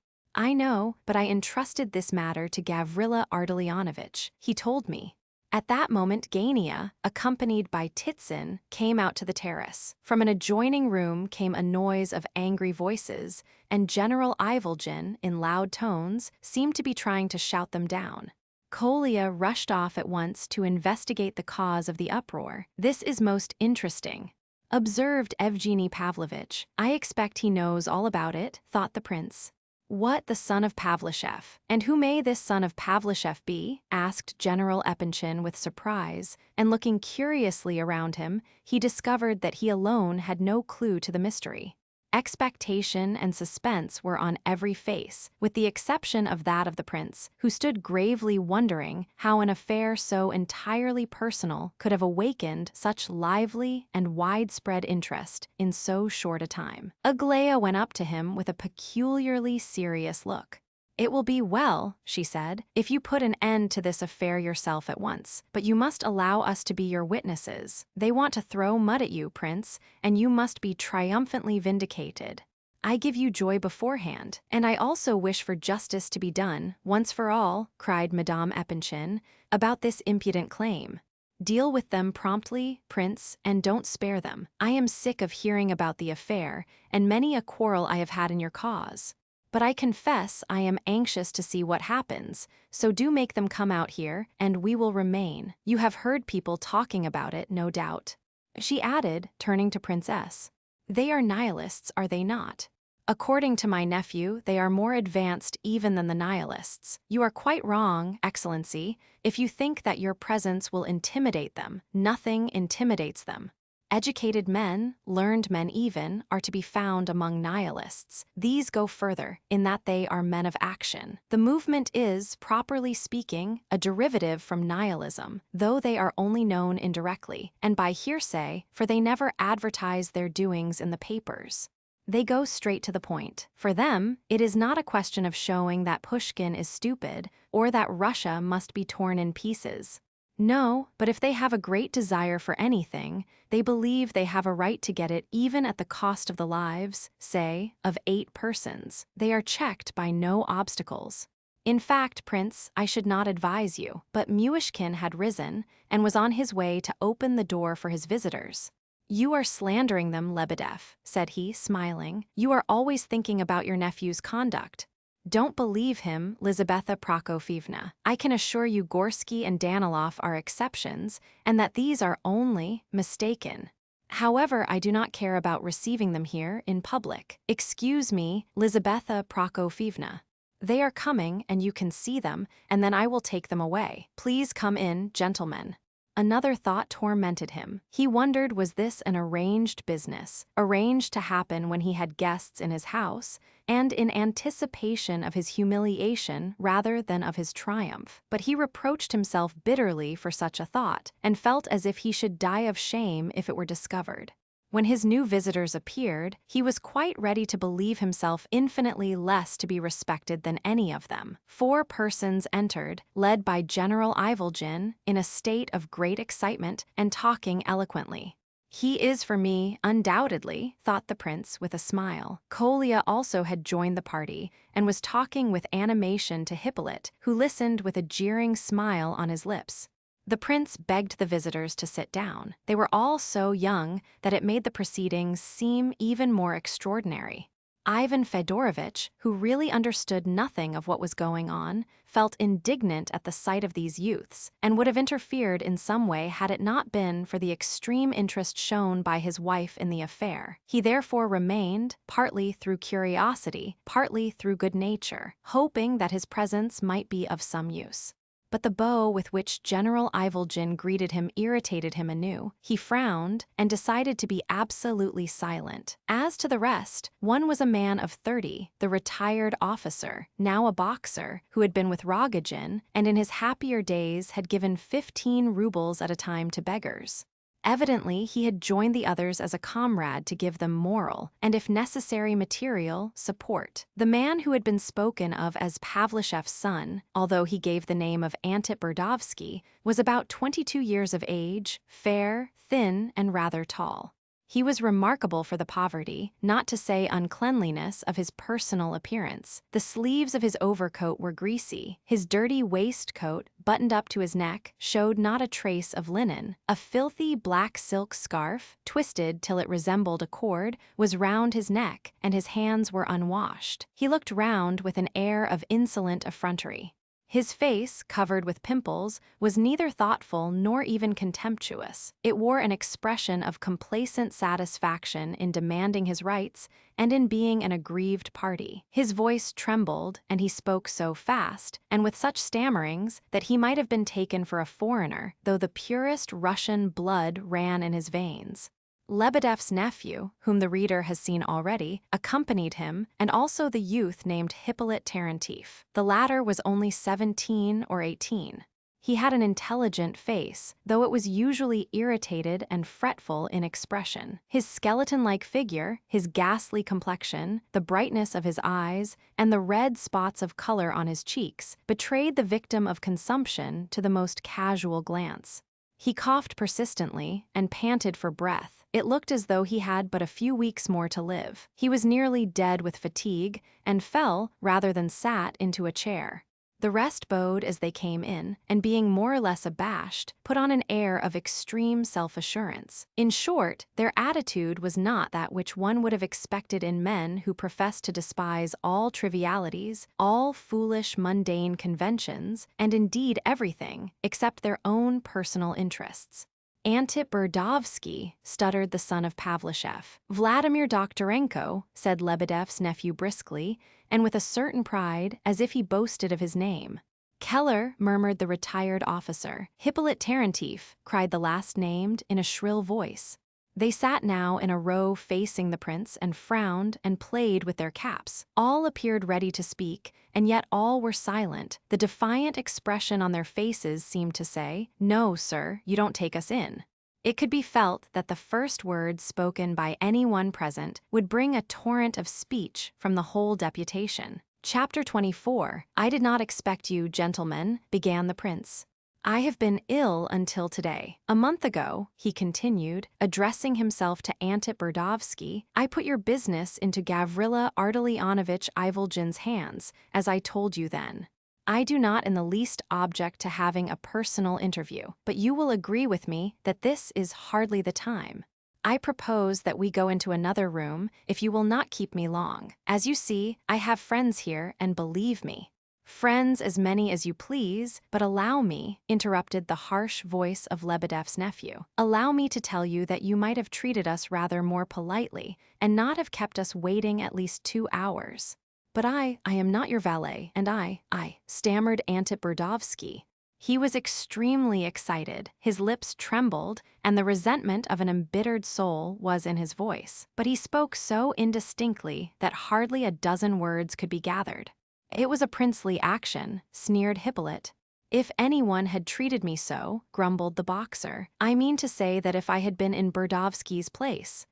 but I entrusted this matter to Gavrila Ardalionovich. He told me. At that moment Gania, accompanied by Titsin, came out to the terrace. From an adjoining room came a noise of angry voices, and General Ivolgin, in loud tones, seemed to be trying to shout them down. Kolya rushed off at once to investigate the cause of the uproar. This is most interesting, observed Evgeny Pavlovitch. I expect he knows all about it, thought the prince. What, the son of Pavlishev? And who may this son of Pavlishev be? Asked General Epanchin with surprise, and looking curiously around him, he discovered that he alone had no clue to the mystery. Expectation and suspense were on every face, with the exception of that of the prince, who stood gravely wondering how an affair so entirely personal could have awakened such lively and widespread interest in so short a time. Aglaya went up to him with a peculiarly serious look. It will be well, she said, if you put an end to this affair yourself at once, but you must allow us to be your witnesses. They want to throw mud at you, prince, and you must be triumphantly vindicated. I give you joy beforehand, and I also wish for justice to be done, once for all, cried Madame Epanchin, about this impudent claim. Deal with them promptly, prince, and don't spare them. I am sick of hearing about the affair, and many a quarrel I have had in your cause. But I confess I am anxious to see what happens, so do make them come out here, and we will remain. You have heard people talking about it, no doubt. She added, turning to Princess. They are nihilists, are they not? According to my nephew, they are more advanced even than the nihilists. You are quite wrong, Excellency, if you think that your presence will intimidate them. Nothing intimidates them. Educated men, learned men even, are to be found among nihilists. These go further, in that they are men of action. The movement is, properly speaking, a derivative from nihilism, though they are only known indirectly, and by hearsay, for they never advertise their doings in the papers. They go straight to the point. For them, it is not a question of showing that Pushkin is stupid, or that Russia must be torn in pieces. No, but if they have a great desire for anything, they believe they have a right to get it even at the cost of the lives, say, of 8 persons. They are checked by no obstacles. In fact, Prince, I should not advise you, but Myshkin had risen and was on his way to open the door for his visitors. You are slandering them, Lebedev, said he, smiling. You are always thinking about your nephew's conduct. Don't believe him, Lizaveta Prokofyevna. I can assure you Gorsky and Danilov are exceptions, and that these are only mistaken. However, I do not care about receiving them here in public. Excuse me, Lizaveta Prokofyevna. They are coming, and you can see them, and then I will take them away. Please come in, gentlemen. Another thought tormented him. He wondered, was this an arranged business, arranged to happen when he had guests in his house, and in anticipation of his humiliation rather than of his triumph. But he reproached himself bitterly for such a thought, and felt as if he should die of shame if it were discovered. When his new visitors appeared, he was quite ready to believe himself infinitely less to be respected than any of them. 4 persons entered, led by General Ivolgin, in a state of great excitement and talking eloquently. "He is for me, undoubtedly," thought the prince with a smile. Kolya also had joined the party and was talking with animation to Hippolyte, who listened with a jeering smile on his lips. The prince begged the visitors to sit down. They were all so young that it made the proceedings seem even more extraordinary. Ivan Fedorovitch, who really understood nothing of what was going on, felt indignant at the sight of these youths, and would have interfered in some way had it not been for the extreme interest shown by his wife in the affair. He therefore remained, partly through curiosity, partly through good nature, hoping that his presence might be of some use. But the bow with which General Ivolgin greeted him irritated him anew. He frowned and decided to be absolutely silent. As to the rest, one was a man of 30, the retired officer, now a boxer, who had been with Rogojin and in his happier days had given 15 rubles at a time to beggars. Evidently, he had joined the others as a comrade to give them moral, and if necessary material, support. The man who had been spoken of as Pavlishev's son, although he gave the name of Antit Burdovsky, was about 22 years of age, fair, thin, and rather tall. He was remarkable for the poverty, not to say uncleanliness, of his personal appearance. The sleeves of his overcoat were greasy. His dirty waistcoat, buttoned up to his neck, showed not a trace of linen. A filthy black silk scarf, twisted till it resembled a cord, was round his neck, and his hands were unwashed. He looked round with an air of insolent effrontery. His face, covered with pimples, was neither thoughtful nor even contemptuous. It wore an expression of complacent satisfaction in demanding his rights and in being an aggrieved party. His voice trembled, and he spoke so fast, and with such stammerings, that he might have been taken for a foreigner, though the purest Russian blood ran in his veins. Lebedev's nephew, whom the reader has seen already, accompanied him, and also the youth named Hippolyte Tarantif. The latter was only 17 or 18. He had an intelligent face, though it was usually irritated and fretful in expression. His skeleton-like figure, his ghastly complexion, the brightness of his eyes, and the red spots of color on his cheeks betrayed the victim of consumption to the most casual glance. He coughed persistently and panted for breath. It looked as though he had but a few weeks more to live. He was nearly dead with fatigue and fell, rather than sat, into a chair. The rest bowed as they came in, and being more or less abashed, put on an air of extreme self-assurance. In short, their attitude was not that which one would have expected in men who profess to despise all trivialities, all foolish mundane conventions, and indeed everything, except their own personal interests. "Antit Burdovsky," stuttered the son of Pavlishev. "Vladimir Doktorenko," said Lebedev's nephew briskly, and with a certain pride, as if he boasted of his name. "Keller," murmured the retired officer. "Hippolyte Tarantif," cried the last named in a shrill voice. They sat now in a row facing the prince and frowned and played with their caps. All appeared ready to speak, and yet all were silent. The defiant expression on their faces seemed to say, "No, sir, you don't take us in." It could be felt that the first words spoken by any one present would bring a torrent of speech from the whole deputation. Chapter 24. "I did not expect you, gentlemen," began the prince. "I have been ill until today. A month ago," he continued, addressing himself to Antit Burdovsky, "I put your business into Gavrila Ardalionovitch Ivolgin's hands, as I told you then. I do not in the least object to having a personal interview, but you will agree with me that this is hardly the time. I propose that we go into another room, if you will not keep me long. As you see, I have friends here, and believe me—" "Friends as many as you please, but allow me," interrupted the harsh voice of Lebedev's nephew, "allow me to tell you that you might have treated us rather more politely, and not have kept us waiting at least 2 hours. But I am not your valet, and I stammered Antit Burdovsky. He was extremely excited, his lips trembled, and the resentment of an embittered soul was in his voice. But he spoke so indistinctly that hardly a dozen words could be gathered. "It was a princely action," sneered Hippolyte. If anyone had treated me so, grumbled the boxer, I mean to say that if I had been in Burdovsky's place,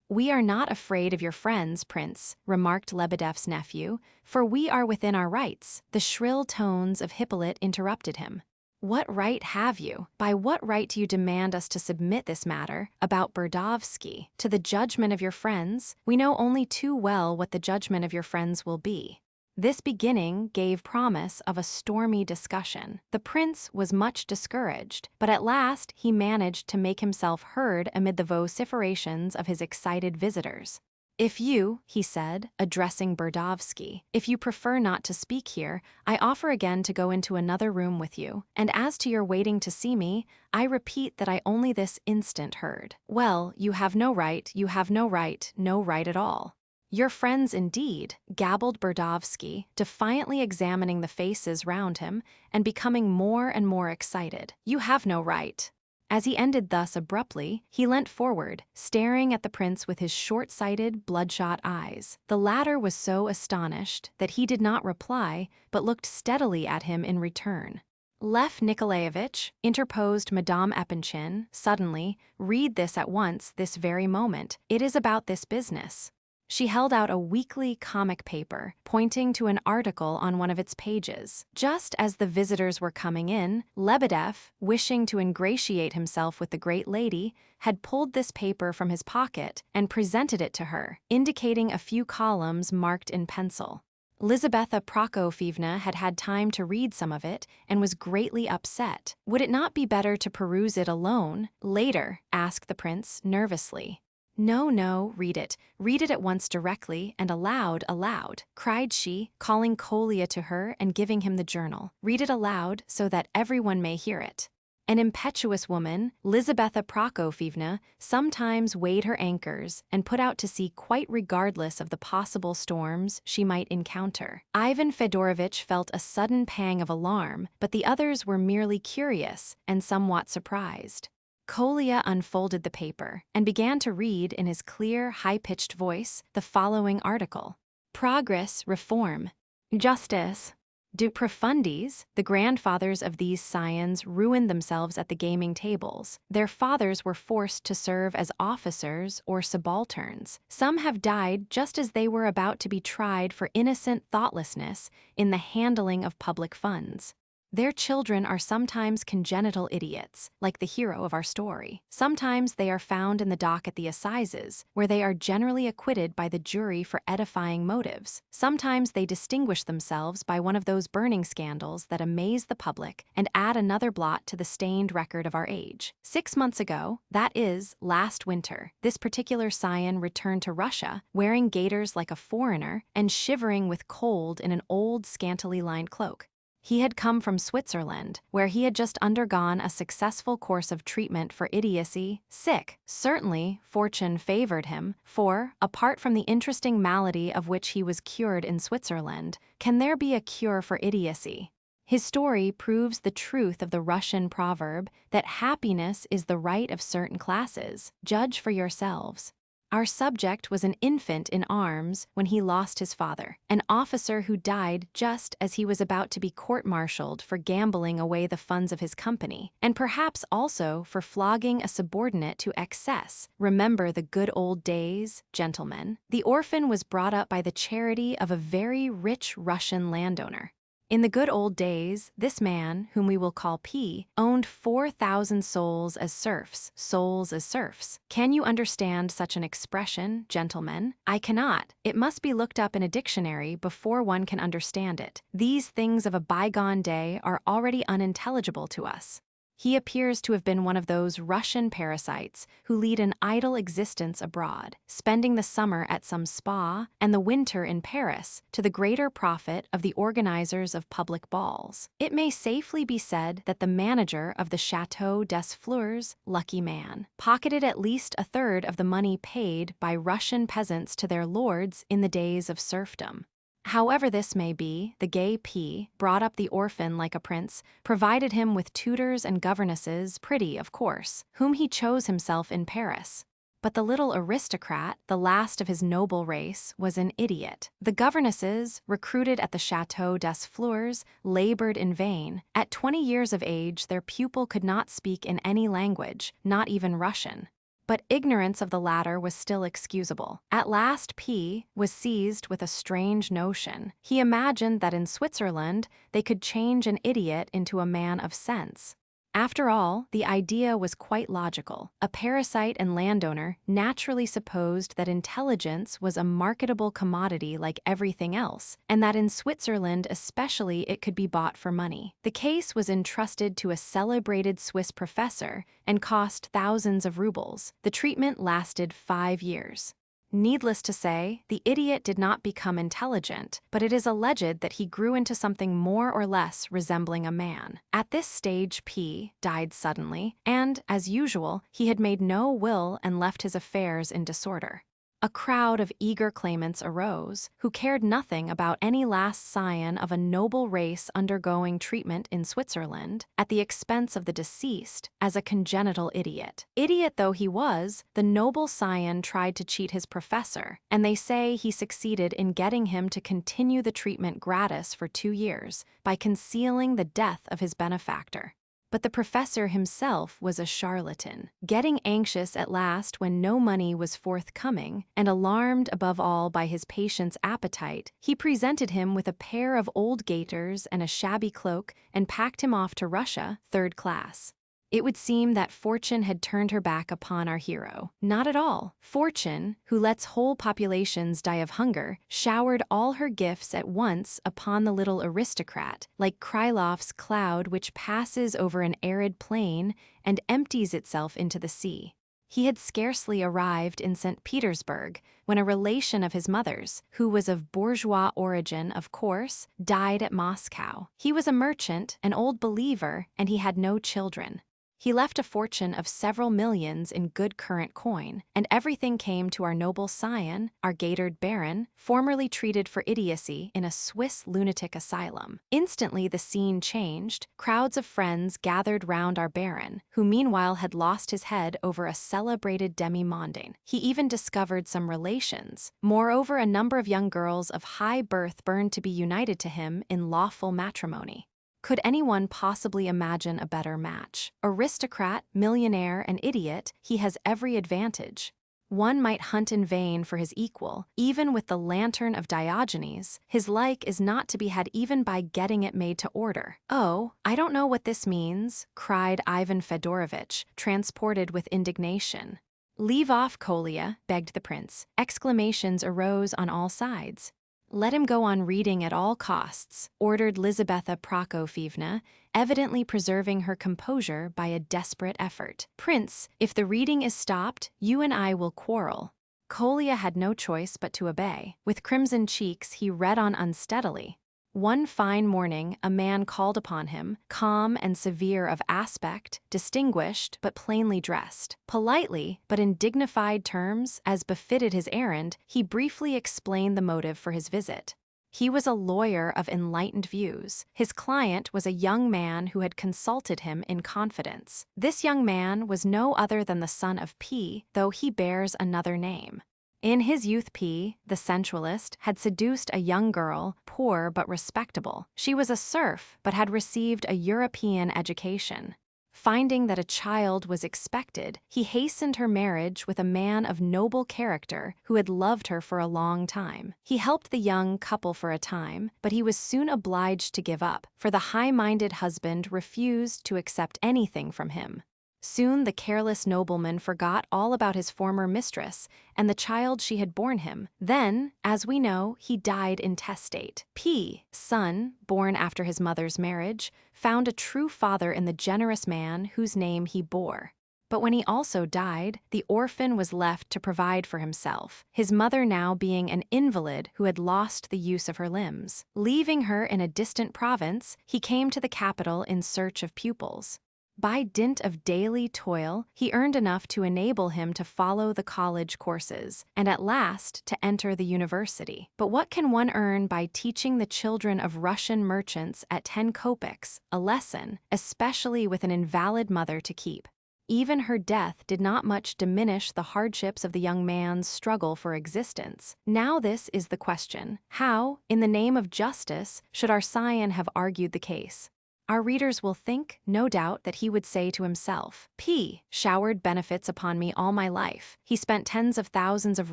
We are not afraid of your friends, Prince, remarked Lebedev's nephew, for we are within our rights. The shrill tones of Hippolyte interrupted him. What right have you? By what right do you demand us to submit this matter, about Burdovsky, to the judgment of your friends? We know only too well what the judgment of your friends will be. This beginning gave promise of a stormy discussion. The prince was much discouraged, but at last he managed to make himself heard amid the vociferations of his excited visitors. If you, he said, addressing Burdovsky, if you prefer not to speak here, I offer again to go into another room with you, and as to your waiting to see me, I repeat that I only this instant heard. Well, you have no right, no right at all. Your friends indeed, gabbled Burdovsky, defiantly examining the faces round him and becoming more and more excited. You have no right. As he ended thus abruptly, he leant forward, staring at the prince with his short-sighted, bloodshot eyes. The latter was so astonished that he did not reply, but looked steadily at him in return. Lev Nikolaevich, interposed Madame Epanchin, suddenly, read this at once, this very moment. It is about this business. She held out a weekly comic paper, pointing to an article on one of its pages. Just as the visitors were coming in, Lebedev, wishing to ingratiate himself with the great lady, had pulled this paper from his pocket and presented it to her, indicating a few columns marked in pencil. Lizaveta Prokofyevna had had time to read some of it and was greatly upset. Would it not be better to peruse it alone, later? Asked the prince nervously. No, read it at once directly and aloud, cried she, calling Kolya to her and giving him the journal. Read it aloud so that everyone may hear it. An impetuous woman, Lizaveta Prokofyevna, sometimes weighed her anchors and put out to sea quite regardless of the possible storms she might encounter. Ivan Fedorovitch felt a sudden pang of alarm, but the others were merely curious and somewhat surprised. Kolya unfolded the paper and began to read in his clear, high-pitched voice the following article. Progress, reform, justice. De profundis, the grandfathers of these scions ruined themselves at the gaming tables. Their fathers were forced to serve as officers or subalterns. Some have died just as they were about to be tried for innocent thoughtlessness in the handling of public funds. Their children are sometimes congenital idiots, like the hero of our story. Sometimes they are found in the dock at the assizes, where they are generally acquitted by the jury for edifying motives. Sometimes they distinguish themselves by one of those burning scandals that amaze the public and add another blot to the stained record of our age. 6 months ago, that is, last winter, this particular scion returned to Russia, wearing gaiters like a foreigner and shivering with cold in an old scantily lined cloak. He had come from Switzerland, where he had just undergone a successful course of treatment for idiocy. Sick. Certainly, fortune favored him, for, apart from the interesting malady of which he was cured in Switzerland, can there be a cure for idiocy? His story proves the truth of the Russian proverb that happiness is the right of certain classes. Judge for yourselves. Our subject was an infant in arms when he lost his father, an officer who died just as he was about to be court-martialed for gambling away the funds of his company, and perhaps also for flogging a subordinate to excess. Remember the good old days, gentlemen. The orphan was brought up by the charity of a very rich Russian landowner. In the good old days, this man, whom we will call P, owned 4,000 souls as serfs. Can you understand such an expression, gentlemen? I cannot. It must be looked up in a dictionary before one can understand it. These things of a bygone day are already unintelligible to us. He appears to have been one of those Russian parasites who lead an idle existence abroad, spending the summer at some spa and the winter in Paris, to the greater profit of the organizers of public balls. It may safely be said that the manager of the Château des Fleurs, lucky man, pocketed at least a third of the money paid by Russian peasants to their lords in the days of serfdom. However this may be, the gay P brought up the orphan like a prince, provided him with tutors and governesses, pretty, of course, whom he chose himself in Paris. But the little aristocrat, the last of his noble race, was an idiot. The governesses, recruited at the Château des Fleurs, labored in vain. At 20 years of age, their pupil could not speak in any language, not even Russian. But ignorance of the latter was still excusable. At last P was seized with a strange notion. He imagined that in Switzerland they could change an idiot into a man of sense. After all, the idea was quite logical. A parasite and landowner naturally supposed that intelligence was a marketable commodity like everything else, and that in Switzerland especially it could be bought for money. The case was entrusted to a celebrated Swiss professor and cost thousands of rubles. The treatment lasted 5 years. Needless to say, the idiot did not become intelligent, but it is alleged that he grew into something more or less resembling a man. At this stage, P died suddenly, and, as usual, he had made no will and left his affairs in disorder. A crowd of eager claimants arose, who cared nothing about any last scion of a noble race undergoing treatment in Switzerland, at the expense of the deceased, as a congenital idiot. Idiot though he was, the noble scion tried to cheat his professor, and they say he succeeded in getting him to continue the treatment gratis for 2 years, by concealing the death of his benefactor. But the professor himself was a charlatan. Getting anxious at last when no money was forthcoming, and alarmed above all by his patient's appetite, he presented him with a pair of old gaiters and a shabby cloak and packed him off to Russia, 3rd class. It would seem that fortune had turned her back upon our hero. Not at all. Fortune, who lets whole populations die of hunger, showered all her gifts at once upon the little aristocrat, like Krylov's cloud which passes over an arid plain and empties itself into the sea. He had scarcely arrived in St. Petersburg when a relation of his mother's, who was of bourgeois origin, of course, died at Moscow. He was a merchant, an old believer, and he had no children. He left a fortune of several millions in good current coin, and everything came to our noble scion, our gaitered baron, formerly treated for idiocy in a Swiss lunatic asylum. Instantly the scene changed. Crowds of friends gathered round our baron, who meanwhile had lost his head over a celebrated demi-mondaine. He even discovered some relations. Moreover, a number of young girls of high birth burned to be united to him in lawful matrimony. Could anyone possibly imagine a better match? Aristocrat, millionaire, and idiot, he has every advantage. One might hunt in vain for his equal. Even with the lantern of Diogenes, his like is not to be had even by getting it made to order. "Oh, I don't know what this means," cried Ivan Fedorovitch, transported with indignation. "Leave off, Kolya," begged the prince. Exclamations arose on all sides. "Let him go on reading at all costs," ordered Lizaveta Prokofyevna, evidently preserving her composure by a desperate effort. "Prince, if the reading is stopped, you and I will quarrel." Kolya had no choice but to obey. With crimson cheeks, he read on unsteadily. One fine morning, a man called upon him, calm and severe of aspect, distinguished but plainly dressed. Politely, but in dignified terms, as befitted his errand, he briefly explained the motive for his visit. He was a lawyer of enlightened views. His client was a young man who had consulted him in confidence. This young man was no other than the son of P, though he bears another name. In his youth P, the sensualist, had seduced a young girl, poor but respectable. She was a serf, but had received a European education. Finding that a child was expected, he hastened her marriage with a man of noble character who had loved her for a long time. He helped the young couple for a time, but he was soon obliged to give up, for the high-minded husband refused to accept anything from him. Soon the careless nobleman forgot all about his former mistress and the child she had borne him. Then, as we know, he died intestate. P, son, born after his mother's marriage, found a true father in the generous man whose name he bore. But when he also died, the orphan was left to provide for himself, his mother now being an invalid who had lost the use of her limbs. Leaving her in a distant province, he came to the capital in search of pupils. By dint of daily toil, he earned enough to enable him to follow the college courses, and at last to enter the university. But what can one earn by teaching the children of Russian merchants at 10 kopecks, a lesson, especially with an invalid mother to keep? Even her death did not much diminish the hardships of the young man's struggle for existence. Now this is the question: how, in the name of justice, should our scion have argued the case? Our readers will think, no doubt, that he would say to himself, P showered benefits upon me all my life. He spent tens of thousands of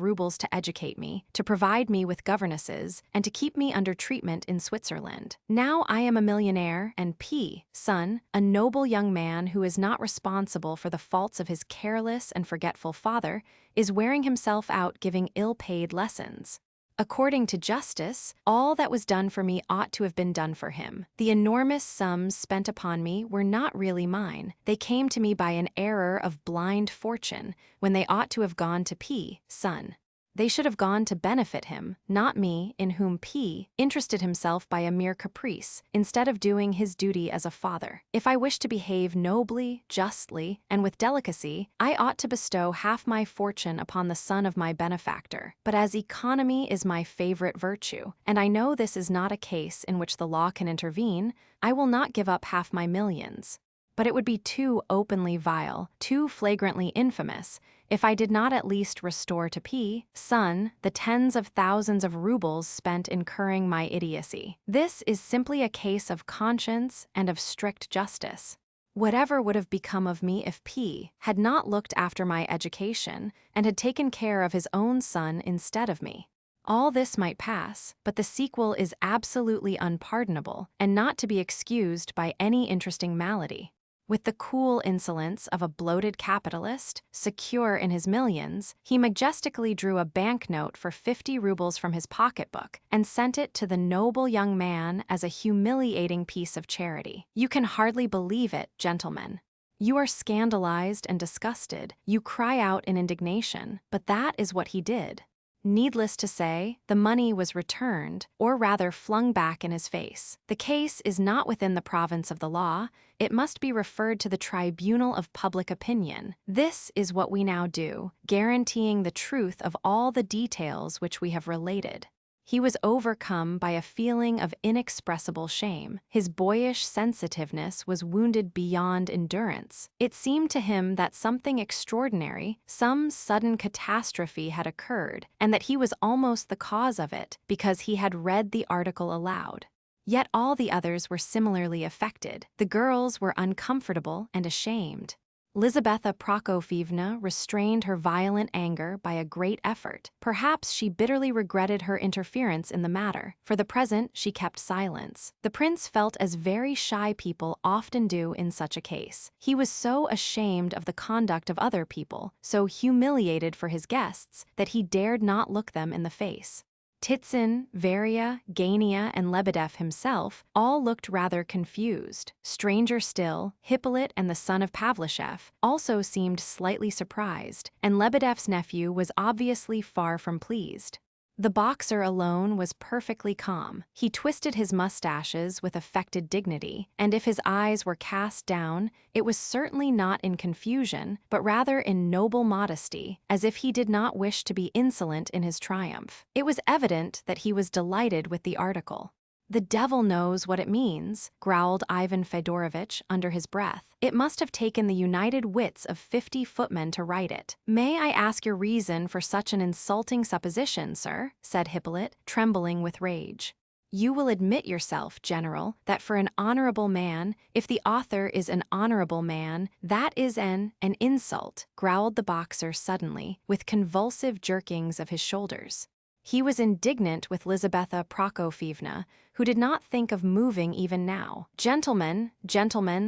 rubles to educate me, to provide me with governesses, and to keep me under treatment in Switzerland. Now I am a millionaire, and P, son, a noble young man who is not responsible for the faults of his careless and forgetful father, is wearing himself out giving ill-paid lessons. According to justice, all that was done for me ought to have been done for him. The enormous sums spent upon me were not really mine. They came to me by an error of blind fortune, when they ought to have gone to P, son. They should have gone to benefit him, not me, in whom P interested himself by a mere caprice, instead of doing his duty as a father. If I wish to behave nobly, justly, and with delicacy, I ought to bestow half my fortune upon the son of my benefactor. But as economy is my favorite virtue, and I know this is not a case in which the law can intervene, I will not give up half my millions. But it would be too openly vile, too flagrantly infamous, if I did not at least restore to P, son, the tens of thousands of rubles spent incurring my idiocy. This is simply a case of conscience and of strict justice. Whatever would have become of me if P had not looked after my education and had taken care of his own son instead of me? All this might pass, but the sequel is absolutely unpardonable and not to be excused by any interesting malady. With the cool insolence of a bloated capitalist, secure in his millions, he majestically drew a banknote for 50 rubles from his pocketbook and sent it to the noble young man as a humiliating piece of charity. You can hardly believe it, gentlemen. You are scandalized and disgusted. You cry out in indignation, but that is what he did. Needless to say, the money was returned, or rather flung back in his face. The case is not within the province of the law. It must be referred to the tribunal of public opinion. This is what we now do, guaranteeing the truth of all the details which we have related. He was overcome by a feeling of inexpressible shame. His boyish sensitiveness was wounded beyond endurance. It seemed to him that something extraordinary, some sudden catastrophe had occurred, and that he was almost the cause of it, because he had read the article aloud. Yet all the others were similarly affected. The girls were uncomfortable and ashamed. Lizaveta Prokofyevna restrained her violent anger by a great effort. Perhaps she bitterly regretted her interference in the matter. For the present, she kept silence. The prince felt as very shy people often do in such a case. He was so ashamed of the conduct of other people, so humiliated for his guests, that he dared not look them in the face. Titsin, Varia, Gania, and Lebedev himself all looked rather confused. Stranger still, Hippolyte and the son of Pavlishev also seemed slightly surprised, and Lebedev's nephew was obviously far from pleased. The boxer alone was perfectly calm. He twisted his mustaches with affected dignity, and if his eyes were cast down, it was certainly not in confusion, but rather in noble modesty, as if he did not wish to be insolent in his triumph. It was evident that he was delighted with the article. "The devil knows what it means," growled Ivan Fedorovitch under his breath. "It must have taken the united wits of 50 footmen to write it." "May I ask your reason for such an insulting supposition, sir?" said Hippolyte, trembling with rage. "You will admit yourself, General, that for an honorable man, if the author is an honorable man, that is an insult," growled the boxer suddenly, with convulsive jerkings of his shoulders. He was indignant with Lizaveta Prokofyevna, who did not think of moving even now. Gentlemen,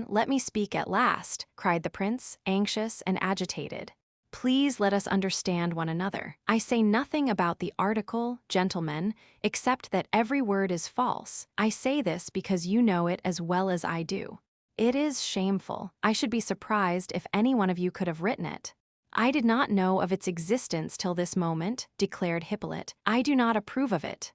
let me speak at last," cried the prince, anxious and agitated. "Please let us understand one another. I say nothing about the article, gentlemen, except that every word is false. I say this because you know it as well as I do. It is shameful. I should be surprised if any one of you could have written it." "I did not know of its existence till this moment," declared Hippolyte. "I do not approve of it."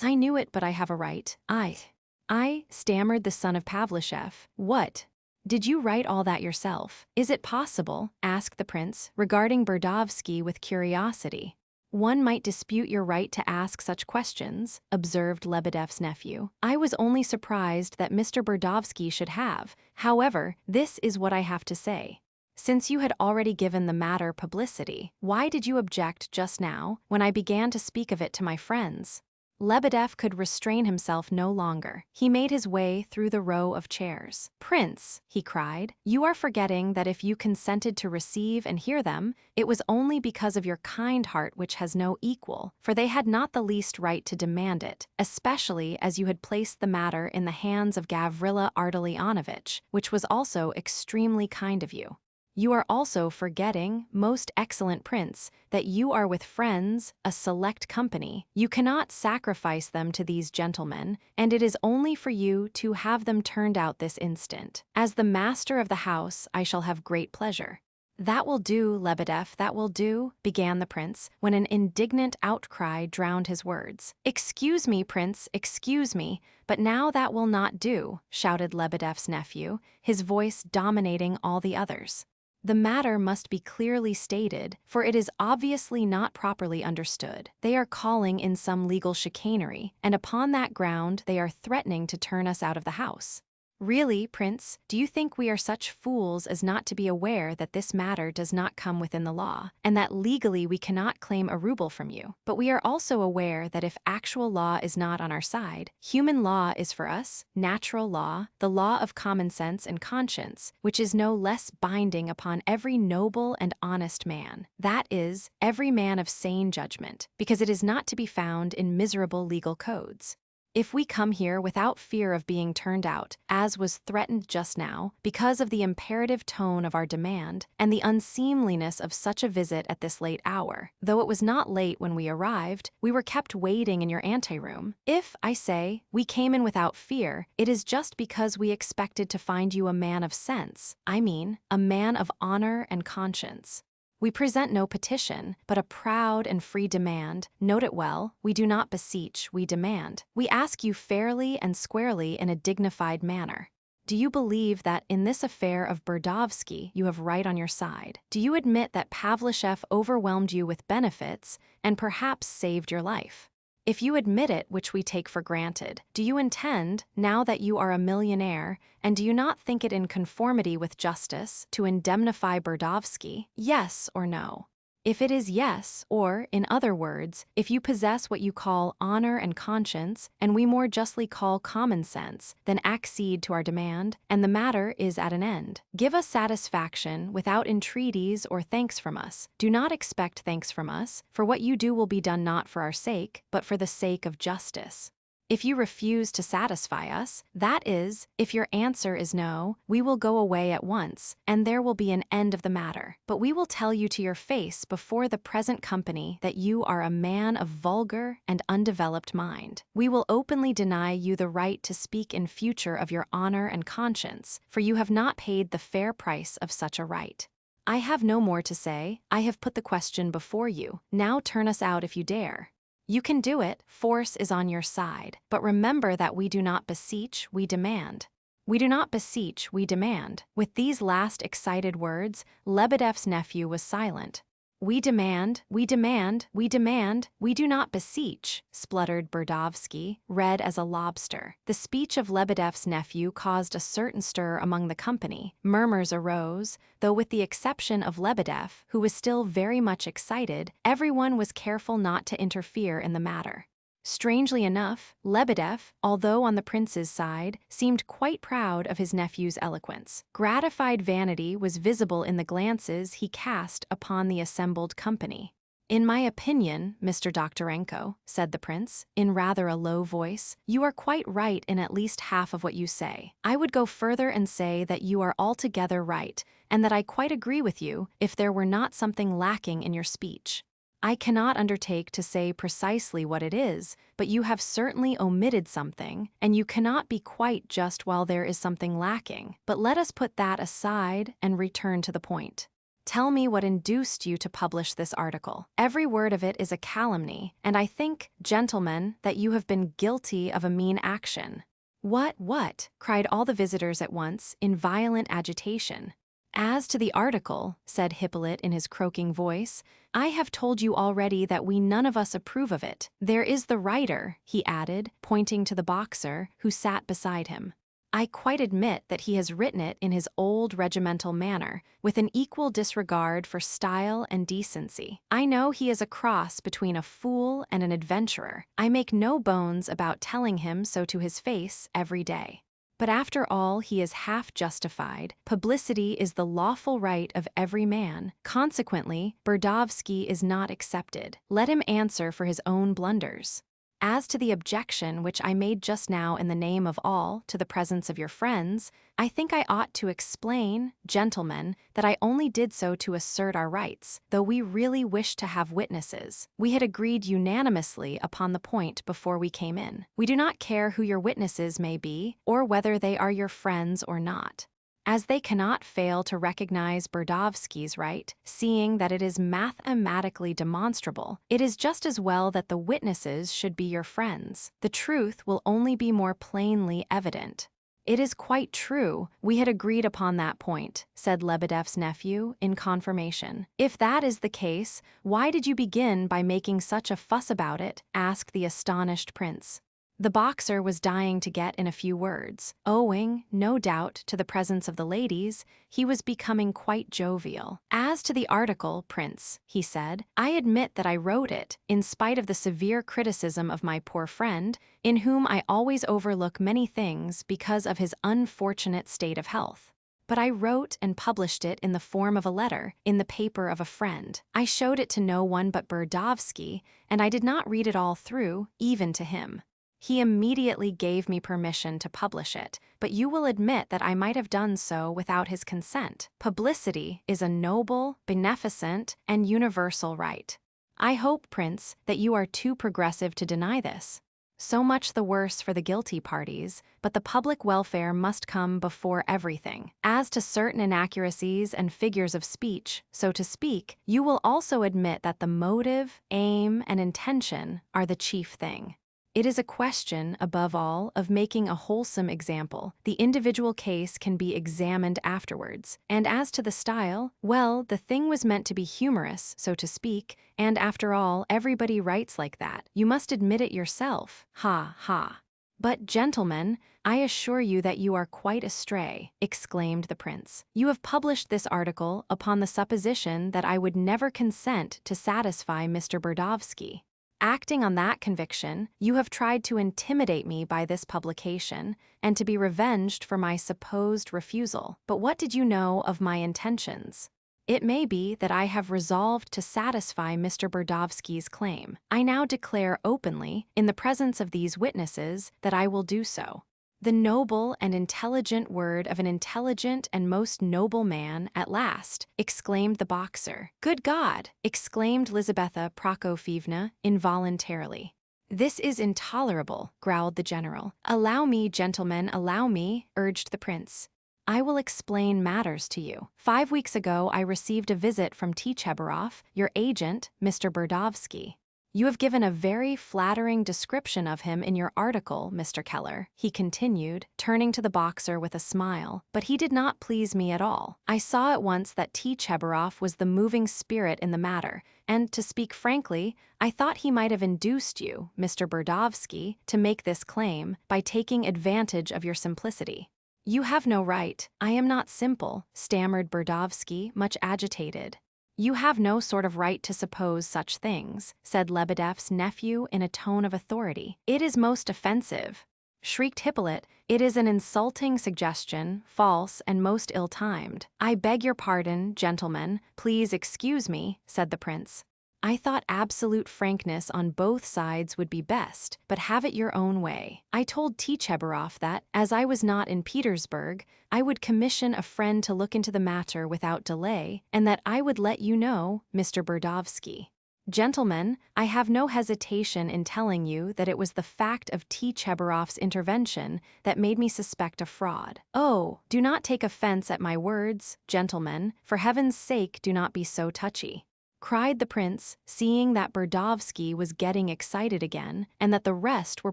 "I knew it, but I have a right." I stammered the son of Pavlishev. "What? Did you write all that yourself?" "Is it possible?" asked the prince, regarding Burdovsky with curiosity. "One might dispute your right to ask such questions," observed Lebedev's nephew. "I was only surprised that Mr. Burdovsky should have. However, this is what I have to say. Since you had already given the matter publicity, why did you object just now, when I began to speak of it to my friends?" Lebedev could restrain himself no longer. He made his way through the row of chairs. "Prince," he cried, "you are forgetting that if you consented to receive and hear them, it was only because of your kind heart which has no equal, for they had not the least right to demand it, especially as you had placed the matter in the hands of Gavrila Ardalionovitch, which was also extremely kind of you. You are also forgetting, most excellent prince, that you are with friends, a select company. You cannot sacrifice them to these gentlemen, and it is only for you to have them turned out this instant. As the master of the house, I shall have great pleasure." "That will do, Lebedev, that will do," began the prince, when an indignant outcry drowned his words. "Excuse me, prince, excuse me, but now that will not do," shouted Lebedev's nephew, his voice dominating all the others. "The matter must be clearly stated, for it is obviously not properly understood. They are calling in some legal chicanery, and upon that ground they are threatening to turn us out of the house. Really, Prince, do you think we are such fools as not to be aware that this matter does not come within the law, and that legally we cannot claim a ruble from you? But we are also aware that if actual law is not on our side, human law is for us, natural law, the law of common sense and conscience, which is no less binding upon every noble and honest man. That is, every man of sane judgment, because it is not to be found in miserable legal codes. If we come here without fear of being turned out, as was threatened just now, because of the imperative tone of our demand, and the unseemliness of such a visit at this late hour, though it was not late when we arrived, we were kept waiting in your anteroom. If, I say, we came in without fear, it is just because we expected to find you a man of sense, I mean, a man of honor and conscience. We present no petition, but a proud and free demand. Note it well, we do not beseech, we demand. We ask you fairly and squarely in a dignified manner. Do you believe that in this affair of Burdovsky you have right on your side? Do you admit that Pavlishev overwhelmed you with benefits and perhaps saved your life? If you admit it, which we take for granted, do you intend, now that you are a millionaire, and do you not think it in conformity with justice, to indemnify Burdovsky? Yes or no? If it is yes, or, in other words, if you possess what you call honor and conscience, and we more justly call common sense, then accede to our demand, and the matter is at an end. Give us satisfaction without entreaties or thanks from us. Do not expect thanks from us, for what you do will be done not for our sake, but for the sake of justice. If you refuse to satisfy us, that is, if your answer is no, we will go away at once, and there will be an end of the matter. But we will tell you to your face before the present company that you are a man of vulgar and undeveloped mind. We will openly deny you the right to speak in future of your honor and conscience, for you have not paid the fair price of such a right. I have no more to say. I have put the question before you. Now turn us out if you dare. You can do it, force is on your side, but remember that we do not beseech, we demand. We do not beseech, we demand. With these last excited words, Lebedev's nephew was silent. We demand, we demand, we demand, we do not beseech, spluttered Burdovsky, red as a lobster. The speech of Lebedev's nephew caused a certain stir among the company. Murmurs arose, though with the exception of Lebedev, who was still very much excited, everyone was careful not to interfere in the matter. Strangely enough, Lebedev, although on the prince's side, seemed quite proud of his nephew's eloquence. Gratified vanity was visible in the glances he cast upon the assembled company. "In my opinion, Mr. Doktorenko," said the prince, in rather a low voice, "you are quite right in at least half of what you say. I would go further and say that you are altogether right, and that I quite agree with you if there were not something lacking in your speech. I cannot undertake to say precisely what it is, but you have certainly omitted something, and you cannot be quite just while there is something lacking. But let us put that aside and return to the point. Tell me what induced you to publish this article. Every word of it is a calumny, and I think, gentlemen, that you have been guilty of a mean action." What?" cried all the visitors at once, in violent agitation. "As to the article," said Hippolyte in his croaking voice, "I have told you already that we none of us approve of it. There is the writer," he added, pointing to the boxer, who sat beside him. I quite admit that he has written it in his old regimental manner, with an equal disregard for style and decency. I know he is a cross between a fool and an adventurer. I make no bones about telling him so to his face every day. But after all, he is half justified. Publicity is the lawful right of every man. Consequently, Burdovsky is not accepted. Let him answer for his own blunders. As to the objection which I made just now in the name of all to the presence of your friends, I think I ought to explain, gentlemen, that I only did so to assert our rights, though we really wished to have witnesses. We had agreed unanimously upon the point before we came in. We do not care who your witnesses may be, or whether they are your friends or not. As they cannot fail to recognize Burdovsky's right, seeing that it is mathematically demonstrable, it is just as well that the witnesses should be your friends. The truth will only be more plainly evident. It is quite true, we had agreed upon that point, said Lebedev's nephew, in confirmation. If that is the case, why did you begin by making such a fuss about it? Asked the astonished prince. The boxer was dying to get in a few words. Owing, no doubt, to the presence of the ladies, he was becoming quite jovial. As to the article, Prince, he said, I admit that I wrote it, in spite of the severe criticism of my poor friend, in whom I always overlook many things because of his unfortunate state of health. But I wrote and published it in the form of a letter, in the paper of a friend. I showed it to no one but Burdovsky, and I did not read it all through, even to him. He immediately gave me permission to publish it, but you will admit that I might have done so without his consent. Publicity is a noble, beneficent, and universal right. I hope, Prince, that you are too progressive to deny this. So much the worse for the guilty parties, but the public welfare must come before everything. As to certain inaccuracies and figures of speech, so to speak, you will also admit that the motive, aim, and intention are the chief thing. It is a question, above all, of making a wholesome example. The individual case can be examined afterwards. And as to the style, well, the thing was meant to be humorous, so to speak, and after all, everybody writes like that. You must admit it yourself. Ha, ha. But, gentlemen, I assure you that you are quite astray, exclaimed the prince. You have published this article upon the supposition that I would never consent to satisfy Mr. Burdovsky. Acting on that conviction, you have tried to intimidate me by this publication, and to be revenged for my supposed refusal. But what did you know of my intentions? It may be that I have resolved to satisfy Mr. Burdovsky's claim. I now declare openly, in the presence of these witnesses, that I will do so. The noble and intelligent word of an intelligent and most noble man, at last, exclaimed the boxer. Good God! Exclaimed Lizabetha Prokofievna involuntarily. This is intolerable, growled the general. Allow me, gentlemen, allow me, urged the prince. I will explain matters to you. 5 weeks ago I received a visit from Tchebarov, your agent, Mr. Burdovsky. You have given a very flattering description of him in your article, Mr. Keller, he continued, turning to the boxer with a smile, but he did not please me at all. I saw at once that Tchebarov was the moving spirit in the matter, and, to speak frankly, I thought he might have induced you, Mr. Burdovsky, to make this claim by taking advantage of your simplicity. You have no right. I am not simple, stammered Burdovsky, much agitated. You have no sort of right to suppose such things, said Lebedev's nephew in a tone of authority. It is most offensive, shrieked Hippolyte. It is an insulting suggestion, false and most ill-timed. I beg your pardon, gentlemen, please excuse me, said the prince. I thought absolute frankness on both sides would be best, but have it your own way. I told Tchebarov that, as I was not in Petersburg, I would commission a friend to look into the matter without delay, and that I would let you know, Mr. Burdovsky. Gentlemen, I have no hesitation in telling you that it was the fact of Tchebarov's intervention that made me suspect a fraud. Oh, do not take offense at my words, gentlemen, for heaven's sake do not be so touchy, cried the prince, seeing that Burdovsky was getting excited again, and that the rest were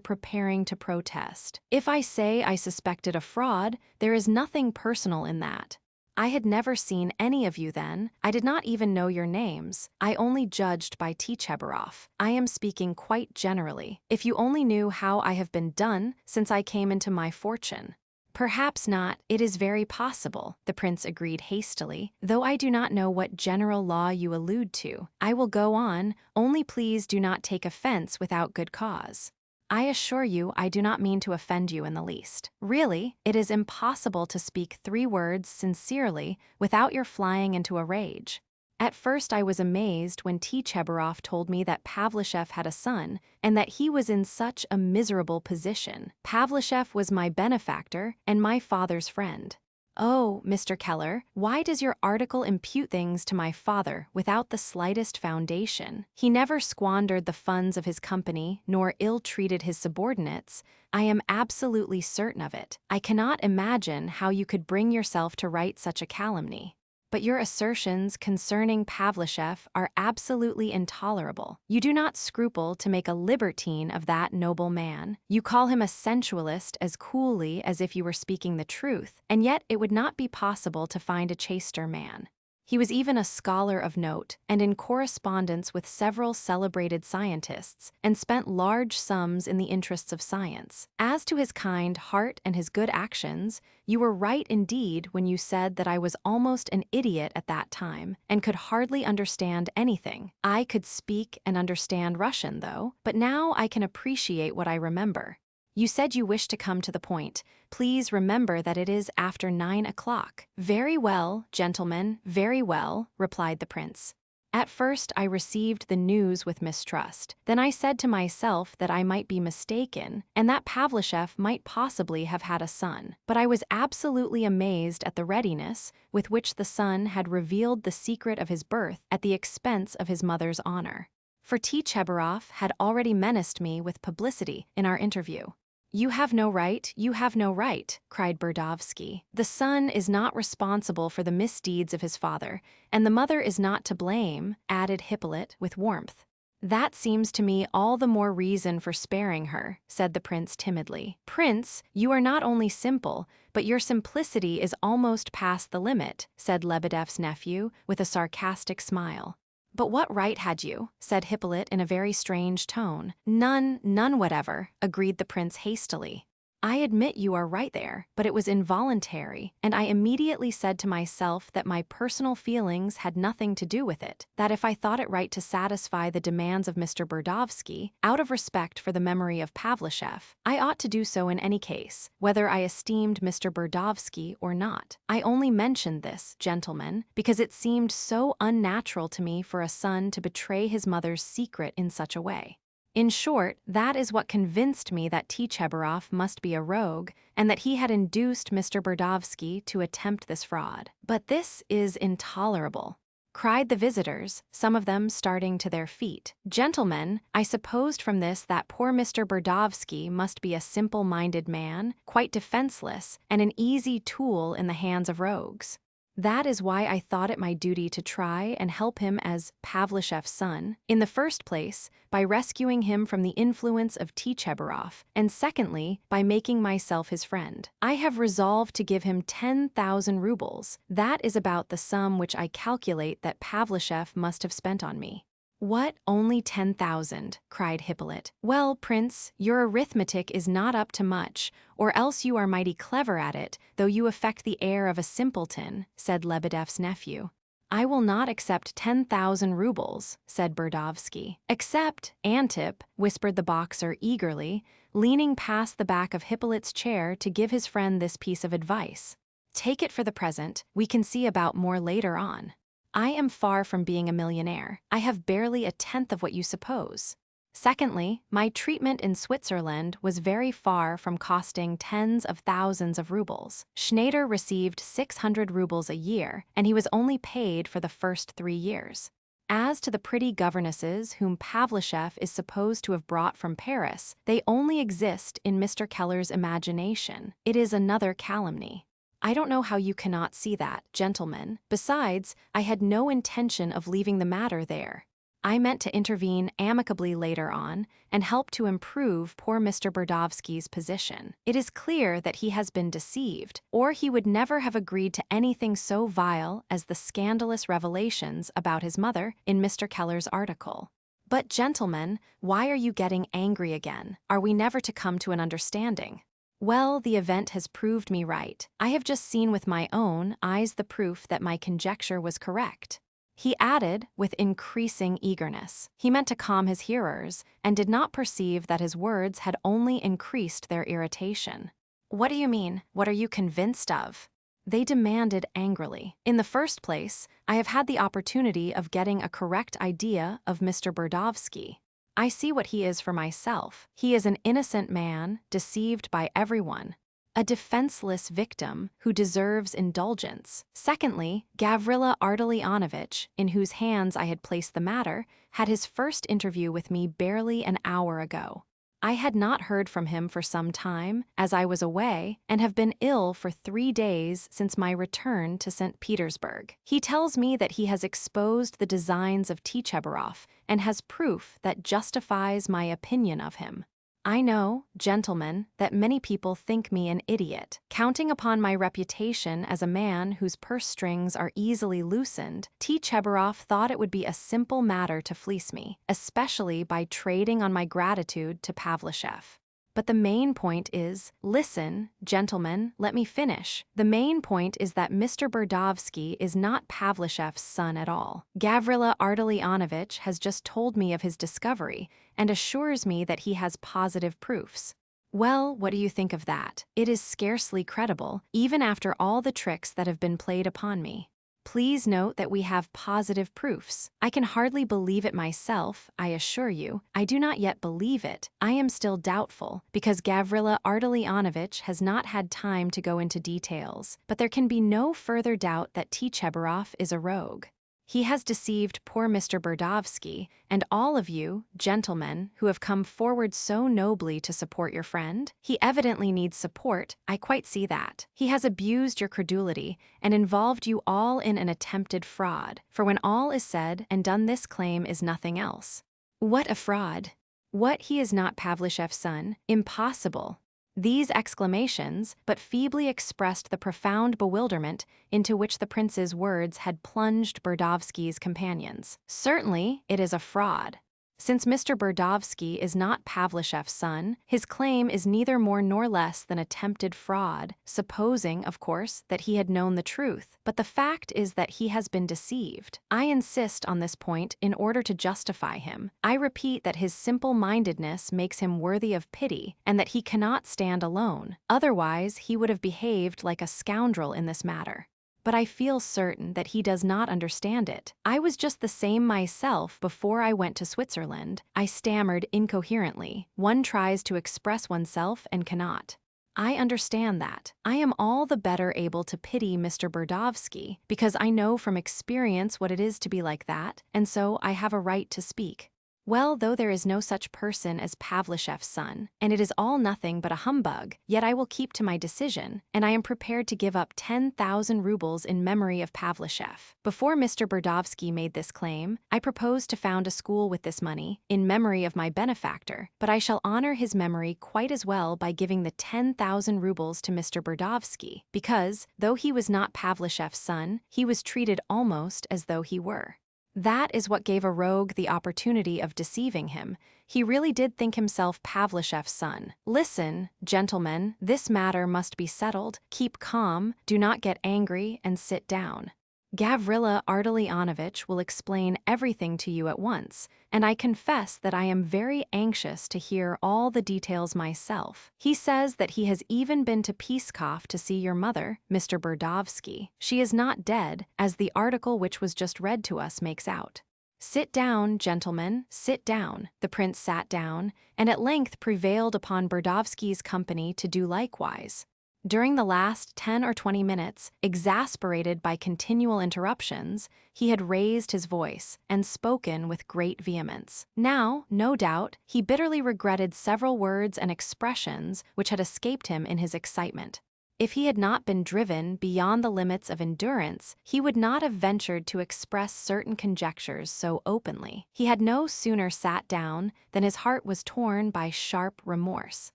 preparing to protest. If I say I suspected a fraud, there is nothing personal in that. I had never seen any of you then. I did not even know your names. I only judged by Tchebarov. I am speaking quite generally. If you only knew how I have been done since I came into my fortune. Perhaps not, it is very possible, the prince agreed hastily, though I do not know what general law you allude to. I will go on, only please do not take offense without good cause. I assure you I do not mean to offend you in the least. Really, it is impossible to speak 3 words sincerely without your flying into a rage. At first I was amazed when Tchebarov told me that Pavlushev had a son, and that he was in such a miserable position. Pavlushev was my benefactor and my father's friend. Oh, Mr. Keller, why does your article impute things to my father without the slightest foundation? He never squandered the funds of his company, nor ill-treated his subordinates. I am absolutely certain of it. I cannot imagine how you could bring yourself to write such a calumny. But your assertions concerning Pavlushev are absolutely intolerable. You do not scruple to make a libertine of that noble man. You call him a sensualist as coolly as if you were speaking the truth, and yet it would not be possible to find a chaster man. He was even a scholar of note, and in correspondence with several celebrated scientists, and spent large sums in the interests of science. As to his kind heart and his good actions, you were right indeed when you said that I was almost an idiot at that time, and could hardly understand anything. I could speak and understand Russian, though, but now I can appreciate what I remember. You said you wished to come to the point. Please remember that it is after 9 o'clock. Very well, gentlemen, very well, replied the prince. At first I received the news with mistrust. Then I said to myself that I might be mistaken, and that Pavlushev might possibly have had a son. But I was absolutely amazed at the readiness with which the son had revealed the secret of his birth at the expense of his mother's honor. For Tchebarov had already menaced me with publicity in our interview. You have no right, cried Burdovsky. The son is not responsible for the misdeeds of his father, and the mother is not to blame, added Hippolyte with warmth. That seems to me all the more reason for sparing her, said the prince timidly. Prince, you are not only simple, but your simplicity is almost past the limit, said Lebedev's nephew, with a sarcastic smile. But what right had you? Said Hippolyte in a very strange tone. None whatever, agreed the prince hastily. I admit you are right there, but it was involuntary, and I immediately said to myself that my personal feelings had nothing to do with it, that if I thought it right to satisfy the demands of Mr. Burdovsky, out of respect for the memory of Pavlushev, I ought to do so in any case, whether I esteemed Mr. Burdovsky or not. I only mentioned this, gentlemen, because it seemed so unnatural to me for a son to betray his mother's secret in such a way. In short, that is what convinced me that Tchebarov must be a rogue, and that he had induced Mr. Burdovsky to attempt this fraud. But this is intolerable, cried the visitors, some of them starting to their feet. Gentlemen, I supposed from this that poor Mr. Burdovsky must be a simple-minded man, quite defenseless, and an easy tool in the hands of rogues. That is why I thought it my duty to try and help him as Pavlushev's son, in the first place, by rescuing him from the influence of Tchebarov, and secondly, by making myself his friend. I have resolved to give him 10,000 rubles. That is about the sum which I calculate that Pavlushev must have spent on me. What, only 10,000? Cried Hippolyte. Well, Prince, your arithmetic is not up to much, or else you are mighty clever at it, though you affect the air of a simpleton, said Lebedev's nephew. I will not accept 10,000 rubles, said Burdovsky. Accept, Antip, whispered the boxer eagerly, leaning past the back of Hippolyte's chair to give his friend this piece of advice. Take it for the present, we can see about more later on. I am far from being a millionaire. I have barely a tenth of what you suppose. Secondly, my treatment in Switzerland was very far from costing tens of thousands of rubles. Schneider received 600 rubles a year, and he was only paid for the first 3 years. As to the pretty governesses whom Pavlushev is supposed to have brought from Paris, they only exist in Mr. Keller's imagination. It is another calumny. I don't know how you cannot see that, gentlemen. Besides, I had no intention of leaving the matter there. I meant to intervene amicably later on and help to improve poor Mr. Burdovsky's position. It is clear that he has been deceived, or he would never have agreed to anything so vile as the scandalous revelations about his mother in Mr. Keller's article. But, gentlemen, why are you getting angry again? Are we never to come to an understanding? Well, the event has proved me right. I have just seen with my own eyes the proof that my conjecture was correct. He added, with increasing eagerness. He meant to calm his hearers, and did not perceive that his words had only increased their irritation. What do you mean? What are you convinced of? They demanded angrily. In the first place, I have had the opportunity of getting a correct idea of Mr. Burdovsky. I see what he is for myself. He is an innocent man, deceived by everyone. A defenseless victim who deserves indulgence. Secondly, Gavrila Ardalionovich, in whose hands I had placed the matter, had his first interview with me barely an hour ago. I had not heard from him for some time, as I was away, and have been ill for 3 days since my return to St. Petersburg. He tells me that he has exposed the designs of Tchebarov and has proof that justifies my opinion of him. I know, gentlemen, that many people think me an idiot. Counting upon my reputation as a man whose purse strings are easily loosened, Tchebarov thought it would be a simple matter to fleece me, especially by trading on my gratitude to Pavlushev. But the main point is, listen, gentlemen, let me finish. The main point is that Mr. Burdovsky is not Pavlushev's son at all. Gavrila Ardalionovich has just told me of his discovery and assures me that he has positive proofs. Well, what do you think of that? It is scarcely credible, even after all the tricks that have been played upon me. Please note that we have positive proofs. I can hardly believe it myself, I assure you. I do not yet believe it. I am still doubtful, because Gavrila Ardalionovich has not had time to go into details. But there can be no further doubt that Tchebarov is a rogue. He has deceived poor Mr. Burdovsky, and all of you, gentlemen, who have come forward so nobly to support your friend. He evidently needs support, I quite see that. He has abused your credulity and involved you all in an attempted fraud, for when all is said and done this claim is nothing else. What a fraud! What, he is not Pavlushev's son? Impossible! These exclamations but feebly expressed the profound bewilderment into which the prince's words had plunged Burdovsky's companions. Certainly, it is a fraud. Since Mr. Burdovsky is not Pavlushev's son, his claim is neither more nor less than attempted fraud, supposing, of course, that he had known the truth. But the fact is that he has been deceived. I insist on this point in order to justify him. I repeat that his simple-mindedness makes him worthy of pity, and that he cannot stand alone. Otherwise, he would have behaved like a scoundrel in this matter. But I feel certain that he does not understand it. I was just the same myself before I went to Switzerland. I stammered incoherently. One tries to express oneself and cannot. I understand that. I am all the better able to pity Mr. Burdovsky, because I know from experience what it is to be like that, and so I have a right to speak. Well, though there is no such person as Pavlushev's son, and it is all nothing but a humbug, yet I will keep to my decision, and I am prepared to give up 10,000 rubles in memory of Pavlushev. Before Mr. Burdovsky made this claim, I proposed to found a school with this money, in memory of my benefactor, but I shall honor his memory quite as well by giving the 10,000 rubles to Mr. Burdovsky, because, though he was not Pavlushev's son, he was treated almost as though he were. That is what gave a rogue the opportunity of deceiving him. He really did think himself Pavlushev's son. Listen, gentlemen, this matter must be settled. Keep calm, do not get angry, and sit down. Gavrila Ardalionovich will explain everything to you at once, and I confess that I am very anxious to hear all the details myself. He says that he has even been to Pskov to see your mother, Mr. Burdovsky. She is not dead, as the article which was just read to us makes out. Sit down, gentlemen, sit down. The prince sat down, and at length prevailed upon Burdovsky's company to do likewise. During the last 10 or 20 minutes, exasperated by continual interruptions, he had raised his voice and spoken with great vehemence. Now, no doubt, he bitterly regretted several words and expressions which had escaped him in his excitement. If he had not been driven beyond the limits of endurance, he would not have ventured to express certain conjectures so openly. He had no sooner sat down than his heart was torn by sharp remorse.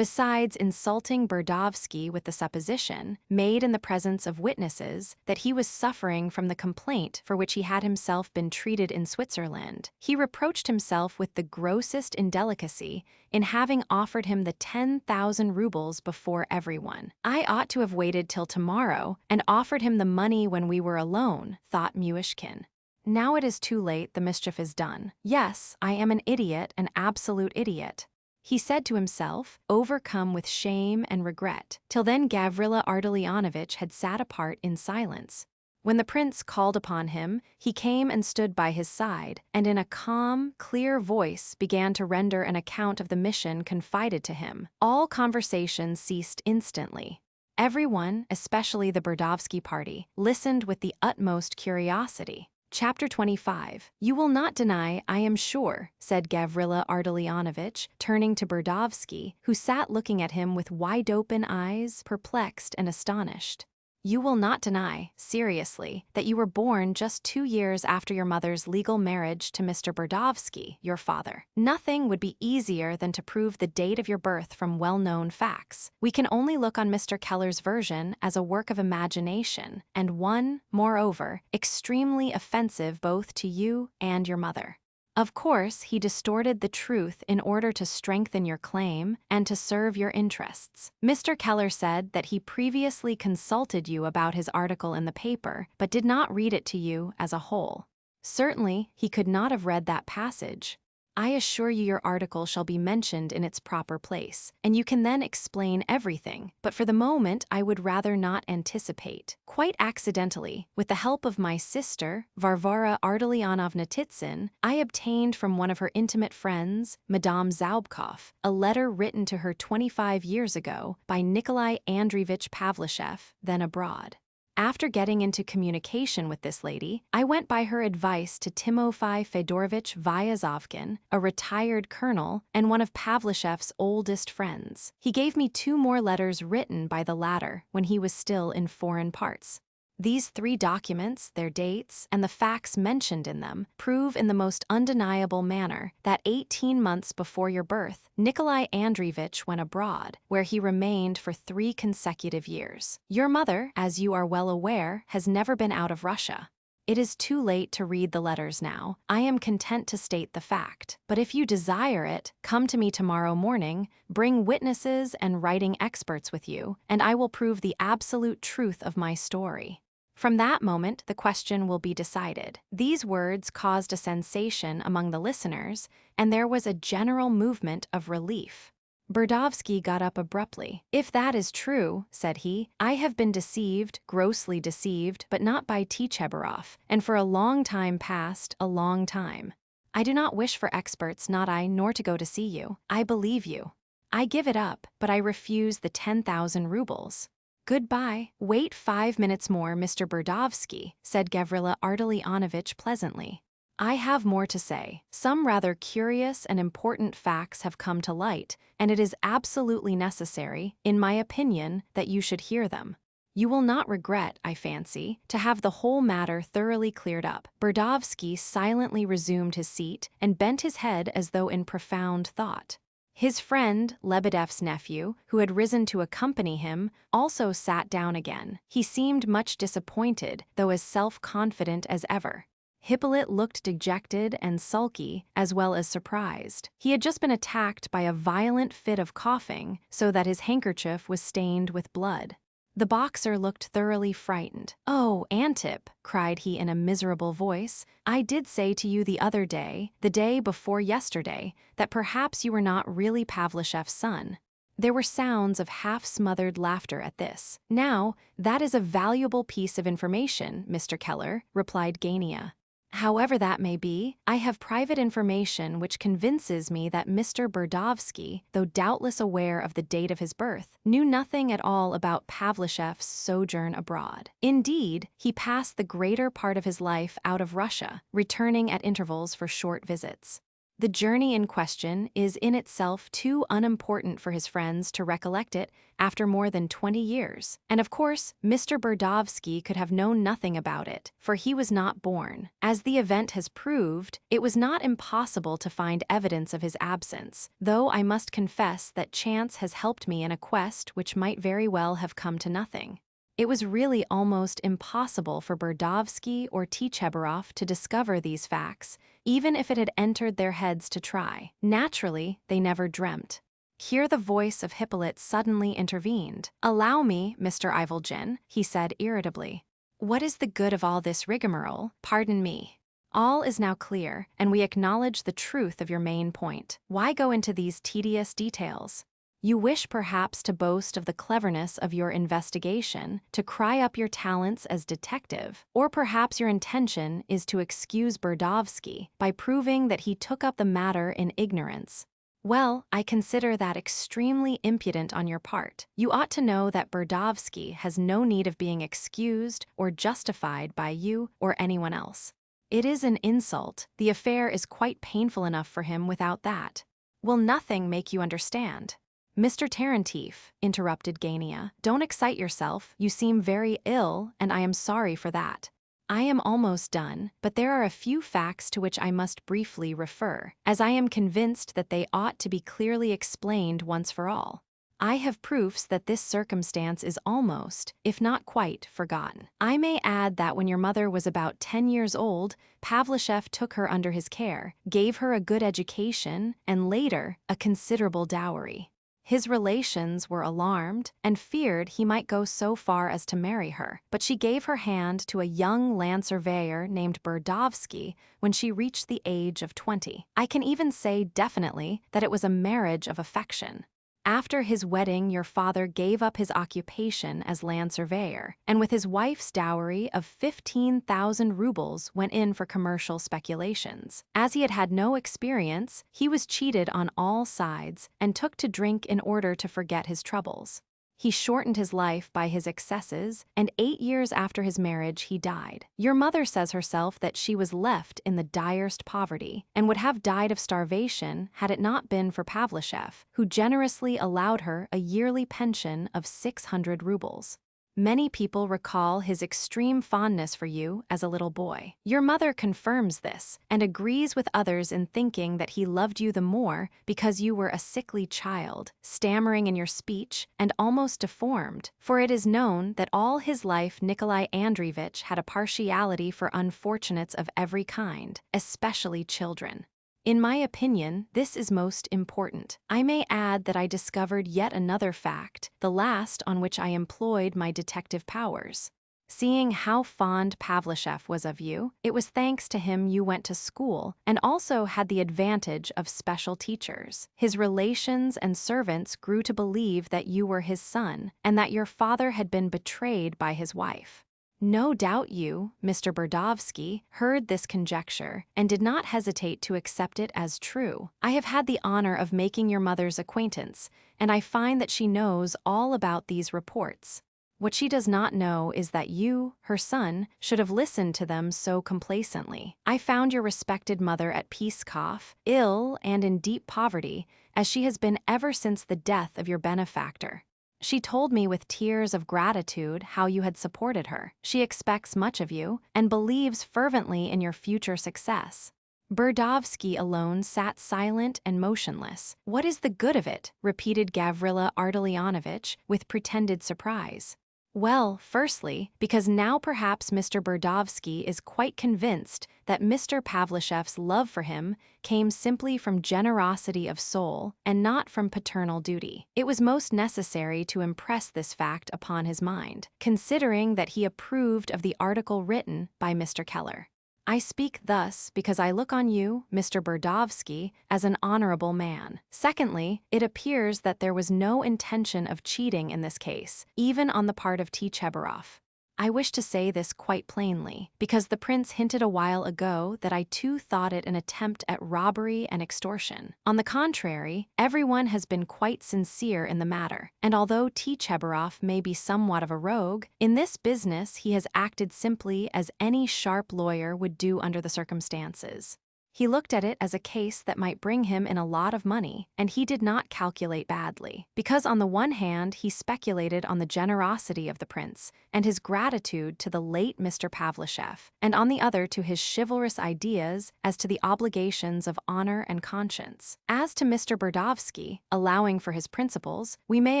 besides insulting Burdovsky with the supposition, made in the presence of witnesses, that he was suffering from the complaint for which he had himself been treated in Switzerland. He reproached himself with the grossest indelicacy in having offered him the 10,000 rubles before everyone. I ought to have waited till tomorrow and offered him the money when we were alone, thought Myshkin. Now it is too late, the mischief is done. Yes, I am an idiot, an absolute idiot, he said to himself, overcome with shame and regret. Till then Gavrila Ardalionovitch had sat apart in silence. When the prince called upon him, he came and stood by his side, and in a calm, clear voice began to render an account of the mission confided to him. All conversation ceased instantly. Everyone, especially the Burdovsky party, listened with the utmost curiosity. Chapter 25. You will not deny, I am sure, said Gavrila Ardalionovitch, turning to Burdovsky, who sat looking at him with wide-open eyes, perplexed and astonished. You will not deny, seriously, that you were born just 2 years after your mother's legal marriage to Mr. Burdovsky, your father. Nothing would be easier than to prove the date of your birth from well-known facts. We can only look on Mr. Keller's version as a work of imagination, and one, moreover, extremely offensive both to you and your mother. Of course, he distorted the truth in order to strengthen your claim and to serve your interests. Mr. Keller said that he previously consulted you about his article in the paper, but did not read it to you as a whole. Certainly, he could not have read that passage. I assure you your article shall be mentioned in its proper place, and you can then explain everything, but for the moment I would rather not anticipate. Quite accidentally, with the help of my sister, Varvara Ardalionovna Titsin, I obtained from one of her intimate friends, Madame Zaubkov, a letter written to her 25 years ago by Nikolai Andreevich Pavlishev, then abroad. After getting into communication with this lady, I went by her advice to Timofey Fedorovich Vyazovkin, a retired colonel and one of Pavlishev's oldest friends. He gave me 2 more letters written by the latter when he was still in foreign parts. These 3 documents, their dates, and the facts mentioned in them prove in the most undeniable manner that 18 months before your birth, Nikolai Andreevich went abroad, where he remained for 3 consecutive years. Your mother, as you are well aware, has never been out of Russia. It is too late to read the letters now. I am content to state the fact. But if you desire it, come to me tomorrow morning, bring witnesses and writing experts with you, and I will prove the absolute truth of my story. From that moment, the question will be decided. These words caused a sensation among the listeners, and there was a general movement of relief. Burdovsky got up abruptly. If that is true, said he, I have been deceived, grossly deceived, but not by Tchebarov, and for a long time past, a long time. I do not wish for experts, not I, nor to go to see you. I believe you. I give it up, but I refuse the 10,000 rubles. Goodbye. Wait 5 minutes more, Mr. Burdovsky, said Gavrila Ardalionovitch pleasantly. I have more to say. Some rather curious and important facts have come to light, and it is absolutely necessary, in my opinion, that you should hear them. You will not regret, I fancy, to have the whole matter thoroughly cleared up. Burdovsky silently resumed his seat and bent his head as though in profound thought. His friend, Lebedev's nephew, who had risen to accompany him, also sat down again. He seemed much disappointed, though as self-confident as ever. Hippolyte looked dejected and sulky, as well as surprised. He had just been attacked by a violent fit of coughing, so that his handkerchief was stained with blood. The boxer looked thoroughly frightened. "Oh, Antip," cried he in a miserable voice, "I did say to you the other day, the day before yesterday, that perhaps you were not really Pavlishev's son." There were sounds of half-smothered laughter at this. "Now, that is a valuable piece of information, Mr. Keller," replied Gania. "However that may be, I have private information which convinces me that Mr. Burdovsky, though doubtless aware of the date of his birth, knew nothing at all about Pavlishev's sojourn abroad. Indeed, he passed the greater part of his life out of Russia, returning at intervals for short visits. The journey in question is in itself too unimportant for his friends to recollect it after more than 20 years. And of course, Mr. Burdovsky could have known nothing about it, for he was not born. As the event has proved, it was not impossible to find evidence of his absence, though I must confess that chance has helped me in a quest which might very well have come to nothing. It was really almost impossible for Burdovsky or Tchebarov to discover these facts, even if it had entered their heads to try. Naturally, they never dreamt. Here the voice of Hippolyte suddenly intervened. "Allow me, Mr. Ivolgin," he said irritably. "What is the good of all this rigmarole? Pardon me. All is now clear, and we acknowledge the truth of your main point. Why go into these tedious details? You wish perhaps to boast of the cleverness of your investigation, to cry up your talents as detective, or perhaps your intention is to excuse Burdovsky by proving that he took up the matter in ignorance. Well, I consider that extremely impudent on your part. You ought to know that Burdovsky has no need of being excused or justified by you or anyone else. It is an insult. The affair is quite painful enough for him without that. Will nothing make you understand?" "Mr. Tarantief," interrupted Gania, "don't excite yourself. You seem very ill, and I am sorry for that. I am almost done, but there are a few facts to which I must briefly refer, as I am convinced that they ought to be clearly explained once for all. I have proofs that this circumstance is almost, if not quite, forgotten. I may add that when your mother was about 10 years old, Pavlushev took her under his care, gave her a good education, and later, a considerable dowry. His relations were alarmed and feared he might go so far as to marry her, but she gave her hand to a young land surveyor named Burdovsky when she reached the age of 20. I can even say definitely that it was a marriage of affection. After his wedding, your father gave up his occupation as land surveyor, and with his wife's dowry of 15,000 rubles went in for commercial speculations. As he had had no experience, he was cheated on all sides and took to drink in order to forget his troubles. He shortened his life by his excesses, and 8 years after his marriage he died. Your mother says herself that she was left in the direst poverty, and would have died of starvation had it not been for Pavlushev, who generously allowed her a yearly pension of 600 rubles. Many people recall his extreme fondness for you as a little boy. Your mother confirms this, and agrees with others in thinking that he loved you the more because you were a sickly child, stammering in your speech, and almost deformed, for it is known that all his life Nikolai Andreevich had a partiality for unfortunates of every kind, especially children. In my opinion, this is most important. I may add that I discovered yet another fact, the last on which I employed my detective powers. Seeing how fond Pavlushev was of you, it was thanks to him you went to school and also had the advantage of special teachers. His relations and servants grew to believe that you were his son and that your father had been betrayed by his wife. No doubt you, Mr. Burdovsky, heard this conjecture and did not hesitate to accept it as true. I have had the honor of making your mother's acquaintance, and I find that she knows all about these reports. What she does not know is that you, her son, should have listened to them so complacently. I found your respected mother at Pskov, ill and in deep poverty, as she has been ever since the death of your benefactor. She told me with tears of gratitude how you had supported her. She expects much of you and believes fervently in your future success. Burdovsky alone sat silent and motionless. "What is the good of it?" repeated Gavrila Ardalionovich with pretended surprise. "Well, firstly, because now perhaps Mr. Burdovsky is quite convinced that Mr. Pavlushev's love for him came simply from generosity of soul and not from paternal duty. It was most necessary to impress this fact upon his mind, considering that he approved of the article written by Mr. Keller. I speak thus because I look on you, Mr. Burdovsky, as an honorable man. Secondly, it appears that there was no intention of cheating in this case, even on the part of Tchebarov. I wish to say this quite plainly, because the prince hinted a while ago that I too thought it an attempt at robbery and extortion. On the contrary, everyone has been quite sincere in the matter, and although Tchebarov may be somewhat of a rogue, in this business he has acted simply as any sharp lawyer would do under the circumstances. He looked at it as a case that might bring him in a lot of money, and he did not calculate badly. Because on the one hand, he speculated on the generosity of the prince and his gratitude to the late Mr. Pavlishev, and on the other to his chivalrous ideas as to the obligations of honor and conscience. As to Mr. Burdovsky, allowing for his principles, we may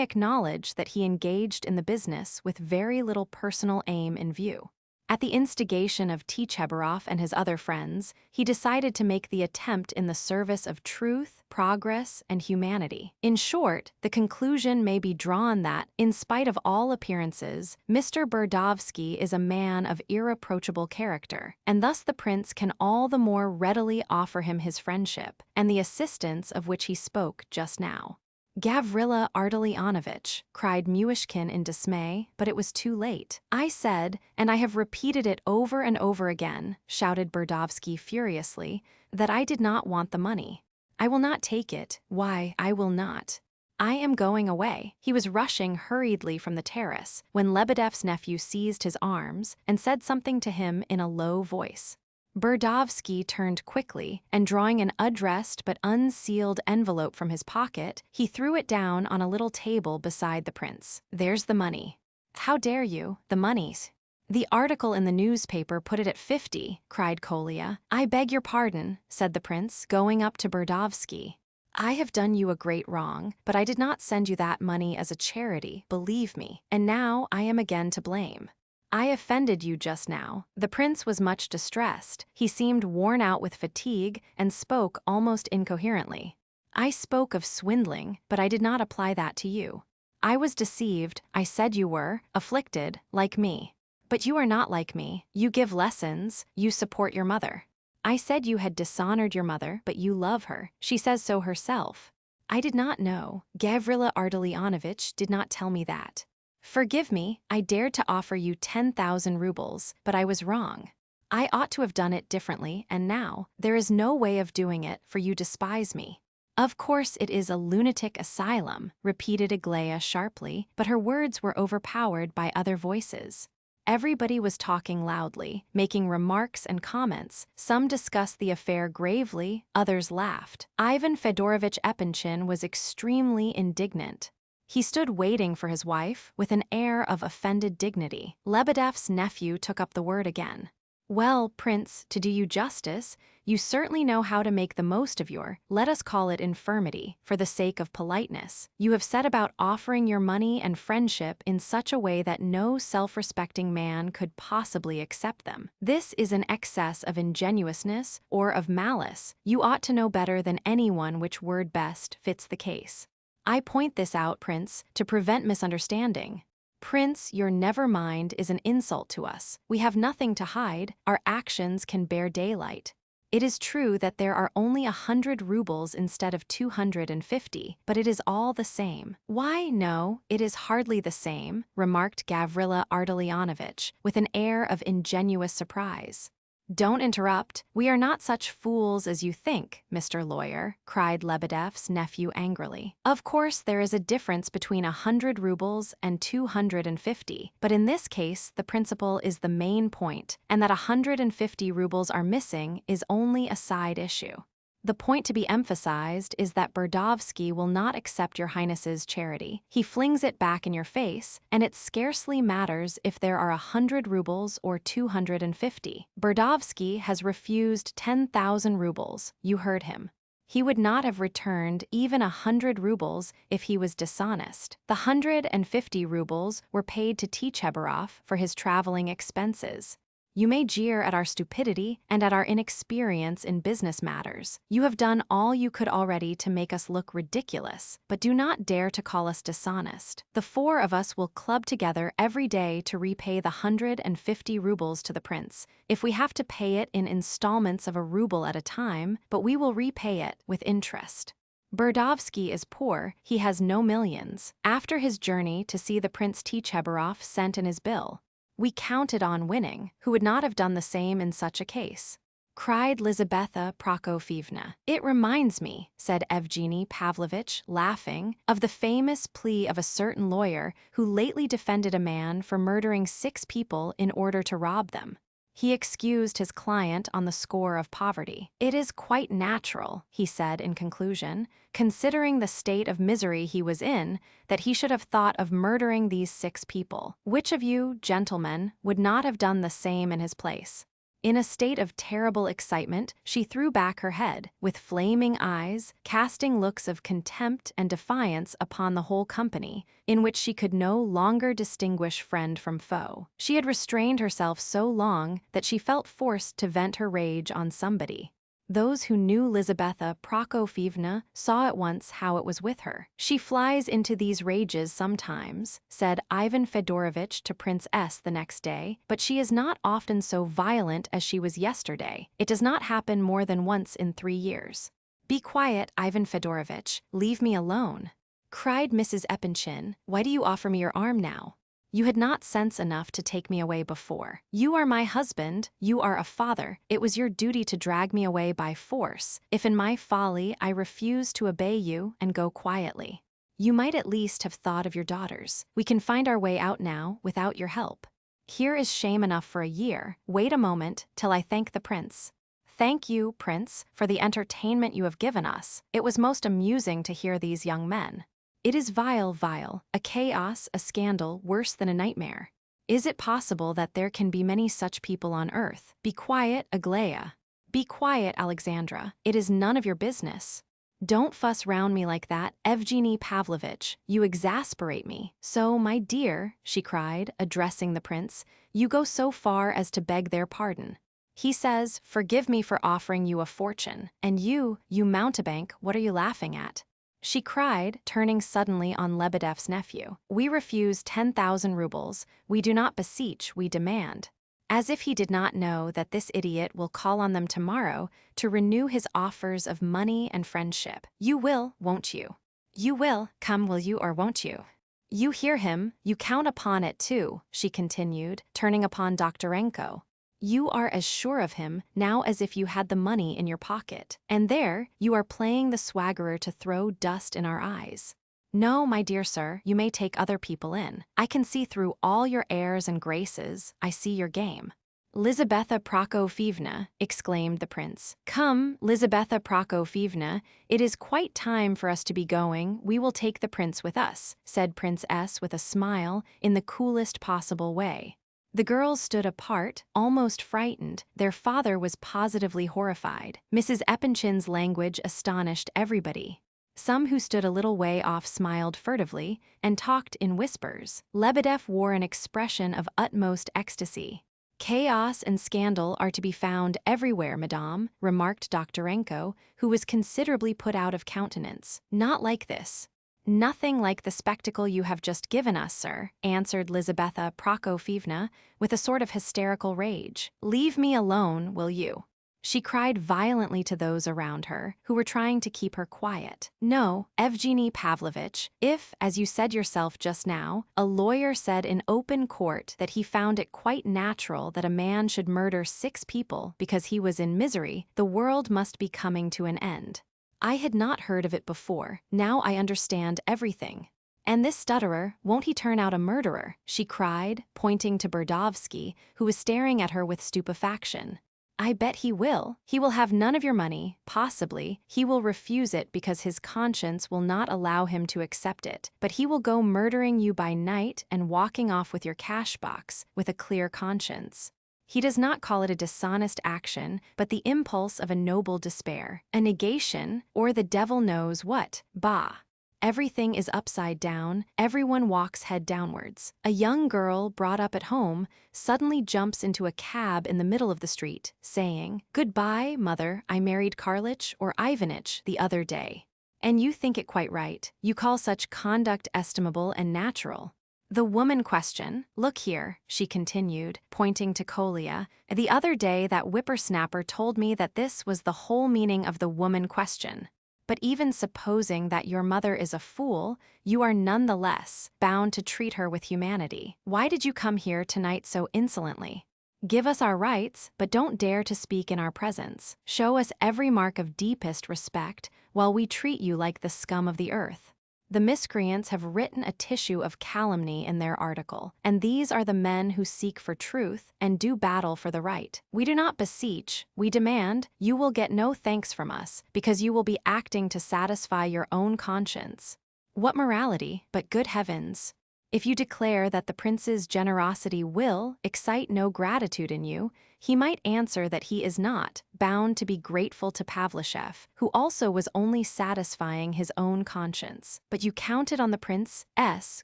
acknowledge that he engaged in the business with very little personal aim in view. At the instigation of Tchebarov and his other friends, he decided to make the attempt in the service of truth, progress, and humanity. In short, the conclusion may be drawn that, in spite of all appearances, Mr. Burdovsky is a man of irreproachable character, and thus the prince can all the more readily offer him his friendship and the assistance of which he spoke just now. "Gavrila Ardalionovitch," cried Myshkin in dismay, but it was too late. "I said, and I have repeated it over and over again," shouted Burdovsky furiously, "that I did not want the money. I will not take it. Why, I will not. I am going away." He was rushing hurriedly from the terrace when Lebedev's nephew seized his arms and said something to him in a low voice. Burdovsky turned quickly, and drawing an addressed but unsealed envelope from his pocket, he threw it down on a little table beside the prince. "There's the money." "How dare you? The money's—" "The article in the newspaper put it at 50, cried Kolya. "I beg your pardon," said the prince, going up to Burdovsky. "I have done you a great wrong, but I did not send you that money as a charity, believe me, and now I am again to blame. I offended you just now." The prince was much distressed. He seemed worn out with fatigue and spoke almost incoherently. "I spoke of swindling, but I did not apply that to you. I was deceived. I said you were afflicted, like me. But you are not like me. You give lessons, you support your mother. I said you had dishonored your mother, but you love her. She says so herself. I did not know. Gavrila Ardalionovitch did not tell me that. Forgive me, I dared to offer you 10,000 rubles, but I was wrong. I ought to have done it differently, and now, there is no way of doing it, for you despise me." "Of course it is a lunatic asylum," repeated Aglaya sharply, but her words were overpowered by other voices. Everybody was talking loudly, making remarks and comments. Some discussed the affair gravely, others laughed. Ivan Fedorovitch Epanchin was extremely indignant. He stood waiting for his wife with an air of offended dignity. Lebedev's nephew took up the word again. "Well, Prince, to do you justice, you certainly know how to make the most of your, let us call it infirmity, for the sake of politeness. You have set about offering your money and friendship in such a way that no self-respecting man could possibly accept them. This is an excess of ingenuousness or of malice. You ought to know better than anyone which word best fits the case. I point this out, Prince, to prevent misunderstanding. Prince, your never mind is an insult to us. We have nothing to hide. Our actions can bear daylight. It is true that there are only 100 rubles instead of 250, but it is all the same." "Why, no, it is hardly the same," remarked Gavrila Ardalionovitch, with an air of ingenuous surprise. "Don't interrupt. We are not such fools as you think, Mr. Lawyer," cried Lebedev's nephew angrily. "Of course there is a difference between 100 rubles and 250, but in this case the principle is the main point, and that 150 rubles are missing is only a side issue. The point to be emphasized is that Burdovsky will not accept your Highness's charity. He flings it back in your face, and it scarcely matters if there are 100 rubles or 250. Burdovsky has refused 10,000 rubles. You heard him. He would not have returned even 100 rubles if he was dishonest. The 150 rubles were paid to Tchebarov for his traveling expenses. You may jeer at our stupidity and at our inexperience in business matters. You have done all you could already to make us look ridiculous, but do not dare to call us dishonest. The four of us will club together every day to repay the 150 rubles to the prince, if we have to pay it in installments of a ruble at a time, but we will repay it with interest. Burdovsky is poor, he has no millions. After his journey to see the Prince Tchebarov sent in his bill. We counted on winning. Who would not have done the same in such a case?" cried Lizaveta Prokofyevna. "It reminds me," said Evgeny Pavlovitch, laughing, "of the famous plea of a certain lawyer who lately defended a man for murdering 6 people in order to rob them. He excused his client on the score of poverty. "It is quite natural," he said in conclusion, "considering the state of misery he was in, that he should have thought of murdering these 6 people. Which of you, gentlemen, would not have done the same in his place?" In a state of terrible excitement, she threw back her head, with flaming eyes, casting looks of contempt and defiance upon the whole company, in which she could no longer distinguish friend from foe. She had restrained herself so long that she felt forced to vent her rage on somebody. Those who knew Lizaveta Prokofievna saw at once how it was with her. "She flies into these rages sometimes," said Ivan Fedorovitch to Prince S. the next day, "but she is not often so violent as she was yesterday. It does not happen more than once in 3 years." "Be quiet, Ivan Fedorovitch, leave me alone," cried Mrs. Epanchin. "Why do you offer me your arm now? You had not sense enough to take me away before. You are my husband, you are a father, it was your duty to drag me away by force, if in my folly I refused to obey you and go quietly. You might at least have thought of your daughters. We can find our way out now without your help. Here is shame enough for a year. Wait a moment till I thank the prince." "Thank you, Prince, for the entertainment you have given us. It was most amusing to hear these young men. It is vile, a chaos, a scandal worse than a nightmare. Is it possible that there can be many such people on earth? Be quiet, Aglaya. Be quiet, Alexandra. It is none of your business. Don't fuss round me like that, Evgeny Pavlovitch. You exasperate me. So, my dear," she cried, addressing the prince, "you go so far as to beg their pardon. He says, 'Forgive me for offering you a fortune.' And you mountebank, what are you laughing at?" she cried, turning suddenly on Lebedeff's nephew. "We refuse 10,000 rubles. We do not beseech, we demand." As if he did not know that this idiot will call on them tomorrow to renew his offers of money and friendship. "You will, won't you? You will, come will you or won't you? You hear him, you count upon it too," she continued, turning upon Doktorenko. "You are as sure of him now as if you had the money in your pocket. And there, you are playing the swaggerer to throw dust in our eyes. No, my dear sir, you may take other people in. I can see through all your airs and graces, I see your game." "Lizaveta Prokofievna," exclaimed the prince. "Come, Lizaveta Prokofievna, it is quite time for us to be going. We will take the prince with us," said Prince S. with a smile, in the coolest possible way. The girls stood apart, almost frightened. Their father was positively horrified. Mrs. Epanchin's language astonished everybody. Some who stood a little way off smiled furtively and talked in whispers. Lebedeff wore an expression of utmost ecstasy. "Chaos and scandal are to be found everywhere, madame," remarked Doktorenko, who was considerably put out of countenance. "Not like this." "Nothing like the spectacle you have just given us, sir," answered Lizaveta Prokofievna, with a sort of hysterical rage. "Leave me alone, will you?" she cried violently to those around her, who were trying to keep her quiet. "No, Evgeny Pavlovitch, if, as you said yourself just now, a lawyer said in open court that he found it quite natural that a man should murder 6 people because he was in misery, the world must be coming to an end. I had not heard of it before, now I understand everything. And this stutterer, won't he turn out a murderer?" she cried, pointing to Burdovsky, who was staring at her with stupefaction. "I bet he will. He will have none of your money, possibly. He will refuse it because his conscience will not allow him to accept it. But he will go murdering you by night and walking off with your cash box, with a clear conscience. He does not call it a dishonest action, but the impulse of a noble despair, a negation, or the devil knows what. Bah! Everything is upside down, everyone walks head downwards. A young girl brought up at home suddenly jumps into a cab in the middle of the street, saying, 'Goodbye, mother, I married Karlich or Ivanitch the other day.' And you think it quite right. You call such conduct estimable and natural. The woman question, look here," she continued, pointing to Kolya. "The other day that whippersnapper told me that this was the whole meaning of the woman question. But even supposing that your mother is a fool, you are none the less bound to treat her with humanity. Why did you come here tonight so insolently? Give us our rights, but don't dare to speak in our presence. Show us every mark of deepest respect, while we treat you like the scum of the earth. The miscreants have written a tissue of calumny in their article, and these are the men who seek for truth and do battle for the right. We do not beseech, we demand. You will get no thanks from us, because you will be acting to satisfy your own conscience. What morality, but good heavens! If you declare that the prince's generosity will excite no gratitude in you, he might answer that he is not bound to be grateful to Pavlushev, who also was only satisfying his own conscience. But you counted on the prince's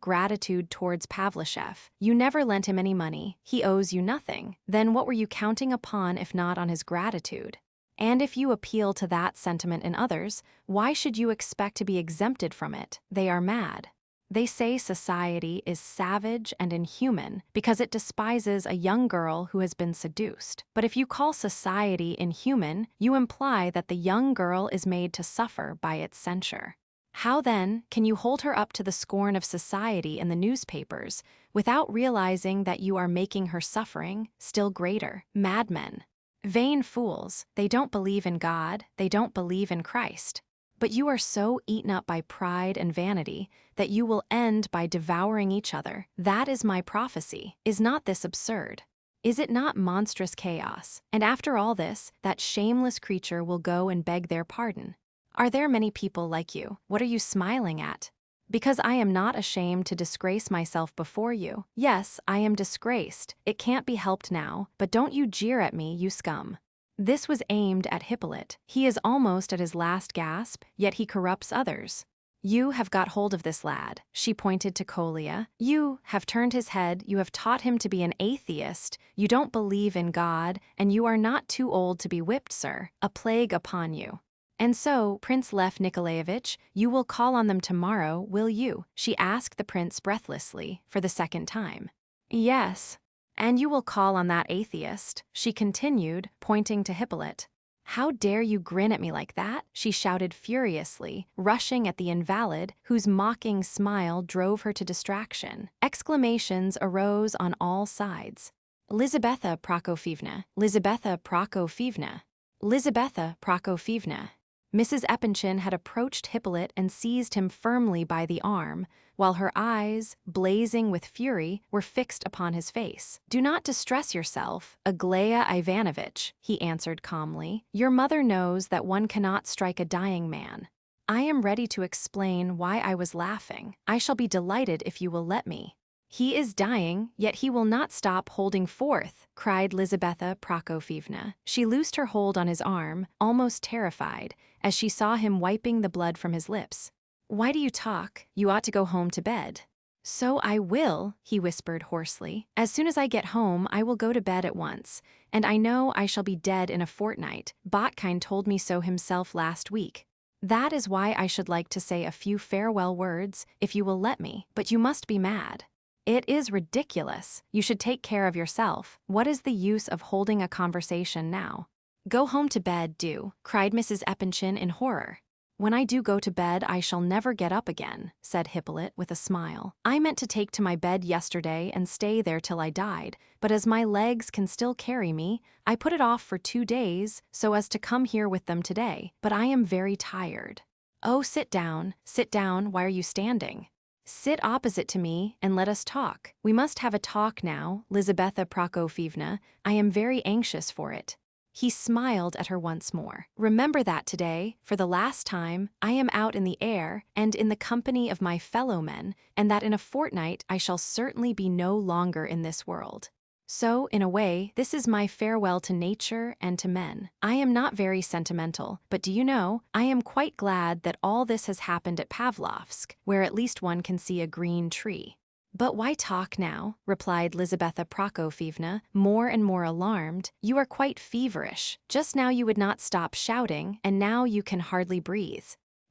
gratitude towards Pavlushev. You never lent him any money. He owes you nothing. Then what were you counting upon if not on his gratitude? And if you appeal to that sentiment in others, why should you expect to be exempted from it? They are mad. They say society is savage and inhuman because it despises a young girl who has been seduced. But if you call society inhuman, you imply that the young girl is made to suffer by its censure. How then can you hold her up to the scorn of society in the newspapers without realizing that you are making her suffering still greater? Madmen. Vain fools, they don't believe in God, they don't believe in Christ. But you are so eaten up by pride and vanity that you will end by devouring each other. That is my prophecy. Is not this absurd? Is it not monstrous chaos? And after all this, that shameless creature will go and beg their pardon. Are there many people like you? What are you smiling at? Because I am not ashamed to disgrace myself before you. Yes, I am disgraced. It can't be helped now, but don't you jeer at me, you scum. This was aimed at Hippolyte. He is almost at his last gasp, yet he corrupts others. You have got hold of this lad. She pointed to Kolya. You have turned his head, you have taught him to be an atheist, you don't believe in God, and you are not too old to be whipped, sir. A plague upon you. And so, Prince Lev Nikolaevich, you will call on them tomorrow, will you? She asked the prince breathlessly, for the second time. Yes. And you will call on that atheist, she continued, pointing to Hippolyte. How dare you grin at me like that? She shouted furiously, rushing at the invalid, whose mocking smile drove her to distraction. Exclamations arose on all sides. Lizabetha Prokofyevna, Lizabetha Prokofyevna, Lizabetha Prokofyevna. Mrs. Epanchin had approached Hippolyte and seized him firmly by the arm, while her eyes, blazing with fury, were fixed upon his face. Do not distress yourself, Aglaya Ivanovitch, he answered calmly. Your mother knows that one cannot strike a dying man. I am ready to explain why I was laughing. I shall be delighted if you will let me. He is dying, yet he will not stop holding forth, cried Lizabetha Prokofyevna. She loosed her hold on his arm, almost terrified, as she saw him wiping the blood from his lips. Why do you talk? You ought to go home to bed. So I will, he whispered hoarsely. As soon as I get home, I will go to bed at once, and I know I shall be dead in a fortnight. Botkin told me so himself last week. That is why I should like to say a few farewell words, if you will let me, but you must be mad. It is ridiculous. You should take care of yourself. What is the use of holding a conversation now? Go home to bed, do, cried Mrs. Epanchin in horror. When I do go to bed, I shall never get up again, said Hippolyte with a smile. I meant to take to my bed yesterday and stay there till I died, but as my legs can still carry me, I put it off for 2 days so as to come here with them today, but I am very tired. Oh, sit down, why are you standing? Sit opposite to me and let us talk. We must have a talk now, Lizabetha Prokofyevna. I am very anxious for it. He smiled at her once more. Remember that today, for the last time, I am out in the air and in the company of my fellow men, and that in a fortnight I shall certainly be no longer in this world. So, in a way, this is my farewell to nature and to men. I am not very sentimental, but do you know, I am quite glad that all this has happened at Pavlovsk, where at least one can see a green tree. But why talk now? Replied Lizabetha Prokofyevna, more and more alarmed. You are quite feverish. Just now you would not stop shouting, and now you can hardly breathe.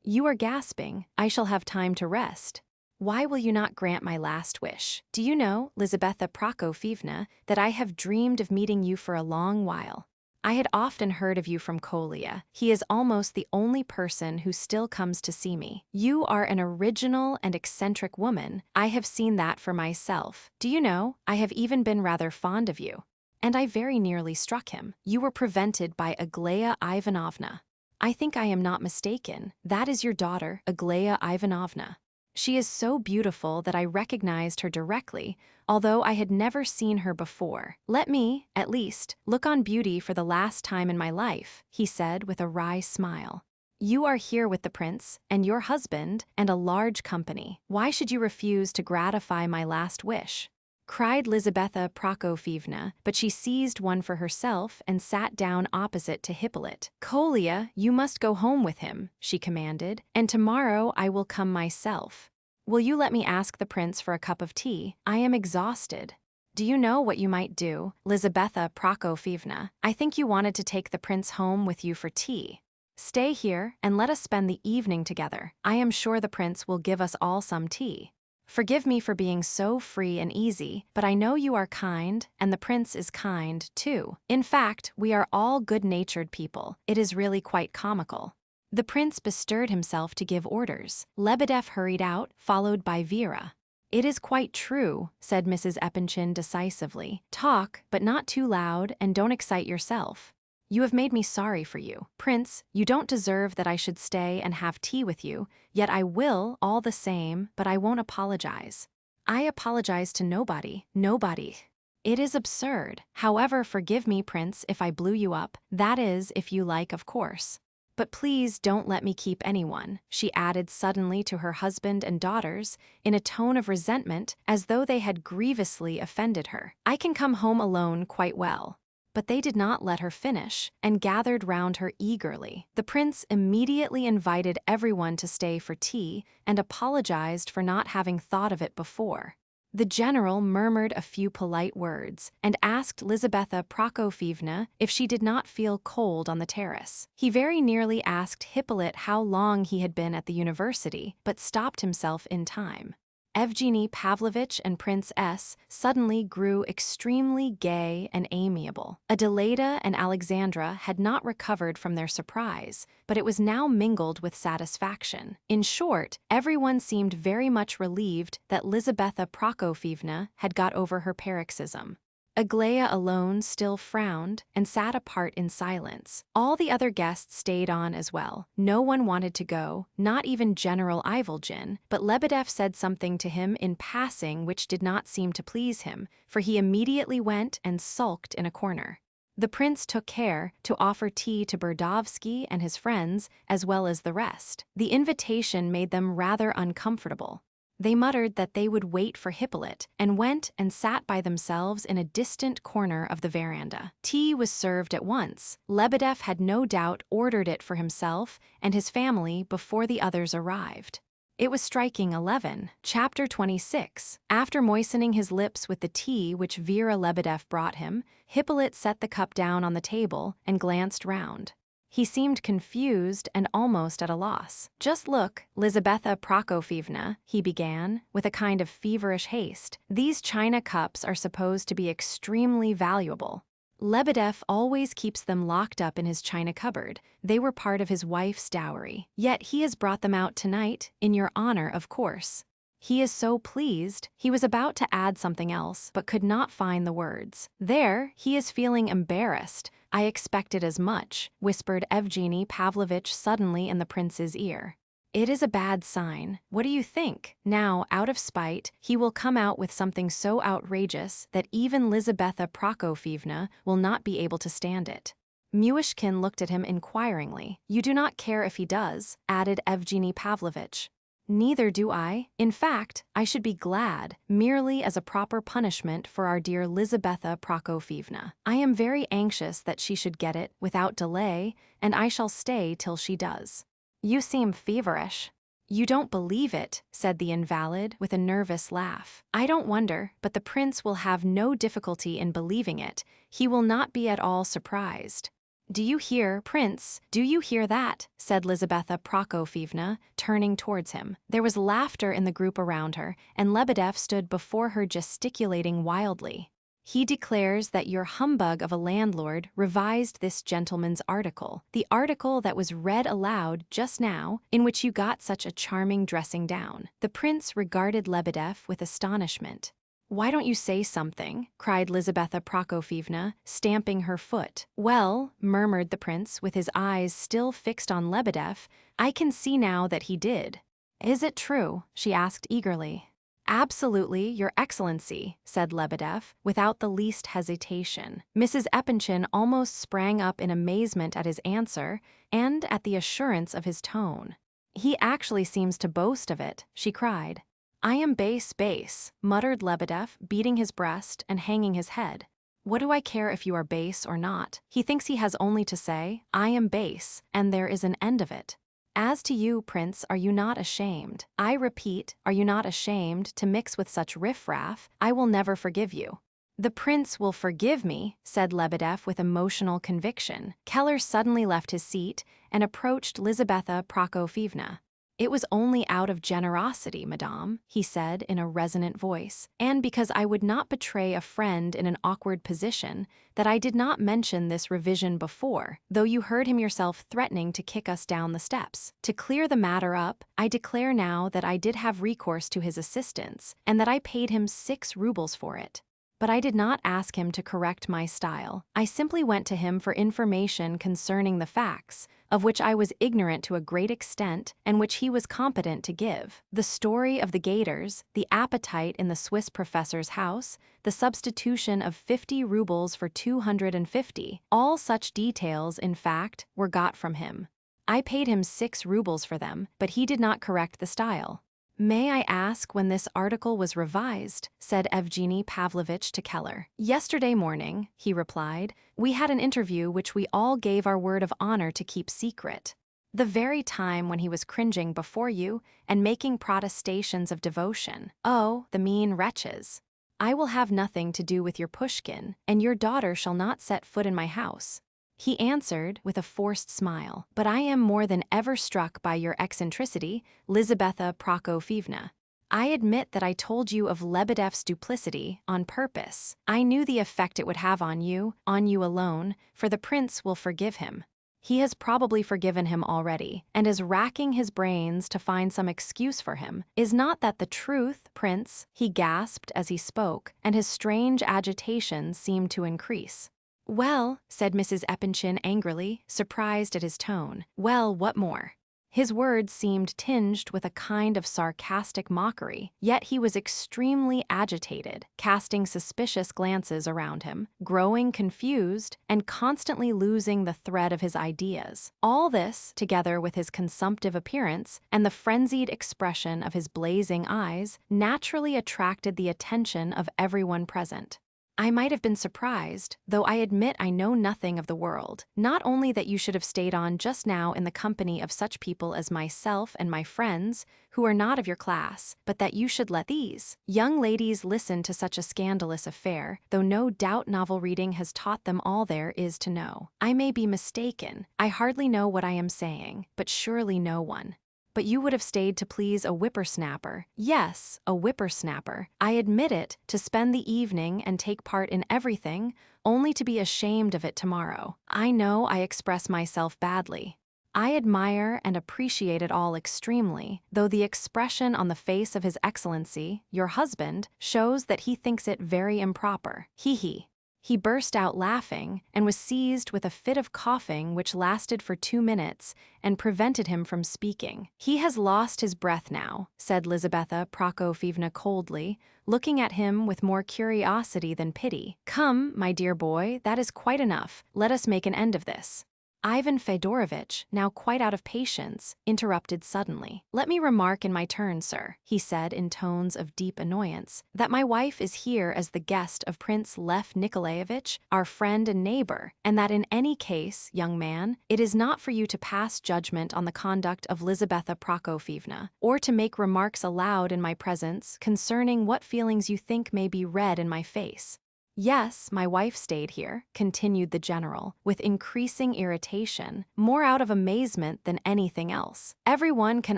You are gasping. I shall have time to rest. Why will you not grant my last wish? Do you know, Lizabetha Prokofyevna, that I have dreamed of meeting you for a long while? I had often heard of you from Kolya. He is almost the only person who still comes to see me. You are an original and eccentric woman. I have seen that for myself. Do you know, I have even been rather fond of you. And I very nearly struck him. You were prevented by Aglaya Ivanovna. I think I am not mistaken. That is your daughter, Aglaya Ivanovna. She is so beautiful that I recognized her directly, although I had never seen her before. Let me, at least, look on beauty for the last time in my life, he said with a wry smile. You are here with the prince, and your husband, and a large company. Why should you refuse to gratify my last wish? Cried Lizaveta Prokofyevna, but she seized one for herself and sat down opposite to Hippolyte. Kolya, you must go home with him, she commanded, and tomorrow I will come myself. Will you let me ask the prince for a cup of tea? I am exhausted. Do you know what you might do, Lizaveta Prokofyevna? I think you wanted to take the prince home with you for tea. Stay here and let us spend the evening together. I am sure the prince will give us all some tea. Forgive me for being so free and easy, but I know you are kind, and the prince is kind, too. In fact, we are all good-natured people. It is really quite comical. The prince bestirred himself to give orders. Lebedev hurried out, followed by Vera. It is quite true, said Mrs. Epanchin decisively. Talk, but not too loud, and don't excite yourself. You have made me sorry for you. Prince, you don't deserve that I should stay and have tea with you, yet I will, all the same, but I won't apologize. I apologize to nobody. It is absurd. However, forgive me, Prince, if I blew you up. That is, if you like, of course. But please don't let me keep anyone, she added suddenly to her husband and daughters, in a tone of resentment, as though they had grievously offended her. I can come home alone quite well. But they did not let her finish, and gathered round her eagerly. The prince immediately invited everyone to stay for tea, and apologized for not having thought of it before. The general murmured a few polite words, and asked Lizaveta Prokofyevna if she did not feel cold on the terrace. He very nearly asked Hippolyte how long he had been at the university, but stopped himself in time. Evgeny Pavlovitch and Prince S. suddenly grew extremely gay and amiable. Adelaida and Alexandra had not recovered from their surprise, but it was now mingled with satisfaction. In short, everyone seemed very much relieved that Lizaveta Prokofyevna had got over her paroxysm. Aglaya alone still frowned and sat apart in silence. All the other guests stayed on as well. No one wanted to go, not even General Ivolgin, but Lebedev said something to him in passing which did not seem to please him, for he immediately went and sulked in a corner. The prince took care to offer tea to Burdovsky and his friends, as well as the rest. The invitation made them rather uncomfortable. They muttered that they would wait for Hippolyte, and went and sat by themselves in a distant corner of the veranda. Tea was served at once. Lebedev had no doubt ordered it for himself and his family before the others arrived. It was striking 11. Chapter 26. After moistening his lips with the tea which Vera Lebedev brought him, Hippolyte set the cup down on the table and glanced round. He seemed confused and almost at a loss. Just look, Lizaveta Prokofyevna, he began, with a kind of feverish haste. These china cups are supposed to be extremely valuable. Lebedev always keeps them locked up in his china cupboard. They were part of his wife's dowry. Yet he has brought them out tonight, in your honor, of course. He is so pleased. He was about to add something else, but could not find the words. There, he is feeling embarrassed. I expected as much, whispered Evgeny Pavlovitch suddenly in the prince's ear. It is a bad sign. What do you think? Now, out of spite, he will come out with something so outrageous that even Lizaveta Prokofyevna will not be able to stand it. Myshkin looked at him inquiringly. You do not care if he does, added Evgeny Pavlovitch. Neither do I. In fact, I should be glad, merely as a proper punishment for our dear Lizaveta Prokofyevna. I am very anxious that she should get it without delay, and I shall stay till she does. You seem feverish. You don't believe it, said the invalid with a nervous laugh. I don't wonder, but the prince will have no difficulty in believing it. He will not be at all surprised. Do you hear, Prince? Do you hear that? Said Lizaveta Prokofyevna, turning towards him. There was laughter in the group around her, and Lebedev stood before her gesticulating wildly. He declares that your humbug of a landlord revised this gentleman's article, the article that was read aloud just now, in which you got such a charming dressing down. The prince regarded Lebedev with astonishment. Why don't you say something? Cried Lizaveta Prokofyevna, stamping her foot. Well, murmured the prince with his eyes still fixed on Lebedev, I can see now that he did. Is it true? She asked eagerly. Absolutely, Your Excellency, said Lebedev, without the least hesitation. Mrs. Epanchin almost sprang up in amazement at his answer and at the assurance of his tone. He actually seems to boast of it, she cried. I am base, muttered Lebedev, beating his breast and hanging his head. What do I care if you are base or not? He thinks he has only to say, I am base, and there is an end of it. As to you, Prince, are you not ashamed? I repeat, are you not ashamed to mix with such riffraff? I will never forgive you. The prince will forgive me, said Lebedev with emotional conviction. Keller suddenly left his seat and approached Lizaveta Prokofyevna. It was only out of generosity, madame, he said in a resonant voice, and because I would not betray a friend in an awkward position, that I did not mention this revision before, though you heard him yourself threatening to kick us down the steps. To clear the matter up, I declare now that I did have recourse to his assistance, and that I paid him 6 rubles for it. But I did not ask him to correct my style. I simply went to him for information concerning the facts, of which I was ignorant to a great extent and which he was competent to give. The story of the gaiters, the appetite in the Swiss professor's house, the substitution of 50 rubles for 250, all such details, in fact, were got from him. I paid him 6 rubles for them, but he did not correct the style. May I ask when this article was revised? Said Evgeny Pavlovitch to Keller. Yesterday morning, he replied. We had an interview which we all gave our word of honor to keep secret. The very time when he was cringing before you and making protestations of devotion. Oh, the mean wretches! I will have nothing to do with your Pushkin, and your daughter shall not set foot in my house. He answered with a forced smile, but I am more than ever struck by your eccentricity, Lizaveta Prokofyevna. I admit that I told you of Lebedev's duplicity on purpose. I knew the effect it would have on you alone, for the prince will forgive him. He has probably forgiven him already, and is racking his brains to find some excuse for him. Is not that the truth, Prince? He gasped as he spoke, and his strange agitation seemed to increase. Well, said Mrs. Epanchin angrily, surprised at his tone. Well, what more? His words seemed tinged with a kind of sarcastic mockery, yet he was extremely agitated, casting suspicious glances around him, growing confused, and constantly losing the thread of his ideas. All this, together with his consumptive appearance and the frenzied expression of his blazing eyes, naturally attracted the attention of everyone present. I might have been surprised, though I admit I know nothing of the world, not only that you should have stayed on just now in the company of such people as myself and my friends, who are not of your class, but that you should let these young ladies listen to such a scandalous affair, though no doubt novel reading has taught them all there is to know. I may be mistaken, I hardly know what I am saying, but surely no one. But you would have stayed to please a whippersnapper. Yes, a whippersnapper. I admit it, to spend the evening and take part in everything, only to be ashamed of it tomorrow. I know I express myself badly. I admire and appreciate it all extremely, though the expression on the face of His Excellency, your husband, shows that he thinks it very improper. He. He burst out laughing and was seized with a fit of coughing which lasted for 2 minutes and prevented him from speaking. He has lost his breath now, said Lizaveta Prokofyevna coldly, looking at him with more curiosity than pity. Come, my dear boy, that is quite enough. Let us make an end of this. Ivan Fyodorevitch, now quite out of patience, interrupted suddenly. Let me remark in my turn, sir, he said in tones of deep annoyance, that my wife is here as the guest of Prince Lev Nikolaevich, our friend and neighbor, and that in any case, young man, it is not for you to pass judgment on the conduct of Lizaveta Prokofyevna, or to make remarks aloud in my presence concerning what feelings you think may be read in my face. Yes, my wife stayed here, continued the general, with increasing irritation, more out of amazement than anything else. Everyone can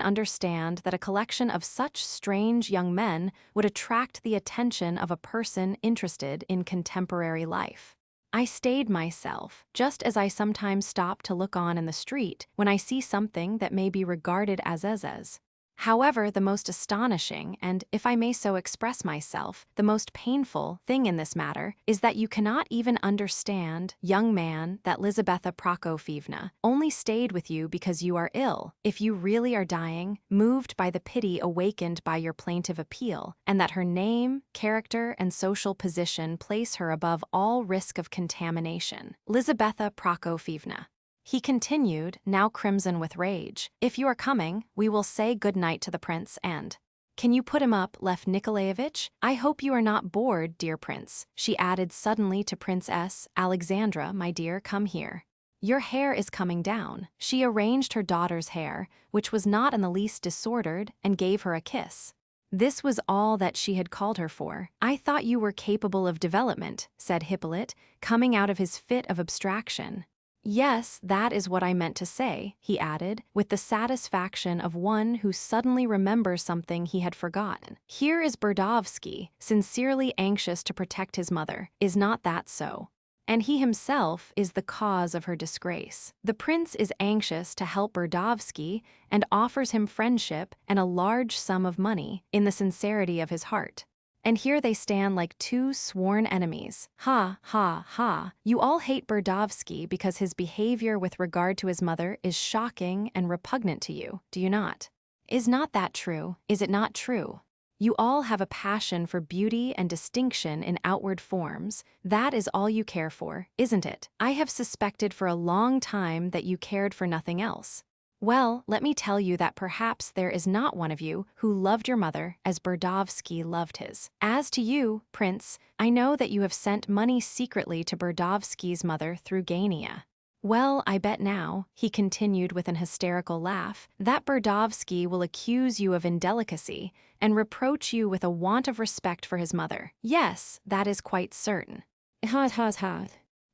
understand that a collection of such strange young men would attract the attention of a person interested in contemporary life. I stayed myself, just as I sometimes stop to look on in the street when I see something that may be regarded as However, the most astonishing and, if I may so express myself, the most painful thing in this matter is that you cannot even understand, young man, that Lizaveta Prokofyevna only stayed with you because you are ill, if you really are dying, moved by the pity awakened by your plaintive appeal, and that her name, character, and social position place her above all risk of contamination. Lizaveta Prokofyevna. He continued, now crimson with rage. If you are coming, we will say good night to the prince and— Can you put him up, Lev Nikolaevich? I hope you are not bored, dear prince, she added suddenly to Princess Alexandra, my dear, come here. Your hair is coming down. She arranged her daughter's hair, which was not in the least disordered, and gave her a kiss. This was all that she had called her for. I thought you were capable of development, said Hippolyte, coming out of his fit of abstraction. Yes, that is what I meant to say, he added, with the satisfaction of one who suddenly remembers something he had forgotten. Here is Burdovsky, sincerely anxious to protect his mother. Is not that so? And he himself is the cause of her disgrace. The prince is anxious to help Burdovsky and offers him friendship and a large sum of money in the sincerity of his heart. And here they stand like two sworn enemies. Ha, ha, ha. You all hate Burdovsky because his behavior with regard to his mother is shocking and repugnant to you, do you not? Is not that true? Is it not true? You all have a passion for beauty and distinction in outward forms. That is all you care for, isn't it? I have suspected for a long time that you cared for nothing else. Well, let me tell you that perhaps there is not one of you who loved your mother as Burdovsky loved his. As to you, Prince, I know that you have sent money secretly to Burdovsky's mother through Gania. Well, I bet now, he continued with an hysterical laugh, that Burdovsky will accuse you of indelicacy and reproach you with a want of respect for his mother. Yes, that is quite certain.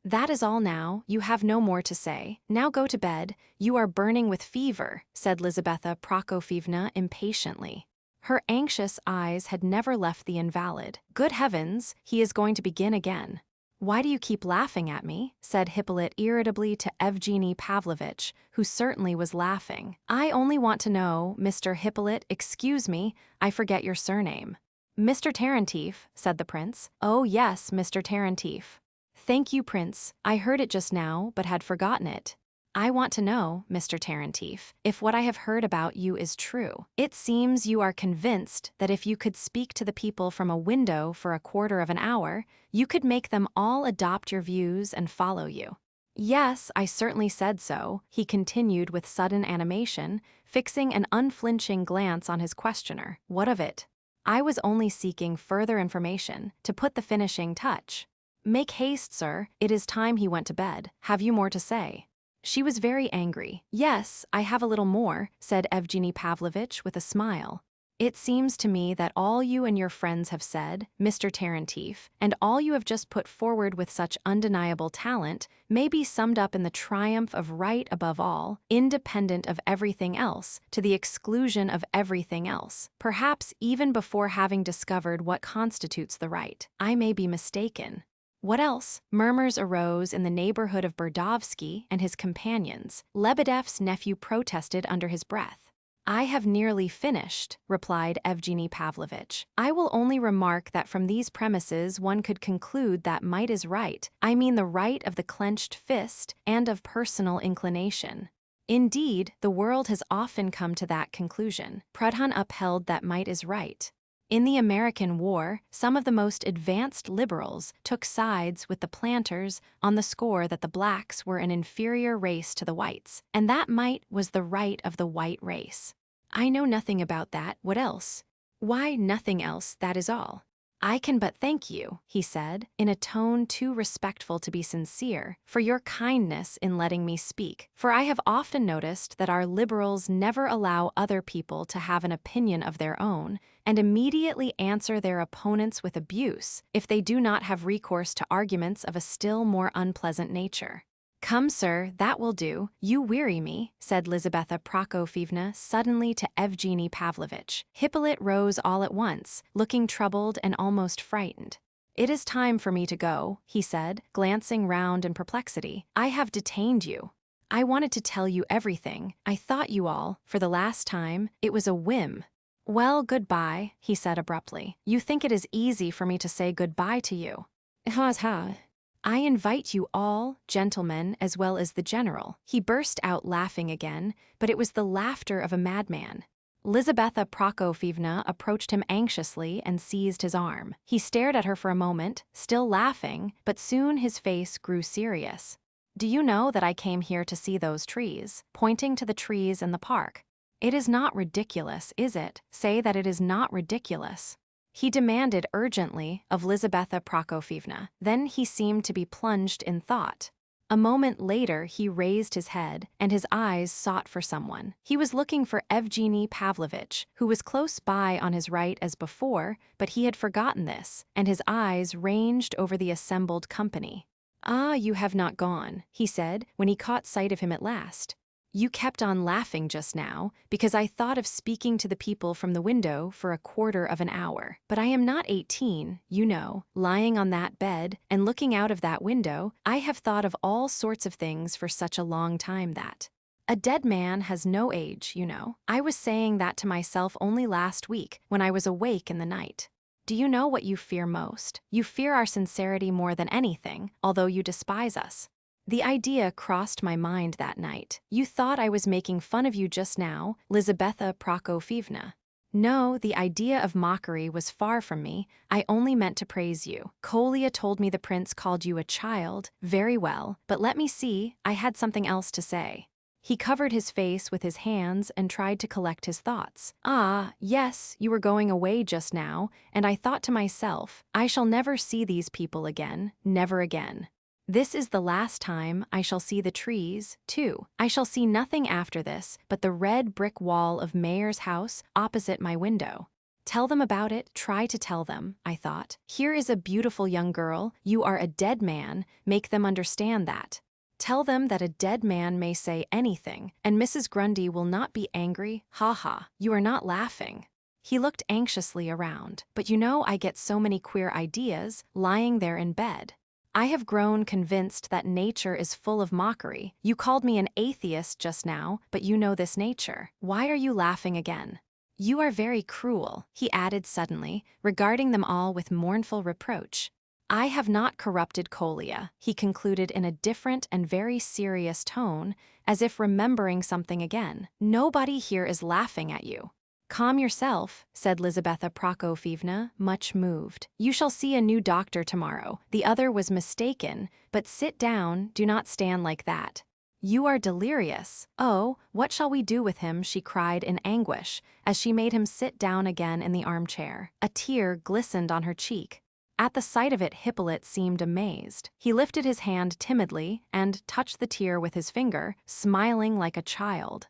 That is all now, you have no more to say. Now go to bed, you are burning with fever, said Lizaveta Prokofyevna impatiently. Her anxious eyes had never left the invalid. Good heavens, he is going to begin again. Why do you keep laughing at me? Said Hippolyte irritably to Evgeny Pavlovitch, who certainly was laughing. I only want to know, Mr. Hippolyte, excuse me, I forget your surname. Mr. Tarantief, said the prince. Oh yes, Mr. Tarantief. Thank you, Prince. I heard it just now, but had forgotten it. I want to know, Mr. Tarantief, if what I have heard about you is true. It seems you are convinced that if you could speak to the people from a window for a quarter of an hour, you could make them all adopt your views and follow you. Yes, I certainly said so, he continued with sudden animation, fixing an unflinching glance on his questioner. What of it? I was only seeking further information, to put the finishing touch. Make haste, sir, it is time he went to bed. Have you more to say? She was very angry. Yes, I have a little more, said Evgeny Pavlovitch with a smile. It seems to me that all you and your friends have said, Mr. Tarantief, and all you have just put forward with such undeniable talent, may be summed up in the triumph of right above all, independent of everything else, to the exclusion of everything else, perhaps even before having discovered what constitutes the right. I may be mistaken. What else? Murmurs arose in the neighborhood of Burdovsky and his companions. Lebedev's nephew protested under his breath. I have nearly finished, replied Evgeny Pavlovitch. I will only remark that from these premises one could conclude that might is right. I mean the right of the clenched fist and of personal inclination. Indeed, the world has often come to that conclusion. Proudhon upheld that might is right. In the American War, some of the most advanced liberals took sides with the planters on the score that the blacks were an inferior race to the whites, and that might was the right of the white race. I know nothing about that. What else? Why, nothing else, that is all. I can but thank you, he said, in a tone too respectful to be sincere, for your kindness in letting me speak, for I have often noticed that our liberals never allow other people to have an opinion of their own, and immediately answer their opponents with abuse if they do not have recourse to arguments of a still more unpleasant nature. Come, sir, that will do. You weary me, said Lizaveta Prokofyevna suddenly to Evgeny Pavlovitch. Hippolyte rose all at once, looking troubled and almost frightened. It is time for me to go, he said, glancing round in perplexity. I have detained you. I wanted to tell you everything. I thought you all, for the last time, it was a whim. Well, goodbye, he said abruptly. You think it is easy for me to say goodbye to you. Ha. I invite you all, gentlemen, as well as the general. He burst out laughing again, but it was the laughter of a madman. Lizaveta Prokofyevna approached him anxiously and seized his arm. He stared at her for a moment, still laughing, but soon his face grew serious. Do you know that I came here to see those trees, pointing to the trees in the park? It is not ridiculous, is it? Say that it is not ridiculous. He demanded urgently of Lizaveta Prokofyevna. Then he seemed to be plunged in thought. A moment later he raised his head, and his eyes sought for someone. He was looking for Evgeny Pavlovitch, who was close by on his right as before, but he had forgotten this, and his eyes ranged over the assembled company. Ah, you have not gone, he said, when he caught sight of him at last. You kept on laughing just now, because I thought of speaking to the people from the window for a quarter of an hour. But I am not 18, you know, lying on that bed and looking out of that window. I have thought of all sorts of things for such a long time that a dead man has no age, you know. I was saying that to myself only last week, when I was awake in the night. Do you know what you fear most? You fear our sincerity more than anything, although you despise us. The idea crossed my mind that night. You thought I was making fun of you just now, Lizaveta Prokofyevna. No, the idea of mockery was far from me. I only meant to praise you. Kolya told me the prince called you a child. Very well, but let me see, I had something else to say. He covered his face with his hands and tried to collect his thoughts. Ah, yes, you were going away just now, and I thought to myself, I shall never see these people again, never again. This is the last time I shall see the trees, too. I shall see nothing after this but the red brick wall of Mayor's house opposite my window. Tell them about it, try to tell them, I thought. Here is a beautiful young girl, you are a dead man, make them understand that. Tell them that a dead man may say anything, and Mrs. Grundy will not be angry. Ha ha, you are not laughing. He looked anxiously around. But you know I get so many queer ideas, lying there in bed. I have grown convinced that nature is full of mockery. You called me an atheist just now, but you know this nature. Why are you laughing again? You are very cruel, he added suddenly, regarding them all with mournful reproach. I have not corrupted Kolya, he concluded in a different and very serious tone, as if remembering something again. Nobody here is laughing at you. Calm yourself, said Lizaveta Prokofyevna, much moved. You shall see a new doctor tomorrow. The other was mistaken, but sit down, do not stand like that. You are delirious. Oh, what shall we do with him, she cried in anguish, as she made him sit down again in the armchair. A tear glistened on her cheek. At the sight of it, Hippolyte seemed amazed. He lifted his hand timidly and touched the tear with his finger, smiling like a child.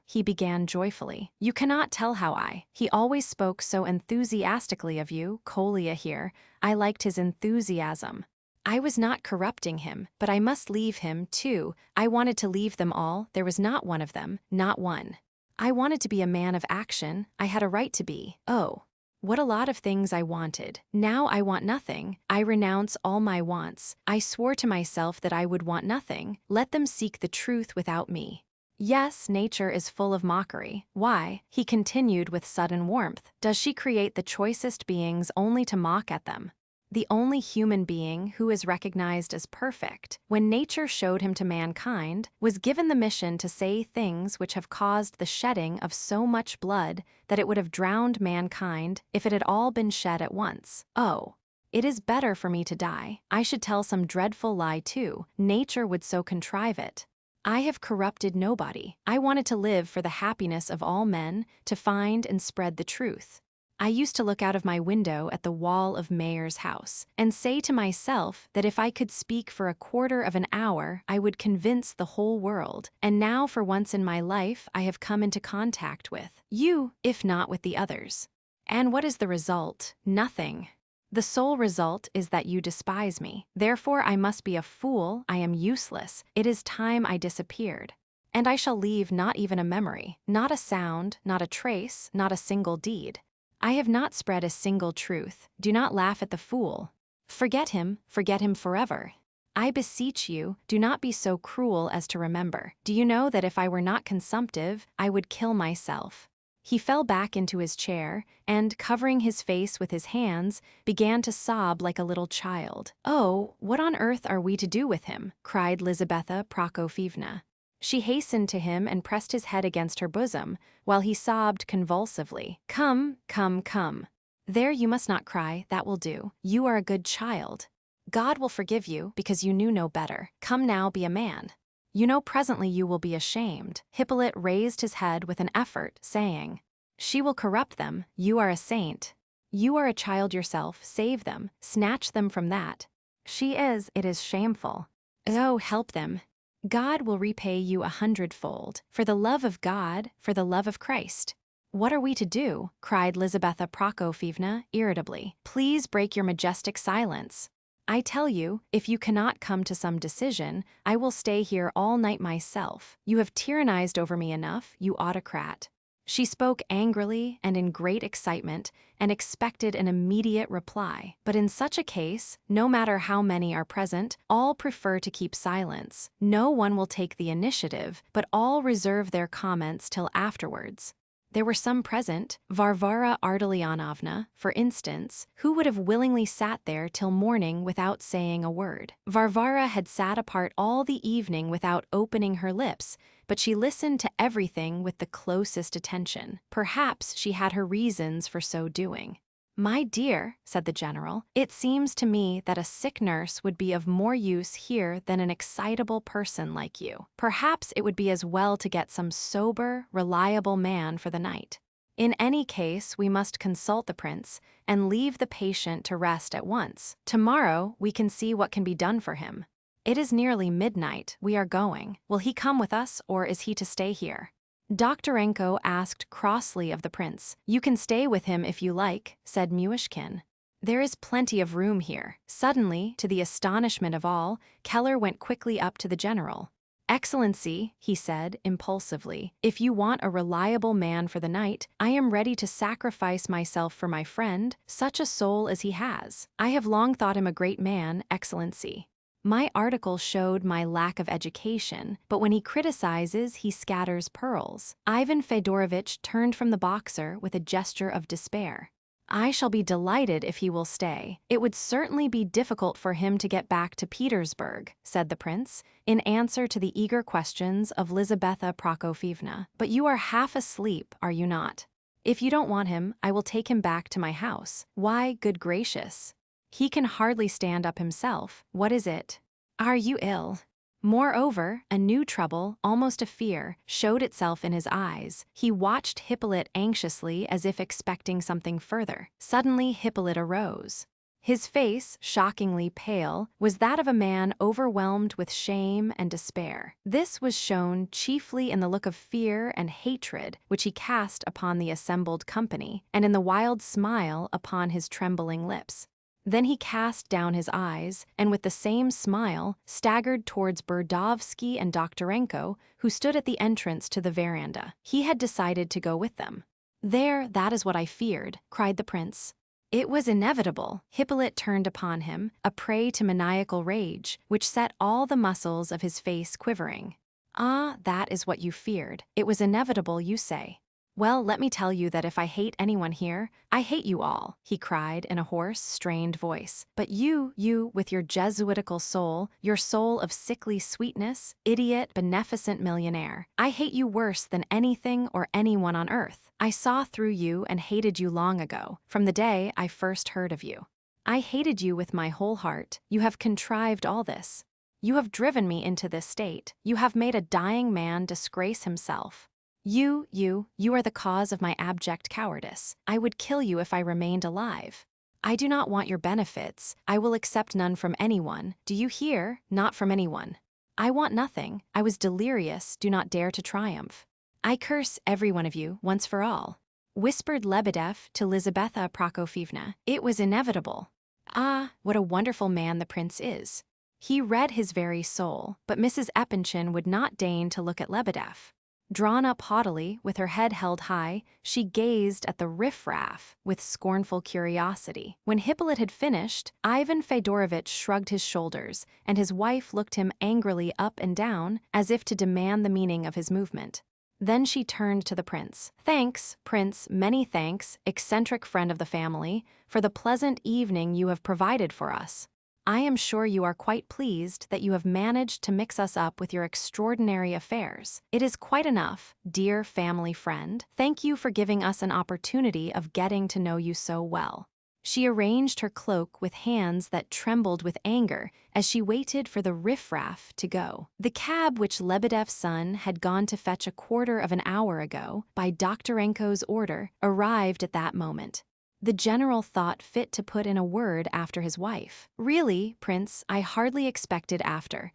He began joyfully. You cannot tell how he always spoke so enthusiastically of you, Kolya here. I liked his enthusiasm. I was not corrupting him, but I must leave him, too. I wanted to leave them all, there was not one of them, not one. I wanted to be a man of action, I had a right to be. Oh, what a lot of things I wanted. Now I want nothing. I renounce all my wants. I swore to myself that I would want nothing. Let them seek the truth without me. Yes, nature is full of mockery. Why, he continued with sudden warmth, does she create the choicest beings only to mock at them? The only human being who is recognized as perfect, when nature showed him to mankind, was given the mission to say things which have caused the shedding of so much blood that it would have drowned mankind if it had all been shed at once. Oh, it is better for me to die. I should tell some dreadful lie too. Nature would so contrive it. I have corrupted nobody. I wanted to live for the happiness of all men, to find and spread the truth. I used to look out of my window at the wall of Mayor's house and say to myself that if I could speak for a quarter of an hour, I would convince the whole world. And now for once in my life, I have come into contact with you, if not with the others. And what is the result? Nothing. The sole result is that you despise me. Therefore I must be a fool, I am useless. It is time I disappeared. And I shall leave not even a memory, not a sound, not a trace, not a single deed. I have not spread a single truth. Do not laugh at the fool. Forget him forever. I beseech you, do not be so cruel as to remember. Do you know that if I were not consumptive, I would kill myself?" He fell back into his chair and, covering his face with his hands, began to sob like a little child. "Oh, what on earth are we to do with him?" cried Lizaveta Prokofyevna. She hastened to him and pressed his head against her bosom, while he sobbed convulsively. "Come, come, come. There, you must not cry, that will do. You are a good child. God will forgive you, because you knew no better. Come now, be a man. You know presently you will be ashamed." Hippolyte raised his head with an effort, saying, "She will corrupt them, you are a saint. You are a child yourself, save them, snatch them from that. It is shameful. Oh, help them. God will repay you 100-fold, for the love of God, for the love of Christ." "What are we to do?" cried Lizaveta Prokofyevna irritably. "Please break your majestic silence. I tell you, if you cannot come to some decision, I will stay here all night myself. You have tyrannized over me enough, you autocrat." She spoke angrily and in great excitement and expected an immediate reply. But in such a case, no matter how many are present, all prefer to keep silence. No one will take the initiative, but all reserve their comments till afterwards. There were some present, Varvara Ardalionovna, for instance, who would have willingly sat there till morning without saying a word. Varvara had sat apart all the evening without opening her lips, but she listened to everything with the closest attention. Perhaps she had her reasons for so doing. "My dear," said the general, "it seems to me that a sick nurse would be of more use here than an excitable person like you. Perhaps it would be as well to get some sober, reliable man for the night. In any case, we must consult the prince and leave the patient to rest at once. Tomorrow we can see what can be done for him. It is nearly midnight. We are going. Will he come with us, or is he to stay here?" Doktorenko asked crossly of the prince. "You can stay with him if you like," said Myshkin. "There is plenty of room here." Suddenly, to the astonishment of all, Keller went quickly up to the general. "Excellency," he said impulsively, "if you want a reliable man for the night, I am ready to sacrifice myself for my friend, such a soul as he has. I have long thought him a great man, Excellency. My article showed my lack of education, but when he criticizes, he scatters pearls." Ivan Fedorovitch turned from the boxer with a gesture of despair. "I shall be delighted if he will stay. It would certainly be difficult for him to get back to Petersburg," said the prince, in answer to the eager questions of Lizaveta Prokofyevna. "But you are half asleep, are you not? If you don't want him, I will take him back to my house. Why, good gracious! He can hardly stand up himself. What is it? Are you ill?" Moreover, a new trouble, almost a fear, showed itself in his eyes. He watched Hippolyte anxiously as if expecting something further. Suddenly Hippolyte arose. His face, shockingly pale, was that of a man overwhelmed with shame and despair. This was shown chiefly in the look of fear and hatred which he cast upon the assembled company, and in the wild smile upon his trembling lips. Then he cast down his eyes, and with the same smile, staggered towards Burdovsky and Doktorenko, who stood at the entrance to the veranda. He had decided to go with them. "There, that is what I feared," cried the prince. It was inevitable. Hippolyte turned upon him, a prey to maniacal rage, which set all the muscles of his face quivering. "Ah, that is what you feared. It was inevitable, you say. Well, let me tell you that if I hate anyone here, I hate you all," he cried in a hoarse, strained voice. "But you, with your Jesuitical soul, your soul of sickly sweetness, idiot, beneficent millionaire, I hate you worse than anything or anyone on earth. I saw through you and hated you long ago, from the day I first heard of you. I hated you with my whole heart. You have contrived all this. You have driven me into this state. You have made a dying man disgrace himself. You are the cause of my abject cowardice. I would kill you if I remained alive. I do not want your benefits. I will accept none from anyone. Do you hear? Not from anyone. I want nothing. I was delirious, do not dare to triumph. I curse every one of you, once for all," whispered Lebedev to Lizaveta Prokofyevna. "It was inevitable. Ah, what a wonderful man the prince is. He read his very soul," but Mrs. Epanchin would not deign to look at Lebedev. Drawn up haughtily, with her head held high, she gazed at the riffraff with scornful curiosity. When Hippolyte had finished, Ivan Fedorovitch shrugged his shoulders, and his wife looked him angrily up and down, as if to demand the meaning of his movement. Then she turned to the prince. "Thanks, Prince, many thanks, eccentric friend of the family, for the pleasant evening you have provided for us. I am sure you are quite pleased that you have managed to mix us up with your extraordinary affairs. It is quite enough, dear family friend. Thank you for giving us an opportunity of getting to know you so well." She arranged her cloak with hands that trembled with anger as she waited for the riffraff to go. The cab which Lebedev's son had gone to fetch a quarter of an hour ago, by Doktorenko's order, arrived at that moment. The general thought fit to put in a word after his wife. "Really, Prince, I hardly expected after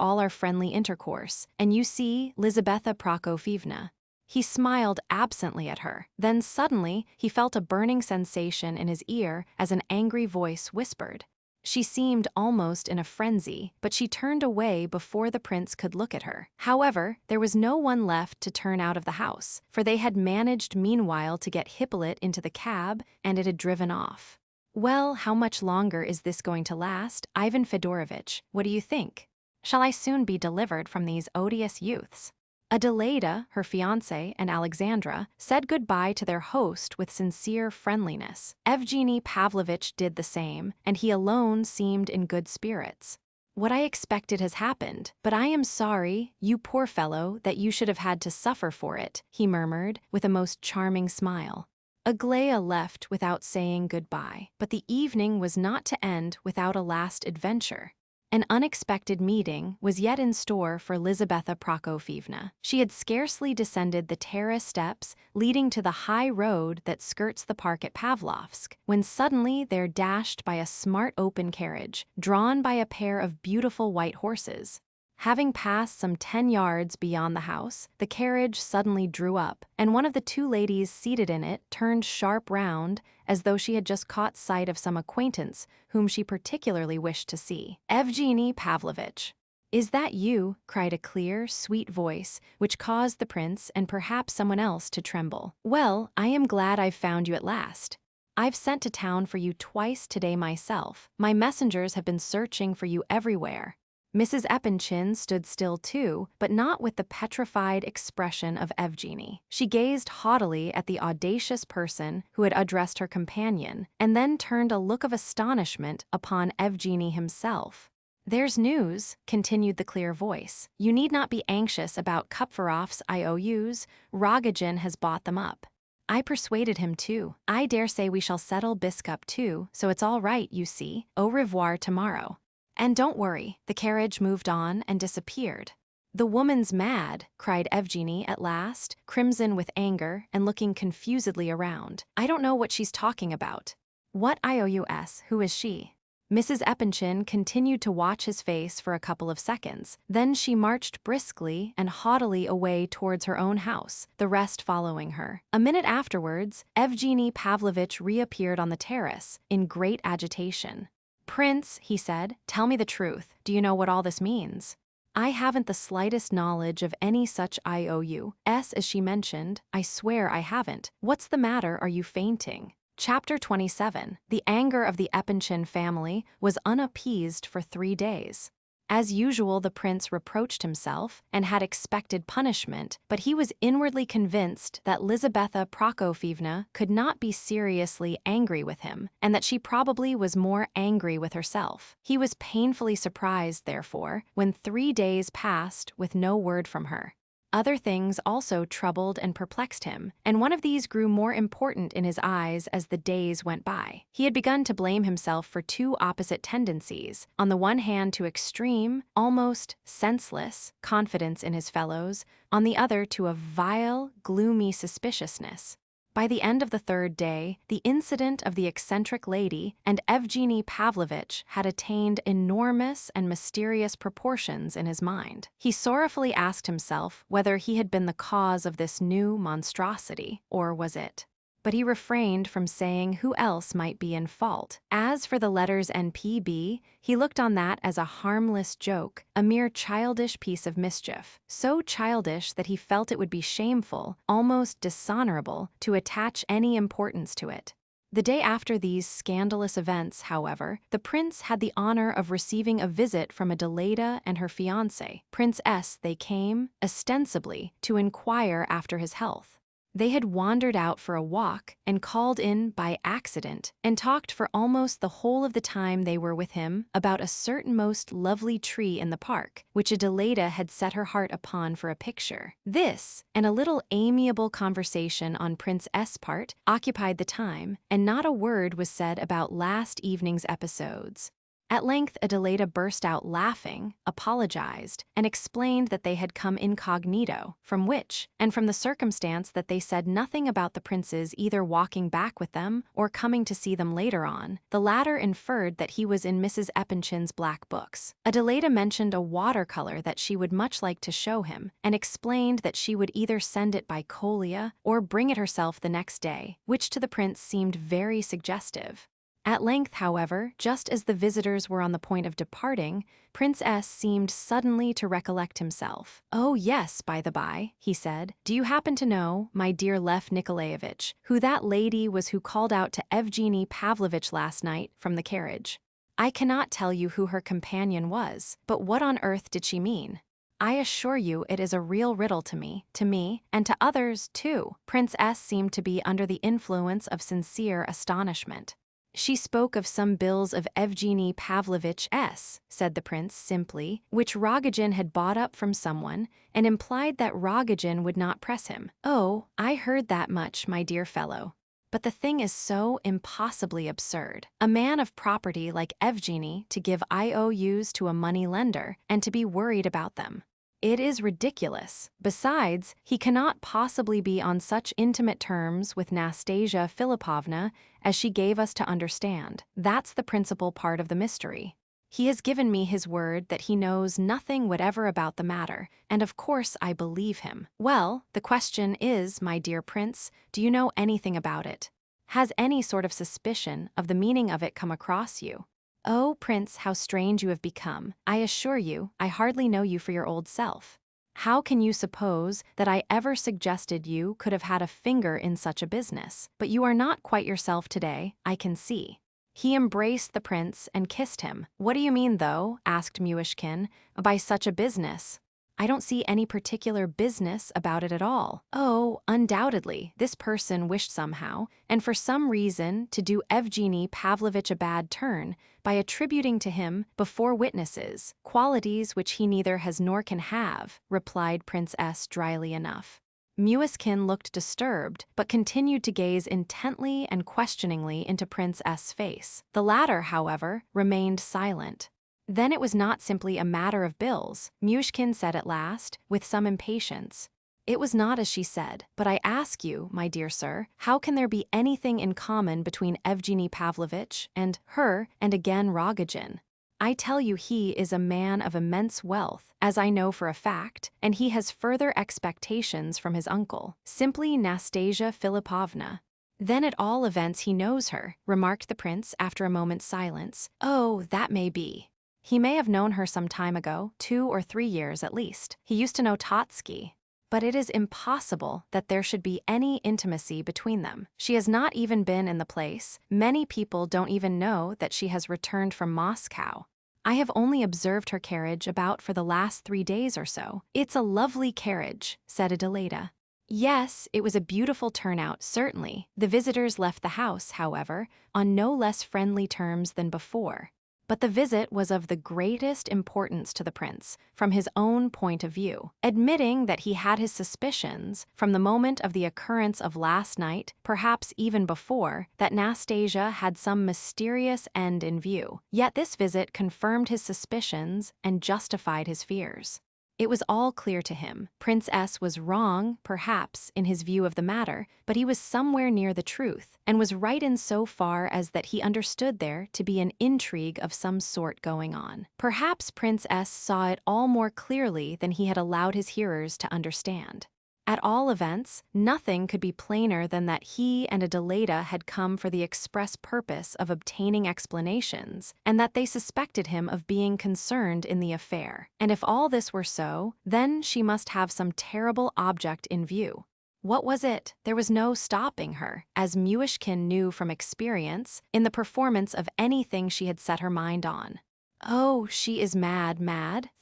all our friendly intercourse, and you see, Lizabetha Prokofyevna." He smiled absently at her. Then suddenly he felt a burning sensation in his ear as an angry voice whispered. She seemed almost in a frenzy, but she turned away before the prince could look at her. However, there was no one left to turn out of the house, for they had managed meanwhile to get Hippolyte into the cab, and it had driven off. "Well, how much longer is this going to last, Ivan Fedorovitch? What do you think? Shall I soon be delivered from these odious youths?" Adelaida, her fiancé, and Alexandra said goodbye to their host with sincere friendliness. Evgeny Pavlovitch did the same, and he alone seemed in good spirits. "What I expected has happened, but I am sorry, you poor fellow, that you should have had to suffer for it," he murmured, with a most charming smile. Aglaya left without saying goodbye, but the evening was not to end without a last adventure. An unexpected meeting was yet in store for Lizabetha Prokofyevna. She had scarcely descended the terrace steps leading to the high road that skirts the park at Pavlovsk, when suddenly there dashed by a smart open carriage, drawn by a pair of beautiful white horses. Having passed some 10 yards beyond the house, the carriage suddenly drew up, and one of the two ladies seated in it turned sharp round, as though she had just caught sight of some acquaintance whom she particularly wished to see. "Evgeny Pavlovitch." "Is that you?" cried a clear, sweet voice, which caused the prince and perhaps someone else to tremble. "Well, I am glad I've found you at last. I've sent to town for you twice today myself. My messengers have been searching for you everywhere." Mrs. Epanchin stood still too, but not with the petrified expression of Evgeny. She gazed haughtily at the audacious person who had addressed her companion, and then turned a look of astonishment upon Evgeny himself. "There's news," continued the clear voice. "You need not be anxious about Kupferoff's IOUs. Rogojin has bought them up. I persuaded him too. I dare say we shall settle Biskup too, so it's all right, you see. Au revoir tomorrow. And don't worry." The carriage moved on and disappeared. "The woman's mad," cried Evgeny at last, crimson with anger and looking confusedly around. "I don't know what she's talking about." "What IOUS? Who is she?" Mrs. Epanchin continued to watch his face for a couple of seconds. Then she marched briskly and haughtily away towards her own house, the rest following her. A minute afterwards, Evgeny Pavlovitch reappeared on the terrace, in great agitation. "Prince," he said, "tell me the truth. Do you know what all this means?" "I haven't the slightest knowledge of any such IOUs as she mentioned. I swear I haven't. What's the matter? Are you fainting?" Chapter 27. The anger of the Epanchin family was unappeased for 3 days. As usual, the prince reproached himself and had expected punishment, but he was inwardly convinced that Lizabetha Prokofyevna could not be seriously angry with him, and that she probably was more angry with herself. He was painfully surprised, therefore, when 3 days passed with no word from her. Other things also troubled and perplexed him, and one of these grew more important in his eyes as the days went by. He had begun to blame himself for two opposite tendencies: on the one hand to extreme, almost senseless, confidence in his fellows, on the other to a vile, gloomy suspiciousness. By the end of the 3rd day, the incident of the eccentric lady and Evgeny Pavlovitch had attained enormous and mysterious proportions in his mind. He sorrowfully asked himself whether he had been the cause of this new monstrosity, or was it but he refrained from saying who else might be in fault. As for the letters NPB, he looked on that as a harmless joke, a mere childish piece of mischief. So childish that he felt it would be shameful, almost dishonorable, to attach any importance to it. The day after these scandalous events, however, the prince had the honor of receiving a visit from Adelaida and her fiancé, Prince S. They came, ostensibly, to inquire after his health. They had wandered out for a walk and called in by accident and talked for almost the whole of the time they were with him about a certain most lovely tree in the park, which Adelaida had set her heart upon for a picture. This, and a little amiable conversation on Prince S.'s part, occupied the time, and not a word was said about last evening's episodes. At length, Adelaida burst out laughing, apologized, and explained that they had come incognito, from which, and from the circumstance that they said nothing about the prince's either walking back with them or coming to see them later on, the latter inferred that he was in Mrs. Eppinchin's black books. Adelaida mentioned a watercolor that she would much like to show him, and explained that she would either send it by Colia or bring it herself the next day, which to the prince seemed very suggestive. At length, however, just as the visitors were on the point of departing, Prince S. seemed suddenly to recollect himself. "Oh, yes, by the by," he said. "Do you happen to know, my dear Lev Nikolaevich, who that lady was who called out to Evgeny Pavlovitch last night from the carriage? I cannot tell you who her companion was, but what on earth did she mean? I assure you it is a real riddle to me, and to others, too." Prince S. seemed to be under the influence of sincere astonishment. "She spoke of some bills of Evgeny Pavlovitch S., said the prince simply, which Rogojin had bought up from someone, and implied that Rogojin would not press him. "Oh, I heard that much, my dear fellow. But the thing is so impossibly absurd. A man of property like Evgeny to give IOUs to a money lender, and to be worried about them. It is ridiculous. Besides, he cannot possibly be on such intimate terms with Nastasia Philipovna as she gave us to understand. That's the principal part of the mystery. He has given me his word that he knows nothing whatever about the matter, and of course I believe him. Well, the question is, my dear prince, do you know anything about it? Has any sort of suspicion of the meaning of it come across you? Oh, Prince, how strange you have become. I assure you, I hardly know you for your old self. How can you suppose that I ever suggested you could have had a finger in such a business? But you are not quite yourself today, I can see." He embraced the prince and kissed him. "What do you mean, though," asked Myshkin, "by such a business? I don't see any particular business about it at all." "Oh, undoubtedly, this person wished somehow, and for some reason, to do Evgeny Pavlovitch a bad turn by attributing to him, before witnesses, qualities which he neither has nor can have," replied Prince S. dryly enough. Myshkin looked disturbed, but continued to gaze intently and questioningly into Prince S.'s face. The latter, however, remained silent. "Then it was not simply a matter of bills," Myshkin said at last, with some impatience. "It was not as she said, but I ask you, my dear sir, how can there be anything in common between Evgeny Pavlovitch and her, and again Rogojin? I tell you he is a man of immense wealth, as I know for a fact, and he has further expectations from his uncle, simply Nastasia Philipovna." "Then at all events he knows her," remarked the prince after a moment's silence. "Oh, that may be. He may have known her some time ago, 2 or 3 years at least. He used to know Totsky. But it is impossible that there should be any intimacy between them. She has not even been in the place. Many people don't even know that she has returned from Moscow. I have only observed her carriage about for the last 3 days or so." "It's a lovely carriage," said Adelaida. Yes, it was a beautiful turnout, certainly. The visitors left the house, however, on no less friendly terms than before. But the visit was of the greatest importance to the prince, from his own point of view. Admitting that he had his suspicions, from the moment of the occurrence of last night, perhaps even before, that Nastasia had some mysterious end in view. Yet this visit confirmed his suspicions and justified his fears. It was all clear to him. Prince S. was wrong, perhaps, in his view of the matter, but he was somewhere near the truth, and was right in so far as that he understood there to be an intrigue of some sort going on. Perhaps Prince S. saw it all more clearly than he had allowed his hearers to understand. At all events, nothing could be plainer than that he and Adelaida had come for the express purpose of obtaining explanations, and that they suspected him of being concerned in the affair. And if all this were so, then she must have some terrible object in view. What was it? There was no stopping her, as Myshkin knew from experience, in the performance of anything she had set her mind on. Oh, she is mad,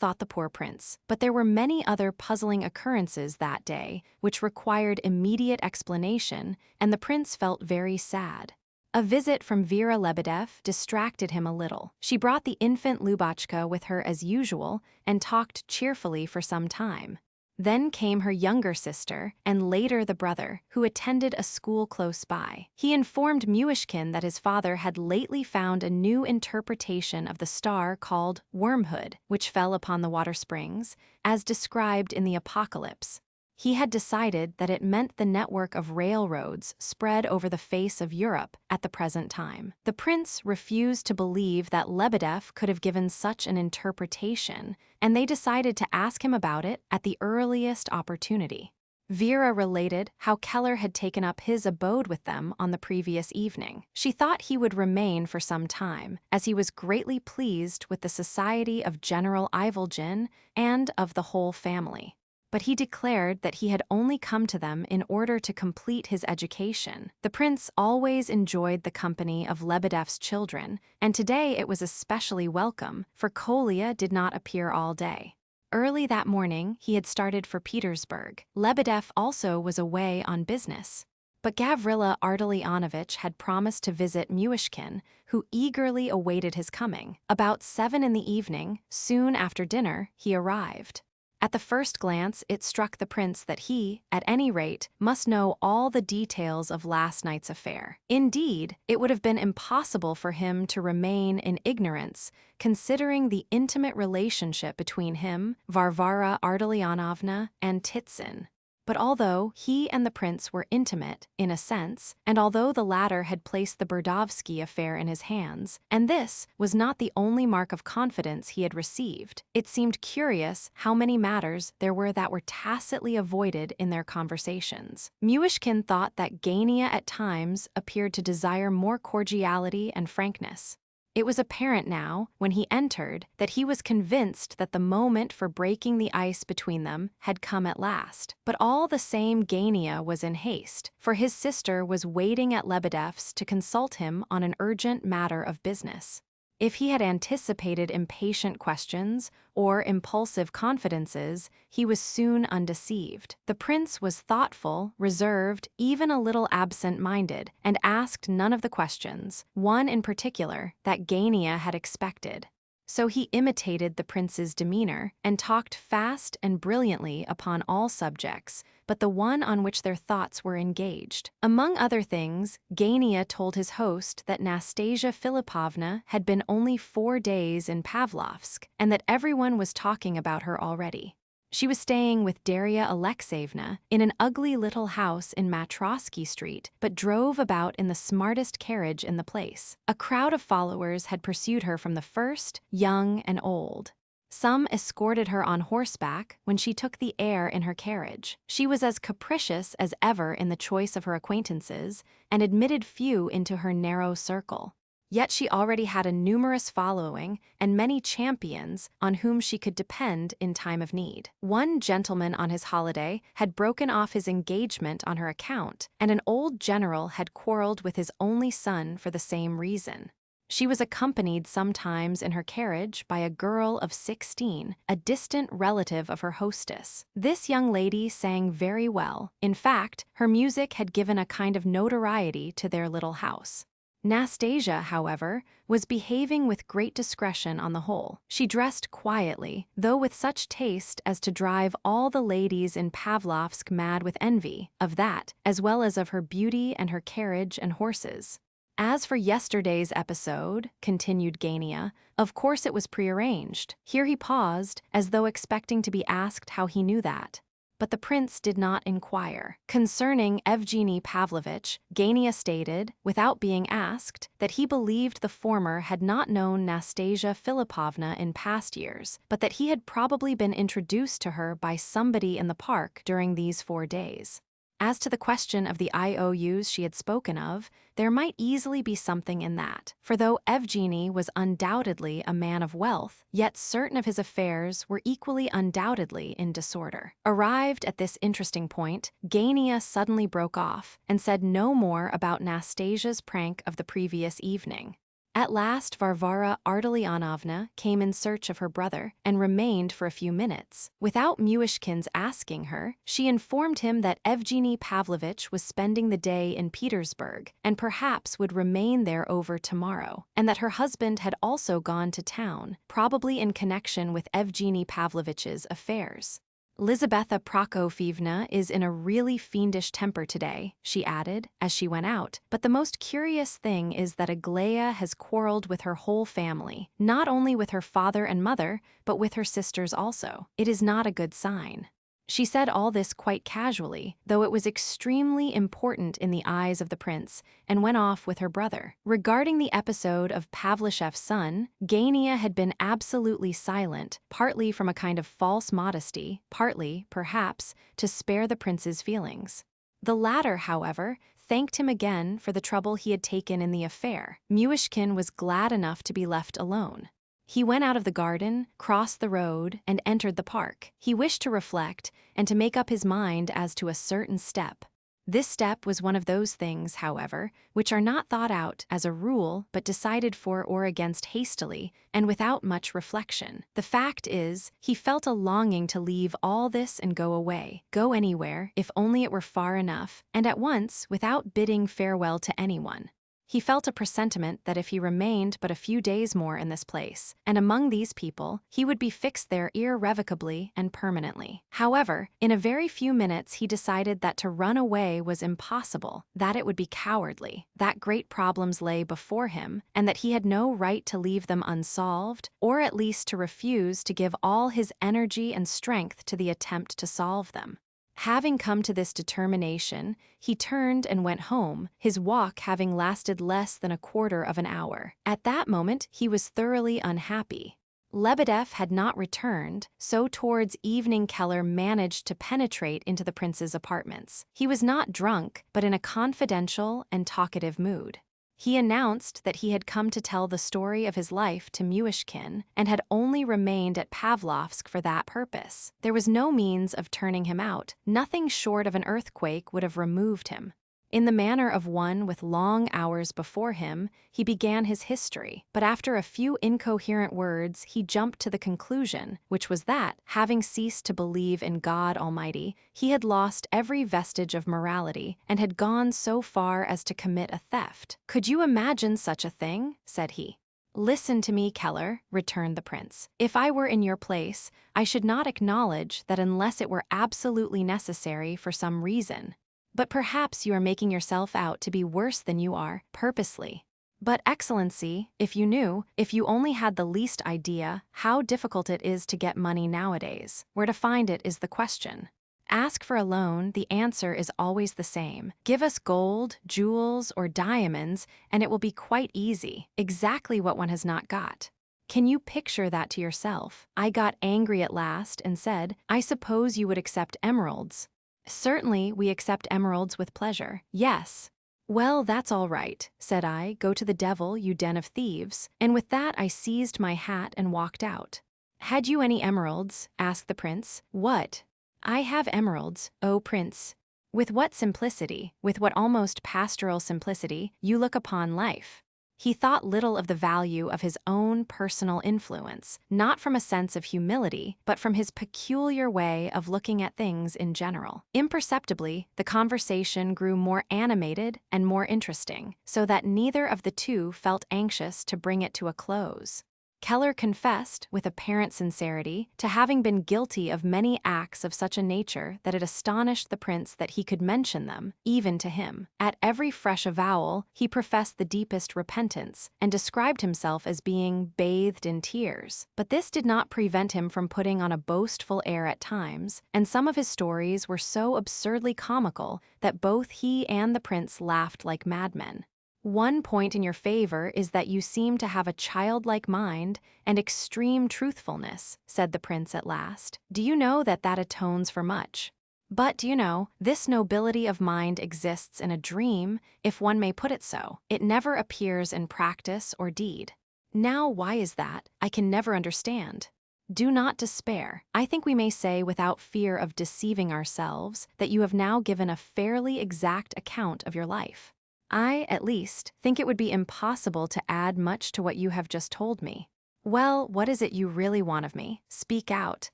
thought the poor prince. But there were many other puzzling occurrences that day, which required immediate explanation, and the prince felt very sad. A visit from Vera Lebedev distracted him a little. She brought the infant Lubachka with her as usual and talked cheerfully for some time. Then came her younger sister, and later the brother, who attended a school close by. He informed Myshkin that his father had lately found a new interpretation of the star called wormhood, which fell upon the water springs, as described in the Apocalypse. He had decided that it meant the network of railroads spread over the face of Europe at the present time. The prince refused to believe that Lebedev could have given such an interpretation, and they decided to ask him about it at the earliest opportunity. Vera related how Keller had taken up his abode with them on the previous evening. She thought he would remain for some time, as he was greatly pleased with the society of General Ivolgin and of the whole family. But he declared that he had only come to them in order to complete his education. The prince always enjoyed the company of Lebedev's children, and today it was especially welcome, for Kolya did not appear all day. Early that morning, he had started for Petersburg. Lebedev also was away on business. But Gavrila Ardalionovich had promised to visit Myshkin, who eagerly awaited his coming. About 7 in the evening, soon after dinner, he arrived. At the first glance, it struck the prince that he, at any rate, must know all the details of last night's affair. Indeed, it would have been impossible for him to remain in ignorance, considering the intimate relationship between him, Varvara Ardalionovna, and Titsin. But although he and the prince were intimate, in a sense, and although the latter had placed the Burdovsky affair in his hands, and this was not the only mark of confidence he had received, it seemed curious how many matters there were that were tacitly avoided in their conversations. Myshkin thought that Gania at times appeared to desire more cordiality and frankness. It was apparent now, when he entered, that he was convinced that the moment for breaking the ice between them had come at last. But all the same, Gania was in haste, for his sister was waiting at Lebedev's to consult him on an urgent matter of business. If he had anticipated impatient questions or impulsive confidences, he was soon undeceived. The prince was thoughtful, reserved, even a little absent-minded, and asked none of the questions, one in particular, that Gania had expected. So he imitated the prince's demeanor and talked fast and brilliantly upon all subjects, but the one on which their thoughts were engaged. Among other things, Gania told his host that Nastasia Filipovna had been only 4 days in Pavlovsk, and that everyone was talking about her already. She was staying with Darya Alexeyevna in an ugly little house in Matrosky Street, but drove about in the smartest carriage in the place. A crowd of followers had pursued her from the first, young and old. Some escorted her on horseback when she took the air in her carriage. She was as capricious as ever in the choice of her acquaintances, and admitted few into her narrow circle. Yet she already had a numerous following and many champions on whom she could depend in time of need. One gentleman on his holiday had broken off his engagement on her account, and an old general had quarreled with his only son for the same reason. She was accompanied sometimes in her carriage by a girl of 16, a distant relative of her hostess. This young lady sang very well. In fact, her music had given a kind of notoriety to their little house. Nastasia, however, was behaving with great discretion on the whole. She dressed quietly, though with such taste as to drive all the ladies in Pavlovsk mad with envy, of that, as well as of her beauty and her carriage and horses. As for yesterday's episode, continued Gania, of course it was prearranged. Here he paused, as though expecting to be asked how he knew that. but the prince did not inquire. Concerning Evgeny Pavlovich, Gania stated, without being asked, that he believed the former had not known Nastasia Philippovna in past years, but that he had probably been introduced to her by somebody in the park during these 4 days. As to the question of the IOUs she had spoken of, there might easily be something in that, for though Evgeny was undoubtedly a man of wealth, yet certain of his affairs were equally undoubtedly in disorder. Arrived at this interesting point, Gania suddenly broke off and said no more about Nastasia's prank of the previous evening. At last Varvara Ardalionovna came in search of her brother and remained for a few minutes. Without Myshkin's asking her, she informed him that Evgeny Pavlovich was spending the day in Petersburg and perhaps would remain there over tomorrow, and that her husband had also gone to town, probably in connection with Evgeny Pavlovich's affairs. Lizabetha Prokofyevna is in a really fiendish temper today, she added, as she went out, but the most curious thing is that Aglaya has quarreled with her whole family, not only with her father and mother, but with her sisters also. It is not a good sign. She said all this quite casually, though it was extremely important in the eyes of the prince, and went off with her brother. Regarding the episode of Pavlishev's son, Gania had been absolutely silent, partly from a kind of false modesty, partly, perhaps, to spare the prince's feelings. The latter, however, thanked him again for the trouble he had taken in the affair. Myshkin was glad enough to be left alone. He went out of the garden, crossed the road, and entered the park. He wished to reflect and to make up his mind as to a certain step. This step was one of those things, however, which are not thought out as a rule but decided for or against hastily and without much reflection. The fact is, he felt a longing to leave all this and go away, go anywhere, if only it were far enough, and at once, without bidding farewell to anyone. He felt a presentiment that if he remained but a few days more in this place, and among these people, he would be fixed there irrevocably and permanently. However, in a very few minutes he decided that to run away was impossible, that it would be cowardly, that great problems lay before him, and that he had no right to leave them unsolved, or at least to refuse to give all his energy and strength to the attempt to solve them. Having come to this determination, he turned and went home, his walk having lasted less than a quarter of an hour. At that moment, he was thoroughly unhappy. Lebedev had not returned, so towards evening Keller managed to penetrate into the prince's apartments. He was not drunk, but in a confidential and talkative mood. He announced that he had come to tell the story of his life to Myshkin and had only remained at Pavlovsk for that purpose. There was no means of turning him out. Nothing short of an earthquake would have removed him. In the manner of one with long hours before him, he began his history, but after a few incoherent words he jumped to the conclusion, which was that, having ceased to believe in God Almighty, he had lost every vestige of morality and had gone so far as to commit a theft. "Could you imagine such a thing?" said he. "Listen to me, Keller," returned the prince. "If I were in your place, I should not acknowledge that unless it were absolutely necessary for some reason. But perhaps you are making yourself out to be worse than you are, purposely. But, Excellency, if you knew, if you only had the least idea, how difficult it is to get money nowadays, where to find it is the question. Ask for a loan, the answer is always the same. Give us gold, jewels, or diamonds, and it will be quite easy, exactly what one has not got. Can you picture that to yourself? I got angry at last and said, I suppose you would accept emeralds. Certainly, we accept emeralds with pleasure. Yes. Well, that's all right, said I. Go to the devil, you den of thieves. And with that I seized my hat and walked out. Had you any emeralds? Asked the prince. What? I have emeralds, O prince. With what simplicity, with what almost pastoral simplicity, you look upon life. He thought little of the value of his own personal influence, not from a sense of humility, but from his peculiar way of looking at things in general. Imperceptibly, the conversation grew more animated and more interesting, so that neither of the two felt anxious to bring it to a close. Keller confessed, with apparent sincerity, to having been guilty of many acts of such a nature that it astonished the prince that he could mention them, even to him. At every fresh avowal, he professed the deepest repentance, and described himself as being bathed in tears. But this did not prevent him from putting on a boastful air at times, and some of his stories were so absurdly comical that both he and the prince laughed like madmen. One point in your favor is that you seem to have a childlike mind and extreme truthfulness, said the prince at last. Do you know that atones for much? But do you know, this nobility of mind exists in a dream, if one may put it so. It never appears in practice or deed. Now, why is that? I can never understand. Do not despair. I think we may say without fear of deceiving ourselves that you have now given a fairly exact account of your life. I, at least, think it would be impossible to add much to what you have just told me. Well, what is it you really want of me? Speak out.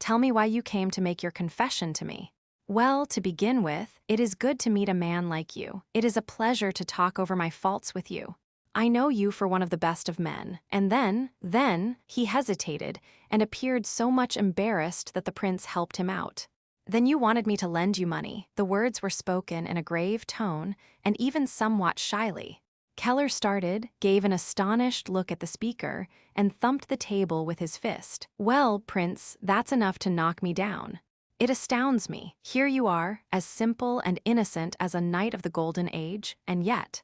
Tell me why you came to make your confession to me. Well, to begin with, it is good to meet a man like you. It is a pleasure to talk over my faults with you. I know you for one of the best of men. And then, he hesitated and appeared so much embarrassed that the prince helped him out. Then you wanted me to lend you money. The words were spoken in a grave tone and even somewhat shyly. Keller started, gave an astonished look at the speaker, and thumped the table with his fist. Well, Prince, that's enough to knock me down. It astounds me. Here you are, as simple and innocent as a knight of the Golden Age, and yet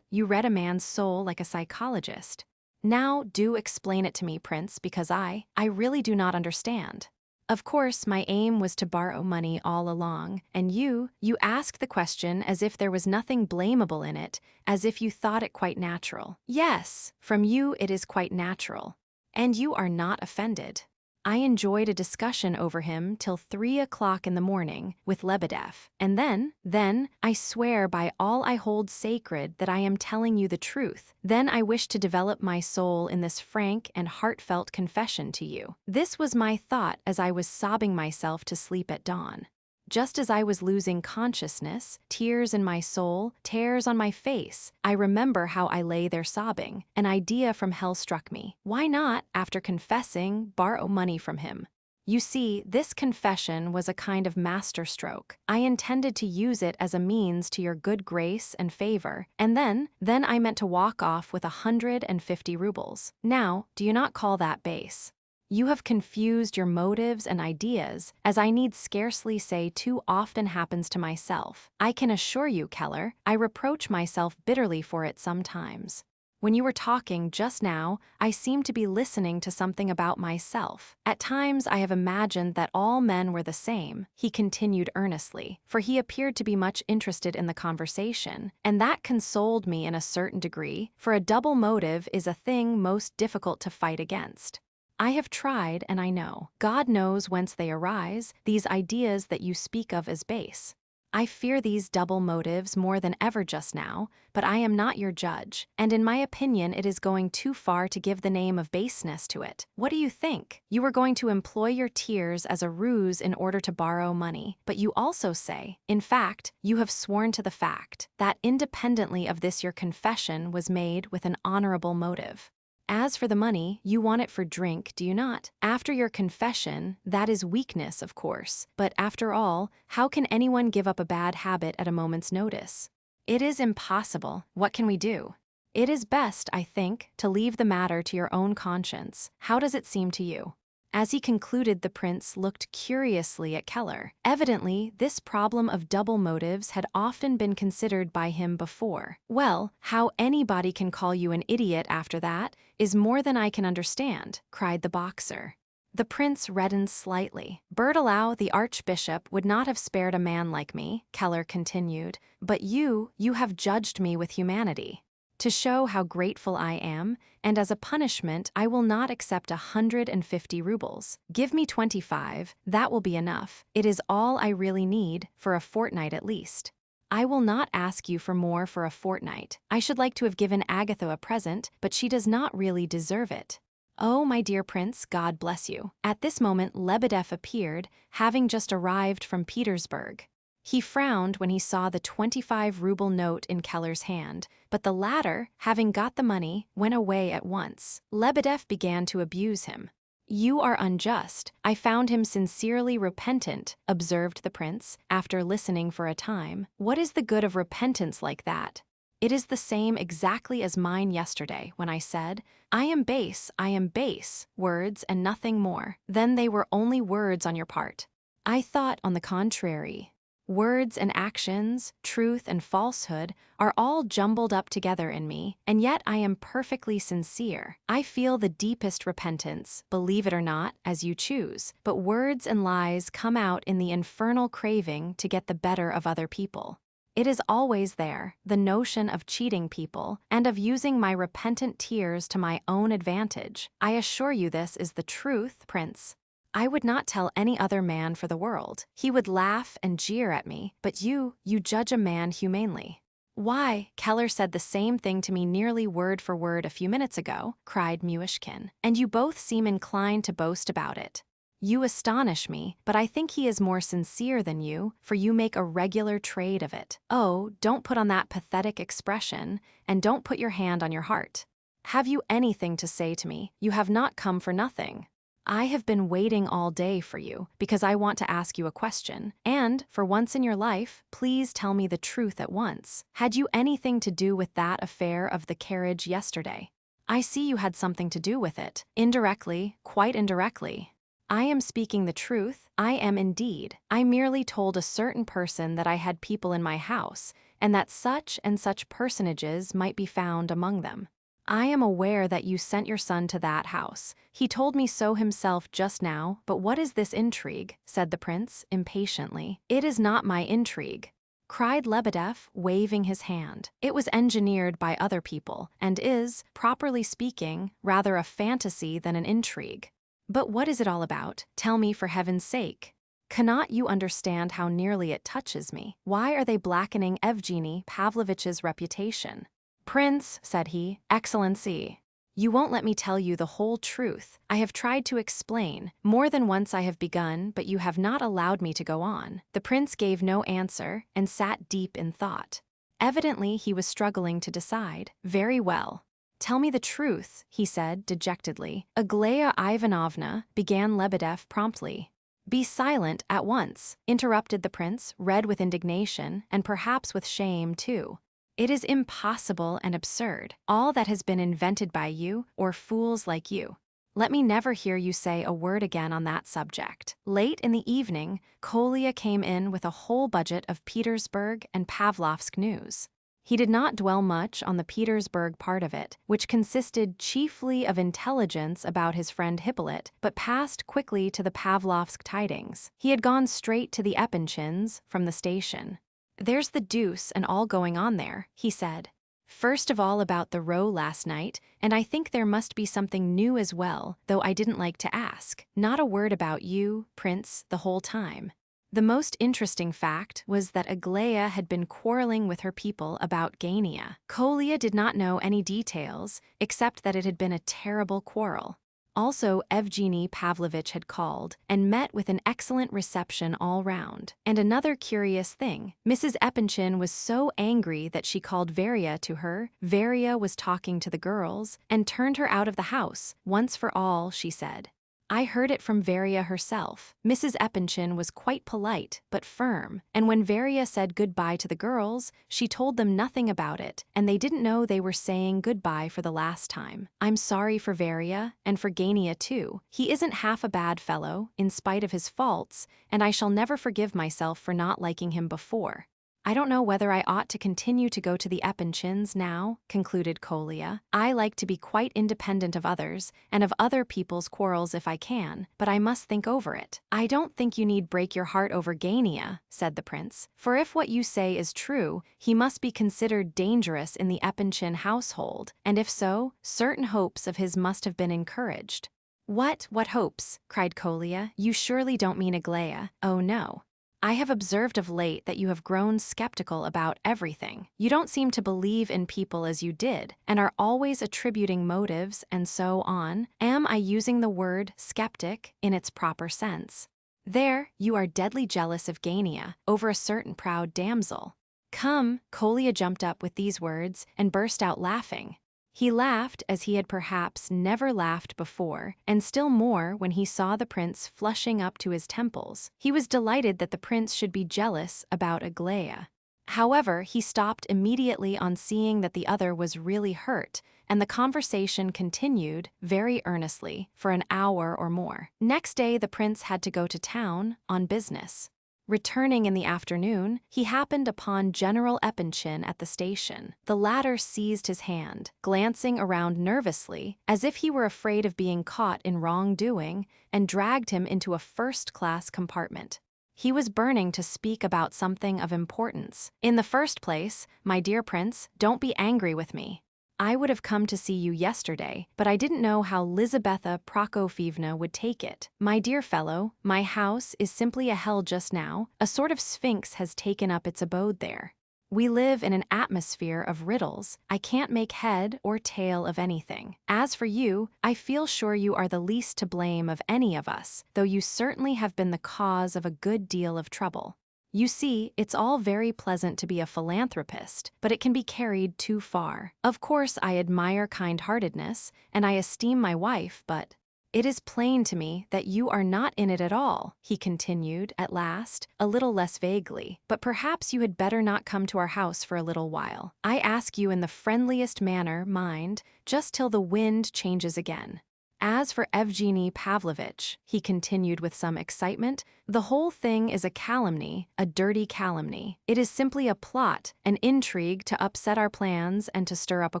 you read a man's soul like a psychologist. Now do explain it to me, Prince, because I really do not understand. Of course, my aim was to borrow money all along, and you asked the question as if there was nothing blamable in it, as if you thought it quite natural. Yes, from you it is quite natural. And you are not offended. I enjoyed a discussion over him till 3 o'clock in the morning with Lebedev, and then, I swear by all I hold sacred that I am telling you the truth. Then I wish to develop my soul in this frank and heartfelt confession to you. This was my thought as I was sobbing myself to sleep at dawn. Just as I was losing consciousness, tears in my soul, tears on my face, I remember how I lay there sobbing. An idea from hell struck me. Why not, after confessing, borrow money from him? You see, this confession was a kind of masterstroke. I intended to use it as a means to your good grace and favor, and then I meant to walk off with 150 rubles. Now, do you not call that base? You have confused your motives and ideas, as I need scarcely say too often happens to myself. I can assure you, Keller, I reproach myself bitterly for it sometimes. When you were talking just now, I seemed to be listening to something about myself. At times I have imagined that all men were the same, he continued earnestly, for he appeared to be much interested in the conversation, and that consoled me in a certain degree, for a double motive is a thing most difficult to fight against. I have tried, and I know. God knows whence they arise, these ideas that you speak of as base. I fear these double motives more than ever just now, but I am not your judge, and in my opinion it is going too far to give the name of baseness to it. What do you think? You are going to employ your tears as a ruse in order to borrow money, but you also say, in fact, you have sworn to the fact, that independently of this your confession was made with an honorable motive. As for the money, you want it for drink, do you not? After your confession, that is weakness, of course. But after all, how can anyone give up a bad habit at a moment's notice? It is impossible. What can we do? It is best, I think, to leave the matter to your own conscience. How does it seem to you? As he concluded, the prince looked curiously at Keller. Evidently, this problem of double motives had often been considered by him before. Well, how anybody can call you an idiot after that is more than I can understand, cried the boxer. The prince reddened slightly. Berthelot, the archbishop, would not have spared a man like me, Keller continued, but you have judged me with humanity. To show how grateful I am, and as a punishment, I will not accept 150 rubles. Give me 25, that will be enough. It is all I really need, for a fortnight at least. I will not ask you for more for a fortnight. I should like to have given Agatha a present, but she does not really deserve it. Oh, my dear prince, God bless you. At this moment Lebedev appeared, having just arrived from Petersburg. He frowned when he saw the 25-ruble note in Keller's hand, but the latter, having got the money, went away at once. Lebedev began to abuse him. "You are unjust. I found him sincerely repentant," observed the prince, after listening for a time. "What is the good of repentance like that? It is the same exactly as mine yesterday, when I said, 'I am base,' words and nothing more. Then they were only words on your part. I thought, on the contrary. Words and actions, truth and falsehood, are all jumbled up together in me, and yet I am perfectly sincere. I feel the deepest repentance, believe it or not, as you choose, but words and lies come out in the infernal craving to get the better of other people. It is always there, the notion of cheating people, and of using my repentant tears to my own advantage. I assure you this is the truth, Prince. I would not tell any other man for the world. He would laugh and jeer at me, but you judge a man humanely." "Why, Keller said the same thing to me nearly word for word a few minutes ago," cried Myshkin, "and you both seem inclined to boast about it. You astonish me, but I think he is more sincere than you, for you make a regular trade of it. Oh, don't put on that pathetic expression, and don't put your hand on your heart. Have you anything to say to me? You have not come for nothing. I have been waiting all day for you, because I want to ask you a question, and, for once in your life, please tell me the truth at once. Had you anything to do with that affair of the carriage yesterday? I see you had something to do with it. Indirectly, quite indirectly. I am speaking the truth, I am indeed. I merely told a certain person that I had people in my house, and that such and such personages might be found among them. I am aware that you sent your son to that house. He told me so himself just now, but what is this intrigue?" said the prince, impatiently. "It is not my intrigue," cried Lebedev, waving his hand. "It was engineered by other people, and is, properly speaking, rather a fantasy than an intrigue. But what is it all about? Tell me for heaven's sake. Cannot you understand how nearly it touches me? Why are they blackening Evgeny Pavlovitch's reputation?" "Prince," said he, "Excellency, you won't let me tell you the whole truth. I have tried to explain. More than once I have begun, but you have not allowed me to go on." The prince gave no answer and sat deep in thought. Evidently he was struggling to decide. "Very well. Tell me the truth," he said dejectedly. "Aglaya Ivanovna," began Lebedev promptly. "Be silent at once," interrupted the prince, red with indignation, and perhaps with shame, too. "It is impossible and absurd, all that has been invented by you, or fools like you. Let me never hear you say a word again on that subject." Late in the evening, Kolya came in with a whole budget of Petersburg and Pavlovsk news. He did not dwell much on the Petersburg part of it, which consisted chiefly of intelligence about his friend Hippolyte, but passed quickly to the Pavlovsk tidings. He had gone straight to the Epinchins from the station. "There's the deuce and all going on there," he said. "First of all about the row last night, and I think there must be something new as well, though I didn't like to ask. Not a word about you, Prince, the whole time. The most interesting fact was that Aglaya had been quarreling with her people about Gania. Kolya did not know any details, except that it had been a terrible quarrel. Also, Evgeny Pavlovitch had called and met with an excellent reception all round. And another curious thing, Mrs. Epinchin was so angry that she called Varya to her. Varya was talking to the girls and turned her out of the house, once for all, she said. I heard it from Varya herself. Mrs. Epinchin was quite polite, but firm, and when Varya said goodbye to the girls, she told them nothing about it, and they didn't know they were saying goodbye for the last time. I'm sorry for Varya, and for Gania too. He isn't half a bad fellow, in spite of his faults, and I shall never forgive myself for not liking him before. I don't know whether I ought to continue to go to the Epinchins now, concluded Kolya. I like to be quite independent of others, and of other people's quarrels if I can, but I must think over it. I don't think you need break your heart over Gania, said the prince, for if what you say is true, he must be considered dangerous in the Epinchin household, and if so, certain hopes of his must have been encouraged. What hopes? Cried Kolya. You surely don't mean Aglaya. Oh no. I have observed of late that you have grown skeptical about everything. You don't seem to believe in people as you did, and are always attributing motives and so on. Am I using the word skeptic in its proper sense? There, you are deadly jealous of Gania over a certain proud damsel. Come, Kolya jumped up with these words and burst out laughing. He laughed as he had perhaps never laughed before, and still more when he saw the prince flushing up to his temples. He was delighted that the prince should be jealous about Aglaya. However, he stopped immediately on seeing that the other was really hurt, and the conversation continued, very earnestly, for an hour or more. Next day, the prince had to go to town on business. Returning in the afternoon, he happened upon General Epanchin at the station. The latter seized his hand, glancing around nervously, as if he were afraid of being caught in wrongdoing, and dragged him into a first-class compartment. He was burning to speak about something of importance. "In the first place, my dear prince, don't be angry with me. I would have come to see you yesterday, but I didn't know how Lizabetha Prokofievna would take it. My dear fellow, my house is simply a hell just now. A sort of sphinx has taken up its abode there. We live in an atmosphere of riddles. I can't make head or tail of anything. As for you, I feel sure you are the least to blame of any of us, though you certainly have been the cause of a good deal of trouble. You see, it's all very pleasant to be a philanthropist, but it can be carried too far. Of course, I admire kind-heartedness, and I esteem my wife, but it is plain to me that you are not in it at all," he continued, at last, a little less vaguely. "But perhaps you had better not come to our house for a little while. I ask you in the friendliest manner, mind, just till the wind changes again. As for Evgeny Pavlovitch," he continued with some excitement, "the whole thing is a calumny, a dirty calumny. It is simply a plot, an intrigue to upset our plans and to stir up a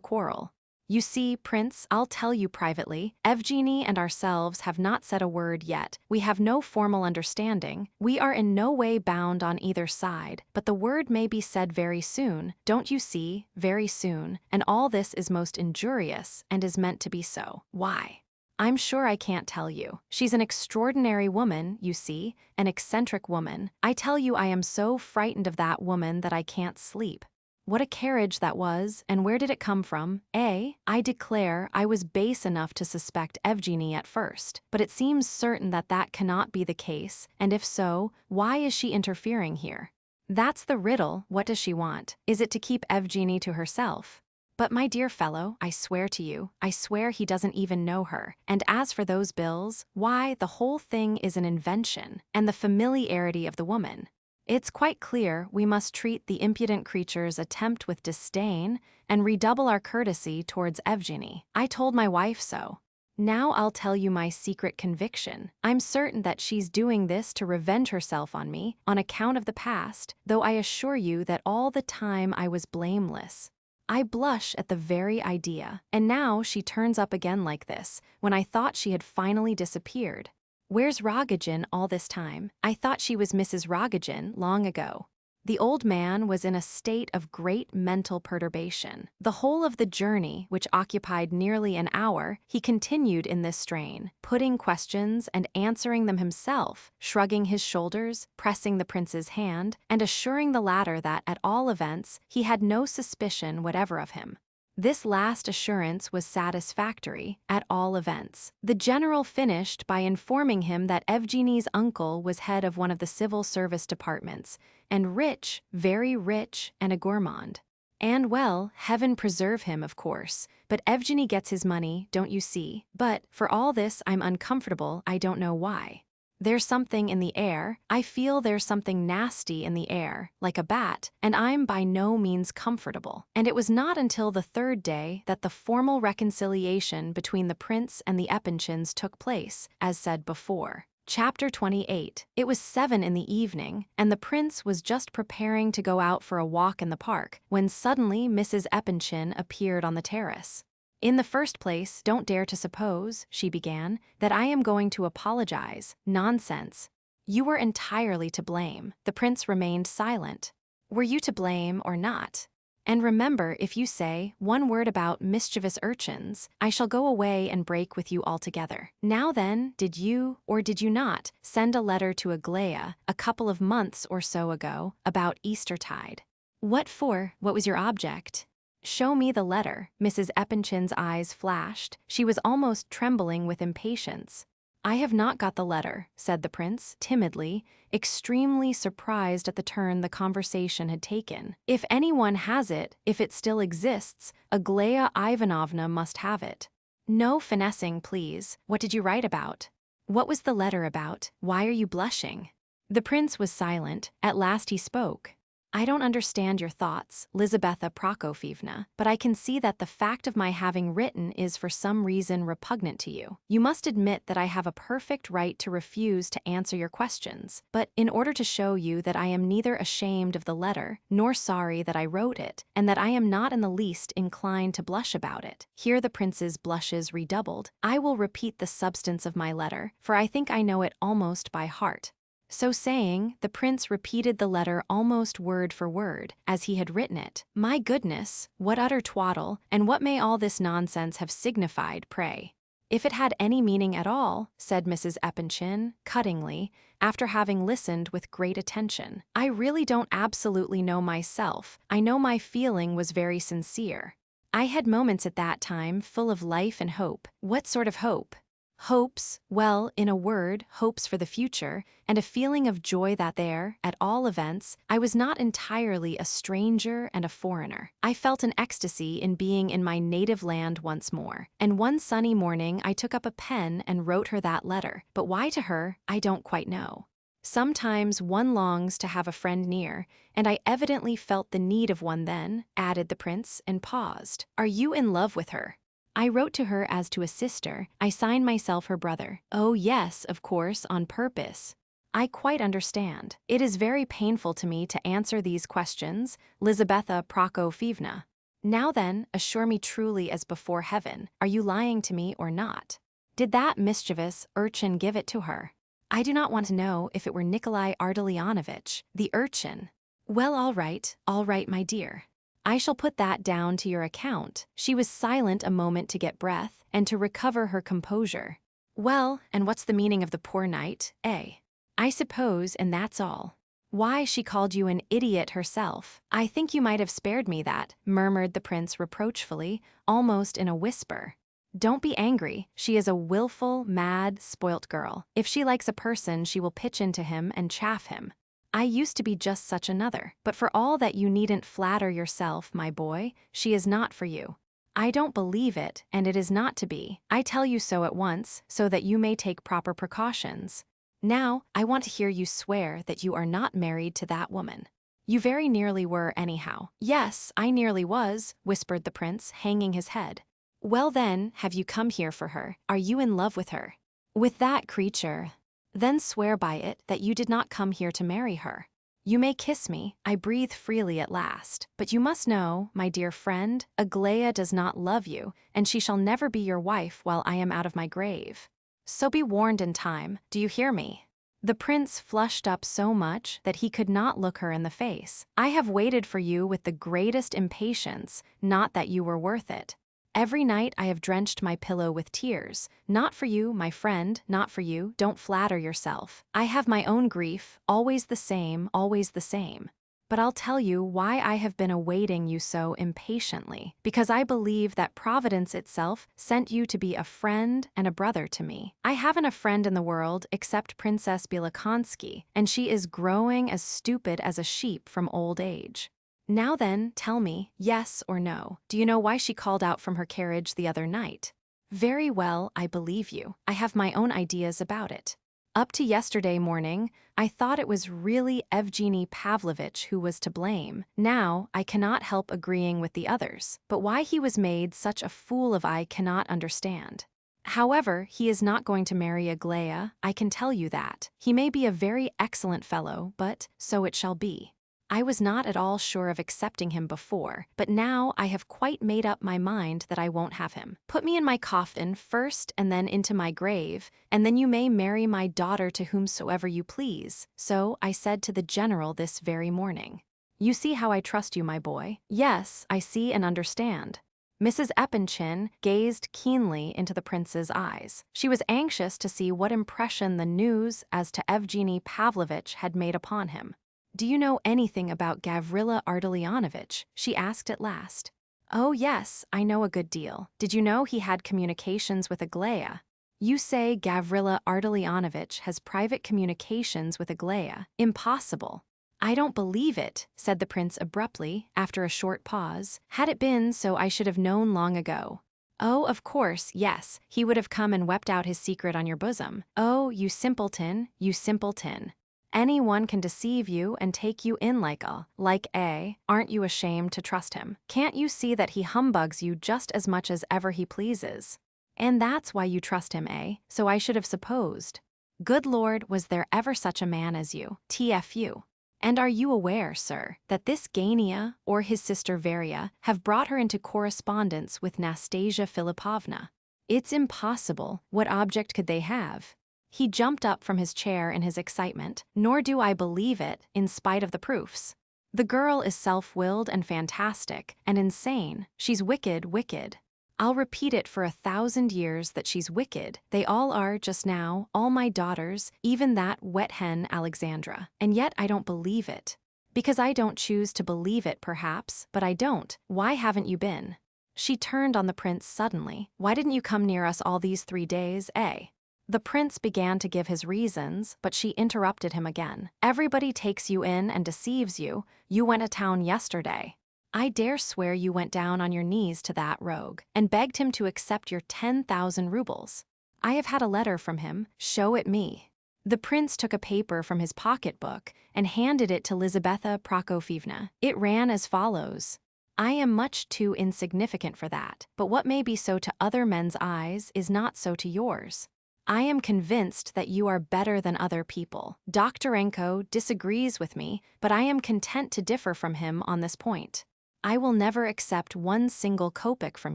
quarrel. You see, Prince, I'll tell you privately, Evgeny and ourselves have not said a word yet. We have no formal understanding. We are in no way bound on either side, but the word may be said very soon, don't you see, very soon, and all this is most injurious and is meant to be so. Why? I'm sure I can't tell you. She's an extraordinary woman, you see, an eccentric woman. I tell you I am so frightened of that woman that I can't sleep. What a carriage that was, and where did it come from, eh? I declare I was base enough to suspect Evgeny at first, but it seems certain that that cannot be the case, and if so, why is she interfering here? That's the riddle. What does she want? Is it to keep Evgeny to herself? But my dear fellow, I swear to you, I swear he doesn't even know her. And as for those bills, why, the whole thing is an invention, and the familiarity of the woman. It's quite clear we must treat the impudent creature's attempt with disdain and redouble our courtesy towards Evgeny. I told my wife so. Now I'll tell you my secret conviction. I'm certain that she's doing this to revenge herself on me, on account of the past, though I assure you that all the time I was blameless. I blush at the very idea, and now she turns up again like this, when I thought she had finally disappeared. Where's Rogojin all this time? I thought she was Mrs. Rogojin long ago. The old man was in a state of great mental perturbation. The whole of the journey, which occupied nearly an hour, he continued in this strain, putting questions and answering them himself, shrugging his shoulders, pressing the prince's hand, and assuring the latter that, at all events, he had no suspicion whatever of him. This last assurance was satisfactory, at all events. The general finished by informing him that Evgeny's uncle was head of one of the civil service departments, and rich, very rich, and a gourmand. And well, heaven preserve him, of course, but Evgeny gets his money, don't you see? But, for all this, I'm uncomfortable, I don't know why. There's something in the air, I feel there's something nasty in the air, like a bat, and I'm by no means comfortable. And it was not until the third day that the formal reconciliation between the prince and the Epanchins took place, as said before. Chapter 28. It was 7 in the evening, and the prince was just preparing to go out for a walk in the park, when suddenly Mrs. Epanchin appeared on the terrace. "In the first place, don't dare to suppose," she began, "that I am going to apologize. Nonsense. You were entirely to blame." The prince remained silent. "Were you to blame or not? And remember, if you say one word about mischievous urchins, I shall go away and break with you altogether. Now then, did you, or did you not, send a letter to Aglaya, a couple of months or so ago, about Eastertide? What for? What was your object? Show me the letter." Mrs. Epanchin's eyes flashed. She was almost trembling with impatience. "I have not got the letter," said the prince, timidly, extremely surprised at the turn the conversation had taken. "If anyone has it, if it still exists, Aglaya Ivanovna must have it." "No finessing, please. What did you write about? What was the letter about? Why are you blushing?" The prince was silent. At last he spoke. "I don't understand your thoughts, Lizabetha Prokofievna, but I can see that the fact of my having written is for some reason repugnant to you. You must admit that I have a perfect right to refuse to answer your questions, but in order to show you that I am neither ashamed of the letter nor sorry that I wrote it, and that I am not in the least inclined to blush about it," here the prince's blushes redoubled, "I will repeat the substance of my letter, for I think I know it almost by heart." So saying, the prince repeated the letter almost word for word, as he had written it. "My goodness, what utter twaddle, and what may all this nonsense have signified, pray?" "If it had any meaning at all," said Mrs. Epanchin, cuttingly, after having listened with great attention, "I really don't absolutely know myself. I know my feeling was very sincere. I had moments at that time full of life and hope." "What sort of hope?" "Hopes, well, in a word, hopes for the future, and a feeling of joy that there, at all events, I was not entirely a stranger and a foreigner. I felt an ecstasy in being in my native land once more, and one sunny morning I took up a pen and wrote her that letter, but why to her, I don't quite know. Sometimes one longs to have a friend near, and I evidently felt the need of one then," added the prince, and paused. "Are you in love with her?" "I wrote to her as to a sister. I signed myself her brother." "Oh yes, of course, on purpose." "I quite understand. It is very painful to me to answer these questions, Lizabetha Prokofievna. Now then, assure me truly as before heaven, are you lying to me or not? Did that mischievous urchin give it to her?" "I do not want to know if it were Nikolai Ardalionovitch, the urchin." Well, all right, my dear. I shall put that down to your account." She was silent a moment to get breath, and to recover her composure. "Well, and what's the meaning of the poor knight, eh? I suppose, and that's all." "Why, she called you an idiot herself. I think you might have spared me that," murmured the prince reproachfully, almost in a whisper. "Don't be angry. She is a willful, mad, spoilt girl. If she likes a person, she will pitch into him and chaff him. I used to be just such another, but for all that you needn't flatter yourself, my boy, she is not for you. I don't believe it, and it is not to be. I tell you so at once, so that you may take proper precautions. Now, I want to hear you swear that you are not married to that woman." "You very nearly were, anyhow." "Yes, I nearly was," whispered the prince, hanging his head. "Well then, have you come here for her? Are you in love with her?" "With that creature." "Then swear by it that you did not come here to marry her." "You may kiss me, I breathe freely at last. But you must know, my dear friend, Aglaya does not love you, and she shall never be your wife while I am out of my grave. So be warned in time, do you hear me?" The prince flushed up so much that he could not look her in the face. "I have waited for you with the greatest impatience, not that you were worth it. Every night I have drenched my pillow with tears. Not for you, my friend, not for you, don't flatter yourself. I have my own grief, always the same, always the same. But I'll tell you why I have been awaiting you so impatiently. Because I believe that Providence itself sent you to be a friend and a brother to me. I haven't a friend in the world except Princess Bielokonsky, and she is growing as stupid as a sheep from old age. Now then, tell me, yes or no, do you know why she called out from her carriage the other night?" "Very well, I believe you. I have my own ideas about it. Up to yesterday morning, I thought it was really Evgeny Pavlovitch who was to blame. Now, I cannot help agreeing with the others, but why he was made such a fool of I cannot understand. However, he is not going to marry Aglaya, I can tell you that. He may be a very excellent fellow, but so it shall be. I was not at all sure of accepting him before, but now I have quite made up my mind that I won't have him. Put me in my coffin first and then into my grave, and then you may marry my daughter to whomsoever you please. So I said to the general this very morning. You see how I trust you, my boy?" "Yes, I see and understand." Mrs. Epanchin gazed keenly into the prince's eyes. She was anxious to see what impression the news as to Evgeny Pavlovitch had made upon him. "Do you know anything about Gavrila Ardalionovitch?" she asked at last. "Oh yes, I know a good deal. Did you know he had communications with Aglaya?" You say Gavrila Ardalionovich has private communications with Aglaya. Impossible. I don't believe it, said the prince abruptly, after a short pause. Had it been so, I should have known long ago. Oh, of course, yes, he would have come and wept out his secret on your bosom. Oh, you simpleton, you simpleton. Anyone can deceive you and take you in like a. Aren't you ashamed to trust him? Can't you see that he humbugs you just as much as ever he pleases? And that's why you trust him, eh? So I should have supposed. Good Lord, was there ever such a man as you? TFU. And are you aware, sir, that this Gania, or his sister Varia, have brought her into correspondence with Nastasia Filipovna? It's impossible. What object could they have? He jumped up from his chair in his excitement. Nor do I believe it, in spite of the proofs. The girl is self-willed and fantastic, and insane. She's wicked, wicked. I'll repeat it for 1,000 years that she's wicked. They all are just now, all my daughters, even that wet hen Alexandra. And yet I don't believe it. Because I don't choose to believe it, perhaps, but I don't. Why haven't you been? She turned on the prince suddenly. Why didn't you come near us all these 3 days, eh? The prince began to give his reasons, but she interrupted him again. Everybody takes you in and deceives you. You went to town yesterday. I dare swear you went down on your knees to that rogue and begged him to accept your 10,000 rubles. I have had a letter from him. Show it me. The prince took a paper from his pocketbook and handed it to Lizaveta Prokofyevna. It ran as follows. I am much too insignificant for that, but what may be so to other men's eyes is not so to yours. I am convinced that you are better than other people. Doktorenko disagrees with me, but I am content to differ from him on this point. I will never accept 1 single kopeck from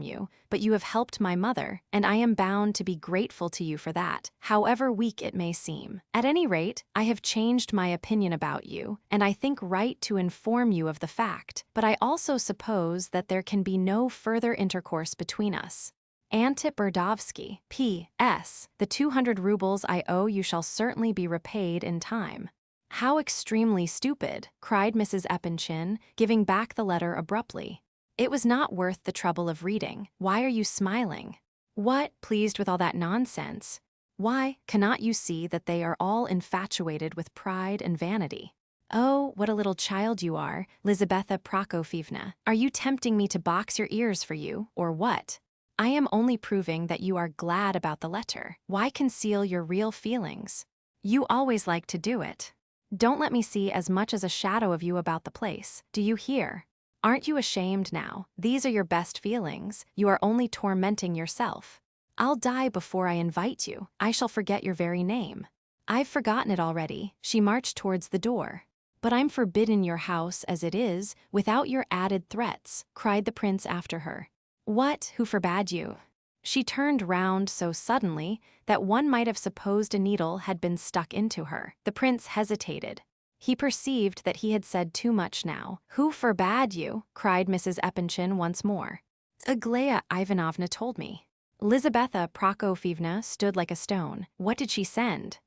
you, but you have helped my mother, and I am bound to be grateful to you for that, however weak it may seem. At any rate, I have changed my opinion about you, and I think right to inform you of the fact, but I also suppose that there can be no further intercourse between us. Antip Burdovsky, P.S. The 200 rubles I owe you shall certainly be repaid in time. How extremely stupid, cried Mrs. Epanchin, giving back the letter abruptly. It was not worth the trouble of reading. Why are you smiling? What, pleased with all that nonsense? Why, cannot you see that they are all infatuated with pride and vanity? Oh, what a little child you are, Lizaveta Prokofyevna. Are you tempting me to box your ears for you, or what? I am only proving that you are glad about the letter. Why conceal your real feelings? You always like to do it. Don't let me see as much as a shadow of you about the place. Do you hear? Aren't you ashamed now? These are your best feelings. You are only tormenting yourself. I'll die before I invite you. I shall forget your very name. I've forgotten it already. She marched towards the door. But I'm forbidden your house as it is, without your added threats, cried the prince after her. What, who forbade you? She turned round so suddenly that one might have supposed a needle had been stuck into her. The prince hesitated. He perceived that he had said too much now. Who forbade you? Cried Mrs. Epanchin once more. Aglaya Ivanovna told me. Lizaveta Prokofyevna stood like a stone. What did she send?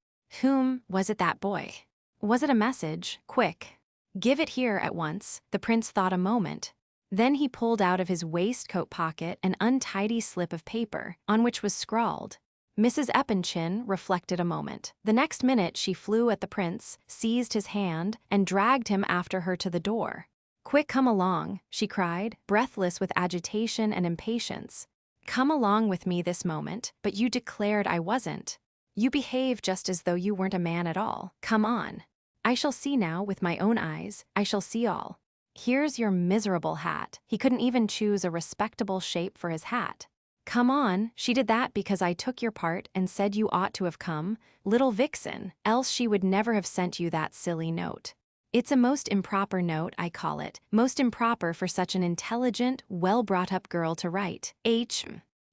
Whom was it, that boy? Was it a message? Quick. Give it here at once. The prince thought a moment. Then he pulled out of his waistcoat pocket an untidy slip of paper, on which was scrawled. Mrs. Epanchin reflected a moment. The next minute she flew at the prince, seized his hand, and dragged him after her to the door. Quick, come along, she cried, breathless with agitation and impatience. Come along with me this moment, but you declared I wasn't. You behave just as though you weren't a man at all. Come on. I shall see now with my own eyes. I shall see all. Here's your miserable hat. He couldn't even choose a respectable shape for his hat. Come on, she did that because I took your part and said you ought to have come, little vixen, else she would never have sent you that silly note. It's a most improper note, I call it, most improper for such an intelligent, well-brought-up girl to write.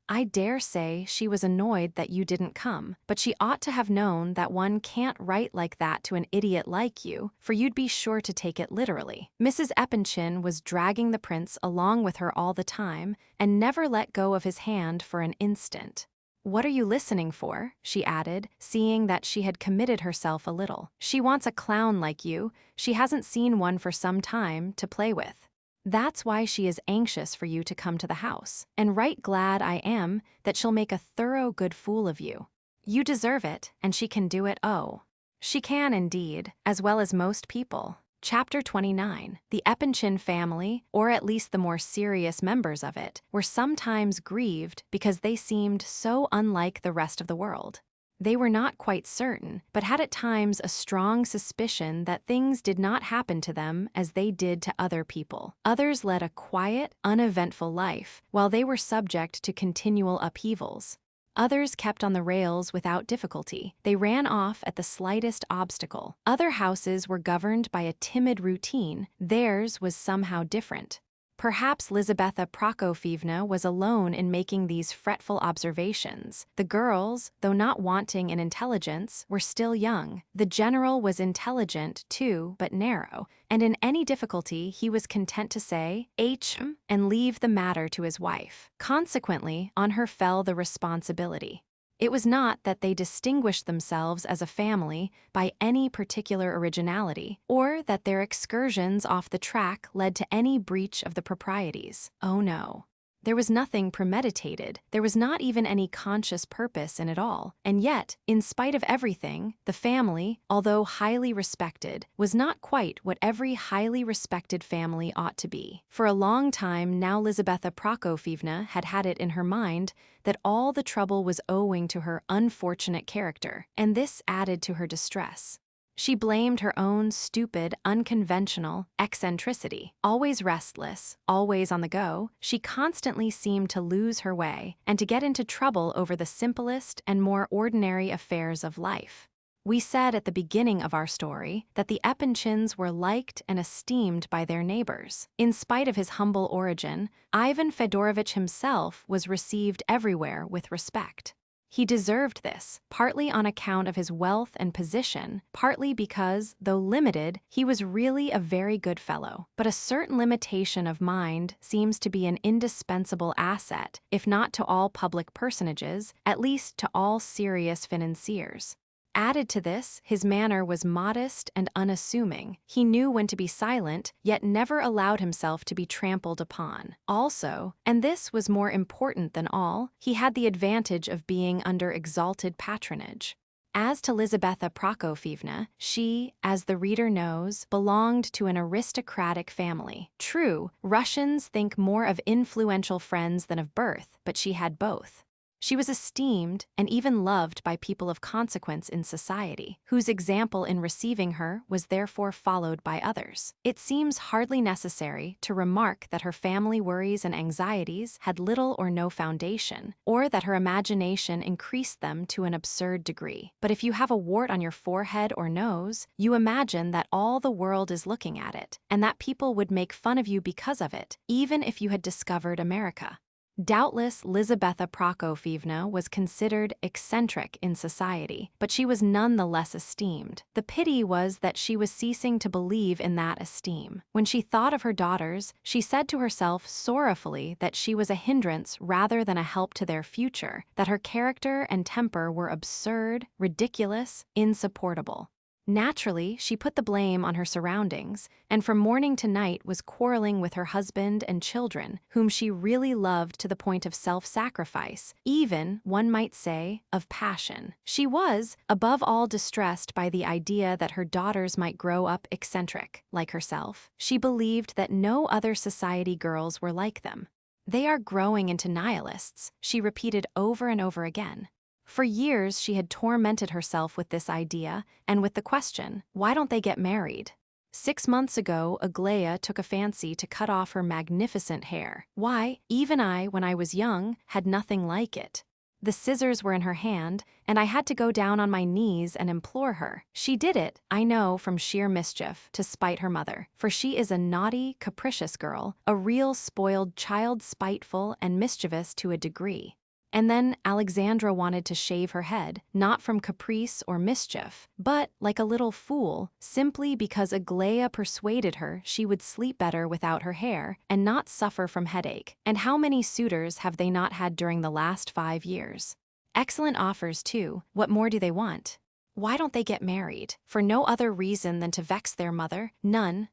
I dare say she was annoyed that you didn't come, but she ought to have known that one can't write like that to an idiot like you, for you'd be sure to take it literally. Mrs. Epanchin was dragging the prince along with her all the time, and never let go of his hand for an instant. What are you listening for? She added, seeing that she had committed herself a little. She wants a clown like you. She hasn't seen one for some time to play with. That's why she is anxious for you to come to the house. And right glad I am that she'll make a thorough good fool of you. You deserve it, and she can do it, oh. She can indeed, as well as most people. Chapter 29. The Epanchin family, or at least the more serious members of it, were sometimes grieved because they seemed so unlike the rest of the world. They were not quite certain, but had at times a strong suspicion that things did not happen to them as they did to other people. Others led a quiet, uneventful life, while they were subject to continual upheavals. Others kept on the rails without difficulty. They ran off at the slightest obstacle. Other houses were governed by a timid routine. Theirs was somehow different. Perhaps Lizaveta Prokofyevna was alone in making these fretful observations. The girls, though not wanting in intelligence, were still young. The general was intelligent, too, but narrow, and in any difficulty he was content to say, "Hm," and leave the matter to his wife. Consequently, on her fell the responsibility. It was not that they distinguished themselves as a family by any particular originality, or that their excursions off the track led to any breach of the proprieties. Oh no. There was nothing premeditated, there was not even any conscious purpose in it all, and yet, in spite of everything, the family, although highly respected, was not quite what every highly respected family ought to be. For a long time now Lizaveta Prokofyevna had had it in her mind that all the trouble was owing to her unfortunate character, and this added to her distress. She blamed her own stupid, unconventional eccentricity. Always restless, always on the go, she constantly seemed to lose her way and to get into trouble over the simplest and more ordinary affairs of life. We said at the beginning of our story that the Epanchins were liked and esteemed by their neighbors. In spite of his humble origin, Ivan Fedorovitch himself was received everywhere with respect. He deserved this, partly on account of his wealth and position, partly because, though limited, he was really a very good fellow. But a certain limitation of mind seems to be an indispensable asset, if not to all public personages, at least to all serious financiers. Added to this, his manner was modest and unassuming. He knew when to be silent, yet never allowed himself to be trampled upon. Also, and this was more important than all, he had the advantage of being under exalted patronage. As to Lizaveta Prokofyevna, she, as the reader knows, belonged to an aristocratic family. True, Russians think more of influential friends than of birth, but she had both. She was esteemed and even loved by people of consequence in society, whose example in receiving her was therefore followed by others. It seems hardly necessary to remark that her family worries and anxieties had little or no foundation, or that her imagination increased them to an absurd degree. But if you have a wart on your forehead or nose, you imagine that all the world is looking at it, and that people would make fun of you because of it, even if you had discovered America. Doubtless, Lizaveta Prokofyevna was considered eccentric in society, but she was none the less esteemed. The pity was that she was ceasing to believe in that esteem. When she thought of her daughters, she said to herself sorrowfully that she was a hindrance rather than a help to their future, that her character and temper were absurd, ridiculous, insupportable. Naturally, she put the blame on her surroundings, and from morning to night was quarreling with her husband and children, whom she really loved to the point of self-sacrifice, even, one might say, of passion. She was, above all, distressed by the idea that her daughters might grow up eccentric, like herself. She believed that no other society girls were like them. "They are growing into nihilists," she repeated over and over again. For years she had tormented herself with this idea and with the question, why don't they get married? 6 months ago, Aglaya took a fancy to cut off her magnificent hair. Why, even I, when I was young, had nothing like it. The scissors were in her hand, and I had to go down on my knees and implore her. She did it, I know, from sheer mischief, to spite her mother, for she is a naughty, capricious girl, a real spoiled child, spiteful and mischievous to a degree. And then Alexandra wanted to shave her head, not from caprice or mischief, but, like a little fool, simply because Aglaya persuaded her she would sleep better without her hair and not suffer from headache. And how many suitors have they not had during the last 5 years? Excellent offers, too. What more do they want? Why don't they get married? For no other reason than to vex their mother? None.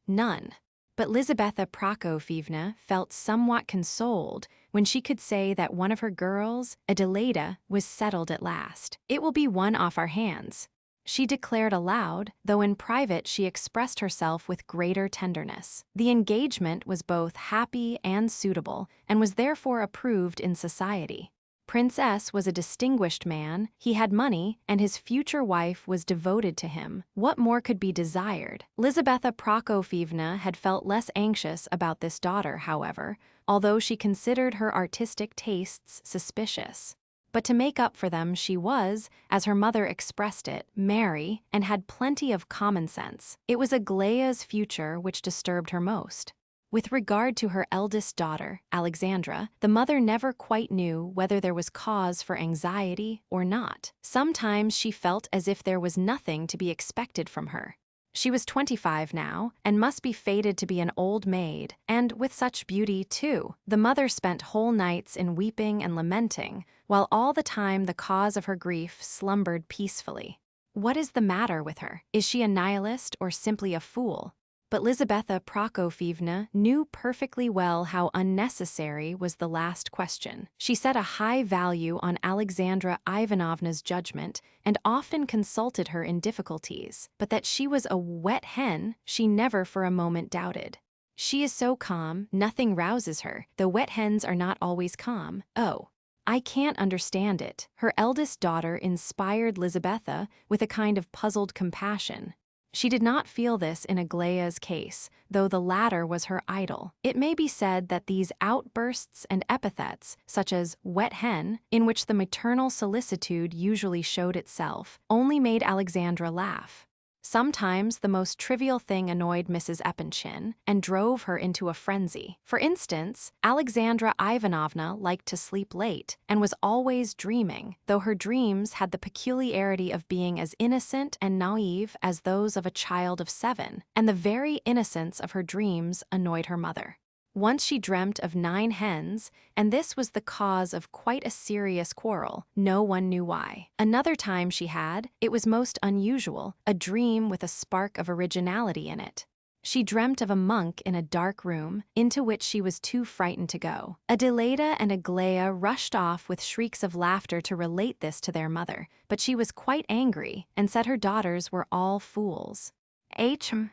But Lizaveta Prokofyevna felt somewhat consoled when she could say that one of her girls, Adelaida, was settled at last. "It will be one off our hands," she declared aloud, though in private she expressed herself with greater tenderness. The engagement was both happy and suitable, and was therefore approved in society. Prince S. was a distinguished man, he had money, and his future wife was devoted to him. What more could be desired? Lizaveta Prokofyevna had felt less anxious about this daughter, however, although she considered her artistic tastes suspicious. But to make up for them, she was, as her mother expressed it, merry and had plenty of common sense. It was Aglaya's future which disturbed her most. With regard to her eldest daughter, Alexandra, the mother never quite knew whether there was cause for anxiety or not. Sometimes she felt as if there was nothing to be expected from her. She was 25 now, and must be fated to be an old maid, and with such beauty, too. The mother spent whole nights in weeping and lamenting, while all the time the cause of her grief slumbered peacefully. What is the matter with her? Is she a nihilist or simply a fool? But Lizaveta Prokofyevna knew perfectly well how unnecessary was the last question. She set a high value on Alexandra Ivanovna's judgment and often consulted her in difficulties, but that she was a wet hen she never for a moment doubted. "She is so calm, nothing rouses her, though wet hens are not always calm. Oh, I can't understand it." Her eldest daughter inspired Lizaveta with a kind of puzzled compassion. She did not feel this in Aglaya's case, though the latter was her idol. It may be said that these outbursts and epithets, such as wet hen, in which the maternal solicitude usually showed itself, only made Alexandra laugh. Sometimes the most trivial thing annoyed Mrs. Epanchin and drove her into a frenzy. For instance, Alexandra Ivanovna liked to sleep late and was always dreaming, though her dreams had the peculiarity of being as innocent and naive as those of a child of 7, and the very innocence of her dreams annoyed her mother. Once she dreamt of 9 hens, and this was the cause of quite a serious quarrel. No one knew why. Another time she had, it was most unusual, a dream with a spark of originality in it. She dreamt of a monk in a dark room, into which she was too frightened to go. Adelaida and Aglaya rushed off with shrieks of laughter to relate this to their mother, but she was quite angry and said her daughters were all fools.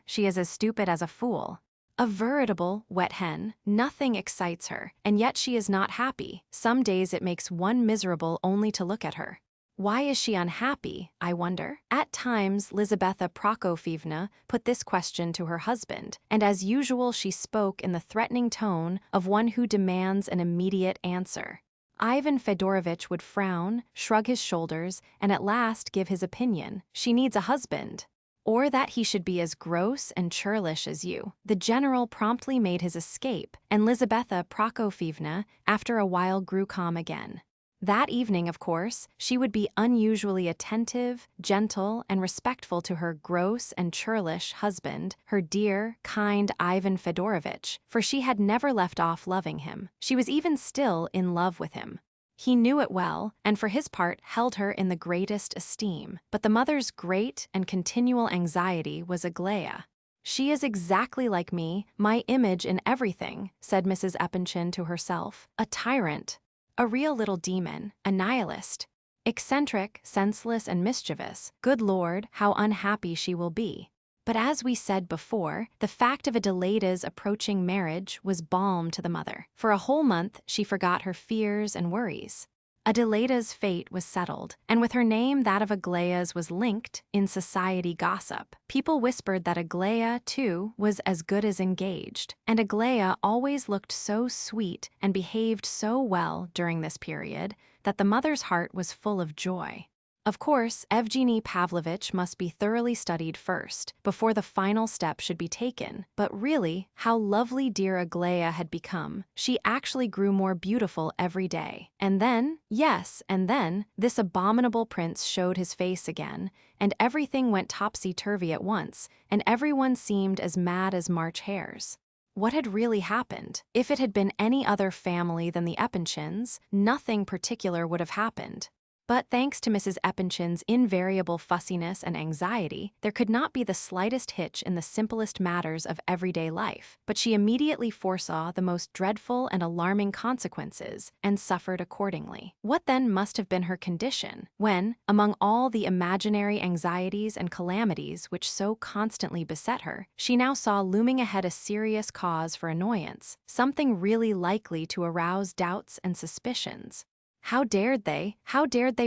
She is as stupid as a fool. A veritable wet hen, nothing excites her, and yet she is not happy. Some days it makes one miserable only to look at her. Why is she unhappy, I wonder? At times Lizaveta Prokofyevna put this question to her husband, and as usual she spoke in the threatening tone of one who demands an immediate answer. Ivan Fedorovitch would frown, shrug his shoulders, and at last give his opinion. She needs a husband. Or that he should be as gross and churlish as you. The general promptly made his escape, and Lizaveta Prokofyevna after a while grew calm again. That evening, of course, she would be unusually attentive, gentle, and respectful to her gross and churlish husband, her dear, kind Ivan Fedorovitch, for she had never left off loving him. She was even still in love with him. He knew it well, and for his part held her in the greatest esteem. But the mother's great and continual anxiety was Aglaya. "She is exactly like me, my image in everything," said Mrs. Epanchin to herself. "A tyrant, a real little demon, a nihilist. Eccentric, senseless, and mischievous. Good Lord, how unhappy she will be." But as we said before, the fact of Adelaida's approaching marriage was balm to the mother. For a whole month she forgot her fears and worries. Adelaida's fate was settled, and with her name that of Aglaya's was linked in society gossip. People whispered that Aglaya, too, was as good as engaged, and Aglaya always looked so sweet and behaved so well during this period that the mother's heart was full of joy. Of course, Evgeny Pavlovitch must be thoroughly studied first, before the final step should be taken. But really, how lovely dear Aglaya had become. She actually grew more beautiful every day. And then, this abominable prince showed his face again, and everything went topsy-turvy at once, and everyone seemed as mad as March hares. What had really happened? If it had been any other family than the Epanchins, nothing particular would have happened. But thanks to Mrs. Epanchin's invariable fussiness and anxiety, there could not be the slightest hitch in the simplest matters of everyday life, but she immediately foresaw the most dreadful and alarming consequences and suffered accordingly. What then must have been her condition when, among all the imaginary anxieties and calamities which so constantly beset her, she now saw looming ahead a serious cause for annoyance, something really likely to arouse doubts and suspicions? How dared they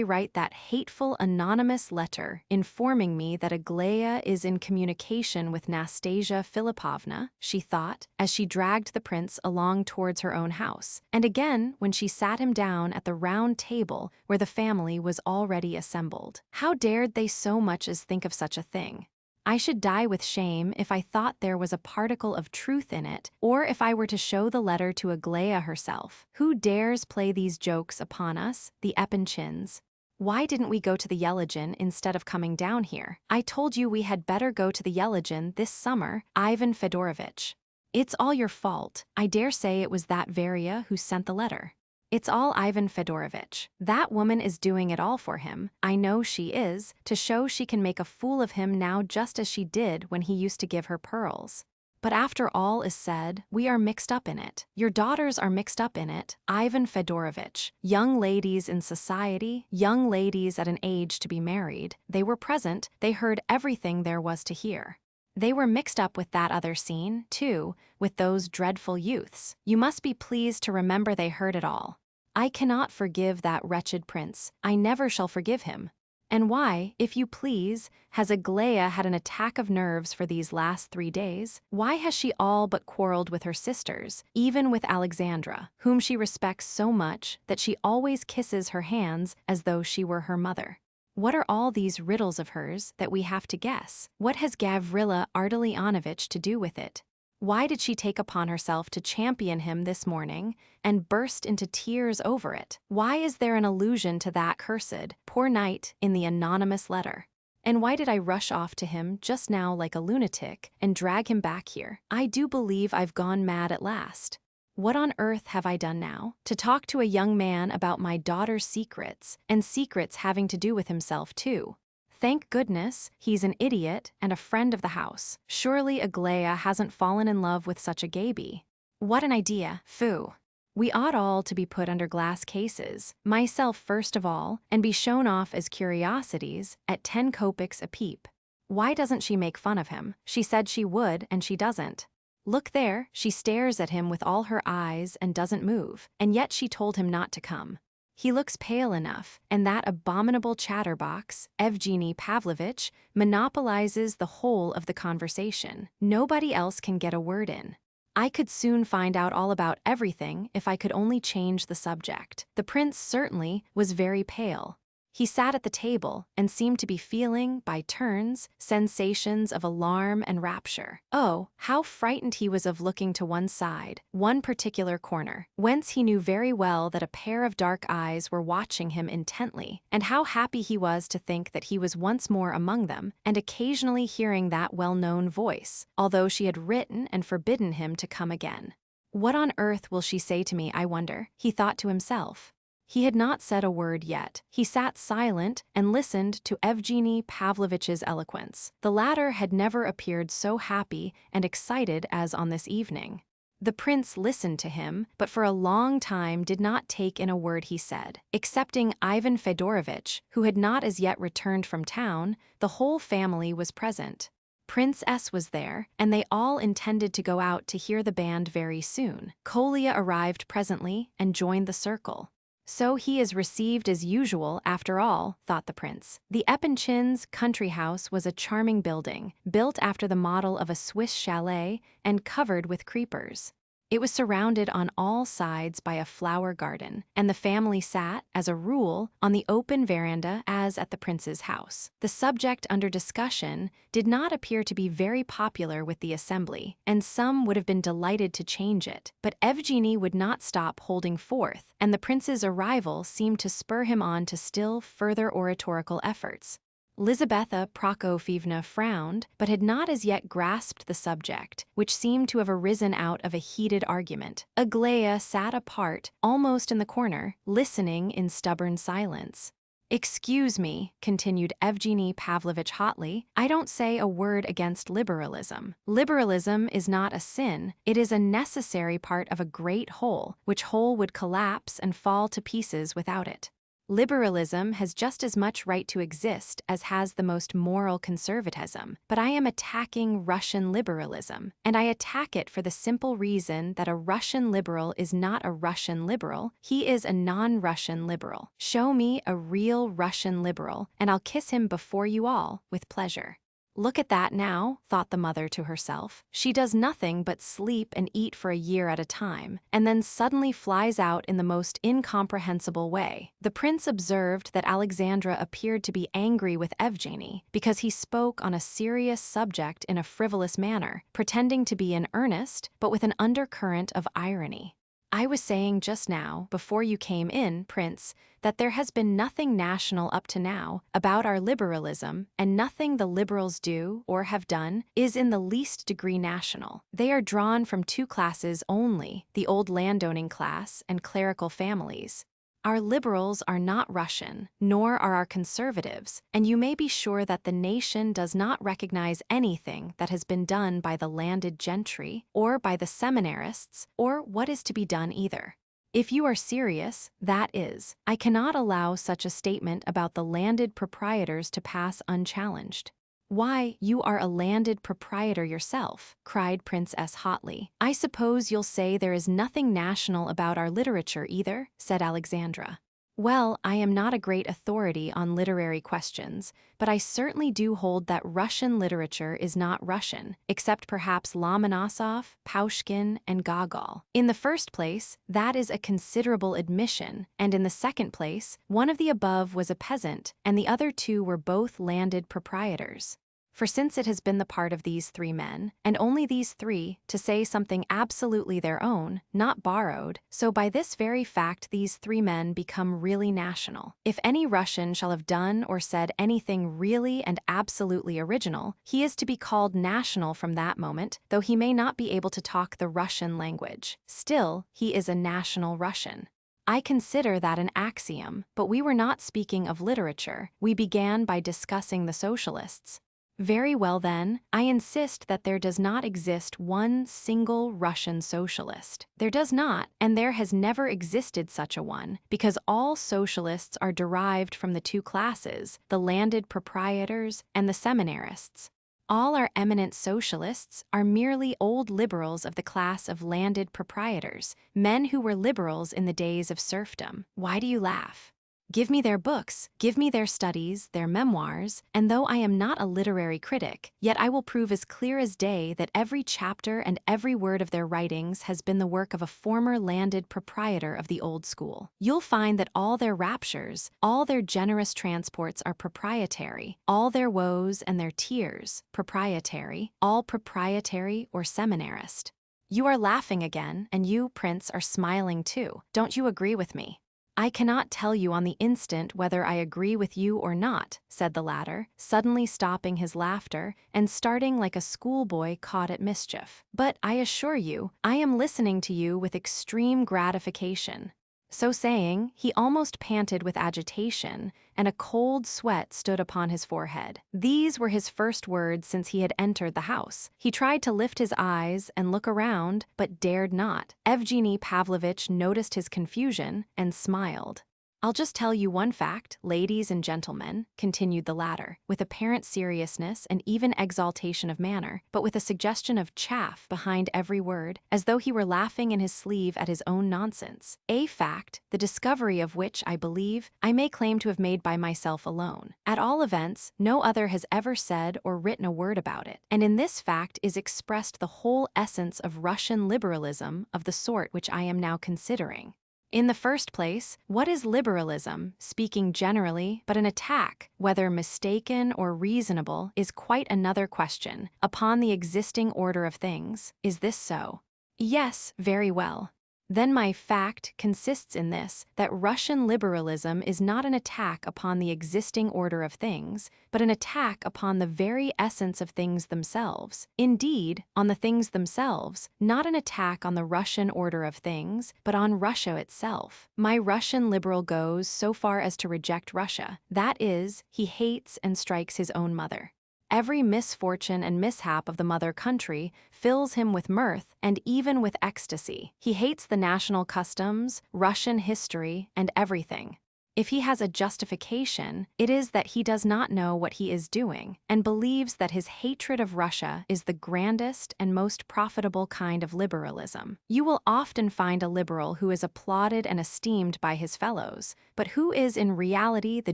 write that hateful anonymous letter informing me that Aglaya is in communication with Nastasia Philippovna, she thought, as she dragged the prince along towards her own house, and again when she sat him down at the round table where the family was already assembled. How dared they so much as think of such a thing? I should die with shame if I thought there was a particle of truth in it, or if I were to show the letter to Aglaya herself. Who dares play these jokes upon us, the Epanchins? Why didn't we go to the Yelagin instead of coming down here? I told you we had better go to the Yelagin this summer, Ivan Fedorovitch. It's all your fault. I dare say it was that Varia who sent the letter. It's all Ivan Fedorovitch. That woman is doing it all for him, I know she is, to show she can make a fool of him now just as she did when he used to give her pearls. But after all is said, we are mixed up in it. Your daughters are mixed up in it, Ivan Fedorovitch. Young ladies in society, young ladies at an age to be married, they were present, they heard everything there was to hear. They were mixed up with that other scene, too, with those dreadful youths. You must be pleased to remember they heard it all. I cannot forgive that wretched prince. I never shall forgive him. And why, if you please, has Aglaya had an attack of nerves for these last 3 days? Why has she all but quarreled with her sisters, even with Alexandra, whom she respects so much that she always kisses her hands as though she were her mother? What are all these riddles of hers that we have to guess? What has Gavrila Ardalionovitch to do with it? Why did she take upon herself to champion him this morning and burst into tears over it? Why is there an allusion to that cursed, poor knight in the anonymous letter? And why did I rush off to him just now like a lunatic and drag him back here? I do believe I've gone mad at last. What on earth have I done now? To talk to a young man about my daughter's secrets, and secrets having to do with himself too. Thank goodness, he's an idiot and a friend of the house. Surely Aglaya hasn't fallen in love with such a gaby. What an idea, phoo. We ought all to be put under glass cases, myself first of all, and be shown off as curiosities at 10 kopecks a peep. Why doesn't she make fun of him? She said she would, and she doesn't. Look there, she stares at him with all her eyes and doesn't move, and yet she told him not to come. He looks pale enough, and that abominable chatterbox, Evgeny Pavlovitch, monopolizes the whole of the conversation. Nobody else can get a word in. I could soon find out all about everything if I could only change the subject. The prince certainly was very pale. He sat at the table and seemed to be feeling, by turns, sensations of alarm and rapture. Oh, how frightened he was of looking to one side, one particular corner, whence he knew very well that a pair of dark eyes were watching him intently, and how happy he was to think that he was once more among them, and occasionally hearing that well-known voice, although she had written and forbidden him to come again. What on earth will she say to me, I wonder? He thought to himself. He had not said a word yet. He sat silent and listened to Evgeny Pavlovitch's eloquence. The latter had never appeared so happy and excited as on this evening. The prince listened to him, but for a long time did not take in a word he said. Excepting Ivan Fedorovitch, who had not as yet returned from town, the whole family was present. Prince S. was there, and they all intended to go out to hear the band very soon. Kolya arrived presently and joined the circle. So he is received as usual after all, thought the prince. The Epanchins' country house was a charming building, built after the model of a Swiss chalet and covered with creepers. It was surrounded on all sides by a flower garden, and the family sat, as a rule, on the open veranda as at the prince's house. The subject under discussion did not appear to be very popular with the assembly, and some would have been delighted to change it, but Evgeny would not stop holding forth, and the prince's arrival seemed to spur him on to still further oratorical efforts. Lizaveta Prokofievna frowned, but had not as yet grasped the subject, which seemed to have arisen out of a heated argument. Aglaya sat apart, almost in the corner, listening in stubborn silence. Excuse me, continued Evgeny Pavlovich hotly, I don't say a word against liberalism. Liberalism is not a sin, it is a necessary part of a great whole, which whole would collapse and fall to pieces without it. Liberalism has just as much right to exist as has the most moral conservatism, but I am attacking Russian liberalism, and I attack it for the simple reason that a Russian liberal is not a Russian liberal, he is a non-Russian liberal. Show me a real Russian liberal, and I'll kiss him before you all, with pleasure. Look at that now, thought the mother to herself. She does nothing but sleep and eat for a year at a time, and then suddenly flies out in the most incomprehensible way. The prince observed that Alexandra appeared to be angry with Evgeny because he spoke on a serious subject in a frivolous manner, pretending to be in earnest, but with an undercurrent of irony. I was saying just now, before you came in, Prince, that there has been nothing national up to now about our liberalism, and nothing the liberals do or have done is in the least degree national. They are drawn from two classes only, the old landowning class and clerical families. Our liberals are not Russian, nor are our conservatives, and you may be sure that the nation does not recognize anything that has been done by the landed gentry, or by the seminarists, or what is to be done either. If you are serious, that is, I cannot allow such a statement about the landed proprietors to pass unchallenged. Why, you are a landed proprietor yourself, cried Prince S. hotly. I suppose you'll say there is nothing national about our literature either, said Alexandra. Well, I am not a great authority on literary questions, but I certainly do hold that Russian literature is not Russian, except perhaps Lomonosov, Pushkin, and Gogol. In the first place, that is a considerable admission, and in the second place, one of the above was a peasant, and the other two were both landed proprietors. For since it has been the part of these three men, and only these three, to say something absolutely their own, not borrowed, so by this very fact these three men become really national. If any Russian shall have done or said anything really and absolutely original, he is to be called national from that moment, though he may not be able to talk the Russian language. Still, he is a national Russian. I consider that an axiom, but we were not speaking of literature. We began by discussing the socialists. Very well then, I insist that there does not exist one single Russian socialist. There does not, and there has never existed such a one, because all socialists are derived from the two classes, the landed proprietors and the seminarists. All our eminent socialists are merely old liberals of the class of landed proprietors, men who were liberals in the days of serfdom. Why do you laugh? Give me their books, give me their studies, their memoirs, and though I am not a literary critic, yet I will prove as clear as day that every chapter and every word of their writings has been the work of a former landed proprietor of the old school. You'll find that all their raptures, all their generous transports are proprietary, all their woes and their tears, proprietary, all proprietary or seminarist. You are laughing again, and you, Prince, are smiling too. Don't you agree with me? I cannot tell you on the instant whether I agree with you or not, said the latter, suddenly stopping his laughter and starting like a schoolboy caught at mischief. But I assure you, I am listening to you with extreme gratification. So saying, he almost panted with agitation, and a cold sweat stood upon his forehead. These were his first words since he had entered the house. He tried to lift his eyes and look around, but dared not. Evgeny Pavlovich noticed his confusion and smiled. I'll just tell you one fact, ladies and gentlemen, continued the latter, with apparent seriousness and even exaltation of manner, but with a suggestion of chaff behind every word, as though he were laughing in his sleeve at his own nonsense. A fact, the discovery of which, I believe, I may claim to have made by myself alone. At all events, no other has ever said or written a word about it, and in this fact is expressed the whole essence of Russian liberalism of the sort which I am now considering. In the first place, what is liberalism, speaking generally, but an attack, whether mistaken or reasonable, is quite another question, upon the existing order of things? Is this so? Yes, very well. then my fact consists in this, that Russian liberalism is not an attack upon the existing order of things, but an attack upon the very essence of things themselves. Indeed, on the things themselves, not an attack on the Russian order of things, but on Russia itself. My Russian liberal goes so far as to reject Russia. That is, he hates and strikes his own mother. Every misfortune and mishap of the mother country fills him with mirth and even with ecstasy. He hates the national customs, Russian history, and everything. If he has a justification, it is that he does not know what he is doing and believes that his hatred of Russia is the grandest and most profitable kind of liberalism. You will often find a liberal who is applauded and esteemed by his fellows, but who is in reality the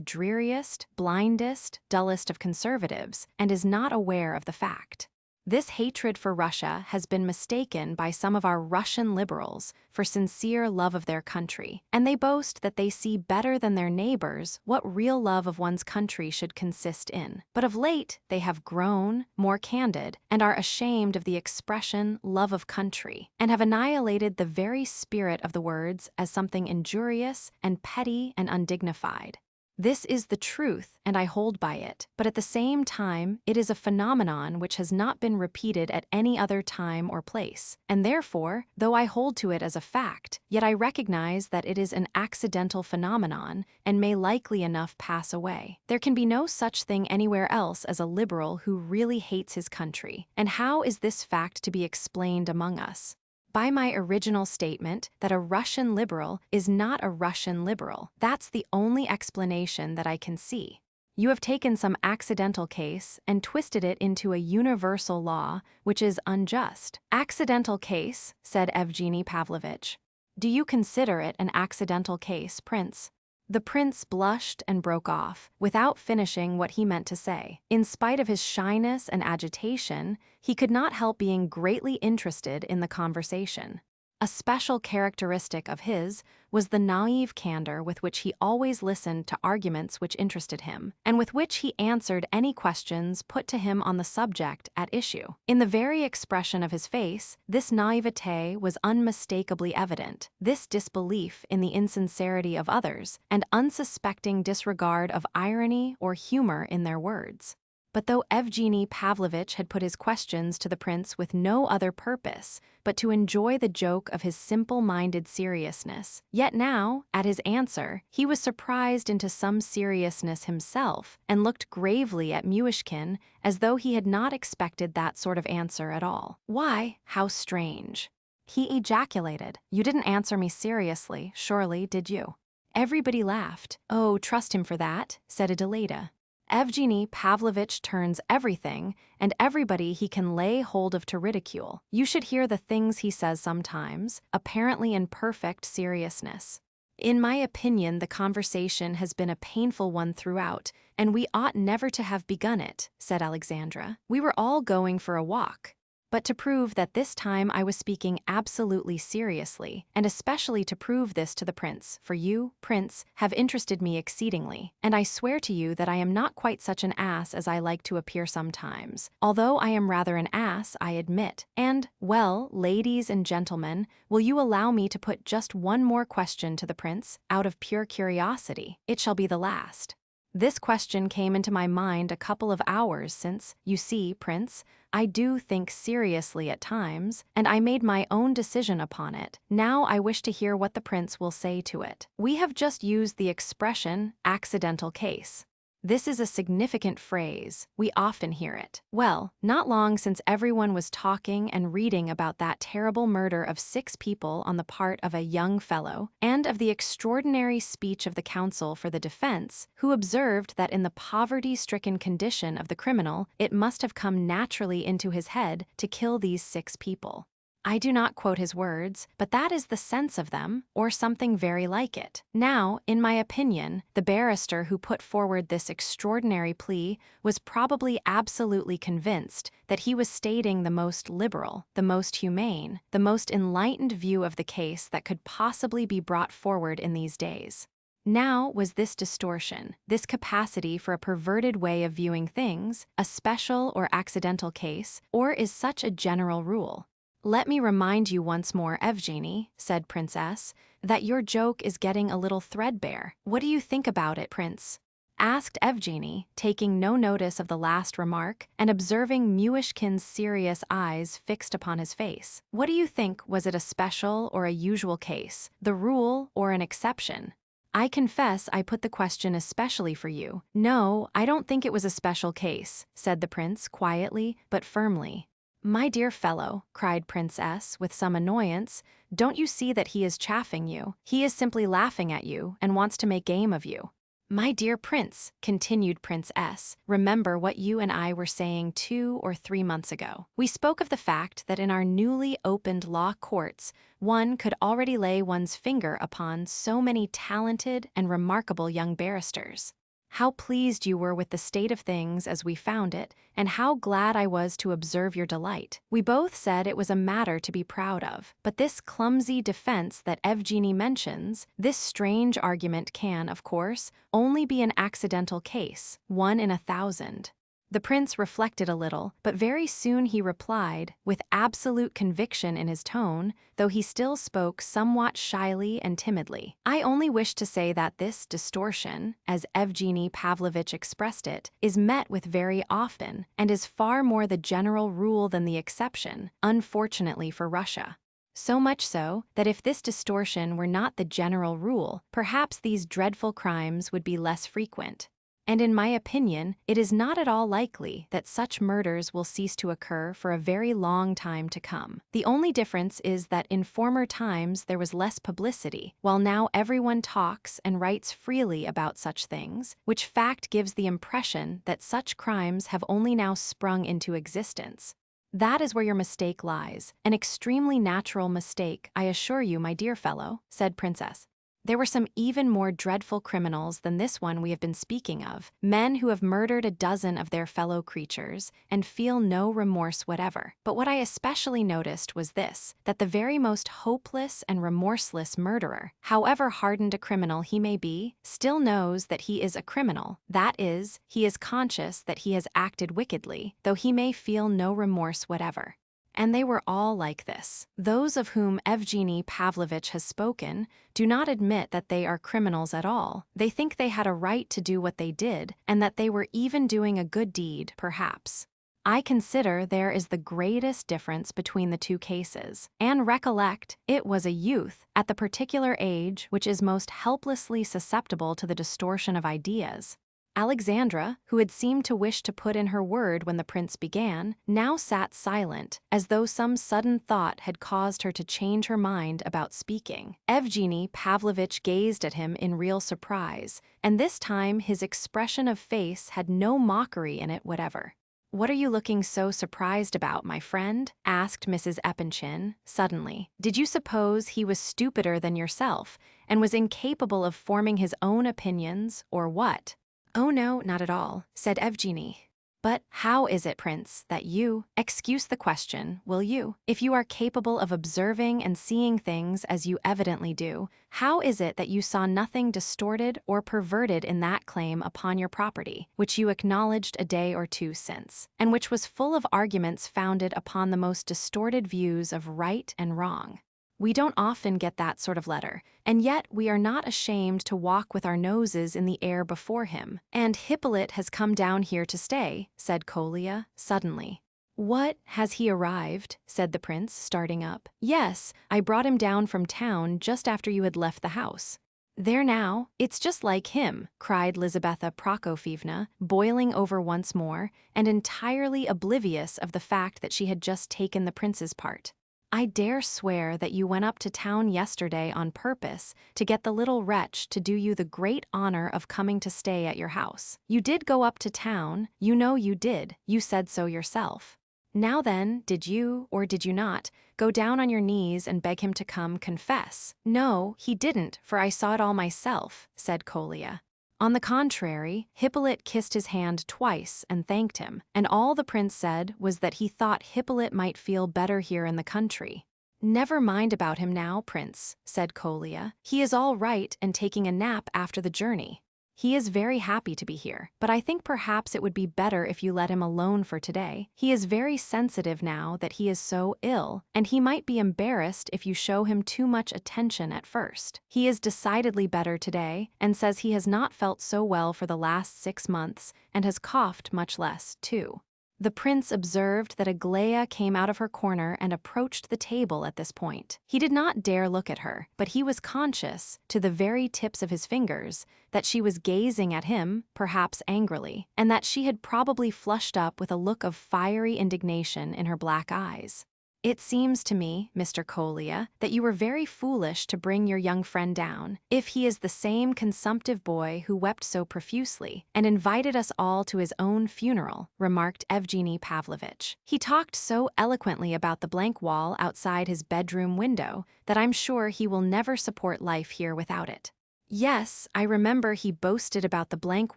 dreariest, blindest, dullest of conservatives and is not aware of the fact. This hatred for Russia has been mistaken by some of our Russian liberals for sincere love of their country, and they boast that they see better than their neighbors what real love of one's country should consist in. But of late, they have grown more candid and are ashamed of the expression love of country, and have annihilated the very spirit of the words as something injurious and petty and undignified. This is the truth, and I hold by it, but at the same time, it is a phenomenon which has not been repeated at any other time or place, and therefore, though I hold to it as a fact, yet I recognize that it is an accidental phenomenon and may likely enough pass away. There can be no such thing anywhere else as a liberal who really hates his country, and how is this fact to be explained among us? By my original statement that a Russian liberal is not a Russian liberal. That's the only explanation that I can see. You have taken some accidental case and twisted it into a universal law, which is unjust. Accidental case, said Evgeny Pavlovitch. Do you consider it an accidental case, Prince? The prince blushed and broke off, without finishing what he meant to say. In spite of his shyness and agitation, he could not help being greatly interested in the conversation. A special characteristic of his was the naive candor with which he always listened to arguments which interested him, and with which he answered any questions put to him on the subject at issue. In the very expression of his face, this naivete was unmistakably evident, this disbelief in the insincerity of others, and unsuspecting disregard of irony or humor in their words. But though Evgeny Pavlovitch had put his questions to the prince with no other purpose but to enjoy the joke of his simple-minded seriousness, yet now, at his answer, he was surprised into some seriousness himself and looked gravely at Myshkin as though he had not expected that sort of answer at all. "Why, how strange!" he ejaculated. "You didn't answer me seriously, surely, did you?" Everybody laughed. "Oh, trust him for that," said Adelaida. Evgeny Pavlovitch turns everything and everybody he can lay hold of to ridicule. You should hear the things he says sometimes, apparently in perfect seriousness. In my opinion, the conversation has been a painful one throughout, and we ought never to have begun it, said Alexandra. We were all going for a walk. But to prove that this time I was speaking absolutely seriously, and especially to prove this to the prince, for you, prince, have interested me exceedingly, and I swear to you that I am not quite such an ass as I like to appear sometimes, although I am rather an ass, I admit. And, well, ladies and gentlemen, will you allow me to put just one more question to the prince, out of pure curiosity? It shall be the last. This question came into my mind a couple of hours since, you see, Prince, I do think seriously at times, and I made my own decision upon it. Now I wish to hear what the Prince will say to it. We have just used the expression, accidental case. This is a significant phrase. We often hear it. Well, not long since everyone was talking and reading about that terrible murder of 6 people on the part of a young fellow, and of the extraordinary speech of the counsel for the defense, who observed that in the poverty-stricken condition of the criminal, it must have come naturally into his head to kill these 6 people. I do not quote his words, but that is the sense of them, or something very like it. Now, in my opinion, the barrister who put forward this extraordinary plea was probably absolutely convinced that he was stating the most liberal, the most humane, the most enlightened view of the case that could possibly be brought forward in these days. Now, was this distortion, this capacity for a perverted way of viewing things, a special or accidental case, or is such a general rule? Let me remind you once more, Evgeny, said Princess, that your joke is getting a little threadbare. What do you think about it, Prince? Asked Evgeny, taking no notice of the last remark and observing Myshkin's serious eyes fixed upon his face. What do you think? Was it a special or a usual case, the rule or an exception? I confess I put the question especially for you. No, I don't think it was a special case, said the prince quietly but firmly. My dear fellow, cried Princess with some annoyance, don't you see that he is chaffing you? He is simply laughing at you and wants to make game of you. My dear Prince, continued Prince S., remember what you and I were saying 2 or 3 months ago. We spoke of the fact that in our newly opened law courts, one could already lay one's finger upon so many talented and remarkable young barristers. How pleased you were with the state of things as we found it, and how glad I was to observe your delight. We both said it was a matter to be proud of, but this clumsy defense that Evgeny mentions, this strange argument can, of course, only be an accidental case, 1 in 1,000. The prince reflected a little, but very soon he replied, with absolute conviction in his tone, though he still spoke somewhat shyly and timidly. I only wish to say that this distortion, as Evgeny Pavlovitch expressed it, is met with very often, and is far more the general rule than the exception, unfortunately for Russia. So much so that if this distortion were not the general rule, perhaps these dreadful crimes would be less frequent. And in my opinion, it is not at all likely that such murders will cease to occur for a very long time to come. The only difference is that in former times there was less publicity, while now everyone talks and writes freely about such things, which fact gives the impression that such crimes have only now sprung into existence. That is where your mistake lies, an extremely natural mistake, I assure you, my dear fellow, said Princess. There were some even more dreadful criminals than this one we have been speaking of, men who have murdered a dozen of their fellow creatures and feel no remorse whatever. But what I especially noticed was this, that the very most hopeless and remorseless murderer, however hardened a criminal he may be, still knows that he is a criminal. That is, he is conscious that he has acted wickedly, though he may feel no remorse whatever. And they were all like this. Those of whom Evgeny Pavlovitch has spoken do not admit that they are criminals at all. They think they had a right to do what they did, and that they were even doing a good deed, perhaps. I consider there is the greatest difference between the two cases. And recollect, it was a youth, at the particular age which is most helplessly susceptible to the distortion of ideas. Alexandra, who had seemed to wish to put in her word when the prince began, now sat silent, as though some sudden thought had caused her to change her mind about speaking. Evgeny Pavlovitch gazed at him in real surprise, and this time his expression of face had no mockery in it whatever. "What are you looking so surprised about, my friend?" asked Mrs. Epanchin, suddenly. "Did you suppose he was stupider than yourself, and was incapable of forming his own opinions, or what?" "Oh no, not at all," said Evgeny. "But how is it, Prince, that you, excuse the question, will you, if you are capable of observing and seeing things as you evidently do, how is it that you saw nothing distorted or perverted in that claim upon your property, which you acknowledged a day or 2 since, and which was full of arguments founded upon the most distorted views of right and wrong? We don't often get that sort of letter, and yet we are not ashamed to walk with our noses in the air before him. And Hippolyte has come down here to stay," said Kolya, suddenly. "What, has he arrived?" said the prince, starting up. "Yes, I brought him down from town just after you had left the house." "There now, it's just like him," cried Lizaveta Prokofyevna, boiling over once more, and entirely oblivious of the fact that she had just taken the prince's part. "I dare swear that you went up to town yesterday on purpose to get the little wretch to do you the great honor of coming to stay at your house. You did go up to town, you know you did, you said so yourself. Now then, did you, or did you not, go down on your knees and beg him to come confess?" "No, he didn't, for I saw it all myself," said Kolya. On the contrary, Hippolyte kissed his hand twice and thanked him, and all the prince said was that he thought Hippolyte might feel better here in the country. "Never mind about him now, Prince," said Kolya. "He is all right and taking a nap after the journey." He is very happy to be here, but I think perhaps it would be better if you let him alone for today. He is very sensitive now that he is so ill, and he might be embarrassed if you show him too much attention at first. He is decidedly better today, and says he has not felt so well for the last 6 months, and has coughed much less, too. The prince observed that Aglaia came out of her corner and approached the table at this point. He did not dare look at her, but he was conscious, to the very tips of his fingers, that she was gazing at him, perhaps angrily, and that she had probably flushed up with a look of fiery indignation in her black eyes. It seems to me, Mr. Colia, that you were very foolish to bring your young friend down, if he is the same consumptive boy who wept so profusely and invited us all to his own funeral, remarked Evgeny Pavlovitch. He talked so eloquently about the blank wall outside his bedroom window that I'm sure he will never support life here without it. Yes, I remember he boasted about the blank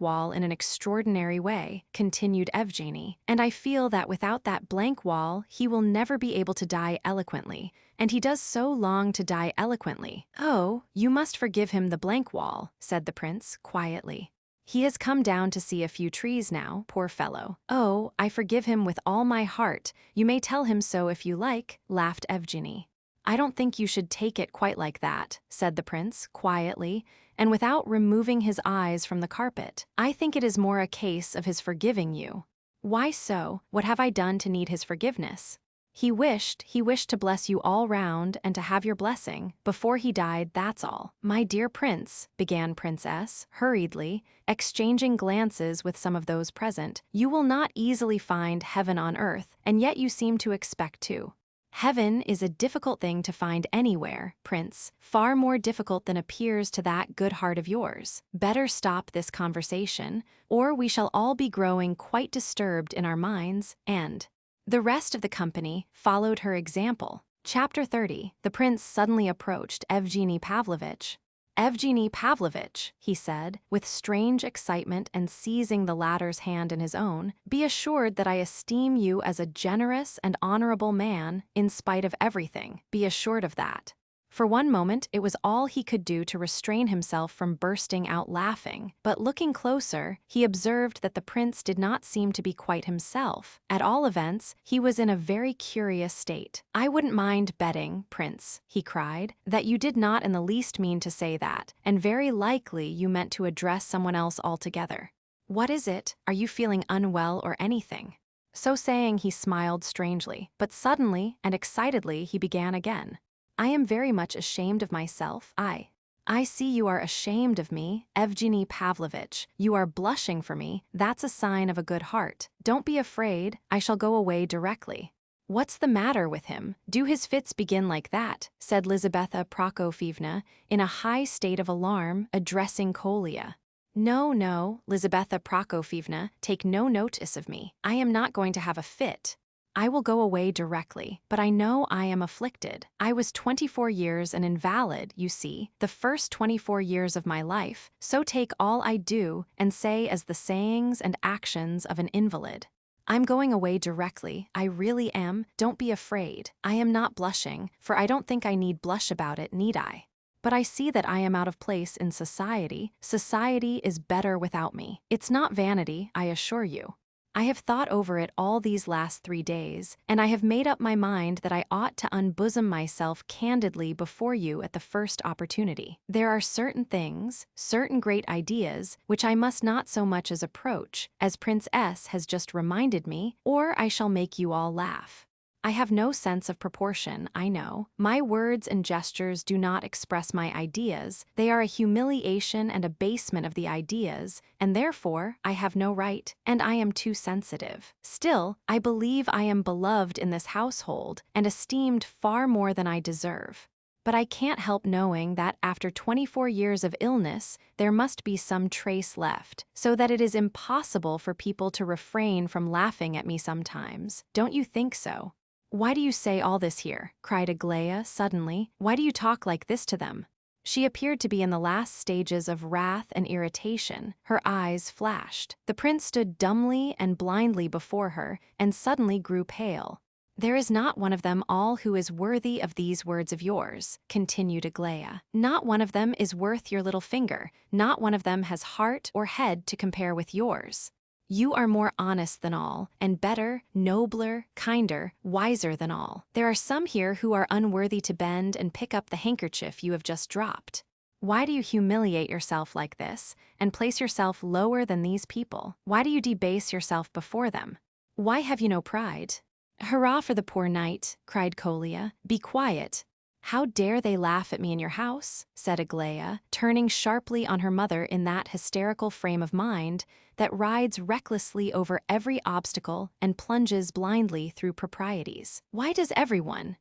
wall in an extraordinary way, continued Evgeny, and I feel that without that blank wall he will never be able to die eloquently, and he does so long to die eloquently. Oh, you must forgive him the blank wall, said the prince, quietly. He has come down to see a few trees now, poor fellow. Oh, I forgive him with all my heart. You may tell him so if you like, laughed Evgeny. I don't think you should take it quite like that, said the prince, quietly, and without removing his eyes from the carpet. I think it is more a case of his forgiving you. Why so? What have I done to need his forgiveness? He wished to bless you all round and to have your blessing. Before he died, that's all. My dear prince, began Princess, hurriedly, exchanging glances with some of those present, you will not easily find heaven on earth, and yet you seem to expect to. Heaven is a difficult thing to find anywhere, Prince, far more difficult than appears to that good heart of yours. Better stop this conversation, or we shall all be growing quite disturbed in our minds, and the rest of the company followed her example. Chapter 30. The prince suddenly approached Evgeny Pavlovitch. Evgeny Pavlovitch, he said, with strange excitement and seizing the latter's hand in his own, be assured that I esteem you as a generous and honorable man in spite of everything. Be assured of that. For one moment it was all he could do to restrain himself from bursting out laughing, but looking closer, he observed that the prince did not seem to be quite himself. At all events, he was in a very curious state. I wouldn't mind betting, Prince, he cried, that you did not in the least mean to say that, and very likely you meant to address someone else altogether. What is it? Are you feeling unwell or anything? So saying, he smiled strangely, but suddenly and excitedly he began again. I am very much ashamed of myself. I see you are ashamed of me, Evgeny Pavlovitch. You are blushing for me. That's a sign of a good heart. Don't be afraid. I shall go away directly. What's the matter with him? Do his fits begin like that? Said Lizaveta Prokofyevna, in a high state of alarm, addressing Colia. No, Lizaveta Prokofyevna, take no notice of me. I am not going to have a fit. I will go away directly, but I know I am afflicted. I was 24 years an invalid, you see, the first 24 years of my life, so take all I do and say as the sayings and actions of an invalid. I'm going away directly, I really am, don't be afraid. I am not blushing, for I don't think I need blush about it, need I? But I see that I am out of place in society. Society is better without me. It's not vanity, I assure you. I have thought over it all these last 3 days, and I have made up my mind that I ought to unbosom myself candidly before you at the first opportunity. There are certain things, certain great ideas, which I must not so much as approach, as Prince S. has just reminded me, or I shall make you all laugh. I have no sense of proportion, I know. My words and gestures do not express my ideas. They are a humiliation and abasement of the ideas, and therefore I have no right, and I am too sensitive. Still, I believe I am beloved in this household, and esteemed far more than I deserve. But I can't help knowing that after 24 years of illness, there must be some trace left, so that it is impossible for people to refrain from laughing at me sometimes. Don't you think so? Why do you say all this here? Cried Aglaia suddenly. Why do you talk like this to them? She appeared to be in the last stages of wrath and irritation. Her eyes flashed. The prince stood dumbly and blindly before her, and suddenly grew pale. There is not one of them all who is worthy of these words of yours, continued Aglaia. Not one of them is worth your little finger, not one of them has heart or head to compare with yours. You are more honest than all, and better, nobler, kinder, wiser than all. There are some here who are unworthy to bend and pick up the handkerchief you have just dropped. Why do you humiliate yourself like this, and place yourself lower than these people? Why do you debase yourself before them? Why have you no pride? Hurrah for the poor knight, cried Kolya. Be quiet. How dare they laugh at me in your house? Said Aglaia, turning sharply on her mother in that hysterical frame of mind that rides recklessly over every obstacle and plunges blindly through proprieties. Why does everyone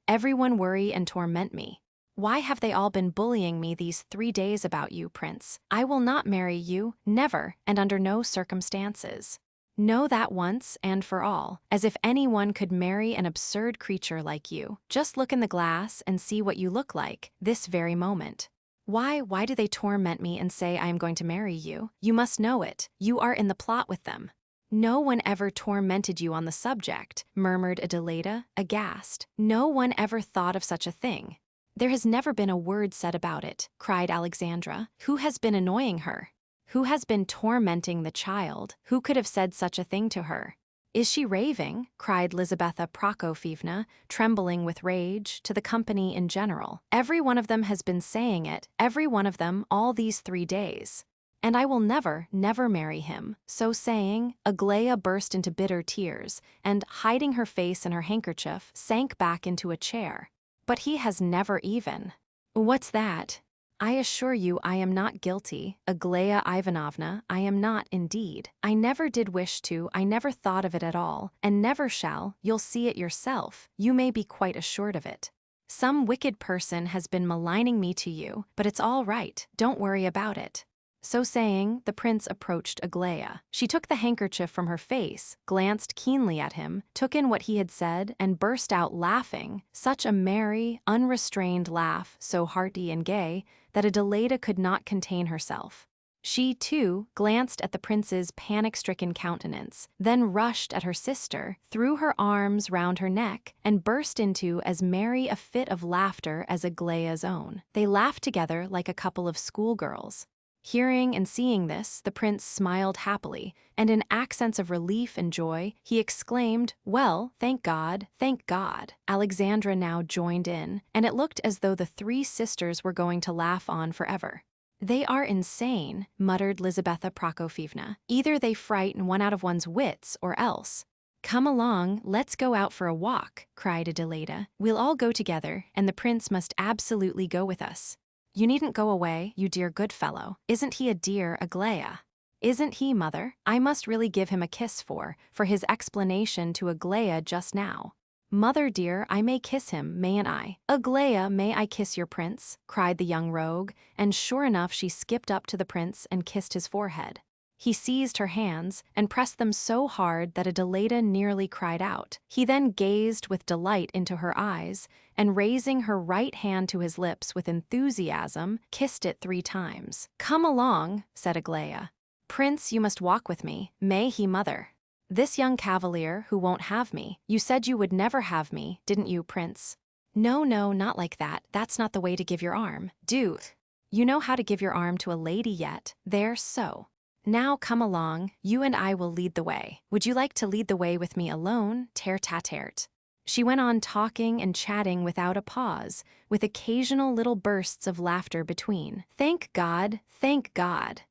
worry and torment me? Why have they all been bullying me these 3 days about you, Prince? I will not marry you, never, and under no circumstances. Know that once and for all, as if anyone could marry an absurd creature like you. Just look in the glass and see what you look like, this very moment. Why do they torment me and say I am going to marry you? You must know it. You are in the plot with them. No one ever tormented you on the subject, murmured Adelaida, aghast. No one ever thought of such a thing. There has never been a word said about it, cried Alexandra. Who has been annoying her? Who has been tormenting the child? Who could have said such a thing to her? Is she raving? Cried Lizaveta Prokofyevna, trembling with rage, to the company in general. Every one of them has been saying it, every one of them, all these 3 days. And I will never marry him. So saying, Aglaia burst into bitter tears, and, hiding her face in her handkerchief, sank back into a chair. But he has never even. What's that? I assure you I am not guilty, Aglaia Ivanovna, I am not indeed. I never did wish to, I never thought of it at all, and never shall. You'll see it yourself, you may be quite assured of it. Some wicked person has been maligning me to you, but it's all right, don't worry about it. So saying, the prince approached Aglaia. She took the handkerchief from her face, glanced keenly at him, took in what he had said, and burst out laughing, such a merry, unrestrained laugh, so hearty and gay, that Adelaida could not contain herself. She, too, glanced at the prince's panic-stricken countenance, then rushed at her sister, threw her arms round her neck, and burst into as merry a fit of laughter as Aglaia's own. They laughed together like a couple of schoolgirls. Hearing and seeing this, the prince smiled happily, and in accents of relief and joy, he exclaimed, "Well, thank God, thank God." Alexandra now joined in, and it looked as though the 3 sisters were going to laugh on forever. They are insane, muttered Lizaveta Prokofyevna. Either they frighten one out of one's wits, or else. Come along, let's go out for a walk, cried Adelaida. We'll all go together, and the prince must absolutely go with us. You needn't go away, you dear good fellow. Isn't he a dear, Aglaia? Isn't he, mother? I must really give him a kiss for his explanation to Aglaia just now. Mother dear, I may kiss him, mayn't I? Aglaia, may I kiss your prince? Cried the young rogue, and sure enough she skipped up to the prince and kissed his forehead. He seized her hands and pressed them so hard that Adelaida nearly cried out. He then gazed with delight into her eyes, and raising her right hand to his lips with enthusiasm, kissed it 3 times. Come along, said Aglaia. Prince, you must walk with me, may he, mother. This young cavalier who won't have me. You said you would never have me, didn't you, Prince? No, not like that. That's not the way to give your arm. Do. You know how to give your arm to a lady yet. There, so. Now come along, you and I will lead the way. Would you like to lead the way with me alone, tête-à-tête? She went on talking and chatting without a pause, with occasional little bursts of laughter between. Thank God,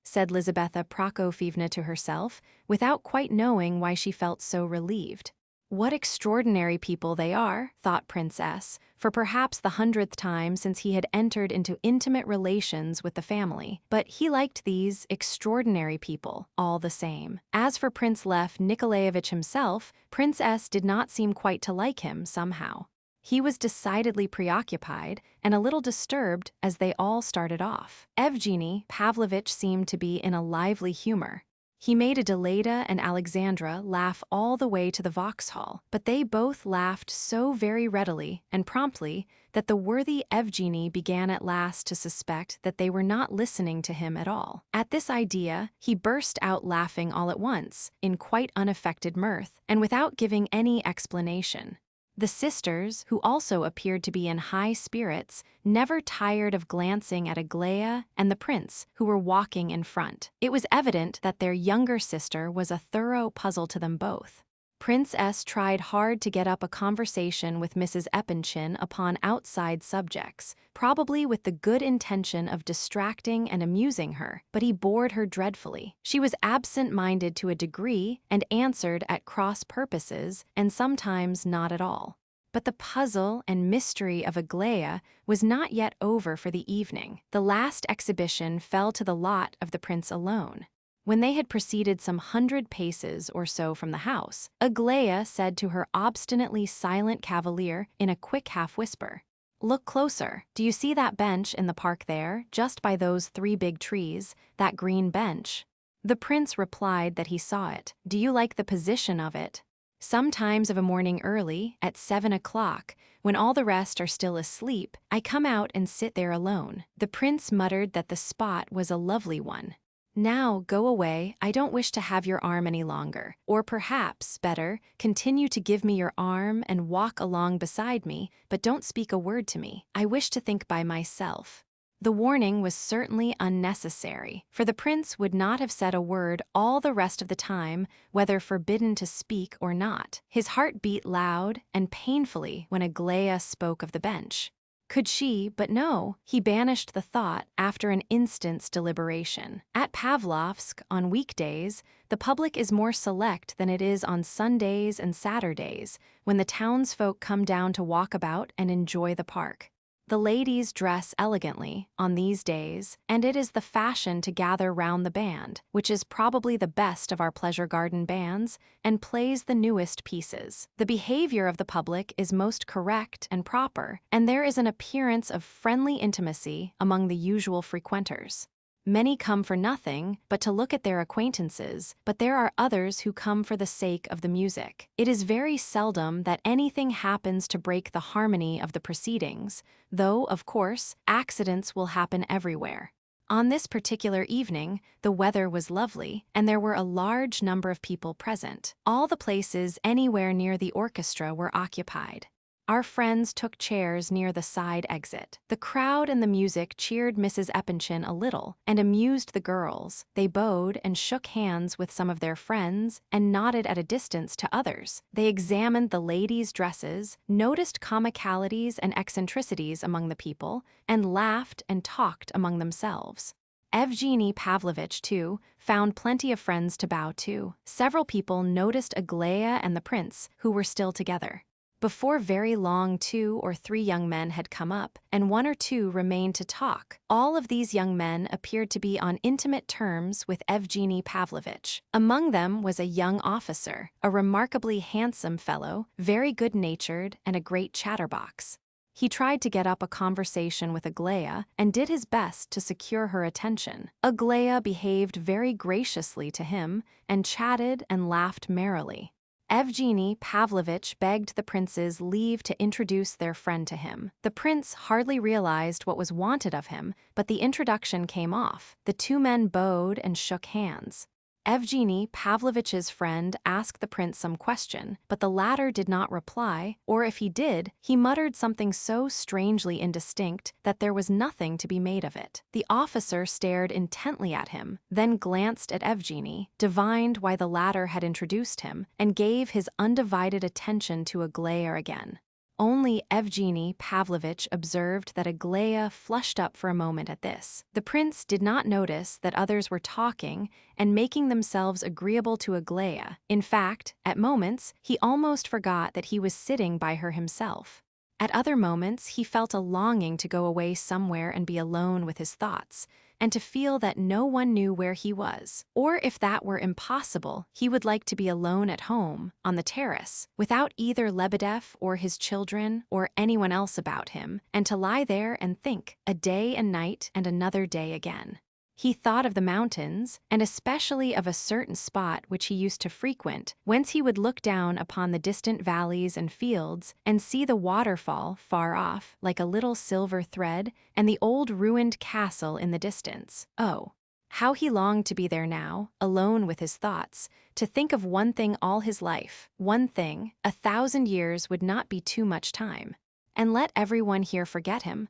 said Lizaveta Prokofyevna to herself, without quite knowing why she felt so relieved. What extraordinary people they are, thought Princess, for perhaps the 100th time since he had entered into intimate relations with the family. But he liked these extraordinary people, all the same. As for Prince Lev Nikolaevich himself, Princess did not seem quite to like him somehow. He was decidedly preoccupied and a little disturbed as they all started off. Evgeny Pavlovich seemed to be in a lively humor. He made Adelaida and Alexandra laugh all the way to the Vauxhall, but they both laughed so very readily and promptly that the worthy Evgeny began at last to suspect that they were not listening to him at all. At this idea, he burst out laughing all at once, in quite unaffected mirth, and without giving any explanation. The sisters, who also appeared to be in high spirits, never tired of glancing at Aglaia and the prince, who were walking in front. It was evident that their younger sister was a thorough puzzle to them both. Prince S. tried hard to get up a conversation with Mrs. Epanchin upon outside subjects, probably with the good intention of distracting and amusing her, but he bored her dreadfully. She was absent-minded to a degree and answered at cross purposes and sometimes not at all. But the puzzle and mystery of Aglaia was not yet over for the evening. The last exhibition fell to the lot of the prince alone. When they had proceeded some 100 paces or so from the house, Aglaia said to her obstinately silent cavalier in a quick half-whisper, "Look closer. Do you see that bench in the park there, just by those 3 big trees, that green bench?" The prince replied that he saw it. "Do you like the position of it? Sometimes of a morning early, at 7 o'clock, when all the rest are still asleep, I come out and sit there alone." The prince muttered that the spot was a lovely one. "Now, go away, I don't wish to have your arm any longer. Or perhaps, better, continue to give me your arm and walk along beside me, but don't speak a word to me. I wish to think by myself." The warning was certainly unnecessary, for the prince would not have said a word all the rest of the time, whether forbidden to speak or not. His heart beat loud and painfully when Aglaia spoke of the bench. Could she, but no, he banished the thought after an instant's deliberation. At Pavlovsk, on weekdays, the public is more select than it is on Sundays and Saturdays, when the townsfolk come down to walk about and enjoy the park. The ladies dress elegantly on these days, and it is the fashion to gather round the band, which is probably the best of our pleasure garden bands, and plays the newest pieces. The behavior of the public is most correct and proper, and there is an appearance of friendly intimacy among the usual frequenters. Many come for nothing but to look at their acquaintances, but there are others who come for the sake of the music. It is very seldom that anything happens to break the harmony of the proceedings, though, of course, accidents will happen everywhere. On this particular evening, the weather was lovely, and there were a large number of people present. All the places anywhere near the orchestra were occupied. Our friends took chairs near the side exit. The crowd and the music cheered Mrs. Epanchin a little and amused the girls. They bowed and shook hands with some of their friends and nodded at a distance to others. They examined the ladies' dresses, noticed comicalities and eccentricities among the people, and laughed and talked among themselves. Evgeny Pavlovitch, too, found plenty of friends to bow to. Several people noticed Aglaia and the prince, who were still together. Before very long 2 or 3 young men had come up, and 1 or 2 remained to talk. All of these young men appeared to be on intimate terms with Evgeny Pavlovitch. Among them was a young officer, a remarkably handsome fellow, very good-natured and a great chatterbox. He tried to get up a conversation with Aglaia and did his best to secure her attention. Aglaia behaved very graciously to him and chatted and laughed merrily. Evgeny Pavlovitch begged the prince's leave to introduce their friend to him. The prince hardly realized what was wanted of him, but the introduction came off. The 2 men bowed and shook hands. Evgeny Pavlovitch's friend asked the prince some question, but the latter did not reply, or if he did, he muttered something so strangely indistinct that there was nothing to be made of it. The officer stared intently at him, then glanced at Evgeny, divined why the latter had introduced him, and gave his undivided attention to Aglaia again. Only Evgeny Pavlovitch observed that Aglaia flushed up for a moment at this. The prince did not notice that others were talking and making themselves agreeable to Aglaia. In fact, at moments, he almost forgot that he was sitting by her himself. At other moments, he felt a longing to go away somewhere and be alone with his thoughts, and to feel that no one knew where he was. Or if that were impossible, he would like to be alone at home, on the terrace, without either Lebedev or his children or anyone else about him, and to lie there and think, a day and night and another day again. He thought of the mountains, and especially of a certain spot which he used to frequent, whence he would look down upon the distant valleys and fields, and see the waterfall far off, like a little silver thread, and the old ruined castle in the distance. Oh, How he longed to be there now, alone with his thoughts, to think of one thing all his life, one thing. 1,000 years would not be too much time. And let everyone here forget him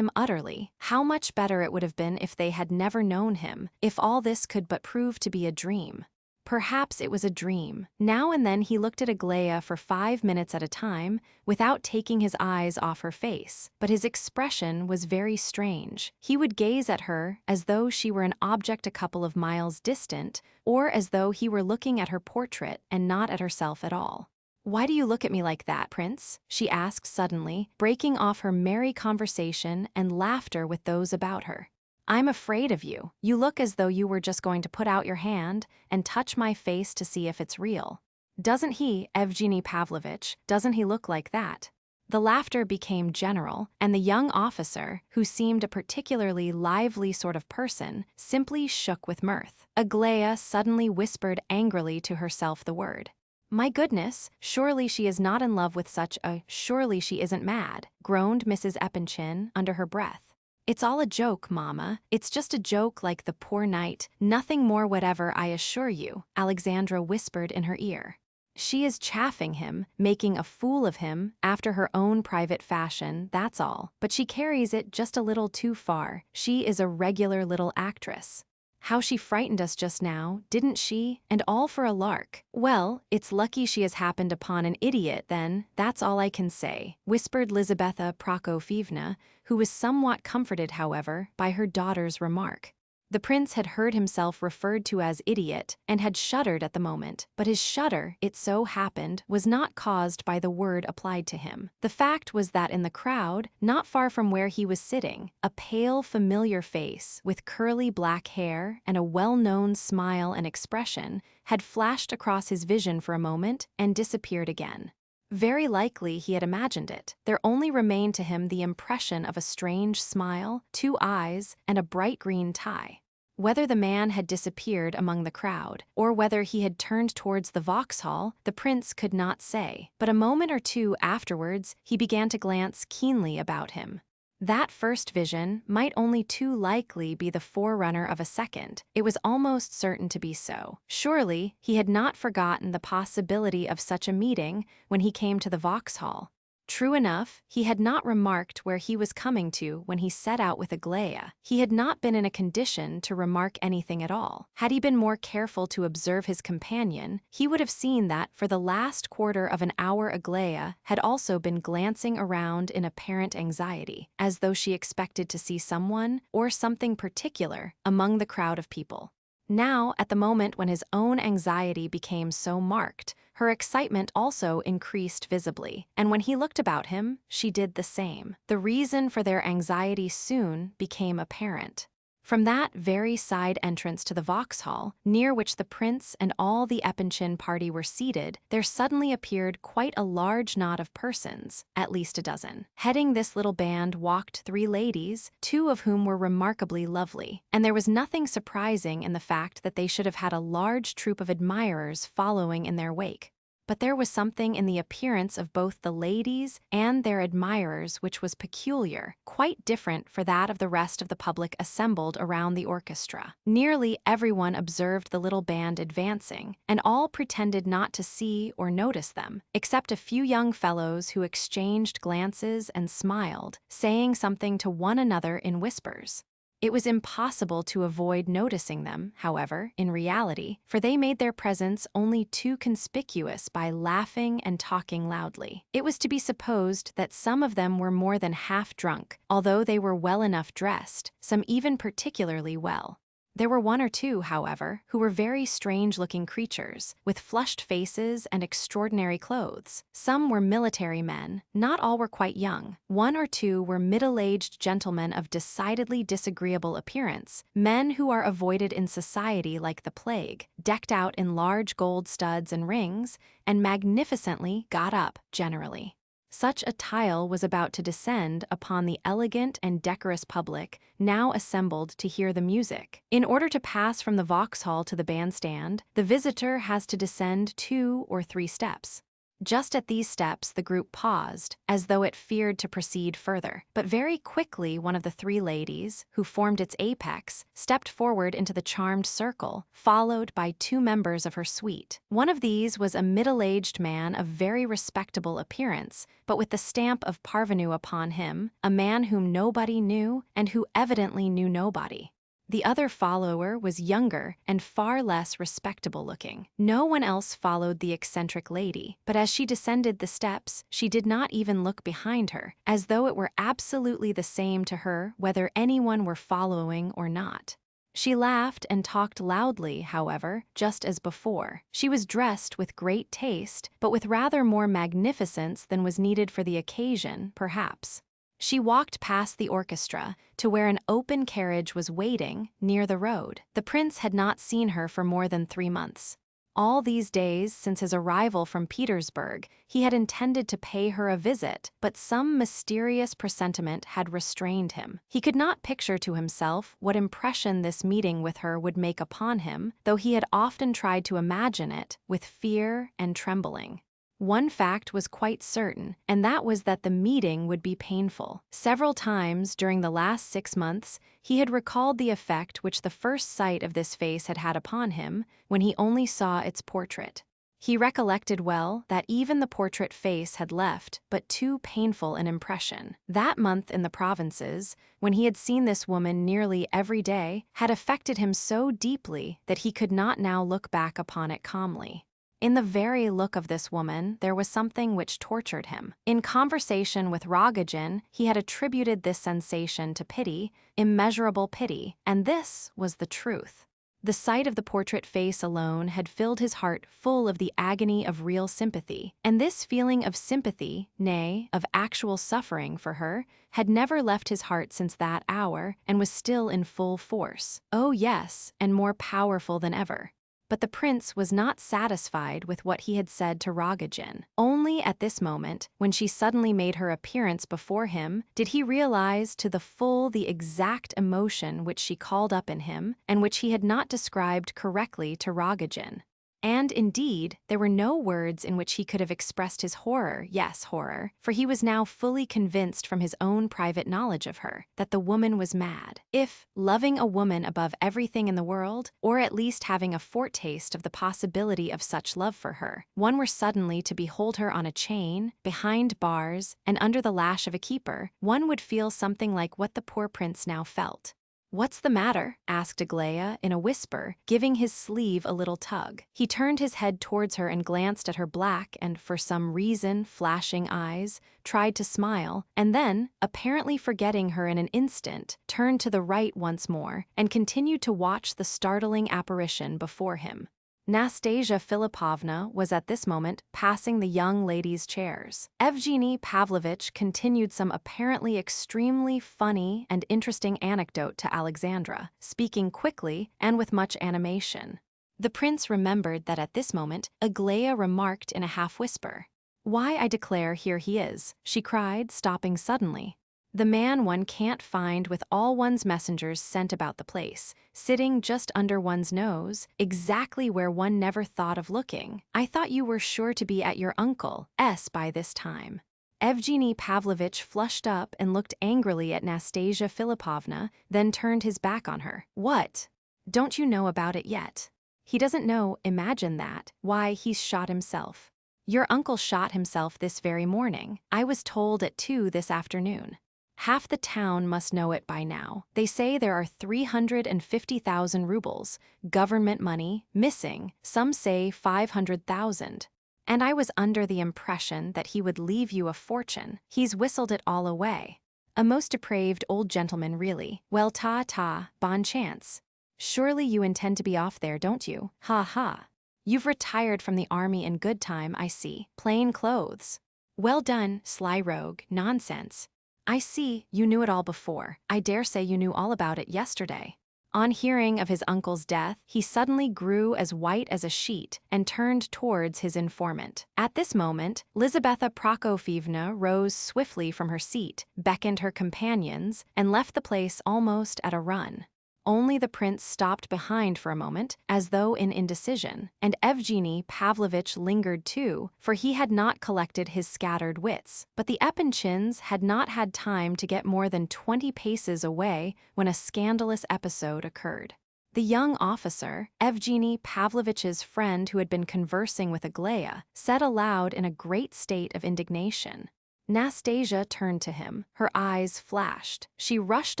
utterly. How much better it would have been if they had never known him, if all this could but prove to be a dream. Perhaps it was a dream. Now and then he looked at Aglaia for 5 minutes at a time, without taking his eyes off her face. But his expression was very strange. He would gaze at her as though she were an object a couple of miles distant, or as though he were looking at her portrait and not at herself at all. "Why do you look at me like that, Prince?" she asked suddenly, breaking off her merry conversation and laughter with those about her. "I'm afraid of you. You look as though you were just going to put out your hand and touch my face to see if it's real. Doesn't he, Evgeny Pavlovitch, doesn't he look like that?" The laughter became general, and the young officer, who seemed a particularly lively sort of person, simply shook with mirth. Aglaia suddenly whispered angrily to herself the word. "My goodness, surely she is not in love with such a— surely she isn't mad," groaned Mrs. Epanchin under her breath. "It's all a joke, Mamma. It's just a joke like the poor knight. Nothing more whatever, I assure you," Alexandra whispered in her ear. "She is chaffing him, making a fool of him, after her own private fashion, that's all. But she carries it just a little too far. She is a regular little actress. How she frightened us just now, didn't she? And all for a lark. Well, it's lucky she has happened upon an idiot, then, that's all I can say," whispered Lizaveta Prokofyevna, who was somewhat comforted, however, by her daughter's remark. The prince had heard himself referred to as idiot, and had shuddered at the moment, but his shudder, it so happened, was not caused by the word applied to him. The fact was that in the crowd, not far from where he was sitting, a pale, familiar face, with curly black hair and a well-known smile and expression, had flashed across his vision for a moment and disappeared again. Very likely he had imagined it. There only remained to him the impression of a strange smile, 2 eyes, and a bright green tie. Whether the man had disappeared among the crowd, or whether he had turned towards the Vauxhall, the prince could not say. But a moment or two afterwards, he began to glance keenly about him. That first vision might only too likely be the forerunner of a second. It was almost certain to be so. Surely, he had not forgotten the possibility of such a meeting when he came to the Vauxhall. True enough, he had not remarked where he was coming to when he set out with Aglaia. He had not been in a condition to remark anything at all. Had he been more careful to observe his companion, he would have seen that for the last quarter of an hour Aglaia had also been glancing around in apparent anxiety, as though she expected to see someone, or something particular, among the crowd of people. Now, at the moment when his own anxiety became so marked, her excitement also increased visibly, and when he looked about him, she did the same. The reason for their anxiety soon became apparent. From that very side entrance to the Vauxhall, near which the prince and all the Epanchin party were seated, there suddenly appeared quite a large knot of persons, at least a dozen. Heading this little band walked 3 ladies, 2 of whom were remarkably lovely, and there was nothing surprising in the fact that they should have had a large troop of admirers following in their wake. But there was something in the appearance of both the ladies and their admirers which was peculiar, quite different from that of the rest of the public assembled around the orchestra. Nearly everyone observed the little band advancing, and all pretended not to see or notice them, except a few young fellows who exchanged glances and smiled, saying something to one another in whispers. It was impossible to avoid noticing them, however, in reality, for they made their presence only too conspicuous by laughing and talking loudly. It was to be supposed that some of them were more than half drunk, although they were well enough dressed, some even particularly well. There were 1 or 2, however, who were very strange-looking creatures, with flushed faces and extraordinary clothes. Some were military men, not all were quite young. 1 or 2 were middle-aged gentlemen of decidedly disagreeable appearance, men who are avoided in society like the plague, decked out in large gold studs and rings, and magnificently got up, generally. Such a tile was about to descend upon the elegant and decorous public now assembled to hear the music. In order to pass from the Vauxhall to the bandstand, the visitor has to descend 2 or 3 steps. Just at these steps, the group paused, as though it feared to proceed further. But very quickly, one of the three ladies, who formed its apex, stepped forward into the charmed circle, followed by two members of her suite. One of these was a middle-aged man of very respectable appearance, but with the stamp of parvenu upon him, a man whom nobody knew and who evidently knew nobody. The other follower was younger and far less respectable-looking. No one else followed the eccentric lady, but as she descended the steps, she did not even look behind her, as though it were absolutely the same to her whether anyone were following or not. She laughed and talked loudly, however, just as before. She was dressed with great taste, but with rather more magnificence than was needed for the occasion, perhaps. She walked past the orchestra to where an open carriage was waiting near the road. The prince had not seen her for more than 3 months. All these days since his arrival from Petersburg, he had intended to pay her a visit, but some mysterious presentiment had restrained him. He could not picture to himself what impression this meeting with her would make upon him, though he had often tried to imagine it with fear and trembling. One fact was quite certain, and that was that the meeting would be painful. Several times during the last 6 months, he had recalled the effect which the first sight of this face had had upon him when he only saw its portrait. He recollected well that even the portrait face had left but too painful an impression. That month in the provinces, when he had seen this woman nearly every day, had affected him so deeply that he could not now look back upon it calmly. In the very look of this woman, there was something which tortured him. In conversation with Rogojin, he had attributed this sensation to pity, immeasurable pity, and this was the truth. The sight of the portrait face alone had filled his heart full of the agony of real sympathy, and this feeling of sympathy, nay, of actual suffering for her, had never left his heart since that hour and was still in full force. Oh yes, and more powerful than ever. But the prince was not satisfied with what he had said to Rogojin. Only at this moment, when she suddenly made her appearance before him, did he realize to the full the exact emotion which she called up in him and which he had not described correctly to Rogojin. And indeed, there were no words in which he could have expressed his horror, yes, horror, for he was now fully convinced from his own private knowledge of her that the woman was mad. If, loving a woman above everything in the world, or at least having a foretaste of the possibility of such love for her, one were suddenly to behold her on a chain, behind bars, and under the lash of a keeper, one would feel something like what the poor prince now felt. "What's the matter?" asked Aglaia in a whisper, giving his sleeve a little tug. He turned his head towards her and glanced at her black and, for some reason, flashing eyes, tried to smile, and then, apparently forgetting her in an instant, turned to the right once more and continued to watch the startling apparition before him. Nastasia Philippovna was at this moment passing the young ladies' chairs. Evgeny Pavlovitch continued some apparently extremely funny and interesting anecdote to Alexandra, speaking quickly and with much animation. The prince remembered that at this moment Aglaia remarked in a half-whisper, "Why, I declare, here he is," she cried, stopping suddenly. "The man one can't find with all one's messengers sent about the place, sitting just under one's nose, exactly where one never thought of looking. I thought you were sure to be at your uncle's by this time." Evgeny Pavlovitch flushed up and looked angrily at Nastasia Philippovna, then turned his back on her. "What? Don't you know about it yet? He doesn't know, imagine that. Why, he's shot himself. Your uncle shot himself this very morning. I was told at 2 this afternoon. Half the town must know it by now. They say there are 350,000 rubles, government money, missing, some say 500,000. And I was under the impression that he would leave you a fortune. He's whistled it all away. A most depraved old gentleman, really. Well, ta-ta, bon chance. Surely you intend to be off there, don't you? Ha ha. You've retired from the army in good time, I see. Plain clothes. Well done, sly rogue, nonsense. I see, you knew it all before. I dare say you knew all about it yesterday." On hearing of his uncle's death, he suddenly grew as white as a sheet and turned towards his informant. At this moment, Lizaveta Prokofyevna rose swiftly from her seat, beckoned her companions, and left the place almost at a run. Only the prince stopped behind for a moment, as though in indecision, and Evgeny Pavlovitch lingered too, for he had not collected his scattered wits. But the Epanchins had not had time to get more than 20 paces away when a scandalous episode occurred. The young officer, Evgeny Pavlovitch's friend who had been conversing with Aglaya, said aloud in a great state of indignation. Nastasia turned to him. Her eyes flashed. She rushed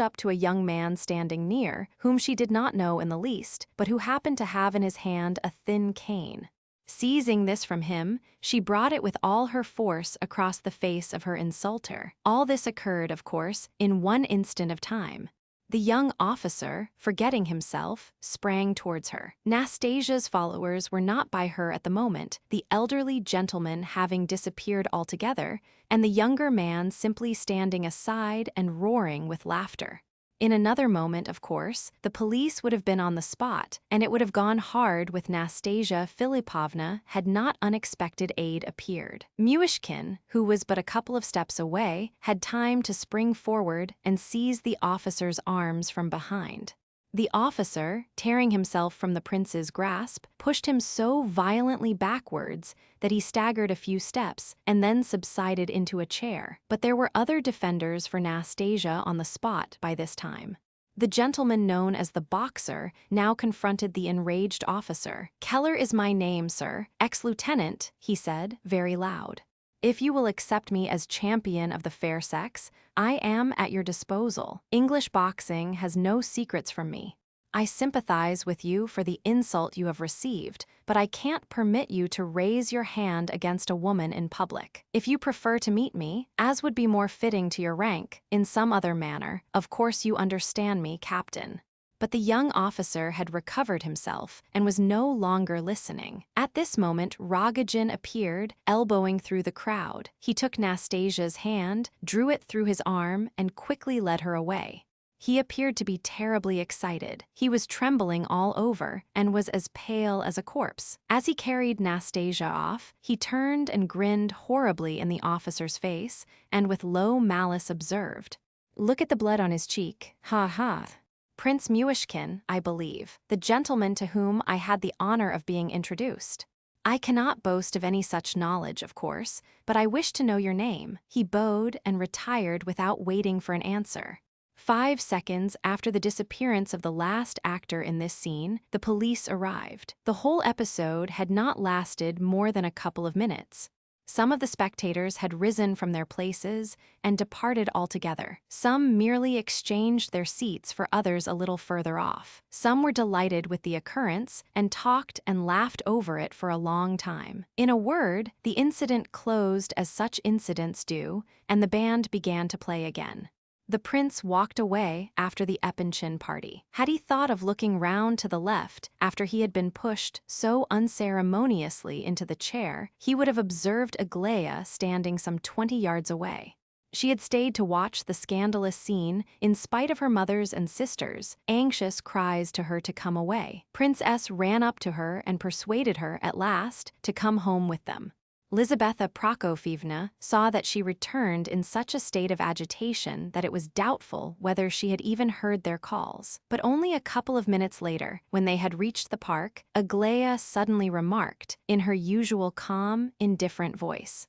up to a young man standing near, whom she did not know in the least, but who happened to have in his hand a thin cane. Seizing this from him, she brought it with all her force across the face of her insulter. All this occurred, of course, in one instant of time. The young officer, forgetting himself, sprang towards her. Nastasia's followers were not by her at the moment, the elderly gentleman having disappeared altogether, and the younger man simply standing aside and roaring with laughter. In another moment, of course, the police would have been on the spot, and it would have gone hard with Nastasia Philippovna had not unexpected aid appeared. Myshkin, who was but a couple of steps away, had time to spring forward and seize the officer's arms from behind. The officer, tearing himself from the prince's grasp, pushed him so violently backwards that he staggered a few steps and then subsided into a chair. But there were other defenders for Nastasia on the spot by this time. The gentleman known as the boxer now confronted the enraged officer. "Keller is my name, sir. Ex-lieutenant," he said, very loud. "If you will accept me as champion of the fair sex, I am at your disposal. English boxing has no secrets from me. I sympathize with you for the insult you have received, but I can't permit you to raise your hand against a woman in public. If you prefer to meet me, as would be more fitting to your rank, in some other manner, of course you understand me, Captain." But the young officer had recovered himself and was no longer listening. At this moment, Rogojin appeared, elbowing through the crowd. He took Nastasia's hand, drew it through his arm, and quickly led her away. He appeared to be terribly excited. He was trembling all over and was as pale as a corpse. As he carried Nastasia off, he turned and grinned horribly in the officer's face and with low malice observed, "Look at the blood on his cheek. Ha ha. Prince Myshkin, I believe, the gentleman to whom I had the honor of being introduced. I cannot boast of any such knowledge, of course, but I wish to know your name." He bowed and retired without waiting for an answer. 5 seconds after the disappearance of the last actor in this scene, the police arrived. The whole episode had not lasted more than a couple of minutes. Some of the spectators had risen from their places and departed altogether. Some merely exchanged their seats for others a little further off. Some were delighted with the occurrence and talked and laughed over it for a long time. In a word, the incident closed as such incidents do, and the band began to play again. The prince walked away after the Epanchin party. Had he thought of looking round to the left after he had been pushed so unceremoniously into the chair, he would have observed Aglaya standing some 20 yards away. She had stayed to watch the scandalous scene in spite of her mother's and sisters' anxious cries to her to come away. Prince S. ran up to her and persuaded her, at last, to come home with them. Lizaveta Prokofievna saw that she returned in such a state of agitation that it was doubtful whether she had even heard their calls. But only a couple of minutes later, when they had reached the park, Aglaya suddenly remarked, in her usual calm, indifferent voice,